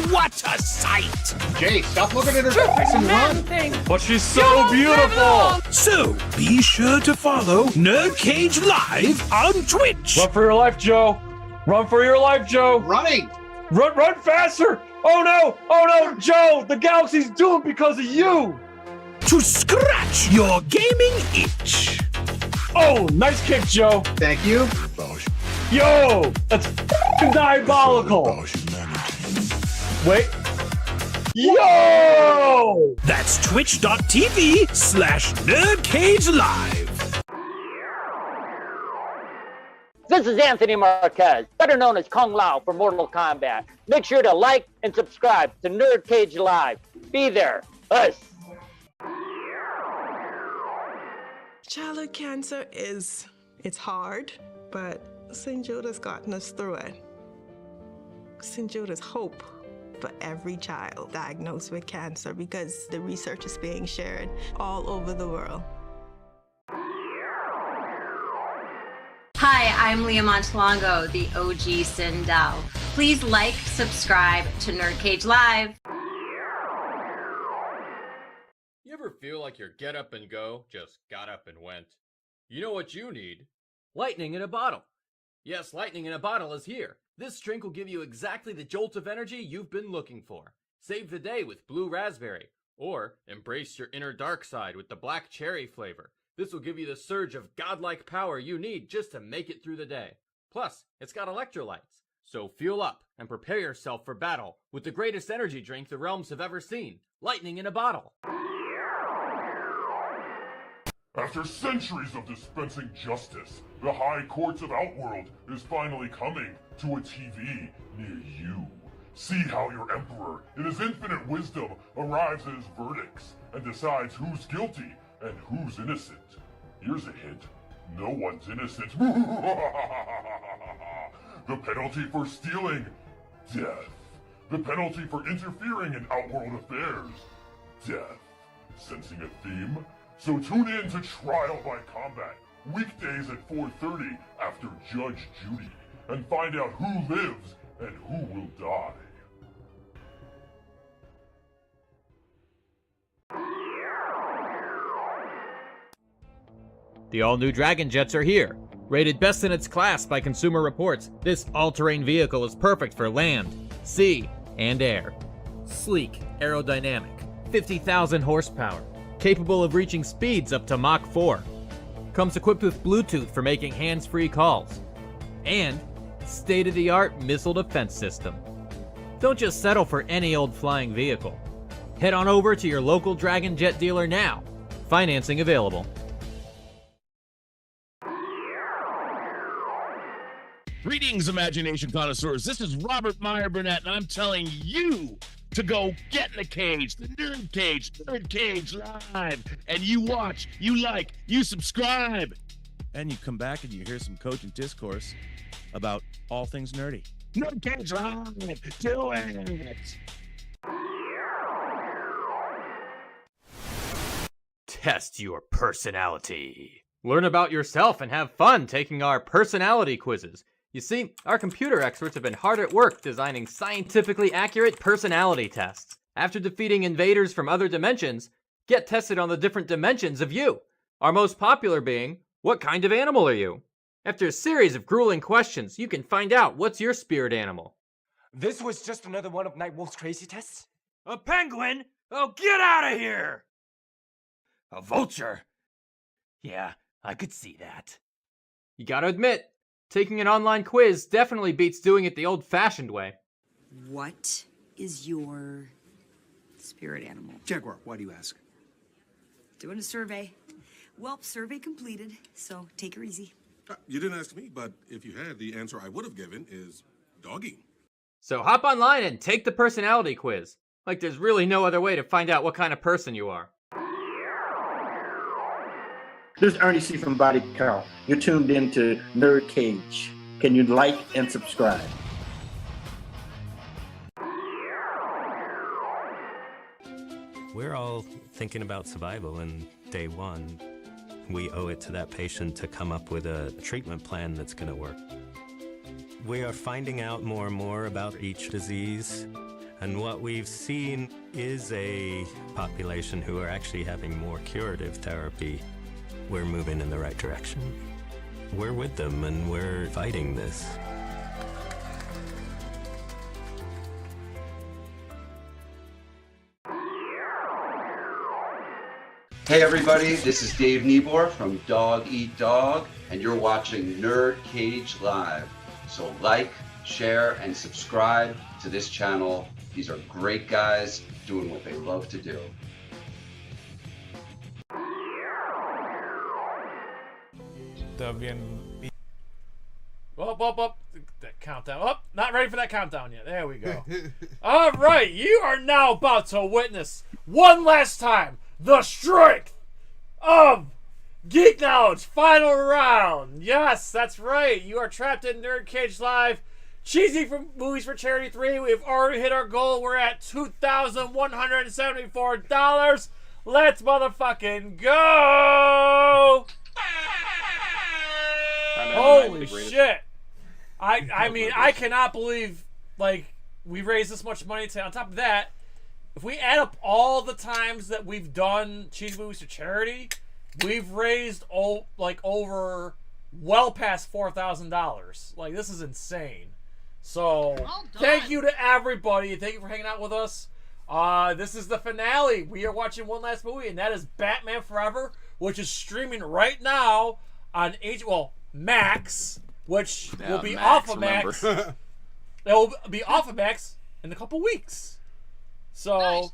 what a sight! Jay, stop looking at her face and run. But she's so beautiful! So be sure to follow NerdCage Live on Twitch. Run for your life, Joe. Run for your life, Joe. Running. Run faster. Oh no, Joe, the galaxy's doomed because of you. To scratch your gaming itch. Oh, nice kick, Joe. Thank you. Yo, that's diabolical. Wait. Yo! That's twitch.tv/NerdCageLive. This is Anthony Marquez, better known as Kung Lao for Mortal Kombat. Make sure to like and subscribe to NerdCage Live. Be there. Us. Childhood cancer it's hard, but St. Jude has gotten us through it. St. Jude is hope for every child diagnosed with cancer because the research is being shared all over the world. Hi, I'm Leah Montalongo, the OG Sindel. Please like, subscribe to NerdCage Live. You ever feel like your get up and go just got up and went? You know what you need? Lightning in a bottle. Yes, lightning in a bottle is here. This drink will give you exactly the jolt of energy you've been looking for. Save the day with blue raspberry, or embrace your inner dark side with the black cherry flavor. This will give you the surge of godlike power you need just to make it through the day. Plus, it's got electrolytes. So fuel up and prepare yourself for battle with the greatest energy drink the realms have ever seen. Lightning in a bottle. After centuries of dispensing justice, the High Courts of Outworld is finally coming to a TV near you. See how your Emperor, in his infinite wisdom, arrives at his verdicts and decides who's guilty and who's innocent. Here's a hint. No one's innocent. The penalty for stealing? Death. The penalty for interfering in Outworld affairs? Death. Sensing a theme? So tune in to Trial by Combat, weekdays at 4:30 after Judge Judy, and find out who lives and who will die. The all-new Dragon Jets are here. Rated best in its class by Consumer Reports, this all-terrain vehicle is perfect for land, sea, and air. Sleek, aerodynamic, 50,000 horsepower, capable of reaching speeds up to Mach 4. Comes equipped with Bluetooth for making hands-free calls. And state-of-the-art missile defense system. Don't just settle for any old flying vehicle. Head on over to your local Dragon Jet dealer now. Financing available. Greetings, imagination connoisseurs. This is Robert Meyer Burnett, and I'm telling you to go get in the cage, the NerdCage Live, and you watch, you like, you subscribe. And you come back and you hear some cogent discourse about all things nerdy. NerdCage Live, do it. Test your personality. Learn about yourself and have fun taking our personality quizzes. You see, our computer experts have been hard at work designing scientifically accurate personality tests. After defeating invaders from other dimensions, get tested on the different dimensions of you. Our most popular being, what kind of animal are you? After a series of grueling questions, you can find out what's your spirit animal. This was just another one of Nightwolf's crazy tests? A penguin? Oh, get out of here! A vulture? Yeah, I could see that. You gotta admit, taking an online quiz definitely beats doing it the old-fashioned way. What is your spirit animal? Jaguar, why do you ask? Doing a survey. Well, survey completed, so take her easy. You didn't ask me, but if you had, the answer I would have given is doggy. So hop online and take the personality quiz. Like there's really no other way to find out what kind of person you are. This is Ernie C. from Body Count. You're tuned in to NerdCage. Can you like and subscribe? We're all thinking about survival, and day one, we owe it to that patient to come up with a treatment plan that's going to work. We are finding out more and more about each disease, and what we've seen is a population who are actually having more curative therapy. We're moving in the right direction. We're with them, and we're fighting this. Hey everybody, this is Dave Niebuhr from Dog Eat Dog, and you're watching NerdCage Live. So like, share, and subscribe to this channel. These are great guys doing what they love to do. Up. That countdown. Up. Not ready for that countdown yet. There we go. All right. You are now about to witness one last time the strength of Geek Knowledge final round. Yes, that's right. You are trapped in NerdCage Live. Cheesy from Movies for Charity 3. We've already hit our goal. We're at $2,174. Let's motherfucking go. Holy shit. I mean, I cannot believe, like, we raised this much money today. On top of that, if we add up all the times that we've done Cheesy Movies for Charity, we've raised, over, well past $4,000. Like, this is insane. So, thank you to everybody. Thank you for hanging out with us. This is the finale. We are watching one last movie, and that is Batman Forever, which is streaming right now on Max, which will be off of Max. It will be off of Max in a couple weeks. So, nice.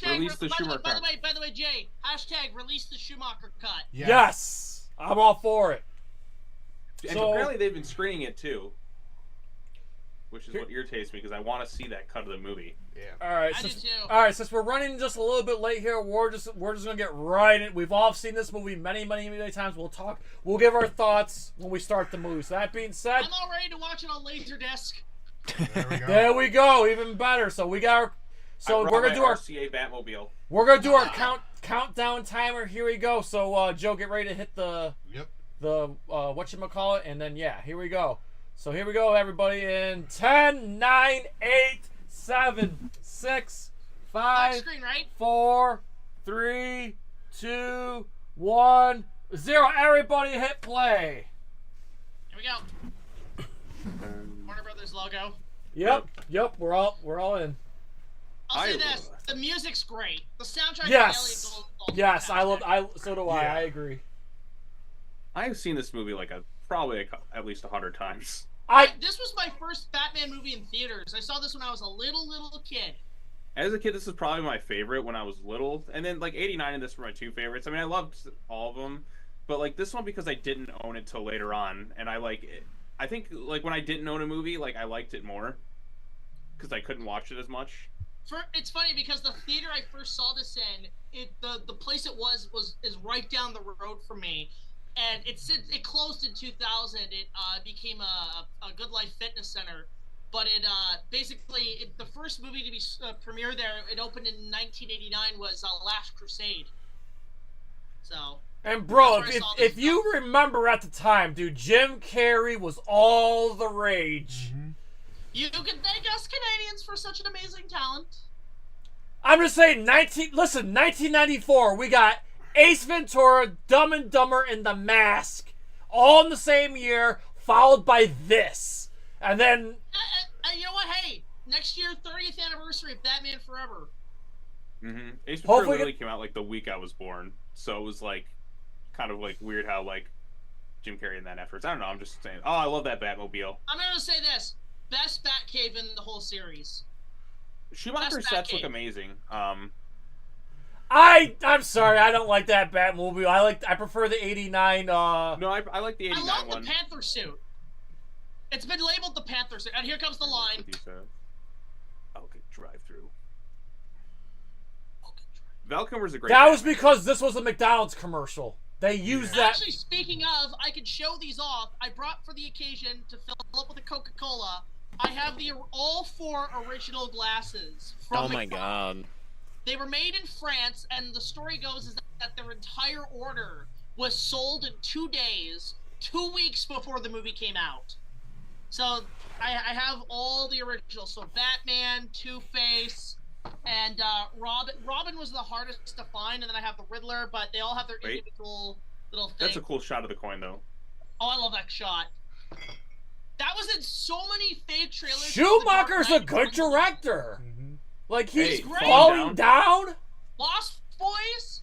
Hashtag release the Schumacher by the way, Jay. Hashtag release the Schumacher cut. Yes, I'm all for it. And So- apparently they've been screening it too, which is what irritates me because I want to see that cut of the movie. Yeah. All right, since we're running just a little bit late here, we're just gonna get right in. We've all seen this movie many times. We'll give our thoughts when we start the movie. So that being said, I'm all ready to watch it on Laserdisc. there we go, even better. So we got our, we're gonna do our RCA Batmobile. We're gonna do our countdown timer. Here we go. So Joe, get ready to hit the whatchamacallit, and then here we go. So here we go, everybody, in 10, 9, 8, 7, 6, 5, screen, right? 4, 3, 2, 1, 0. Everybody hit play. Here we go. Warner Brothers logo. Yep. We're all in. I'll say this: the music's great. The soundtrack. Yes. Yes, so do I. I agree. I've seen this movie probably at least 100 times. This was my first Batman movie in theaters. I saw this when I was a little kid. As a kid, this was probably my favorite when I was little, and then 89 and this were my two favorites. I mean, I loved all of them, but this one because I didn't own it till later on, and I think when I didn't own a movie, I liked it more because I couldn't watch it as much. It's funny because the theater I first saw this in, the place it is right down the road from me, and it closed in 2000. It became a Good Life Fitness Center, but the first movie to be premiered there, it opened in 1989, was Last Crusade. So. And bro, if you remember at the time, dude, Jim Carrey was all the rage. Mm-hmm. You can thank us Canadians for such an amazing talent. I'm just saying, 1994, we got Ace Ventura, Dumb and Dumber, and The Mask, all in the same year, followed by this. And then... you know what? Hey, next year, 30th anniversary of Batman Forever. Mm-hmm. Ace Ventura literally came out like the week I was born, so it was like kind of like weird how like Jim Carrey in that efforts. I don't know. I'm just saying. Oh, I love that Batmobile. I'm gonna say this: best Batcave in the whole series. Schumacher's sets look amazing. I'm sorry, I don't like that Batmobile. I prefer the '89. No, I like the '89 one. I love the Panther suit. It's been labeled the Panther suit, and here comes the line. Okay, drive through. Val Kilmer's a great. That was because this was a McDonald's commercial. They used that. Actually, speaking of, I could show these off. I brought for the occasion to fill up with a Coca-Cola. I have all 4 original glasses from Oh my god. They were made in France, and the story goes is that their entire order was sold in 2 days, 2 weeks before the movie came out. So I have all the originals. So Batman, Two-Face, and Robin. Robin was the hardest to find, and then I have the Riddler, but they all have their individual little thing. That's a cool shot of the coin, though. Oh, I love that shot. That was in so many fake trailers. Schumacher's a good director. Mm-hmm. Like, he's falling down. Lost Boys?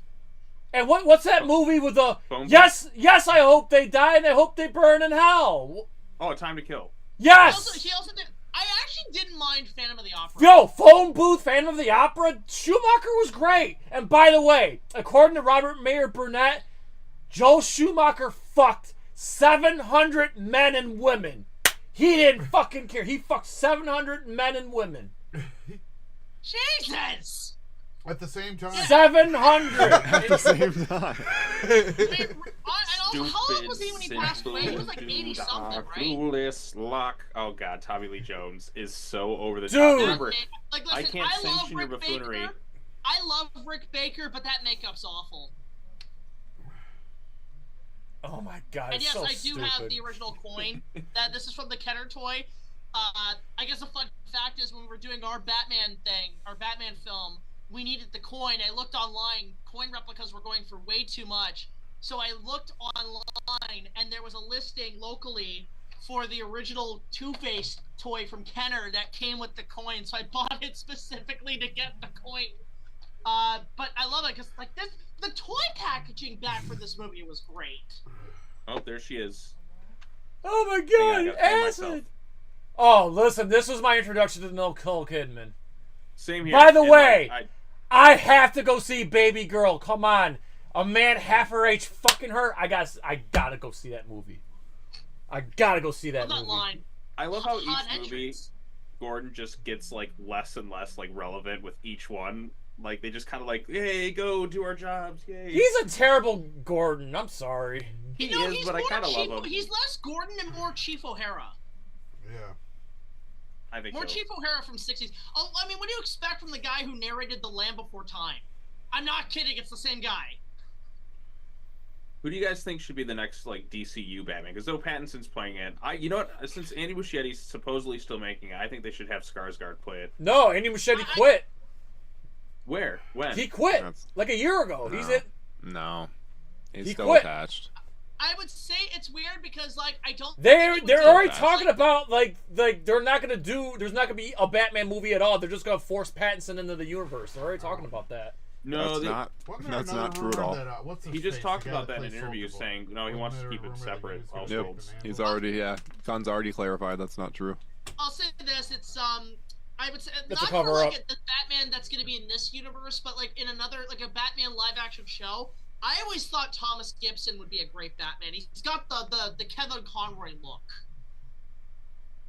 And what's that movie with the... Yes, I hope they die, and I hope they burn in hell. Oh, Time to Kill. Yes! He also did... I actually didn't mind Phantom of the Opera. Yo, Phone Booth, Phantom of the Opera, Schumacher was great. And by the way, according to Robert Mayer Burnett, Joel Schumacher fucked 700 men and women. He didn't fucking care. He fucked 700 men and women. Jesus! At the same time. 700! At the same time. How old was he when he passed away? He was like 80-something, right? Clueless, Lock. Oh god, Tommy Lee Jones is so over the Dude. top. Remember, Like, listen, I can't sanction your buffoonery. Baker. I love Rick Baker, but that makeup's awful. Oh my god, And yes, so I do stupid. have the original coin. This is from the Kenner toy. I guess a fun fact is when we were doing our Batman film, we needed the coin. I looked online. Coin replicas were going for way too much. So I looked online, and there was a listing locally for the original Two-Face toy from Kenner that came with the coin. So I bought it specifically to get the coin. But I love it because the toy packaging back for this movie was great. Oh, there she is. Oh my god, acid! Oh, listen, this was my introduction to Nicole Kidman. Same here. By the And, way, like, I have to go see Baby Girl. Come on. A man half her age fucking her. I gotta go see that movie. I gotta go see that movie. Line. I love how Hot each movie, entrance. Gordon just gets like less and less like relevant with each one. Like they just kind of like, hey, go do our jobs, yay. He's a terrible Gordon. I'm sorry. He is, but I kind of love him. He's less Gordon and more Chief O'Hara. Yeah. I think More so. Chief O'Hara from 60s. Oh, I mean, what do you expect from the guy who narrated The Land Before Time? I'm not kidding. It's the same guy. Who do you guys think should be the next like DCU Batman? Because though Pattinson's playing it, you know what? Since Andy Muschietti's supposedly still making it, I think they should have Skarsgård play it. No, Andy Muschietti quit. Where? When? He quit like a year ago. No. He's it. No. He's He still quit. attached. I would say it's weird because, like, I don't. They're already bad. talking about like they're not gonna do. There's not gonna be a Batman movie at all. They're just gonna force Pattinson into the universe. They're already talking about that. No, that's not true at all. He just talked about that in an interview, saying no, he wants to keep it separate. Yep. He's already Gunn's already clarified that's not true. I'll say this: it's I would say That's not a cover for like up. the Batman that's going to be in this universe, but like in another, like a Batman live action show. I always thought Thomas Gibson would be a great Batman. He's got the Kevin Conroy look.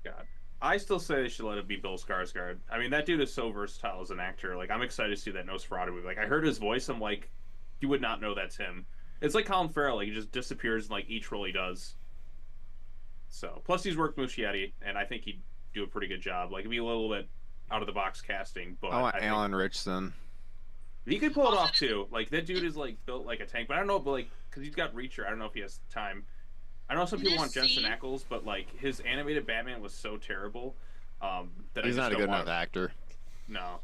God. I still say they should let it be Bill Skarsgård. I mean, that dude is so versatile as an actor. Like, I'm excited to see that Nosferatu movie. Like, I heard his voice, I'm like, you would not know that's him. It's like Colin Farrell. Like, he just disappears in, like, each role he does. So, plus he's worked Muschietti, and I think he'd do a pretty good job. Like, it'd be a little bit out-of-the-box casting, but I want I Alan Richson. he could pull it off, too. Like, that dude is, like, built like a tank. But I don't know, but, like, because he's got Reacher, I don't know if he has time. I know some people want Jensen Ackles, but, like, his animated Batman was so terrible that He's not a good enough actor. actor. No.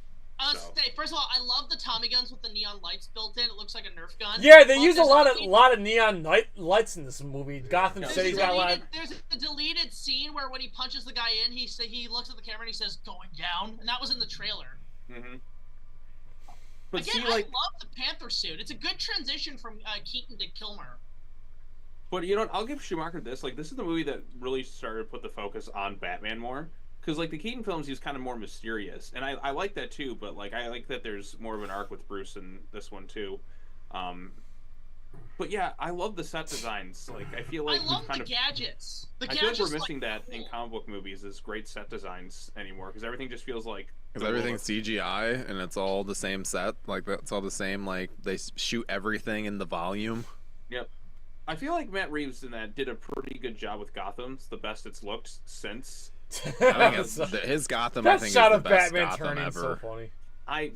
Say, first of all, I love the Tommy guns with the neon lights built in. It looks like a Nerf gun. Yeah, they use a lot of neon lights in this movie. Gotham City's got a lot. There's a deleted scene where when he punches the guy in, he looks at the camera and he says "going down," and that was in the trailer. Mm-hmm. But Again, see, I like, love the Panther suit. It's a good transition from Keaton to Kilmer. but you know, I'll give Schumacher this. Like, this is the movie that really started to put the focus on Batman more. Because, like, the Keaton films, he's kind of more mysterious. And I like that, too. But, like, I like that there's more of an arc with Bruce in this one, too. But, yeah, I love the set designs. Like, I feel like I love the gadgets. I feel like we're missing that in comic book movies is great set designs anymore. Because everything just feels like... Because everything's CGI, and it's all the same set. Like, it's all the same, like, they shoot everything in the volume. Yep. I feel like Matt Reeves in that did a pretty good job with Gotham. It's the best it's looked since... I think his Gotham, I think, is the best Gotham ever. So funny. I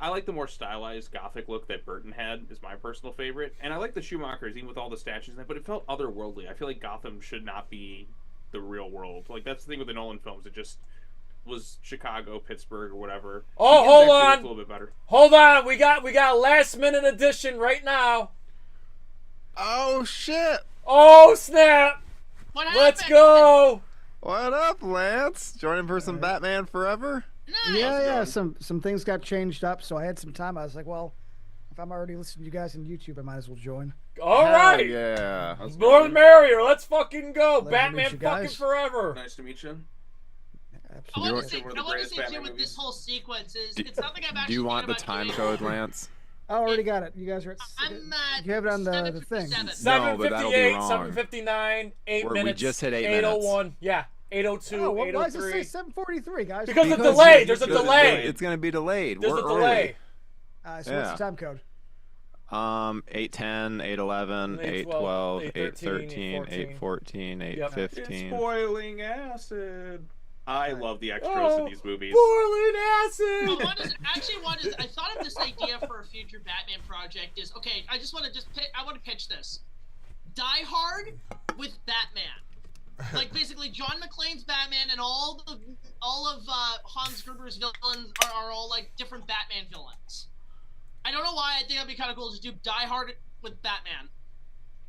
like the more stylized Gothic look that Burton had is my personal favorite, and I like the Schumachers even with all the statues and that, but it felt otherworldly. I feel like Gotham should not be the real world. Like, that's the thing with the Nolan films. It just was Chicago, Pittsburgh, or whatever. Oh, hold on. A little bit better. Hold on. We got a last minute edition right now. Oh shit! Oh snap! Let's go! What up, Lance? Joining for some Batman Forever? Yeah. Some things got changed up, so I had some time. I was like, well, if I'm already listening to you guys on YouTube, I might as well join. All right. Yeah. More the merrier. Let's fucking go. Pleasure to Batman meet you fucking guys. forever. Nice to meet you. I want to say too with this whole sequence is it's something I've actually. Do you want the about time doing. code, Lance? I already got it. You guys are. You have it on the thing. 7:58, 7:59, 8 minutes. We just hit 8 8:01. Yeah. 8:02, Oh, why does it 8:03. say 7:43, guys? Because of the delay. There's a delay. It's gonna be delayed. There's We're a delay. So what's the time code? 8:10, 8:11, 8:12, 8:13, 8:14, 8:15. It's boiling acid. I love the extras in these movies. Boiling acid. I thought of this idea for a future Batman project. Is okay. I just want to I want to pitch this. Die Hard with Batman. Like basically John McClane's Batman and all of Hans Gruber's villains are all like different Batman villains. I don't know why. I think that'd be kind of cool to do Die Hard with Batman.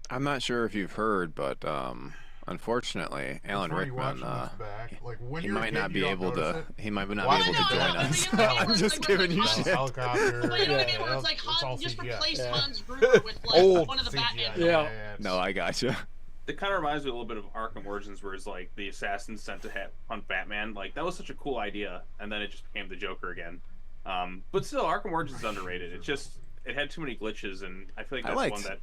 I'm not sure if you've heard, but unfortunately, Alan Rickman, he might not be able to. He might not be able to join us. I'm just giving you shit. Helicopter. But you know what I mean? Where it's like just replace Hans Gruber with like one of the Batman villains. No, I gotcha. It kind of reminds me a little bit of Arkham Origins, where it's like the assassin sent to hunt Batman. Like that was such a cool idea, and then it just became the Joker again. But still, Arkham Origins is underrated. It had too many glitches, and I feel like that's one that.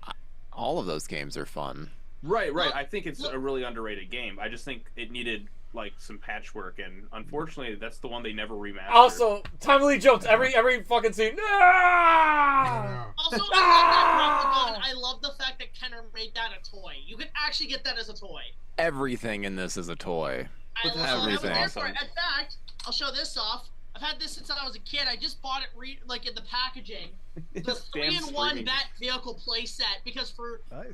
All of those games are fun. Right. I think it's a really underrated game. I just think it needed like some patchwork, and unfortunately, that's the one they never remastered. Also, Tommy Lee Jones, every fucking scene. No! Also, I love the fact that Kenner made that a toy. You can actually get that as a toy. Everything in this is a toy. Everything. In fact, I'll show this off. I've had this since I was a kid. I just bought it in the packaging. The 3-in-1 Bat vehicle playset because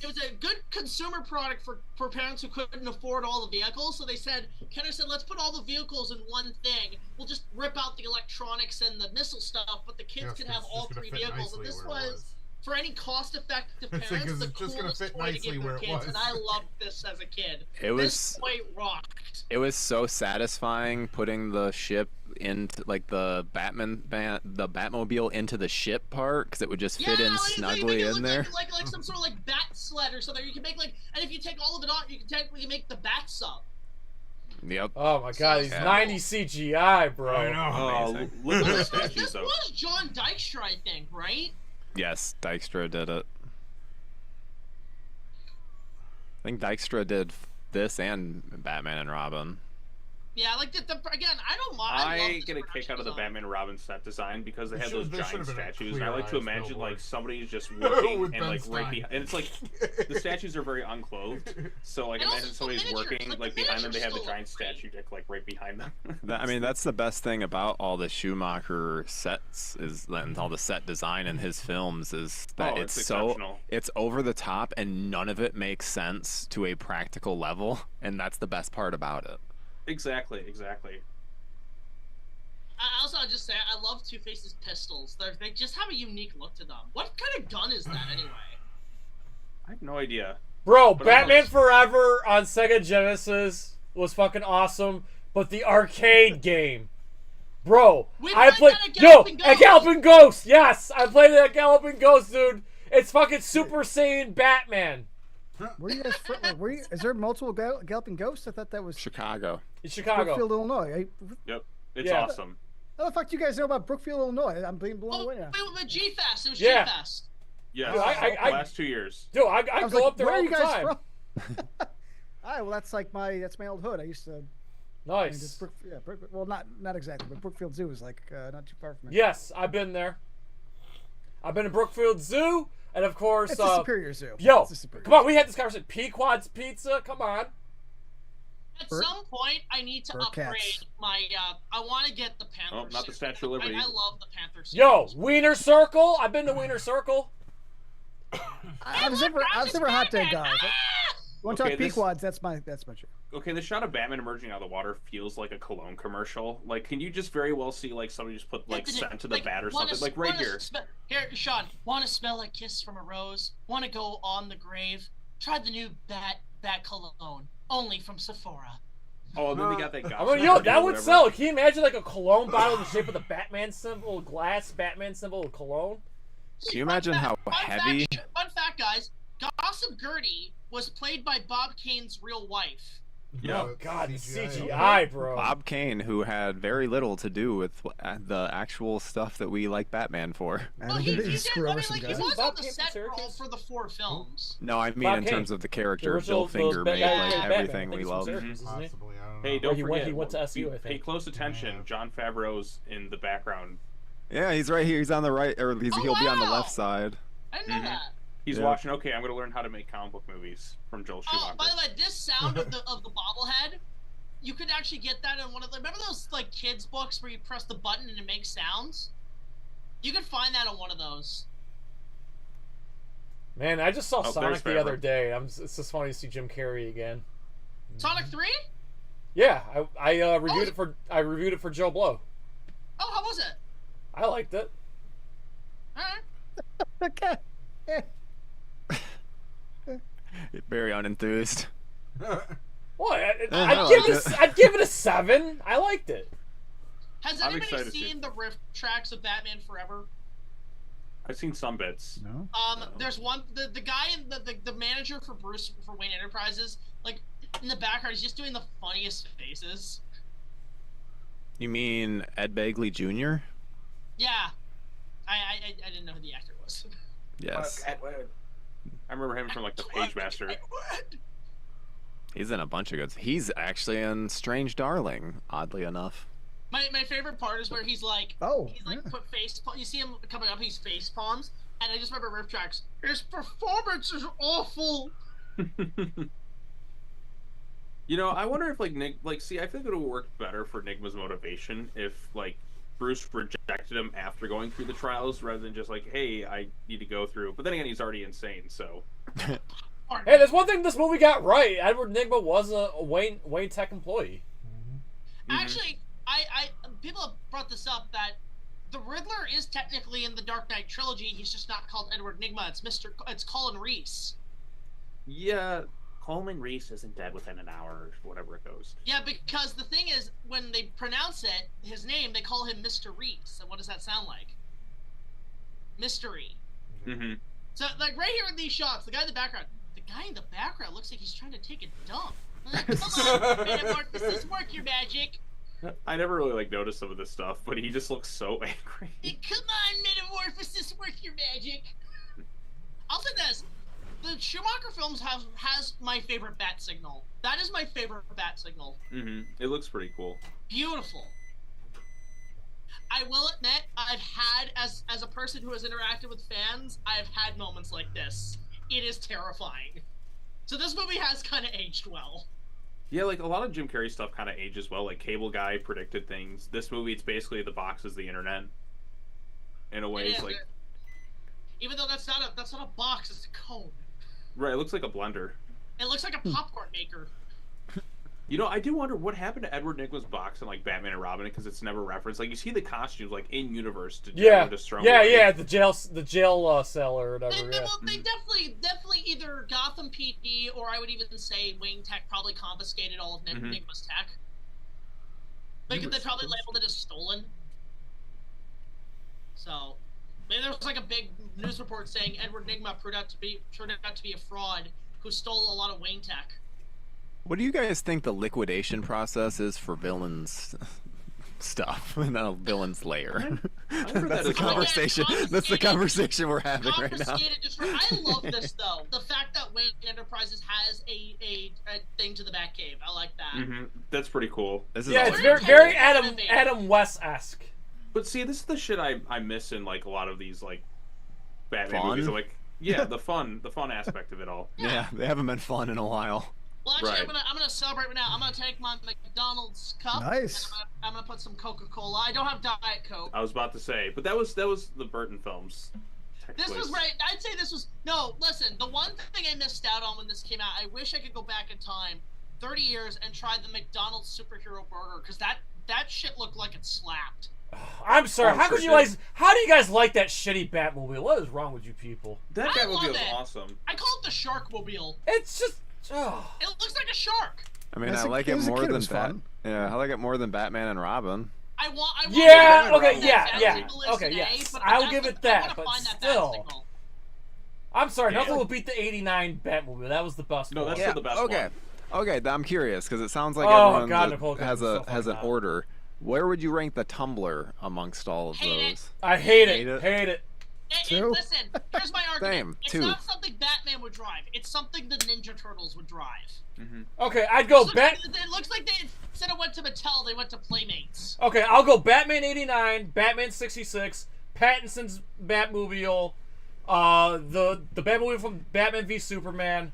it was a good consumer product for parents who couldn't afford all the vehicles. So they said, Kenner said, let's put all the vehicles in one thing. We'll just rip out the electronics and the missile stuff, but the kids can have all three vehicles. And this was, for any cost-effective parents, the coolest toy to give their kids. And I loved this as a kid. This toy rocked. It was so satisfying putting the ship into like the Batmobile into the ship part because it would just fit in snugly in there. Like some sort of like bat sled or something. You can make and if you take all of it off, you can technically make the bat sub. Yep. Oh my god, he's 90 CGI, bro. I know. Look at the statues This though. was John Dykstra, I think, right? Yes, Dykstra did it. I think Dykstra did this and Batman and Robin. Yeah, like again, I don't mind. I get a kick out of the Batman and Robin set design because they have those giant statues, and I like to imagine like somebody's just working and like right behind, and it's like the statues are very unclothed, so like imagine somebody's working like behind them, they have the giant statue like right behind them. I mean, that's the best thing about all the Schumacher sets and all the set design in his films is that it's over the top and none of it makes sense to a practical level, and that's the best part about it. Exactly. I'll just say I love Two-Face's pistols. They just have a unique look to them. What kind of gun is that anyway? I have no idea. Bro, Batman Forever on Sega Genesis was fucking awesome, but the arcade game, bro, I played at Galloping Ghost. Yes, I played it at Galloping Ghost, dude. It's fucking Super Saiyan Batman. Where you guys from? Is there multiple Galloping Ghosts? I thought that was Chicago. It's Chicago. Brookfield, Illinois. Yep, it's awesome. How the fuck do you guys know about Brookfield, Illinois? I'm being blown away now. The G-Fest. It was G-Fest. Yes, dude, last 2 years. Dude, I go up there all the time. From? All right, well that's like my old hood. I used to. Nice. Well, not exactly, but Brookfield Zoo is like not too far from it. Yes, I've been there. I've been to Brookfield Zoo. And of course, it's a Superior Zoo. Yo, come on, we had this conversation. Pequod's Pizza, come on. At some point, I need to upgrade my. I want to get the Panther. Oh, not the Statue of Liberty. I love the Panther suit. Yo, Wiener Circle. I've been to Wiener Circle. I was never a hot dog guy. Want to talk Pequods? That's my shit. Okay, the shot of Batman emerging out of the water feels like a cologne commercial. Like, can you just very well see like somebody just put like scent to the bat or something? Like right here. Here, Sean. Want to smell like kiss from a rose? Want to go on the grave? Try the new bat cologne, only from Sephora. Oh, and then they got that. I mean, yo, that would sell. Can you imagine like a cologne bottle in the shape of the Batman symbol, glass Batman symbol of cologne? Can you imagine how heavy? Fun fact, guys. Gossip Gertie was played by Bob Kane's real wife. Yeah. Oh God, CGI, bro. Bob Kane, who had very little to do with the actual stuff that we like Batman for. Well, he was on the set for the 4 films. No, I mean in terms of the character of Bill Finger made like everything we love. Hey, don't forget. He went to SU, I think. Pay close attention. John Favreau's in the background. Yeah, he's right here. He's on the right, or he'll be on the left side. I know that. He's watching. Okay, I'm going to learn how to make comic book movies from Joel Schumacher. Oh, by the way, this sound of the bobblehead, you could actually get that in one of the. Remember those like kids books where you press the button and it makes sounds? You could find that on one of those. Man, I just saw Sonic the other day. It's just funny to see Jim Carrey again. Sonic 3? Yeah, I reviewed it for Joe Blow. Oh, how was it? I liked it. All right. Okay. Yeah. Very unenthused. Well, I'd give it a 7. I liked it. Has anybody seen the riff tracks of Batman Forever? I've seen some bits. No. There's one. The guy in the manager for Wayne Enterprises, like in the background, he's just doing the funniest faces. You mean Ed Begley Jr.? Yeah. I didn't know who the actor was. Yes. I remember him from like the Page Master. He's in a bunch of good. He's actually in Strange Darling, oddly enough. My favorite part is where he's like, put face. You see him coming up, he's face palms, and I just remember riff tracks. His performance is awful. You know, I wonder if I think it would work better for Nigma's motivation if like Bruce rejected him after going through the trials rather than just like, hey, I need to go through. But then again, he's already insane, so. Hey, there's one thing this movie got right. Edward Nigma was a Wayne Tech employee. Actually, I people have brought this up that the Riddler is technically in the Dark Knight trilogy. He's just not called Edward Nigma. It's Colin Reese. Yeah, Coleman Reese isn't dead within an hour or whatever it goes. Yeah, because the thing is, when they pronounce it, his name, they call him Mr. Reese. And what does that sound like? Mystery. Mm-hmm. So, like, right here in these shots, the guy in the background looks like he's trying to take a dump. Like, come on, Metamorphosis, work your magic. I never really like noticed some of this stuff, but he just looks so angry. Hey, come on, Metamorphosis, work your magic. I'll say this. the Schumacher films has my favorite bat signal. That is my favorite bat signal. Mm-hmm. It looks pretty cool. Beautiful. I will admit, I've had, as a person who has interacted with fans, I've had moments like this. It is terrifying. So this movie has kind of aged well. Yeah, like a lot of Jim Carrey stuff kind of ages well. Like Cable Guy predicted things. This movie, it's basically the box is the internet. In a way, it's like. Even though that's not a box, it's a cone. Right, it looks like a blender. It looks like a popcorn maker. You know, I do wonder what happened to Edward Nygma's box in like Batman and Robin because it's never referenced. Like you see the costumes like in universe to Strong. Yeah, the jail cell or whatever. They definitely either Gotham PD or I would even say Wayne Tech probably confiscated all of Nygma's tech. They probably labeled it as stolen. So maybe there was like a big news report saying Edward Nygma turned out to be a fraud who stole a lot of Wayne Tech. What do you guys think the liquidation process is for villains stuff in a villain's lair? That's the conversation. That's the conversation we're having right now. I love this though. The fact that Wayne Enterprises has a thing to the Batcave. I like that. Mm-hmm. That's pretty cool. It's very Adam West-esque. But see, this is the shit I miss in like a lot of these like Batman Fun? movies. Like, yeah, the fun aspect of it all. Yeah, they haven't been fun in a while. Well, actually, I'm gonna celebrate right now. I'm gonna take my McDonald's cup. Nice. I'm gonna put some Coca-Cola. I don't have Diet Coke. I was about to say, but that was the Burton films. This was right. I'd say this was no. Listen, the one thing I missed out on when this came out, I wish I could go back in time, 30 years, and try the McDonald's superhero burger because that shit looked like it slapped. I'm sorry. How do you guys like that shitty Batmobile? What is wrong with you people? That Batmobile is awesome. I call it the Sharkmobile. It's just. Oh. It looks like a shark. I mean, I like it more than Batman. Yeah, I like it more than Batman and Robin. I want yeah. Okay. Yeah. Okay. Yes. I'll give it that. But still. I'm sorry. Nothing will beat the '89 Batmobile. That was the best. No, that's still the best one. Okay. I'm curious because it sounds like everyone has an order. Where would you rank the Tumbler amongst all of those? I hate it. Hate it. Listen, here's my argument. It's Two. not something Batman would drive. It's something the Ninja Turtles would drive. Mm-hmm. Okay, I'd go It looks like they instead of went to Mattel, they went to Playmates. Okay, I'll go Batman '89, Batman '66, Pattinson's Batmobile, the Batmobile from Batman v Superman,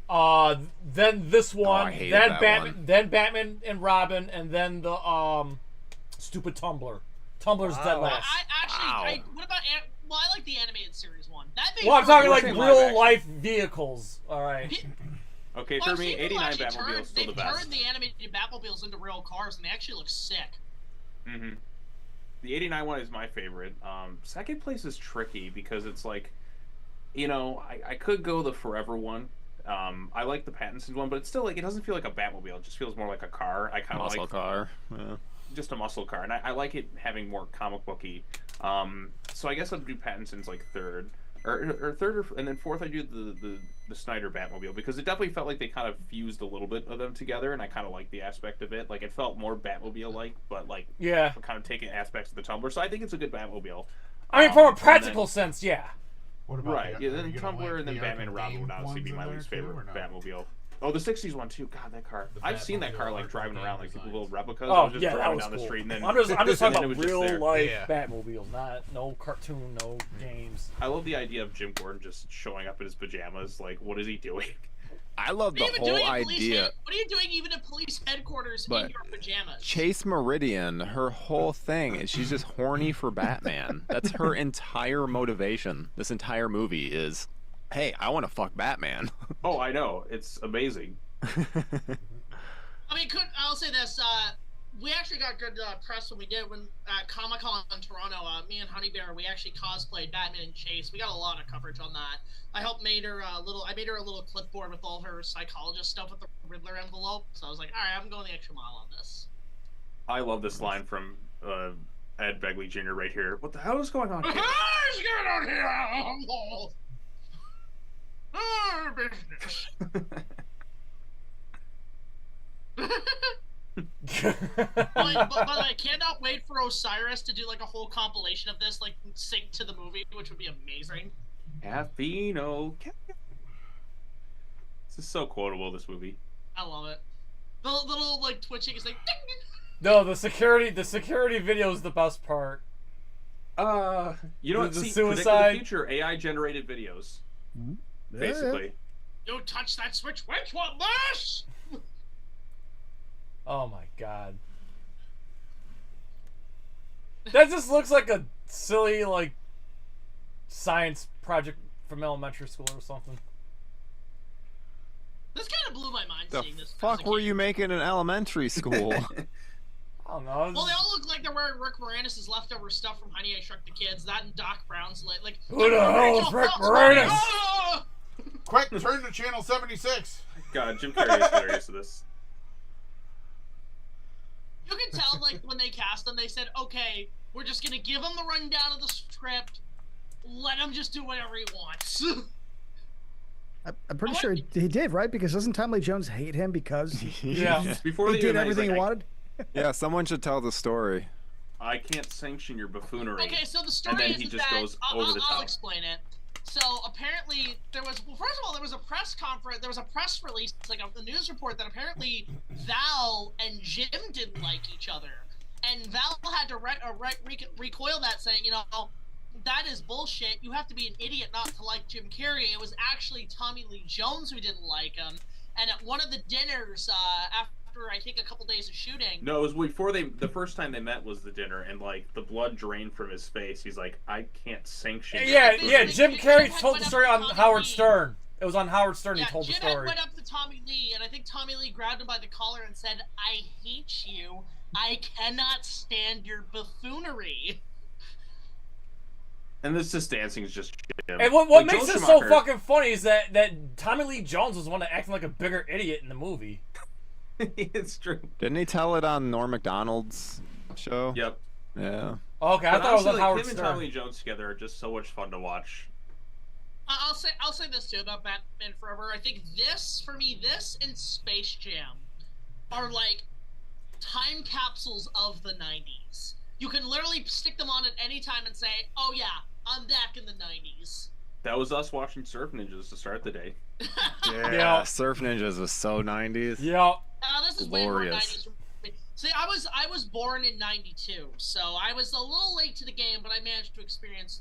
then this one, then Batman and Robin, and then the stupid Tumbler. Tumbler's dead last. What about? Well, I like the animated series one. I'm talking like real life vehicles. All right. Okay, for me, '89 Batmobile is still the best. They turned the animated Batmobiles into real cars, and they actually look sick. Mm-hmm. The '89 one is my favorite. Second place is tricky because it's like, I could go the Forever one. I like the Pattinson one, but it's still like it doesn't feel like a Batmobile. It just feels more like a car. I kind of like muscle car. Yeah. Just a muscle car, and I like it having more comic booky. So I guess I'd do Pattinson's like third, or third, and then fourth I do the Snyder Batmobile because it definitely felt like they kind of fused a little bit of them together, and I kind of like the aspect of it. Like it felt more Batmobile-like, but like kind of taking aspects of the Tumbler. So I think it's a good Batmobile. I mean, from a practical sense, yeah. What about then Tumbler and then Batman and Robin would honestly be my least favorite Batmobile. Oh, the '60s one too. God, that car! I've seen that car like driving around, like people build replicas. Oh, I was just driving down the street, and then I'm just talking about real real life Batmobiles, no cartoon, no games. I love the idea of Jim Gordon just showing up in his pajamas. Like, what is he doing? I love the whole idea. What are you doing even at police headquarters in your pajamas? Chase Meridian, her whole thing is she's just horny for Batman. That's her entire motivation. This entire movie is, hey, I want to fuck Batman. Oh, I know. It's amazing. I mean, I'll say this. We actually got good press when we did at Comic-Con in Toronto. Me and Honey Bear, we actually cosplayed Batman and Chase. We got a lot of coverage on that. I made her a little clipboard with all her psychologist stuff with the Riddler envelope. So I was like, all right, I'm going the extra mile on this. I love this line from Ed Begley Jr. right here. What the hell is going on here? What's going on here? Business. but I cannot wait for Osiris to do like a whole compilation of this, like sync to the movie, which would be amazing. Caffeino. This is so quotable, this movie. I love it. The little like twitching is like. Ding, ding. No, the security video is the best part. You know what? The See, suicide. predict the future, AI generated videos. Basically. Don't touch that switch. Which one, this? Oh my god. That just looks like a silly like science project from elementary school or something. This kind of blew my mind The seeing this. fuck were you making in elementary school? I don't know. Well, they all look like they're wearing Rick Moranis' leftover stuff from Honey, I Shrunk the Kids. That and Doc Brown's like. Who the hell is Rick Moranis? Quick, turn to channel 76. God, Jim Carrey is hilarious to this. You can tell, like, when they cast them, they said, okay, we're just gonna give him the rundown of the script, let him just do whatever he wants. I'm pretty sure he did, right? Because doesn't Tommy Lee Jones hate him because he Before did everything he wanted? Yeah, someone should tell the story. I can't sanction your buffoonery. Okay, so the story and then is he just that goes over the top. I'll explain it. So apparently there was, well, first of all, there was a press conference, there was a press release, like a news report that apparently Val and Jim didn't like each other, and Val had to recoil that, saying, you know, that is bullshit. You have to be an idiot not to like Jim Carrey. It was actually Tommy Lee Jones who didn't like him, and at one of the dinners after I think a couple days of shooting. No, it was before the first time they met was the dinner, and like the blood drained from his face. He's like, I can't sanction. Yeah. Jim Carrey told the story on Howard Stern. It was on Howard Stern. He told the Jim story. went up to Tommy Lee, and I think Tommy Lee grabbed him by the collar and said, "I hate you. I cannot stand your buffoonery." And this dancing is just Jim. And what Like, makes Joel this so Schumacher- fucking funny is that Tommy Lee Jones was the one that acting like a bigger idiot in the movie. It's true. Didn't he tell it on Norm Macdonald's show? Yep. Yeah. Okay, I But thought it was on honestly, Howard him and Stern. Tommy Lee Jones together are just so much fun to watch. I'll say this too about Batman Forever. I think this, for me, this and Space Jam are like time capsules of the 90s. You can literally stick them on at any time and say, oh yeah, I'm back in the 90s. That was us watching Surf Ninjas to start the day. Yeah, Surf Ninjas was so 90s. Yeah. This is Glorious. way more 90s for me. See, I was born in 92, so I was a little late to the game, but I managed to experience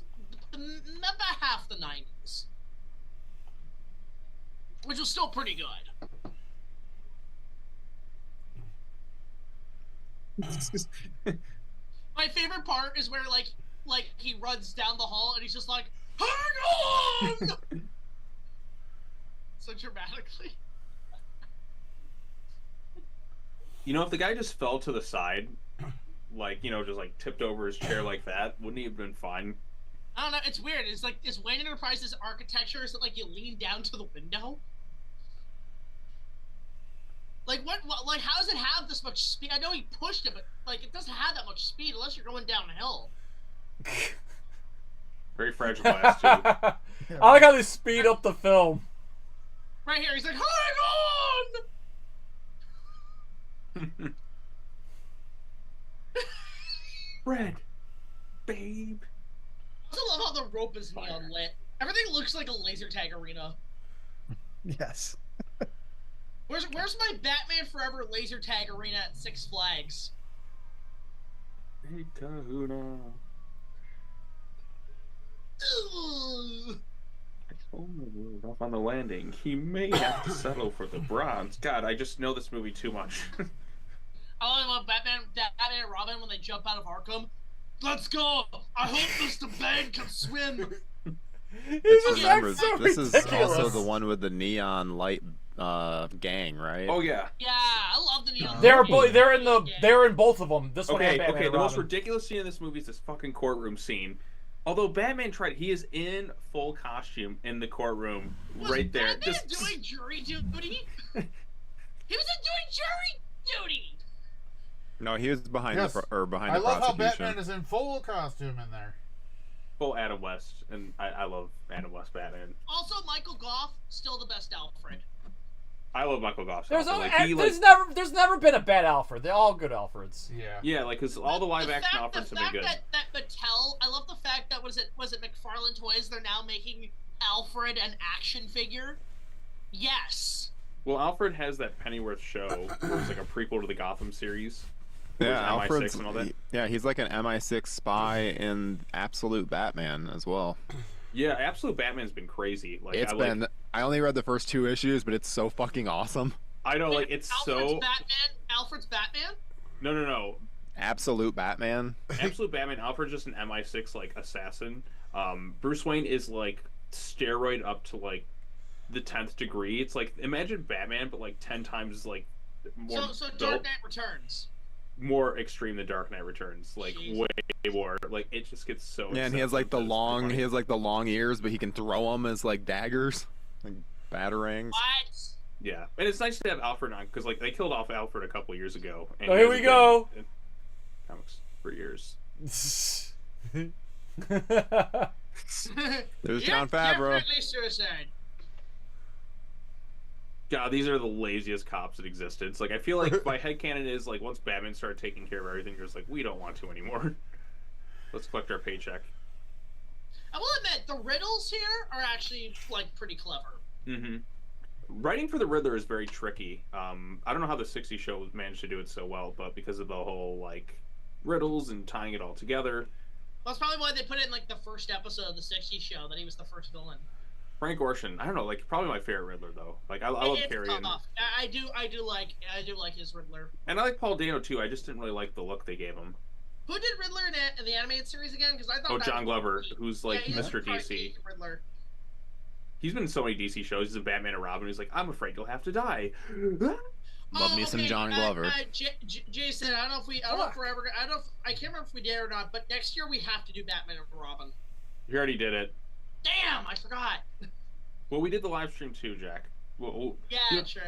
about half the 90s. Which was still pretty good. My favorite part is where like he runs down the hall and he's just like, hang on! So dramatically. You know, if the guy just fell to the side, like, you know, just like tipped over his chair like that, wouldn't he have been fine? I don't know, it's weird. It's like, is Wayne Enterprises architecture, is it like you lean down to the window? Like, what like, how does it have this much speed? I know he pushed it, but, like, it doesn't have that much speed unless you're going downhill. Very fragile glass, too. I like how they speed up the film. Right here, he's like, hang on! Red, babe. I also love how the rope is neon lit. Everything looks like a laser tag arena. Yes. Where's my Batman Forever laser tag arena at Six Flags? Hey, Kahuna. Off on the landing. He may have to settle for the bronze. God, I just know this movie too much. I love Batman and Robin when they jump out of Arkham. Let's go! I hope Mr. Bane can swim! Remember, so this is ridiculous. also the one with the neon light gang, right? Oh yeah. Yeah, I love the neon. They're in both of them. This one and Batman Okay. and The most Robin. ridiculous scene in this movie is this fucking courtroom scene. Although Batman tried, he is in full costume in the courtroom right there. Was Batman doing jury duty? He was doing jury duty. No, he was behind Yes. behind I the love how prosecution. Batman is in full costume in there. Full Adam West, and I love Adam West Batman. Also, Michael Goff, still the best Alfred. I love Michael Goff. There's never been a bad Alfred. They're all good Alfreds. Yeah, like because all the live action Alfreds have The been fact good. that Mattel, I love the fact that was it McFarlane Toys? They're now making Alfred an action figure. Yes. Well, Alfred has that Pennyworth show where it's like a prequel to the Gotham series. Yeah, Alfred's MI6 and all that. Yeah, he's like an MI6 spy in Absolute Batman as well. Yeah, Absolute Batman's been crazy. Like I only read the first 2 issues, but it's so fucking awesome. I know, like it's Alfred's Batman? No. Absolute Batman. Absolute Batman. Alfred's just an MI6 like assassin. Bruce Wayne is like steroid up to like the 10th degree. It's like imagine Batman, but like 10 times like more. So Dark Knight Returns. More extreme than Dark Knight Returns. Like way more. Like it just gets so. Yeah, and he has like the long ears, but he can throw them as like daggers, like batarangs. What? Yeah, and it's nice to have Alfred on because like they killed off Alfred a couple years ago. And here we go. In comics for years. There's John Favreau. Definitely suicide. God, these are the laziest cops that existed. It's like I feel like my headcanon is like once Batman started taking care of everything, you're just like we don't want to anymore. Let's collect our paycheck. I will admit the riddles here are actually like pretty clever. Mm-hmm. Writing for the Riddler is very tricky. I don't know how the 60s show managed to do it so well, but because of the whole like riddles and tying it all together. Well, that's probably why they put it in like the first episode of the 60s show that he was the first villain. Frank Gorshin, I don't know, like probably my favorite Riddler though. Like I love Carrion. I do like his Riddler. And I like Paul Dano too. I just didn't really like the look they gave him. Who did Riddler in the animated series again? Because I thought John Glover, who's like Mr. DC. Riddler. He's been in so many DC shows. He's a Batman and Robin. He's like, I'm afraid you'll have to die. Love me some John Glover. Jason, I don't know if we're ever. I can't remember if we did or not. But next year we have to do Batman and Robin. You already did it. Damn, I forgot. Well, we did the live stream too, Jack. Well, yeah, true.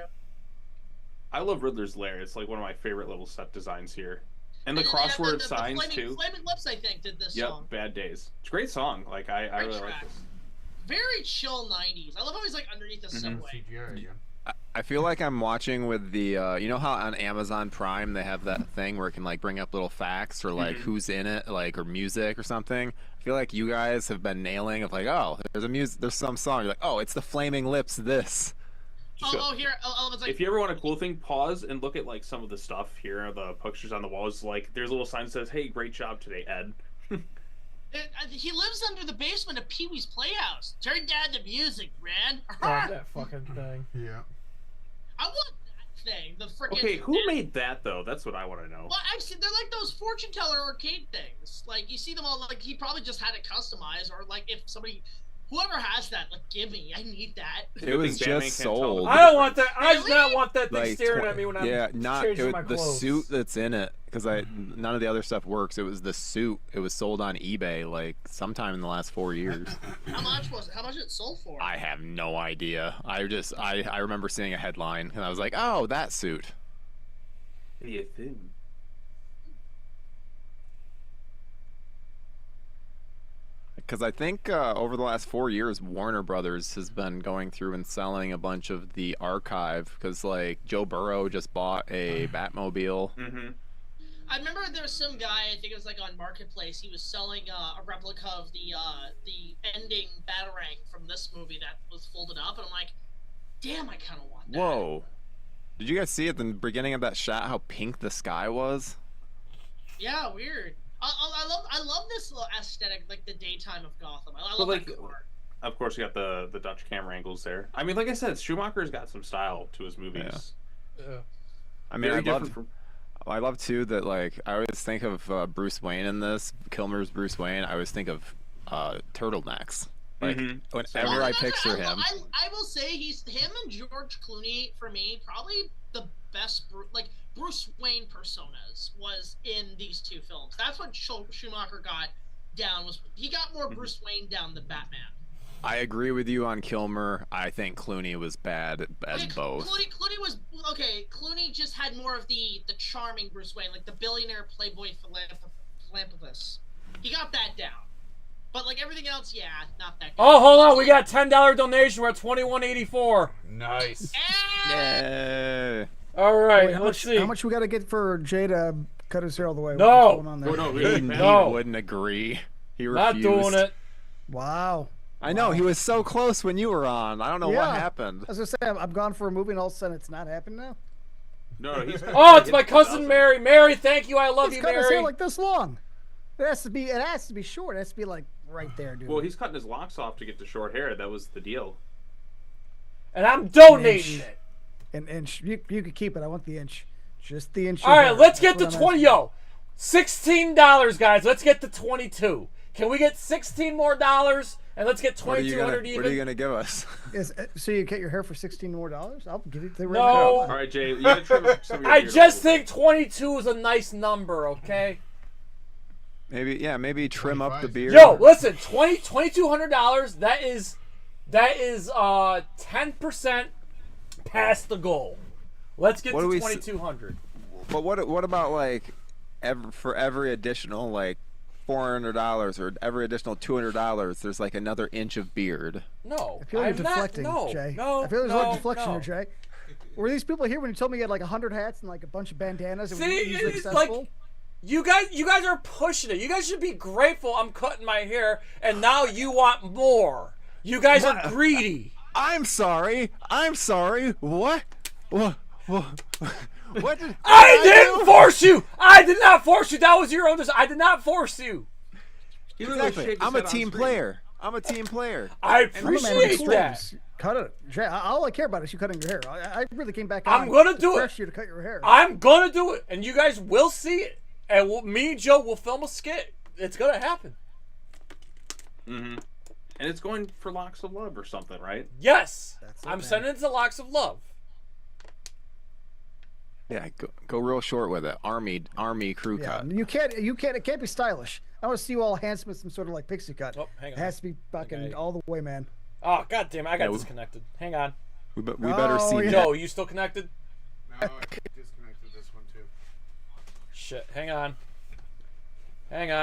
I love Riddler's Lair. It's like one of my favorite little set designs here. And the crossword signs too. Flaming Lips, I think, did this song. Yep, Bad Days. It's a great song. Like I really like this. Very chill 90s. I love how he's like underneath the subway. I feel like I'm watching with the you know how on Amazon Prime they have that thing where it can like bring up little facts or like who's in it, like, or music or something. I feel like you guys have been nailing of like, oh, there's some song. You're like, oh, it's the Flaming Lips this. If you ever want a cool thing, pause and look at like some of the stuff here, the pictures on the walls. Like there's a little sign that says, "Hey, great job today, Ed." He lives under the basement of Pee-wee's Playhouse. Turn down the music, man. That fucking thing. Yeah. I want that thing. The freaking. Okay, who made that though? That's what I want to know. Well, actually, they're like those fortune teller arcade things. Like you see them all. Like he probably just had it customized, or like if somebody. Whoever has that, like, give me. I need that. It was just sold. I don't want that. I do not want that thing staring at me when I'm changing my the clothes. suit that's in it, because none of the other stuff works. It was the suit. It was sold on eBay like sometime in the last 4 years. How much was it? How much did it sold for? I have no idea. I remember seeing a headline and I was like, oh, that suit. Yeah, thing. Because I think over the last 4 years, Warner Brothers has been going through and selling a bunch of the archive. Because like Joe Burrow just bought a Batmobile. Mm-hmm. I remember there was some guy, I think it was like on Marketplace. He was selling a replica of the ending Batarang from this movie that was folded up, and I'm like, damn, I kind of want that. Whoa! Did you guys see at the beginning of that shot how pink the sky was? Yeah, weird. I love this little aesthetic, like the daytime of Gotham. I love like, that car. Of course, you got the Dutch camera angles there. I mean, like I said, Schumacher's got some style to his movies. Yeah. I mean, I love too that like I always think of Bruce Wayne in this. Kilmer's Bruce Wayne. I always think of turtlenecs. Like whenever I picture him. I will say him and George Clooney for me probably the best Bruce Wayne personas was in these two films. That's what Schumacher got down. He got more Bruce Wayne down than Batman. I agree with you on Kilmer. I think Clooney was bad as both. Clooney was okay. Clooney just had more of the charming Bruce Wayne, like the billionaire playboy philanthropist. He got that down. But like everything else, yeah, not that good. Oh, hold on, we got $10 donation. We're at $21.84. Nice. Yay! All right, Wait, let's see. How much we got to get for Jay to cut his hair all the way? No. What's going on there? He wouldn't agree. He refused. Not doing it. Wow. I know, he was so close when you were on. I don't know what happened. I was gonna say I'm gone for a movie, and all of a sudden it's not happening now. No, he's. Oh, it's my cousin Mary. Mary, thank you. I love you, cut his Mary. hair like this long. It has to be short. It has to be like right there, dude. Well, he's cutting his locks off to get the short hair. That was the deal. And I'm donating it. An inch. You could keep it. I want the inch. Just the inch. All right, let's get to 20. Yo, $16, guys. Let's get to 22. Can we get $16 more? And let's get 2,200 even. What are you gonna give us? So you get your hair for $16 more? I'll give it to you. No. All right, Jay. You gotta trim some of your I beard just a little think 22 is a nice number. Okay. Maybe trim up the beard. Yo, listen, $2,200. That is 10% past the goal. Let's get to 2,200. But what about like for every additional like $400 or every additional $200, there's like another inch of beard? No, I feel you're deflecting, Jay. I feel there's a little deflection here, Jay. Were these people here when you told me you had like 100 hats and like a bunch of bandanas? And See, it's like you guys are pushing it. You guys should be grateful I'm cutting my hair, and now you want more. You guys are greedy. I'm sorry. What? What did I didn't force you. I did not force you. That was your own decision. I did not force you. Exactly. I'm a team player. I appreciate that. Cut it, Jay. All I care about is you cutting your hair. I really came back. I'm gonna do it. Press you to cut your hair. I'm gonna do it, and you guys will see it. And me and Joe will film a skit. It's gonna happen. Mm-hmm. And it's going for Locks of Love or something, right? Yes. I'm sending it to Locks of Love. Yeah, go real short with it. Army crew cut. You can't. It can't be stylish. I want to see you all handsome with some sort of like pixie cut. Oh, hang on. It has to be fucking all the way, man. Oh, god damn it! I got disconnected. Hang on. We better see. Joe, you still connected? No, I disconnected this one too. Shit. Hang on.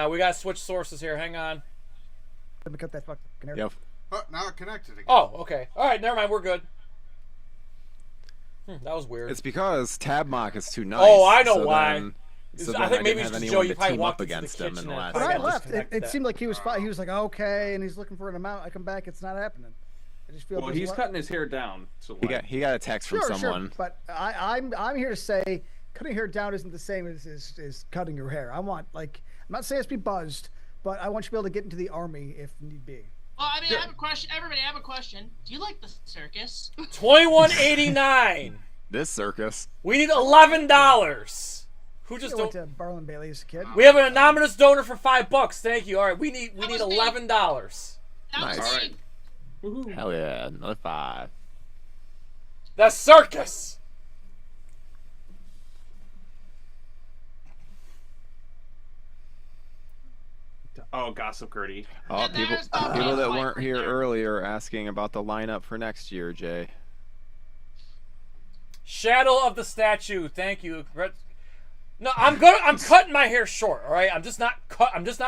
We gotta switch sources here. Hang on. Let me cut that fucking hair. Yep. Oh, now it connected again. Oh, okay. All right, never mind. We're good. That was weird. It's because Tabmock is too nice. Oh, I know why. I think maybe it's Joe. You probably team walked up against him in the last. When I left, it seemed like he was fine. He was like, okay, and he's looking for an amount. I come back, it's not happening. I just feel. Well, he's cutting his hair down. So he got a text from someone. Sure, but I'm here to say cutting hair down isn't the same as cutting your hair. I want I'm not saying it's be buzzed, but I want you to be able to get into the army if need be. Well, I mean, I have a question. Everybody, I have a question. Do you like the circus? $21.89. This circus. We need $11. Who just went to Barlin Bailey as a kid? We have an anonymous donor for $5. Thank you. All right, we need $11. Nice. All right. Hell yeah, another 5. The circus. Oh, Gossip Gertie. Oh, people that weren't here earlier are asking about the lineup for next year, Jay. Shadow of the Statue. Thank you. No, I'm cutting my hair short. All right, I'm just not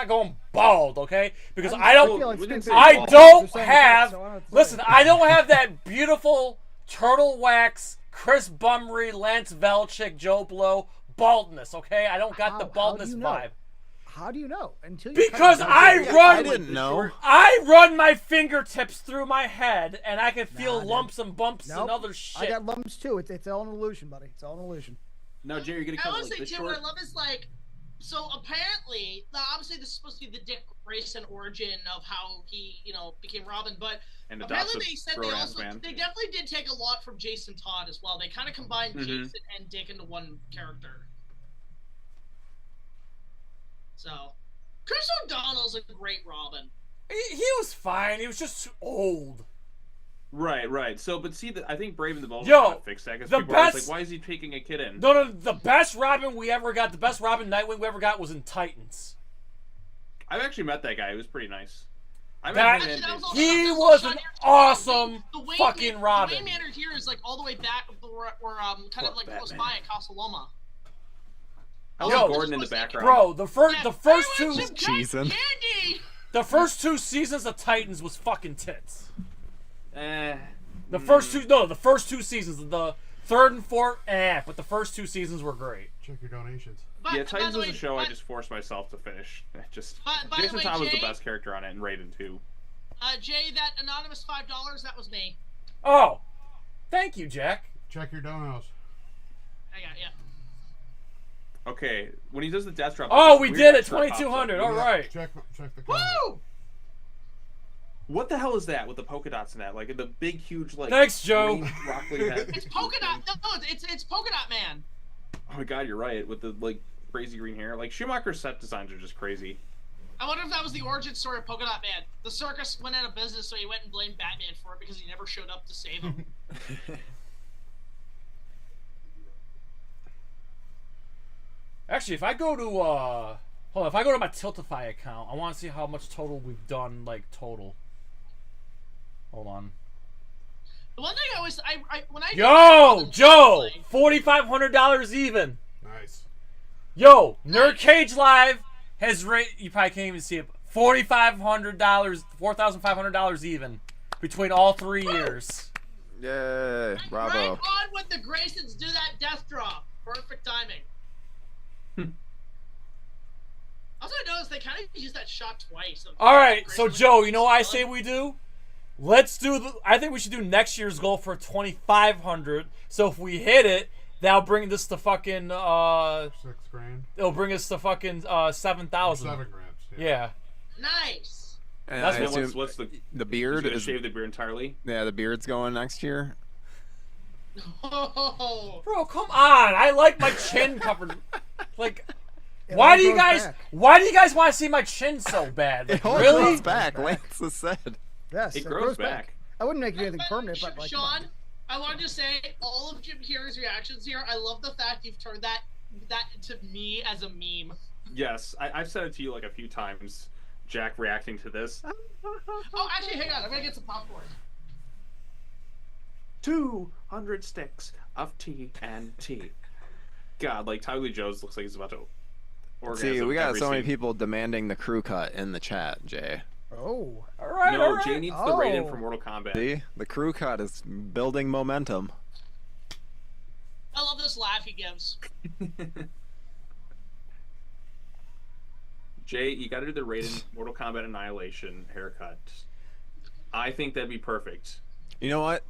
going bald. Okay, because I don't have that beautiful turtle wax, Chris Bumry, Lance Velchik, Joe Blow baldness. Okay, I don't got the baldness vibe. How do you know? Because I didn't know. I run my fingertips through my head, and I can feel lumps and bumps and other shit. I got lumps too. It's all an illusion, buddy. It's all an illusion. No, Jerry, you're gonna cut like this short. What I love is so apparently, obviously this is supposed to be the Dick Grayson origin of how he, became Robin, but apparently they said they definitely did take a lot from Jason Todd as well. They kind of combined Jason and Dick into one character. So, Chris O'Donnell's a great Robin. He was fine. He was just old. Right. So, but see, I think Brave and the Bold fixed that because people were like, why is he taking a kid in? No, the best Robin we ever got, the best Robin Nightwing we ever got was in Titans. I've actually met that guy. He was pretty nice. He was an awesome fucking Robin. The Wayne Manor here is all the way back where kind of close by at Casa Loma. I love Gordon in the background. Bro, the first two seasons of Titans was fucking tits. The first two seasons, the third and fourth, but the first 2 seasons were great. Check your donations. Titans was a show I just forced myself to finish. Jason Todd was the best character on it, and Raiden too. Jay, that anonymous $5, that was me. Oh, thank you, Jack. Check your donos. I got it, yeah. Okay, when he does the death drop. Oh, we did it. 2,200. All right. Check the. Woo! What the hell is that with the polka dots in that? Like the big, huge, like. Thanks, Joe. green broccoli head. It's polka dot. No, it's polka dot man. Oh my god, you're right. With the like crazy green hair. Like Schumacher's set designs are just crazy. I wonder if that was the origin story of Polka Dot Man. The circus went out of business, so he went and blamed Batman for it because he never showed up to save him. Actually, if I go to hold on, if I go to my Tiltify account, I want to see how much total we've done, like total. Hold on. The one thing I always, when I Yo, Joe, $4,500 even. Nice. Yo, NerdCage Live has you probably can't even see it. $4,500, $4,500 even between all 3 years. Yay, bravo. Right on with the Graysons do that death drop. Perfect timing. Also, I noticed they kind of used that shot twice. All right, so Joe, you know what I say we do? Let's do I think we should do next year's goal for 2,500. So if we hit it, that'll bring this to fucking $6 grand. It'll bring us to fucking 7,000. 7 grand. Yeah. Nice. And That's I what- assume What's the beard is is shave the beard entirely? Yeah, the beard's going next year. Oh. Bro, come on! I like my chin covered. Like, It why all do you grows guys? back. Why do you guys want to see my chin so bad? Like, It all really? grows back. Lance has said. Yes, It grows back. I wouldn't make it anything permanent, but like. Sean, I wanted to say all of Jim Carrey's reactions here. I love the fact you've turned that into me as a meme. Yes, I've said it to you like a few times. Jack reacting to this. Oh, actually, hang on. I'm gonna get some popcorn. 200 sticks of TNT. God, like Tyler Jones looks like he's about to orgasm. See, we got every so many scene. people demanding the crew cut in the chat, Jay. Oh. All right. No, all right. Jay needs the rating for Mortal Kombat. See, the crew cut is building momentum. I love this laugh he gives. Jay, you got to do the Raiden Mortal Kombat Annihilation haircut. I think that'd be perfect. You know what?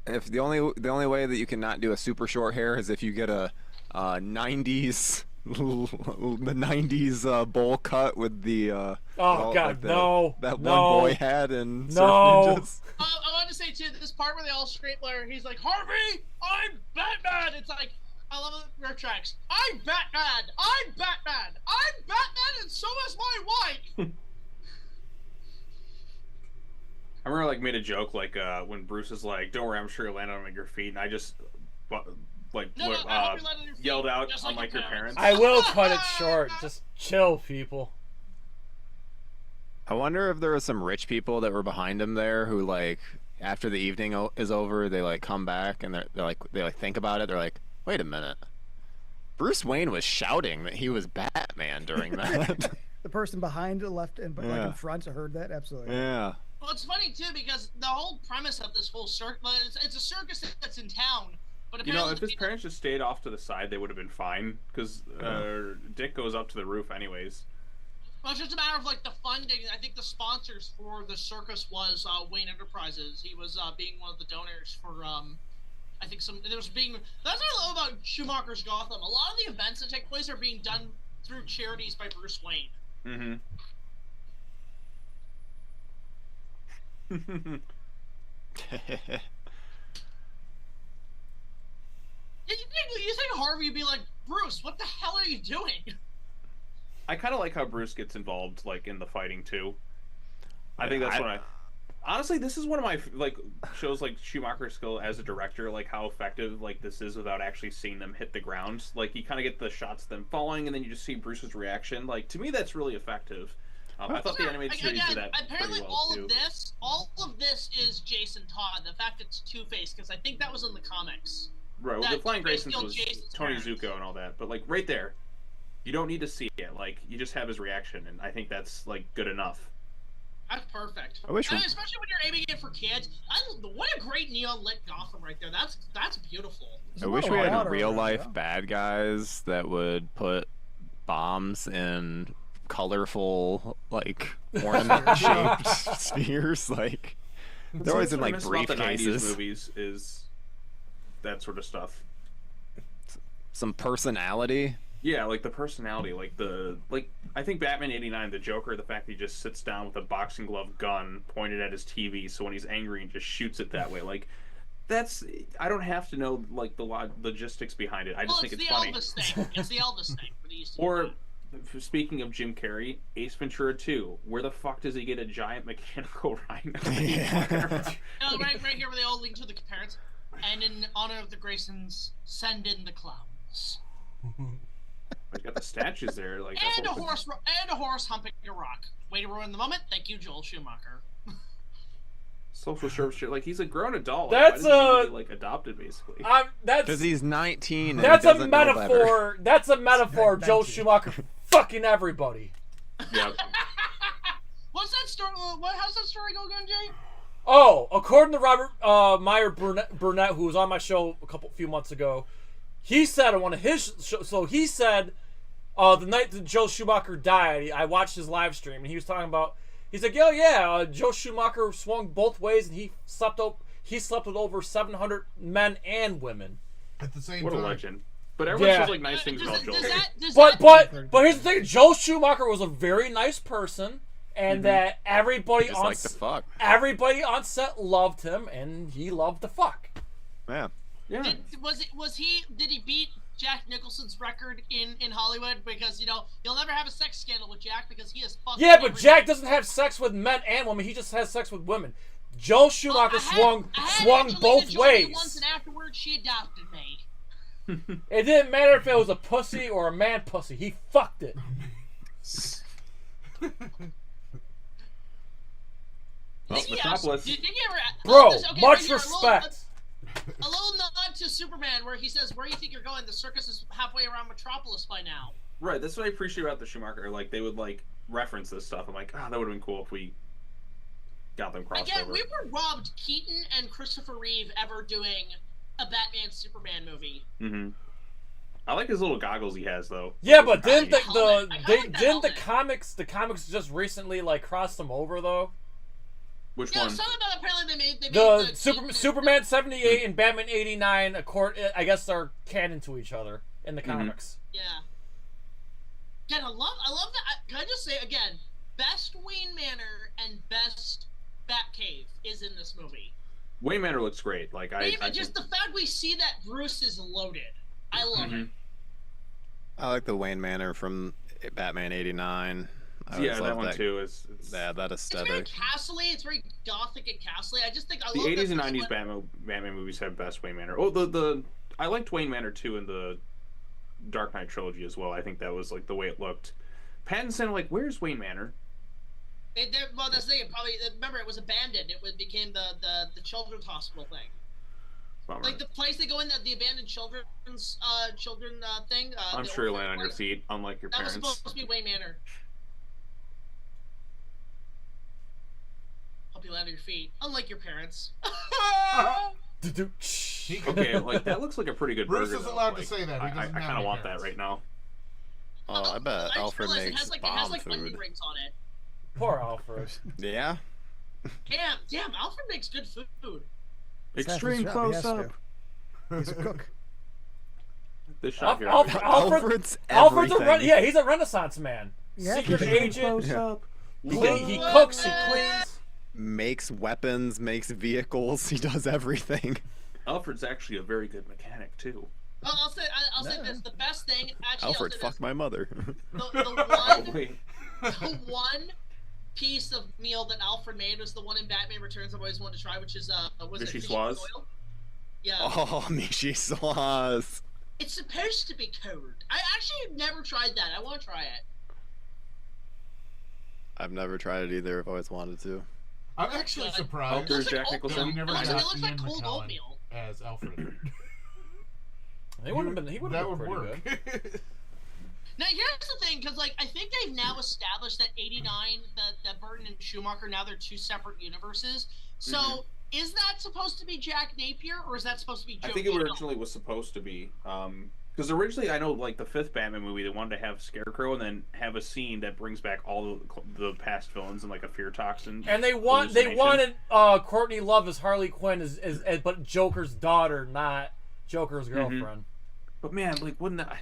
If the only way that you can not do a super short hair is if you get a 90s the 90s bowl cut with the Oh all, God, like the, no! that no, one boy had in Surf no. Ninjas. I wanted to say too, this part where they all straight blare, he's like, Harvey, I'm Batman. It's like, I love the rip tracks. I'm Batman. I'm Batman. I'm Batman, and so is my wife. I remember like made a joke like when Bruce is like, "Don't worry, I'm sure you'll land on your feet," and I just yelled out just on like your your parents. I will cut it short. Just chill, people. I wonder if there were some rich people that were behind him there who like after the evening is over, they like come back and they think about it. They're like, wait a minute, Bruce Wayne was shouting that he was Batman during that. The person behind the left and like in front heard that absolutely. Yeah. Well, it's funny too because the whole premise of this whole circus, it's a circus that's in town. But You know, if his parents just stayed off to the side, they would have been fine. Because Dick goes up to the roof anyways. Well, it's just a matter of like the funding. I think the sponsors for the circus was Wayne Enterprises. He was being one of the donors for I think there was being. That's what I love about Schumacher's Gotham. A lot of the events that take place are being done through charities by Bruce Wayne. Mm-hmm. You think Harvey would be like, Bruce, what the hell are you doing? I kind of like how Bruce gets involved, like in the fighting too. I think that's what honestly, this is one of my like shows like Schumacher's skill as a director, like how effective like this is without actually seeing them hit the ground. Like you kind of get the shots of them falling, and then you just see Bruce's reaction. Like to me, that's really effective. I thought the animated series did that apparently pretty well all of this is Jason Todd. The fact it's Two-Face, because I think that was in the comics. Right, well, the Flying Two-Face Graysons killed was Jason's Tony parents. Zuko and all that, but like right there, you don't need to see it. Like you just have his reaction, and I think that's like good enough. That's perfect. I wish especially when you're aiming it for kids. What a great neon lit Gotham right there. That's beautiful. I wish we had real life bad guys that would put bombs in colorful, like ornament-shaped spheres. Like they're always in like briefcases. The 90s movies is that sort of stuff. Some personality. Yeah, like the personality, like I think Batman '89, the Joker, the fact that he just sits down with a boxing glove gun pointed at his TV, so when he's angry, he just shoots it that way. Like, I don't have to know like the logistics behind it. I just think it's funny. Elvis thing. It's the Elvis thing. Or speaking of Jim Carrey, Ace Ventura 2, where the fuck does he get a giant mechanical rhino? No, right here where they all link to the parents. And in honor of the Graysons, send in the clowns. I got the statues there, like and a horse humping a rock. Way to ruin the moment. Thank you, Joel Schumacher. Social service shit. Like he's a grown adult. That's like adopted basically. That's because he's 19. That's a metaphor. That's a metaphor. Joel Schumacher fucking everybody. Yep. What's that story? How's that story go again, Jay? Oh, according to Robert Meyer Burnett, who was on my show a few months ago, he said on one of his shows. So he said, the night that Joel Schumacher died, I watched his live stream, and he was talking about. He's like, Joel Schumacher swung both ways, and he slept with over 700 men and women. At the same time. What a legend. But everyone says like nice things about Joel. But here's the thing: Joel Schumacher was a very nice person, and that everybody on set loved him, and he loved to fuck. Yeah. Yeah. Did he beat Jack Nicholson's record in Hollywood? Because you'll never have a sex scandal with Jack because he is fucking. Yeah, but Jack doesn't have sex with men and women. He just has sex with women. Joel Schumacher swung both ways. Once, and afterwards she adopted me. It didn't matter if it was a pussy or a man pussy. He fucked it. Bro, much respect. A little nod to Superman where he says, "Where do you think you're going? The circus is halfway around Metropolis by now." Right, that's what I appreciate about the Schumacher. Like they would like reference this stuff. I'm like, that would have been cool if we got them crossed Again, over. we were robbed Keaton and Christopher Reeve ever doing a Batman Superman movie. Mm-hmm. I like his little goggles he has though. Yeah, but didn't the comics just recently like crossed them over though? Which one? Some of them apparently they made the Superman 78 and Batman 89 I guess are canon to each other in the comics. Yeah. Again, I love that. Can I just say again, best Wayne Manor and best Batcave is in this movie. Wayne Manor looks great. Like I just the fact we see that Bruce is loaded. I love it. I like the Wayne Manor from Batman '89. Yeah, that one too. That aesthetic. It's very castle-y. It's very gothic and castle-y. I just think I the love 80s and 90s Batman movies have best Wayne Manor. Oh, I liked Wayne Manor too in the Dark Knight trilogy as well. I think that was like the way it looked. Pattinson, like, where's Wayne Manor? Well, that's the thing. Probably remember it was abandoned. It became the children's hospital thing. Bummer. Like the place they go in, the abandoned children thing. I'm sure you land on your feet, unlike your parents. That was supposed to be Wayne Manor. Hope you land on your feet, unlike your parents. Okay, like that looks like a pretty good Bruce burger. Bruce is allowed to say that. I kind of want that right now. Oh, I bet Alfred makes bomb food. Onion rings on it. Poor Alfred. Yeah. Damn, Alfred makes good food. Extreme close up. He's a cook. This shot here. Alfred's he's a Renaissance man. Yeah, Secret agent. Yeah. He cooks. He cleans. Makes weapons. Makes vehicles. He does everything. Alfred's actually a very good mechanic too. Well, I'll say this: the best thing. Actually, Alfred fucked my mother. The one piece of meal that Alfred made was the one in Batman Returns I've always wanted to try, which is Michi Swaz? Yeah. Oh, Michi Swaz. It's supposed to be cold. I actually have never tried that. I want to try it. I've never tried it either. I've always wanted to. I'm actually surprised. There's Jack Nicholson. We never It got looks like Ian cold McKellen oatmeal. as Alfred. He would have been pretty work. good. Now here's the thing, because I think they've now established that '89, that Burton and Schumacher, now they're two separate universes. So is that supposed to be Jack Napier, or is that supposed to be Joe? I think it originally was supposed to be. Because originally, I know, like, the 5th Batman movie, they wanted to have Scarecrow and then have a scene that brings back all the past villains and, like, a fear toxin. And they wanted Courtney Love as Harley Quinn, but Joker's daughter, not Joker's girlfriend. Mm-hmm. But, man, like, wouldn't that...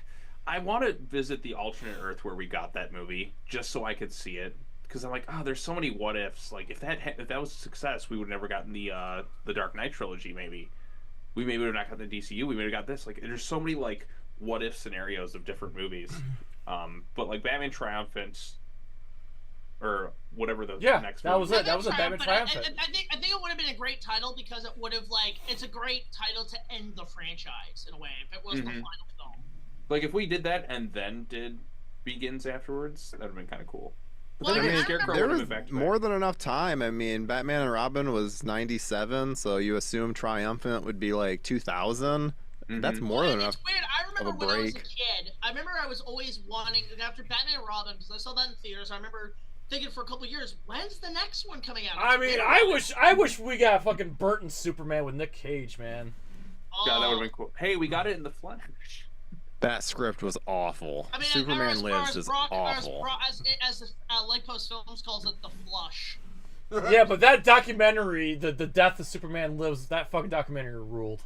I want to visit the alternate Earth where we got that movie, just so I could see it. Because I'm like, there's so many what ifs. Like, if that was a success, we would have never gotten the Dark Knight trilogy, maybe. We maybe would have not gotten the DCU. We may have got this. Like, there's so many, like, what if scenarios of different movies. But like Batman Triumphant or whatever the next that was movie. it. That was a Batman Triumphant. I think it would have been a great title because it would have it's a great title to end the franchise in a way if it was the final film. Like if we did that and then did Begins afterwards, that would have been kind of cool. But Well, I mean, Scarecrow there would have was been back to more than enough time. I mean, Batman and Robin was 97, so you assume Triumphant would be like 2000. That's more than enough. It's weird. I remember of a when I was a break. kid. I remember I was always wanting after Batman and Robin because I saw that in theaters. I remember thinking for a couple of years, when's the next one coming out? I mean, I wish we got fucking Burton Superman with Nick Cage, man. Yeah, that would have been cool. Hey, we got it in the Flash. That script was awful. I mean, Superman Lives is awful. As Lightpost Films calls it, the flush. Yeah, but that documentary, the Death of Superman Lives, that fucking documentary ruled.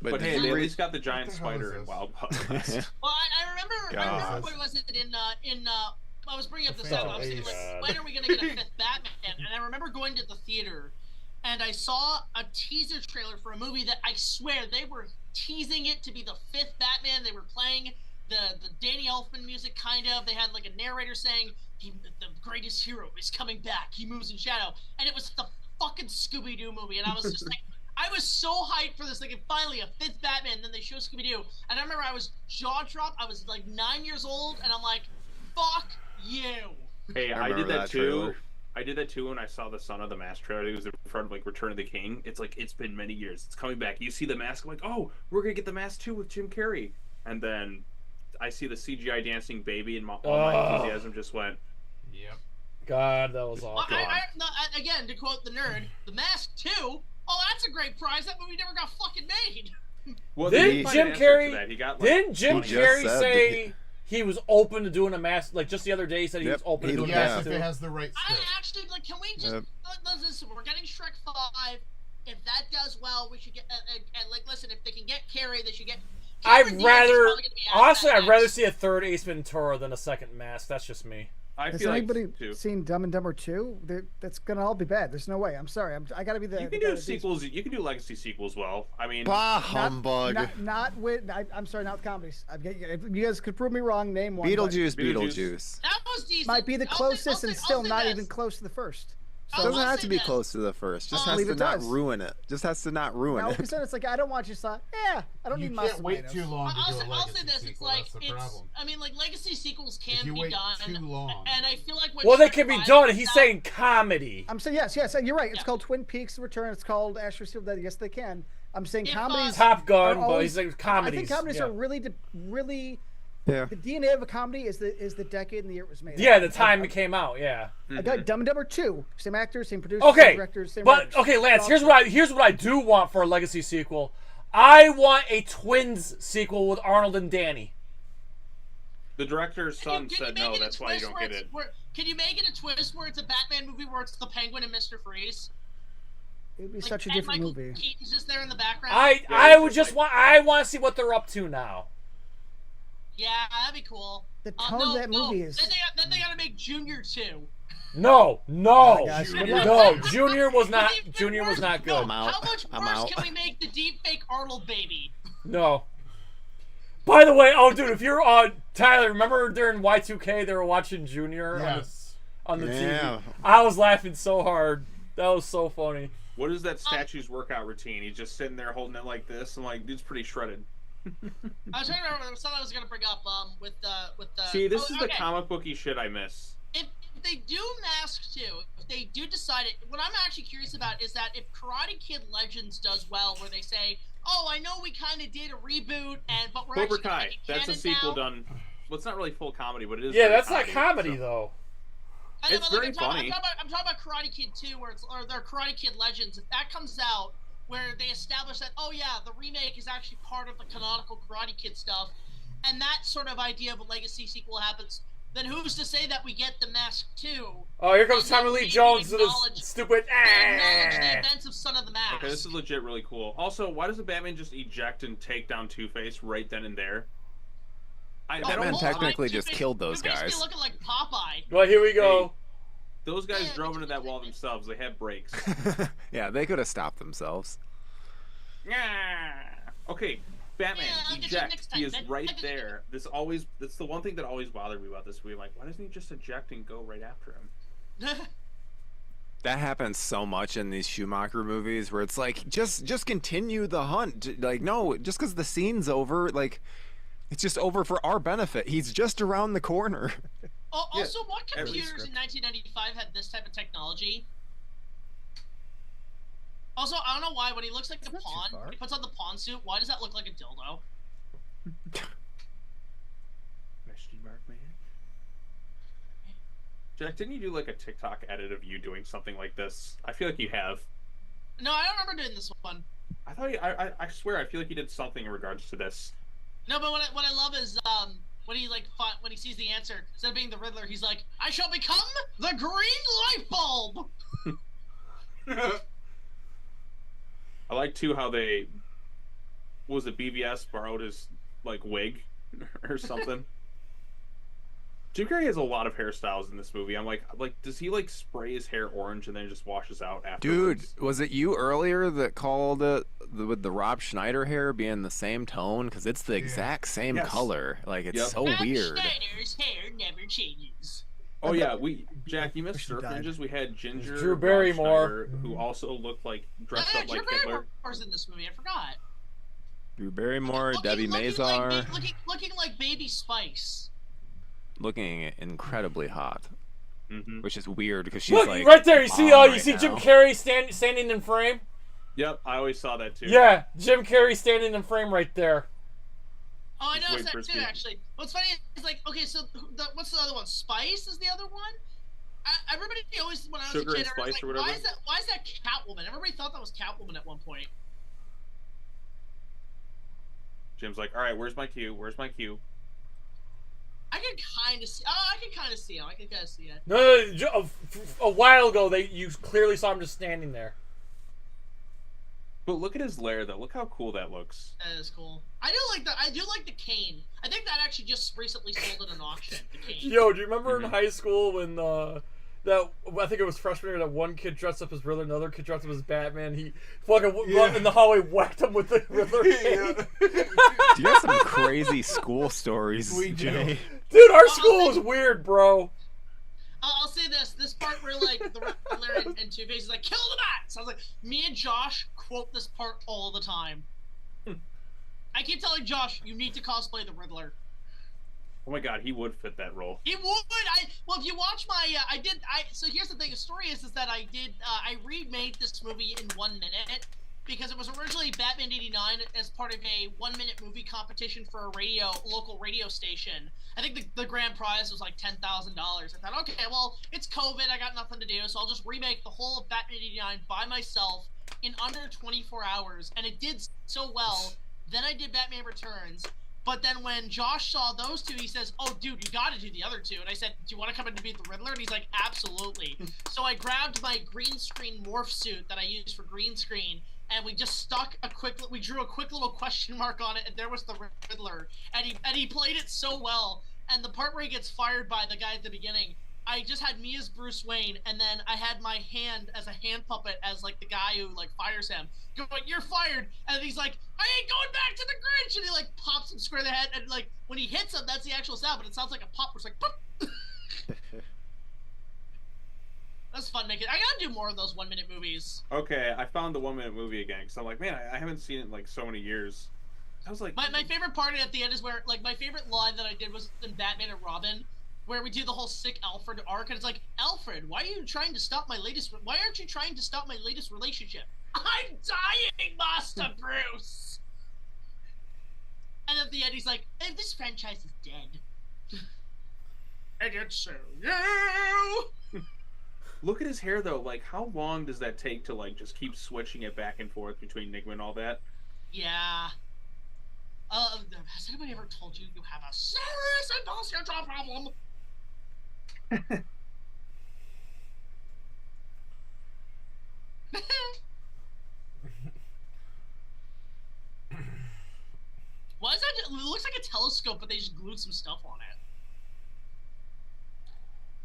But hey, they at least got the giant spider in Wild West. Well, I remember what was it in I was bringing up this up. I was thinking, like, when are we gonna get a 5th Batman? And I remember going to the theater, and I saw a teaser trailer for a movie that I swear they were teasing it to be the 5th Batman. They were playing the Danny Elfman music, kind of. They had like a narrator saying, the greatest hero is coming back. He moves in shadow, and it was the fucking Scooby-Doo movie. And I was just like. I was so hyped for this thing, and finally a 5th Batman, and then they show Scooby-Doo, and I remember I was jaw-dropped, I was like 9 years old, and I'm like, fuck you. Hey, I did that too. Trailer. I did that too when I saw the Son of the Mask trailer. It was in front of like Return of the King. It's like, it's been many years. It's coming back. You see the mask, I'm like, oh, we're going to get the mask too with Jim Carrey. And then I see the CGI dancing baby, and all my enthusiasm just went, yep. God, that was awful. Again, to quote the nerd, the Mask 2? Oh, that's a great prize. That movie never got fucking made. Well, didn't Jim Carrey say he was open to doing a mask? Like just the other day, he said he was open to doing a mask. If it has the right script. I actually can we just listen? We're getting Shrek 5. If that does well, we should get listen. If they can get Carrey, they should get. I'd rather see a third Ace Ventura than a second Mask. That's just me. Has anybody seen Dumb and Dumber 2? That's gonna all be bad. There's no way. I'm sorry. I gotta be the. You can do sequels. You can do legacy sequels well. I mean, humbug. Not with. I'm sorry, not with comedies. If you guys could prove me wrong, name one. Beetlejuice. That was decent. Might be the closest, and still not even close to the first. So it doesn't have to be close to the first. Just has to not ruin it. Just has to not ruin it. Because then it's like I don't want you to. Yeah, I don't need my. You can't wait too long to do a I'll say legacy this: sequel. it's like That's the problem. I mean, like legacy sequels can If you be wait done. too long. And I feel like they can be done. He's saying comedy. I'm saying yes. You're right. It's called Twin Peaks: The Return. It's called Asher Steel Dead. Yes, they can. I'm saying comedies. Top Gun, but he's saying comedies. I think comedies are really. Yeah. The DNA of a comedy is the decade and the year it was made. Yeah, the time it came out. Yeah. I got Dumb and Dumber 2. Same actors, same producers, same directors, same but writers. okay, Lance. Here's what I do want for a legacy sequel. I want a Twins sequel with Arnold and Danny. The director's son said no. That's why you don't get it. Can you make it a twist where it's a Batman movie where it's the Penguin and Mr. Freeze? It would be such a different movie. Keaton's just there in the background. I want to see what they're up to now. Yeah, that'd be cool. The tone of that movie is. Then they gotta make Junior 2. No. Junior was not good. No, how much worse can we make the deepfake Arnold baby? No. By the way, dude, if you're Tyler, remember during Y2K they were watching Junior on the TV? I was laughing so hard. That was so funny. What is that statue's workout routine? He's just sitting there holding it like this. I'm like, dude's pretty shredded. I was trying to remember something I was gonna bring up with the. See, this is the comic booky shit I miss. If they do Mask 2, if they do decide it, what I'm actually curious about is that if Karate Kid Legends does well, where they say, "Oh, I know we kind of did a reboot, but we're Cobra actually Kai." That's a sequel now. done. Well, it's not really full comedy, but it is. Yeah, that's not comedy though. It's very funny. I'm talking about Karate Kid 2, or Karate Kid Legends. If that comes out, where they establish that, oh yeah, the remake is actually part of the canonical Karate Kid stuff, and that sort of idea of a legacy sequel happens, then who's to say that we get The Mask 2? Oh, here comes Tommy Lee Jones with his stupid. Acknowledge the events of Son of the Mask. Okay, this is legit really cool. Also, why doesn't Batman just eject and take down Two-Face right then and there? Batman technically just killed those guys. Be looking like Popeye. Well, here we go. Hey, those guys drove into that wall themselves. They had brakes. Yeah, they could have stopped themselves. Yeah. Okay, Batman, eject. He is right there. That's the one thing that always bothered me about this movie. I'm like, why doesn't he just eject and go right after him? That happens so much in these Schumacher movies where it's like, just continue the hunt. Like, no, just because the scene's over, like, it's just over for our benefit. He's just around the corner. Also, what computers in 1995 had this type of technology? Also, I don't know why, when he looks like the pawn, when he puts on the pawn suit, why does that look like a dildo? Question mark, man. Jack, didn't you do like a TikTok edit of you doing something like this? I feel like you have. No, I don't remember doing this one. I thought I swear, I feel like you did something in regards to this. No, but what I love is when he when he sees the answer, instead of being the Riddler, he's like, "I shall become the green light bulb." I like too how they BVS borrowed his like wig or something. Jim Carrey has a lot of hairstyles in this movie. I'm like, does he like spray his hair orange and then just washes out afterwards? Dude, was it you earlier that called it with the Rob Schneider hair being the same tone? Because it's the exact same color. Like, it's so weird. Rob Schneider's hair never changes. Oh yeah, Jack, you missed Surf Ninjas. We had Ginger Drew Barrymore, who also looked like dressed up like Drew Hitler. Barrymore's in this movie. I forgot. Drew Barrymore, Debbie Mazar, looking like Baby Spice. Looking incredibly hot, which is weird because she's look, like right there. You see, right see now. Jim Carrey standing in frame. Yep, I always saw that too. Yeah, Jim Carrey standing in frame right there. Oh, I noticed that too, actually. What's funny is, like, okay, so what's the other one? Spice is the other one? Everybody always, when I was Sugar a kid, and I was Spice like, or whatever? why is that Catwoman? Everybody thought that was Catwoman at one point. Jim's like, all right, where's my cue? Where's my cue? I can kind of see. Oh, I can kind of see him. I can kind of see it. No, a while ago, you clearly saw him just standing there. But look at his lair, though. Look how cool that looks. That is cool. I do like the cane. I think that actually just recently sold at an auction. The cane. Yo, do you remember in high school when I think it was freshman year, that one kid dressed up as Riddler, another kid dressed up as Batman. He fucking in the hallway whacked him with the Riddler cane. You got some crazy school stories, Jay. Dude, our school is weird, bro. I'll say this part where, like, the Riddler and Two-Face is like, kill the bats! I was like, me and Josh quote this part all the time. I keep telling Josh, you need to cosplay the Riddler. Oh my god, he would fit that role. He would! Well, if you watch my, so here's the thing, the story is that I remade this movie in 1 minute, because it was originally Batman 89 as part of a 1 minute movie competition for a local radio station. I think the grand prize was like $10,000. I thought, okay, well, it's COVID, I got nothing to do, so I'll just remake the whole of Batman 89 by myself in under 24 hours, and it did so well. Then I did Batman Returns, but then when Josh saw those two, he says, oh, dude, you gotta do the other two. And I said, do you want to come in to beat the Riddler? And he's like, absolutely. So I grabbed my green screen morph suit that I use for green screen, and we just we drew a quick little question mark on it, and there was the Riddler. And he played it so well. And the part where he gets fired by the guy at the beginning, I just had me as Bruce Wayne, and then I had my hand as a hand puppet as, like, the guy who, like, fires him. Going, you're fired! And he's like, I ain't going back to the Grinch! And he, like, pops him square in the head, and, like, when he hits him, that's the actual sound, but it sounds like a pop, where it's like, pop! That's fun, Nick. I gotta do more of those 1 minute movies. Okay, I found the 1 minute movie again, because I'm like, man, I haven't seen it in, like, so many years. I was like... My favorite part at the end is where, like, my favorite line that I did was in Batman and Robin, where we do the whole sick Alfred arc, and it's like, Alfred, why aren't you trying to stop my latest relationship? I'm dying, Master Bruce! And at the end, he's like, hey, this franchise is dead. And it's so you! Look at his hair though. Like, how long does that take to like just keep switching it back and forth between Enigma and all that? Yeah. Has anybody ever told you you have a serious imposter problem? Why is that? It looks like a telescope, but they just glued some stuff on it.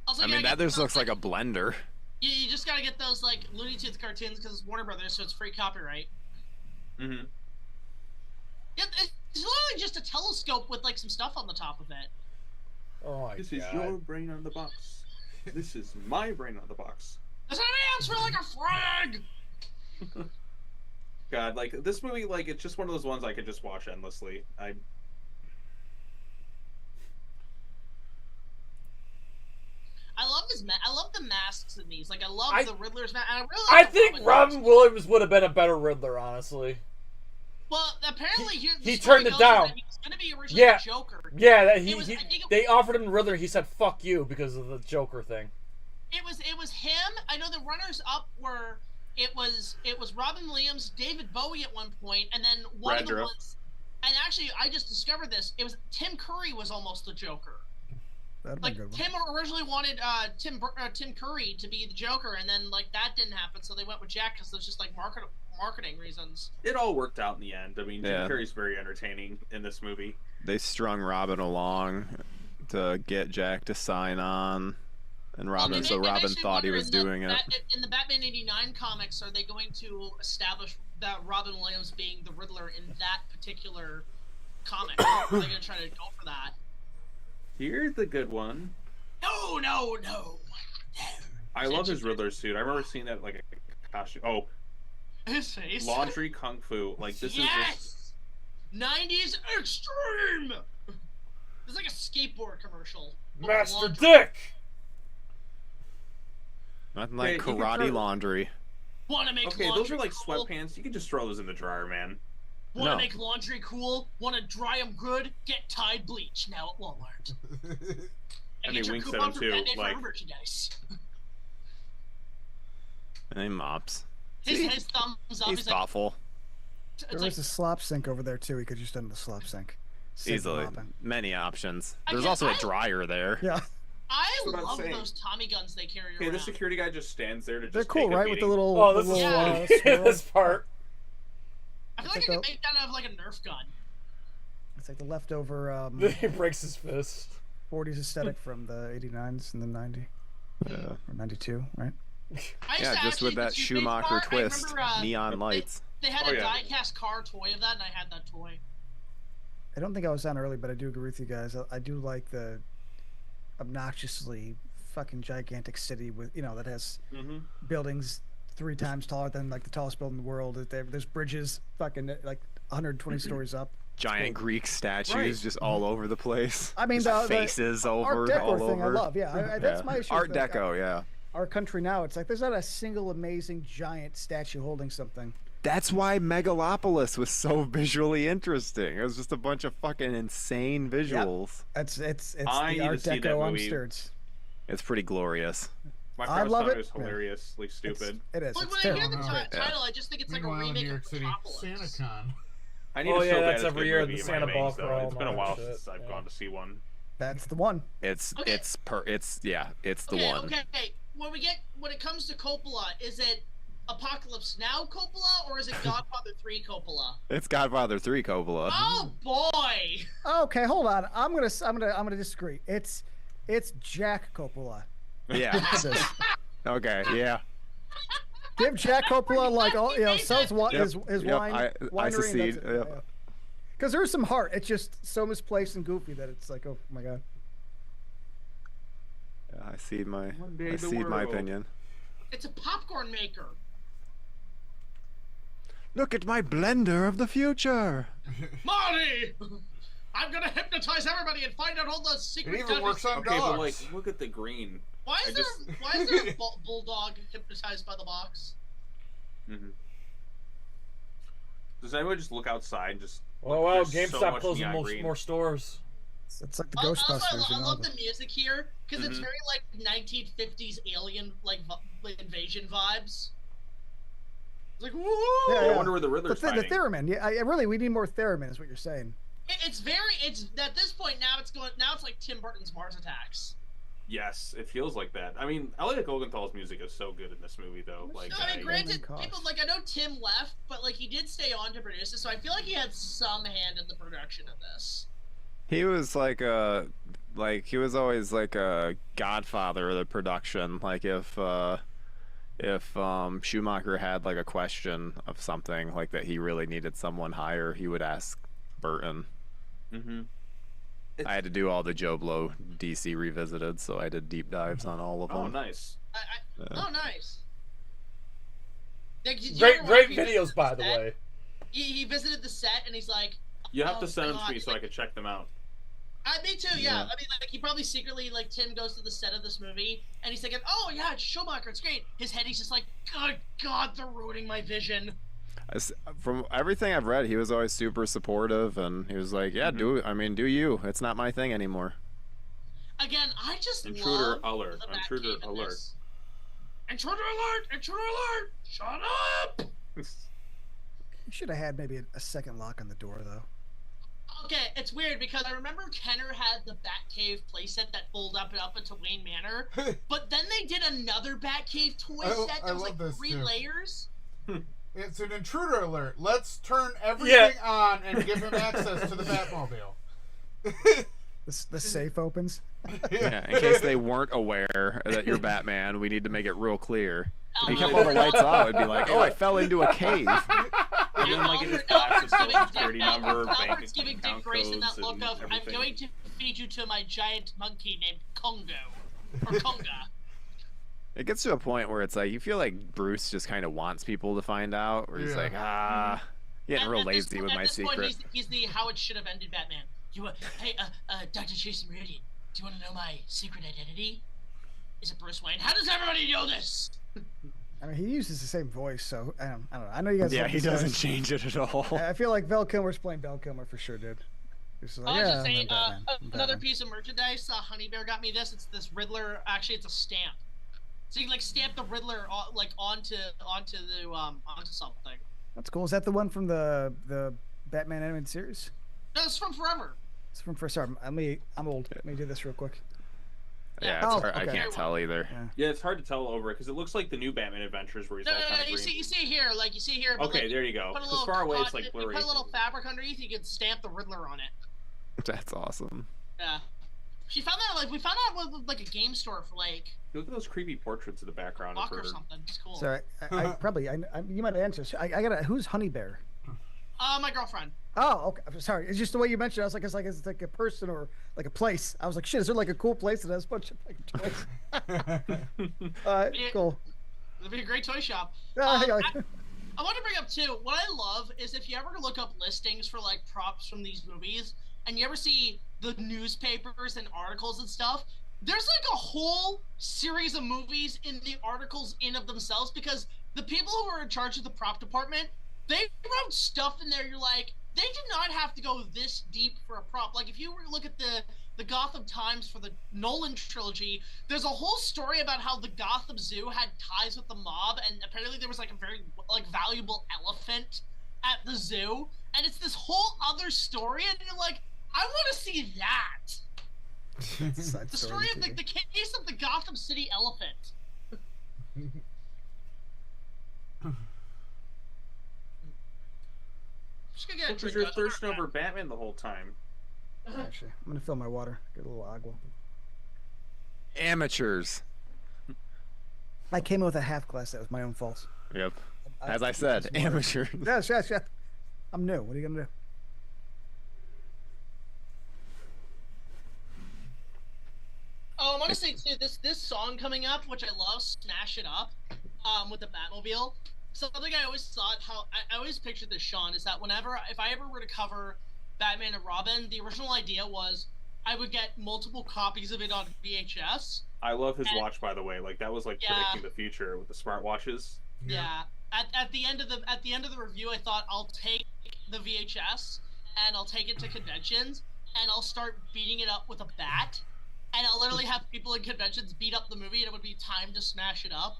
Also, I mean, that just looks like a blender. You just gotta get those like Looney Tunes cartoons because it's Warner Brothers, so it's free copyright. Mm-hmm. Yeah, it's literally just a telescope with like some stuff on the top of it. Oh my This is your brain on the box. This is my brain on the box. Does anybody else feel like a frog? God, like this movie, like it's just one of those ones I could just watch endlessly. I love his I love the masks in these. Like I love the Riddler's mask. I think Robin Williams would have been a better Riddler, honestly. Well, apparently he turned it down. He was gonna be originally the Joker. Yeah, they offered him Riddler. He said "fuck you" because of the Joker thing. It was him. I know the runners up were it was Robin Williams, David Bowie at one point, and then one of them was. And actually, I just discovered this. It was Tim Curry was almost the Joker. Like Tim originally wanted Tim Curry to be the Joker, and then like that didn't happen, so they went with Jack because there's just like marketing reasons. It all worked out in the end. I mean, Tim Curry's very entertaining in this movie. They strung Robin along to get Jack to sign on, and Robin Robin thought he was doing it. In the Batman '89 comics, are they going to establish that Robin Williams being the Riddler in that particular comic? Are they going to try to go for that? Here's the good one. No. I love his Riddler suit. I remember seeing that like a costume. Oh, his face. Laundry Kung Fu. Like this is just 90s extreme. It's like a skateboard commercial. Master Dick. Nothing like karate laundry. Wanna make okay, laundry those are like cool? sweatpants. You can just throw those in the dryer, man. Wanna make laundry cool? Wanna dry them good? Get Tide bleach now at Walmart. And he winks at him too, like. Merchandise. And he mops. His thumbs up. He's thoughtful. There was a slop sink over there too. He could just done the slop sink. Easily, many options. There's also a dryer there. Yeah. I love those Tommy guns they carry around. Okay, the security guy just stands there to just. They're cool, take a right? With beating. the little. This part. I feel like I could make that out of like a Nerf gun. It's like the leftover. He breaks his fist. 40s aesthetic from the 89s and the 90. Or 92, right? Yeah, just with that Schumacher twist, neon lights. They had a die-cast car toy of that, and I had that toy. I don't think I was on early, but I do agree with you guys. I do like the obnoxiously fucking gigantic city with that has buildings 3 times taller than like the tallest building in the world. There's bridges fucking like 120 stories up. Giant Greek statues just all over the place. I mean, the faces Art over Deco all thing over. I love. Yeah, that's my issue. Art Deco, yeah. Our country now, it's like there's not a single amazing giant statue holding something. That's why Megalopolis was so visually interesting. It was just a bunch of fucking insane visuals. Yep. It's the Art Deco on. It's pretty glorious. My I love thought it. It was hilariously stupid. It is. Like, when I hear the title, I just think it's like a remake of Metropolis. SantaCon. I need to so that's bad every year the Santa Ball crawl. It's been a while since I've gone to see one. That's the one. It's the one. Okay. When it comes to Coppola, is it Apocalypse Now Coppola or is it Godfather 3 Coppola? It's Godfather 3 Coppola. Oh boy. Okay, hold on. I'm gonna disagree. It's Jack Coppola. Yeah. Okay. Yeah. Give Jack Coppola like sells his wine I winery. secede. Because there's some heart. It's just so misplaced and goofy that it's like, oh my god. Yeah, I cede my opinion. It's a popcorn maker. Look at my blender of the future. Marty! I'm gonna hypnotize everybody and find out all the secret. It even works on dogs. But like, look at the green. Why is there a bulldog hypnotized by the box? Mm-hmm. Does anyone just look outside and just? Oh wow, GameStop closing more stores. It's like the Also, Ghostbusters. I love the music here because it's Mhm. very like 1950s alien like invasion vibes. It's like woo! I wonder where the Riddler's the hiding. theremin. Yeah, really, we need more theremin, is what you're saying. It's at this point now it's like Tim Burton's Mars Attacks. Yes, it feels like that. I mean, Elliot Golgenthal's music is so good in this movie, though. Like, No, I mean, granted, people like I know Tim left, but like he did stay on to produce it, so I feel like he had some hand in the production of this. He was he was always like a godfather of the production. Like if Schumacher had like a question of something like that he really needed someone higher, he would ask Burton. Mm-hmm. I had to do all the Joe Blow DC Revisited, so I did deep dives on all of them. Oh, nice. Oh, nice. Like, did you Great, ever great watch videos, by the set? way. He visited the set and he's like, You have "Oh to send them my to me God." so I can check them out. Me too, yeah. I mean, like, he probably secretly, like, Tim goes to the set of this movie, and he's thinking, oh, yeah, it's Schumacher, it's great. His head, he's just like, good God, they're ruining my vision. From everything I've read, he was always super supportive, and he was like, "Yeah, do you? It's not my thing anymore." Again, I just Intruder love alert! the Intruder Batcave in alert! this. Intruder alert! Intruder alert! Shut up! You should have had maybe a second lock on the door, though. Okay, it's weird because I remember Kenner had the Batcave playset that folded up into Wayne Manor, but then they did another Batcave toy set that was like 3 layers. It's an intruder alert. Let's turn everything on and give him access to the Batmobile. The safe opens. Yeah, in case they weren't aware that you're Batman, we need to make it real clear. If you kept all the lights off, it'd be like, "Oh, I fell into a cave." And then, like, it just flashes social security number, bank Albert's giving Dick account Grayson that codes, look and of, I'm everything. going to feed you to my giant monkey named Congo. Or Conga. It gets to a point where it's like you feel like Bruce just kind of wants people to find out, where he's like, getting real lazy with my secret. Point, he's the how it should have ended Batman. Hey, Dr. Jason Meridian, do you want to know my secret identity? Is it Bruce Wayne? How does everybody know this? I mean, he uses the same voice, so I don't know. I know you guys. Yeah, love he this doesn't guy. change it at all. I feel like Val Kilmer's playing Val Kilmer for sure, dude. He's like, I'll yeah, just say, I'm Batman. I'm another Batman. piece of merchandise. Honey Bear got me this. It's this Riddler. Actually, it's a stamp. So you can like stamp the Riddler onto something. That's cool. Is that the one from the Batman animated series? No, it's from Forever. It's from first. Sorry, I'm old. Let me do this real quick. Yeah, it's hard. I can't tell either. Yeah, it's hard to tell over it because it looks like the new Batman Adventures where he's all kind of green. You see here, like you see here. But Okay, like, there you go. Put a Because little far away, it's cotton- like blurry. You put a little fabric underneath, you can stamp the Riddler on it. That's awesome. Yeah. We found that with like a game store for like Look at those creepy portraits in the background. Buck or something. It's cool. Sorry, I probably you might answer. I got who's Honey Bear? My girlfriend. Oh, okay. I'm sorry. It's just the way you mentioned it. I was like, it's like a person or like a place. I was like, shit, is there like a cool place that has a bunch of like toys? Cool. It'd be a great toy shop. I I want to bring up too. What I love is if you ever look up listings for like props from these movies, and you ever see the newspapers and articles and stuff. There's like a whole series of movies in the articles in of themselves because the people who are in charge of the prop department, they wrote stuff in there. You're like, they did not have to go this deep for a prop. Like if you were to look at the Gotham Times for the Nolan trilogy, there's a whole story about how the Gotham Zoo had ties with the mob, and apparently there was like a very like valuable elephant at the zoo, and it's this whole other story, and you're like, I want to see that. The story of the case of the Gotham City elephant. Because you're thirsting over Batman the whole time. Actually, I'm gonna fill my water. Get a little agua. Amateurs. I came in with a half glass. That was my own fault. Yep. As I said, amateur. Yes. I'm new. What are you gonna do? Oh, I want to say too, this song coming up, which I love, "Smash It Up," with the Batmobile. Something I always thought, I always pictured this, Sean, is that if I ever were to cover Batman and Robin, the original idea was I would get multiple copies of it on VHS. I love his watch, by the way. Like that was like predicting the future with the smartwatches. Yeah. At the end of the review, I thought I'll take the VHS and I'll take it to conventions and I'll start beating it up with a bat, and I'll literally have people in conventions beat up the movie, and it would be time to smash it up.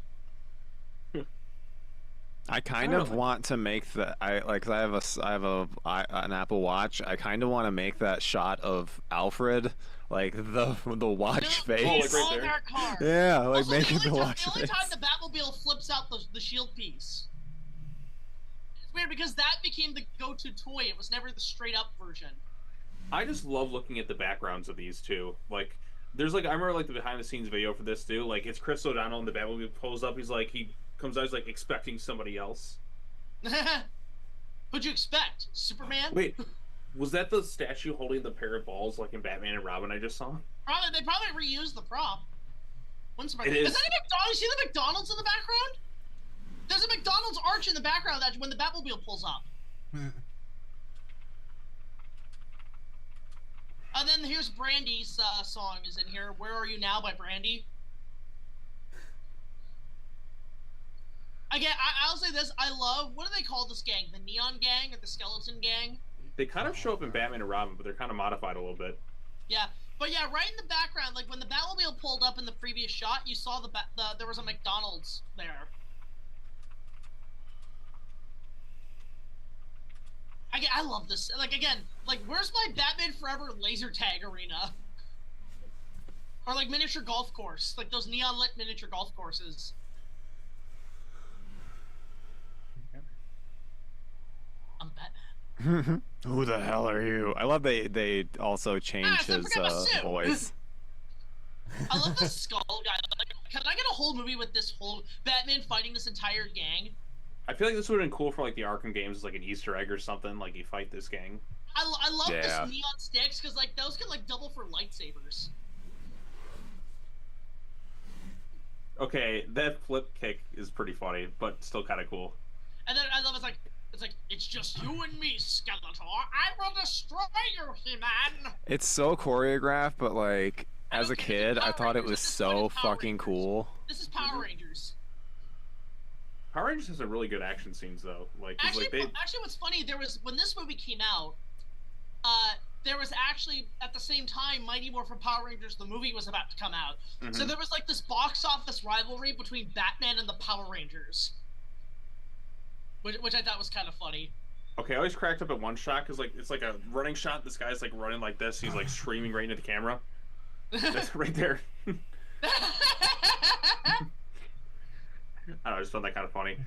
I kind of want to make the cause I have an Apple Watch. I kind of want to make that shot of Alfred, like the watch face. Like right there. Car. Yeah, like also, making the watch The only face. time the Batmobile flips out the shield piece. It's weird because that became the go-to toy. It was never the straight-up version. I just love looking at the backgrounds of these two. Like, there's like I remember like the behind-the-scenes video for this too. Like, it's Chris O'Donnell and the Batmobile pulls up. He comes out, he's like expecting somebody else. What'd you expect? Superman? Wait, was that the statue holding the pair of balls like in Batman and Robin I just saw? They probably reused the prop. Is that a It is. McDonald's? See the McDonald's in the background? There's a McDonald's arch in the background that when the Batmobile pulls up. And then here's Brandy's song is in here. Where Are You Now by Brandy. Again, I'll say this. I love, what do they call this gang? The Neon Gang or the Skeleton Gang? They kind of show up in Batman and Robin, but they're kind of modified a little bit. Yeah, but yeah, right in the background, like when the Batmobile pulled up in the previous shot, you saw there was a McDonald's there. I love this. Like, again, like, where's my Batman Forever laser tag arena? Or, like, miniature golf course. Like, those neon-lit miniature golf courses. I'm Batman. Who the hell are you? I love they also changed his voice. I love the skull guy. Like, can I get a whole movie with this whole Batman fighting this entire gang? I feel like this would have been cool for like the Arkham games, as like an Easter egg or something. Like you fight this gang. I love this neon sticks because like those can like double for lightsabers. Okay, that flip kick is pretty funny, but still kind of cool. And then I love it's just you and me, Skeletor. I will destroy you, He-Man. It's so choreographed, but like as a kid, I thought it was so fucking cool. This is Power Rangers. Power Rangers has some really good action scenes though. Actually, what's funny, there was when this movie came out, there was actually at the same time Mighty Morphin Power Rangers the movie was about to come out. Mm-hmm. So there was like this box office rivalry between Batman and the Power Rangers, which I thought was kind of funny. Okay, I always cracked up at one shot because like it's like a running shot. This guy's like running like this. He's like screaming right into the camera. That's right there. I don't know, I just found that kind of funny.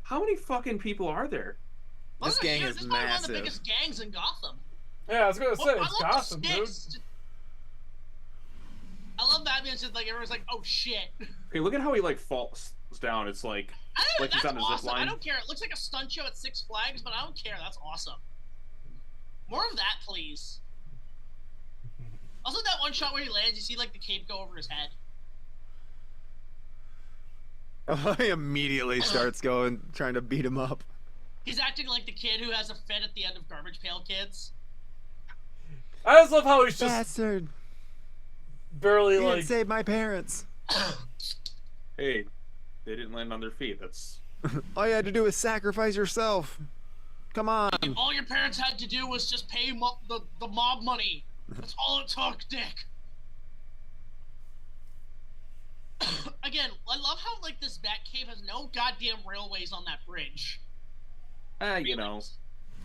How many fucking people are there? This gang is massive. One of the biggest gangs in Gotham. Yeah, I was gonna say it's Gotham, dude. I love Batman's just like everyone's like, oh shit. Okay, look at how he like falls down. It's like that's he's on a awesome. zip line. I don't care. It looks like a stunt show at Six Flags, but I don't care. That's awesome. More of that, please. Also, that one shot where he lands, you see like the cape go over his head. He immediately starts trying to beat him up. He's acting like the kid who has a fit at the end of Garbage Pail Kids. I just love how he's just bastard. Barely he like didn't save my parents. Hey, they didn't land on their feet. That's all you had to do was sacrifice yourself. Come on. All your parents had to do was just pay the mob money. That's all it took, Dick. Again, I love how like this Batcave has no goddamn railways on that bridge. you know,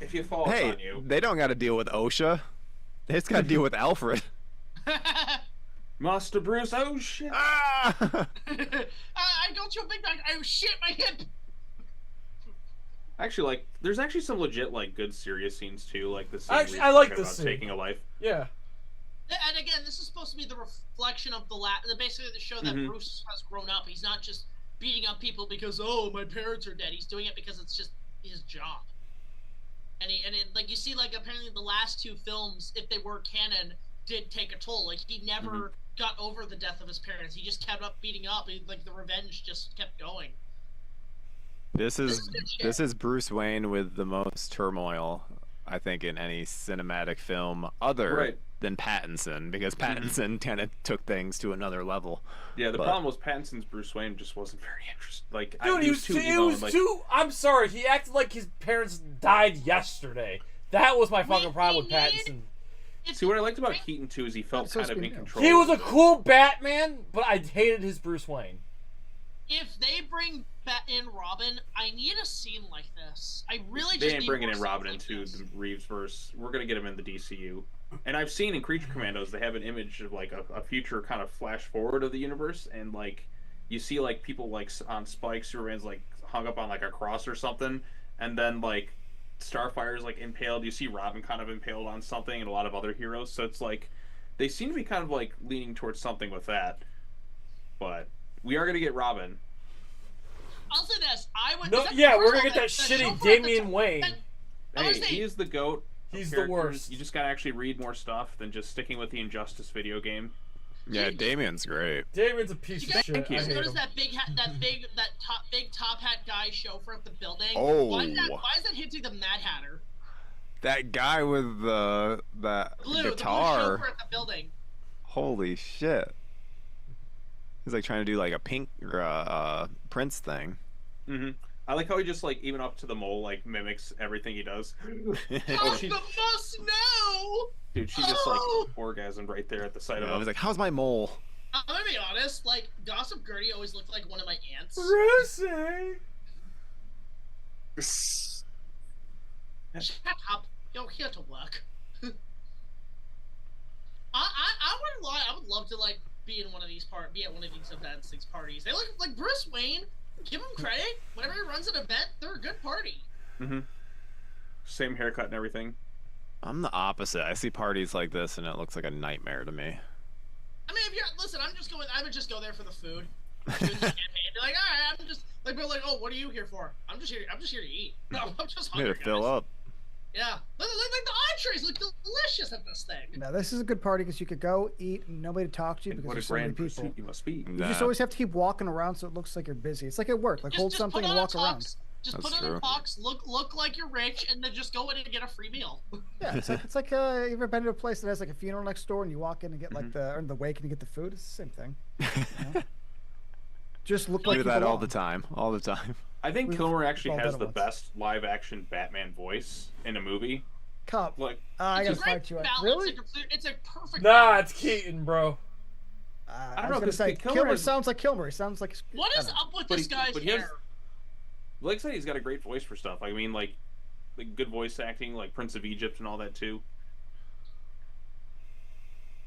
if you fall, it's on you. They don't got to deal with OSHA. They just got to deal with Alfred. Master Bruce, oh shit! Ah! I got you a big bag. Oh shit, my hip. Actually, like, there's actually some legit, like, good serious scenes too. Like the scene I like this scene. Taking a life. Yeah. And again, this is supposed to be the reflection of basically the show that Bruce has grown up. He's not just beating up people because my parents are dead. He's doing it because it's just his job. And like you see, like apparently the last two films, if they were canon, did take a toll. Like he never got over the death of his parents. He just kept beating up. Like the revenge just kept going. This is Bruce Wayne with the most turmoil, I think, in any cinematic film other than Pattinson, because Pattinson kind of took things to another level. Yeah, the problem was Pattinson's Bruce Wayne just wasn't very interesting. Like, dude, he was too. I'm sorry, he acted like his parents died yesterday. That was my fucking problem with Pattinson. See, what I liked about Keaton too is he felt kind of in control. He was a cool Batman, but I hated his Bruce Wayne. If they bring in Robin, I need a scene like this. I really just They ain't need bringing more in Robin scenes into like this. the Reeves verse. We're gonna get him in the DCU. And I've seen in Creature Commandos they have an image of like a future kind of flash forward of the universe, and like you see like people like on spikes, Superman's like hung up on like a cross or something, and then like Starfire's like impaled. You see Robin kind of impaled on something, and a lot of other heroes. So it's like they seem to be kind of like leaning towards something with that. But we are gonna get Robin. I'll say this. No, yeah, we're gonna get that shitty Damian Wayne. Hey, he is the GOAT. He's the characters. worst. You just gotta actually read more stuff than just sticking with the Injustice video game. Yeah, Damian's great. Damian's a piece of shit. You notice that big top hat guy chauffeur at the building? Oh. Why is that hinting the Mad Hatter? That guy with the The blue guitar. chauffeur at the building. Holy shit. He's like trying to do like a pink Prince thing. Mm-hmm. I like how he just like even up to the mole like mimics everything he does. Oh, the must know. Dude, she just like orgasmed right there at the sight of I him. was like, "How's my mole?" I'm gonna be honest. Like Gossip Gertie always looked like one of my aunts. Brucey. Shut up. You're here to work. I wouldn't lie. I would love to like be at one of these events, these parties. They look like Bruce Wayne. Give him credit. Whenever he runs an event, they're a good party. Mm-hmm. Same haircut and everything. I'm the opposite. I see parties like this and it looks like a nightmare to me. I mean, if you're listen, I would just go there for the food. Be like, all right, I'm just like, but like, oh, what are you here for? I'm just here to eat. No, I'm just Need hungry. to fill up. Yeah, like the entrees look delicious at this thing. Now this is a good party because you could go eat and nobody to talk to you because What a there's so many grand people. pursuit you must be. You just always have to keep walking around so it looks like you're busy. It's like at work, like hold something and walk around. Just put it in a box, look like you're rich, and then just go in and get a free meal. Yeah, it's like you ever been to a place that has like a funeral next door and you walk in and get like the wake and you get the food? It's the same thing. You know? Just look like do you that all belong. the time. All the time. I think Kilmer actually all has done the it once. best live action Batman voice in a movie. Cup. Like I gotta It's a great fight you. balance. Really? It's a perfect. Nah, balance. it's Keaton, bro. I don't was know, gonna 'cause say Kilmer Kilmer is- sounds like Kilmer. He sounds like. What is up with this guy's he has, hair? like I said, he's got a great voice for stuff. I mean, like good voice acting, like Prince of Egypt and all that too.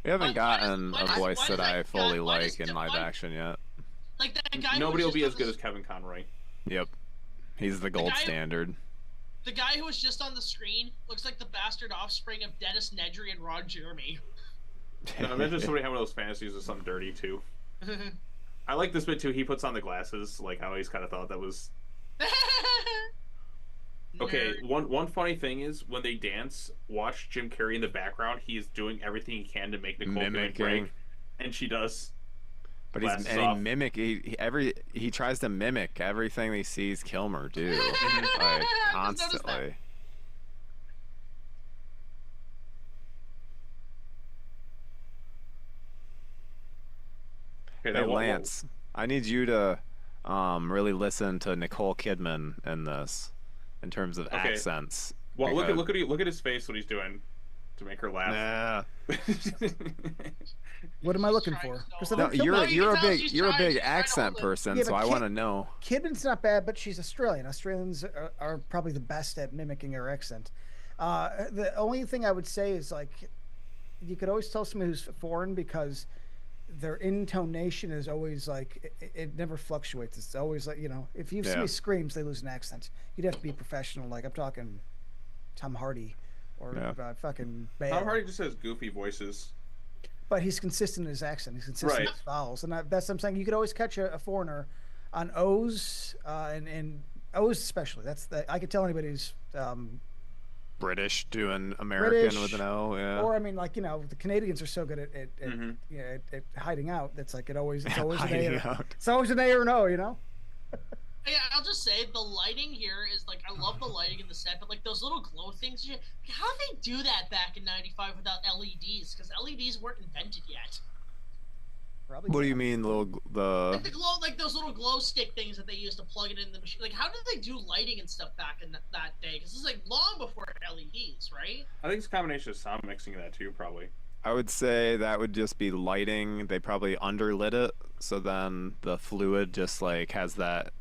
We haven't gotten why a does- voice why that does I that fully guy- why like does- in live why- action yet. Like that guy. Nobody who will was be just as good on as Kevin Conroy. Yep. He's the gold guy- standard. the guy who was just on the screen looks like the bastard offspring of Dennis Nedry and Ron Jeremy. No, imagine somebody having those fantasies of something dirty too. I like this bit too. He puts on the glasses, like how he's kind of thought that was. Okay, one funny thing is when they dance, watch Jim Carrey in the background. He is doing everything he can to make Nicole Kidman Mimicking. break, and she does. But Glasses he off. he tries to mimic everything he sees Kilmer do, like constantly. Okay, Hey now, Lance, I need you to really listen to Nicole Kidman in this, in terms of Okay. accents. Well, because- look at his face when he's doing to make her laugh. What am I looking for? 'Cause I No, think you're Kilmer- you're a big accent person, Yeah, so but I want to know. Kidman's not bad, but she's Australian. Australians are probably the best at mimicking her accent. The only thing I would say is like, you could always tell somebody who's foreign because their intonation is always like it never fluctuates. It's always like, you know, if you somebody screams, they lose an accent. You'd have to be professional. Like I'm talking Tom Hardy or fucking Bale. Tom Hardy just has goofy voices. But he's consistent in his accent. He's consistent in Right. his vowels, and that's what I'm saying. You could always catch a foreigner on O's and O's especially. I could tell anybody who's British doing American British, with an O, yeah. Or I mean, like, you know, the Canadians are so good at at hiding out. That's like it's always an A. Hiding Or, out. it's always an A or an O, you know. Yeah, I'll just say the lighting here is like I love the lighting in the set, but like those little glow things. How did they do that back in '95 without LEDs? Because LEDs weren't invented yet. Probably. What do you mean, Like the glow, like those little glow stick things that they used to plug it in the machine. Like, how did they do lighting and stuff back in that day? Because this is like long before LEDs, right? I think it's a combination of sound mixing that too, probably. I would say that would just be lighting. They probably underlit it, so then the fluid just like has that.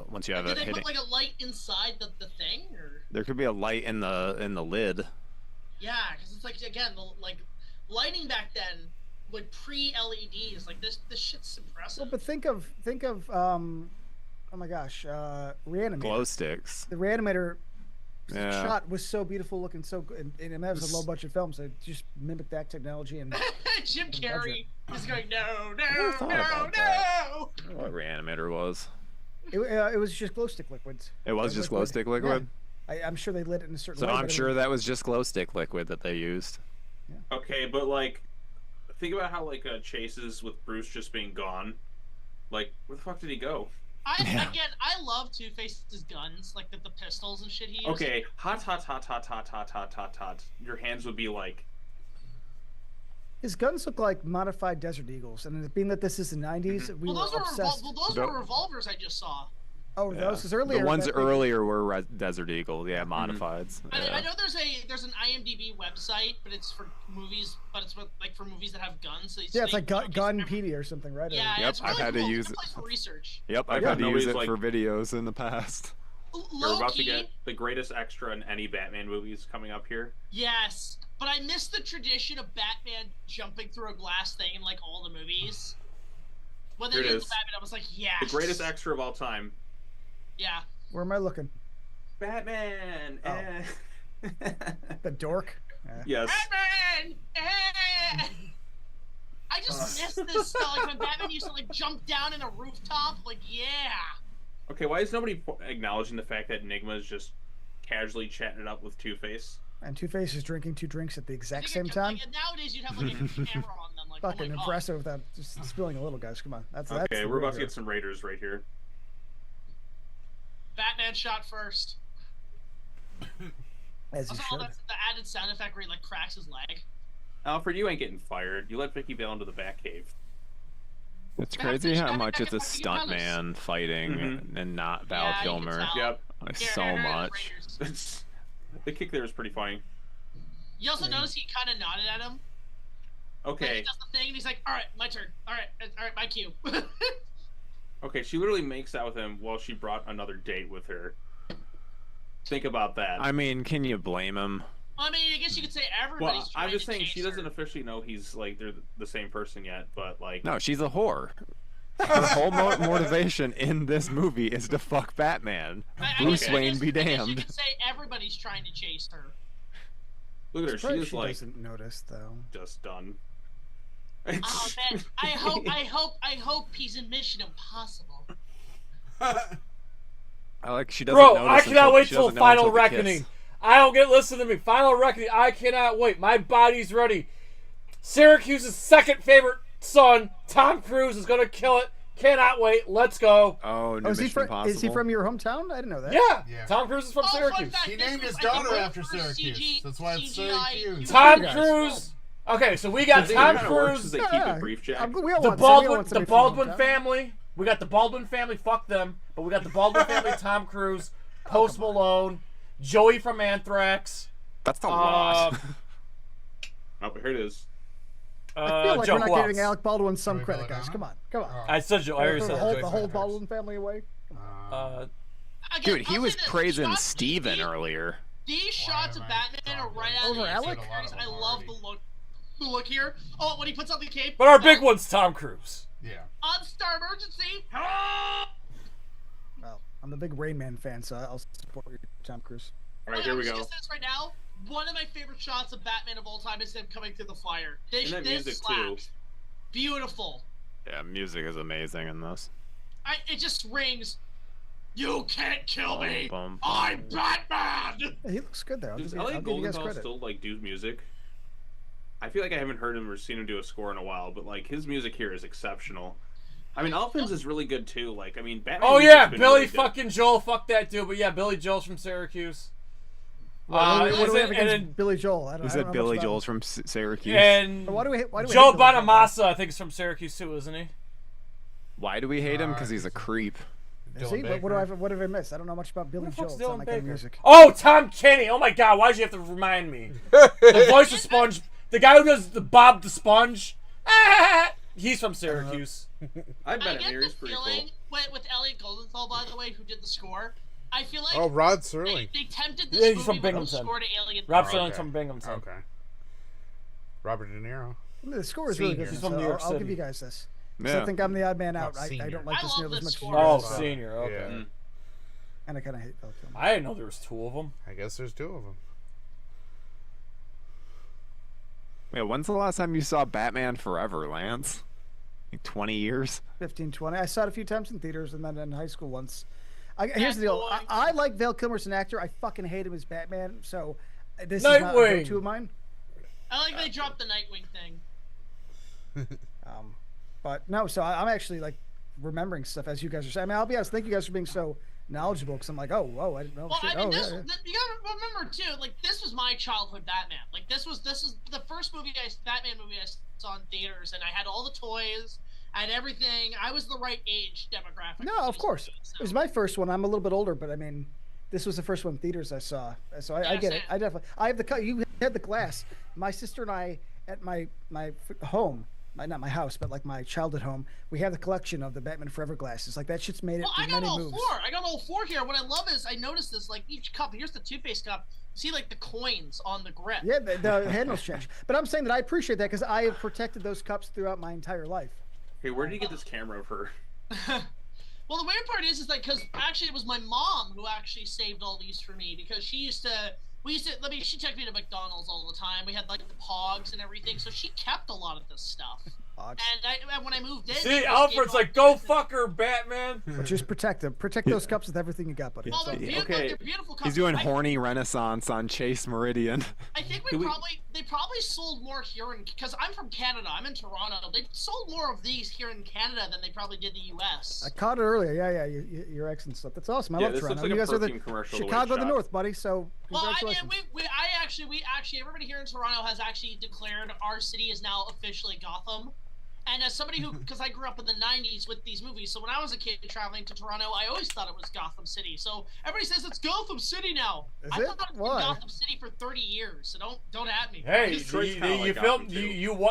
Once you have Did it they hitting, put like a light inside the thing, or? there could be a light in the lid. Yeah, because it's like again, like lighting back then, like pre-LEDs, like this shit's impressive. Well, but think of oh my gosh, Reanimator. Glow sticks. The Reanimator Yeah. shot was so beautiful looking, so good, and that was a low budget film, so just mimic that technology and. Jim Carrey is going no. What Reanimator was? It was just glow stick liquids. It was just glow stick liquid. Yeah. I'm sure they lit it in a certain So way. I'm sure that was just glow stick liquid that they used. Okay, but like, think about how like chases with Bruce just being gone. Like, where the fuck did he go? I love Two-Face's guns, like the pistols and shit he used. Okay, hot. Your hands would be like. His guns look like modified Desert Eagles, and being that this is the '90s, we Well, were those were obsessed. those were revolvers I just saw. Oh, those because earlier The ones that- earlier were Desert Eagle, yeah, modifieds. I know there's an IMDb website, but it's for movies, but it's like for movies that have guns. So Yeah, it's like Gunpedia or something, right? Yeah, Yep, it's really I've had cool. to It's use a it. place for research. Yep, I've Yeah, had to use nobody's it like- for videos in the past. You're about to Low-key, get the greatest extra in any Batman movies coming up here. yes, but I miss the tradition of Batman jumping through a glass thing in like all the movies. When they Here it did is. the Batman, I was like, yes. The greatest extra of all time. Yeah. Where am I looking? Batman. The dork. Yes. Batman! I just miss this stuff. Like when Batman used to like jump down in a rooftop. Like, yeah. Okay, why is nobody acknowledging the fact that Enigma is just casually chatting it up with Two-Face? And Two-Face is drinking 2 drinks at the exact same time. Like, nowadays you'd have like a camera on them. Like, Fucking oh my God. impressive without just spilling a little, guys. Come on, that's Okay, the we're real about to hero. get some Raiders right here. Batman shot first. As he Also, should. that's the added sound effect where he like cracks his leg. Alfred, you ain't getting fired. You let Vicky Vale into the Batcave. It's crazy how much it's a stuntman fighting and not Val Yeah, you can Kilmer. tell. Yep. Like, Here, so here, much. Raiders. The kick there is pretty funny. You also notice he kind of nodded at him. Like, he Okay. does the thing and he's like, "All right, my turn. All right, my cue." Okay, she literally makes out with him while she brought another date with her. Think about that. I mean, can you blame him? I mean, I guess you could say everybody's Well, trying I'm just to saying chase she her. doesn't officially know he's like they're the same person yet, but like No, she's a whore. Her whole motivation in this movie is to fuck Batman. Bruce Wayne be I guess you damned. could say everybody's trying to chase her. Look at her, she Surprised is she like doesn't notice though. just done. Oh man, I hope he's in Mission Impossible. I like she doesn't Bro, notice I cannot until- wait she till doesn't know Final until the kiss. Reckoning. I don't get listen to me. Final Reckoning. I cannot wait. My body's ready. Syracuse's second favorite son, Tom Cruise, is gonna kill it. Cannot wait. Let's go. Oh, is he from your hometown? I didn't know that. Yeah. Tom Cruise is from Syracuse. He named his daughter after Syracuse. That's why it's Syracuse. Tom Cruise. Okay, so we got The thing Tom that kinda works Cruise. is they keep it brief, Jack. The Baldwin family. We got the Baldwin family. Fuck them. But we got the Baldwin family. Tom Cruise, Post Malone, Joey from Anthrax. That's a lot. Oh, but here it is. I feel like Joe, we're who not giving else? Alec Baldwin some credit, guys. Come on. I said Joe. I already said the whole Baldwin family away. Dude, he was praising Steven earlier. These shots of Batman are right out of the Alec? I love the look. The look here. Oh, when he puts on the cape. But our big one's Tom Cruise. Yeah. On Star Emergency. Well, I'm a big Rain Man fan, so I'll support you, Tom Cruise. All right, here we go. I'm just gonna say this right now. One of my favorite shots of Batman of all time is him coming through the fire. This, And that this music, slaps. Beautiful. Yeah, music is amazing in this. It just rings. You can't kill me. Bum, bum. I'm Batman. He looks good there. Does I'll LA give you guys Goldenthal credit. still like do music? I feel like I haven't heard him or seen him do a score in a while, but like his music here is exceptional. I mean, Elfman's is really good too. Like, I mean, Batman. Oh music's yeah, been Billy really good. fucking Joel. Fuck that dude. But yeah, Billy Joel's from Syracuse. What do we have and against then Billy Joel? I don't, He I said don't know Billy much about Joel's him. from Syracuse. And Why do we Joe hate Billy Joel? Bonamassa, I think, is from Syracuse too, isn't he? Why do we hate him? Because he's a creep. Is he? What have I missed? I don't know much about Billy Joel. It's not my kind of music. Oh, Tom Kenny. Oh my God, why'd you have to remind me? The voice of Sponge, the guy who does the Bob the Sponge. He's from Syracuse. I've met him I here. get He's the pretty feeling with Elliot Goldenthal, by the way, who did the score. I feel like Rod Serling. They tempted this Yeah, he's from movie with the Binghamton. score to Alien. Rob Serling's from Binghamton. Okay. Robert De Niro. The score is really good. He's So from New York I'll City. give you guys this. Yeah. I think I'm the odd man out. I Senior. don't like this nearly as much as you Oh, guys. Senior. Okay. Yeah. And I kind of hate Val Kilmer. I didn't know there was two of them. I guess there's two of them. Wait, when's the last time you saw Batman Forever, Lance? Like 20 years? 15, 20. I saw it a few times in theaters and then in high school once. Here's the deal. I like Val Kilmer as an actor. I fucking hate him as Batman. So this is not a go-to of mine. I like they dropped the Nightwing thing. But no, so I'm actually like remembering stuff as you guys are saying. I mean, I'll be honest. Thank you guys for being so knowledgeable because I'm like, oh, I didn't know. Well, shit. I mean, Oh, this, yeah. you gotta remember too. Like, this was my childhood Batman. Like, this is the first Batman movie I saw in theaters, and I had all the toys, I had everything. I was the right age demographic. No, of course. It was my first one. I'm a little bit older, but I mean, this was the first one in theaters I saw. So I get it. I definitely. I have the. You had the glass. My sister and I at my home. Not my house, but like my childhood home, we have the collection of the Batman Forever glasses. Like that shit's made it I through got many all moves. four. I got all four here. What I love is I noticed this. Like each cup. Here's the toothpaste cup. You see like the coins on the grip. Yeah, the handles change. But I'm saying that I appreciate that because I have protected those cups throughout my entire life. Hey, where did you get this camera of her? Well, the weird part is like because actually it was my mom who actually saved all these for me because she used to. She took me to McDonald's all the time. We had like the Pogs and everything, so she kept a lot of this stuff. And when I moved in, See, Alfred's like, go fuck her, Batman. But just protect them. Protect those cups with everything you got, buddy. Well, they're beautiful cups. He's doing horny renaissance on Chase Meridian. I think they probably sold more here because I'm from Canada. I'm in Toronto. They sold more of these here in Canada than they probably did the U.S. I caught it earlier. Yeah, your excellent stuff. That's awesome. I love Toronto. Like you guys are the commercial Chicago of the North, buddy. So congratulations. Well, we actually everybody here in Toronto has actually declared our city is now officially Gotham. And as somebody who, because I grew up in the 90s with these movies, so when I was a kid traveling to Toronto, I always thought it was Gotham City. So everybody says it's Gotham City now. I thought it was Gotham City for 30 years, so don't at me. Hey,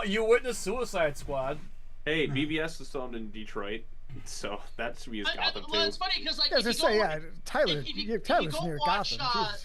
you witnessed Suicide Squad. Hey, BVS is filmed in Detroit, so that should be his Gotham too. Well, it's funny because like Tyler's near Gotham.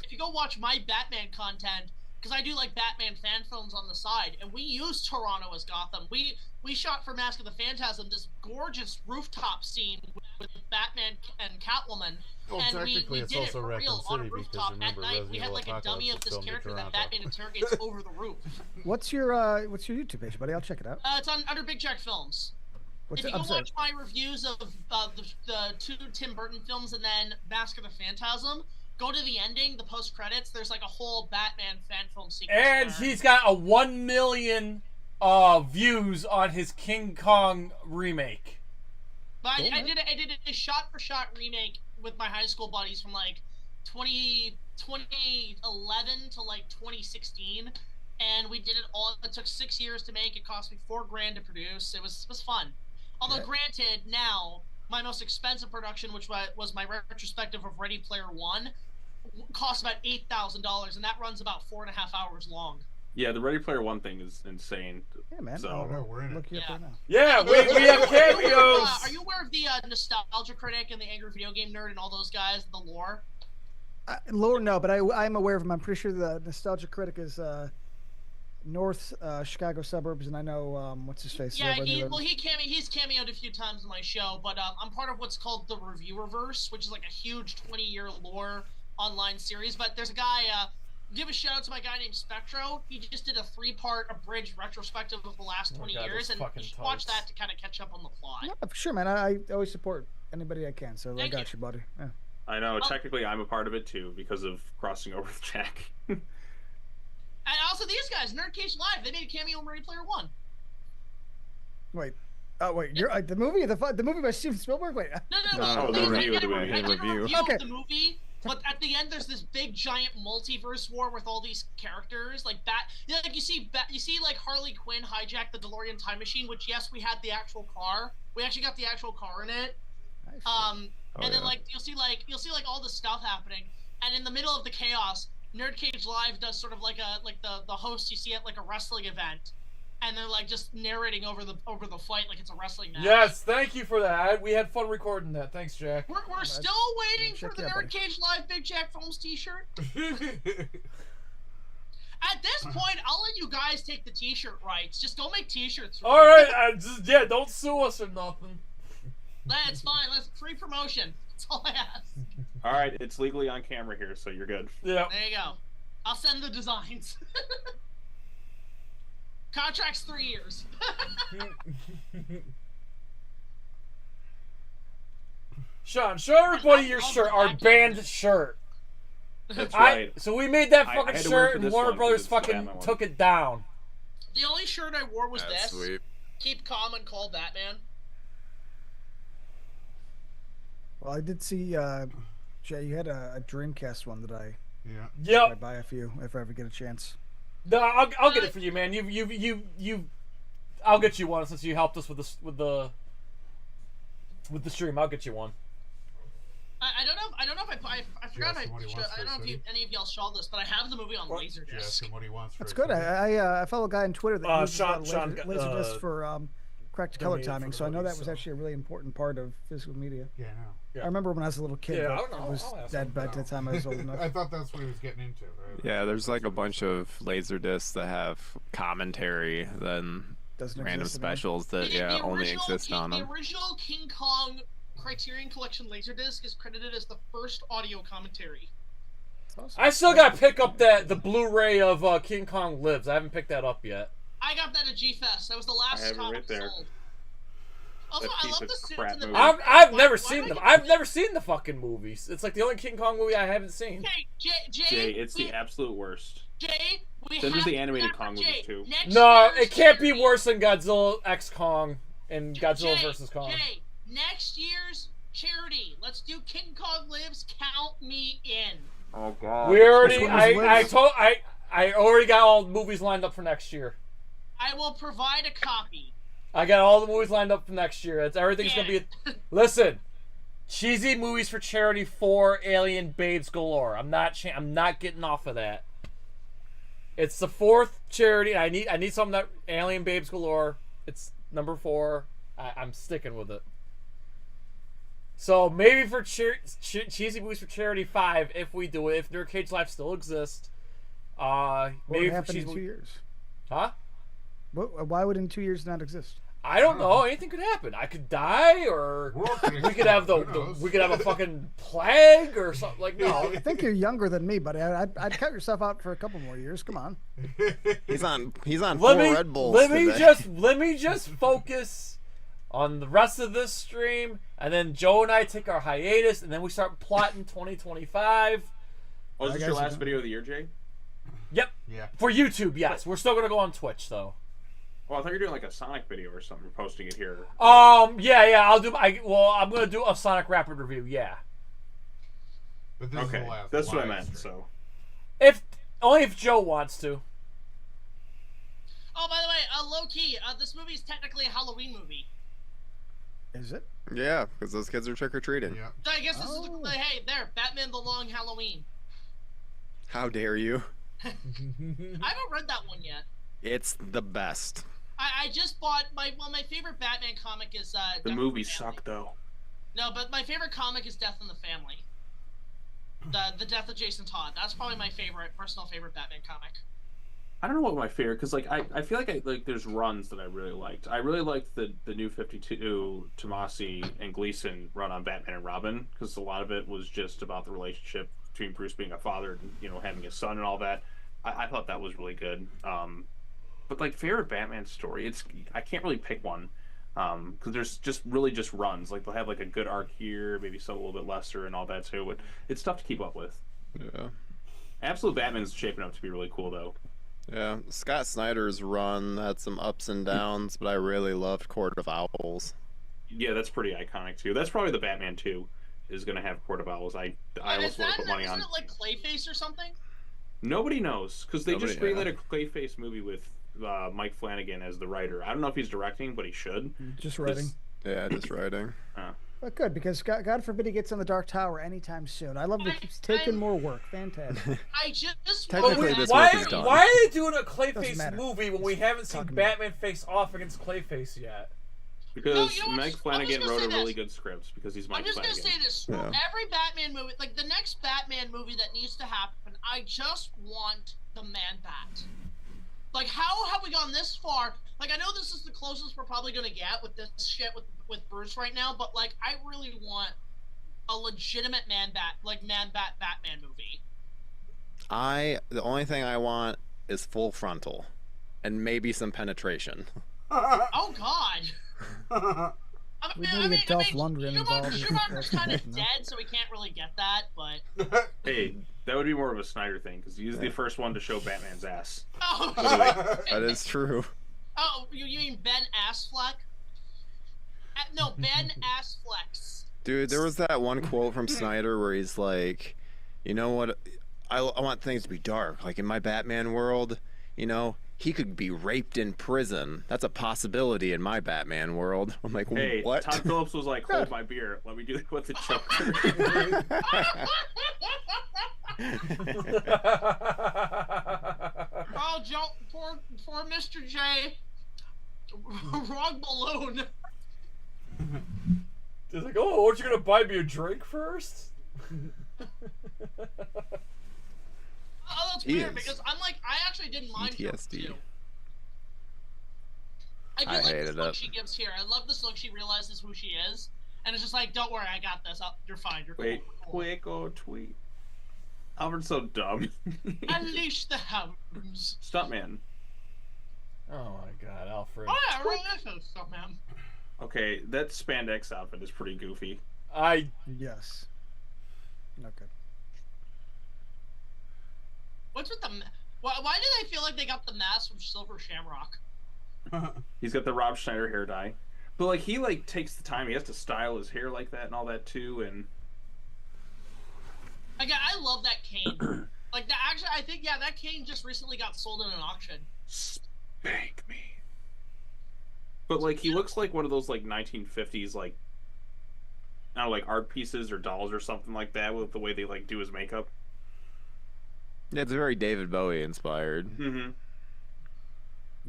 If you go watch my Batman content. Because I do like Batman fan films on the side, and we use Toronto as Gotham. We shot for Mask of the Phantasm this gorgeous rooftop scene with Batman and Catwoman, and we did it for real on a rooftop at night. We had like a dummy of this character that Batman interrogates over the roof. What's your YouTube page, buddy? I'll check it out. It's under Big Jack Films. If you go watch my reviews of the two Tim Burton films and then Mask of the Phantasm. Go to the ending, the post-credits, there's like a whole Batman fan film sequence. And he's got a 1 million views on his King Kong remake. But I did a shot-for-shot remake with my high school buddies from like 2011 to like 2016. And we did it all, it took 6 years to make, it cost me $4,000 to produce, it was fun. Although granted, now, my most expensive production, which was my retrospective of Ready Player One, costs about $8,000, and that runs about 4.5 hours long. Yeah, the Ready Player One thing is insane. Yeah, man. So, we're in it. Yeah, we have cameos. Are you aware of the Nostalgia Critic and the Angry Video Game Nerd and all those guys, the lore? Lore, no, but I'm aware of them. I'm pretty sure the Nostalgia Critic is North Chicago suburbs, and I know what's his face. Yeah, he's cameoed a few times in my show, but I'm part of what's called the Reviewerverse, which is like a huge 20-year lore online series. But there's a guy. Give a shout out to my guy named Spectro. He just did a 3-part abridged retrospective of the last 20 years, and you should watch that to kind of catch up on the plot. Yeah, for sure, man. I always support anybody I can, so I got you, buddy. Yeah. I know. Technically, I'm a part of it too because of crossing over with Jack. And also these guys, NerdCage Live, they made a cameo in Ready Player One. Wait. Oh wait, you're the movie by Steven Spielberg. Wait. No. The review. I did a review. Okay. Of the movie, but at the end there's this big giant multiverse war with all these characters, like like you see like Harley Quinn hijack the DeLorean time machine, which yes, we had the actual car. We actually got the actual car in it. And then like you'll see like all the stuff happening, and in the middle of the chaos, NerdCage Live does sort of like the host you see at like a wrestling event, and they're like just narrating over the fight like it's a wrestling match. Yes, thank you for that. We had fun recording that. Thanks, Jack. We're still waiting for the NerdCage Live Big Jack Films T-shirt. At this point, I'll let you guys take the T-shirt rights. Just don't make T-shirts. All right, don't sue us or nothing. That's fine. Let's free promotion. That's all I ask. All right, it's legally on camera here, so you're good. Yeah. There you go. I'll send the designs. Contract's 3 years. Sean, show everybody your shirt, our band shirt. That's right. So we made that fucking I shirt, and Warner Brothers fucking took it down. The only shirt I wore was That's this. Sweet. Keep calm and call Batman. Well, I did see, Jay, you had a Dreamcast one that I Yep. buy a few if I ever get a chance. No, I'll get it for you, man. I'll get you one since you helped us with the stream. I'll get you one. I don't know if I forgot I don't know if any of y'all saw this, but I have the movie on Laserdisc. Ask him what he wants. That's good. I follow a guy on Twitter that uses Sean Laserdisc for correct color timing, so I know that was actually a really important part of physical media. Yeah, I know. I remember when I was a little kid, Yeah, but it was dead by the time I was old enough. I thought that's what he was getting into. Right? Yeah, there's like a bunch of laser discs that have commentary, then random specials that only exist on them. The original King Kong Criterion Collection Laserdisc is credited as the first audio commentary. Awesome. I still gotta pick up the Blu-ray of King Kong Lives. I haven't picked that up yet. I got that at G-Fest. That was the last copy sold. Also, I love the suits in the I've never seen them. I've never seen the fucking movies. It's like the only King Kong movie I haven't seen. Hey, Jay, it's the absolute worst. Jay, Then there's the animated Kong movies too. No, it can't be worse than Godzilla X Kong and Godzilla vs Kong. Jay, next year's charity. Let's do King Kong Lives. Count me in. Oh God. We already. I already got all the movies lined up for next year. I will provide a copy. I got all the movies lined up for next year. Everything's gonna be. Listen, cheesy movies for charity for Alien Babes Galore. I'm not getting off of that. It's the 4th charity. I need something that Alien Babes Galore. It's number 4. I'm sticking with it. So maybe for cheesy movies for charity 5, if we do it, if NerdCage Live still exists. Maybe what for in 2 years? Huh? Why would in 2 years not exist? I don't know. Anything could happen. I could die, or we could have we could have a fucking plague or something. Like no. I think you're younger than me, buddy. I'd cut yourself out for a couple more years. Come on. He's on 4 Red Bulls. Let me just focus on the rest of this stream, and then Joe and I take our hiatus, and then we start plotting 2025. Oh, is this your last video of the year, Jay? Yep. Yeah. For YouTube, yes. We're still gonna go on Twitch though. Well, I thought you were doing like a Sonic video or something. You're posting it here. Yeah. I'm gonna do a Sonic Rapid review. Yeah. But this is the last that's what I live meant. stream. So. Only if Joe wants to. Oh, by the way, low key, this movie is technically a Halloween movie. Is it? Yeah, because those kids are trick or treating. Yeah. So I guess this is hey there, Batman: The Long Halloween. How dare you? I haven't read that one yet. It's the best. I just bought my favorite Batman comic is the movies suck though. No, but my favorite comic is Death in the Family. The Death of Jason Todd. That's probably my personal favorite Batman comic. I don't know what my favorite, because like I feel like there's runs that I really liked. I really liked the New 52 Tomasi and Gleason run on Batman and Robin, because a lot of it was just about the relationship between Bruce being a father and having a son and all that. I thought that was really good. But like favorite Batman story, I can't really pick one, because there's just runs. Like they'll have like a good arc here, maybe some a little bit lesser and all that too. But it's tough to keep up with. Yeah. Absolute Batman's shaping up to be really cool though. Yeah, Scott Snyder's run had some ups and downs, but I really loved Court of Owls. Yeah, that's pretty iconic too. That's probably the Batman 2 is going to have Court of Owls. I almost want to put money on. Isn't it like Clayface or something? Nobody knows, because they just greenlit a Clayface movie with Mike Flanagan as the writer. I don't know if he's directing, but he should. Just writing. Yeah, just writing. But good, because God forbid he gets on the Dark Tower anytime soon. I love that he keeps taking more work. Fantastic. I just Technically, this why, work is done. why are they doing a Doesn't Clayface matter. movie when we haven't seen Talking Batman face off against Clayface yet? Because you know what? Mike Flanagan I'm just wrote gonna a say really this. good script because he's Mike I'm just Flanagan. gonna say this: Yeah. every Batman movie, like the next Batman movie that needs to happen, I just want the Man Bat. Like, how have we gone this far? Like, I know this is the closest we're probably gonna get with this shit with Bruce right now, but like, I really want a legitimate Man Bat Batman movie. The only thing I want is full frontal, and maybe some penetration. Oh God. We need to get Dolph Lundgren involved. Schumacher's kind of dead, so we can't really get that. But Hey, that would be more of a Snyder thing because he's the first one to show Batman's ass. oh, That is true. oh, you mean Ben Affleck? No, Ben Affleck. Dude, there was that one quote from Snyder where he's like, you know what, I want things to be dark. Like in my Batman world, you know, he could be raped in prison. That's a possibility in my Batman world. I'm like, Hey, what? Todd Phillips was like, hold my beer. Let me do that with the Joker. Oh, Joe, poor Mr. J. Wrong balloon. He's like, oh, aren't you gonna buy me a drink first? Oh, that's He weird is. because I actually didn't mind Joker PTSD. too. I do I like this hated look it. she gives here. I love this look. She realizes who she is, and it's just like, don't worry, I got this. You're fine. You're Wait, cool. quick or tweet. Alfred's so dumb. Unleash the hounds. Stuntman. Oh my God, Alfred. Oh yeah, really is stuff, man. Okay, that spandex outfit is pretty goofy. Yes. Not good. What's with the? Why do they feel like they got the mask from Silver Shamrock? He's got the Rob Schneider hair dye. But like he like takes the time, he has to style his hair like that and all that too, and Again, I love that cane. Like that. Actually, I think that cane just recently got sold in an auction. spank me. But like he looks like one of those like 1950s like I don't know, like art pieces or dolls or something like that with the way they like do his makeup. Yeah, it's very David Bowie inspired. Mm-hmm.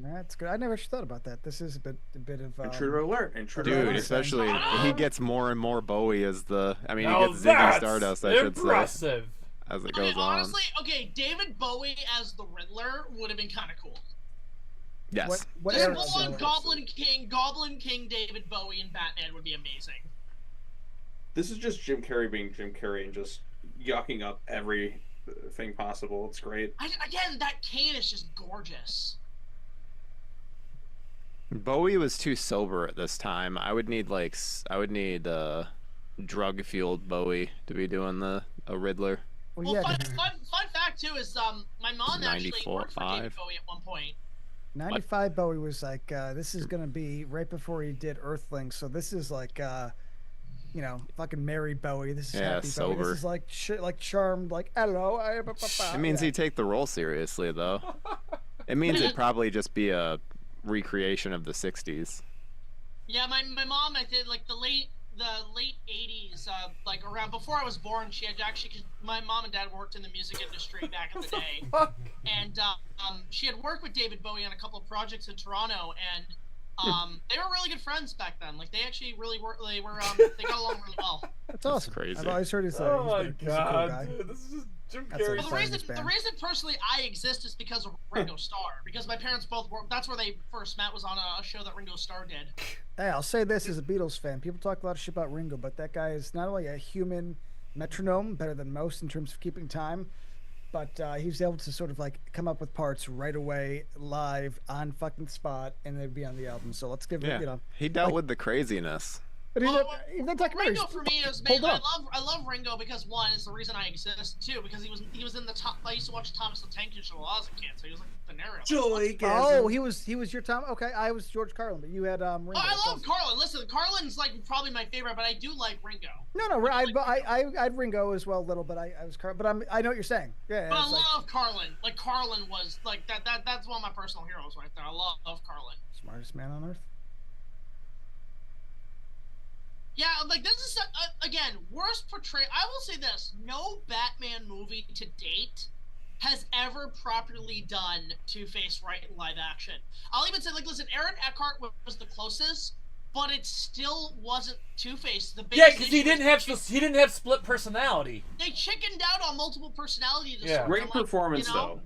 That's good. I never actually thought about that. This is a bit of Intruder alert! Intruder Dude, alert! especially he gets more and more Bowie as the. I mean, Now he gets Ziggy that's Stardust. I should say impressive. as it I mean, goes on. honestly, okay, David Bowie as the Riddler would have been kind of cool. Yes. What Just era full on is that? Goblin King David Bowie and Batman would be amazing. This is just Jim Carrey being Jim Carrey and just yucking up everything possible. It's great. Again, that cane is just gorgeous. Bowie was too sober at this time. I would need drug fueled Bowie to be doing a Riddler. Well, Well, yeah, fun fact too is my mom actually 94, worked for David 5. Bowie at one point. 95 Bowie was like, this is gonna be right before he did Earthlings, so this is like, fucking Mary Bowie. This is Yeah, happy Bowie. sober. This is like charmed, like hello. It means he'd take the role seriously, though. It means it'd probably just be a recreation of the 60s. Yeah, my mom, I did like the late 80s, like around before I was born. She had actually, my mom and dad worked in the music industry back in the day, and she had worked with David Bowie on a couple of projects in Toronto, and they were really good friends back then. Like they actually really were. They got along really well. That's awesome. crazy. I've always heard he's Oh he's my a cool God, guy. dude, this is just Jim That's Carrey. a Well, the reason personally I exist is because of Ringo Starr. Because my parents both worked. That's where they first met, was on a show that Ringo Starr did. Hey, I'll say this as a Beatles fan. People talk a lot of shit about Ringo, but that guy is not only a human metronome, better than most in terms of keeping time, but he was able to sort of like come up with parts right away, live, on fucking spot, and they'd be on the album. So let's give Yeah, it, he dealt with the craziness. But he's not documentary. Ringo for me is Hold up. I love Ringo because one is the reason I exist. Two, because he was in the top. I used to watch Thomas the Tank Engine show while I was a kid, so he was like the narrator. Oh, he was your Tom. Okay, I was George Carlin, but you had Ringo. Oh, I love Carlin. Listen, Carlin's like probably my favorite, but I do like Ringo. No, I'd Ringo as well, a little, but I was Carlin. But I know what you're saying. Yeah, But I it's like love Carlin. Like Carlin was like that. That's one of my personal heroes right there. I love Carlin. smartest man on earth. Yeah, like this is again worst portrayal. I will say this: no Batman movie to date has ever properly done Two-Face right in live action. I'll even say, like, listen, Aaron Eckhart was the closest, but it still wasn't Two-Face. Yeah, because he didn't have split personality. They chickened out on multiple personality disorders. Yeah. Great performance though.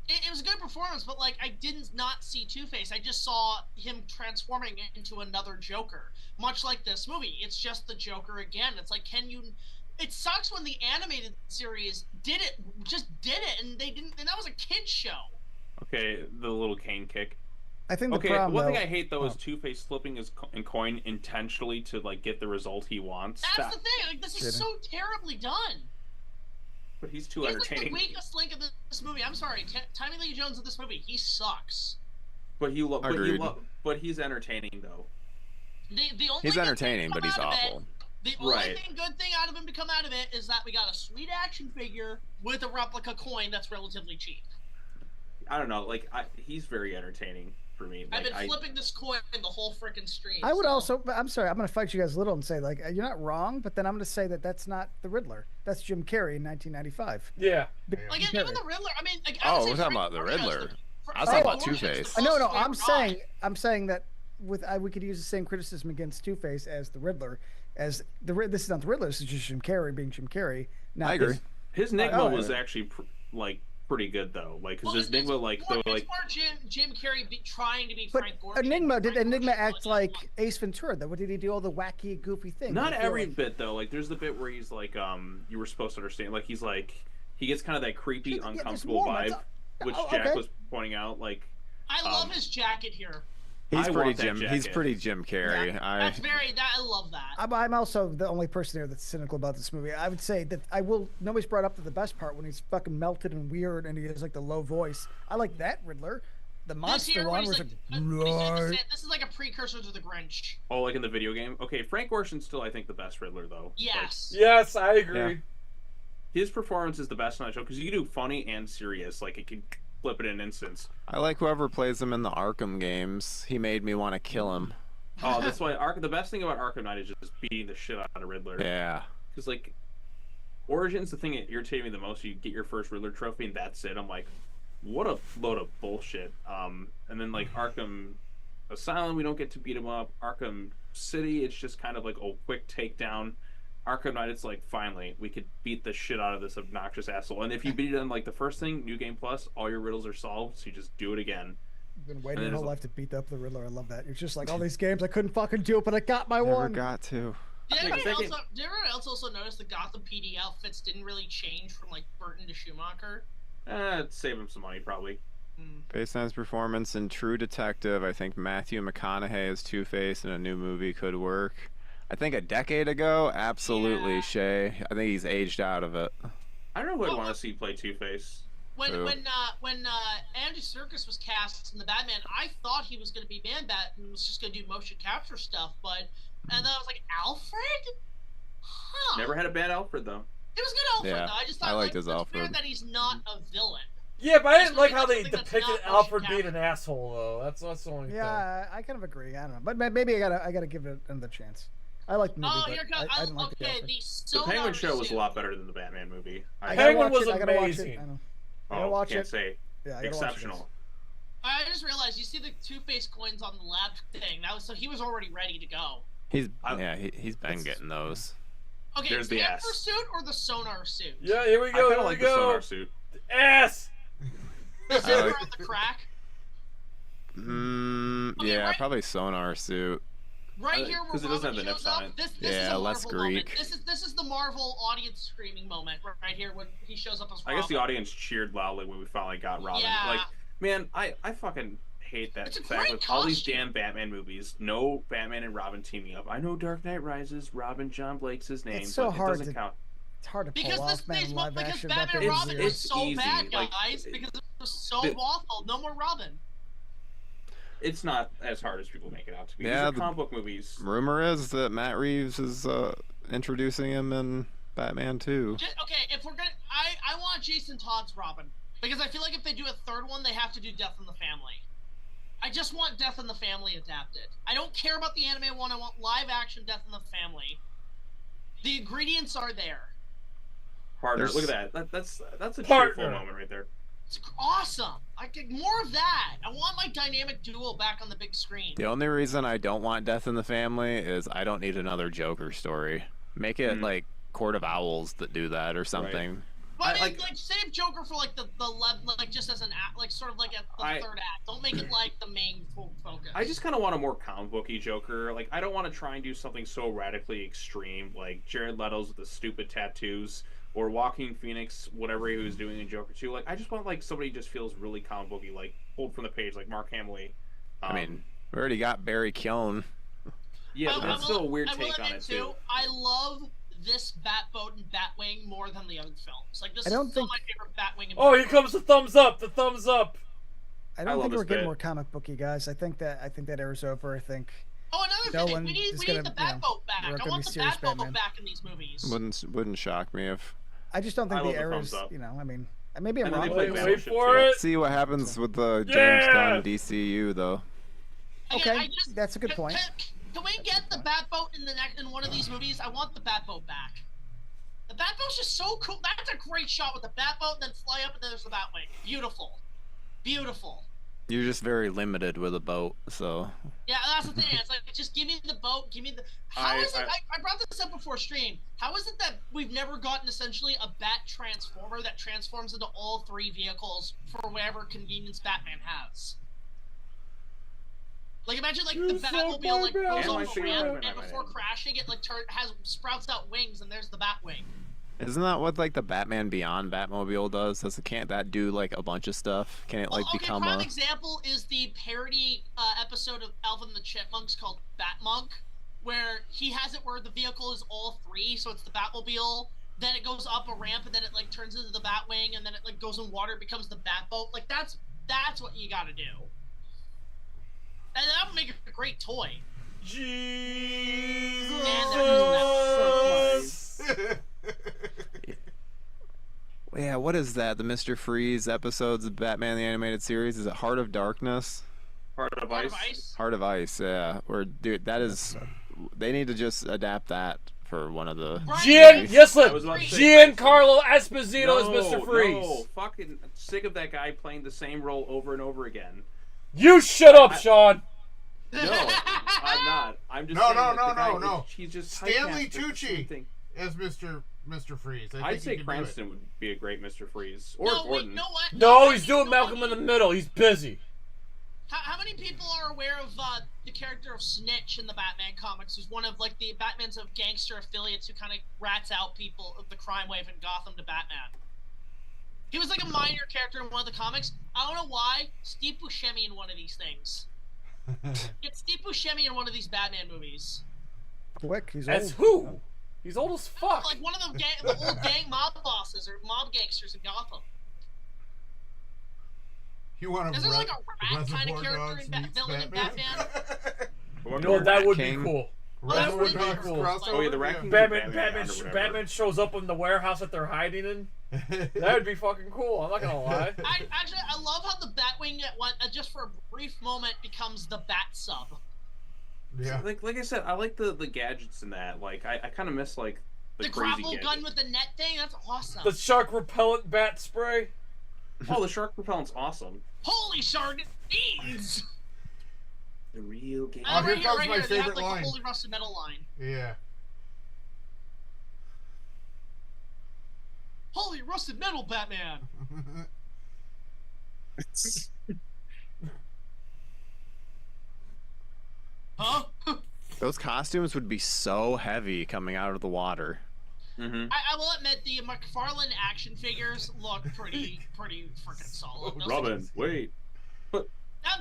It was a good performance, but like I didn't not see Two-Face. I just saw him transforming into another Joker. Much like this movie, it's just the Joker again. It's like, can you? It sucks when the animated series did it, and they didn't. And that was a kids show. Okay, the little cane kick. I think the okay, problem, one thing though- I hate though is Two-Face flipping his coin intentionally to like get the result he wants. That's the thing. Like this is so terribly done. But he's too He's entertaining. like the weakest link of this movie. I'm sorry, Tommy Lee Jones in this movie, he sucks. But Agreed. but he's entertaining though. The only He's good entertaining, thing but he's come out of it- awful. The only good thing out of him to come out of it is that we got a sweet action figure with a replica coin that's relatively cheap. I don't know, like he's very entertaining for me. I've Like, been flipping this coin the whole freaking stream. I would so. also, but I'm sorry, I'm going to fight you guys a little and say, like, you're not wrong, but then I'm going to say that that's not the Riddler. That's Jim Carrey in 1995. Yeah. Like, even the Riddler, I mean, like, Oh, we're talking about the Riddler. I was talking about Two-Face. No, I'm saying that we could use the same criticism against Two-Face as the Riddler. This is not the Riddler. This is just Jim Carrey being Jim Carrey. I agree. His Enigma was actually pretty good though. Like, cause his Enigma it's more Jim Carrey trying to be But Frank Gorshin. Enigma act like Ace Ventura, though? What did he do? All the wacky, goofy things. Not I feel every like- bit though. Like, there's the bit where he's like, you were supposed to understand. Like, he's like, he gets kind of that creepy, uncomfortable vibe, which Jack was pointing out. Like, I love his jacket here. He's I pretty want that Jim. He's jacket. pretty Jim Carrey. I love that. I'm also the only person here that's cynical about this movie. I would say that nobody's brought up to the best part when he's fucking melted and weird and he has like the low voice. I like that Riddler. The monster one was this is like a precursor to the Grinch. oh, like in the video game. Okay, Frank Gorshin's still, I think, the best Riddler though. Yes. Yes, I agree. Yeah. His performance is the best on that show because you can do funny and serious. Like, it can flip it in an instance. I like whoever plays him in the Arkham games. He made me want to kill him. Oh, that's why the best thing about Arkham Knight is just beating the shit out of Riddler. Yeah. Because, like, Origin's the thing that irritated me the most. You get your first Riddler trophy and that's it. I'm like, what a load of bullshit. And then, like, Arkham Asylum, we don't get to beat him up. Arkham City, it's just kind of like a quick takedown. Arkham Knight, it's like, finally, we could beat the shit out of this obnoxious asshole. And if you beat it on, like, the first thing, New Game Plus, all your riddles are solved, so you just do it again. I've been waiting And my then whole it's life to beat up the Riddler. I love that. You're just like, all these games, I couldn't fucking do it, but I got my Never one. got to. Did everyone else also notice the Gotham PD outfits didn't really change from like Burton to Schumacher? Save him some money, probably. Based on his performance in True Detective, I think Matthew McConaughey as Two-Face in a new movie could work. I think a decade ago, absolutely, Shay. I think he's aged out of it. I don't know who I'd want to see play Two-Face. When Andy Serkis was cast in the Batman, I thought he was going to be Man-Bat and was just going to do motion capture stuff, and then I was like, Alfred? Huh. Never had a bad Alfred, though. It was good Alfred, Yeah, though. I just thought I liked like, his it's Alfred. weird that he's not a villain. Yeah, but I didn't like how they something that's depicted not Alfred motion being an asshole, though. That's the only thing. Yeah, I kind of agree. I don't know, but maybe I gotta give it another chance. I like the movie, Oh, but here comes. I didn't like the Okay, Alfred. The Penguin show was a lot better than the Batman movie. Penguin was I gotta watch amazing. it. I know. I Oh, gotta watch can't it. say. Yeah, I gotta watch it, Exceptional. I just realized you see the Two-Face coins on the lab thing. So he was already ready to go. He's been getting those. Okay, There's the Panther ass. suit or the sonar suit? Yeah, here we I go. kind Here of we like the go. sonar suit. Ass. The zipper on the crack. Yeah, probably sonar suit. Right here, where because it doesn't have the Robin nip shows sign. up. This Yeah, is a less Marvel moment. Greek. This is the Marvel audience screaming moment right here when he shows up as I Robin. guess the audience cheered loudly when we finally got Robin. Yeah. Like, man, I fucking hate that It's a fact great with all these costume. damn Batman movies. No Batman and Robin teaming up. I know Dark Knight Rises, Robin John Blake's his name, It's so but hard it doesn't count. It's hard to pull Because off, man, in live because action. Batman that Robin big was It's so easy, bad, like, guys. Because it was so the- awful. No more Robin. It's not as hard as people make it out to be. Yeah, These are the- comic book movies. Rumor is that Matt Reeves is introducing him in Batman 2. Okay, if we're gonna, I want Jason Todd's Robin because I feel like if they do a third one, they have to do Death in the Family. I just want Death in the Family adapted. I don't care about the anime one. I want live action Death in the Family. The ingredients are there. Partner, look at that. That's a cheerful moment right there. It's awesome. I get more of that. I want my dynamic duo back on the big screen. The only reason I don't want Death in the Family is I don't need another Joker story. Make it like Court of Owls that do that or something. Right. But like save Joker for like the like just as an act, like sort of like at the third act. Don't make it like the main focus. I just kind of want a more comic booky Joker. Like I don't want to try and do something so radically extreme, like Jared Leto's with the stupid tattoos, or Joaquin Phoenix, whatever he was doing in Joker 2. Like I just want like somebody who just feels really comic booky, like pulled from the page, like Mark Hamill. I mean, we already got Barry Keoghan. Yeah, but that's still a weird take on it too. I love this Batboat and Batwing more than the other films. Like this I don't is still think... my favorite Batwing. And Oh, here comes the thumbs up! The thumbs up! I don't think we're getting more comic booky, guys. I think that era's over. I think. Oh, another thing, we need the Batboat back. I want the Batboat back in these movies. Wouldn't shock me if. I just don't think the era's. You know, I mean, maybe I'm wrong. Wait for it. Let's see what happens with the James Gunn DCU, though. Okay, that's a good point. Can we get the Batboat in one of these movies? I want the Batboat back. The Batboat's just so cool. That's a great shot with the Batboat, then fly up and then there's the Batwing. Beautiful. Beautiful. You're just very limited with a boat, so. Yeah, that's the thing. It's like, just give me the boat, give me the... How is it... I brought this up before stream. How is it that we've never gotten, essentially, a Bat Transformer that transforms into all three vehicles for whatever convenience Batman has? Like, imagine, like, the Batmobile, like, goes off the ramp, and before crashing, it, like, sprouts out wings, and there's the Batwing. Isn't that what, like, the Batman Beyond Batmobile does? Can't that do, like, a bunch of stuff? Can it, like, become prime example is the parody episode of Alvin and the Chipmunks called Batmonk, where he has it where the vehicle is all three, so it's the Batmobile, then it goes up a ramp, and then it, like, turns into the Batwing, and then it, like, goes in water, becomes the Batboat. Like, that's what you gotta do. And that would make a great toy. Jesus! Yeah, what is that? The Mr. Freeze episodes of Batman the Animated Series? Is it Heart of Darkness? Heart of Ice? Heart of Ice, yeah. Or, dude, that is... They need to just adapt that for one of the... Giancarlo Esposito as Mr. Freeze. No, fucking sick of that guy playing the same role over and over again. You shut up, Sean! No, I'm not. I'm just No. He's just Stanley Tucci as Mr. Freeze. I'd say Cranston would be a great Mr. Freeze. Or Gordon. You know what? No, he's doing Malcolm in the Middle. He's busy. How many people are aware of the character of Snitch in the Batman comics, who's one of, like, the Batman's of gangster affiliates who kind of rats out people of the crime wave in Gotham to Batman? He was, like, a minor character in one of the comics. I don't know why. Steve Buscemi in one of these things. Get Steve Buscemi in one of these Batman movies. Quick, he's old. As who? He's old as fuck. Like one of the old gang mob bosses or mob gangsters in Gotham. You want Isn't there like a rat kind of character in villain in Batman? No, that would be cool. That would be cool. Oh yeah, the Rat King. Batman shows up in the warehouse that they're hiding in. That would be fucking cool. I'm not gonna lie. I love how the Batwing just for a brief moment becomes the Bat Sub. Yeah. Like I said, I like the gadgets in that. Like I kind of miss like the crazy grapple gun with the net thing. That's awesome. The shark repellent bat spray. Oh, the shark repellent's awesome. Holy sardines! The real game. Oh, here comes my favorite they have, like, line. The Holy Rusted Metal line. Yeah. Holy Rusted Metal, Batman! Huh? Those costumes would be so heavy coming out of the water. Mm-hmm. I will admit the McFarlane action figures look pretty freaking solid. Robin, wait. That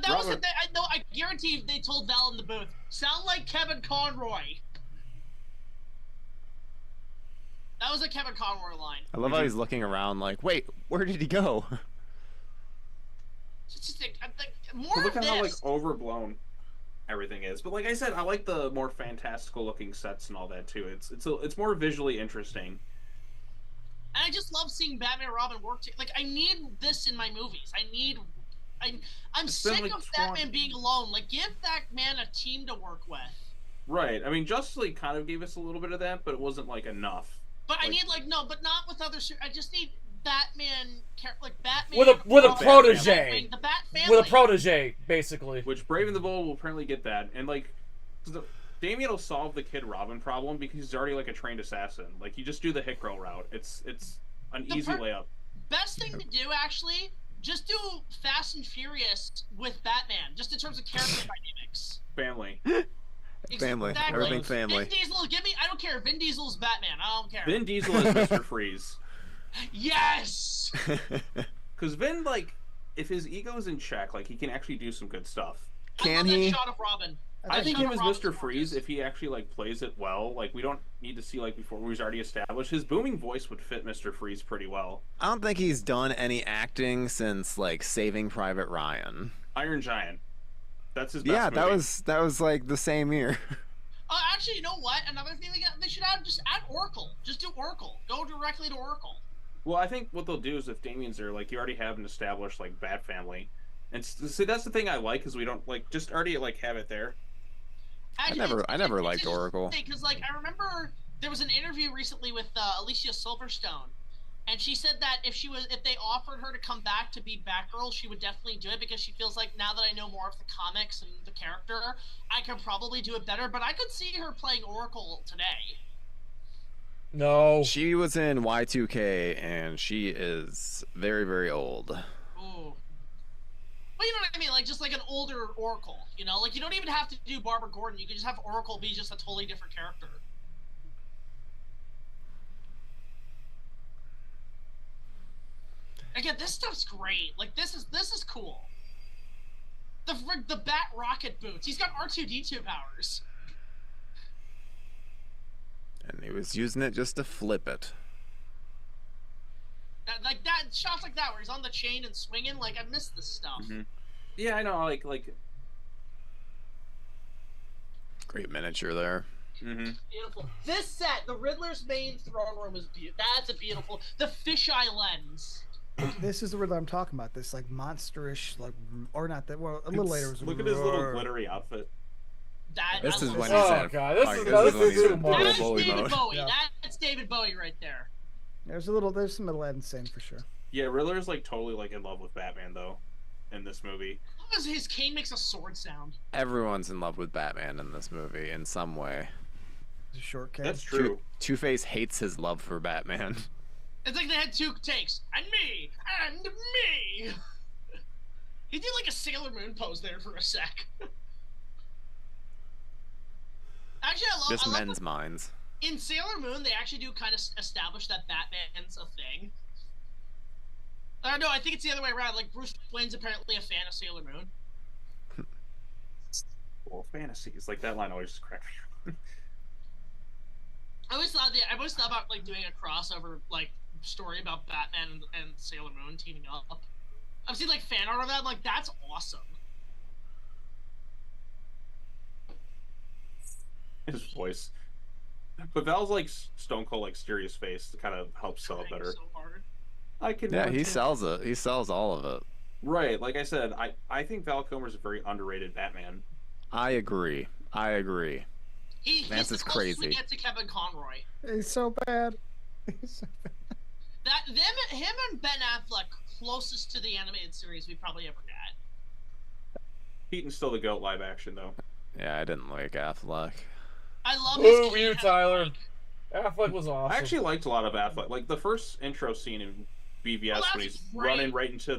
was the thing. I guarantee they told Val in the booth, sound like Kevin Conroy. That was a Kevin Conroy line. I love how he's looking around like, wait, where did he go? More look of at how like this. overblown everything is. But like I said, I like the more fantastical looking sets and all that too. It's more visually interesting. And I just love seeing Batman and Robin work together. Like, I need this in my movies. I need I'm sick of Batman being alone. Like, give that man a team to work with. Right. I mean, Justice League kind of gave us a little bit of that, but it wasn't like enough. But I need but not with other. I just need Batman, Batman with a protege. The Bat family. With a protege, basically. Which Brave and the Bold will apparently get that, and Damian will solve the Kid Robin problem because he's already like a trained assassin. Like, you just do the hit girl route. It's an easy layup. Best thing to do, actually, just do Fast and Furious with Batman, just in terms of character dynamics. Family. Family. Exactly. Everything family. Vin Diesel, I don't care. Vin Diesel's Batman. I don't care. Vin Diesel is Mr. Freeze. Yes! Because Vin, if his ego's in check, he can actually do some good stuff. Can he? Shot of Robin. I think him as Mr. Freeze, if he actually plays it well, we don't need to see before where he's already established. His booming voice would fit Mr. Freeze pretty well. I don't think he's done any acting since Saving Private Ryan. Iron Giant. That's his best movie. movie. that was the same year. Actually, you know what? Another thing they should add Oracle. Just do Oracle. Go directly to Oracle. Well, I think what they'll do is if Damien's there, you already have an established Bat family, and see that's the thing I like is we don't just already have it there. Actually, I never liked Oracle. Because I remember there was an interview recently with Alicia Silverstone, and she said that if they offered her to come back to be Batgirl, she would definitely do it because she feels like now that I know more of the comics and the character, I could probably do it better. But I could see her playing Oracle today. No. She was in Y2K, and she is very, very old. Ooh. Well, you know what I mean? Just an older Oracle, you don't even have to do Barbara Gordon. You can just have Oracle be just a totally different character. Again, this stuff's great. This is cool. The Bat rocket boots. He's got R2-D2 powers. And he was using it just to flip it. Shots like that where he's on the chain and swinging. I miss this stuff. Mm-hmm. Yeah, I know. Great miniature there. Mm-hmm. Beautiful. This set, the Riddler's main throne room is beautiful. That's a beautiful. The fisheye lens. This is the Riddler I'm talking about. This monsterish, or not that. Well, a little later was. Look at his little glittery outfit. This is when he's in. God, this is too much. That's David Bowie. Yeah. That's David Bowie right there. There's some middle insane for sure. Yeah, Riddler's totally in love with Batman though, in this movie. His cane makes a sword sound. Everyone's in love with Batman in this movie in some way. It's a short cane. That's true. Two-Face hates his love for Batman. It's like they had two takes. And me! And me! He did a Sailor Moon pose there for a sec. Actually, Just men's minds. In Sailor Moon, they actually do kind of establish that Batman's a thing. No, I think it's the other way around. Bruce Wayne's apparently a fan of Sailor Moon. Well, fantasies. That line always cracks me. I always thought about doing a crossover story about Batman and Sailor Moon teaming up. I've seen fan art of that. I'm that's awesome. His voice, but Val's Stone Cold serious face to kind of help sell it better. So hard. I can. Yeah, he sells it. He sells all of it. Right, like I said, I think Val Kilmer's a very underrated Batman. I agree. Vance is crazy. We get to Kevin Conroy. He's so bad. Him and Ben Affleck closest to the animated series we probably ever got. Keaton's still the GOAT live action though. Yeah, I didn't like Affleck. I love his you, Tyler. Affleck was awesome. I actually liked a lot of Affleck. The first intro scene in BVS when he's running right into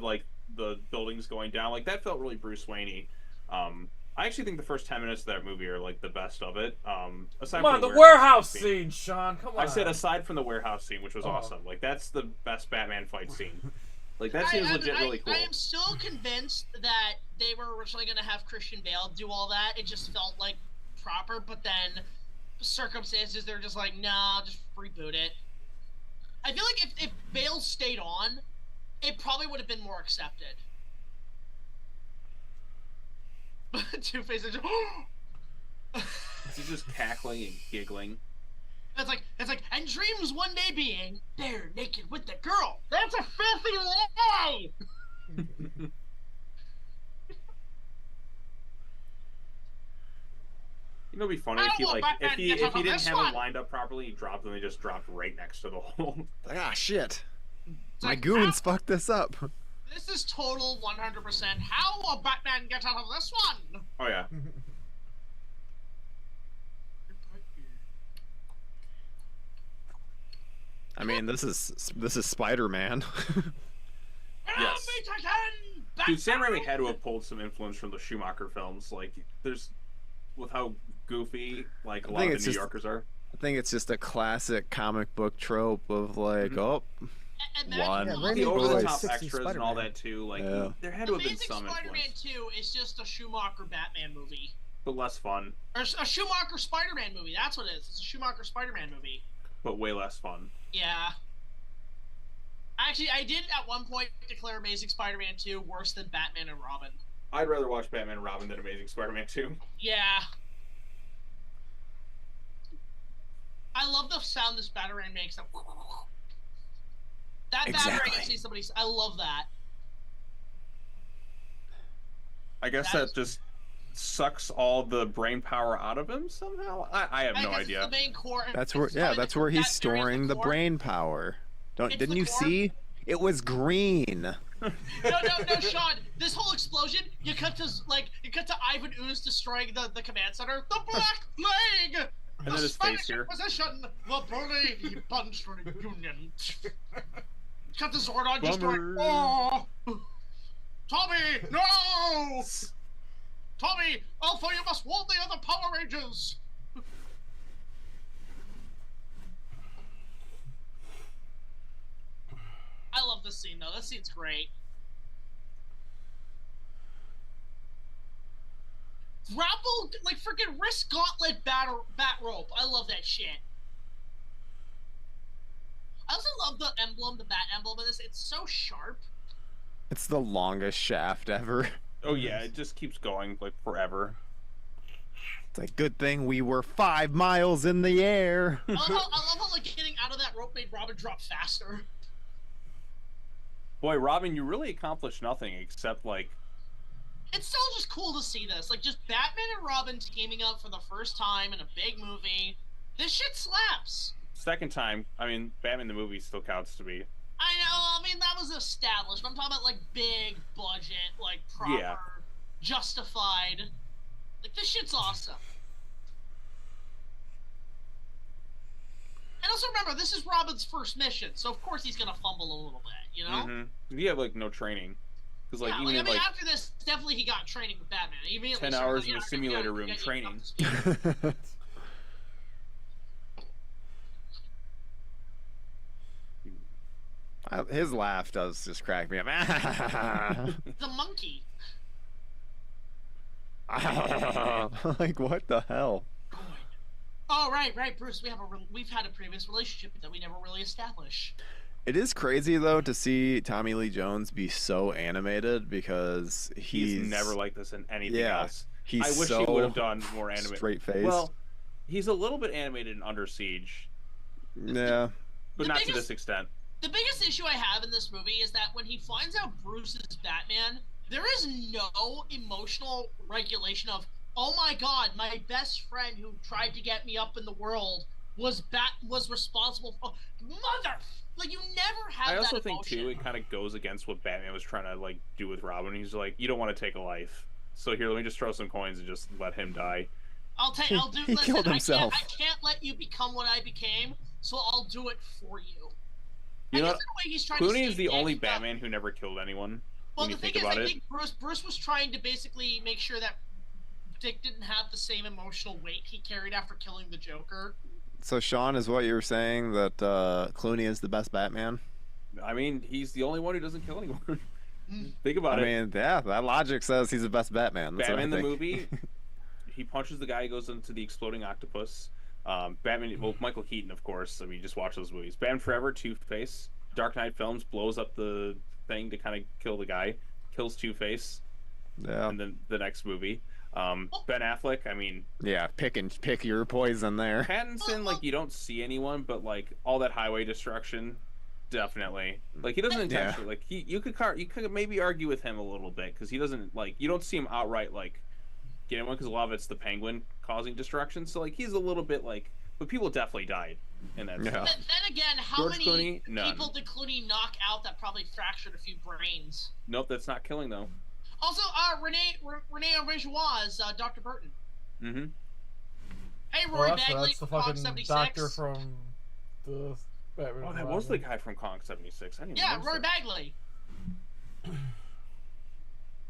the buildings going down, that felt really Bruce Wayne-y. I actually think the first 10 minutes of that movie are the best of it. Aside Come on, from the warehouse scene, Sean. Come on. I said aside from the warehouse scene, which was awesome. That's the best Batman fight scene. That scene is legit really cool. I am still convinced that they were originally going to have Christian Bale do all that. It just felt proper, but then circumstances, they're just nah, just reboot it. I feel if Bale stayed on, it probably would have been more accepted. Two-Face is just cackling and giggling. It's like, and dreams one day being there naked with the girl. That's a filthy lie. You know, it'd be funny if he didn't have it lined up properly, he dropped them, they just dropped right next to the hole. Like, ah, shit. My goons fucked this up. This is total 100%. How will Batman get out of this one? Oh yeah. I mean, this is Spider-Man. Yes. Dude, Sam Raimi had to have pulled some influence from the Schumacher films. Like, there's with how goofy like a lot of the New Yorkers are. I think it's just a classic comic book trope of like, one. The over-the-top extras and all that too. Like, there had to have been some Spider-Man influence. 2 is just a Schumacher Batman movie. But less fun. Or a Schumacher Spider-Man movie. That's what it is. It's a Schumacher Spider-Man movie. But way less fun. Yeah. Actually, I did at one point declare Amazing Spider-Man 2 worse than Batman and Robin. I'd rather watch Batman and Robin than Amazing Spider-Man 2. Yeah. I love the sound this Batarang makes. That Batarang, I see somebody. I love that. I guess that just sucks all the brain power out of him somehow. I have no idea. The main core. That's where he's storing the brain power. Didn't you see? It was green. No, Sean. This whole explosion, you cut to Ivan Ooze destroying the command center. The Black Plague. And then his face here. Position. The bully he punched for the Union. Cut the sword on, destroy. Oh, Tommy, no! Tommy, Alpha, you must warn the other Power Rangers. I love this scene though. This scene's great. Grapple, like freaking wrist gauntlet bat rope. I love that shit. I also love the emblem, the bat emblem of this. It's so sharp. It's the longest shaft ever. Oh yeah, it just keeps going like forever. It's like, good thing we were 5 miles in the air. I love how like getting out of that rope made Robin drop faster. Boy, Robin, you really accomplished nothing except like. It's still just cool to see this, like just Batman and Robin teaming up for the first time in a big movie. This shit slaps. Second time, I mean, Batman the movie still counts to me. I know, I mean that was established. But I'm talking about like big budget, like proper, justified. Like this shit's awesome. And also remember, this is Robin's first mission, so of course he's gonna fumble a little bit, you know? Mm-hmm. You have like no training, because like even I mean, after this, definitely he got training with Batman. He immediately 10 hours in the simulator room training. His laugh does just crack me up. The monkey. Like, what the hell? Oh, right, Bruce. We've had a previous relationship that we never really established. It is crazy though to see Tommy Lee Jones be so animated because he's never like this in anything else. I wish he would have done more animated. Straight face. Well, he's a little bit animated in Under Siege. Yeah. But not to this extent. The biggest issue I have in this movie is that when he finds out Bruce is Batman, there is no emotional regulation of, oh my god, my best friend who tried to get me up in the world was responsible for mother. Like, you never have that. I also emotion. think too it kind of goes against what Batman was trying to like do with Robin. He's like, you don't want to take a life, so here, let me just throw some coins and just let him die. He killed himself. I can't let you become what I became, so I'll do it for you. You know, Clooney is the only Batman who never killed anyone. Well, when the you thing think is, about I it. think Bruce was trying to basically make sure that Dick didn't have the same emotional weight he carried after killing the Joker. So, Sean, is what you're saying that Clooney is the best Batman? I mean, he's the only one who doesn't kill anyone. Think about it. I mean, yeah, that logic says he's the best Batman. That's Batman what I the think. movie, he punches the guy who goes into the exploding octopus. Batman, well, Michael Keaton, of course. I mean, just watch those movies. Batman Forever, Two-Face. Dark Knight Films blows up the thing to kind of kill the guy. Kills Two-Face. Yeah. And then the next movie. Ben Affleck, I mean... Yeah, pick your poison there. Pattinson, like, you don't see anyone, but, like, all that highway destruction, definitely. Like, he doesn't intentionally... Like, you could maybe argue with him a little bit, because he doesn't, like... You don't see him outright, like, get anyone because a lot of it's the Penguin causing destruction. So like he's a little bit like, but people definitely died in that. Yeah. Film. But then again, how George many Clooney? None. people did Clooney knock out that probably fractured a few brains? Nope, that's not killing though. Also, Renee Auberjonois is Dr. Burton. Mm-hmm. Hey, Roy Bagley that's the from Kong fucking 76. doctor from the Batman. Oh, that was the guy from Kong 76. I didn't Yeah, even Roy notice Bagley.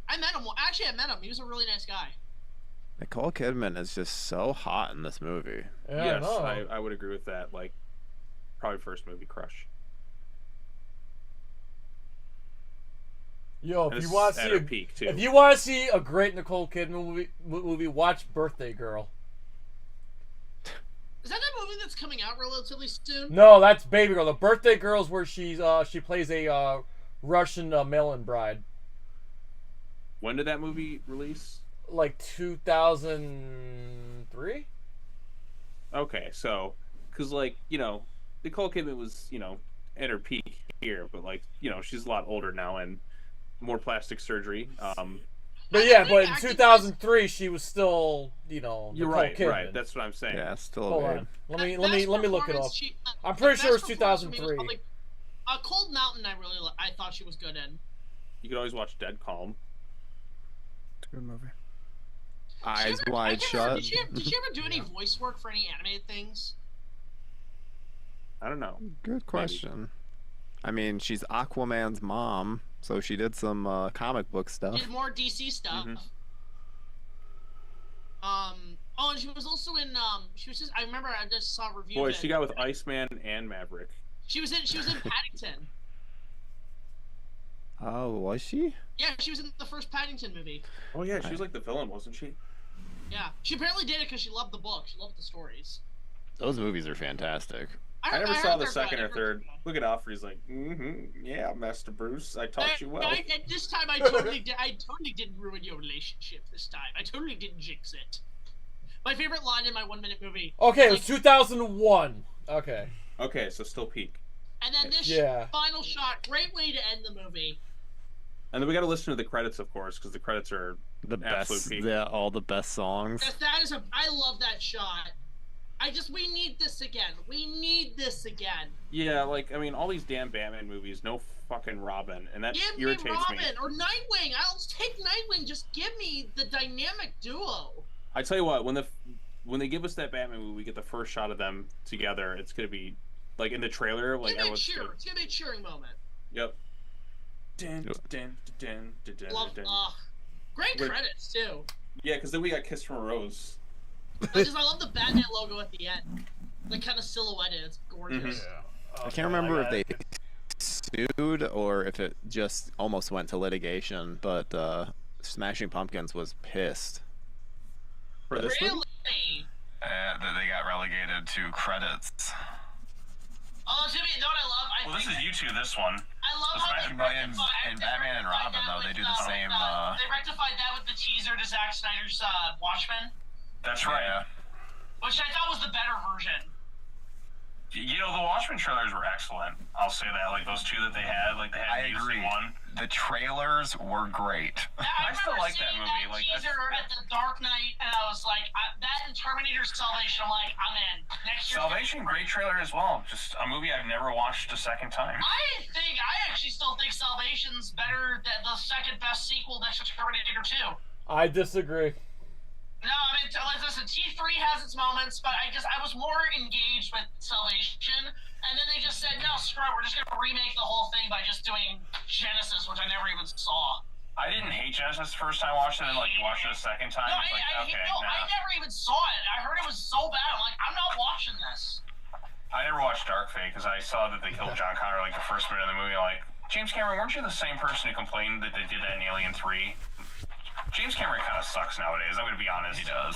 I met him. Actually, I met him. He was a really nice guy. Nicole Kidman is just so hot in this movie. that. Yes, I would agree with that. Like, probably first movie crush. Yo, And if you it's want to at see her peak, too. if you want to see a great Nicole Kidman movie, watch Birthday Girl. Is that the movie that's coming out relatively soon? No, that's Baby Girl. The Birthday Girl is where she plays a Russian mail-in bride. When did that movie release? Like 2003. Okay, so, because, like, you know, Nicole Kidman was, you know, at her peak here, but, like, you know, she's a lot older now and more plastic surgery. But yeah, but in 2003 she was still, you know, You're Nicole right, Kidman. right. That's what I'm saying. Yeah, still Hold a babe. on. Let me look it up. I'm pretty sure it's 2003. Cold Mountain, I thought she was good in. You could always watch Dead Calm. It's a good movie. Eyes wide shut. Did she ever do any voice work for any animated things? I don't know. Good question. I mean, she's Aquaman's mom, so she did some comic book stuff. Did more DC stuff. Mm-hmm. Oh, and she was also in. She was just. I remember I just saw a review. Boy, of it. she got with Iceman and Maverick. She was in Paddington. Oh, was she? Yeah, she was in the first Paddington movie. Oh yeah, she was like the villain, wasn't she? Yeah, she apparently did it because she loved the book. She loved the stories. Those movies are fantastic. I never saw the second or third. Look at Alfred. He's like, yeah, Master Bruce, I taught you well. And this time I totally did. I totally didn't ruin your relationship. This time I totally didn't jinx it. My favorite line in my 1 minute movie. Okay, it was 2001. Okay. Okay, so still peak. And then this final shot, great way to end the movie. And then we got to listen to the credits, of course, because the credits are The absolute best, peak. all the best songs. That is I love that shot. We need this again. We need this again. Yeah, like, I mean, all these damn Batman movies, no fucking Robin, and that Give irritates me Robin me. or Nightwing. I'll take Nightwing. Just give me the dynamic duo. I tell you what, when they give us that Batman movie, we get the first shot of them together. It's gonna be like in the trailer, like everyone's. It's gonna be a cheering moment. Yep. Dun, dun, dun, dun, dun, Love, dun. great credits too. Yeah, because then we got Kiss from a Rose. I love the Batman logo at the end, like kind of silhouetted. It's gorgeous. Mm-hmm. I can't remember if they sued or if it just almost went to litigation, but Smashing Pumpkins was pissed. For this really? That they got relegated to credits. Oh, Jimmy, you know what I love? This is YouTube, this one. I love how Smashing Pumpkins and Batman and Robin, though, they do the same. They rectified that with the teaser to Zack Snyder's Watchmen. That's right. Which I thought was the better version. You know, the Watchmen trailers were excellent. I'll say that. Like, those two that they had, I agree. one. The trailers were great. I still like that movie. That teaser at the Dark Knight, and I was like, that and Terminator Salvation, I'm like, I'm in. Next year. Salvation, great trailer as well. Just a movie I've never watched a second time. I actually still think Salvation's better than the second best sequel next to Terminator 2. I disagree. No, I mean, listen, T3 has its moments, but I was more engaged with Salvation, and then they just said, no, screw it, we're just going to remake the whole thing by just doing Genesis, which I never even saw. I didn't hate Genesis the first time I watched it, and you watched it a second time. No, I never even saw it. I heard it was so bad, I'm like, I'm not watching this. I never watched Dark Fate because I saw that they killed John Connor the first minute of the movie. Like, James Cameron, weren't you the same person who complained that they did that in Alien 3? James Cameron kind of sucks nowadays. I'm going to be honest. He does.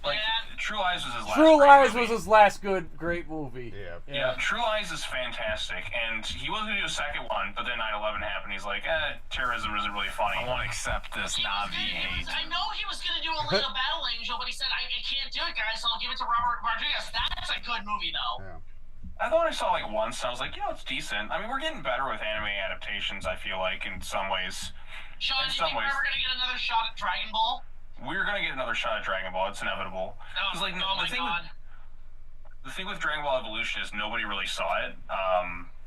Like, True Lies was his last. True Lies movie. was his last great movie. Yeah, True Lies is fantastic, and he was going to do a second one, but then 9/11 happened. He's like, terrorism isn't really funny. I won't accept this Nazi hate. I know he was going to do Alita Battle Angel, but he said, I can't do it, guys, so I'll give it to Robert Rodriguez. That's a good movie, though. Yeah. I thought I saw once, and I was like, it's decent. I mean, we're getting better with anime adaptations, I feel like, in some ways. Sean, do you think we're ever going to get another shot at Dragon Ball? we're gonna get another shot at Dragon Ball. It's inevitable. Oh, Like, my God. The thing with Dragon Ball Evolution is nobody really saw it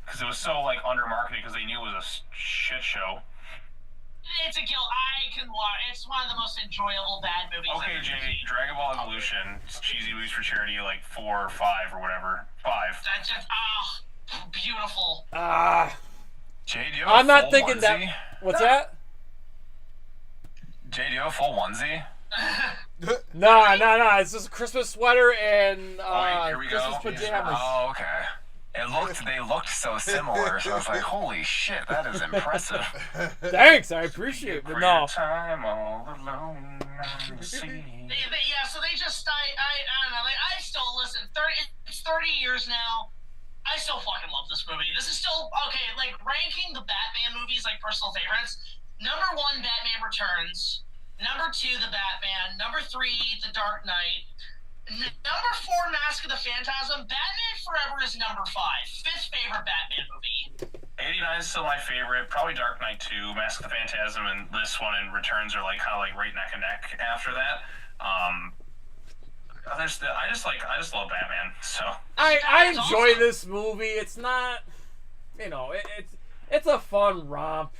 because it was so like under-marketed because they knew it was a shit show. It's a guilt. I can watch. It's one of the most enjoyable bad movies. Okay, Jay, Dragon Ball Evolution, it's cheesy movies for charity, like 4 or 5 or whatever. 5. That's just beautiful. Jay, do you have I'm a not full thinking onesie? that. What's that? Jay, do you have a full onesie? No. It's just a Christmas sweater and Here we Christmas go. pajamas. Oh, okay. They looked so similar, so I was like, holy shit, that is impressive. Thanks, I appreciate it. But no. Time all alone on the sea. Yeah, so they just, I don't know, like, I still listen, it's 30 years now, I still fucking love this movie. This is still, okay, like, ranking the Batman movies, like, personal favorites, number 1, Batman Returns, number 2, The Batman, number 3, The Dark Knight, number 4, Mask of the Phantasm, Batman Forever is number 5, 5th favorite Batman movie. 89 is still my favorite. Probably Dark Knight 2, Mask of the Phantasm, and this one and Returns are like kind of like right neck and neck after that. I just love Batman. So I enjoy this movie. It's not, it's a fun romp.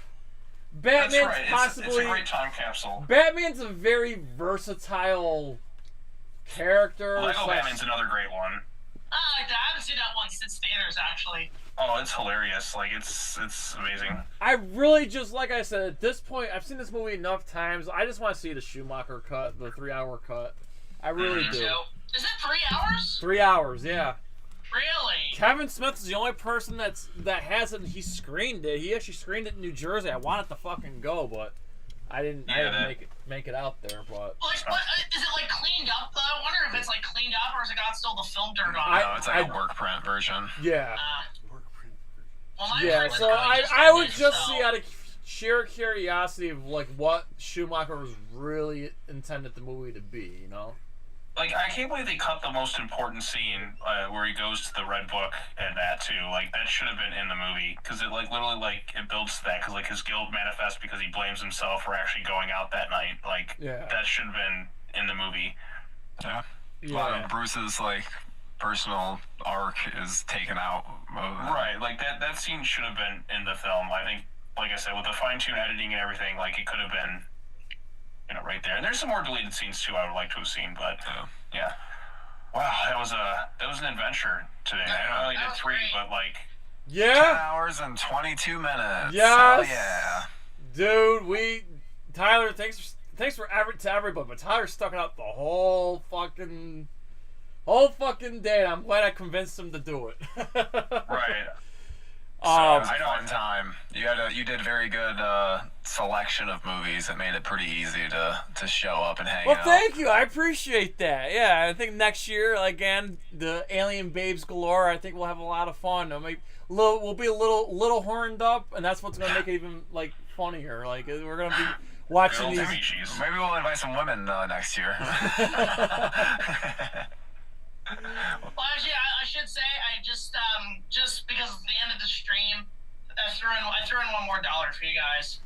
Batman's That's right. possibly It's a great time capsule. Batman's a very versatile character. Lego Batman's another great one. I like that. I haven't seen that one since theaters, actually. Oh, it's hilarious. Like, it's amazing. I really just, like I said, at this point, I've seen this movie enough times. I just want to see the Schumacher cut, the 3-hour cut. I really do. Is it 3 hours? 3 hours, yeah. Really? Kevin Smith is the only person that hasn't. He screened it. He actually screened it in New Jersey. I wanted to fucking go, but I didn't make it out there. But is it like cleaned up though? I wonder if it's like cleaned up or has it got still the film dirt on it? No, it's like a work print version. Yeah. Well, Yeah. So I would just see out of sheer curiosity of like what Schumacher was really intended the movie to be. You know. Like, I can't believe they cut the most important scene where he goes to the Red Book and that, too. Like, that should have been in the movie. Because it, like, literally, like, it builds to that. Because, like, his guilt manifests because he blames himself for actually going out that night. Like, that should have been in the movie. Yeah. A lot of Bruce's, like, personal arc is taken out. Right. Like, that scene should have been in the film. I think, like I said, with the fine-tuned editing and everything, like, it could have been... right there. And there's some more deleted scenes too I would like to have seen, but yeah. Wow, that was an adventure today. I only did 3, but like 10 hours and 22 minutes. Yes. Oh, yeah. Dude, Tyler, thanks to everybody, but Tyler stuck it out the whole fucking day. And I'm glad I convinced him to do it. Right. So it was a fun time. You did a very good selection of movies. It made it pretty easy to show up and hang out. Well, thank you. I appreciate that. Yeah, I think next year, again, the Alien Babes galore. I think we'll have a lot of fun. We'll be a little horned up, and that's what's gonna make it even like funnier. Like we're gonna be watching these. Maybe we'll invite some women next year. Well, actually, I should say I just because it's the end of the stream, I threw in one more $1 for you guys.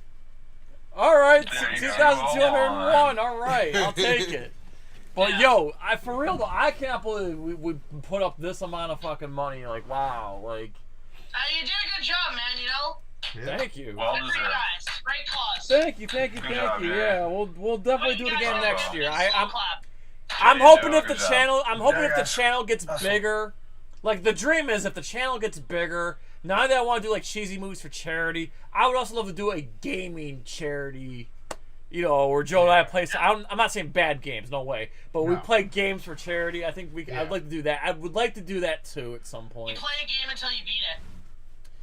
All right, 2,201. All right, I'll take it. But for real though, I can't believe we put up this amount of fucking money. Like, wow, like. You did a good job, man. You know. Yeah. Thank you. Well good for you guys. Great cause. Thank you. Good job, Yeah, we'll definitely do it again next year. I'm I'm hoping if the channel gets bigger, like the dream is if the channel gets bigger. Now that I want to do like cheesy movies for charity, I would also love to do a gaming charity. Where Joe and I play. I'm not saying bad games, no way, but we play games for charity. I think I'd like to do that. I would like to do that too at some point. You play a game until you beat it.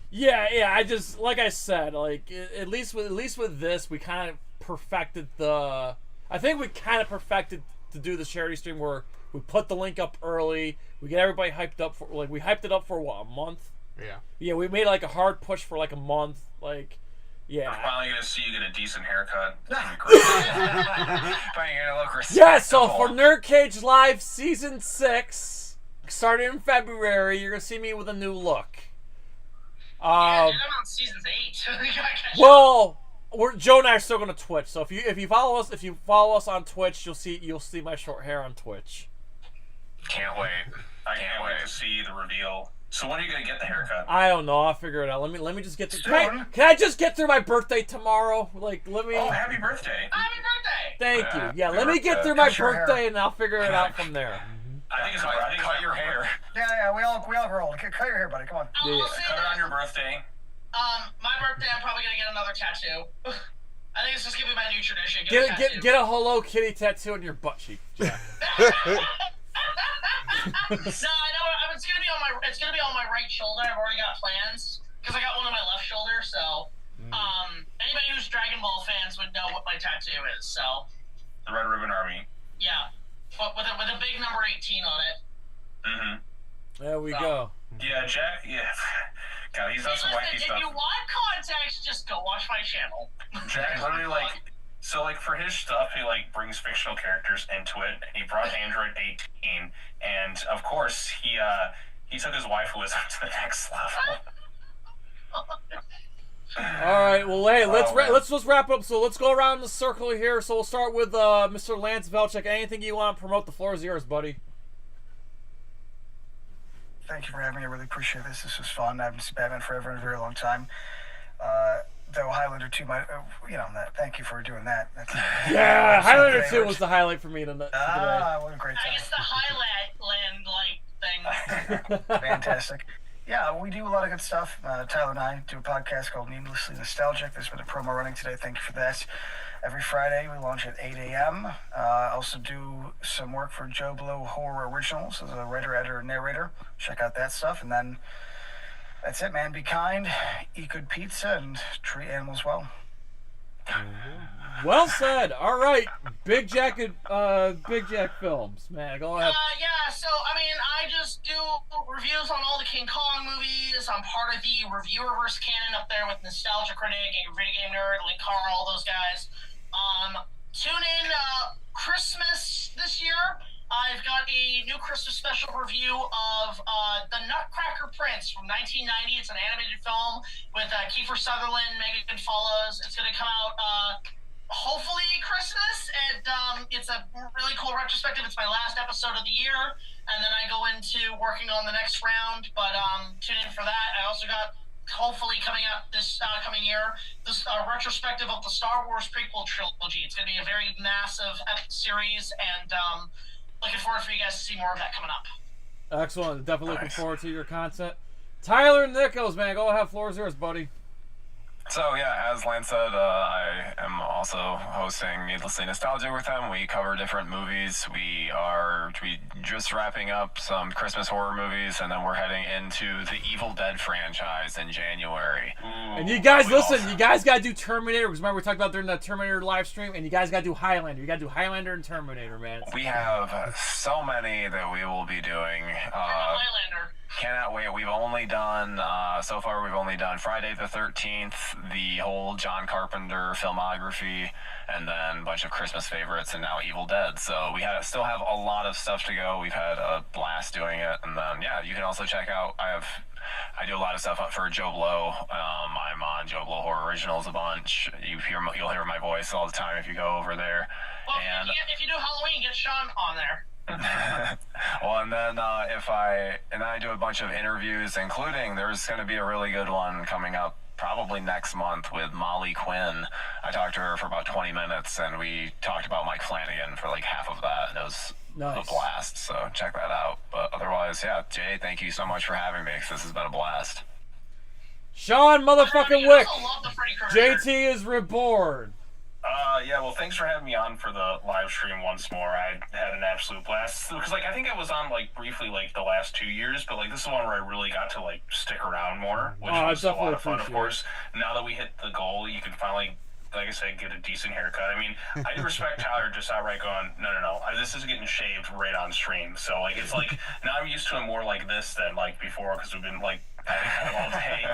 Yeah. I just like I said, like at least with this, we kind of perfected the. I think we kind of perfected to do the charity stream where we put the link up early, we get everybody hyped up for we hyped it up for what, a month? Yeah, we made like a hard push for like a month, like We're finally gonna see you get a decent haircut. Finally gonna look respectable. Yeah, so for NerdCage Live Season 6, starting in February, you're gonna see me with a new look. Dude, I'm on Season 8. Well, Joe and I are still going to Twitch. So if you follow us on Twitch, you'll see my short hair on Twitch. Can't wait. I can't wait to see the reveal. So when are you gonna get the haircut? I don't know. I'll figure it out. Let me just get through. Can I just get through my birthday tomorrow? Like, let me. Oh, happy birthday! Happy birthday! Thank you. Yeah, let me get through my birthday and I'll figure it out from there. I think it's cut your hair. Yeah, we all grow old. Cut your hair, buddy. Come on. I'll say Cut it that, on your birthday. my birthday, I'm probably gonna get another tattoo. I think it's just gonna be my new tradition. Get a Hello Kitty tattoo on your butt cheek, Jack. No, I know it's gonna be on my right shoulder. I've already got plans because I got one on my left shoulder. So, anybody who's Dragon Ball fans would know what my tattoo is. So, the Red Ribbon Army. Yeah, but with a big number 18 on it. Mm-hmm. There we go. Yeah, Jack. Yeah. God, he's done some wacky stuff. If you want context, just go watch my channel. Jack literally for his stuff, he brings fictional characters into it. He brought Android 18, and of course he took his wife who was up to the next level. All right, well, hey, let's just wrap up. So let's go around the circle here. So we'll start with Mr. Lance Velchik. Anything you want to promote? The floor is yours, buddy. Thank you for having me. I really appreciate this. This was fun. I haven't seen Batman Forever in a very long time. Though Highlander 2 might, thank you for doing that. Yeah, Highlander 2 was the highlight for me tonight. What a great time. I guess the Highland thing. Fantastic. Yeah, we do a lot of good stuff. Tyler and I do a podcast called Needlessly Nostalgic. There's been a promo running today. Thank you for that. Every Friday, we launch at 8 a.m. I also do some work for Joe Blow Horror Originals as a writer, editor, and narrator. Check out that stuff. And then that's it, man. Be kind, eat good pizza, and treat animals well. Well said. All right, Big Jack Films, man. Go ahead. Yeah. So I just do reviews on all the King Kong movies. I'm part of the Reviewerverse canon up there with Nostalgia Critic and Video Game Nerd, Link Carl, all those guys. Tune in Christmas this year. I've got a new Christmas special review of The Nutcracker Prince from 1990. It's an animated film with Kiefer Sutherland, Megan Follows. It's going to come out hopefully Christmas, and it's a really cool retrospective. It's my last episode of the year, and then I go into working on the next round, but tune in for that. I also got, hopefully coming out this coming year, this retrospective of the Star Wars prequel trilogy. It's going to be a very massive epic series, and looking forward for you guys to see more of that coming up. Excellent. Definitely looking forward to your content. Tyler Nichols, man, go ahead. Floor is yours, buddy. So yeah, as Lance said, I am also hosting Needlessly Nostalgic with him. We cover different movies. We just wrapping up some Christmas horror movies, and then we're heading into the Evil Dead franchise in January. And you guys, listen, you guys gotta do Terminator, because remember we talked about during the Terminator live stream, and you guys gotta do Highlander. You gotta do Highlander and Terminator, man. We have so many that we will be doing. Highlander. Cannot wait. We've only done, so far we've only done Friday the 13th, the whole John Carpenter filmography, and then a bunch of Christmas favorites, and now Evil Dead. So we still have a lot of stuff to go. We've had a blast doing it. And then, yeah, you can also check out, I do a lot of stuff up for Joe Blow. I'm on Joe Blow Horror Originals a bunch. You'll hear my voice all the time if you go over there. Well, and if you do Halloween, get Sean on there. Well, and then I do a bunch of interviews, including there's going to be a really good one coming up probably next month with Molly Quinn. I talked to her for about 20 minutes, and we talked about Mike Flanagan for like half of that. It was a blast, so check that out. But otherwise, yeah, Jay, thank you so much for having me, because this has been a blast. Sean motherfucking Wick, JT is reborn. Yeah, well, thanks for having me on for the live stream once more. I had an absolute blast. Because, I think I was on, briefly, the last 2 years, but, this is one where I really got to, stick around more, which was a lot of fun, of course. Now that we hit the goal, you can finally, like I said, get a decent haircut. I mean, I do respect Tyler just outright going, no, this is getting shaved right on stream. So, it's now I'm used to it more like this than, before, because we've been, all day.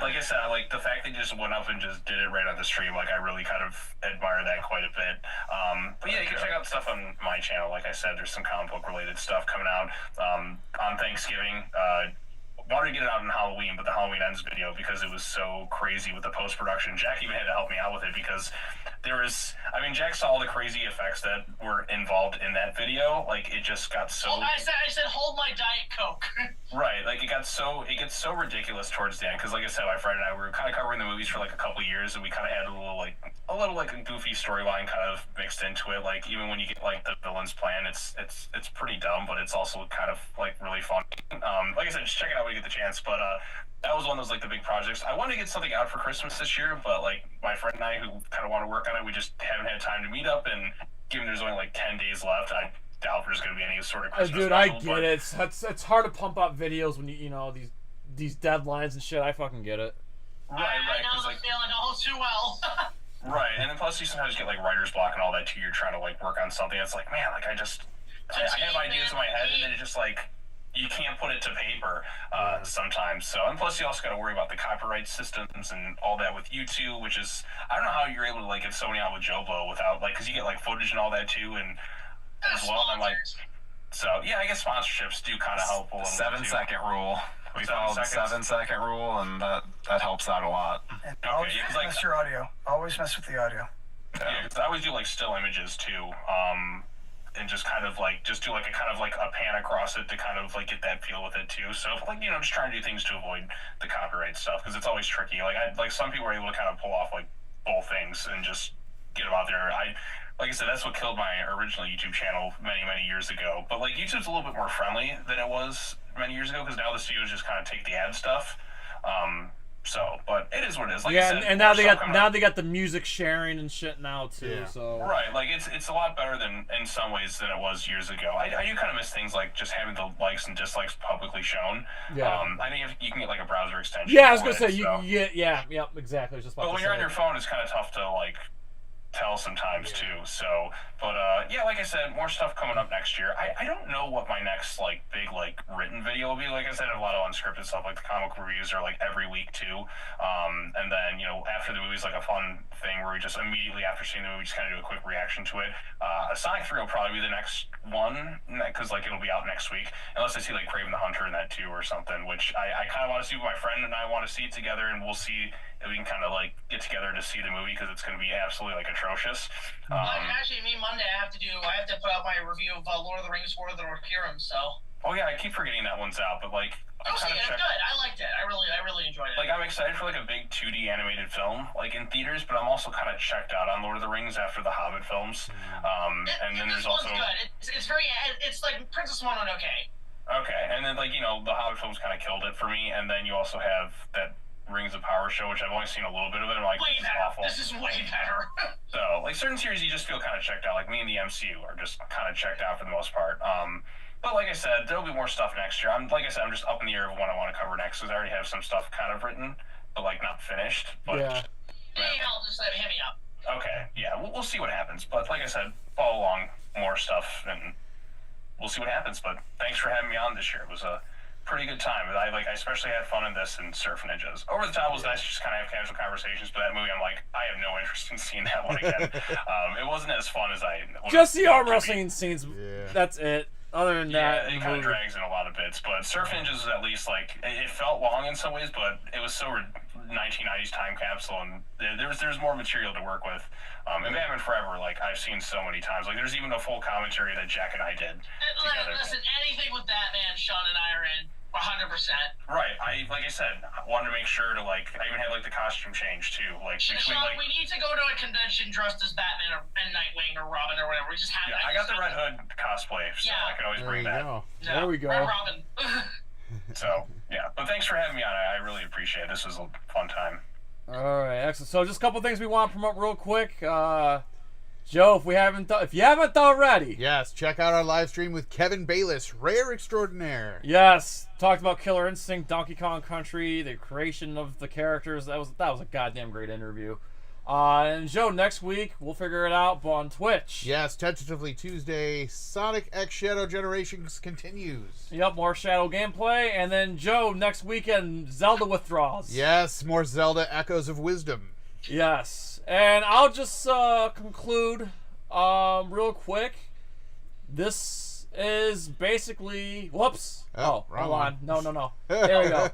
Like I said, the fact that you just went up and just did it right on the stream, I really kind of admire that quite a bit. But yeah, you can check out stuff on my channel. Like I said, there's some comic book related stuff coming out on Thanksgiving. Wanted to get it out on Halloween, but the Halloween Ben's video because it was so crazy with the post-production. Jack even had to help me out with it because Jack saw all the crazy effects that were involved in that video. Like, it just got so... I said, hold my Diet Coke. Right, like, it gets so ridiculous towards the end, because like I said, my friend and I were kind of covering the movies for like a couple years, and we kind of had a little goofy storyline kind of mixed into it. Like, even when you get like the villain's plan, it's pretty dumb, but it's also kind of like really fun. Like I said, just check it out when you get the chance. But that was one of those like the big projects. I wanted to get something out for Christmas this year, but like my friend and I, who kind of want to work on it, we just haven't had time to meet up. And given there's only like 10 days left, I doubt there's going to be any sort of Christmas dude, special, I get it. It's hard to pump out videos when you know these deadlines and shit. I fucking get it. Right. I know the feeling all too well. Right, and then plus you sometimes get like writer's block and all that too. You're trying to like work on something. It's like, man, like I have ideas in my head, and then it just like you can't put it to paper sometimes. So, and plus you also got to worry about the copyright systems and all that with YouTube, which is, I don't know how you're able to like get Sony out with Joe Blow without like, because you get like footage and all that too, and as well. And like, so yeah, I guess sponsorships do kind of help a little. 7-second rule. We follow the 7-second rule, and that helps out a lot. And always mess your audio. Always mess with the audio. Yeah, because I always do like still images too, and just kind of like do like a pan across it to kind of like get that feel with it too. So like, you know, just trying to do things to avoid the copyright stuff, because it's always tricky. Like some people are able to kind of pull off like both things and just get them out there. Like I said, that's what killed my original YouTube channel many years ago. But like YouTube's a little bit more friendly than it was many years ago, because now the studios just kind of take the ad stuff. But it is what it is. Like yeah, I said, and now they got the music sharing and shit now too. Yeah. So right, like it's a lot better than in some ways than it was years ago. I do kind of miss things like just having the likes and dislikes publicly shown. Yeah. I think you can get like a browser extension. Yeah, I was gonna say yeah, exactly. I was just about but when you're on your phone, it's kind of tough to like tell sometimes too. So, but yeah, like I said, more stuff coming up next year. I don't know what my next like big like written video will be. Like I said, I have a lot of unscripted stuff, like the comic reviews are like every week too. And then, you know, after the movie's like a fun thing where we just immediately after seeing the movie just kind of do a quick reaction to it. Sonic 3 will probably be the next one, because like it'll be out next week, unless I see like Kraven the Hunter in that too or something, which I kind of want to see with my friend, and I want to see it together, and we'll see if we can kind of like get together to see the movie, because it's going to be absolutely like atrocious. Actually, Monday I have to put out my review of Lord of the Rings: War of the Rohirrim. So. Oh yeah, I keep forgetting that one's out, but like. It's good. I liked it. I really enjoyed it. Like, I'm excited for like a big 2D animated film, like in theaters, but I'm also kind of checked out on Lord of the Rings after the Hobbit films. And then there's also. Good. It's like Princess Mononoke. Okay, and then like, you know, the Hobbit films kind of killed it for me, and then you also have that Rings of Power show, which I've only seen a little bit of it. I'm like, way this is better. awful. This is way better. So, like certain series, you just feel kind of checked out. Like me and the MCU are just kind of checked out for the most part. But like I said, there'll be more stuff next year. I'm just up in the air of what I want to cover next, because I already have some stuff kind of written, but like not finished. But yeah. I'll just hit me up. Okay, yeah, we'll see what happens. But like I said, follow along, more stuff, and we'll see what happens. But thanks for having me on this year. It was a pretty good time. I especially had fun in this and Surf Ninjas. Over the Top was nice, just kind of have casual conversations. But that movie, I'm like, I have no interest in seeing that one again. It wasn't as fun as I. Just the arm wrestling scenes. Yeah. That's it. Other than that, it kind of drags in a lot of bits, but Surf Ninjas is at least like it felt long in some ways, but it was so 1990s time capsule, and there's more material to work with. And Batman Forever, like I've seen so many times. Like there's even a full commentary that Jack and I did together. Listen, anything with Batman, Sean and I are in. 100%. Right. Like I said, I wanted to make sure to like. I even had like the costume change too. Like Sean, we need to go to a convention dressed as Batman and Nightwing or Robin or whatever. We just have. Yeah, I got the Red Hood cosplay, so I can always bring that. There we go. Robin. So yeah, but thanks for having me on. I really appreciate it. This was a fun time. All right, excellent. So just a couple things we want to promote real quick. Joe, if you haven't already, yes, check out our live stream with Kevin Bayless, Rare Extraordinaire. Yes, talked about Killer Instinct, Donkey Kong Country, the creation of the characters. That was a goddamn great interview. And Joe, next week we'll figure it out on Twitch. Yes, tentatively Tuesday. Sonic X Shadow Generations continues. Yep, more Shadow gameplay, and then Joe, next weekend Zelda withdrawals. Yes, more Zelda Echoes of Wisdom. Yes, and I'll just conclude real quick. This is basically... Whoops. Oh, hold on. No. There we go.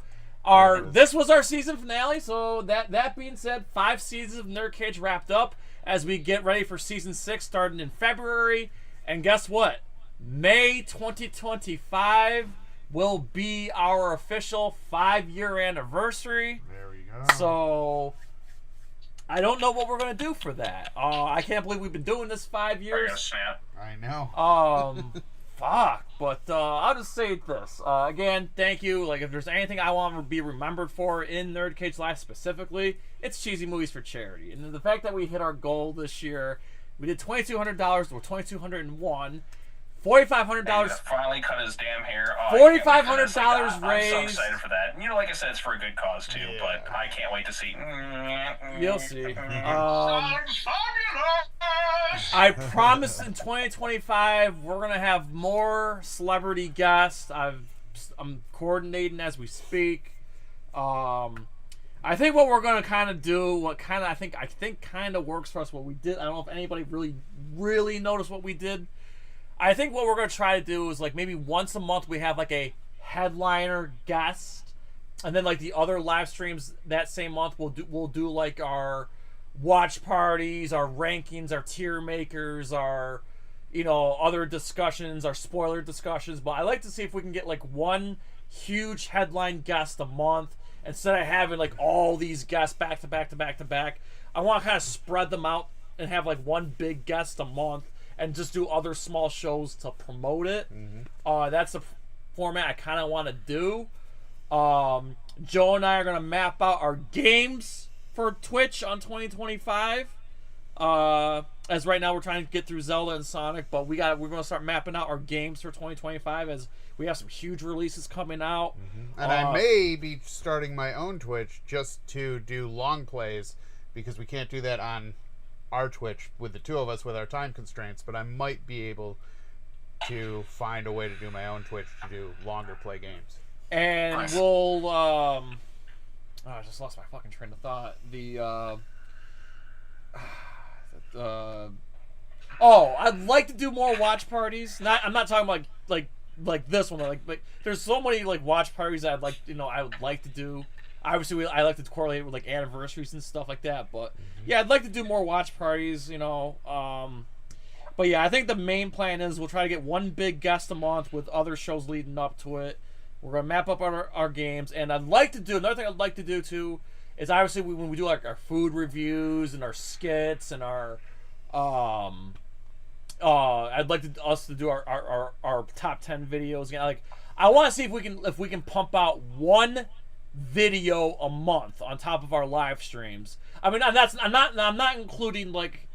This was our season finale. So that being said, 5 seasons of NerdCage wrapped up as we get ready for season 6 starting in February. And guess what? May 2025 will be our official 5-year anniversary. There we go. So I don't know what we're gonna do for that. I can't believe we've been doing this 5 years. I know. Fuck. But I'll just say this. Again, thank you. Like, if there's anything I want to be remembered for in NerdCage Live specifically, it's cheesy movies for charity. And the fact that we hit our goal this year, we did $2,200. We're $2,201. $4,500. Finally cut his damn hair off. $4,500 raised. I'm so excited for that. And, you know, like I said, it's for a good cause too. Yeah. But I can't wait to see. You'll see. I promise in 2025 we're gonna have more celebrity guests. I'm coordinating as we speak. I think what we're gonna kind of do, what kind of I think kind of works for us. What we did, I don't know if anybody really noticed what we did. I think what we're going to try to do is, like, maybe once a month we have, like, a headliner guest. And then, like, the other live streams that same month, we'll do like, our watch parties, our rankings, our tier makers, our, you know, other discussions, our spoiler discussions. But I like to see if we can get, like, one huge headline guest a month instead of having, like, all these guests back to back to back to back. I want to kind of spread them out and have, like, one big guest a month. And just do other small shows to promote it. That's the format I kind of want to do. Joe and I are going to map out our games for Twitch on 2025. As right now we're trying to get through Zelda and Sonic, but we're going to start mapping out our games for 2025 as we have some huge releases coming out. And I may be starting my own Twitch just to do long plays because we can't do that on our Twitch with the two of us with our time constraints, but I might be able to find a way to do my own Twitch to do longer play games. And nice. We'll I just lost my fucking train of thought. I'd like to do more watch parties. I'm not talking about like this one. Like there's so many like watch parties that I would like to do. Obviously, I like to correlate it with like anniversaries and stuff like that. But yeah, I'd like to do more watch parties. You know, but yeah, I think the main plan is we'll try to get one big guest a month with other shows leading up to it. We're gonna map up our games, and I'd like to do another thing. I'd like to do too is obviously when we do like our food reviews and our skits and our I'd like us to do our top 10 videos again. Like I want to see if we can pump out one video a month on top of our live streams. I mean, I'm not including like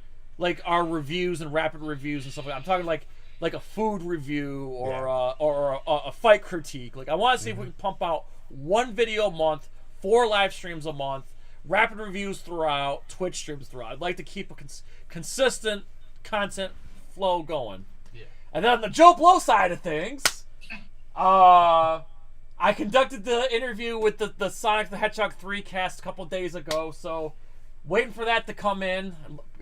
our reviews and rapid reviews and stuff like that. I'm talking like a food review or a fight critique. Like I want to see if we can pump out one video a month, 4 live streams a month, rapid reviews throughout, Twitch streams throughout. I'd like to keep a consistent content flow going. Yeah. And then on the Joe Blow side of things, I conducted the interview with the Sonic the Hedgehog 3 cast a couple days ago, so waiting for that to come in.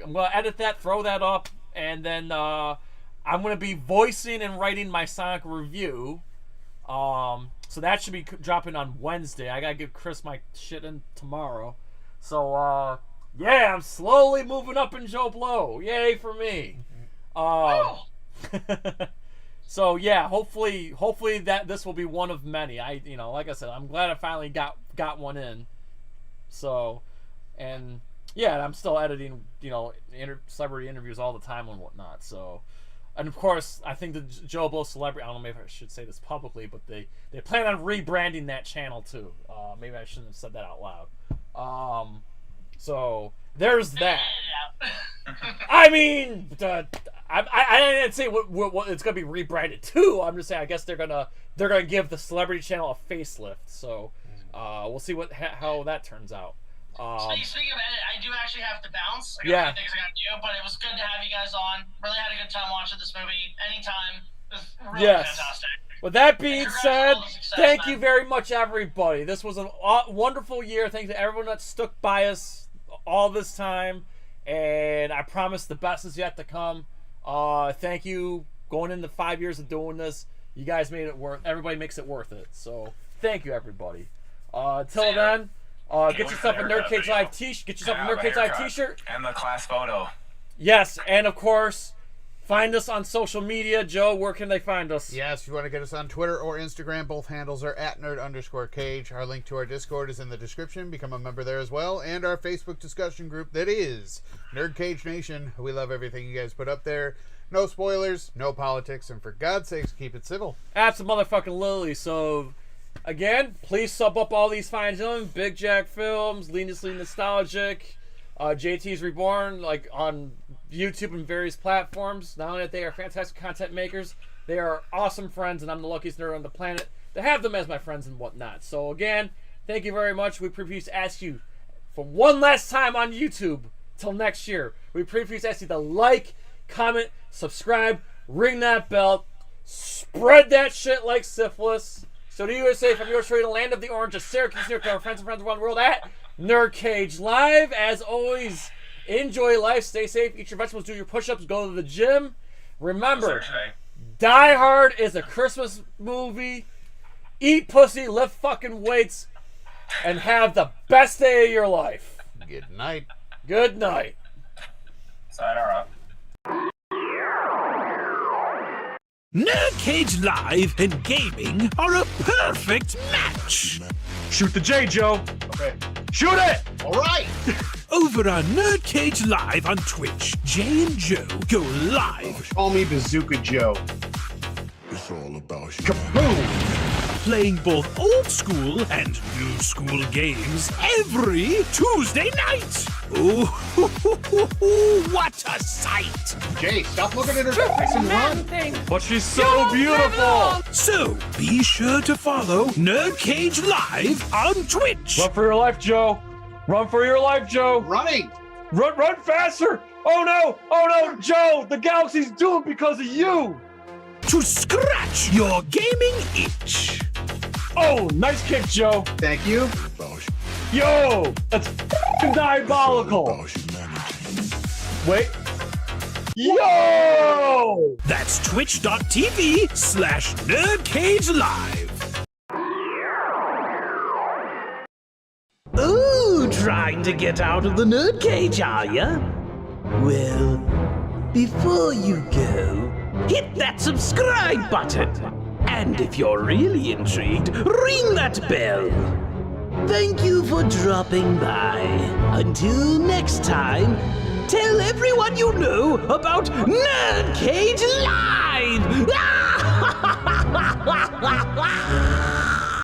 I'm going to edit that, throw that up, and then I'm going to be voicing and writing my Sonic review. So that should be dropping on Wednesday. I got to give Chris my shit in tomorrow. So, yeah, I'm slowly moving up in Joe Blow. Yay for me. So yeah, hopefully that this will be one of many. Like I said, I'm glad I finally got one in. So, and yeah, I'm still editing, celebrity interviews all the time and whatnot. So, and of course, I think the Joe Blow Celebrity, I don't know, maybe I should say this publicly, but they plan on rebranding that channel too. Maybe I shouldn't have said that out loud. So there's that. I mean, I didn't say what it's gonna be rebranded to. I'm just saying I guess they're gonna give the celebrity channel a facelift. So we'll see how that turns out. Speaking of edit, I do actually have to bounce. I got a few things I got to do, but it was good to have you guys on. Really had a good time watching this movie. Anytime. It was really fantastic. With that being said, thank you very much, everybody. This was a wonderful year. Thanks to everyone that stuck by us all this time, and I promise the best is yet to come. Thank you. Going into 5 years of doing this, you guys made it worth. Everybody makes it worth it. So thank you, everybody. Till then, get yourself a NerdCage Live t-shirt. Get yourself a NerdCage Live t-shirt. And the class photo. Yes, and of course, find us on social media. Joe, where can they find us? Yes, if you want to get us on Twitter or Instagram, both handles are @nerd_cage. Our link to our Discord is in the description. Become a member there as well. And our Facebook discussion group that is NerdCage Nation. We love everything you guys put up there. No spoilers, no politics, and for God's sakes, keep it civil. Absolutely. So, again, please sub up all these fine gentlemen. Big Jack Films, Leanlessly Nostalgic, JT's Reborn, like on YouTube and various platforms. Not only that they are fantastic content makers, they are awesome friends, and I'm the luckiest nerd on the planet to have them as my friends and whatnot. So again, thank you very much. We previously ask you for one last time on YouTube till next year. We previously ask you to like, comment, subscribe, ring that bell, spread that shit like syphilis. So to USA from yours truly, the land of the orange, of Syracuse, New York, our friends and friends around the world at NerdCage Live. As always, enjoy life, stay safe, eat your vegetables, do your push-ups, go to the gym. Remember, Die Hard is a Christmas movie. Eat pussy, lift fucking weights, and have the best day of your life. Good night. Good night. Sayonara. NerdCage Live and gaming are a perfect match. Shoot the J, Joe. Okay. Shoot it! All right. Over on NerdCage Live on Twitch, Jay and Joe go live. Call me Bazooka Joe. It's all about you. Kaboom! Playing both old school and new school games every Tuesday night. Ooh, what a sight! Jay, stop looking at her face and run. But she's so beautiful. So be sure to follow NerdCage Live on Twitch. Run for your life, Joe. Run for your life, Joe. Running. Run faster. Oh no, Joe. The galaxy's doomed because of you. To scratch your gaming itch. Oh, nice kick, Joe. Thank you. Yo, that's diabolical. Wait. Yo! That's twitch.tv/NerdCage Live. Ooh, trying to get out of the nerd cage, are ya? Well, before you go, hit that subscribe button. And if you're really intrigued, ring that bell. Thank you for dropping by. Until next time, tell everyone you know about NerdCage Live!